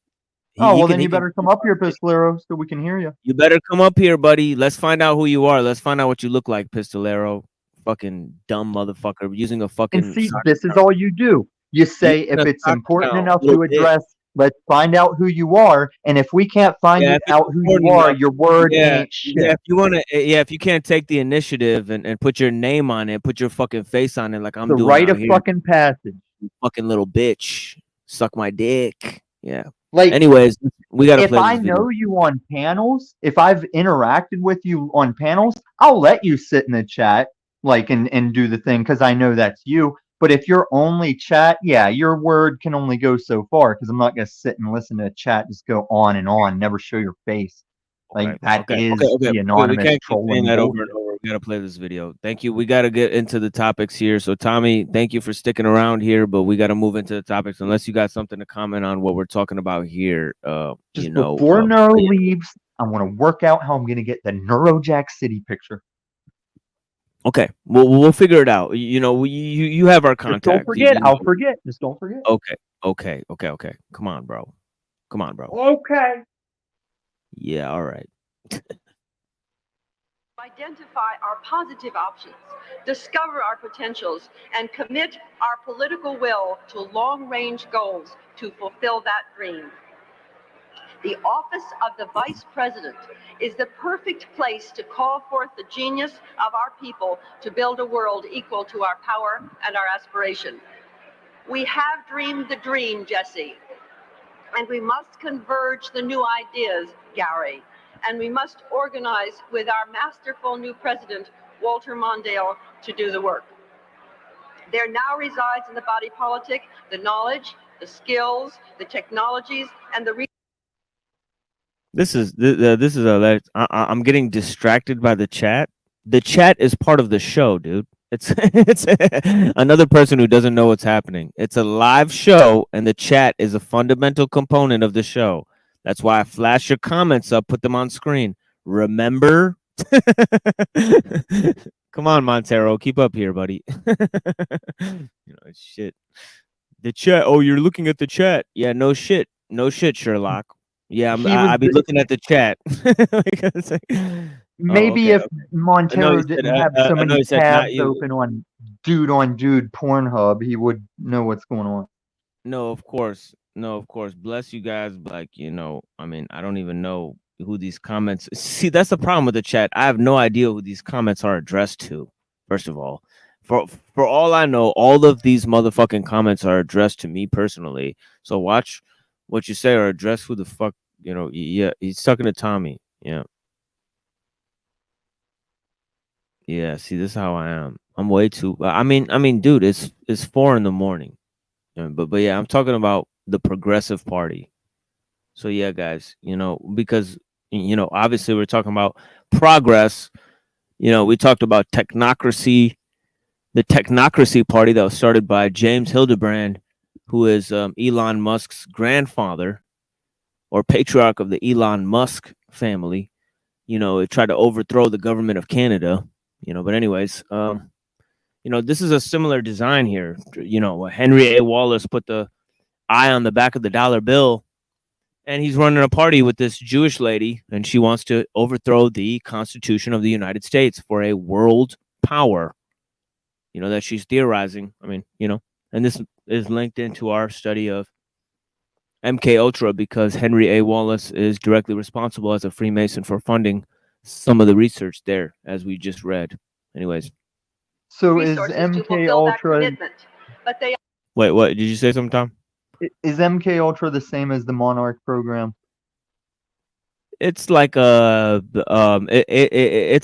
Oh, well, then he you better come up here, Pistolero, so we can hear you. You better come up here, buddy. Let's find out who you are. Let's find out what you look like, Pistolero. Fucking dumb motherfucker using a fucking. And see, sock this is account. all you do. You say, Using if a it's sock important account, enough to little bitch. address, let's find out who you are. And if we can't find Yeah, if it's out who you important are, enough, your word yeah, ain't shit. yeah. If you want to, if you can't take the initiative and put your name on it, put your fucking face on it, like I'm The doing rite out of here. fucking passage. You fucking little bitch, suck my dick. Yeah. Like, anyways, we gotta if play I this video. know you on panels, if I've interacted with you on panels, I'll let you sit in the chat, like, and do the thing, because I know that's you. But if you're only chat, yeah, your word can only go so far, because I'm not going to sit and listen to a chat just go on, never show your face. Like, that is the We anonymous can't keep saying trolling that over bullshit. and over. We gotta play this video. Thank you. We gotta get into the topics here. So Tommy, thank you for sticking around here, but we gotta move into the topics unless you got something to comment on what we're talking about here. Just you know, before Neuro leaves, I want to work out how I'm going to get the Neurojack City picture. okay, we'll figure it out. You know, you have our contact. Just don't forget. You know. I'll forget. Just don't forget. Okay. Come on, bro. Okay. Yeah, all right. Identify our positive options, discover our potentials, and commit our political will to long-range goals to fulfill that dream. The office of the Vice President is the perfect place to call forth the genius of our people to build a world equal to our power and our aspiration. We have dreamed the dream, Jesse, and we must converge the new ideas, Gary, and we must organize with our masterful new president, Walter Mondale, to do the work. There now resides in the body politic the knowledge, the skills, the technologies, and the I'm getting distracted by the chat. The chat is part of the show, dude. It's it's another person who doesn't know what's happening. It's a live show, and the chat is a fundamental component of the show. That's why I flash your comments up, put them on screen. Remember? Come on, Montero, keep up here, buddy. Shit. The chat. Oh, you're looking at the chat. Yeah, no shit, Sherlock. Yeah, I've been looking at the chat. Maybe if Montero said, didn't have so many said, not tabs you. open on dude Pornhub, he would know what's going on. No, of course. Bless you guys. Like, I mean, I don't even know who these comments. See, that's the problem with the chat. I have no idea who these comments are addressed to. First of all, for all I know, all of these motherfucking comments are addressed to me personally. So watch what you say or address who the fuck, yeah, he's talking to Tommy. Yeah. Yeah, see, this is how I am. I'm way too I mean, dude, it's 4 a.m. But yeah, I'm talking about the Progressive Party. So yeah, guys, because obviously we're talking about progress. We talked about technocracy, the Technocracy Party that was started by James Hildebrand, who is Elon Musk's grandfather or patriarch of the Elon Musk family. It tried to overthrow the government of Canada. But anyways, this is a similar design here. Henry A. Wallace put the eye on the back of the dollar bill, and he's running a party with this Jewish lady, and she wants to overthrow the Constitution of the United States for a world power, that she's theorizing. I mean, and this is linked into our study of MK Ultra because Henry A. Wallace is directly responsible as a Freemason for funding some of the research there, as we just read. Anyways. So is MK Ultra? But they Wait, what did you say? Something, Tom? Is MK Ultra the same as the Monarch program? It's like it's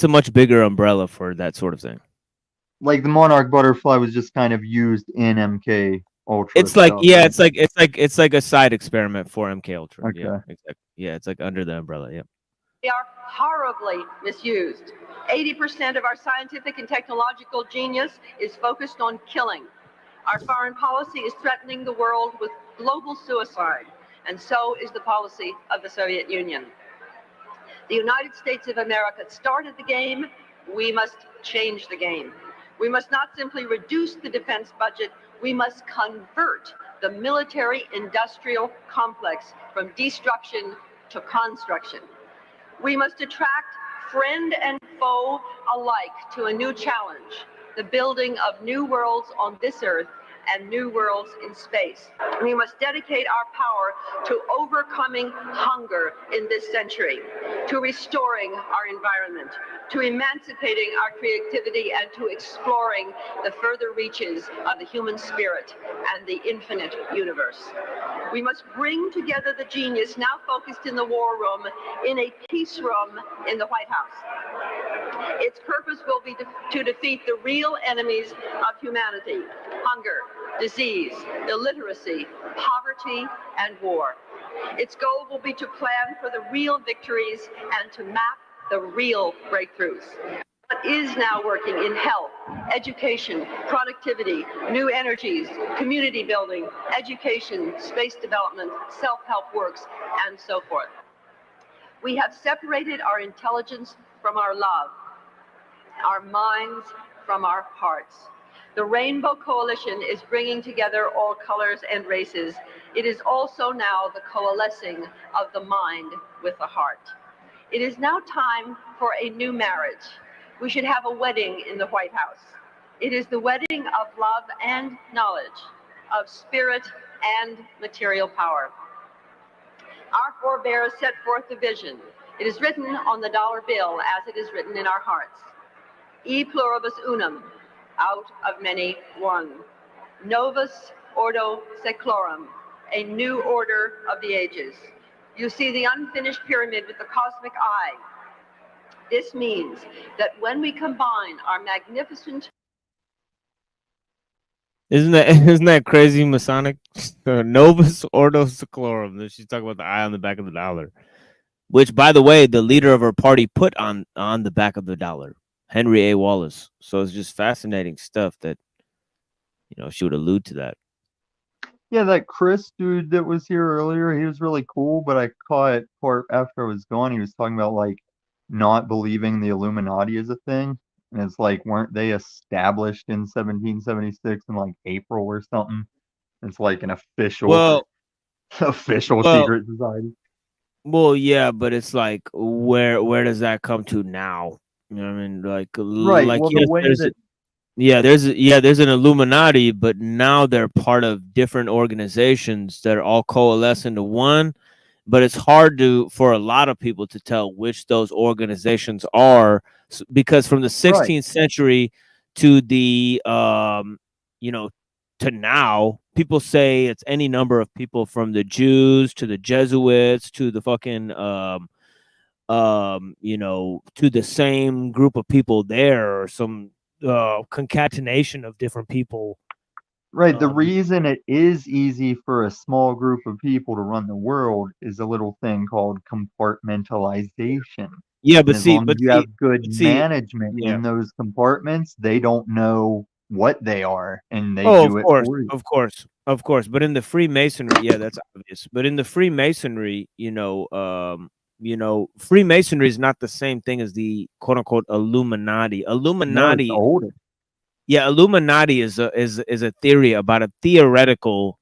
a much bigger umbrella for that sort of thing. Like the Monarch butterfly was just kind of used in MK Ultra. It's like it's like a side experiment for MK Ultra. Okay. Yeah, exactly. Yeah, it's like under the umbrella. Yeah. They are horribly misused. 80% of our scientific and technological genius is focused on killing. Our foreign policy is threatening the world with global suicide, and so is the policy of the Soviet Union. The United States of America started the game. We must change the game. We must not simply reduce the defense budget, we must convert the military-industrial complex from destruction to construction. We must attract friend and foe alike to a new challenge, the building of new worlds on this earth and new worlds in space. We must dedicate our power to overcoming hunger in this century, to restoring our environment, to emancipating our creativity, and to exploring the further reaches of the human spirit and the infinite universe. We must bring together the genius now focused in the war room in a peace room in the White House. Its purpose will be to defeat the real enemies of humanity: hunger, disease, illiteracy, poverty, and war. Its goal will be to plan for the real victories and to map the real breakthroughs. What is now working in health, education, productivity, new energies, community building, education, space development, self-help works, and so forth. We have separated our intelligence from our love, our minds from our hearts. The Rainbow Coalition is bringing together all colors and races. It is also now the coalescing of the mind with the heart. It is now time for a new marriage, We should have a wedding in the White House. It is the wedding of love and knowledge, of spirit and material power. Our forebears set forth the vision. It is written on the dollar bill as it is written in our hearts. E pluribus unum, out of many, one. Novus ordo seclorum, a new order of the ages. You see the unfinished pyramid with the cosmic eye. This means that when we combine our magnificent Isn't that isn't that crazy Masonic? Novus Ordo Seclorum. She's talking about the eye on the back of the dollar. Which, by the way, the leader of her party put on the back of the dollar. Henry A. Wallace. So it's just fascinating stuff that, she would allude to that. Yeah, that Chris dude that was here earlier, he was really cool, but I caught part after I was gone. He was talking about like not believing the Illuminati is a thing. And it's like, weren't they established in 1776 in like April or something? It's like an official secret society. Well, yeah, but it's like where does that come to now? You know what I mean? Like, Right. Well, yes, the way that there's an Illuminati, but now they're part of different organizations that are all coalesce into one. But it's hard for a lot of people to tell which those organizations are, because from the 16th century to the to now, people say it's any number of people, from the Jews to the Jesuits to the fucking to the same group of people there, or some concatenation of different people. Right. The reason it is easy for a small group of people to run the world is a little thing called compartmentalization. Yeah, And as long as you have good management yeah. in those compartments, they don't know what they are, and they Oh, do it of for you. course. But in the Freemasonry, yeah, that's obvious. But in the Freemasonry, Freemasonry is not the same thing as the quote unquote Illuminati. No, it's older. Yeah, Illuminati is a theory about a theoretical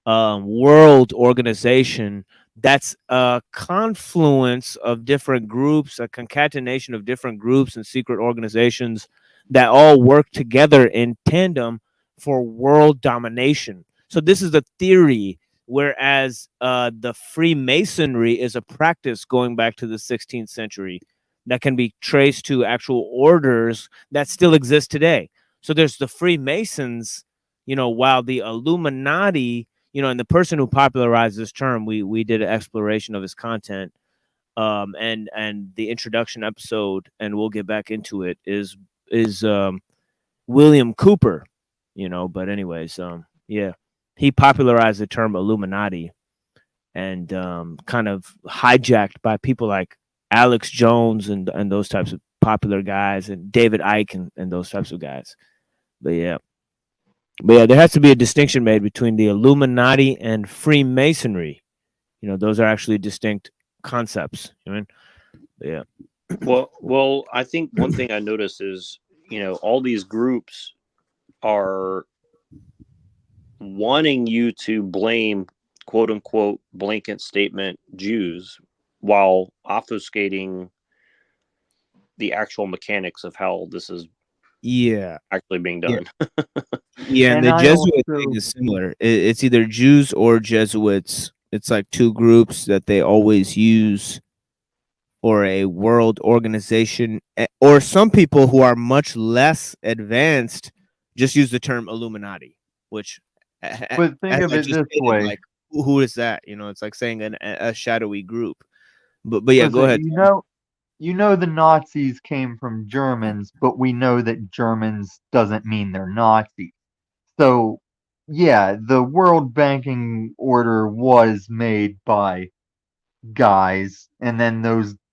world organization that's a confluence of different groups, a concatenation of different groups and secret organizations that all work together in tandem for world domination. So this is a theory, whereas the Freemasonry is a practice going back to the 16th century that can be traced to actual orders that still exist today. So there's the Freemasons, while the Illuminati, and the person who popularized this term, we did an exploration of his content, and the introduction episode, and we'll get back into it, is William Cooper, but anyways, yeah, he popularized the term Illuminati, and kind of hijacked by people like Alex Jones and those types of popular guys, and David Icke and those types of guys. But yeah, there has to be a distinction made between the Illuminati and Freemasonry. Those are actually distinct concepts. But yeah. Well, I think one thing I noticed is, all these groups are wanting you to blame, quote unquote, blanket statement Jews, while obfuscating the actual mechanics of how this is actually being done. Yeah, and the Jesuit thing is similar. It's either Jews or Jesuits. It's like two groups that they always use for a world organization, or some people who are much less advanced just use the term Illuminati, which, but think of it this way, like, who is that? It's like saying a shadowy group. But yeah, go ahead. The Nazis came from Germans, but we know that Germans doesn't mean they're Nazis. So, yeah, the world banking order was made by guys, and then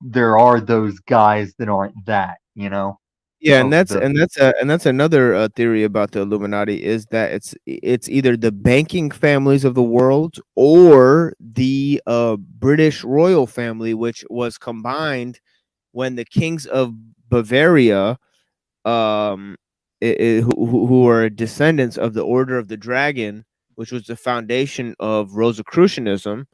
there are those guys that aren't that, Yeah, and that's another theory about the Illuminati, is that it's either the banking families of the world or the British royal family, which was combined when the kings of Bavaria, who are descendants of the Order of the Dragon, which was the foundation of Rosicrucianism,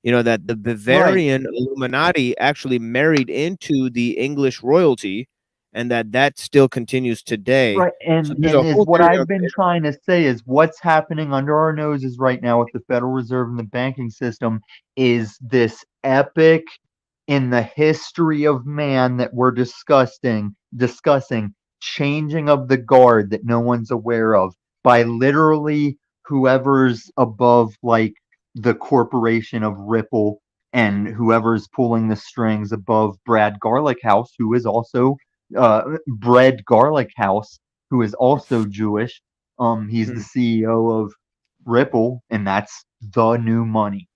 that the Bavarian Illuminati actually married into the English royalty, and that still continues today. Right, So and there's a is whole what theory I've out been there. trying to say is what's happening under our noses right now with the Federal Reserve and the banking system is this epic in the history of man that we're discussing changing of the guard that no one's aware of by literally whoever's above like the corporation of Ripple and whoever's pulling the strings above Brad Garlic House, who is also Bread Garlic House, who is also Jewish. He's the CEO of Ripple, and that's the new money.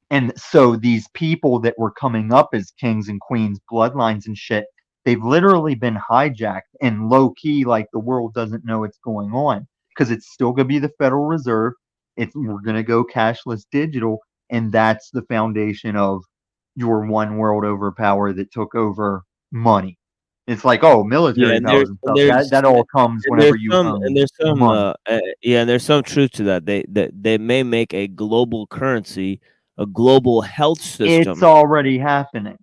And so these people that were coming up as kings and queens, bloodlines and shit, they've literally been hijacked and low key, like the world doesn't know what's going on because it's still going to be the Federal Reserve. We're going to go cashless digital, and that's the foundation of your one world overpower that took over money. It's like, oh, military powers and stuff. That all comes whenever you own money. And there's some truth to that. They may make a global currency, a global health system. It's already happening.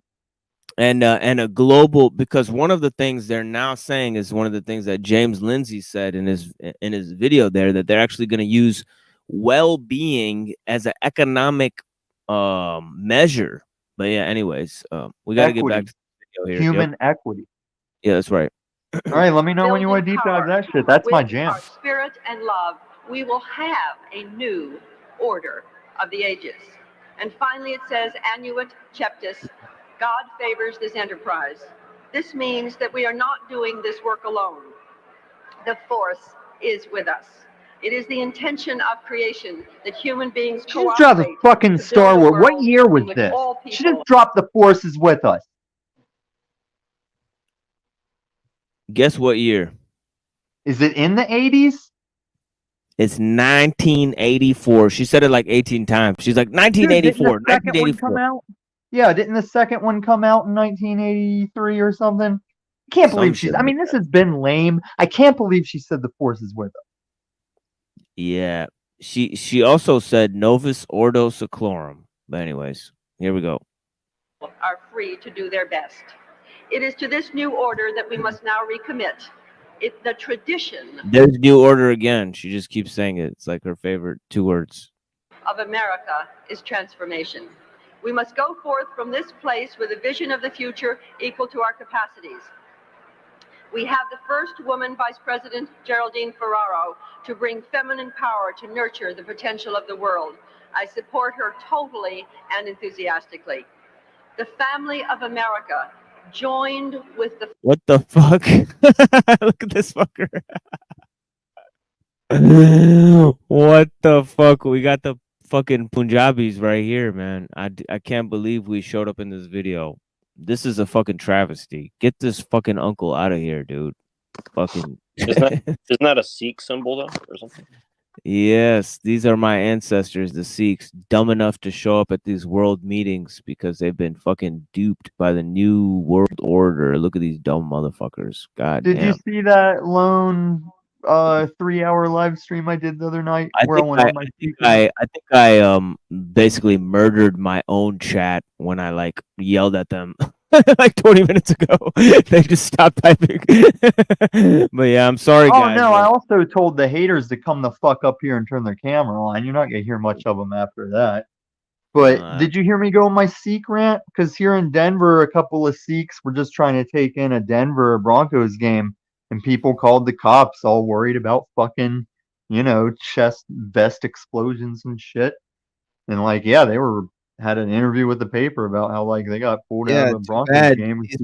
And a global, because one of the things they're now saying is one of the things that James Lindsay said in his video there, that they're actually going to use well-being as an economic measure. But yeah, anyways, we got to get back to the video here. Human equity. Yeah, that's right. All right, let me know when you want to deep dive that shit. That's my jam. Our spirit and love, we will have a new order of the ages. And finally, it says, Annuit Cheptis, God favors this enterprise. This means that we are not doing this work alone. The force is with us. It is the intention of creation that human beings She just dropped a fucking Star Wars. What year was which this? all She just dropped the forces with us. Guess what year? Is it in the 80s? It's 1984. She said it like 18 times. She's like 1984. Dude, didn't the second one come out? Yeah, didn't the second one come out in 1983 or something? I can't believe she's. I mean, this has been lame. I can't believe she said the force is with us. Yeah. She also said Novus Ordo Seclorum. But anyways, here we go. are free to do their best. It is to this new order that we must now recommit. The tradition There's new order again. She just keeps saying it. It's like her favorite 2 words. of America is transformation. We must go forth from this place with a vision of the future equal to our capacities. We have the first woman Vice President, Geraldine Ferraro, to bring feminine power to nurture the potential of the world. I support her totally and enthusiastically. The family of America joined with the... What the fuck? Look at this fucker. What the fuck? We got the fucking Punjabis right here, man. I can't believe we showed up in this video. This is a fucking travesty. Get this fucking uncle out of here, dude. Fucking. Isn't that a Sikh symbol though, or something? Yes, these are my ancestors, the Sikhs, dumb enough to show up at these world meetings because they've been fucking duped by the new world order. Look at these dumb motherfuckers. God Did damn. you see that lone 3-hour live stream I did the other night? I think I basically murdered my own chat when I like yelled at them like 20 minutes ago. They just stopped typing. But yeah, I'm sorry, guys. Oh no, I also told the haters to come the fuck up here and turn their camera on. You're not gonna hear much of them after that. But did you hear me go on my Sikh rant? Because here in Denver, a couple of Sikhs were just trying to take in a Denver Broncos game, and people called the cops, all worried about fucking, chest vest explosions and shit. And like, yeah, they had an interview with the paper about how like they got pulled out of a Broncos game. These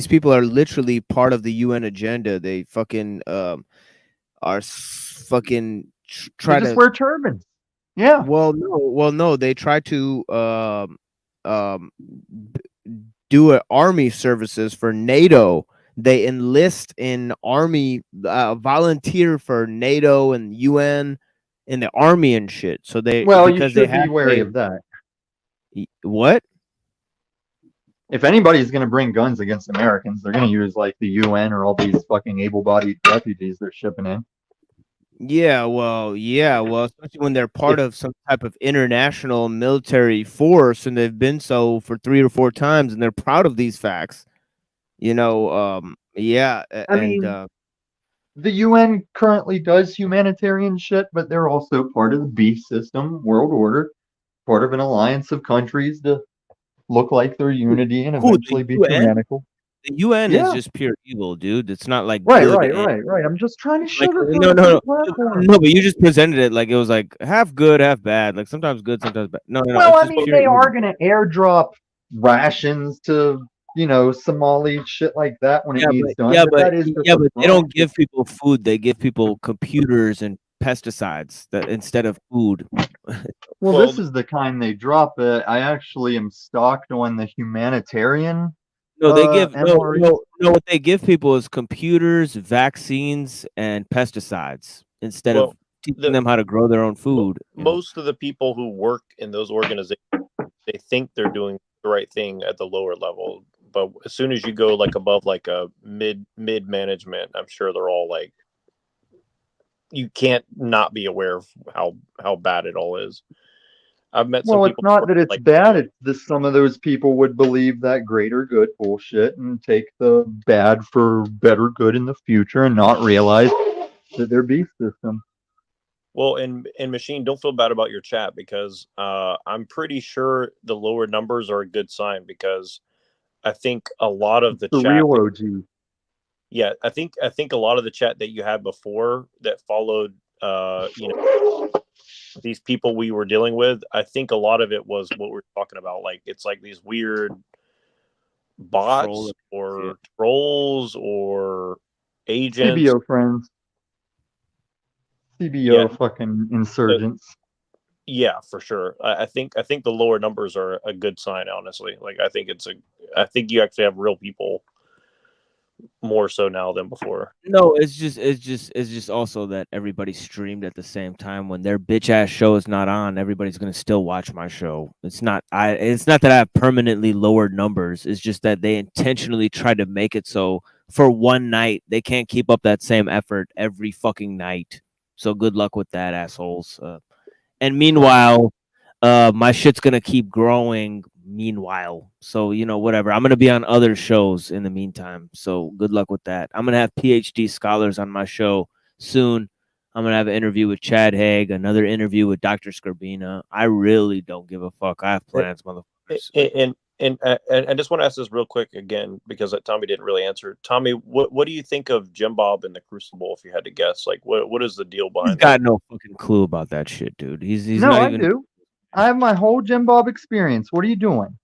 people are literally part of the UN agenda. They fucking are fucking try to wear turbans. Yeah. Well, no. They try to do army services for NATO. They enlist in army, volunteer for NATO and UN in the army and shit. So you should be wary of that. What? If anybody's going to bring guns against Americans, they're going to use like the UN or all these fucking able-bodied refugees they're shipping in. Yeah, well, especially when they're part of some type of international military force, and they've been so for 3 or 4 times, and they're proud of these facts. I mean, the UN currently does humanitarian shit, but they're also part of the beast system, world order, part of an alliance of countries to look like they're unity and Who, the eventually be UN? tyrannical. The UN is Yeah. just pure evil, dude. It's not like Right, good. right. I'm just trying to Like sugarcoat no, it no, for the no, platform. no. But you just presented it like it was like half good, half bad. Like sometimes good, sometimes bad. No. Well, It's I just mean, pure they evil. are going to airdrop rations to, Somali, shit like that when it needs done, but that is just a But they front. don't give people food. They give people computers and pesticides that instead of food. Well, this is the kind they drop it. I actually am stocked on the humanitarian No, they give MRE. no. What they give people is computers, vaccines, and pesticides instead of Well, teaching them how to grow their own food. most of the people who work in those organizations, they think they're doing the right thing at the lower level, but as soon as you go like above like a mid management, I'm sure they're all like, you can't not be aware of how bad it all is. I've met some Well, it's people not that it's like, bad. It's that some of those people would believe that greater good bullshit and take the bad for better good in the future and not realize that they're beast system. well, and Machine, don't feel bad about your chat, because I'm pretty sure the lower numbers are a good sign, because I think a lot of the The chat real OG. Yeah, I think a lot of the chat that you had before that followed these people we were dealing with, I think a lot of it was what we're talking about. Like, it's like these weird bots or trolls or agents. CBO friends. CBO fucking insurgents. Yeah, for sure. I think the lower numbers are a good sign, honestly. Like, I think you actually have real people more so now than before. No, it's just also that everybody streamed at the same time. When their bitch ass show is not on, everybody's gonna still watch my show. It's not that I have permanently lowered numbers. It's just that they intentionally try to make it so for one night they can't keep up that same effort every fucking night. So good luck with that, assholes. And meanwhile, my shit's gonna keep growing. Meanwhile, so whatever. I'm gonna be on other shows in the meantime. So good luck with that. I'm gonna have PhD scholars on my show soon. I'm gonna have an interview with Chad Haig, another interview with Dr. Skrbina. I really don't give a fuck. I have plans, motherfuckers. And I just want to ask this real quick again, because Tommy didn't really answer. Tommy, what do you think of Jim Bob and the Crucible? If you had to guess, like what is the deal behind He's got no fucking clue about that shit, dude. He's No, not I even. do. I have my whole Jim Bob experience. What are you doing?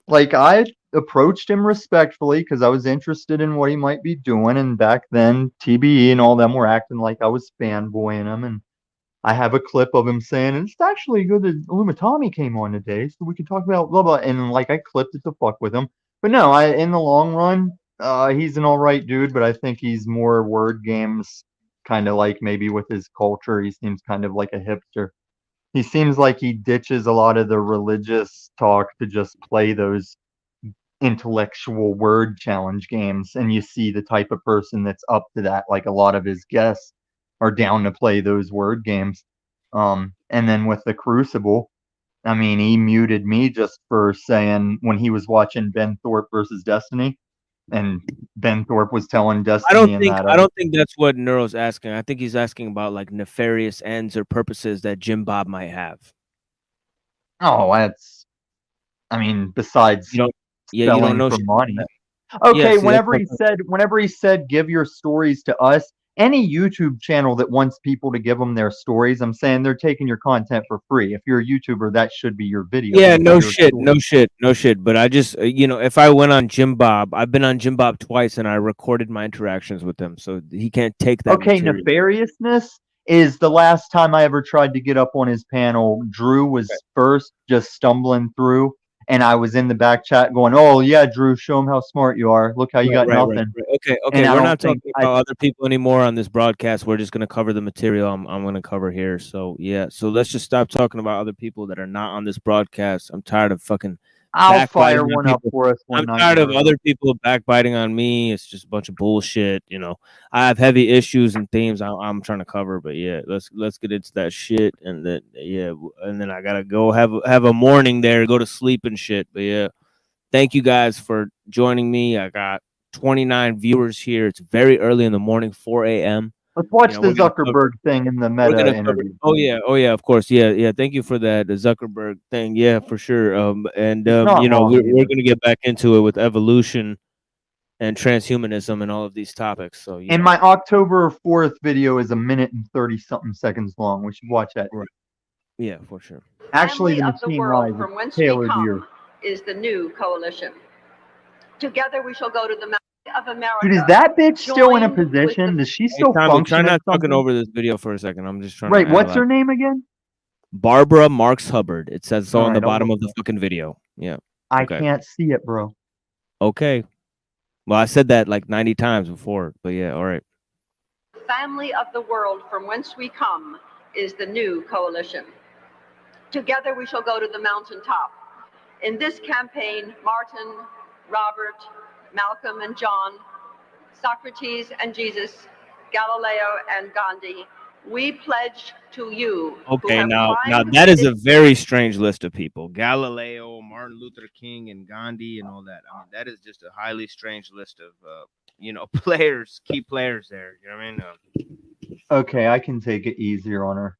Like, I approached him respectfully because I was interested in what he might be doing, and back then TBE and all them were acting like I was fanboying him, and I have a clip of him saying, it's actually good that Illumitami came on today, so we could talk about blah blah, and like I clipped it to fuck with him. But no, in the long run, he's an alright dude, but I think he's more word games, kind of like maybe with his culture, he seems kind of like a hipster. He seems like he ditches a lot of the religious talk to just play those intellectual word challenge games, and you see the type of person that's up to that. Like, a lot of his guests are down to play those word games. And then with the Crucible, I mean, he muted me just for saying when he was watching Ben Thorpe versus Destiny, and Ben Thorpe was telling Destiny I don't think that's what Neuro's asking. I think he's asking about like nefarious ends or purposes that Jim Bob might have. Oh, I mean, besides you don't selling know for shit money. about Okay, Yeah, see, whenever he said give your stories to us, any YouTube channel that wants people to give them their stories, I'm saying they're taking your content for free. If you're a YouTuber, that should be your video. Yeah, Those are no your shit, stories. no shit. But I just, if I went on Jim Bob, I've been on Jim Bob twice, and I recorded my interactions with him, so he can't take that Okay, material. nefariousness is the last time I ever tried to get up on his panel. Drew was first, just stumbling through, and I was in the back chat going, "Oh yeah, Drew, show him how smart you are. Look how you got nothing." Okay, And I we're don't not think talking about other people anymore on this broadcast. We're just gonna cover the material I'm gonna cover here. So yeah, so let's just stop talking about other people that are not on this broadcast. I'm tired of fucking I'll fire backbiting on one up people. for us one I'm night, tired of Murph. other people backbiting on me. It's just a bunch of bullshit. You know, I have heavy issues and themes I'm trying to cover, but yeah, let's get into that shit. And then and then I gotta go have a morning there, go to sleep and shit. But yeah, thank you guys for joining me. I got 29 viewers here. It's very early in the morning, 4 a.m. Let's watch You know, the we're gonna cover. Zuckerberg thing in the We're Meta gonna cover. interview. Oh yeah, of course, yeah. Thank you for that, the Zuckerberg thing. Yeah, for sure. And It's not you know, long we're either. gonna get back into it with evolution and transhumanism and all of these topics. So And my October 4th video is 1 minute and 30-something seconds long. We should watch that. Right. Yeah, for sure. Actually, the Family of the machine world lies from is whence we tailored to come you. is the new coalition. Together we shall go to the mountain of America. Dude, is that bitch still in a joined with position? the Does she Hey still Tommy, try function as not talking something? over this video for a second. I'm just trying Right, to what's her analyze. name again? Barbara Marks Hubbard. It says so on the Alright, I'll bottom look of the her up. fucking video. Yeah. I Okay. can't see it, bro. Okay. Well, I said that like 90 times before, but yeah, all right. family of the world from whence we come is the new coalition. Together we shall go to the mountaintop. In this campaign, Martin, Robert, Malcolm and John, Socrates and Jesus, Galileo and Gandhi, we pledge to you who Okay, have now climbed that is a very strange list of people. Galileo, Martin Luther King, and Gandhi, and all that. I mean, that is just a highly strange list of players, key players there. You know what I mean? Okay, I can take it easier on her.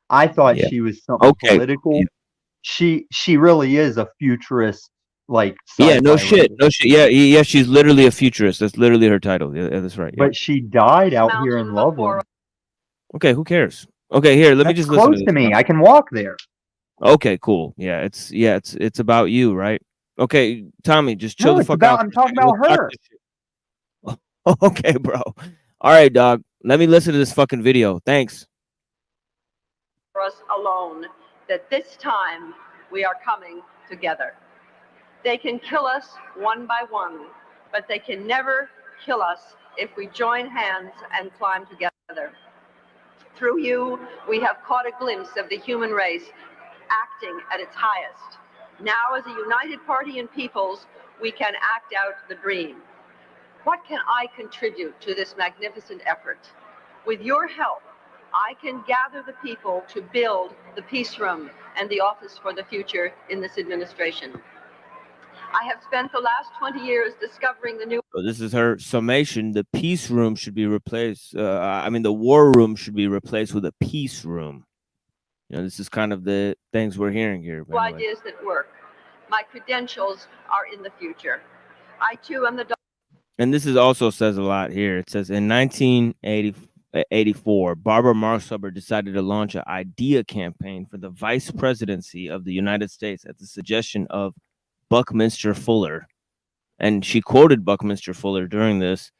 I thought Yeah. she was something Okay. political. Yeah. She really is a futurist, like Yeah, no sci-fi shit. writer. No shit. Yeah, she's literally a futurist. That's literally her title. Yeah, that's right. Yeah. But she died out here in Loveland. Okay, who cares? Okay, here, let me That's just listen close to to this. me. I can walk there. Okay, cool. Yeah, it's about you, right? Okay, Tommy, just chill No, the it's fuck about out. I'm talking about her. Okay, bro. All right, dog. Let me listen to this fucking video. Thanks. for us alone, that this time we are coming together. They can kill us one by one, but they can never kill us if we join hands and climb together. Through you, we have caught a glimpse of the human race acting at its highest. Now, as a united party and peoples, we can act out the dream. What can I contribute to this magnificent effort? With your help, I can gather the people to build the Peace Room and the Office for the Future in this administration. I have spent the last 20 years discovering the new. So this is her summation. The peace room should be replaced. The war room should be replaced with a peace room. You know, this is kind of the things we're hearing here. New ideas that work. My credentials are in the future. I too am the. And this is also says a lot here. It says in 1984, Barbara Marks Hubbard decided to launch an idea campaign for the vice presidency of the United States at the suggestion of Buckminster Fuller. And she quoted Buckminster Fuller during this.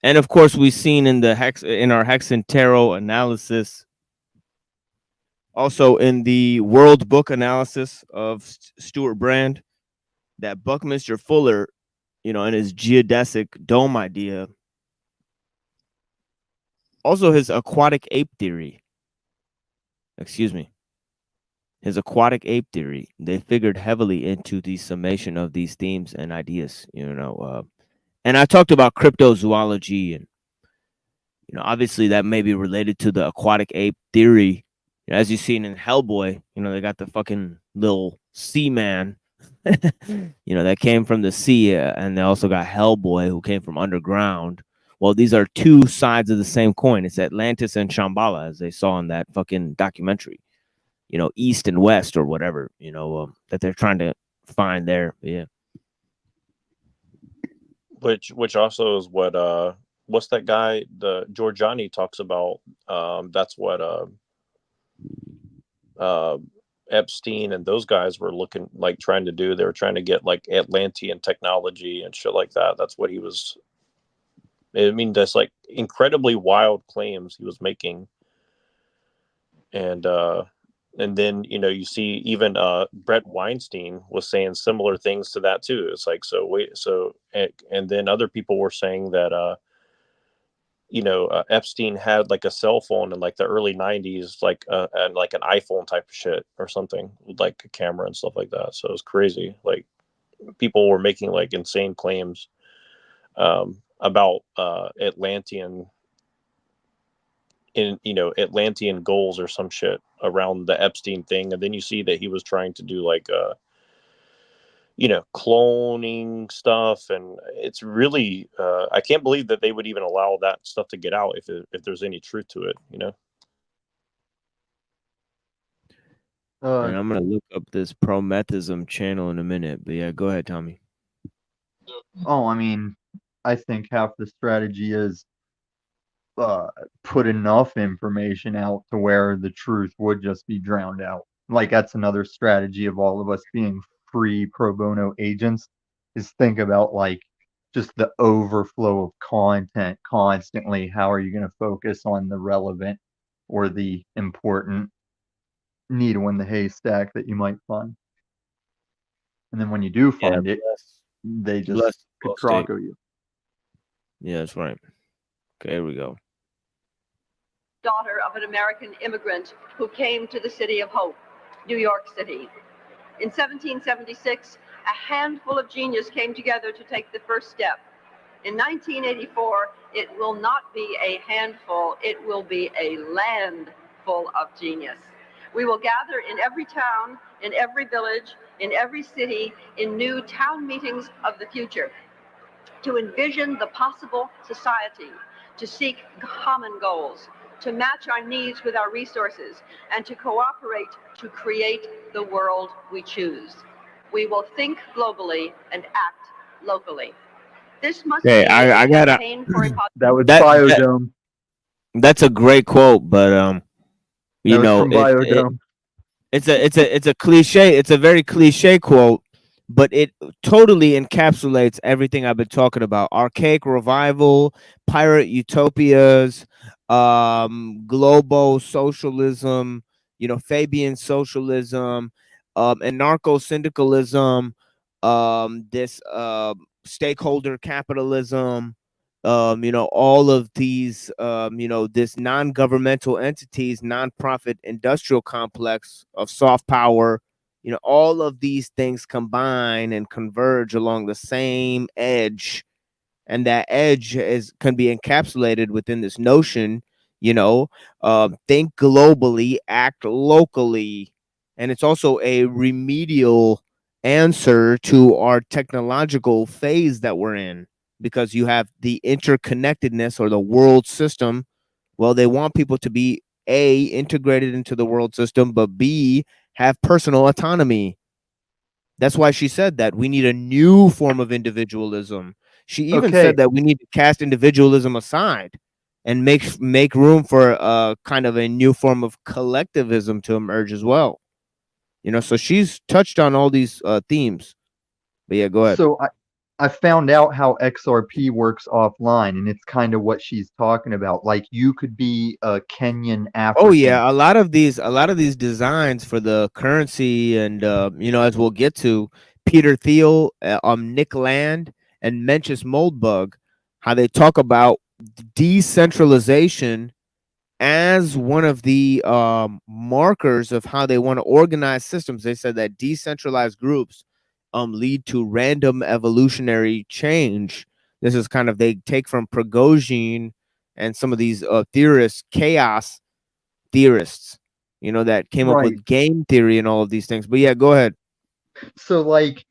And of course, we've seen in our Hexen Tarot analysis, also in the World Book analysis of Stuart Brand, that Buckminster Fuller, you know, and his geodesic dome idea, also his aquatic ape theory, his aquatic ape theory, they figured heavily into the summation of these themes and ideas, and I talked about cryptozoology, and, you know, obviously that may be related to the aquatic ape theory. As you've seen in Hellboy, you know, they got the fucking little sea man, you know, that came from the sea, and they also got Hellboy, who came from underground. Well, these are two sides of the same coin. It's Atlantis and Shambhala, as they saw in that fucking documentary, you know, East and West or whatever, you know, that they're trying to find there. Yeah. Which also is what what's that guy, the Giorgiani talks about. That's what Epstein and those guys were looking like trying to do. They were trying to get like Atlantean technology and shit like that. That's what he was. I mean, that's like incredibly wild claims he was making. And then, you know, you see even Brett Weinstein was saying similar things to that too. It's like, and then other people were saying that Epstein had like a cell phone in like the early 90s, and like an iPhone type of shit or something with like a camera and stuff like that. So it was crazy. Like, people were making like insane claims about Atlantean Atlantean goals or some shit around the Epstein thing, and then you see that he was trying to do like cloning stuff, and it's really I can't believe that they would even allow that stuff to get out if there's any truth to it. And I'm gonna look up this Prometheism channel in a minute. But yeah, go ahead, Tommy. Oh, I mean, I think half the strategy is put enough information out to where the truth would just be drowned out. Like that's another strategy of all of us being free pro bono agents, is think about like just the overflow of content constantly. How are you going to focus on the relevant or the important needle in the haystack that you might find? And then when you do find it, they just could croco you. Yeah, that's right. Okay, here we go. Daughter of an American immigrant who came to the City of Hope, New York City. In 1776, a handful of genius came together to take the first step. In 1984, it will not be a handful, it will be a land full of genius. We will gather in every town, in every village, in every city, in new town meetings of the future, to envision the possible society, to seek common goals, to match our needs with our resources, and to cooperate to create the world we choose. We will think globally and act locally. This must Okay, be I a gotta. campaign for a That was That- Biodome. That's a great quote, but you That was know, from Biodome. it's a cliche. It's a very cliche quote, but it totally encapsulates everything I've been talking about: archaic revival, pirate utopias, global socialism, Fabian socialism, anarcho-syndicalism, this stakeholder capitalism, all of these, this non-governmental entities, non-profit industrial complex of soft power, all of these things combine and converge along the same edge. And that edge can be encapsulated within this notion, think globally, act locally. And it's also a remedial answer to our technological phase that we're in, because you have the interconnectedness or the world system. Well, they want people to be A, integrated into the world system, but B, have personal autonomy. That's why she said that we need a new form of individualism. She even Okay. said that we need to cast individualism aside and make room for kind of a new form of collectivism to emerge as well. So she's touched on all these themes. But yeah, go ahead. So I found out how XRP works offline, and it's kind of what she's talking about. Like you could be a Kenyan African. Oh yeah, a lot of these designs for the currency, and as we'll get to, Peter Thiel, Nick Land, and Mencius Moldbug, how they talk about decentralization as one of the markers of how they want to organize systems. They said that decentralized groups lead to random evolutionary change. This is kind of, they take from Prigozhin and some of these theorists, chaos theorists, that came up with game theory and all of these things. But yeah, go ahead. So like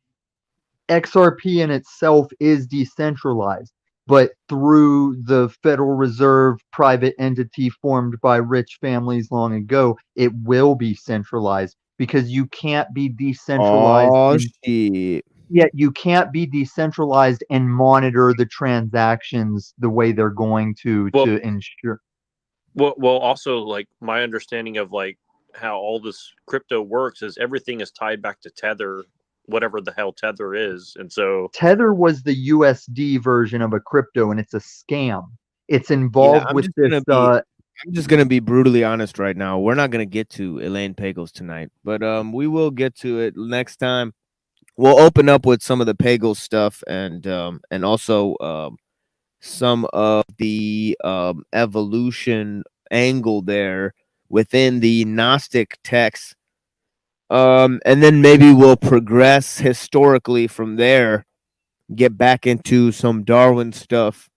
XRP in itself is decentralized, but through the Federal Reserve private entity formed by rich families long ago, it will be centralized, because you can't be decentralized. Oh shit. Yeah, you can't be decentralized and monitor the transactions the way they're going to ensure. Well, also, like, my understanding of like how all this crypto works is everything is tied back to Tether, whatever the hell Tether is. And so Tether was the USD version of a crypto, and it's a scam. It's involved with this. I'm just gonna be brutally honest right now. We're not gonna get to Elaine Pagels tonight, but we will get to it next time. We'll open up with some of the Pagels stuff, and also some of the evolution angle there within the Gnostic texts And then maybe we'll progress historically from there, get back into some Darwin stuff,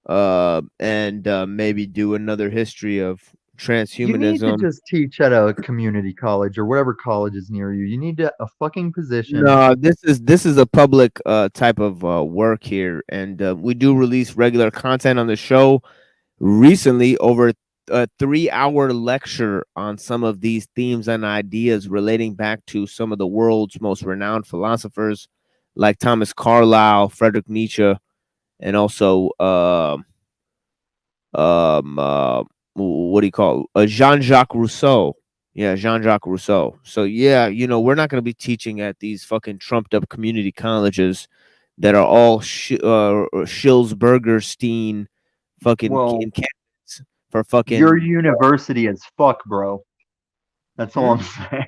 and maybe do another history of You need to transhumanism. just teach at a community college or whatever college is near you. You need a fucking position. No, this is a public type of work here, and we do release regular content on the show. Recently, over a 3-hour lecture on some of these themes and ideas relating back to some of the world's most renowned philosophers, like Thomas Carlyle, Friedrich Nietzsche, and also what do you call Jean-Jacques Rousseau. Yeah, Jean-Jacques Rousseau. So yeah, we're not going to be teaching at these fucking trumped up community colleges that are all Schilsbergerstein fucking Well, candidates for your fucking university is fuck, bro. That's all I'm saying.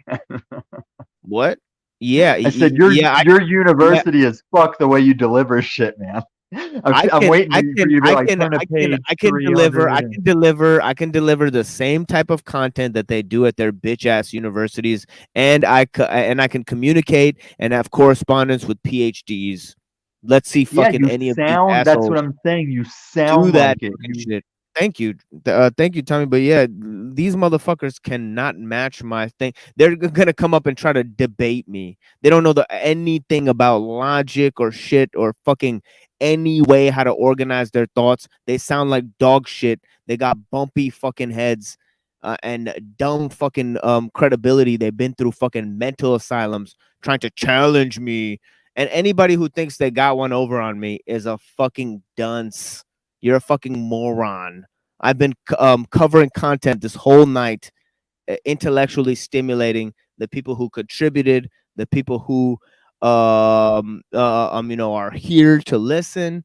what? Yeah, I said your your university is fuck the way you deliver shit, man. I'm waiting for you to be like, turn to page 300 I can deliver the same type of content that they do at their bitch ass universities, and I can communicate and have correspondence with PhDs. Let's see fucking any of these assholes. That's what I'm saying. You sound do that like it. shit. Thank you, Tommy. But yeah, these motherfuckers cannot match my thing. They're gonna come up and try to debate me. They don't know anything about logic or shit or fucking any way how to organize their thoughts. They sound like dog shit. They got bumpy fucking heads and dumb fucking credibility. They've been through fucking mental asylums trying to challenge me. And anybody who thinks they got one over on me is a fucking dunce. You're a fucking moron. I've been covering content this whole night, intellectually stimulating the people who contributed, the people who are here to listen,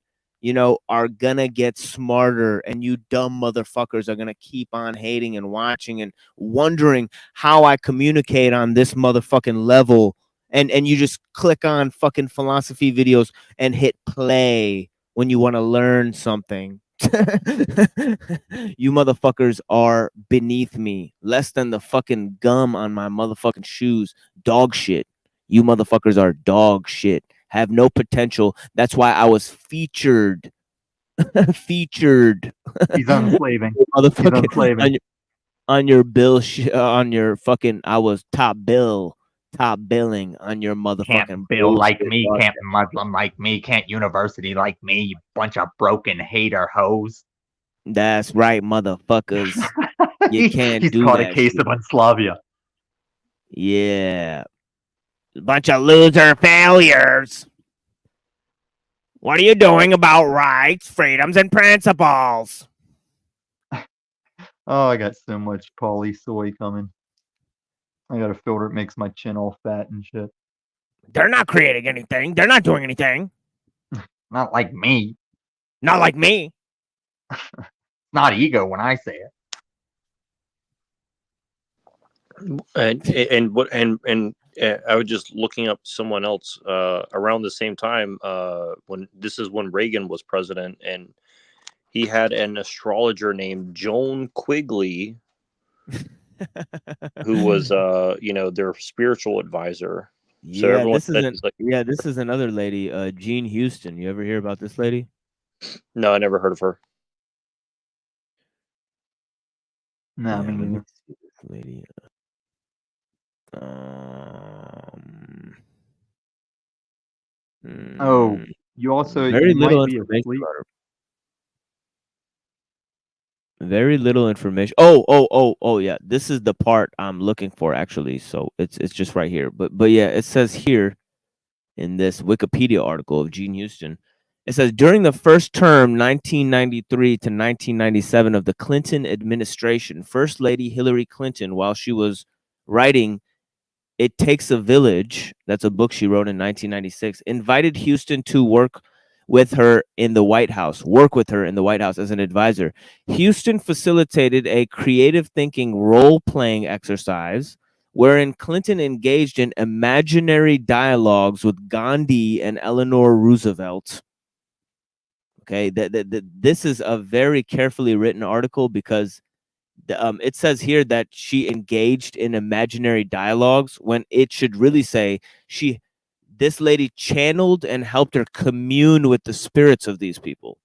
are gonna get smarter, and you dumb motherfuckers are gonna keep on hating and watching and wondering how I communicate on this motherfucking level. And you just click on fucking philosophy videos and hit play when you want to learn something. You motherfuckers are beneath me, less than the fucking gum on my motherfucking shoes. Dog shit. You motherfuckers are dog shit. Have no potential. That's why I was featured. Featured. He's unslaving. Motherfucking He's unslaving. on your bill, on your fucking, I was top billing on your motherfucking Can't bill like me, can't Muslim like me, can't university like me, you bunch of broken hater hoes. That's right, motherfuckers. You can't He's do caught that a case shit. of unslavia. Yeah. Bunch of loser failures. What are you doing about rights, freedoms, and principles? Oh, I got so much poly soy coming. I got a filter that makes my chin all fat and shit. They're not creating anything. They're not doing anything. Not like me. Not like me. Not ego when I say And I was just looking up someone else around the same time when Reagan was president, and he had an astrologer named Joan Quigley who was their spiritual advisor. So Yeah, everyone said it's like, this is another lady, Jean Houston. You ever hear about this lady? no, I never heard of her. No, I mean, let me see this lady. oh, you also Very you little might be information asleep. about her. Very little information. Oh, yeah. This is the part I'm looking for, actually. So it's just right here. But yeah, it says here in this Wikipedia article of Jean Houston, it says during the first term, 1993 to 1997 of the Clinton administration, First Lady Hillary Clinton, while she was writing It Takes a Village, that's a book she wrote in 1996, invited Houston to work with her in the White House as an advisor. Houston facilitated a creative thinking role-playing exercise wherein Clinton engaged in imaginary dialogues with Gandhi and Eleanor Roosevelt. Okay, this is a very carefully written article because it says here that she engaged in imaginary dialogues when it should really say this lady channeled and helped her commune with the spirits of these people,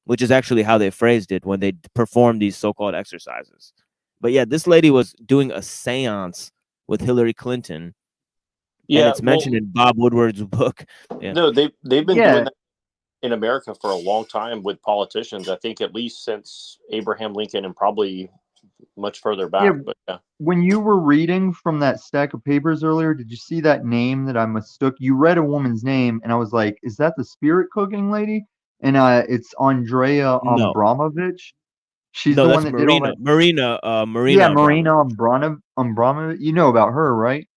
which is actually how they phrased it when they performed these so-called exercises. But yeah, this lady was doing a seance with Hillary Clinton, and it's mentioned in Bob Woodward's book. Yeah. No, they've been doing that in America for a long time with politicians. I think at least since Abraham Lincoln and probably much further back. Yeah, But yeah. When you were reading from that stack of papers earlier, did you see that name that I mistook? You read a woman's name, and I was like, "Is that the spirit cooking lady?" And it's Andrea No. Abramovich. She's No, the that's one that did all that. Marina Yeah, Abramovich. Marina Abramovich. You know about her, right?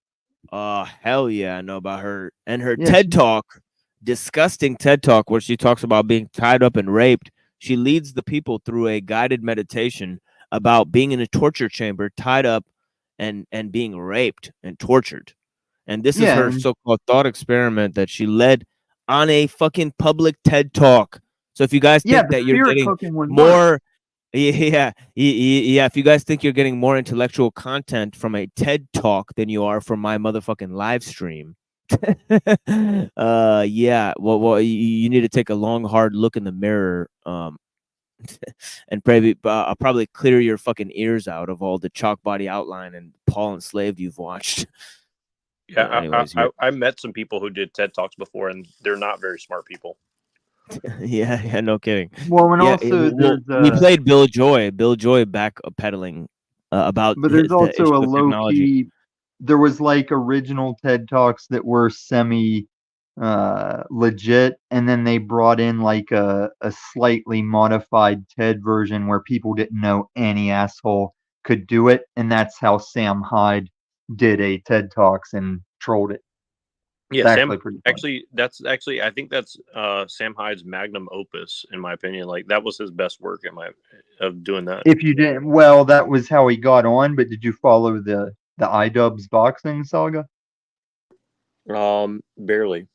Hell yeah, I know about her. And her Yeah, TED Talk, disgusting TED Talk, where she talks about being tied up and raped. She leads the people through a guided meditation about being in a torture chamber, tied up and being raped and tortured. And this is Yeah, her and so-called thought experiment that she led on a fucking public TED Talk. So if you guys yeah, think the that you're spirit getting cooking one worked. more yeah. If you guys think you're getting more intellectual content from a TED Talk than you are from my motherfucking live stream, yeah. Well, you need to take a long, hard look in the mirror, and probably clear your fucking ears out of all the chalk body outline and Paul Enslaved you've watched. Yeah, anyways, I met some people who did TED Talks before, and they're not very smart people. yeah, no kidding. Well, and Yeah, also we played Bill Joy back pedaling about but there's the also issue a of low technology. key. There was like original TED Talks that were semi legit, and then they brought in like a slightly modified TED version where people didn't know any asshole could do it, and that's how Sam Hyde did a TED Talks and trolled it. Yeah, It's Sam. pretty funny. I think that's Sam Hyde's magnum opus, in my opinion. Like that was his best work of doing that. If you didn't, well, that was how he got on. But did you follow the iDubbbz boxing saga? Barely.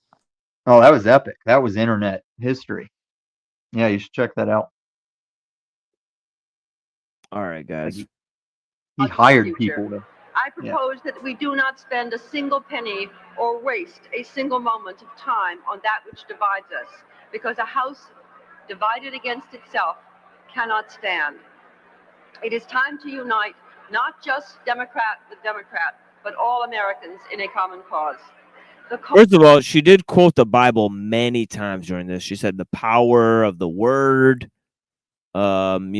Oh, that was epic. That was internet history. Yeah, you should check that out. All right, guys. He hired people to. I propose that we do not spend a single penny or waste a single moment of time on that which divides us, because a house divided against itself cannot stand. It is time to unite not just Democrat with Democrat, but all Americans in a common cause. First of all, she did quote the Bible many times during this. She said the power of the word, and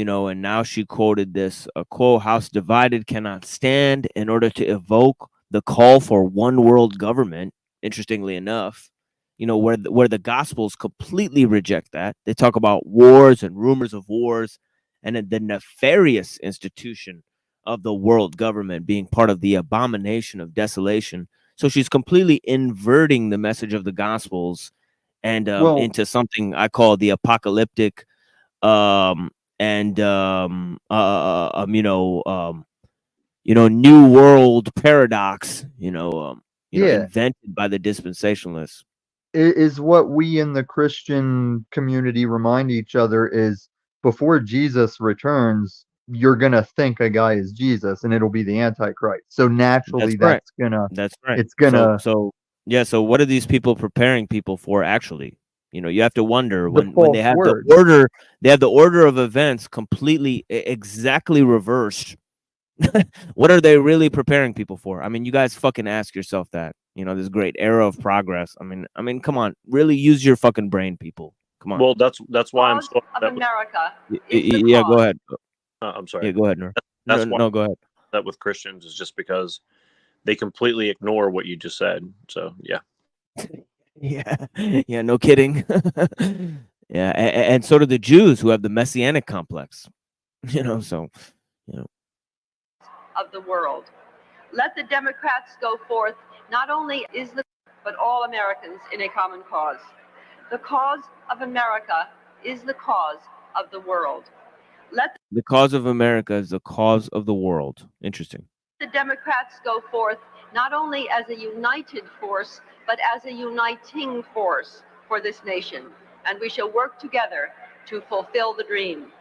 now she quoted this quote: "House divided cannot stand," in order to evoke the call for one world government. Interestingly enough, where the Gospels completely reject that. They talk about wars and rumors of wars, and the nefarious institution of the world government being part of the abomination of desolation. So she's completely inverting the message of the Gospels and into something I call the apocalyptic, new world paradox. Invented by the dispensationalists. Is what we in the Christian community remind each other is before Jesus returns, you're gonna think a guy is Jesus, and it'll be the Antichrist. So naturally, That's right. It's gonna. So what are these people preparing people for? Actually, you have to wonder when they have word. the order. They have the order of events completely exactly reversed. What are they really preparing people for? I mean, you guys fucking ask yourself that. This great era of progress. I mean, come on, really use your fucking brain, people. Come on. Well, that's why I'm so of America. Yeah, go ahead. I'm sorry. Yeah, go ahead, Nur. That's why no, go ahead. That with Christians is just because they completely ignore what you just said. So yeah. Yeah, no kidding. Yeah, and so do the Jews who have the messianic complex. Of the world. Let the Democrats go forth. Not only is but all Americans in a common cause. The cause of America is the cause of the world. Let the cause of America is the cause of the world. Interesting. The Democrats go forth not only as a united force, but as a uniting force for this nation, and we shall work together to fulfill the dream.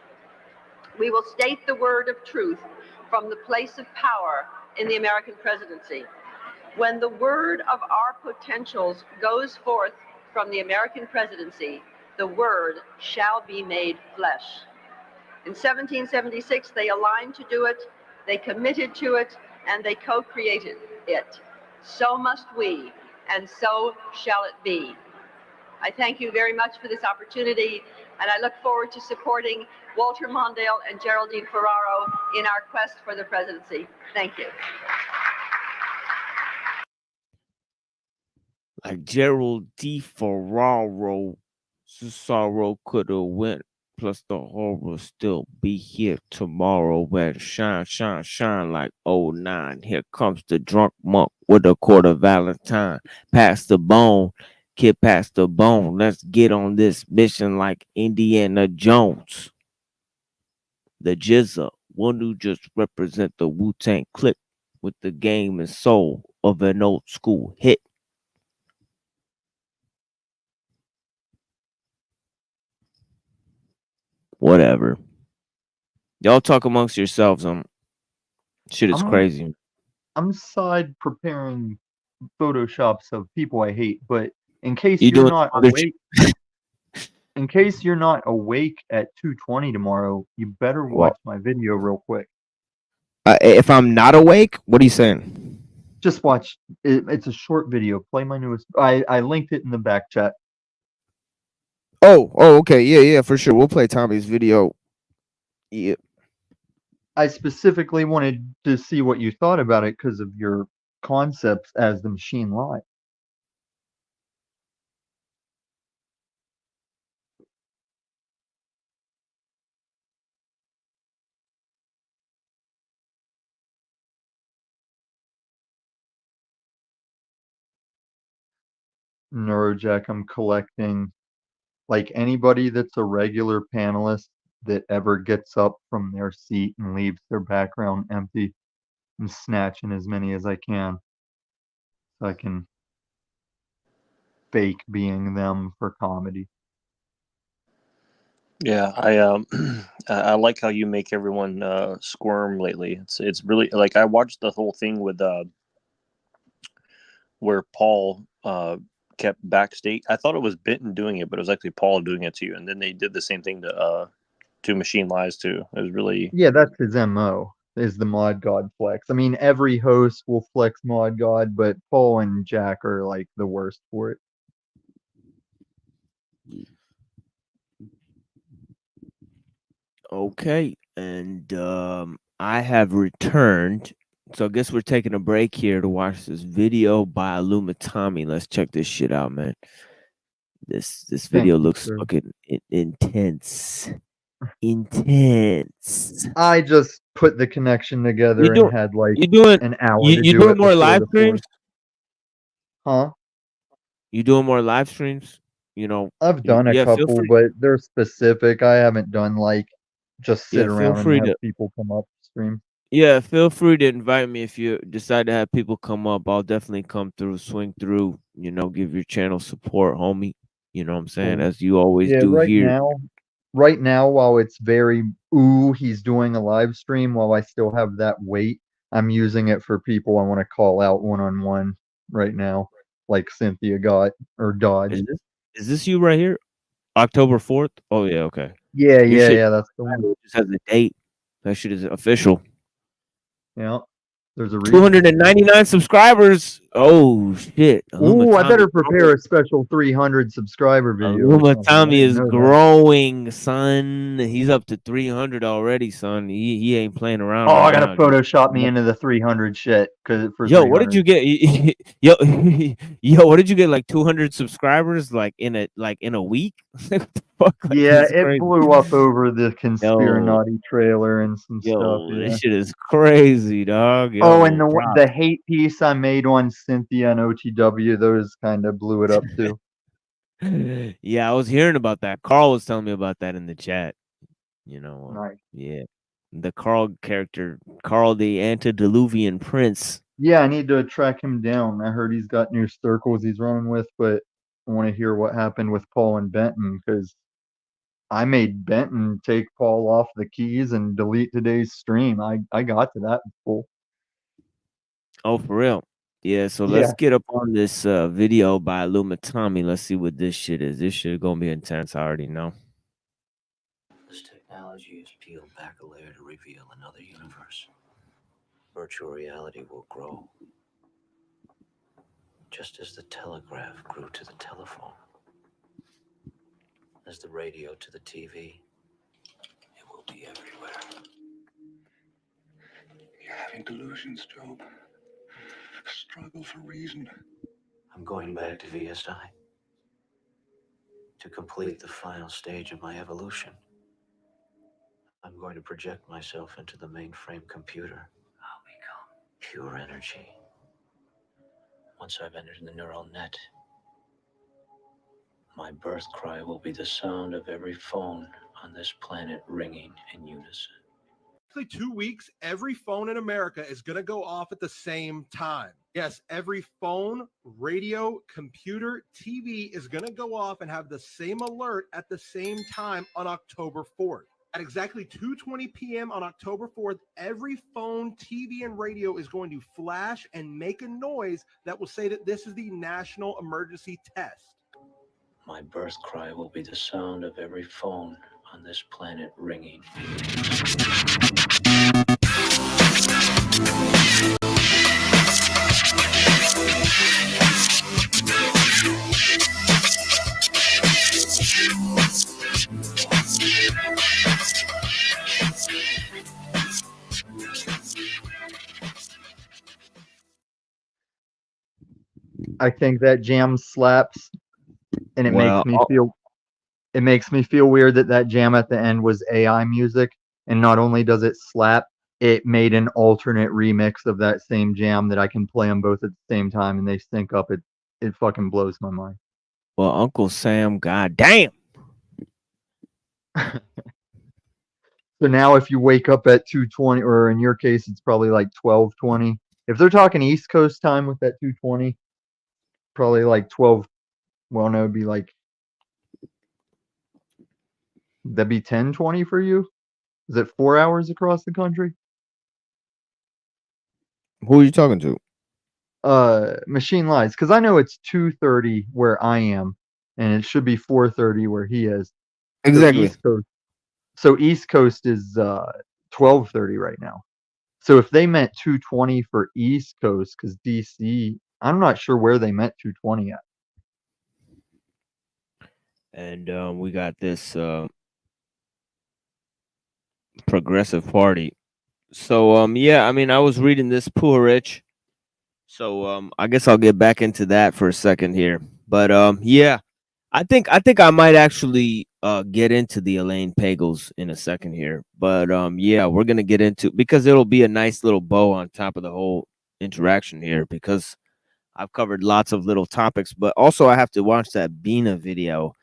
We will state the word of truth from the place of power in the American presidency. When the word of our potentials goes forth from the American presidency, the word shall be made flesh. In 1776, they aligned to do it, they committed to it, and they co-created it. So must we, and so shall it be. I thank you very much for this opportunity, and I look forward to supporting Walter Mondale and Geraldine Ferraro in our quest for the presidency. Thank you. Like Gerald D. Ferraro, sorrow could have went, plus the horror still be here tomorrow. When shine, shine, shine like 09. Here comes the drunk monk with a quarter Valentine. Pass the bone, kid, pass the bone. Let's get on this mission like Indiana Jones. The Jizza, one who just represent the Wu-Tang clique with the game and soul of an old school hit. Whatever. Y'all talk amongst yourselves. Shit is crazy. I'm side preparing photoshops of people I hate, but in case You you're doing not other awake, in case you're not awake at 2:20 tomorrow, you better watch my video real quick. If I'm not awake, what are you saying? Just watch. It's a short video. Play my newest. I linked it in the back chat. Oh, okay. Yeah, for sure. We'll play Tommy's video. Yeah. I specifically wanted to see what you thought about it because of your concepts as the machine lie. Neurojack, I'm collecting like anybody that's a regular panelist that ever gets up from their seat and leaves their background empty. I'm snatching as many as I can so I can fake being them for comedy. Yeah, I like how you make everyone squirm lately. It's really like I watched the whole thing with where Paul kept backstage. I thought it was Benton doing it, but it was actually Paul doing it to you. And then they did the same thing to Machine Lies too. It was really that's his MO. Is the mod god flex. I mean, every host will flex mod god, but Paul and Jack are like the worst for it. Okay, and I have returned. So I guess we're taking a break here to watch this video by Tommy. Let's check this shit out, man. This video looks fucking intense. Intense. I just put the connection together and had like an hour to you do doing it more before live the streams? Huh? You doing more live streams? You know, I've done a feel couple, free. but they're specific. I haven't done like just sit Yeah, feel around and free have to. people come up stream. Yeah, feel free to invite me if you decide to have people come up. I'll definitely come through, swing through, give your channel support, homie. You know what I'm saying? Cool. As you always Yeah, do here. right now, while it's very he's doing a live stream, while I still have that weight, I'm using it for people I want to call out one-on-one right now, like Cynthia got or Dodge. Is this you right here? October 4th? Oh yeah, okay. Yeah, Your shit that's the one. just has a date. That shit is official. Yeah. There's a reason. 299 subscribers. Oh shit. Ooh, I better prepare a special 300 subscriber video. Tommy is growing, son. He's up to 300 already, son. He ain't playing around. Oh, right I gotta now, Photoshop me into the 300 shit. What did you get? What did you get? Like 200 subscribers, like in a week? What the fuck? Like, yeah, this is it crazy. blew up over the Conspiranaughty trailer and some stuff. Yeah. This shit is crazy, dog. And the hate piece I made on Cynthia and OTW, those kind of blew it up too. Yeah, I was hearing about that. Carl was telling me about that in the chat. Nice. Yeah, the Carl character, Carl the antediluvian prince. Yeah, I need to track him down. I heard he's got new circles he's running with, but I want to hear what happened with Paul and Benton because I made Benton take Paul off the keys and delete today's stream. I got to that full. Oh, for real? Yeah. So let's Yeah. get up on this video by Tommy. Let's see what this shit is. This shit gonna be intense. I already know. This technology is peeled back a layer to reveal another universe. Virtual reality will grow, just as the telegraph grew to the telephone, as the radio to the TV. It will be everywhere. You're having delusions, Job. Struggle for reason. I'm going back to VSI to complete the final stage of my evolution. I'm going to project myself into the mainframe computer. I'll become pure energy. Once I've entered the neural net, my birth cry will be the sound of every phone on this planet ringing in unison. 2 weeks, every phone in America is going to go off at the same time. Yes, every phone, radio, computer, TV is going to go off and have the same alert at the same time on October 4th. At exactly 2:20 p.m. on October 4th, every phone, TV, and radio is going to flash and make a noise that will say that this is the national emergency test. My birth cry will be the sound of every phone on this planet ringing. I think that jam slaps, and it Well, makes me feel weird that that jam at the end was AI music, and not only does it slap, it made an alternate remix of that same jam that I can play them both at the same time, and they sync up. It fucking blows my mind. Well, Uncle Sam, goddamn. So now if you wake up at 2:20, or in your case, it's probably like 12:20. If they're talking East Coast time with that 2:20, probably like 12. Well, no, it'd be like, that'd be 10:20 for you. Is it 4 hours across the country? Who are you talking to? Machine Lies, because I know it's 2:30 where I am, and it should be 4:30 where he is. Exactly. So East Coast is 12:30 right now. So if they meant 2:20 for East Coast, because DC, I'm not sure where they meant 2:20 at. And we got this progressive party. So yeah, I mean, I was reading this Puharich. So I guess I'll get back into that for a second here. But yeah, I think I might actually get into the Elaine Pagels in a second here. But yeah, we're gonna get into, because it'll be a nice little bow on top of the whole interaction here, because I've covered lots of little topics, but also I have to watch that Bina video.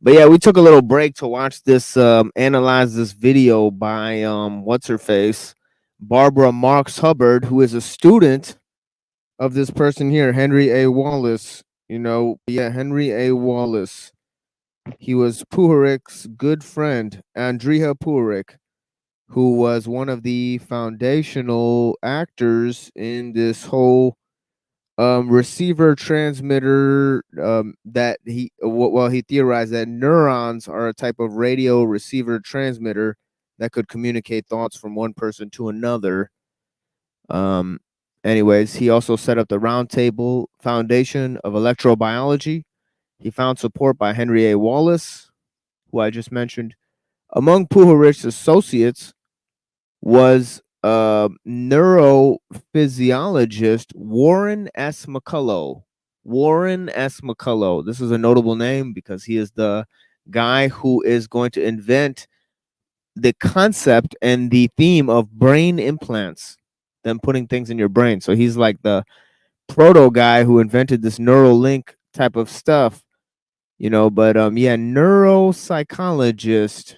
But yeah, we took a little break to watch this, analyze this video by what's her face, Barbara Marks Hubbard, who is a student of this person here, Henry A. Wallace. You know, yeah, Henry A. Wallace. He was Puharich's good friend, Andrea Puharich, who was one of the foundational actors in this whole receiver transmitter, that he theorized that neurons are a type of radio receiver transmitter that could communicate thoughts from one person to another. Anyways, he also set up the Roundtable Foundation of Electrobiology. He found support by Henry A. Wallace, who I just mentioned. Among Puharich's associates was neurophysiologist Warren S. McCullough. Warren S. McCullough. This is a notable name because he is the guy who is going to invent the concept and the theme of brain implants, them putting things in your brain. So he's like the proto guy who invented this neural link type of stuff, you know. But yeah, neuropsychologist.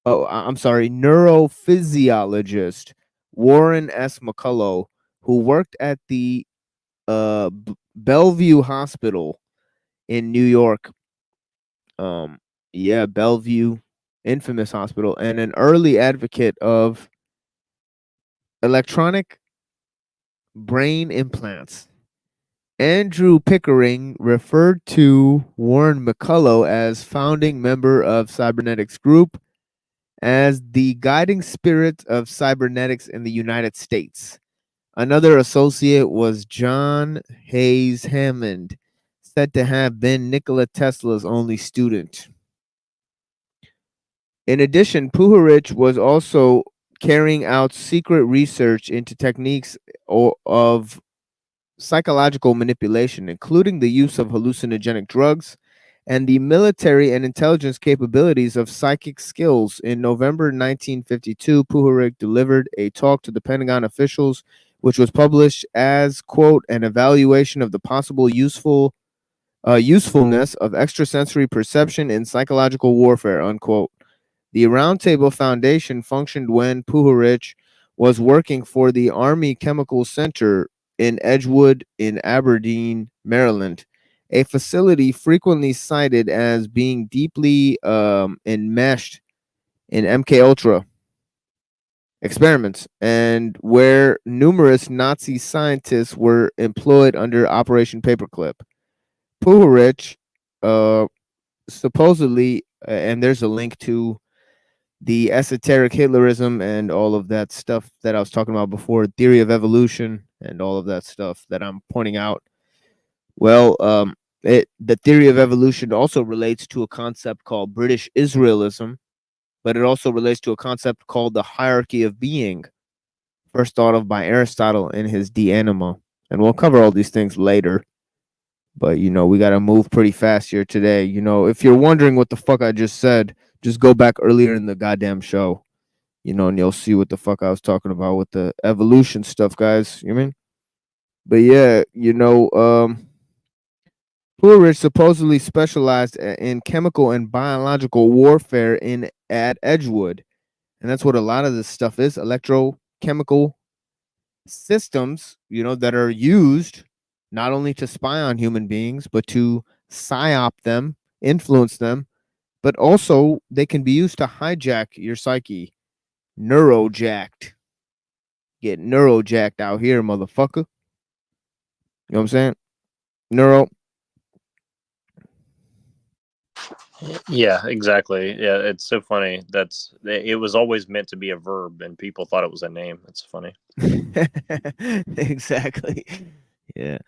Oh, I'm sorry, neurophysiologist Warren S. McCullough, who worked at the Bellevue Hospital in New York. Yeah, Bellevue. infamous hospital, and an early advocate of electronic brain implants. Andrew Pickering referred to Warren McCullough as founding member of Cybernetics Group as the guiding spirit of cybernetics in the United States. Another associate was John Hayes Hammond, said to have been Nikola Tesla's only student. In addition, Puharich was also carrying out secret research into techniques of psychological manipulation, including the use of hallucinogenic drugs and the military and intelligence capabilities of psychic skills. In November 1952, Puharich delivered a talk to the Pentagon officials, which was published as, quote, an evaluation of the possible usefulness of extrasensory perception in psychological warfare, unquote. The Roundtable Foundation functioned when Puharich was working for the Army Chemical Center in Edgewood in Aberdeen, Maryland, a facility frequently cited as being deeply enmeshed in MKUltra experiments, and where numerous Nazi scientists were employed under Operation Paperclip. Puharich supposedly, and there's a link to the esoteric Hitlerism and all of that stuff that I was talking about before, theory of evolution and all of that stuff that I'm pointing out. Well, the theory of evolution also relates to a concept called British Israelism, but it also relates to a concept called the hierarchy of being, first thought of by Aristotle in his De Anima. And we'll cover all these things later. But, you know, we got to move pretty fast here today. You know, if you're wondering what the fuck I just said, just go back earlier in the goddamn show, you know, and you'll see what the fuck I was talking about with the evolution stuff, guys. You know what I mean? But yeah, you know, Puharich supposedly specialized in chemical and biological warfare at Edgewood. And that's what a lot of this stuff is, electrochemical systems, you know, that are used not only to spy on human beings, but to psyop them, influence them, but also they can be used to hijack your psyche. Neurojacked. Get neurojacked out here, motherfucker. You know what I'm saying? Neuro. Yeah, exactly. Yeah, it's so funny. It was always meant to be a verb, and people thought it was a name. It's funny. Exactly. Yeah.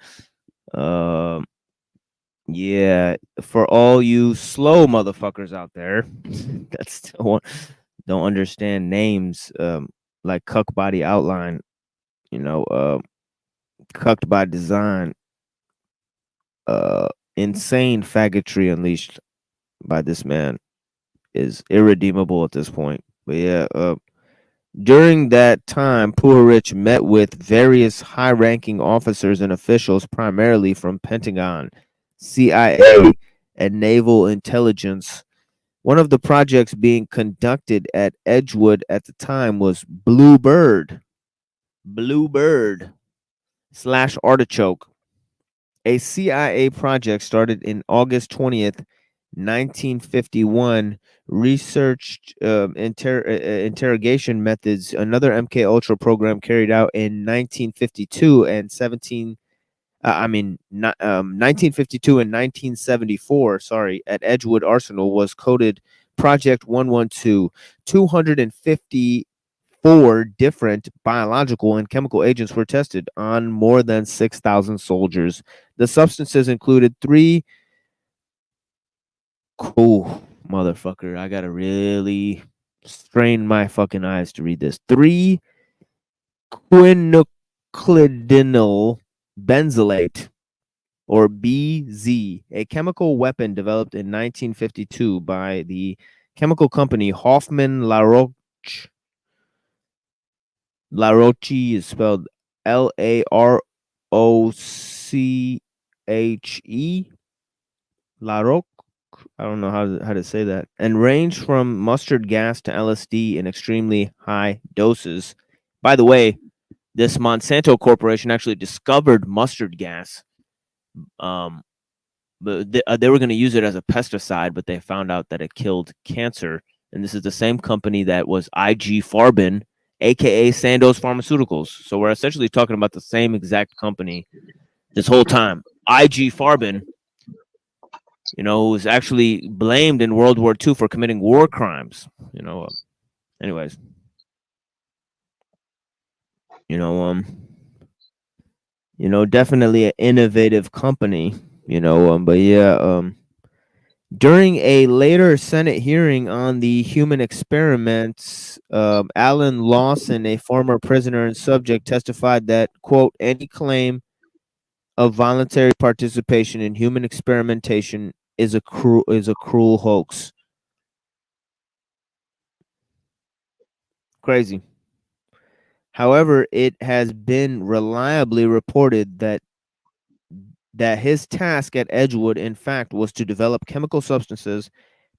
Yeah. For all you slow motherfuckers out there that still don't understand names, like Cuck Body Outline, you know, Cucked by Design, insane faggotry unleashed by this man is irredeemable at this point. But yeah, during that time, Puharich met with various high-ranking officers and officials, primarily from Pentagon, CIA, and Naval Intelligence. One of the projects being conducted at Edgewood at the time was Bluebird / Artichoke, a CIA project started in August 20th, 1951, researched interrogation methods. Another MKUltra program carried out in 1952 and 1952 and 1974, at Edgewood Arsenal was coded Project 112. 254 different biological and chemical agents were tested on more than 6,000 soldiers. The substances included motherfucker, I gotta really strain my fucking eyes to read this. 3-quinaclidinyl benzylate, or BZ, a chemical weapon developed in 1952 by the chemical company Hoffman LaRoche. LaRoche is spelled LaRoche. LaRoche. I don't know how to say that. And ranged from mustard gas to LSD in extremely high doses. By the way, this Monsanto Corporation actually discovered mustard gas. But they were going to use it as a pesticide, but they found out that it killed cancer And this is the same company that was IG Farben, aka Sandoz Pharmaceuticals. So we're essentially talking about the same exact company this whole time. IG Farben, you know, was actually blamed in World War II for committing war crimes. You know, anyways, you know, definitely an innovative company. You know, but yeah, during a later Senate hearing on the human experiments, Alan Lawson, a former prisoner and subject, testified that, quote, any claim of voluntary participation in human experimentation is a cruel hoax. Crazy. However, it has been reliably reported that his task at Edgewood, in fact, was to develop chemical substances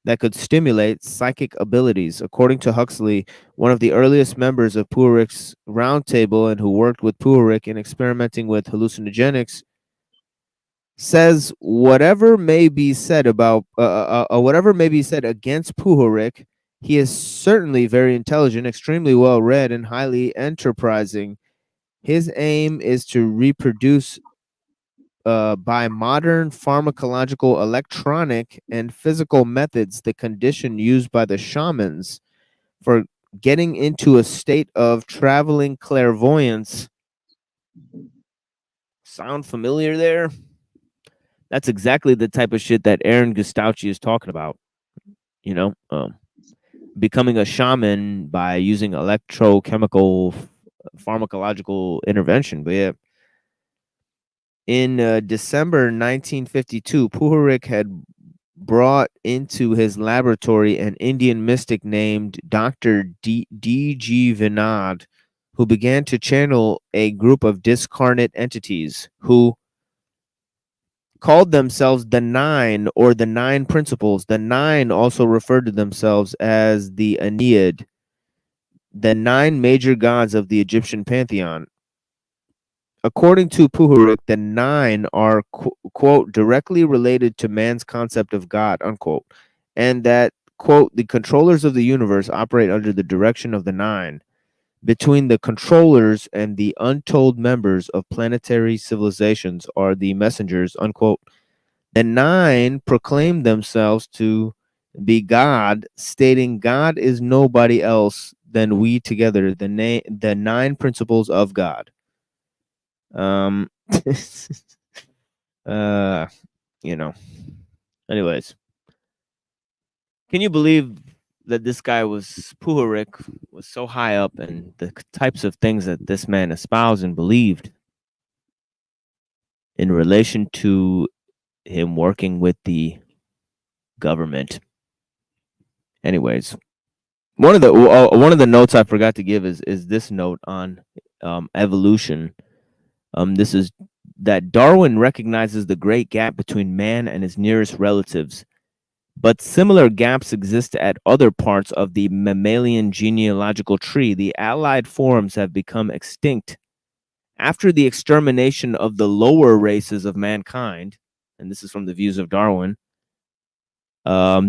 that could stimulate psychic abilities. According to Huxley, one of the earliest members of Puharich's roundtable and who worked with Puharich in experimenting with hallucinogenics, says whatever may be said about whatever may be said against Puharich, he is certainly very intelligent, extremely well read, and highly enterprising. His aim is to reproduce by modern pharmacological, electronic, and physical methods the condition used by the shamans for getting into a state of traveling clairvoyance. Sound familiar there? That's exactly the type of shit that Aaron Gustauchi is talking about. You know, becoming a shaman by using electrochemical pharmacological intervention. But yeah, in December 1952, Puharich had brought into his laboratory an Indian mystic named Dr. D.G. Vinod, who began to channel a group of discarnate entities who called themselves the Nine, or the Nine Principles. The Nine also referred to themselves as the Aeneid, the 9 major gods of the Egyptian pantheon. According to Puharich, the 9 are, quote, directly related to man's concept of God, unquote, and that, quote, the controllers of the universe operate under the direction of the 9. Between the controllers and the untold members of planetary civilizations are the messengers, unquote. The 9 proclaim themselves to be God, stating God is nobody else than we together, the 9 principles of God. You know. Anyways, can you believe that this guy Puharich was so high up, and the types of things that this man espoused and believed in relation to him working with the government? Anyways, one of the notes I forgot to give is this note on evolution. This is that Darwin recognizes the great gap between man and his nearest relatives, but similar gaps exist at other parts of the mammalian genealogical tree. The allied forms have become extinct after the extermination of the lower races of mankind, and this is from the views of Darwin. After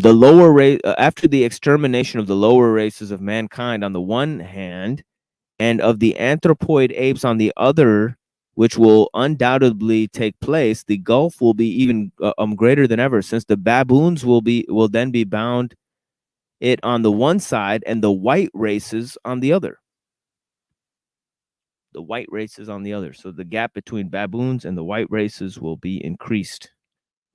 the extermination of the lower races of mankind on the one hand, and of the anthropoid apes on the other, which will undoubtedly take place, the gulf will be even greater than ever, since the baboons will then be bound it on the one side and the white races on the other. The white races on the other. So the gap between baboons and the white races will be increased,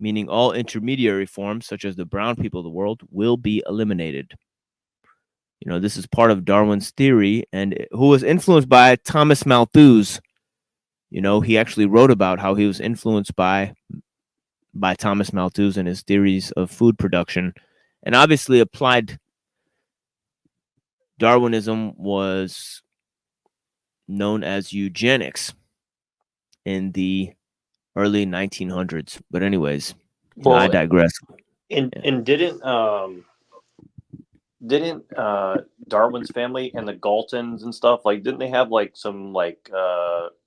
meaning all intermediary forms, such as the brown people of the world, will be eliminated. You know, this is part of Darwin's theory, and who was influenced by Thomas Malthus. You know, he actually wrote about how he was influenced by Thomas Malthus and his theories of food production, and obviously applied Darwinism was known as eugenics in the early 1900s. But anyways, Well, I digress. And didn't didn't Darwin's family and the Galtons and stuff, like, didn't they have like some like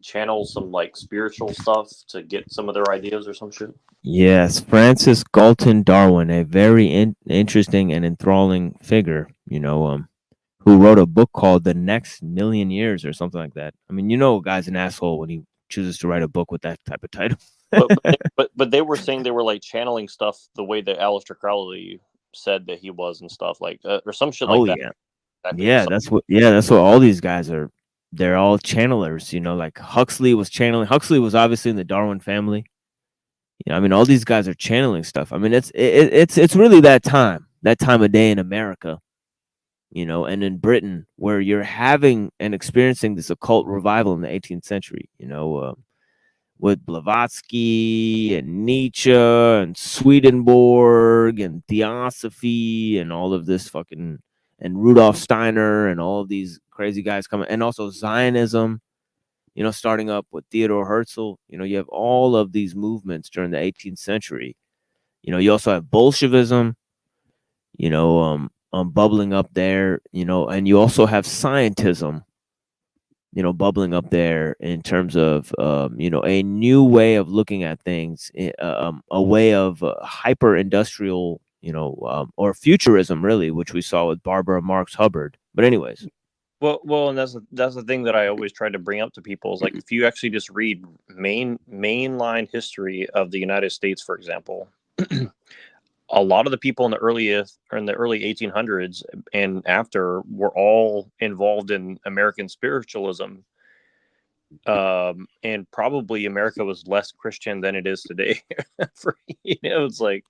channel some like spiritual stuff to get some of their ideas or some shit? Yes, Francis Galton Darwin, a very interesting and enthralling figure, who wrote a book called The Next Million Years or something like that. I mean, a guy's an asshole when he chooses to write a book with that type of title. but they were saying they were like channeling stuff the way that Aleister Crowley said that he was and stuff like or some shit like that. Yeah, that's what all these guys are. They're all channelers, like Huxley was channeling. Huxley was obviously in the Darwin family. I mean, all these guys are channeling stuff. I mean, it's really that time of day in America, and in Britain, where you're having and experiencing this occult revival in the 18th century, with Blavatsky and Nietzsche and Swedenborg and Theosophy and all of this fucking, and Rudolf Steiner and all of these crazy guys coming, and also Zionism, starting up with Theodore Herzl. You have all of these movements during the 18th century. You also have Bolshevism, bubbling up there, and you also have scientism, bubbling up there in terms of, a new way of looking at things, a way of hyper industrial, or futurism, really, which we saw with Barbara Marx Hubbard. But anyways. Well, and that's the thing that I always try to bring up to people is like, if you actually just read mainline history of the United States, for example, a lot of the people in the early 1800s and after were all involved in American spiritualism. And probably America was less Christian than it is today. It's like,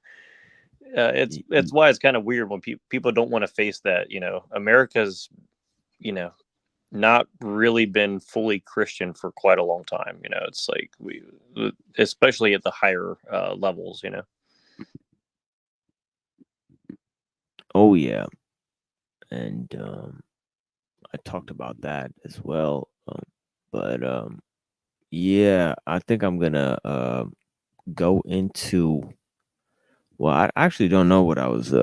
it's why it's kind of weird when people don't want to face that, America's, not really been fully Christian for quite a long time. It's like especially at the higher levels, Oh yeah. And I talked about that as well. But yeah, I think I'm gonna go into, well, I actually don't know what I was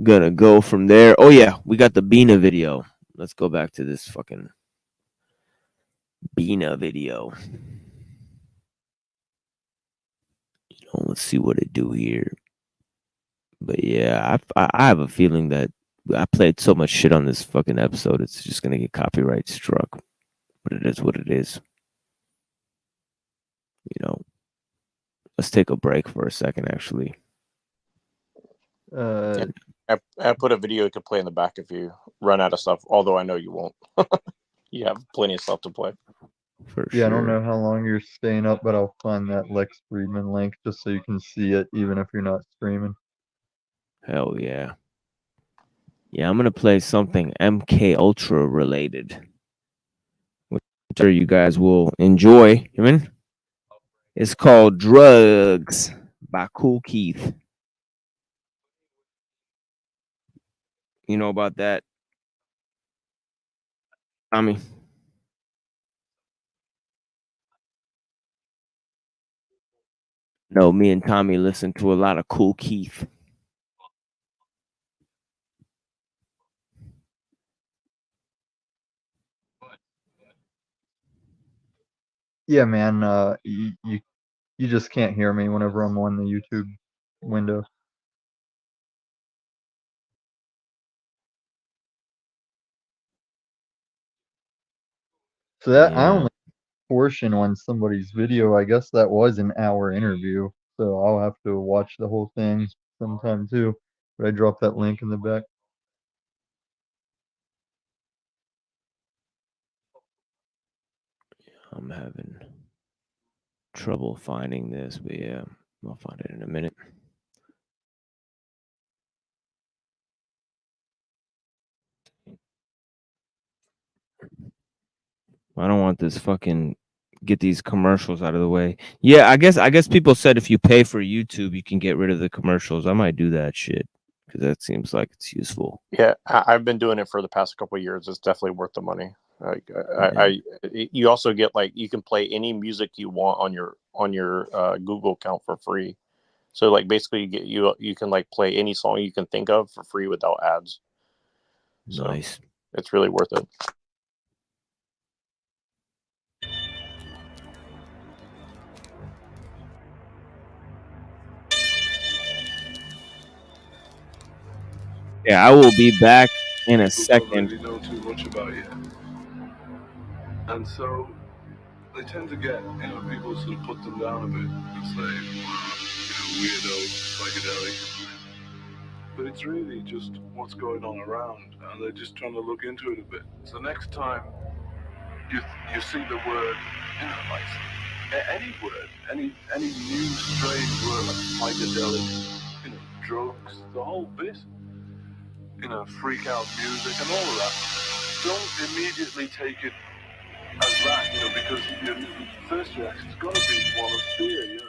gonna go from there. Oh yeah, we got the Bina video. Let's go back to this fucking Bina video. Let's see what it do here. But yeah, I have a feeling that I played so much shit on this fucking episode, it's just gonna get copyright struck. But it is what it is. Let's take a break for a second, actually. I put a video you could play in the back if you run out of stuff, although I know you won't. You have plenty of stuff to play. For sure. I don't know how long you're staying up, but I'll find that Lex Friedman link just so you can see it, even if you're not streaming. Hell yeah. Yeah, I'm gonna play something MK Ultra related, which I'm sure you guys will enjoy. It's called Drugs by Kool Keith. You know about that, Tommy? No, me and Tommy listen to a lot of Kool Keith. Yeah, man. You just can't hear me whenever I'm on the YouTube window. So that I only portion on somebody's video. I guess that was an hour interview, so I'll have to watch the whole thing sometime too. But I dropped that link in the back. I'm having trouble finding this, but yeah, I'll find it in a minute. I don't want this fucking get these commercials out of the way. Yeah, I guess people said if you pay for YouTube, you can get rid of the commercials. I might do that shit because that seems like it's useful. Yeah, I've been doing it for the past couple of years. It's definitely worth the money. You also get, like, you can play any music you want on your Google account for free. So like basically you can like play any song you can think of for free without ads. So Nice. it's really worth it. Yeah, I will be back in a Don't second. really know too much about it. And so they tend to get, people sort of put them down a bit and say, weirdo, psychedelic. But it's really just what's going on around, and they're just trying to look into it a bit. So next time you see the word, like any word, any new strange word like psychedelic, drugs, the whole bit, freak out music and all of that, don't immediately take it as that, because your first reaction's got to be one of fear,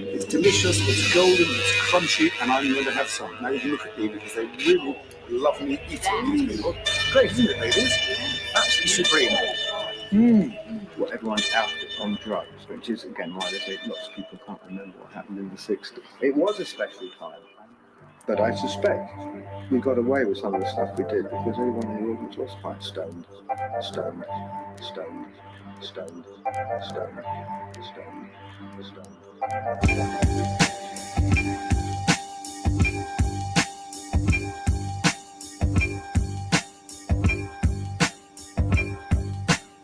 It's delicious, it's golden, it's crunchy, and I'm going to have some. Now you can look at me because they really love me eating these people. Great, isn't it, ladies? Absolutely supreme. Well, everyone's out on drugs, which is, again, why they say lots of people can't remember what happened in the 60s. It was a special time, but I suspect we got away with some of the stuff we did because everyone in the audience was quite stoned.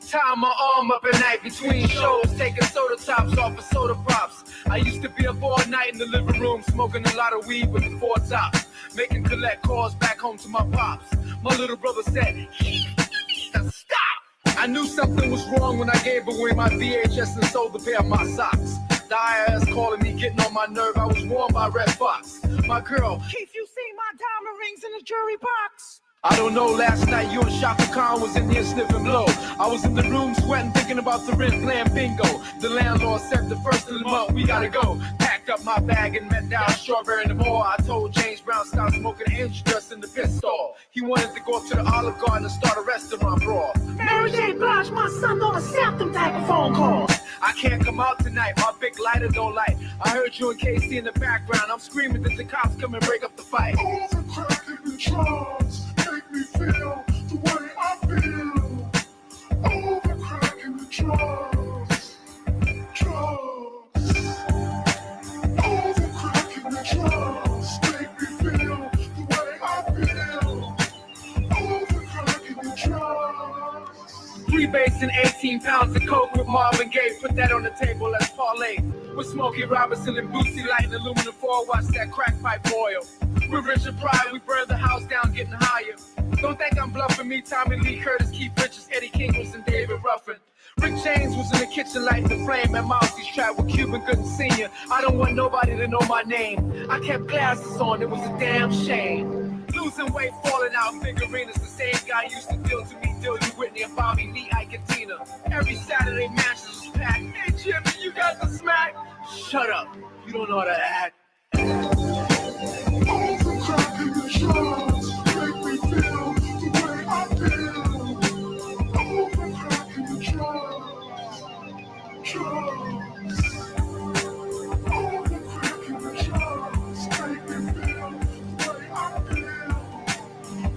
Tie my arm up at night between shows, taking soda tops off of soda pops. I used to be up all night in the living room, smoking a lot of weed with the four tops, making collect calls back home to my pops. My little brother said, stop! I knew something was wrong when I gave away my VHS and sold a pair of my socks. The IRS calling me, getting on my nerve. I was warned by Red Fox. My girl, Keith, you seen my diamond rings in the jury box? I don't know, last night you and Shaka Khan was in here sniffing blow. I was in the room sweating, thinking about the rent playing bingo. The landlord said the first of the month we gotta go. Packed up my bag and met down Strawberry in the mall. I told James Brown stop smoking inch just in the pit stall. He wanted to go up to the Olive Garden and start a restaurant brawl. Mary J. Blige, my son don't accept them type of phone calls. I can't come out tonight, my big lighter don't light. I heard you and Casey in the background. I'm screaming that the cops come and break up the fight. All the crack in the drugs make me feel the way I feel. All the crack in the drugs. All the crack in the drugs make me feel the way I feel. All the crack in the drugs. 3 bass and 18 pounds of coke with Marvin Gaye. Put that on the table, let's parlay. With Smokey Robinson and Bootsy lighting aluminum foil. Watch that crack pipe boil. With Richard Pryor, we burned the house down, getting higher. Don't think I'm bluffing me. Tommy Lee Curtis, Keith Richards, Eddie King and David Ruffin. Rick James was in the kitchen lighting the flame at Mousie's trap with Cuban Gooding Sr. I don't want nobody to know my name. I kept glasses on, it was a damn shame. Losing weight, falling out in big arenas. The same guy used to deal to me, Dilly Whitney and Bobby Lee, Ike and Tina. Every Saturday matches was packed. Hey Jimmy, you got the smack? Shut up, you don't know how to act. All the crack in the drugs make me feel the way I feel. All the crack in the drugs. All the crack in the drugs make me feel the way I feel.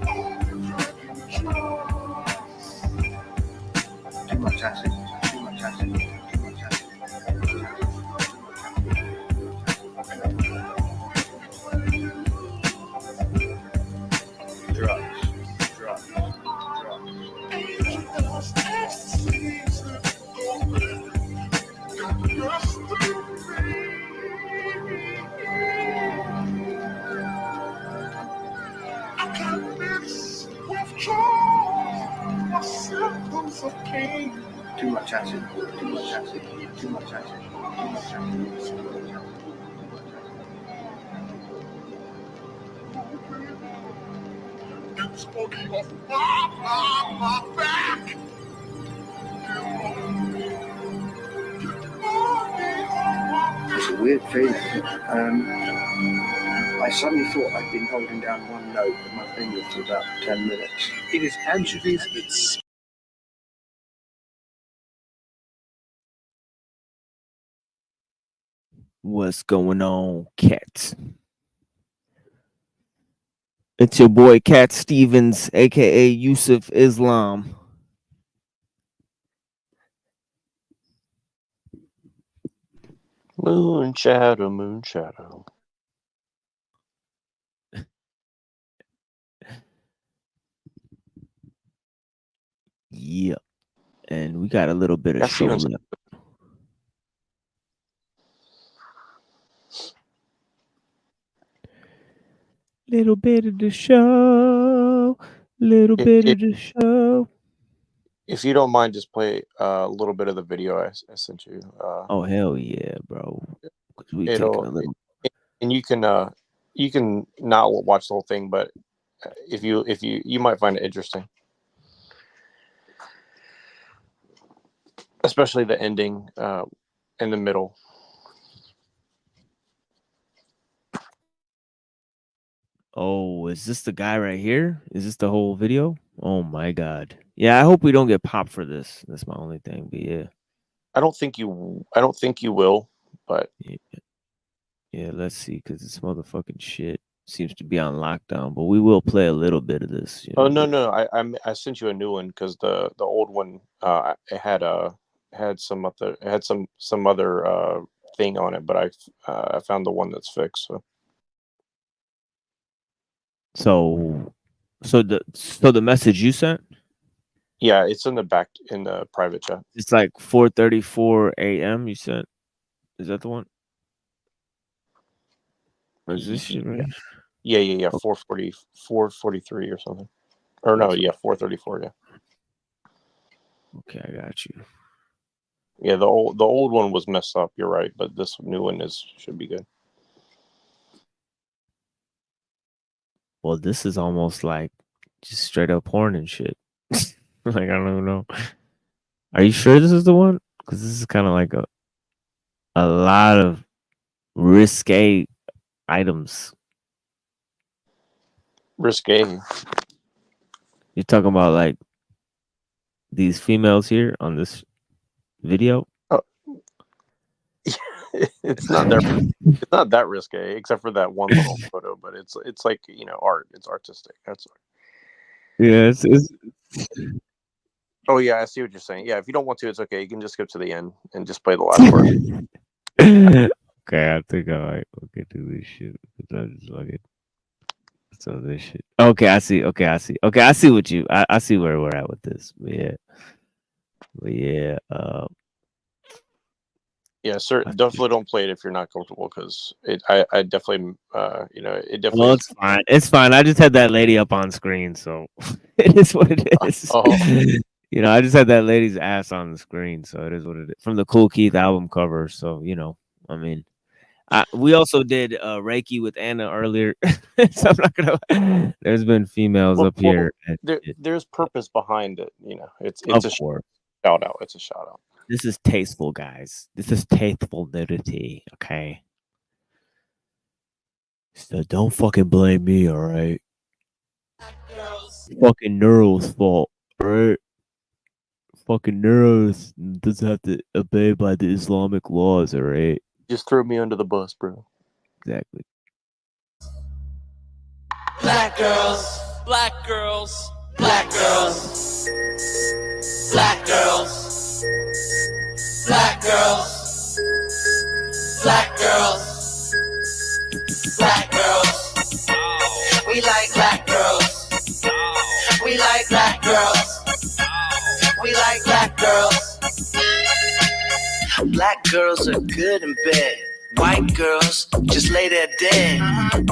All the crack in the drugs. Too much acid, too much acid, too much acid. I can't mix with drugs. My symptoms of pain. Too much acid, too much acid, too much acid, too much acid. Back! It's a weird feeling. I suddenly thought I'd been holding down one note with my finger for about 10 minutes. It is anchovies. It's What's going on, cats? It's your boy Cat Stevens, aka Yusuf Islam. Moon shadow, moon shadow. Yeah, and we got a little bit of That's show even left. Little bit of the show, little bit of the show. If you don't mind, just play a little bit of the video I sent you. Oh hell yeah, bro! 'Cause we taking It'll a little. and you can not watch the whole thing, but if you might find it interesting, especially the ending in the middle. Oh, is this the guy right here? Is this the whole video? Oh my god! Yeah, I hope we don't get popped for this. That's my only thing. But yeah, I don't think you will, but yeah. Let's see, because this motherfucking shit seems to be on lockdown. But we will play a little bit of this. You know, oh no, I sent you a new one because the old one it had some other thing on it, but I found the one that's fixed. So the message you sent, Yeah, it's in the back in the private chat. it's like 4:34 a.m. You sent. Is that the one? Or is this shit right? Yeah. 4:43 or something. Or no, yeah, 4:34. Yeah. Okay, I got you. Yeah, the old one was messed up. You're right, but this new one should be good. Well, this is almost like just straight up porn and shit. Like I don't even know. Are you sure this is the one? Because this is kind of like a lot of risque items. Risque. You're talking about like these females here on this video? Oh. It's not that risque, except for that one little photo. But it's like art. It's artistic. That's. Yeah, it's Oh yeah, I see what you're saying. Yeah, if you don't want to, it's okay. You can just skip to the end and just play the last part. Okay, I think I might okay do this shit. I just like it. So this shit. Okay, I see. Okay, I see. Okay, I see what you. I see where we're at with this. But yeah. Yeah, sir. Definitely don't play it if you're not comfortable, because I definitely it definitely. Well, it's fine. It's fine. I just had that lady up on screen, so it is what it is. I just had that lady's ass on the screen, so it is what it is. From the Cool Keith album cover, so I mean, we also did Reiki with Anna earlier, so I'm not gonna. There's been females up here. There's purpose behind it. It's Of a course. shout out. It's a shout out. This is tasteful, guys. This is tasteful nudity, okay? So don't fucking blame me, all right? Fucking Neuro's fault, right? Fucking Neuro's doesn't have to obey by the Islamic laws, all right? Just throw me under the bus, bro. Exactly. Black girls, black girls, black girls, black girls, black girls, black girls, black girls. We like black girls. We like black girls. We like black girls. Black girls are good in bed. White girls just lay there dead.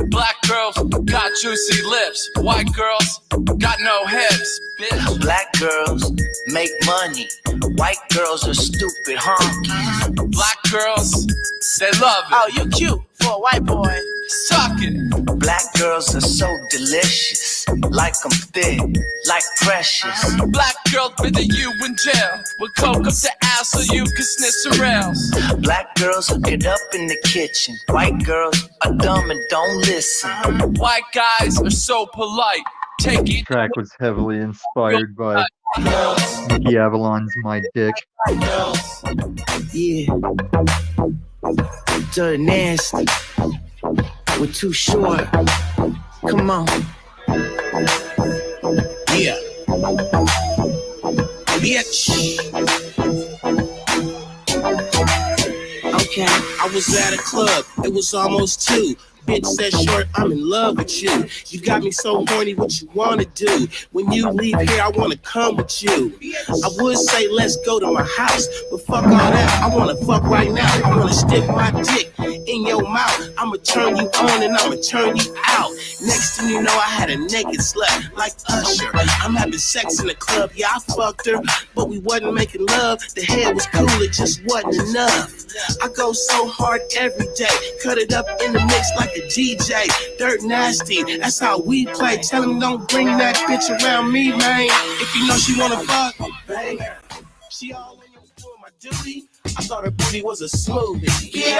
Black girls got juicy lips. White girls got no hips, bitch. Black girls make money. White girls are stupid honkies. Black girls, they love it. Oh, you cute for a white boy. Suck it. Black girls are so delicious. lips, like I'm thick, like precious. Black girl visit you in jail with coke up the ass so you can sniff arouse. Black girls hook it up in the kitchen. White girls are dumb and don't listen. White guys are so polite. Take This it. track was heavily inspired by Mickey Avalon's My Dick. Yeah. Dirty nasty. We're too short. Come on. Yeah. Bitch. Okay, I was at a club. It was almost 2. Bitch said, short, I'm in love with you. You got me so horny, what you wanna do? When you leave here, I wanna come with you. I would say, let's go to my house, but fuck all that, I wanna fuck right now. I wanna stick my dick in your mouth. I'ma turn you on and I'ma turn you out. Next thing you know, I had a naked slut like Usher. I'm having sex in the club, yeah, I fucked her, but we wasn't making love. The head was cool, it just wasn't enough. I go so hard every day, cut it up in the mix like a DJ. Dirt nasty, that's how we play. Tell him don't bring that bitch around me, man. If you know she wanna fuck, bang. She all in was doing my duty. I thought her booty was a smoothie. Yeah,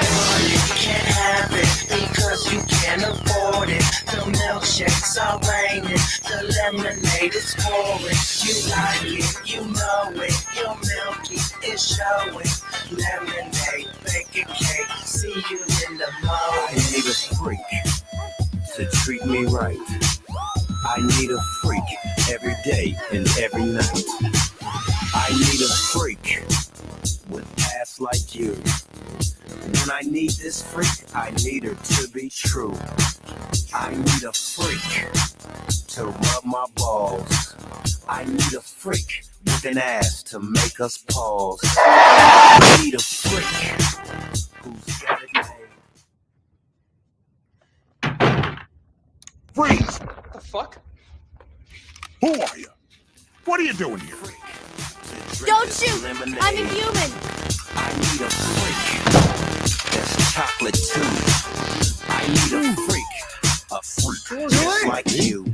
you can't have it because you can't afford it. The milkshakes are raining, the lemonade is pouring. You like it, you know it, you're milky, it's showing. Lemonade, bake a cake, see you in the morning. I need a freak to treat me right. I need a freak every day and every night. I need a freak with ass like you. When I need this freak, I need her to be true. I need a freak to rub my balls. I need a freak with an ass to make us pause. I need a freak who's got it made. Freeze! What the fuck? Who are you? What are you doing here? Don't shoot! I'm a human! I need a freak that's chocolate too. I need a freak just like you.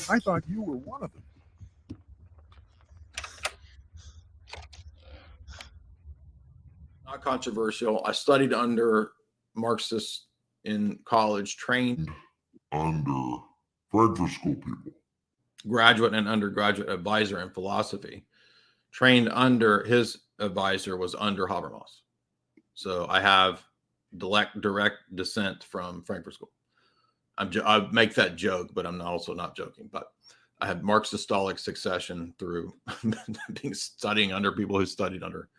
I thought you were one of them. Not controversial. I studied under Marxists in college, trained Under graduate school people. graduate and undergraduate advisor in philosophy. Trained under his advisor was under Habermas. So I have direct descent from Frankfurt School. I make that joke, but I'm also not joking. But I have Marxist-Stalic succession through studying under people who studied under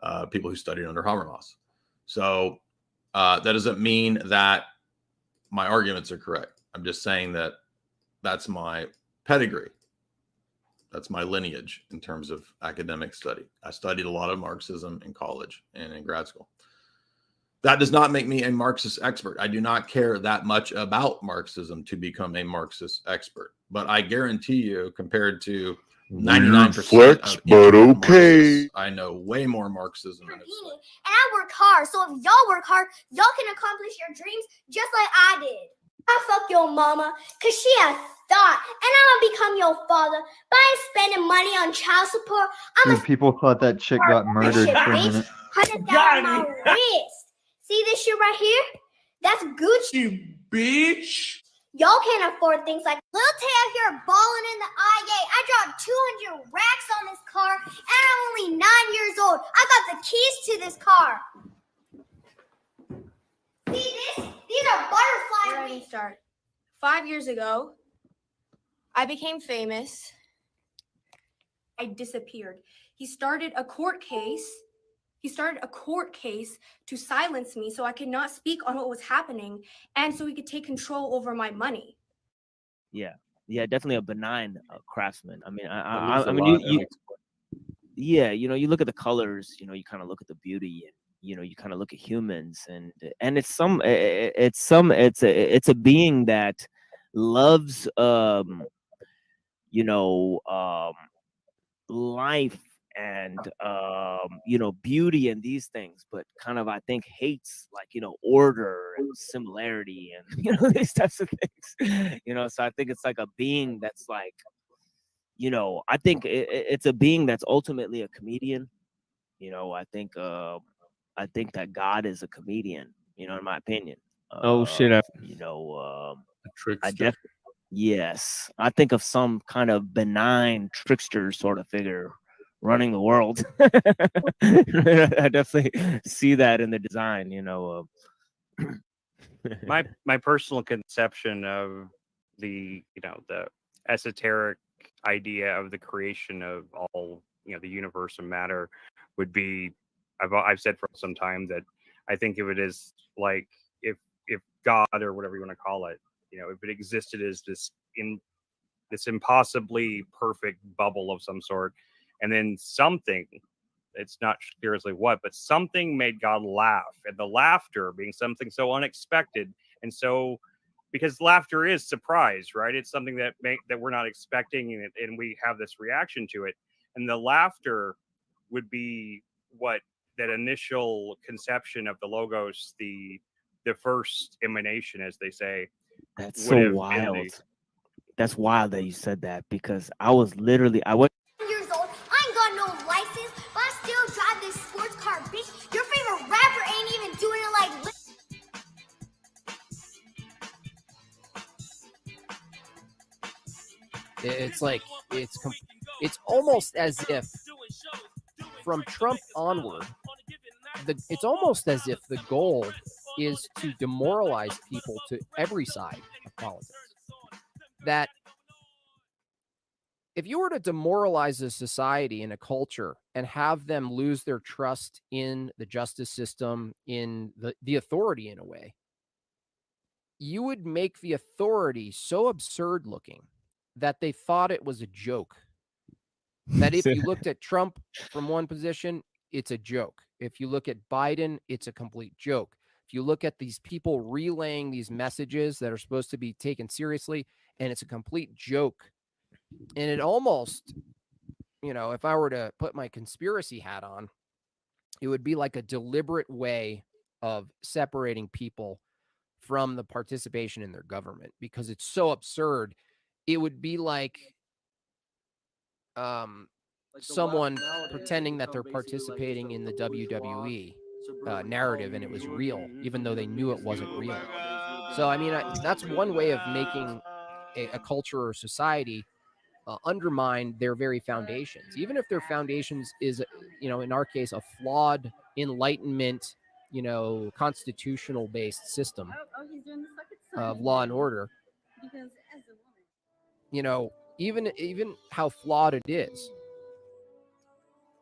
Habermas. So that doesn't mean that my arguments are correct. I'm just saying that that's my pedigree. That's my lineage in terms of academic study. I studied a lot of Marxism in college and in grad school. That does not make me a Marxist expert. I do not care that much about Marxism to become a Marxist expert. But I guarantee you, compared to 99% flex, of but okay. I know way more Marxism. And I work hard, so if y'all work hard, y'all can accomplish your dreams just like I did. I fuck your mama, cause she has thought, and I'ma become your father. But I ain't spending money on child support. Dude, people thought that chick got murdered for a minute. $100,000 on my wrist. See this shit right here? That's Gucci. Bitch. Y'all can't afford things like Lil Tay out here balling in the IA. I dropped 200 racks on this car, and I'm only 9 years old. I got the keys to this car. See this? These are butterfly wings. Start. 5 years ago, I became famous. I disappeared. He started a court case to silence me so I could not speak on what was happening and so he could take control over my money. Yeah, definitely a benign craftsman. I mean, you look at the colors, you kind of look at the beauty, and you kind of look at humans, and it's a being that loves life and you know, beauty and these things, but kind of I think hates like, you know, order and similarity and you know, these types of things. You know, so I think it's like a being that's like, you know, I think it's a being that's ultimately a comedian. You know, I think that God is a comedian, you know, in my opinion. Oh shit! You know, I trickster. definitely, yes, I think of some kind of benign trickster sort of figure running the world. I definitely see that in the design, you know. my personal conception of the the esoteric idea of the creation of all the universe and matter would be, I've said for some time that I think of it as like if God, or whatever you want to call it, if it existed as this impossibly perfect bubble of some sort, and then something, it's not seriously what, but something made God laugh, and the laughter being something so unexpected, and so because laughter is surprise, right? It's something that we're not expecting, and we have this reaction to it, and the laughter would be what that initial conception of the logos, the first emanation, as they say. That's so wild. That's wild that you said that, because I was literally years old. I ain't got no license, but I still drive this sports car, bitch. Your favorite rapper ain't even doing it like. It's like it's almost as if from Trump onward, it's almost as if the goal is to demoralize people to every side of politics. That if you were to demoralize a society and a culture and have them lose their trust in the justice system, in the authority in a way, you would make the authority so absurd looking that they thought it was a joke. That if you looked at Trump from one position, it's a joke. If you look at Biden, it's a complete joke. If you look at these people relaying these messages that are supposed to be taken seriously, and it's a complete joke. And it almost, if I were to put my conspiracy hat on, it would be like a deliberate way of separating people from the participation in their government, because it's so absurd. It would be like someone pretending that they're participating in the WWE narrative and it was real, even though they knew it wasn't real. So, I mean, that's one way of making a culture or society undermine their very foundations, even if their foundations is, in our case, a flawed Enlightenment, constitutional based system of law and order. Even how flawed it is,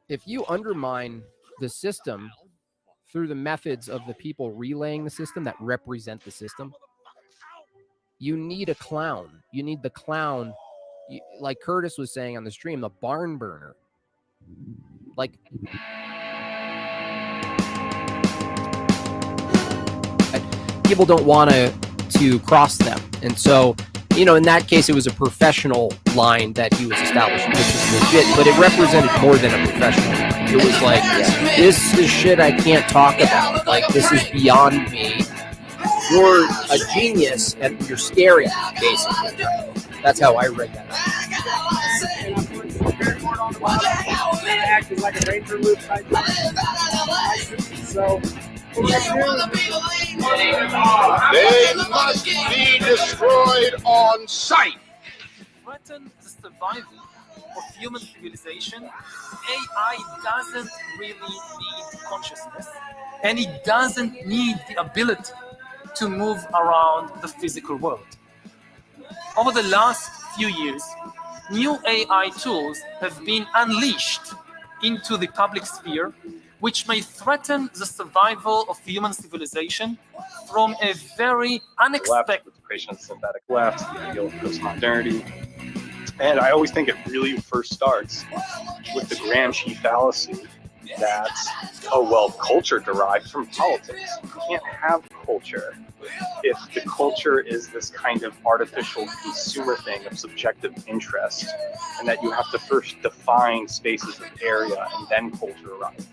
if you undermine the system through the methods of the people relaying the system that represent the system, you need a clown. You need the clown, like Curtis was saying on the stream, the barn burner. Like, people don't want to cross them. And so, in that case, it was a professional line that he was establishing, which is legit, but it represented more than a professional line. It was like, this is shit I can't talk about. Like, this is beyond me. You're a genius and you're scary, basically. That's how I read that. Acting like a Ranger loop type. So they must be destroyed on sight. Threaten the survival of human civilization. AI doesn't really need consciousness, and it doesn't need the ability to move around the physical world. Over the last few years, new AI tools have been unleashed into the public sphere, which may threaten the survival of human civilization from a very unexpected with the creation of the synthetic left, the ideal of postmodernity. And I always think it really first starts with the Gramsci fallacy that, oh, well, culture derived from politics. You can't have culture if the culture is this kind of artificial consumer thing of subjective interest, and that you have to first define spaces of area and then culture arises.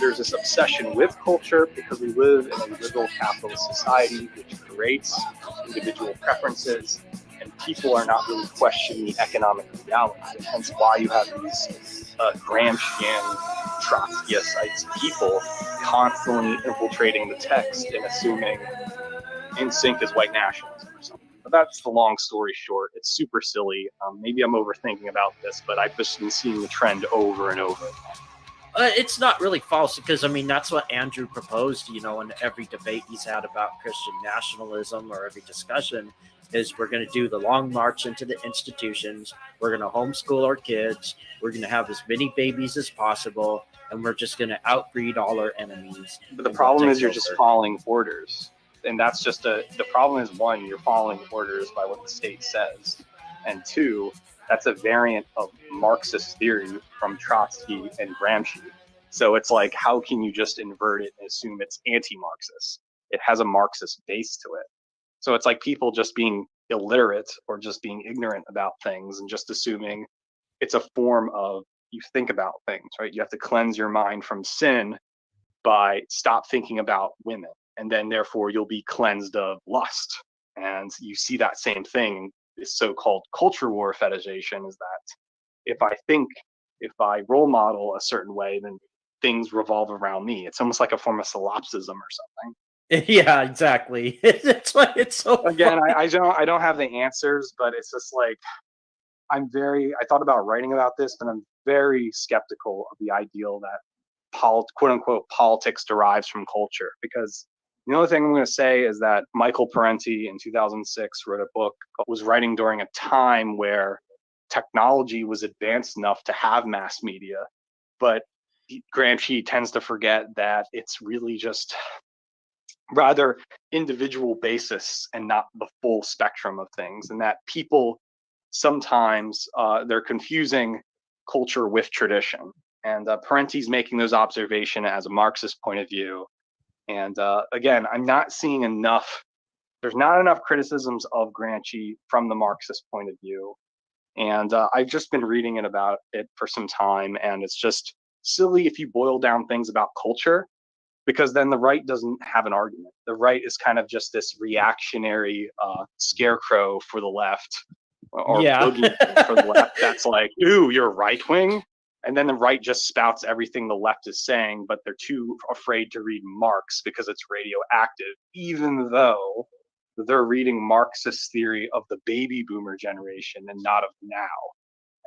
There's this obsession with culture because we live in a liberal capitalist society which creates individual preferences, and people are not really questioning the economic reality. Hence why you have these Gramscian, Trotskyist people constantly infiltrating the text and assuming in sync is white nationalism or something. But that's the long story short. It's super silly. Maybe I'm overthinking about this, but I've just been seeing the trend over and over. It's not really false because, I mean, that's what Andrew proposed, you know, in every debate he's had about Christian nationalism or every discussion is we're going to do the long march into the institutions. We're going to homeschool our kids. We're going to have as many babies as possible. And we're just going to outbreed all our enemies. But the problem is you're just following orders. And that's just the problem is, one, you're following orders by what the state says. And two, that's a variant of Marxist theory from Trotsky and Gramsci. So it's like, how can you just invert it and assume it's anti-Marxist? It has a Marxist base to it. So it's like people just being illiterate or just being ignorant about things and just assuming it's a form of, you think about things, right? You have to cleanse your mind from sin by stop thinking about women. And then therefore you'll be cleansed of lust. And you see that same thing, this so-called culture war fetishization, is that if I role model a certain way, then things revolve around me. It's almost like a form of solipsism or something. Yeah, exactly. It's like, it's so again, I don't have the answers, but it's just like, I thought about writing about this, but I'm very skeptical of the ideal that quote unquote politics derives from culture, because the only thing I'm going to say is that Michael Parenti in 2006 wrote a book, was writing during a time where technology was advanced enough to have mass media, but Gramsci tends to forget that it's really just rather individual basis and not the full spectrum of things, and that people sometimes they're confusing culture with tradition. And Parenti's making those observations as a Marxist point of view. And again, I'm not seeing enough, there's not enough criticisms of Gramsci from the Marxist point of view. And I've just been reading about it for some time, and it's just silly if you boil down things about culture, because then the right doesn't have an argument. The right is kind of just this reactionary scarecrow for the left, or boogeyman for the left, that's like, ooh, you're right wing. And then the right just spouts everything the left is saying, but they're too afraid to read Marx because it's radioactive, even though they're reading Marxist theory of the baby boomer generation and not of now.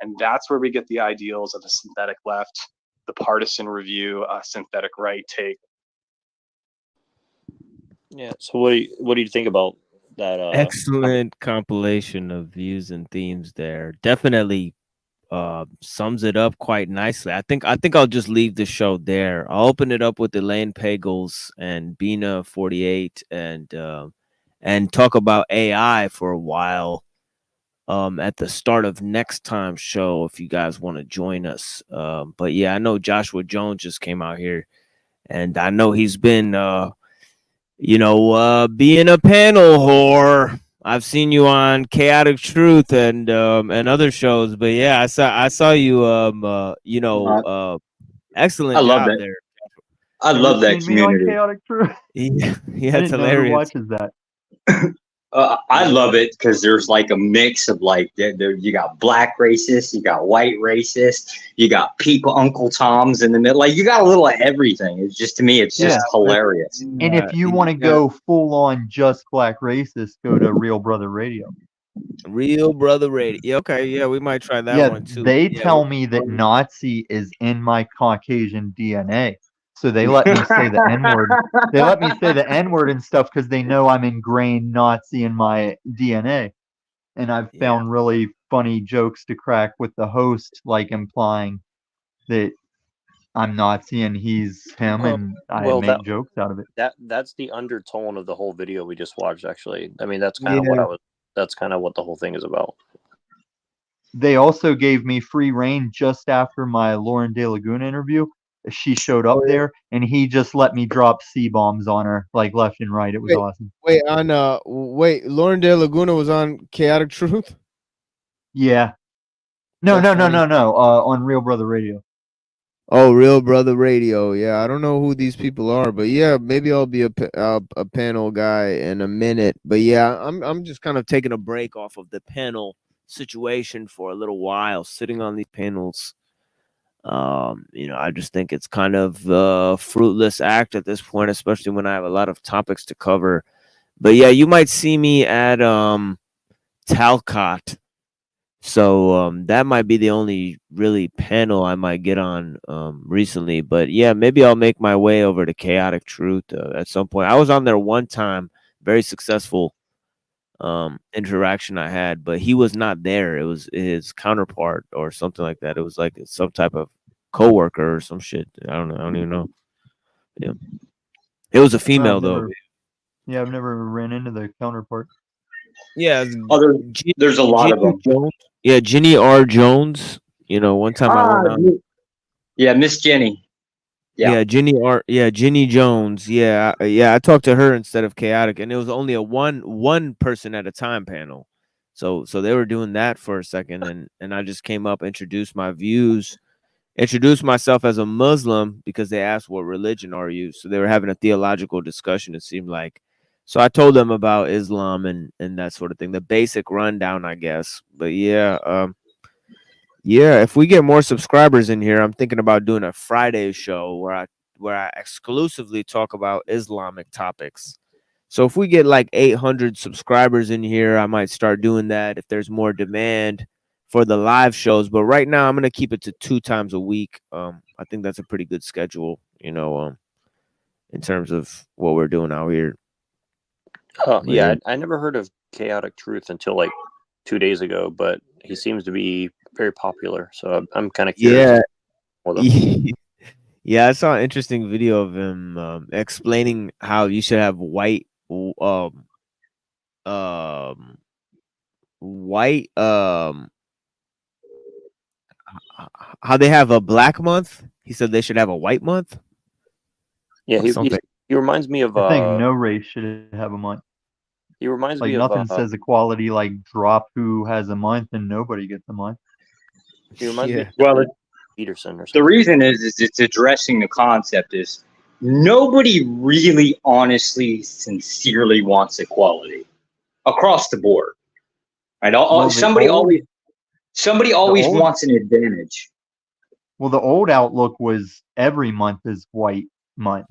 And that's where we get the ideals of the synthetic left, the partisan review, synthetic right take. Yeah. So what do you think about that? Excellent compilation of views and themes there. Definitely sums it up quite nicely. I think I'll just leave the show there. I'll open it up with Elaine Pagels and Bina 48 and talk about AI for a while at the start of next time's show if you guys want to join us. But yeah, I know Joshua Jones just came out here, and I know he's been being a panel whore. I've seen you on Chaotic Truth and other shows, but yeah, I saw you excellent I love job that. there. I love that Seen me on community. Chaotic Truth? Yeah, I it's didn't know who hilarious. watches that. I love it because there's like a mix of like you got black racists, you got white racists, you got people, Uncle Toms in the middle. Like you got a little of everything. It's just, to me, it's just hilarious. And if you want to go full on just black racist, go to Real Brother Radio. Real Brother Radio. Yeah, okay, yeah, we might try that one too. They Yeah, tell me that Nazi is in my Caucasian DNA. So they let me say the N-word. They let me say the N-word and stuff because they know I'm ingrained Nazi in my DNA. And I've found really funny jokes to crack with the host, like implying that I'm Nazi and he's him, and I make jokes out of it. That's the undertone of the whole video we just watched, actually. I mean, that's kind of that's kind of what the whole thing is about. They also gave me free reign just after my Lauren De Laguna interview. she showed up there, and he just let me drop C-bombs on her like left and right. It was awesome. Wait, Lauren De Laguna was on Chaotic Truth? Yeah. No, That's no, no, funny. no, no. On Real Brother Radio. Oh, Real Brother Radio. Yeah, I don't know who these people are, but yeah, maybe I'll be a panel guy in a minute. But yeah, I'm just kind of taking a break off of the panel situation for a little while, sitting on these panels. I just think it's kind of a fruitless act at this point, especially when I have a lot of topics to cover. But yeah, you might see me at Talcott. So that might be the only really panel I might get on recently. But yeah, maybe I'll make my way over to Chaotic Truth at some point. I was on there one time, very successful interaction I had, but he was not there. It was his counterpart or something like that. It was like some type of coworker or some shit. I don't know. I don't even know. Yeah, it was a female though. Yeah, I've never ran into the counterpart. Yeah, there's a lot of them. Jones. Yeah, Ginny R. Jones. One time I went on. Yeah, Miss Jenny. Yeah, Ginny Jones. Yeah, I talked to her instead of Chaotic, and it was only a one person at a time panel. So they were doing that for a second, and I just came up, introduced my views, introduced myself as a Muslim because they asked what religion are you. So they were having a theological discussion. It seemed like. So I told them about Islam and that sort of thing, the basic rundown, I guess. But yeah, if we get more subscribers in here, I'm thinking about doing a Friday show where I exclusively talk about Islamic topics. So if we get like 800 subscribers in here, I might start doing that if there's more demand for the live shows. But right now, I'm gonna keep it to 2 times a week. I think that's a pretty good schedule, in terms of what we're doing out here. Yeah, I never heard of Chaotic Truth until like 2 days ago, but he seems to be very popular. So I'm kind of curious. Yeah, I saw an interesting video of him explaining how you should have how they have a black month. He said they should have a white month. Yeah, he reminds me of. I think no race should have a month. He reminds me of nothing says equality like drop who has a month and nobody gets a month. He reminds me of Peterson or something. The reason is it's addressing the concept is nobody really honestly sincerely wants equality across the board. Right? Somebody always wants an advantage. Well, the old outlook was every month is white month.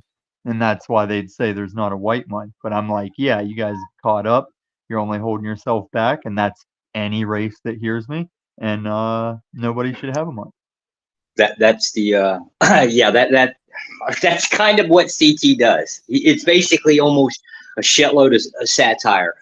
And that's why they'd say there's not a white month. But I'm like, yeah, you guys caught up. You're only holding yourself back. And that's any race that hears me. And nobody should have a month. That's the that's kind of what CT does. It's basically almost a shitload of satire.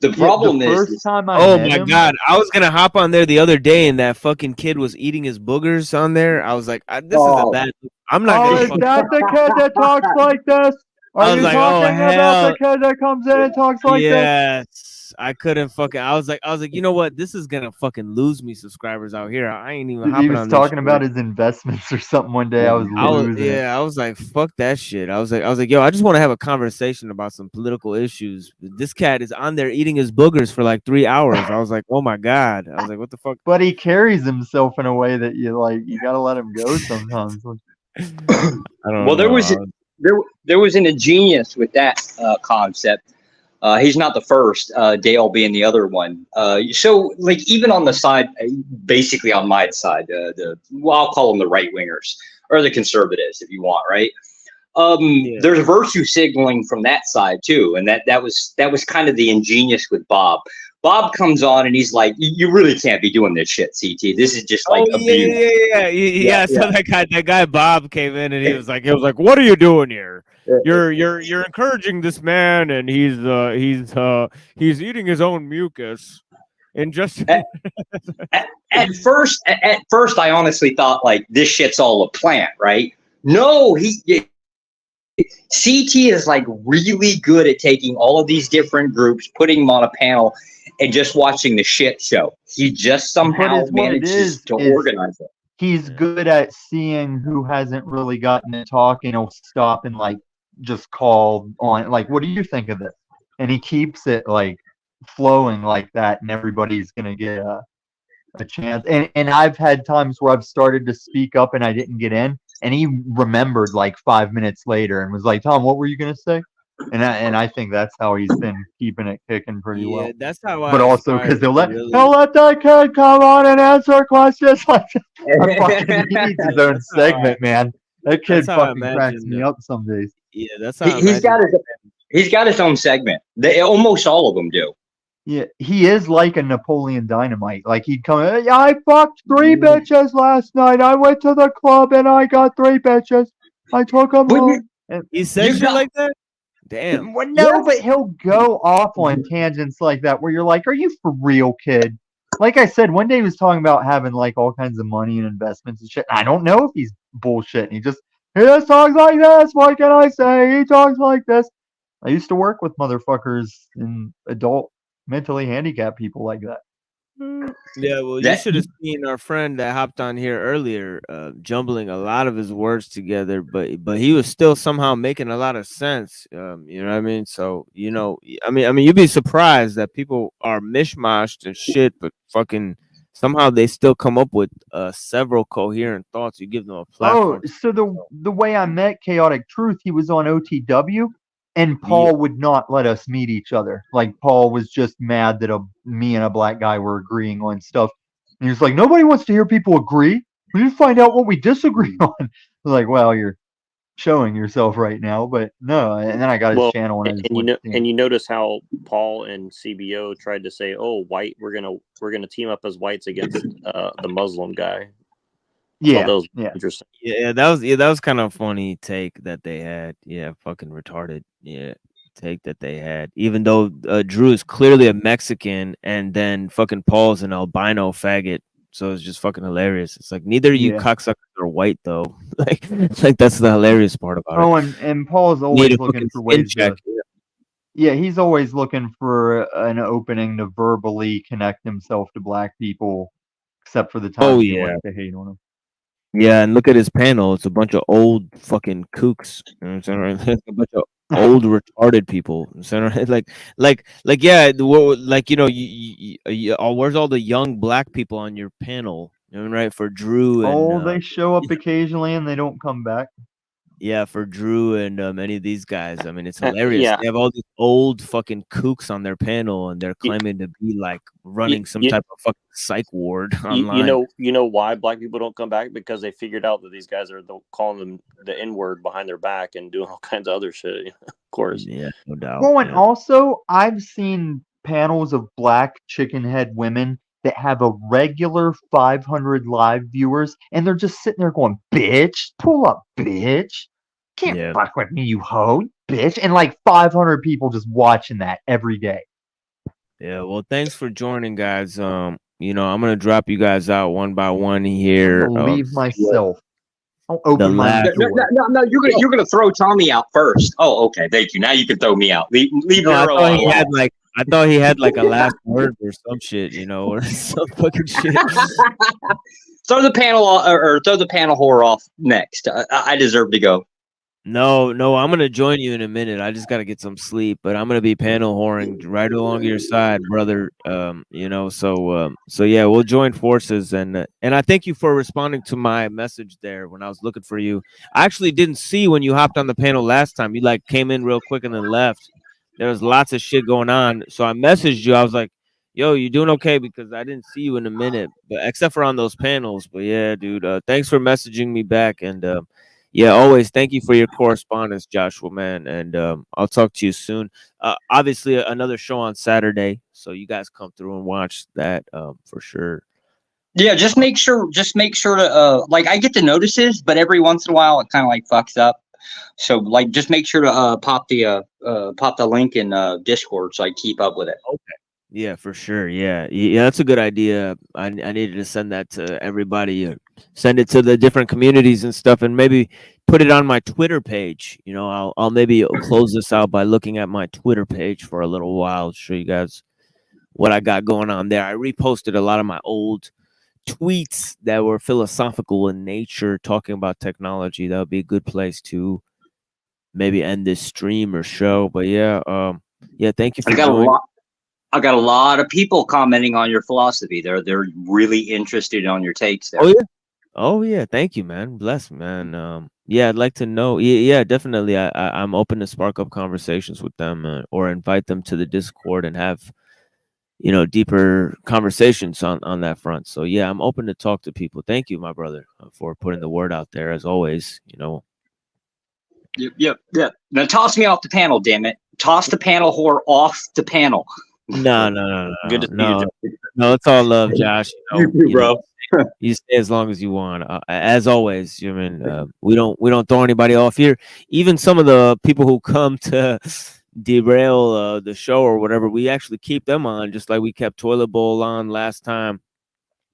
The problem is my God, I was gonna hop on there the other day, and that fucking kid was eating his boogers on there. I was like, this is a bad. I'm not gonna. Is that the kid that talks like this? Are you talking about the kid that comes in and talks like this? Yes. I couldn't fucking. I was like, you know what? This is gonna fucking lose me subscribers out here. I ain't even hopping on. He was talking about his investments or something one day. I was losing. I was like, fuck that shit. I was like, yo, I just want to have a conversation about some political issues. This cat is on there eating his boogers for like 3 hours. I was like, oh my God. I was like, what the fuck? But he carries himself in a way that you gotta let him go sometimes. I don't well, know. there was an ingenious with that concept. He's not the first, Dale being the other one. So, like, even on the side, basically on my side, I'll call them the right wingers or the conservatives, if you want, right? There's virtue signaling from that side too, and that was kind of the ingenious with Bob. Bob comes on and he's like, "You really can't be doing this shit, CT. This is just like abuse." Yeah. So that guy Bob came in and he was like, "What are you doing here? You're encouraging this man, and he's eating his own mucus." And just at first, I honestly thought like this shit's all a plant, right? No, CT is like really good at taking all of these different groups, putting them on a panel, and just watching the shit show. He just somehow manages to organize it. he's good at seeing who hasn't really gotten to talk, and he'll stop and like just call on like, what do you think of this? And he keeps it like flowing like that, and everybody's gonna get a chance. And I've had times where I've started to speak up and I didn't get in, and he remembered like 5 minutes later and was like, Tom, what were you gonna say? And I think that's how he's been keeping it kicking pretty well. Yeah, that's how I But also aspire because to really. he'll let that kid come on and answer questions like I fucking he needs his own That's how I, segment, man. That kid that's how I fucking cracks imagine. me up some days. Yeah, that's how I He's got imagine. he's got his own segment. Almost all of them do. Yeah, he is like a Napoleon Dynamite. Like he'd come, "Hey, I fucked 3 bitches last night. I went to the club and I got 3 bitches. I took them home." And He says shit like that. Damn. well, no, but he'll go off on tangents like that where you're like, "Are you for real, kid?" Like I said, one day he was talking about having like all kinds of money and investments and shit. I don't know if he's bullshitting. He just talks like this. What can I say? He talks like this. I used to work with motherfuckers in adult mentally handicapped people like that. Yeah, well, you should have seen our friend that hopped on here earlier, jumbling a lot of his words together, but he was still somehow making a lot of sense. You know what I mean? So I mean, you'd be surprised that people are mishmashed and shit, but fucking somehow they still come up with several coherent thoughts. You give them a platform. Oh, so the way I met Chaotic Truth, he was on OTW, and Paul would not let us meet each other. Like Paul was just mad that me and a black guy were agreeing on stuff. And he was like, nobody wants to hear people agree. We need to find out what we disagree on. I was like, well, you're showing yourself right now, but no. And then I got his channel, and I just and you notice how Paul and CBO tried to say, "Oh, white, we're gonna team up as whites against the Muslim guy." Yeah, that was interesting. Yeah, that was kind of a funny take that they had. Yeah, fucking retarded. Yeah, take that they had. Even though Drew is clearly a Mexican, and then fucking Paul's an albino faggot. So it's just fucking hilarious. It's like neither of you cocksuckers are white though. like that's the hilarious part about it. Oh, and Paul's always looking for ways to. Yeah, he's always looking for an opening to verbally connect himself to black people, except for the times he likes to hate on them. Yeah, and look at his panel. It's a bunch of old fucking kooks. You know what I'm saying? A bunch of old retarded people. You know what I'm saying? Like, yeah, like where's all the young black people on your panel? You know, right? For Drew and they show up occasionally and they don't come back. Yeah, for Drew and any of these guys. I mean, it's hilarious. They have all these old fucking kooks on their panel, and they're claiming to be like running some type of fucking psych ward online. You know why black people don't come back? Because they figured out that these guys are calling them the N-word behind their back and doing all kinds of other shit. Of course. Yeah, no doubt. Well, and also I've seen panels of black chicken head women that have a regular 500 live viewers, and they're just sitting there going, "Bitch, pull up, bitch. Can't fuck with me, you hoe, bitch." And like 500 people just watching that every day. Yeah, well, thanks for joining, guys. I'm gonna drop you guys out one by one here. Leave myself. I'll open my door. No, you're gonna throw Tommy out first. Oh, okay, thank you. Now you can throw me out. Leave me alone. I thought he had like a last word or some shit, or some fucking shit. Throw the panel or throw the panel whore off next. I deserve to go. No, I'm gonna join you in a minute. I just gotta get some sleep, but I'm gonna be panel whoring right along your side, brother. So yeah, we'll join forces, and I thank you for responding to my message there when I was looking for you. I actually didn't see when you hopped on the panel last time. You like came in real quick and then left. There was lots of shit going on, so I messaged you. I was like, "Yo, you doing okay?" Because I didn't see you in a minute, but except for on those panels. But yeah, dude, thanks for messaging me back, and yeah, always thank you for your correspondence, Joshua, man, and I'll talk to you soon. Obviously, another show on Saturday, so you guys come through and watch that for sure. Yeah, just make sure to like I get the notices, but every once in a while it kind of like fucks up. So like, just make sure to pop the link in Discord so I keep up with it. Okay. Yeah, for sure. Yeah, that's a good idea. I needed to send that to everybody. Send it to the different communities and stuff, and maybe put it on my Twitter page. I'll maybe close this out by looking at my Twitter page for a little while, show you guys what I got going on there. I reposted a lot of my old tweets that were philosophical in nature, talking about technology, that would be a good place to maybe end this stream or show. But yeah, thank you I for got a joining. lot. I got a lot of people commenting on your philosophy. They're really interested on your takes there. Oh yeah, thank you, man. Bless, man. Yeah, I'd like to know. Yeah, definitely. I'm open to spark up conversations with them, or invite them to the Discord and have deeper conversations on that front. So yeah, I'm open to talk to people. Thank you, my brother, for putting the word out there as always. Yep. Now toss me off the panel, damn it! Toss the panel whore off the panel. No. Good to see no, you, no, it's all love, Josh. You too, bro. You stay as long as you want. As always, we don't throw anybody off here. Even some of the people who come to derail the show or whatever, we actually keep them on, just like we kept Toilet Bowl on last time.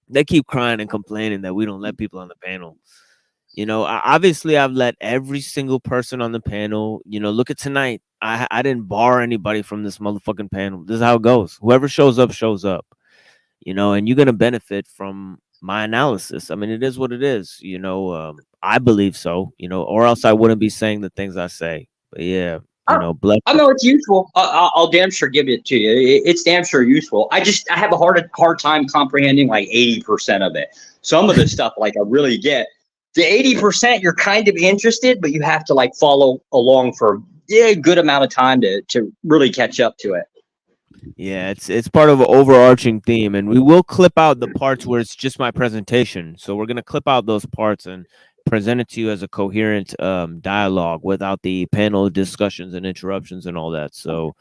They keep crying and complaining that we don't let people on the panel. Obviously I've let every single person on the panel. Look at tonight. I didn't bar anybody from this motherfucking panel. This is how it goes. Whoever shows up, shows up. And you're gonna benefit from my analysis. I mean, it is what it is. I believe so. Or else I wouldn't be saying the things I say. But yeah, bless. I know it's useful. I'll damn sure give it to you. It's damn sure useful. I have a hard time comprehending like 80% of it. Some of the stuff like I really get. The 80% you're kind of interested, but you have to like follow along for a good amount of time to really catch up to it. Yeah, it's part of an overarching theme, and we will clip out the parts where it's just my presentation. So we're gonna clip out those parts and present it to you as a coherent dialogue without the panel discussions and interruptions and all that. So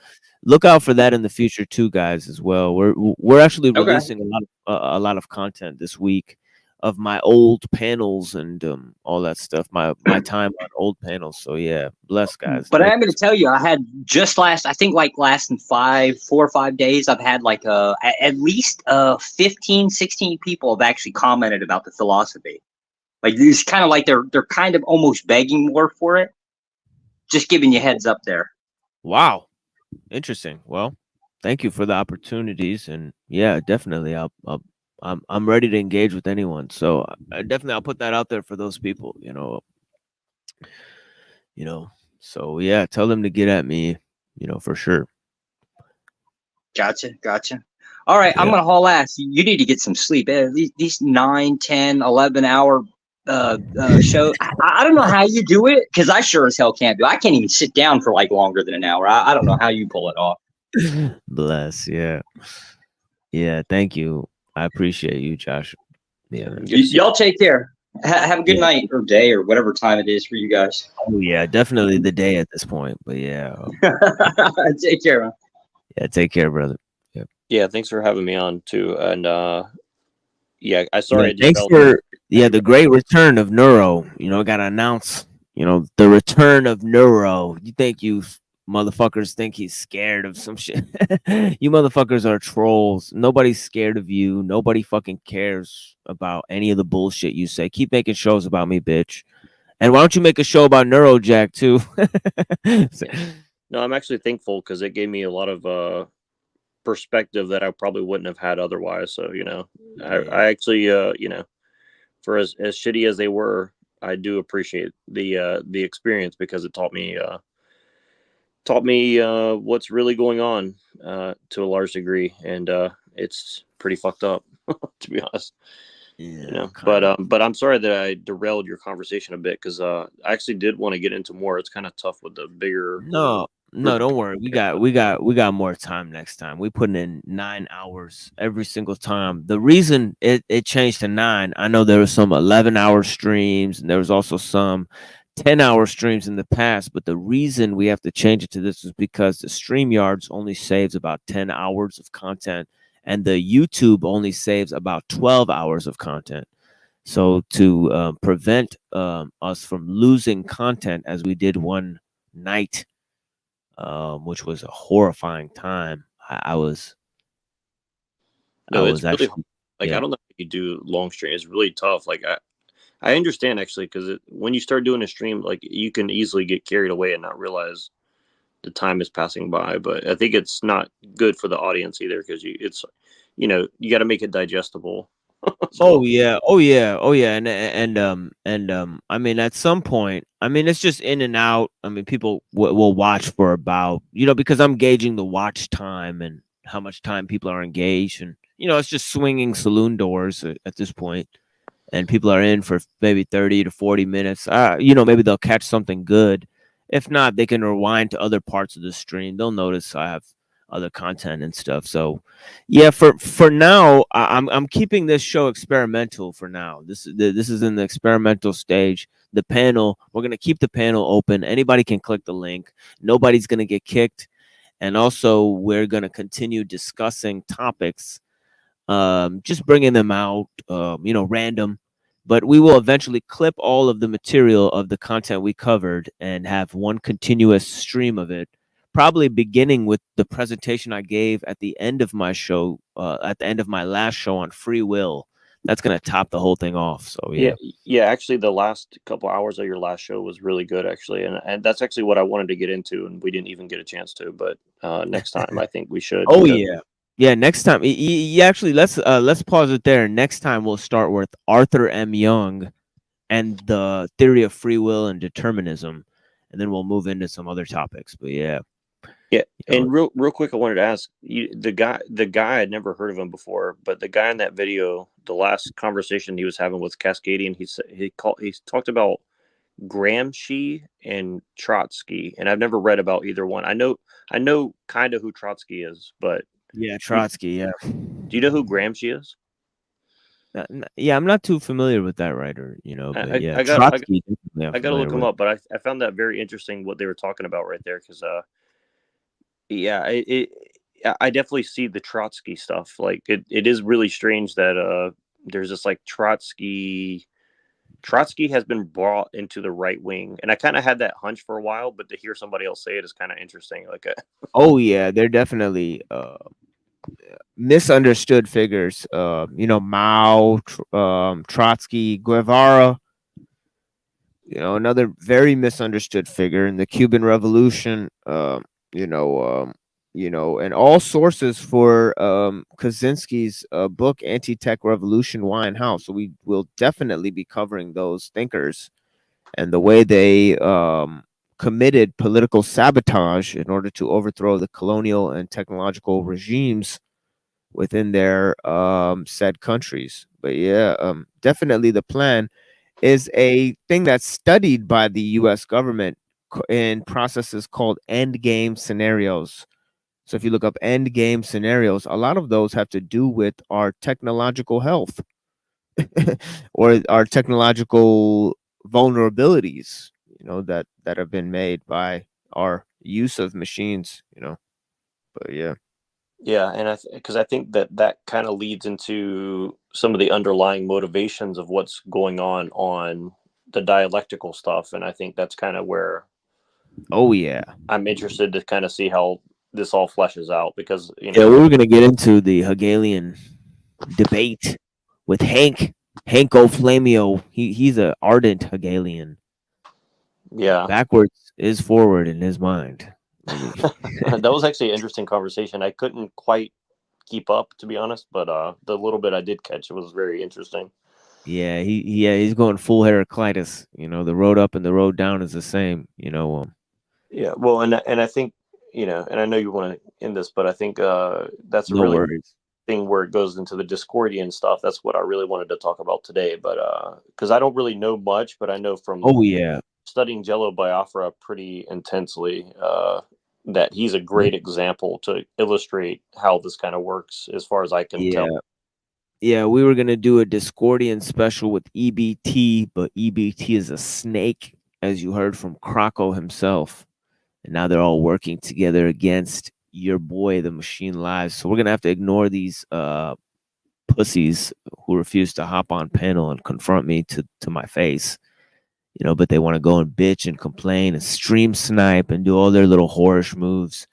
look out for that in the future too, guys, as well. We're actually releasing a lot of content this week of my old panels and all that stuff. My time on old panels. So yeah, bless, guys. But I'm going to tell you, I had just last 4 or 5 days, I've had like at least 15, 16 people have actually commented about the philosophy. Like it's kind of like they're kind of almost begging more for it. Just giving you heads up there. Wow, interesting. Well, thank you for the opportunities, and yeah, definitely, I'm ready to engage with anyone. So I'll put that out there for those people. So yeah, tell them to get at me. For sure. Gotcha. All right, I'm gonna haul ass. You need to get some sleep. These 9, 10, 11 hour show. I don't know how you do it, because I sure as hell can't do it. I can't even sit down for like longer than an hour. I don't know how you pull it off. Bless. Yeah. Thank you. I appreciate you, Josh. Yeah. Y'all take care. Have a good night or day or whatever time it is for you guys. Oh yeah, definitely the day at this point. But yeah. Take care, man. Yeah, take care, brother. Yeah, thanks for having me on too. And yeah, thanks for the great return of Neuro. I gotta announce, the return of Neuro. You think you motherfuckers think he's scared of some shit? You motherfuckers are trolls. Nobody's scared of you. Nobody fucking cares about any of the bullshit you say. Keep making shows about me, bitch. And why don't you make a show about Neurojack too? No, I'm actually thankful because it gave me a lot of perspective that I probably wouldn't have had otherwise. So I actually for as shitty as they were, I do appreciate the experience, because it taught me what's really going on to a large degree, and it's pretty fucked up to be honest. But I'm sorry that I derailed your conversation a bit, because I actually did want to get into more. It's kind of tough with the bigger. No, don't worry. We got more time next time. We putting in 9 hours every single time. The reason it changed to 9, I know there was some 11-hour streams, and there was also some 10-hour streams in the past, but the reason we have to change it to this is because the StreamYards only saves about 10 hours of content, and the YouTube only saves about 12 hours of content. So to prevent us from losing content, as we did one night, which was a horrifying time, I was actually I don't know if you do long stream. It's really tough. Like I understand actually, because when you start doing a stream, like you can easily get carried away and not realize the time is passing by. But I think it's not good for the audience either, because you got to make it digestible. So Oh yeah, and I mean, at some point, I mean, it's just in and out. I mean, people will watch for about, because I'm gauging the watch time and how much time people are engaged, and it's just swinging saloon doors at this point, and people are in for maybe 30 to 40 minutes. Maybe they'll catch something good. If not, they can rewind to other parts of the stream. They'll notice I have other content and stuff. So, yeah, for now, I'm keeping this show experimental for now. This is in the experimental stage. The panel, we're gonna keep the panel open. Anybody can click the link. Nobody's gonna get kicked. And also, we're gonna continue discussing topics, just bringing them out, random. But we will eventually clip all of the material of the content we covered and have one continuous stream of it, probably beginning with the presentation I gave at the end of my show, at the end of my last show on free will. That's going to top the whole thing off. So, yeah. Yeah. Actually, the last couple hours of your last show was really good, actually, and that's actually what I wanted to get into, and we didn't even get a chance to. But next time, I think we should. Oh, yeah. Yeah, next time. Actually, let's pause it there. Next time we'll start with Arthur M. Young and the theory of free will and determinism, and then we'll move into some other topics. But yeah. Yeah, and real quick, I wanted to ask you, the guy I'd never heard of him before, but the guy in that video, the last conversation he was having with Cascadian, he talked about Gramsci and Trotsky, and I've never read about either one. I know kind of who Trotsky is, but yeah, Trotsky. Yeah. Do you know who Gramsci is? Yeah, I'm not too familiar with that writer. But yeah, I Trotsky. got to look him up, but I found that very interesting what they were talking about right there, because yeah, I definitely see the Trotsky stuff. Like it is really strange that there's this like Trotsky has been brought into the right wing, and I kind of had that hunch for a while, but to hear somebody else say it is kind of interesting. Like, oh yeah, they're definitely misunderstood figures. Mao, Trotsky, Guevara. Another very misunderstood figure in the Cuban Revolution. And all sources for Kaczynski's book Anti-Tech Revolution, Why and How. So we will definitely be covering those thinkers and the way they committed political sabotage in order to overthrow the colonial and technological regimes within their said countries. But yeah, definitely the plan is a thing that's studied by the U.S. government in processes called end game scenarios. So if you look up end game scenarios, a lot of those have to do with our technological health or our technological vulnerabilities, that have been made by our use of machines, But yeah. Yeah, and because I think that kind of leads into some of the underlying motivations of what's going on the dialectical stuff, and I think that's kind of where. Oh yeah. I'm interested to kind of see how this all fleshes out, because we were gonna get into the Hegelian debate with Hank O'Flamio. He's an ardent Hegelian. Yeah, backwards is forward in his mind. That was actually an interesting conversation. I couldn't quite keep up, to be honest, but the little bit I did catch, it was very interesting. Yeah, he's going full Heraclitus. The road up and the road down is the same. Yeah, well, and I think and I know you want to end this, but I think that's a really thing where it goes into the Discordian stuff. That's what I really wanted to talk about today, but because I don't really know much, but I know from studying Jello Biafra pretty intensely that he's a great example to illustrate how this kind of works, as far as I can tell. Yeah, we were gonna do a Discordian special with EBT, but EBT is a snake, as you heard from Krakow himself. And now they're all working together against your boy, the Machine Lives. So we're gonna have to ignore these pussies who refuse to hop on panel and confront me to my face. But they want to go and bitch and complain and stream snipe and do all their little whorish moves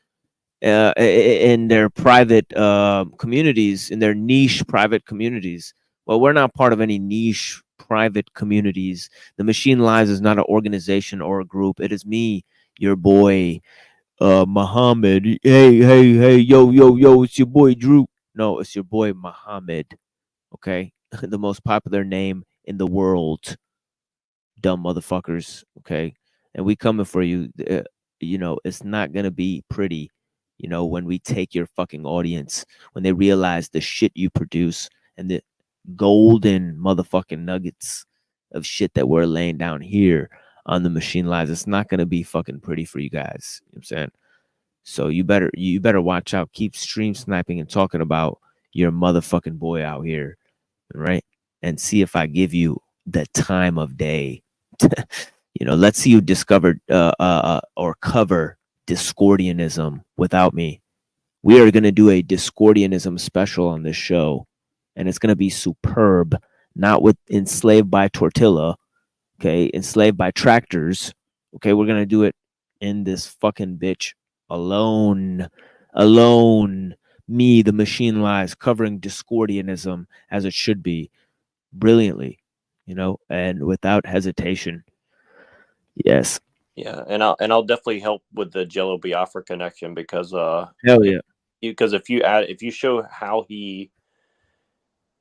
in their private communities, in their niche private communities. Well, we're not part of any niche private communities. The Machine Lives is not an organization or a group. It is me, your boy, Muhammad. Hey, yo, it's your boy Drew. No, it's your boy Muhammad. Okay. the most popular name in the world. Dumb motherfuckers. Okay, and we coming for you. You know, it's not gonna be pretty. You know, when we take your fucking audience, when they realize the shit you produce and the golden motherfucking nuggets of shit that we're laying down here on the machine lives, it's not gonna be fucking pretty for you guys. You know what I'm saying? So you better watch out. Keep stream sniping and talking about your motherfucking boy out here, right? And see if I give you the time of day. You know, let's see you discover or cover Discordianism without me. We are going to do a Discordianism special on this show, and it's going to be superb. Not with enslaved by tortilla, okay, enslaved by tractors. Okay, we're going to do it in this fucking bitch alone. Me, the machine lies, covering Discordianism as it should be, brilliantly, you know, and without hesitation. Yes. Yeah, and I'll definitely help with the Jello Biafra connection because Hell yeah. if you show how he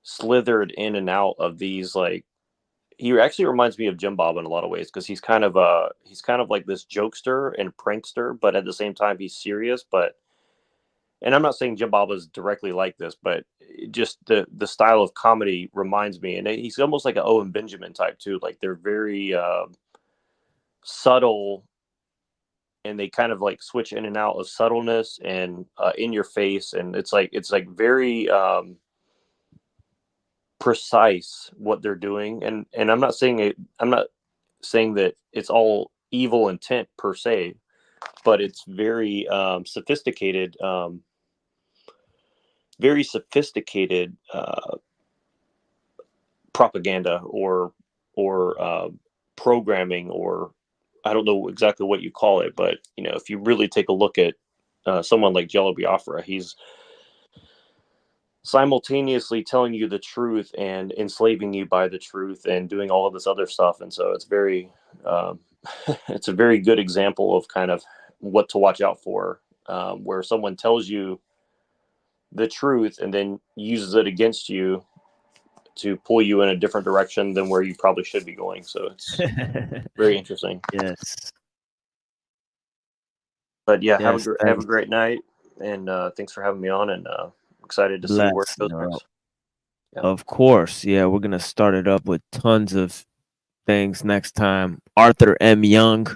slithered in and out of these, like, he actually reminds me of Jim Bob in a lot of ways because he's kind of like this jokester and prankster, but at the same time he's serious. And I'm not saying Jim Bob is directly like this, but just the style of comedy reminds me, and he's almost like an Owen Benjamin type too. Like they're very subtle, and they kind of like switch in and out of subtleness and in your face, and it's like very precise what they're doing. And I'm not saying that it's all evil intent per se, but it's very sophisticated propaganda or programming, or I don't know exactly what you call it, but you know, if you really take a look at someone like Jello Biafra, he's simultaneously telling you the truth and enslaving you by the truth and doing all of this other stuff. And so it's very it's a very good example of kind of what to watch out for, where someone tells you the truth and then uses it against you to pull you in a different direction than where you probably should be going. So it's very interesting. Yes. But yeah, Yes, have a great night, and thanks for having me on, and excited to see where it goes next. Yeah. Of course. Yeah, we're going to start it up with tons of things next time. Arthur M. Young,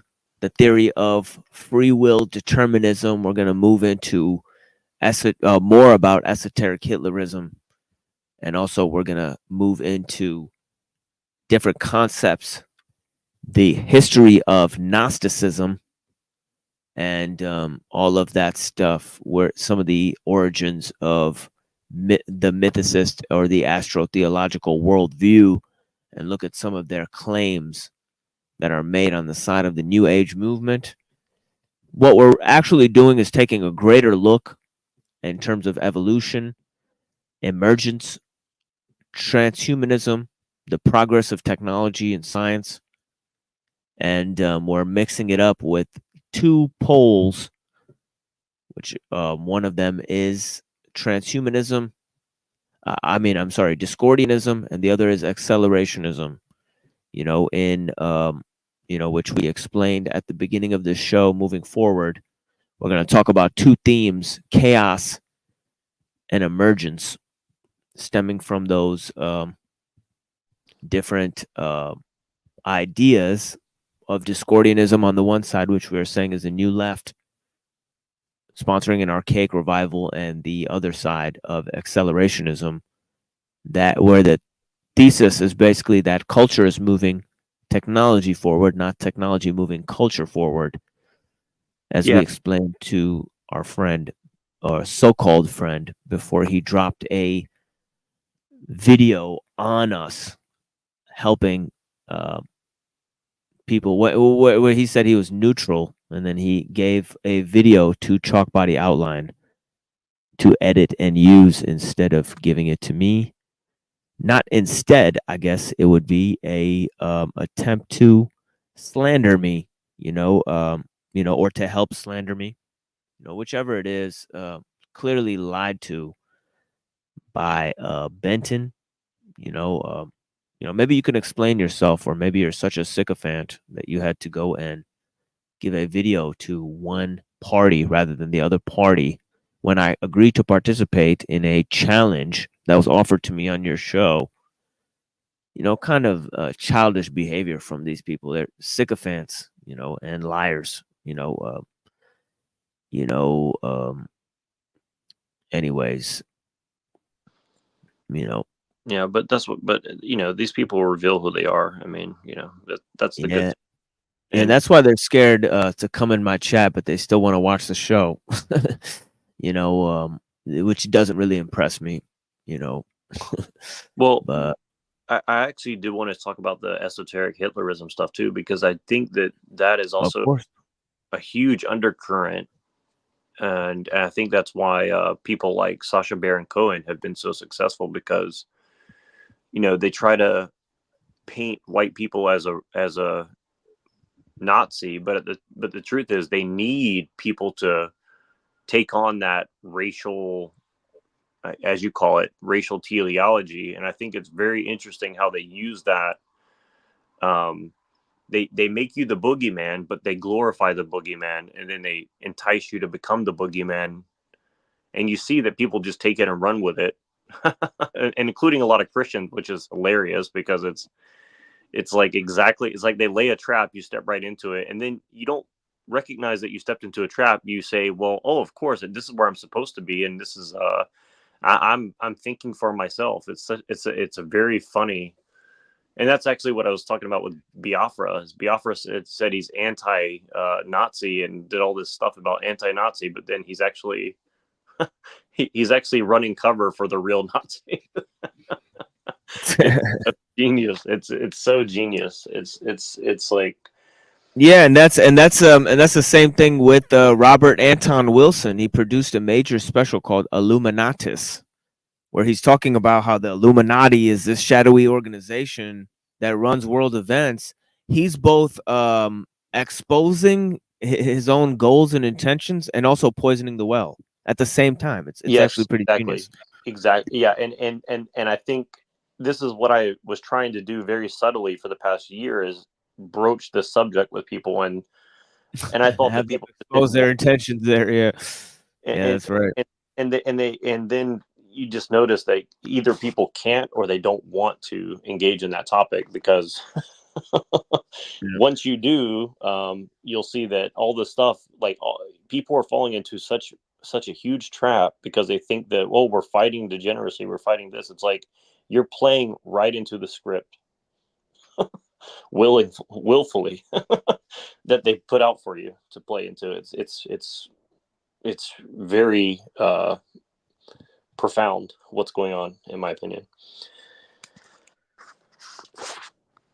the theory of free will determinism. We're going to move into more about esoteric Hitlerism. And also we're going to move into different concepts, the history of Gnosticism, and all of that stuff, where some of the origins of the mythicist or the astro-theological worldview, and look at some of their claims that are made on the side of the New Age movement. What we're actually doing is taking a greater look in terms of evolution, emergence, transhumanism, the progress of technology and science, and we're mixing it up with two poles, which one of them is transhumanism. Discordianism, and the other is accelerationism. You know, which we explained at the beginning of this show. Moving forward, we're going to talk about two themes: chaos and emergence, stemming from those different ideas of Discordianism on the one side, which we are saying is a new left, sponsoring an archaic revival, and the other side of accelerationism, that where the thesis is basically that culture is moving technology forward, not technology moving culture forward, as we explained to our friend, or so-called friend, before he dropped a video on us helping people. Where he said he was neutral, and then he gave a video to Chalk Body Outline to edit and use instead of giving it to me. Not instead, I guess it would be a attempt to slander me, or to help slander me, whichever it is. Clearly lied to by Benton, You know, maybe you can explain yourself, or maybe you're such a sycophant that you had to go and give a video to one party rather than the other party when I agreed to participate in a challenge that was offered to me on your show. Kind of childish behavior from these people. They're sycophants, and liars. Anyways, Yeah, but these people reveal who they are. I mean, that's the good yeah. thing. And that's why they're scared to come in my chat, but they still want to watch the show. Which doesn't really impress me. Well, but I actually do want to talk about the esoteric Hitlerism stuff too, because I think that is also a huge undercurrent, and I think that's why people like Sacha Baron Cohen have been so successful, because they try to paint white people as a Nazi, but the truth is they need people to take on that racial, as you call it, racial teleology. And I think it's very interesting how they use that. They make you the boogeyman, but they glorify the boogeyman, and then they entice you to become the boogeyman. And you see that people just take it and run with it, and including a lot of Christians, which is hilarious, because it's like they lay a trap, you step right into it, and then you don't recognize that you stepped into a trap. You say, well, oh, of course, this is where I'm supposed to be, and this is I'm thinking for myself. It's a very funny, and that's actually what I was talking about with Biafra. Biafra said he's anti-Nazi and did all this stuff about anti-Nazi, but then he's actually he's actually running cover for the real Nazi. It's genius. It's so genius. It's like, yeah, and that's the same thing with Robert Anton Wilson. He produced a major special called Illuminatus, where he's talking about how the Illuminati is this shadowy organization that runs world events. He's both exposing his own goals and intentions and also poisoning the well at the same time. It's yes, actually pretty genius. Exactly. Yeah, and I think this is what I was trying to do very subtly for the past year, is broach this subject with people, and I thought that people expose their intentions there. Yeah, that's right. And then you just notice that either people can't or they don't want to engage in that topic, because once you do, you'll see that all the stuff, people are falling into such a huge trap, because they think that, well, we're fighting degeneracy, we're fighting this. It's like you're playing right into the script willfully that they put out for you to play into. It's very profound what's going on, in my opinion.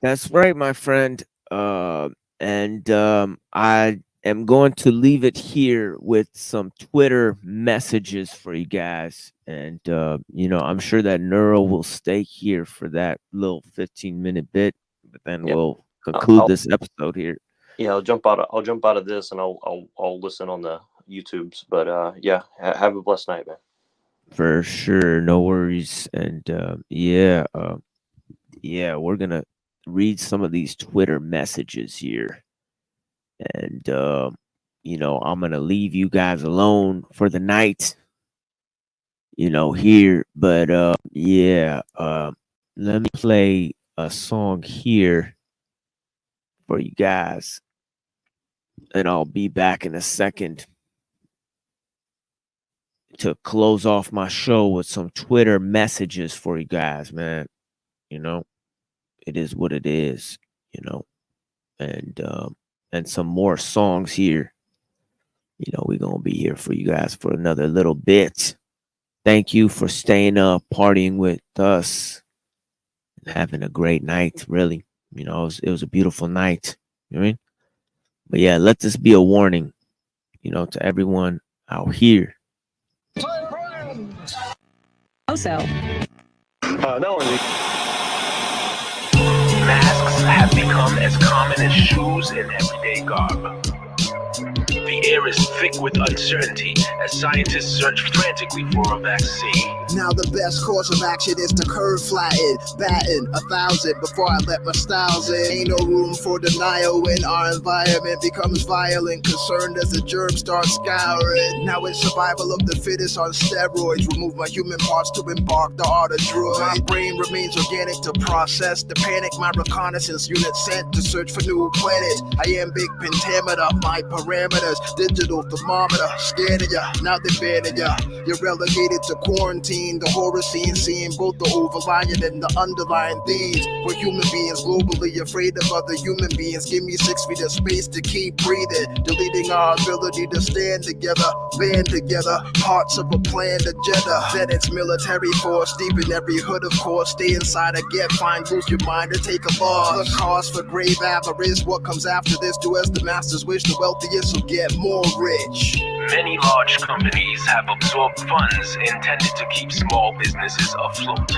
That's right, my friend. And I am going to leave it here with some Twitter messages for you guys. And, I'm sure that Neuro will stay here for that little 15-minute bit, but then we'll conclude this episode here. Yeah, I'll jump out of this, and I'll listen on the YouTubes. But have a blessed night, man. For sure, no worries. And we're gonna read some of these Twitter messages here, and I'm gonna leave you guys alone for the night, here. But let me play a song here for you guys, and I'll be back in a second to close off my show with some Twitter messages for you guys, man. It is what it is, and some more songs here. We're gonna be here for you guys for another little bit. Thank you for staying up, partying with us, and having a great night. Really, it was a beautiful night. You know what I mean? But yeah, let this be a warning, to everyone out here. Also, masks have become as common as shoes and everyday garb. The air is thick with uncertainty as scientists search frantically for a vaccine. Now the best course of action is to curve flatten, batten 1,000 before I let my styles in. Ain't no room for denial when our environment becomes violent, concerned as the germs start scouring. Now it's survival of the fittest on steroids. Remove my human parts to embark the art of droid. My brain remains organic to process the panic. My reconnaissance unit sent to search for new planets. I am big pentameter, my parameters, digital thermometer. Scared of ya, now they banning ya. You're relegated to quarantine, the horror scene, seeing both the overlying and the underlying themes. We're human beings globally afraid of other human beings. Give me 6 feet of space to keep breathing, deleting our ability to stand together, band together, parts of a planned agenda. Then it's military force, deep in every hood, of course. Stay inside or get fined, lose your mind or take a loss. The cause for grave avarice, what comes after this? Do as the masters wish, the wealthiest will get more rich. Many large companies have absorbed funds intended to keep small businesses afloat.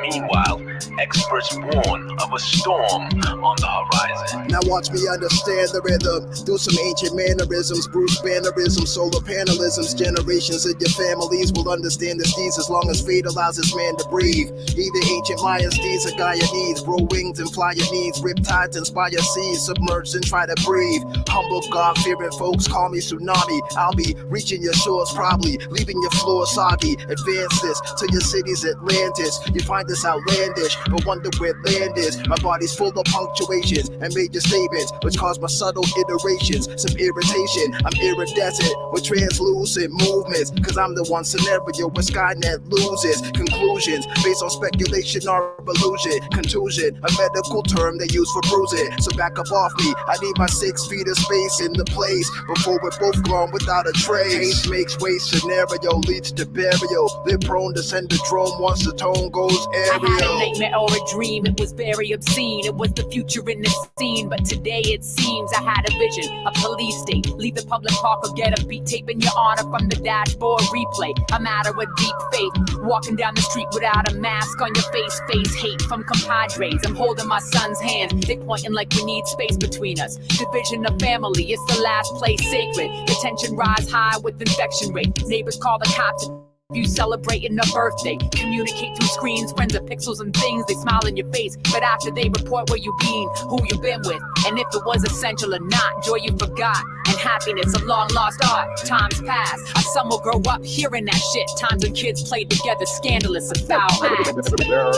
Meanwhile, experts warn of a storm on the horizon. Now watch me understand the rhythm through some ancient mannerisms, Bruce Bannerism, solar panelisms. Generations of your families will understand the steeds as long as fate allows this man to breathe. Either ancient Mayan steeds or Gaia needs, grow wings and fly your needs, riptides inspire seas, submerged and try to breathe. Humble God-fearing folks call me tsunami. I'll be reaching your shores probably, leaving your floor soggy. Advance this to your city's Atlantis. You find this outlandish, but wonder where land is. My body's full of punctuations and major statements, which cause my subtle iterations some irritation. I'm iridescent with translucent movements, cause I'm the one scenario where Skynet loses conclusions based on speculation or illusion. Contusion, a medical term they use for bruising. So back up off me, I need my 6 feet of space in the place before we're both gone without a trace. Haste makes waste, scenario leads to burial. They're prone to send a drone once the tone goes aerial. I had a nightmare or a dream, it was very obscene. It was the future in the scene, but today it seems I had a vision, a police state. Leave the public park or get a beat tape in your honor from the dashboard replay. A matter of deep faith, walking down the street without a mask on your face. Face hate from compadres, I'm holding my son's hand. They pointing like we need space between us. Division of family, it's the last place sacred. The tension rise high with infection rate. Neighbors call the cops. You celebrating a birthday, communicate through screens, friends of pixels and things. They smile in your face, but after they report where you been, who you been with, and if it was essential or not. Joy you forgot, and happiness a long lost art. Times pass, our son will grow up hearing that shit. Times when kids played together, scandalous and foul acts. There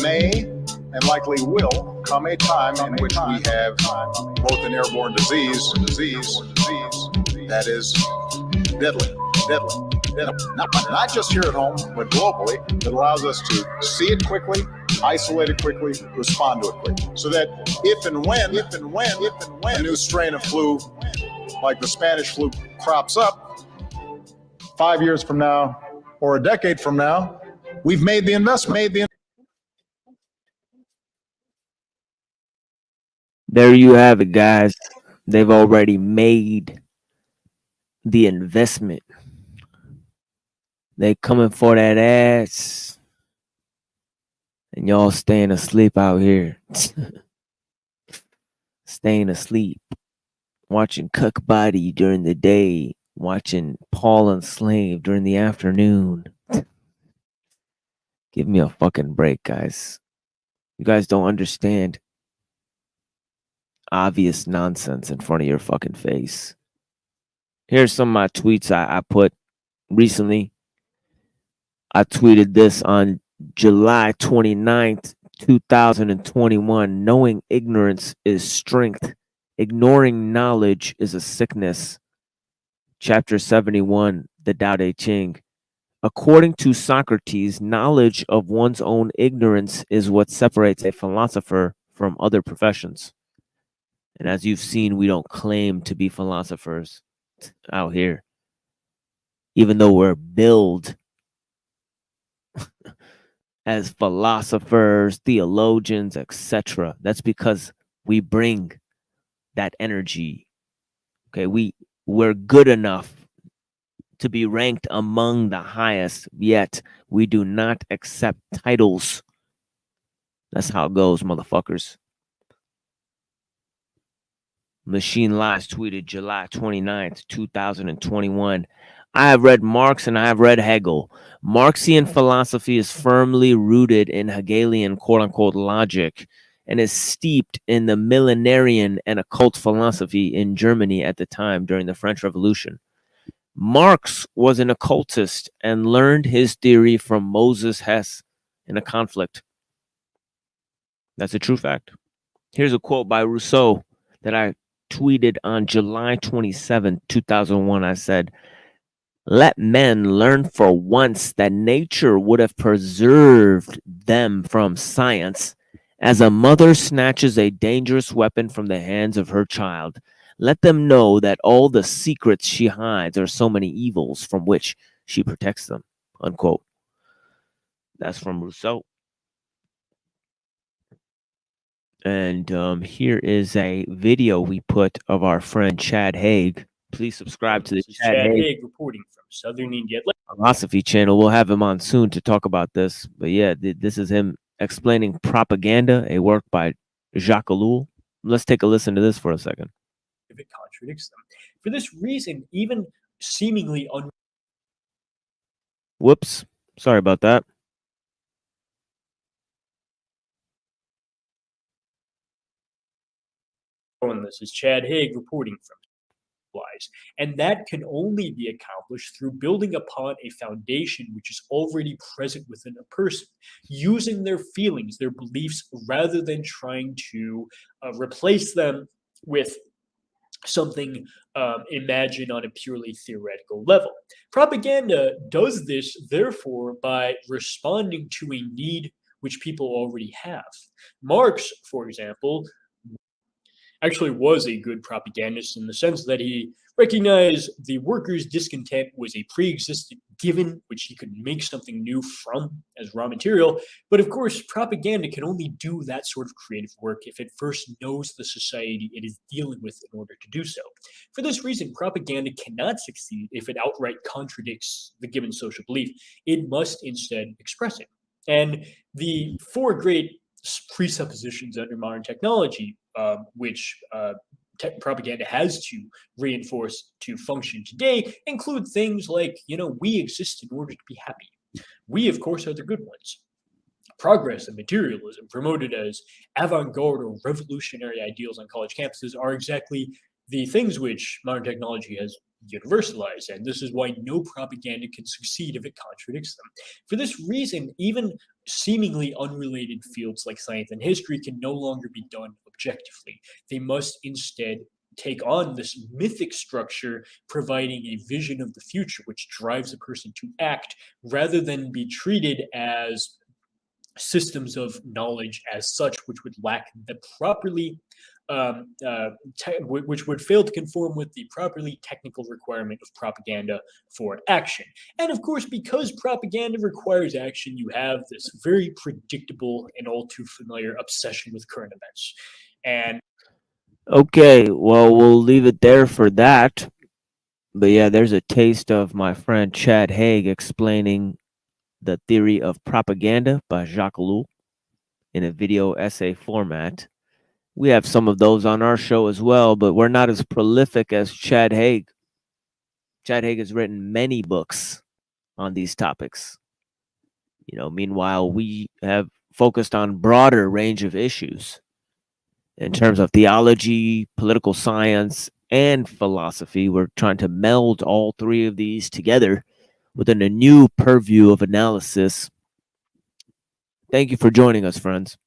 may and likely will come a time in which we have both an airborne disease that is deadly. Not just here at home, but globally, that allows us to see it quickly, isolate it quickly, respond to it quickly. So that if and when a new strain of flu, like the Spanish flu, crops up 5 years from now or a decade from now, we've made the investment. There you have it, guys. They've already made the investment. They coming for that ass, and y'all staying asleep out here. Staying asleep, watching Cuck Body during the day, watching Paul Enslaved during the afternoon. Give me a fucking break, guys. You guys don't understand obvious nonsense in front of your fucking face. Here's some of my tweets I put recently. I tweeted this on July 29th, 2021. Knowing ignorance is strength. Ignoring knowledge is a sickness. Chapter 71, the Tao Te Ching. According to Socrates, knowledge of one's own ignorance is what separates a philosopher from other professions. And as you've seen, we don't claim to be philosophers out here, even though we're billed as philosophers, theologians, etc. That's because we bring that energy. Okay, we're good enough to be ranked among the highest, yet we do not accept titles. That's how it goes, motherfuckers. Machine Lies tweeted July 29th, 2021. I have read Marx and I have read Hegel. Marxian philosophy is firmly rooted in Hegelian quote unquote logic and is steeped in the millenarian and occult philosophy in Germany at the time during the French Revolution. Marx was an occultist and learned his theory from Moses Hess in a conflict. That's a true fact. Here's a quote by Rousseau that I tweeted on July 27, 2001. I said, "Let men learn for once that nature would have preserved them from science, as a mother snatches a dangerous weapon from the hands of her child. Let them know that all the secrets she hides are so many evils from which she protects them." Unquote. That's from Rousseau. And here is a video we put of our friend Chad Haig. Please subscribe to the Chad Haig reporting from Southern India. Philosophy channel. We'll have him on soon to talk about this. But yeah, this is him explaining Propaganda, a work by Jacques Ellul. Let's take a listen to this for a second. If it contradicts them. For this reason, even seemingly Whoops. Sorry about that. This is Chad Haig reporting from Lies, and that can only be accomplished through building upon a foundation which is already present within a person, using their feelings, their beliefs, rather than trying to replace them with something imagined on a purely theoretical level. Propaganda does this, therefore, by responding to a need which people already have. Marx, for example, actually was a good propagandist in the sense that he recognized the workers' discontent was a pre-existing given which he could make something new from as raw material. But of course, propaganda can only do that sort of creative work if it first knows the society it is dealing with in order to do so. For this reason, propaganda cannot succeed if it outright contradicts the given social belief. It must instead express it. And the four great presuppositions under modern technology, which propaganda has to reinforce to function today, include things like, we exist in order to be happy. We, of course, are the good ones. Progress and materialism, promoted as avant-garde or revolutionary ideals on college campuses, are exactly the things which modern technology has universalized, and this is why no propaganda can succeed if it contradicts them. For this reason, even seemingly unrelated fields like science and history can no longer be done objectively. They must instead take on this mythic structure, providing a vision of the future which drives a person to act, rather than be treated as systems of knowledge as such, which would lack the properly which would fail to conform with the properly technical requirement of propaganda for action. And of course, because propaganda requires action, you have this very predictable and all too familiar obsession with current events. And okay, well, we'll leave it there for that. But yeah, there's a taste of my friend Chad Haig explaining the theory of propaganda by Jacques Ellul in a video essay format. We have some of those on our show as well, but we're not as prolific as Chad Haig. Chad Haig has written many books on these topics. Meanwhile, we have focused on broader range of issues in terms of theology, political science, and philosophy. We're trying to meld all three of these together within a new purview of analysis. Thank you for joining us, friends.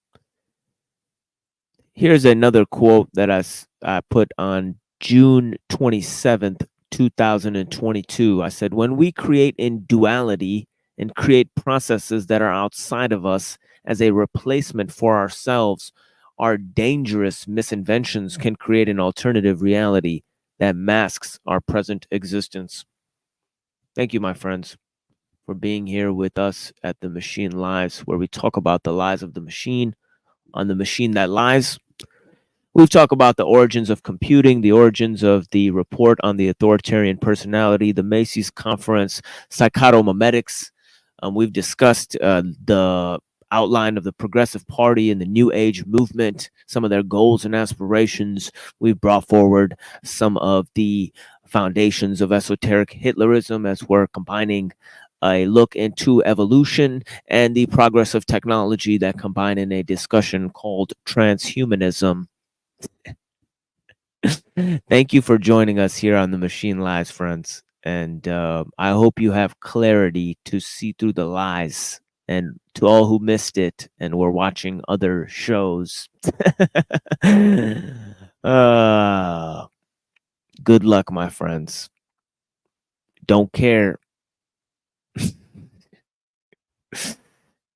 Here's another quote that I put on June 27th, 2022. I said, "When we create in duality and create processes that are outside of us as a replacement for ourselves, our dangerous misinventions can create an alternative reality that masks our present existence." Thank you, my friends, for being here with us at The Machine Lies, where we talk about the lies of the machine on The Machine That Lies. We've talked about the origins of computing, the origins of the report on the authoritarian personality, the Macy's conference, psychotomimetics. We've discussed the outline of the Progressive Party and the New Age movement, some of their goals and aspirations. We've brought forward some of the Foundations of Esoteric Hitlerism, as we're combining a look into evolution and the progress of technology that combine in a discussion called transhumanism. Thank you for joining us here on the Machine Lies, friends. And I hope you have clarity to see through the lies. And to all who missed it and were watching other shows, good luck, my friends. Don't care.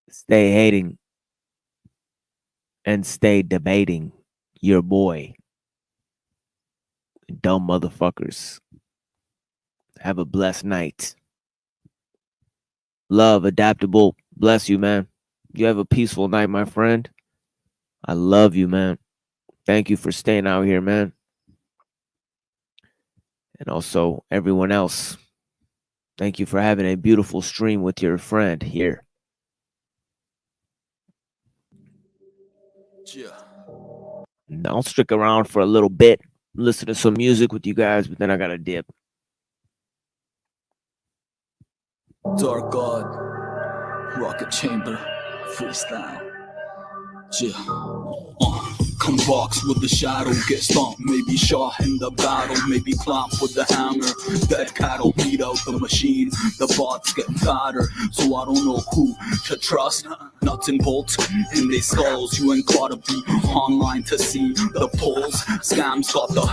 Stay hating and stay debating your boy. Dumb motherfuckers. Have a blessed night. Love, Adaptable. Bless you, man. You have a peaceful night, my friend. I love you, man. Thank you for staying out here, man. And also, everyone else, thank you for having a beautiful stream with your friend here. Yeah. I'll stick around for a little bit, listen to some music with you guys, but then I gotta dip. Dark God, Rocket Chamber, freestyle. Yeah. Come box with the shadow, get stomped, maybe shot in the battle, maybe clamp with the hammer. Dead cattle beat out the machine, the bots get fatter, so I don't know who to trust. Nuts and bolts in their skulls, you ain't gotta be online to see the polls. Scams got the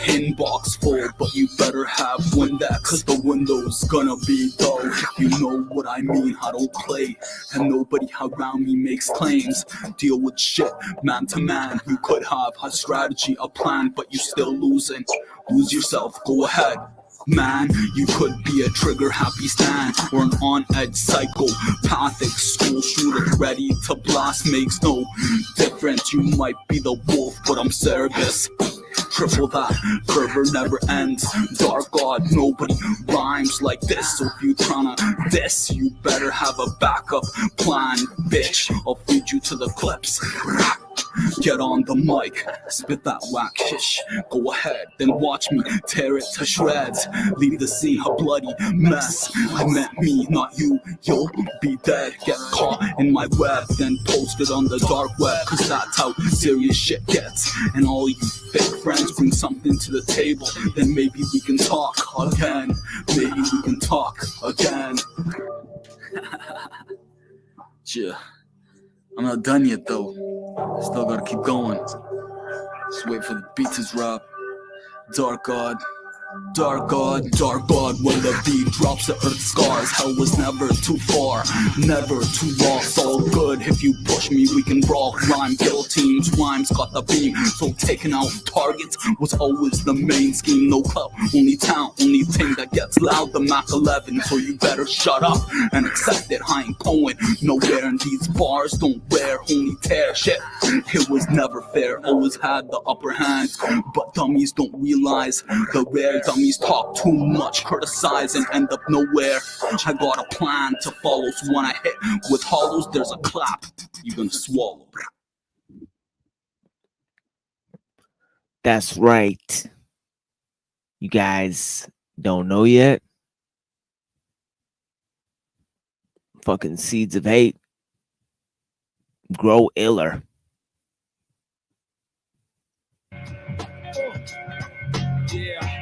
inbox full, but you better have Windex, cause the window's gonna be dull. You know what I mean, I don't play, and nobody around me makes claims. Deal with shit man to man. You could have a strategy, a plan, but you still losing. Lose yourself, go ahead. Man, you could be a trigger happy stand or an on-edge psychopathic school shooter ready to blast. Makes no difference, you might be the wolf, but I'm Cerberus. Triple that, fervor never ends. Dark God, nobody rhymes like this. So if you tryna diss, you better have a backup plan, bitch. I'll feed you to the clips. Get on the mic, spit that whack hish. Go ahead, then watch me tear it to shreds. Leave the scene a bloody mess. I meant me, not you. You'll be dead. Get caught in my web, then posted on the dark web. Cause that's how serious shit gets. And all you fake friends bring something to the table. Then maybe we can talk again. Maybe we can talk again. Yeah. I'm not done yet though. Still gotta keep going. Just wait for the beat to drop. Dark God. Dark God, dark God, when the beat drops the earth scars. Hell was never too far, never too lost. All good, if you push me we can brawl. Rhyme, kill teams, rhymes got the beam. So taking out targets was always the main scheme. No clout, only talent, only thing that gets loud. The Mach 11, so you better shut up and accept it. I ain't going nowhere in these bars. Don't wear, only tear shit. It was never fair, always had the upper hand. But dummies don't realize the rare. Dummies talk too much, criticize and end up nowhere. I got a plan to follow, so when I hit with hollows, there's a clap. You're gonna swallow. That's right. You guys don't know yet? Fucking seeds of hate grow iller. Yeah.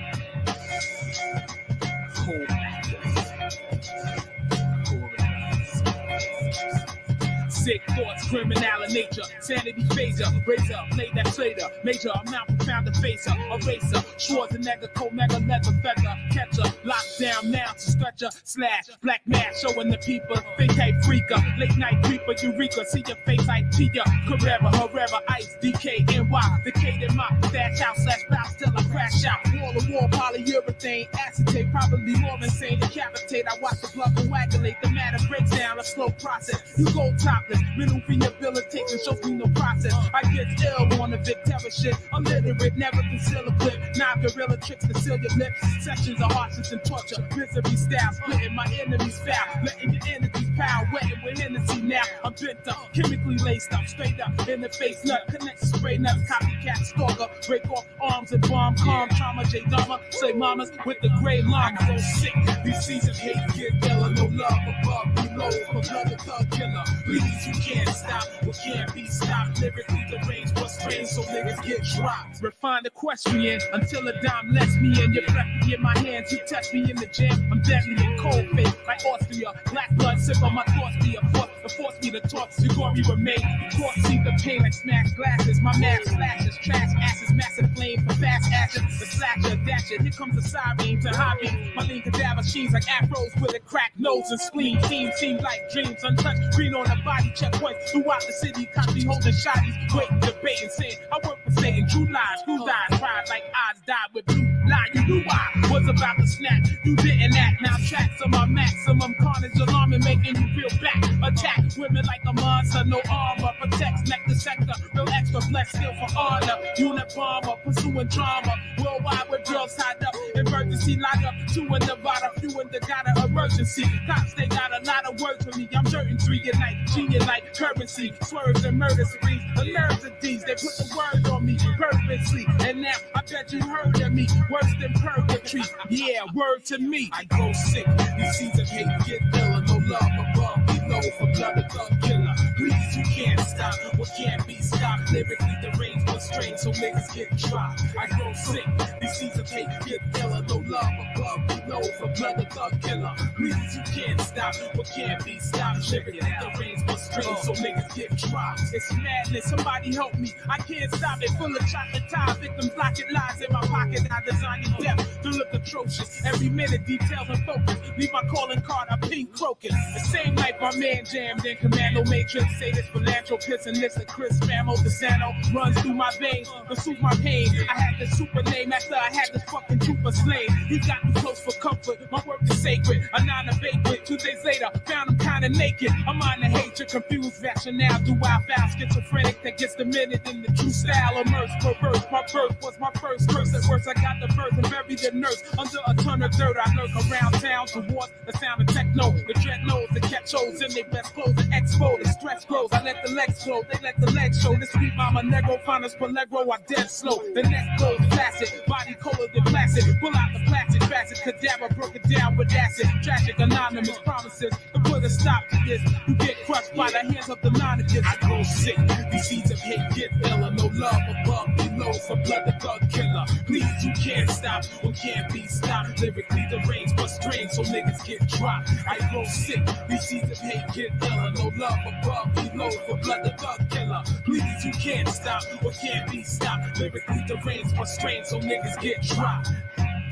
Sick thoughts, criminal in nature, sanity phaser, razor, blade that slater, major amount profound to facer, eraser, Schwarzenegger, cold mega leather feather, catcher, locked down now to stretcher, slash, black mask, showing the people, think type freaker, late night creeper, eureka, see your face, I G ya, Carrera, Herrera, Ice, DK, NY, the K in my dash out, slash bounce till I crash out, wall to wall, polyurethane, acetate, probably more insane, decapitate, I watch the blood coagulate, the matter breaks down, a slow process, you go topless. Mental rehabilitation shows me no process. I get ill on the Vic Terror shit. I'm literate, never conceal a clip. Now gorilla tricks to seal your lips. Sessions of harshness and torture. Misery style, splitting my enemies foul. Letting your energies power, wetting with Hennessy. now I'm bent up, chemically laced up, straight up in the face nut, connect spray nuts, copycat stalker, break off arms and bomb, calm trauma, J Dama, say mamas with the gray llama, go sick. These seasons hate get killer, no love above, below, for blood thug killer. Please, you can't stop, we can't be stopped. Lyrically deranged, what's strange, so niggas get dropped. Refine the question until a dime lets me in. You prep me in my hands, you touch me in the jam. I'm deadly in cold face, like Austria. Black blood sip on my thoughts, be a force to force me to talk. Your glory remain. The court see the pain like smashed glasses. My mask flashes, trash asses, massive flame for fast ashes. The slasher, dasher, here comes the siren to hobby. My lean cadaver sheens like afros with a cracked nose and spleen. Seem like dreams, untouched, green on the body. Checkpoints throughout the city, cops be holding shotties, waiting, debating, saying I work for Satan. True lies, whose eyes cried like odds died with blue lie. You knew I was about to snap, you didn't act. Now tracks on my maximum carnage, alarming, making you feel back. Attack women like a monster, no armor, protects neck to sector, real extra blessed skill for honor. Unibomber, pursuing drama, worldwide with girls tied up, emergency lock up, 2 in Nevada, few in the gotta emergency. Cops, they got a lot of words for me, I'm certain 3 at night, genius like currency, swerves and murder sprees, the nerves of these, they put the word on me purposely, and now I bet you heard of me, worse than purgatory, yeah, word to me, I go sick, these seasons hate get iller, no love above, below, for blood of thug killer, please, you can't stop, what can't be stopped, lyrically deranged, but strange, so niggas get dropped, I go sick, these seasons hate get iller, no love above, below, for blood of thug killer, please, you can't stop, what can't be stopped, lyrically deranged, but strange, so niggas get dropped, it's madness, somebody help me, I can't stop it, full of chocolate ties, victims locking lies in my pocket, I design your death to look atrocious, every minute details and focus, leave my calling card a pink crocus, the same night my man jammed in Commando Matrix, say this philanthropist and listen Chris Famo DeSanto runs through my veins, to soothe my pain, I had the super name after I had this fucking trooper slain, he got me close for comfort, my work is sacred, a 9 to banquet, 2 days later, found him kinda naked, I'm on the hatred, confused rationale, do I foul, schizophrenic that gets the minute in the true style, immersed, perverse, my birth was my first curse, at worst I got the birth and buried the nurse, under a ton of dirt, I lurk around town towards the sound of techno, the dreadnoughts, the catch holes in their best clothes, the expo, the stress grows, I let the legs flow, they let the legs show, the sweet mama negro, find us pelegro, I dead slow, the neck goes flaccid, body colder than plastic, pull out the plastic facet, cadaver broke it down with acid, tragic anonymous promises, to put a stop to this, you get crushed by the hands of the non-against, I go sick, these seeds of hate get iller, no love above, below, for blood the thug killer, please you can't stop, or can't be stopped, lyrically deranged but strange, so niggas get dropped, I go sick, these seeds of hate get iller, no love above, below, for blood the thug killer, please you can't stop, or can't be stopped, lyrically deranged but strange, so niggas get dropped,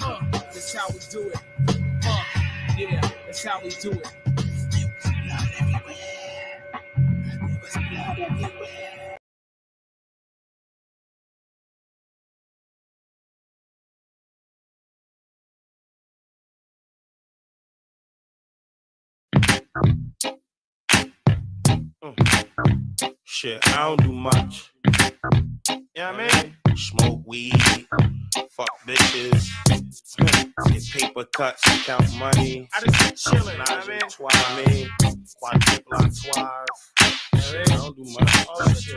that's how we do it, yeah, that's how we do it. Shit, I don't do much. Yeah, man. Smoke weed, fuck bitches, get paper cuts, count money. I just be chillin', I mean. Quadruple I don't do much.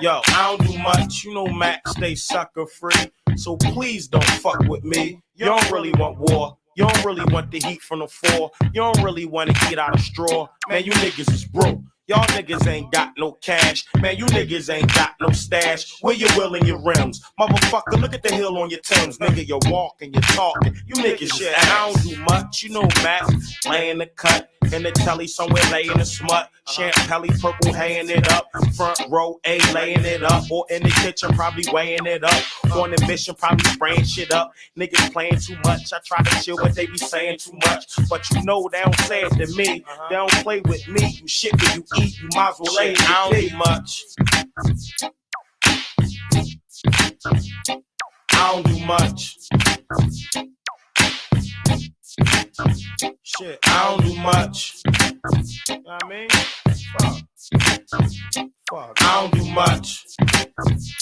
Yo, I don't do much. You know Max stay sucker free, so please don't fuck with me. You don't really want war. You don't really want the heat from the floor. You don't really want to eat out of straw. Man, you niggas is broke. Y'all niggas ain't got no cash. Man, you niggas ain't got no stash. Where your will and your rims? Motherfucker, look at the hill on your Timbs. Nigga, you're walking, you're talking. You niggas shit, I don't do much. You know Matt, laying the cut. In the telly somewhere laying the smut. Champagne purple haying it up. Front row A laying it up. Or in the kitchen probably weighing it up. On the mission probably spraying shit up. Niggas playing too much. I try to chill but they be saying too much. But you know they don't say it to me. They don't play with me. You shit when you eat. You might as well lay it. I don't do much. I don't do much. Shit, I don't do much. You know what I mean? Fuck. I don't do much.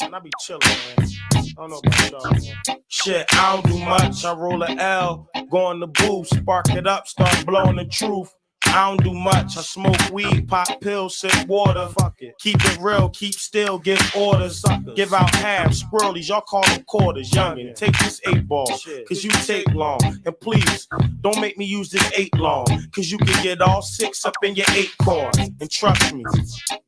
And I be chillin', man. I don't know about y'all, man. Shit, I don't do much. I roll a L, go in the booth, spark it up, start blowing the truth. I don't do much. I smoke weed, pop pills, sip water. Fuck it. Keep it real, keep still, give orders. Give out half, squirrelies, y'all call them quarters. Youngin', take this 8-ball, cause you take long. And please, don't make me use this 8 long, cause you can get all 6 up in your 8 core. And trust me, you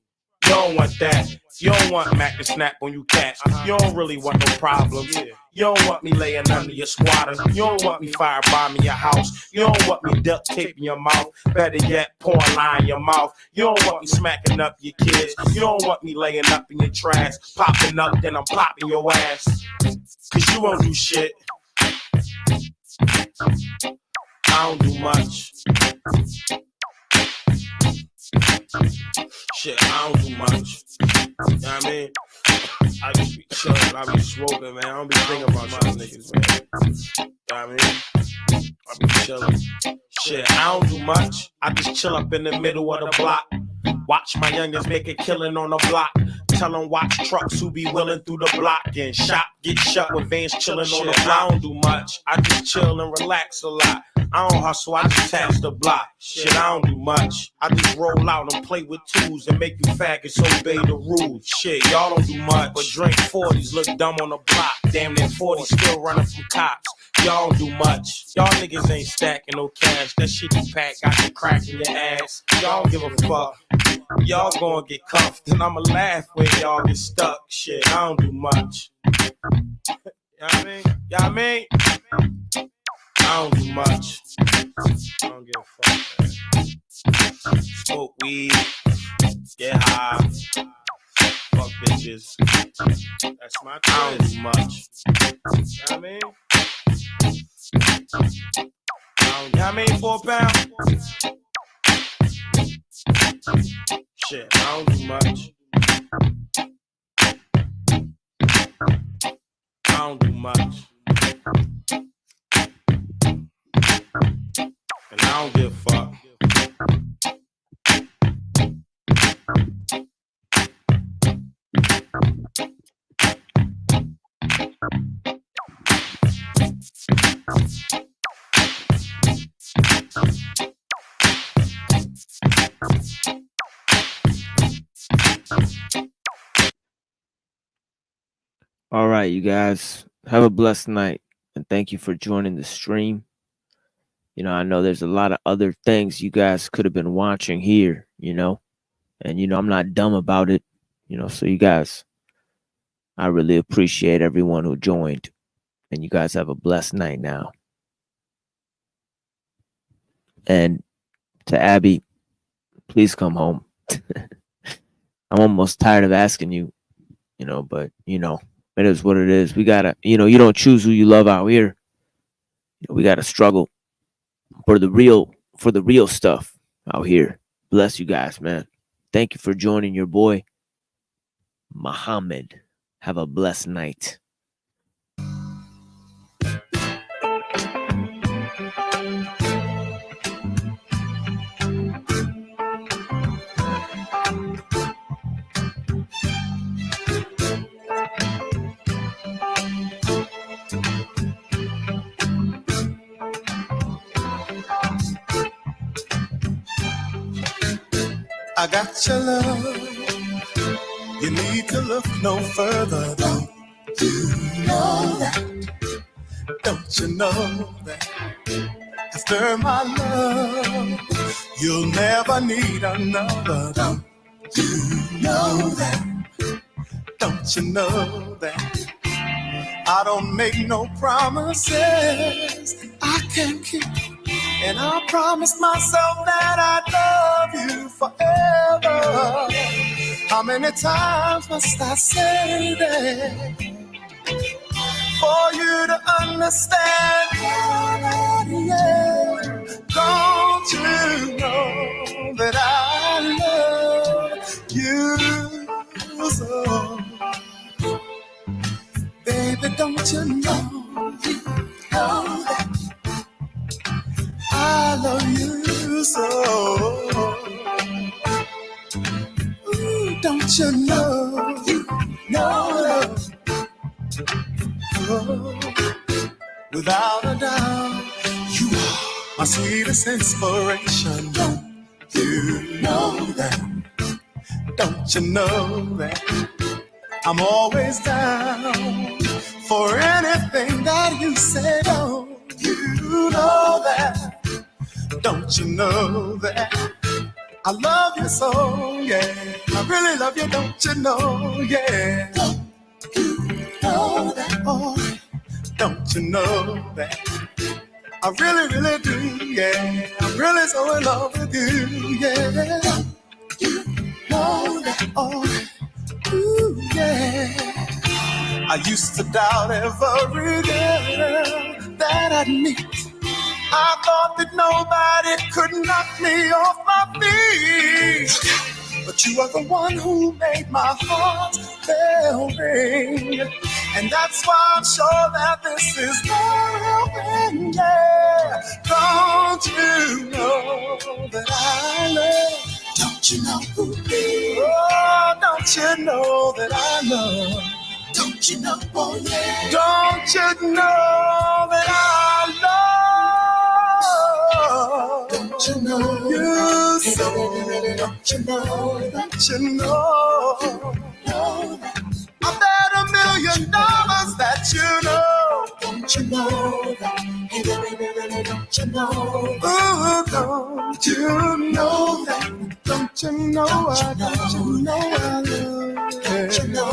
don't want that. You don't want Mac to snap on you cats. You don't really want no problems. You don't want me laying under your squatter. You don't want me firebombing your house. You don't want me duct taping your mouth. Better yet, pouring line in your mouth. You don't want me smacking up your kids. You don't want me laying up in your trash. Popping up, then I'm popping your ass. Cause you won't do shit. I don't do much. Shit, I don't do much. You know what I mean? I just be chillin', I be smoking, man. I don't be thinking about y'all niggas, man. You know what I mean? I be chillin'. Shit, I don't do much. I just chill up in the middle of the block. Watch my youngins make a killing on the block. Tell them watch trucks who be willing through the block. And shop get shut with vans chillin' on the block. I don't do much. I just chill and relax a lot. I don't hustle, I just tax the block. Shit, I don't do much. I just roll out and play with tools and make you faggots obey the rules. Shit, y'all don't do much, but drink 40s, look dumb on the block. Damn, that 40 still running from cops. Y'all don't do much. Y'all niggas ain't stacking no cash. That shit you pack got the crack in your ass. Y'all don't give a fuck. Y'all gonna get cuffed, and I'ma laugh when y'all get stuck. Shit, I don't do much. You know what I mean? You know what I mean? I don't do much. I don't give a fuck, man. Smoke weed, get high, fuck bitches. That's my thing. I don't do much. You know what I mean? You know what I mean, 4 pound? Shit, I don't do much. I don't do much. And I don't give a fuck. All right, you guys, have a blessed night, and thank you for joining the stream. You know, I know there's a lot of other things you guys could have been watching here, you know, and, you know, I'm not dumb about it, you know, so you guys, I really appreciate everyone who joined, and you guys have a blessed night now. And to Abby, please come home. I'm almost tired of asking you, you know, but, you know, it is what it is. We gotta, you know, you don't choose who you love out here. You know, we gotta struggle for the real stuff out here. Bless you guys, man. Thank you for joining your boy, Muhammad. Have a blessed night. I got your love. You need to look no further. Don't you know that? Don't you know that? After my love, you'll never need another. Don't you know that? Don't you know that? I don't make no promises I can't keep. And I promised myself that I'd love you forever. How many times must I say that for you to understand? Yeah. Don't you know that I love you so? Baby, don't you know that I love you so? Ooh, don't you know? Oh, without a doubt, you are my sweetest inspiration. Don't you know that? Don't you know that I'm always down for anything that you say? Don't you know that? Don't you know that I love you so, yeah. I really love you, don't you know, yeah. Don't you know that? Oh, don't you know that I really, really do, yeah. I'm really so in love with you, yeah. Don't you know that? Oh, ooh, yeah. I used to doubt every girl that I'd meet. I thought that nobody could knock me off my feet. But you are the one who made my heart bell ring. And that's why I'm sure that this is the real thing, yeah. Don't you know that I love? Don't you know who me? Oh, don't you know that I love? Don't you know, oh yeah. Don't you know that I love? Don't you know? You so don't you know? Don't you know? I bet $1 million that you know. Don't you know that? Hey, really, don't you know? Ooh, don't you know that? Don't you know? Don't you know I love you? Don't you know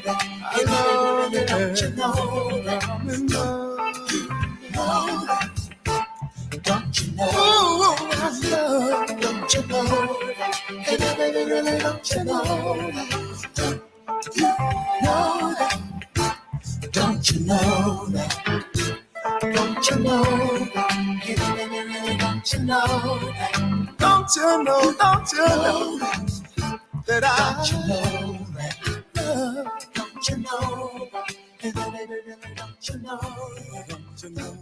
that? I love you. Don't you know that I'm in love? Don't you know? Ooh, I love. Don't you know that? Hey, really, don't you know that? Don't you know that? Don't you know that? Don't you know that? Hey, really, don't you know that? Don't you know? Don't you know that I? Don't you know that? Don't you know that? Hey, really, don't you know that? Don't you know?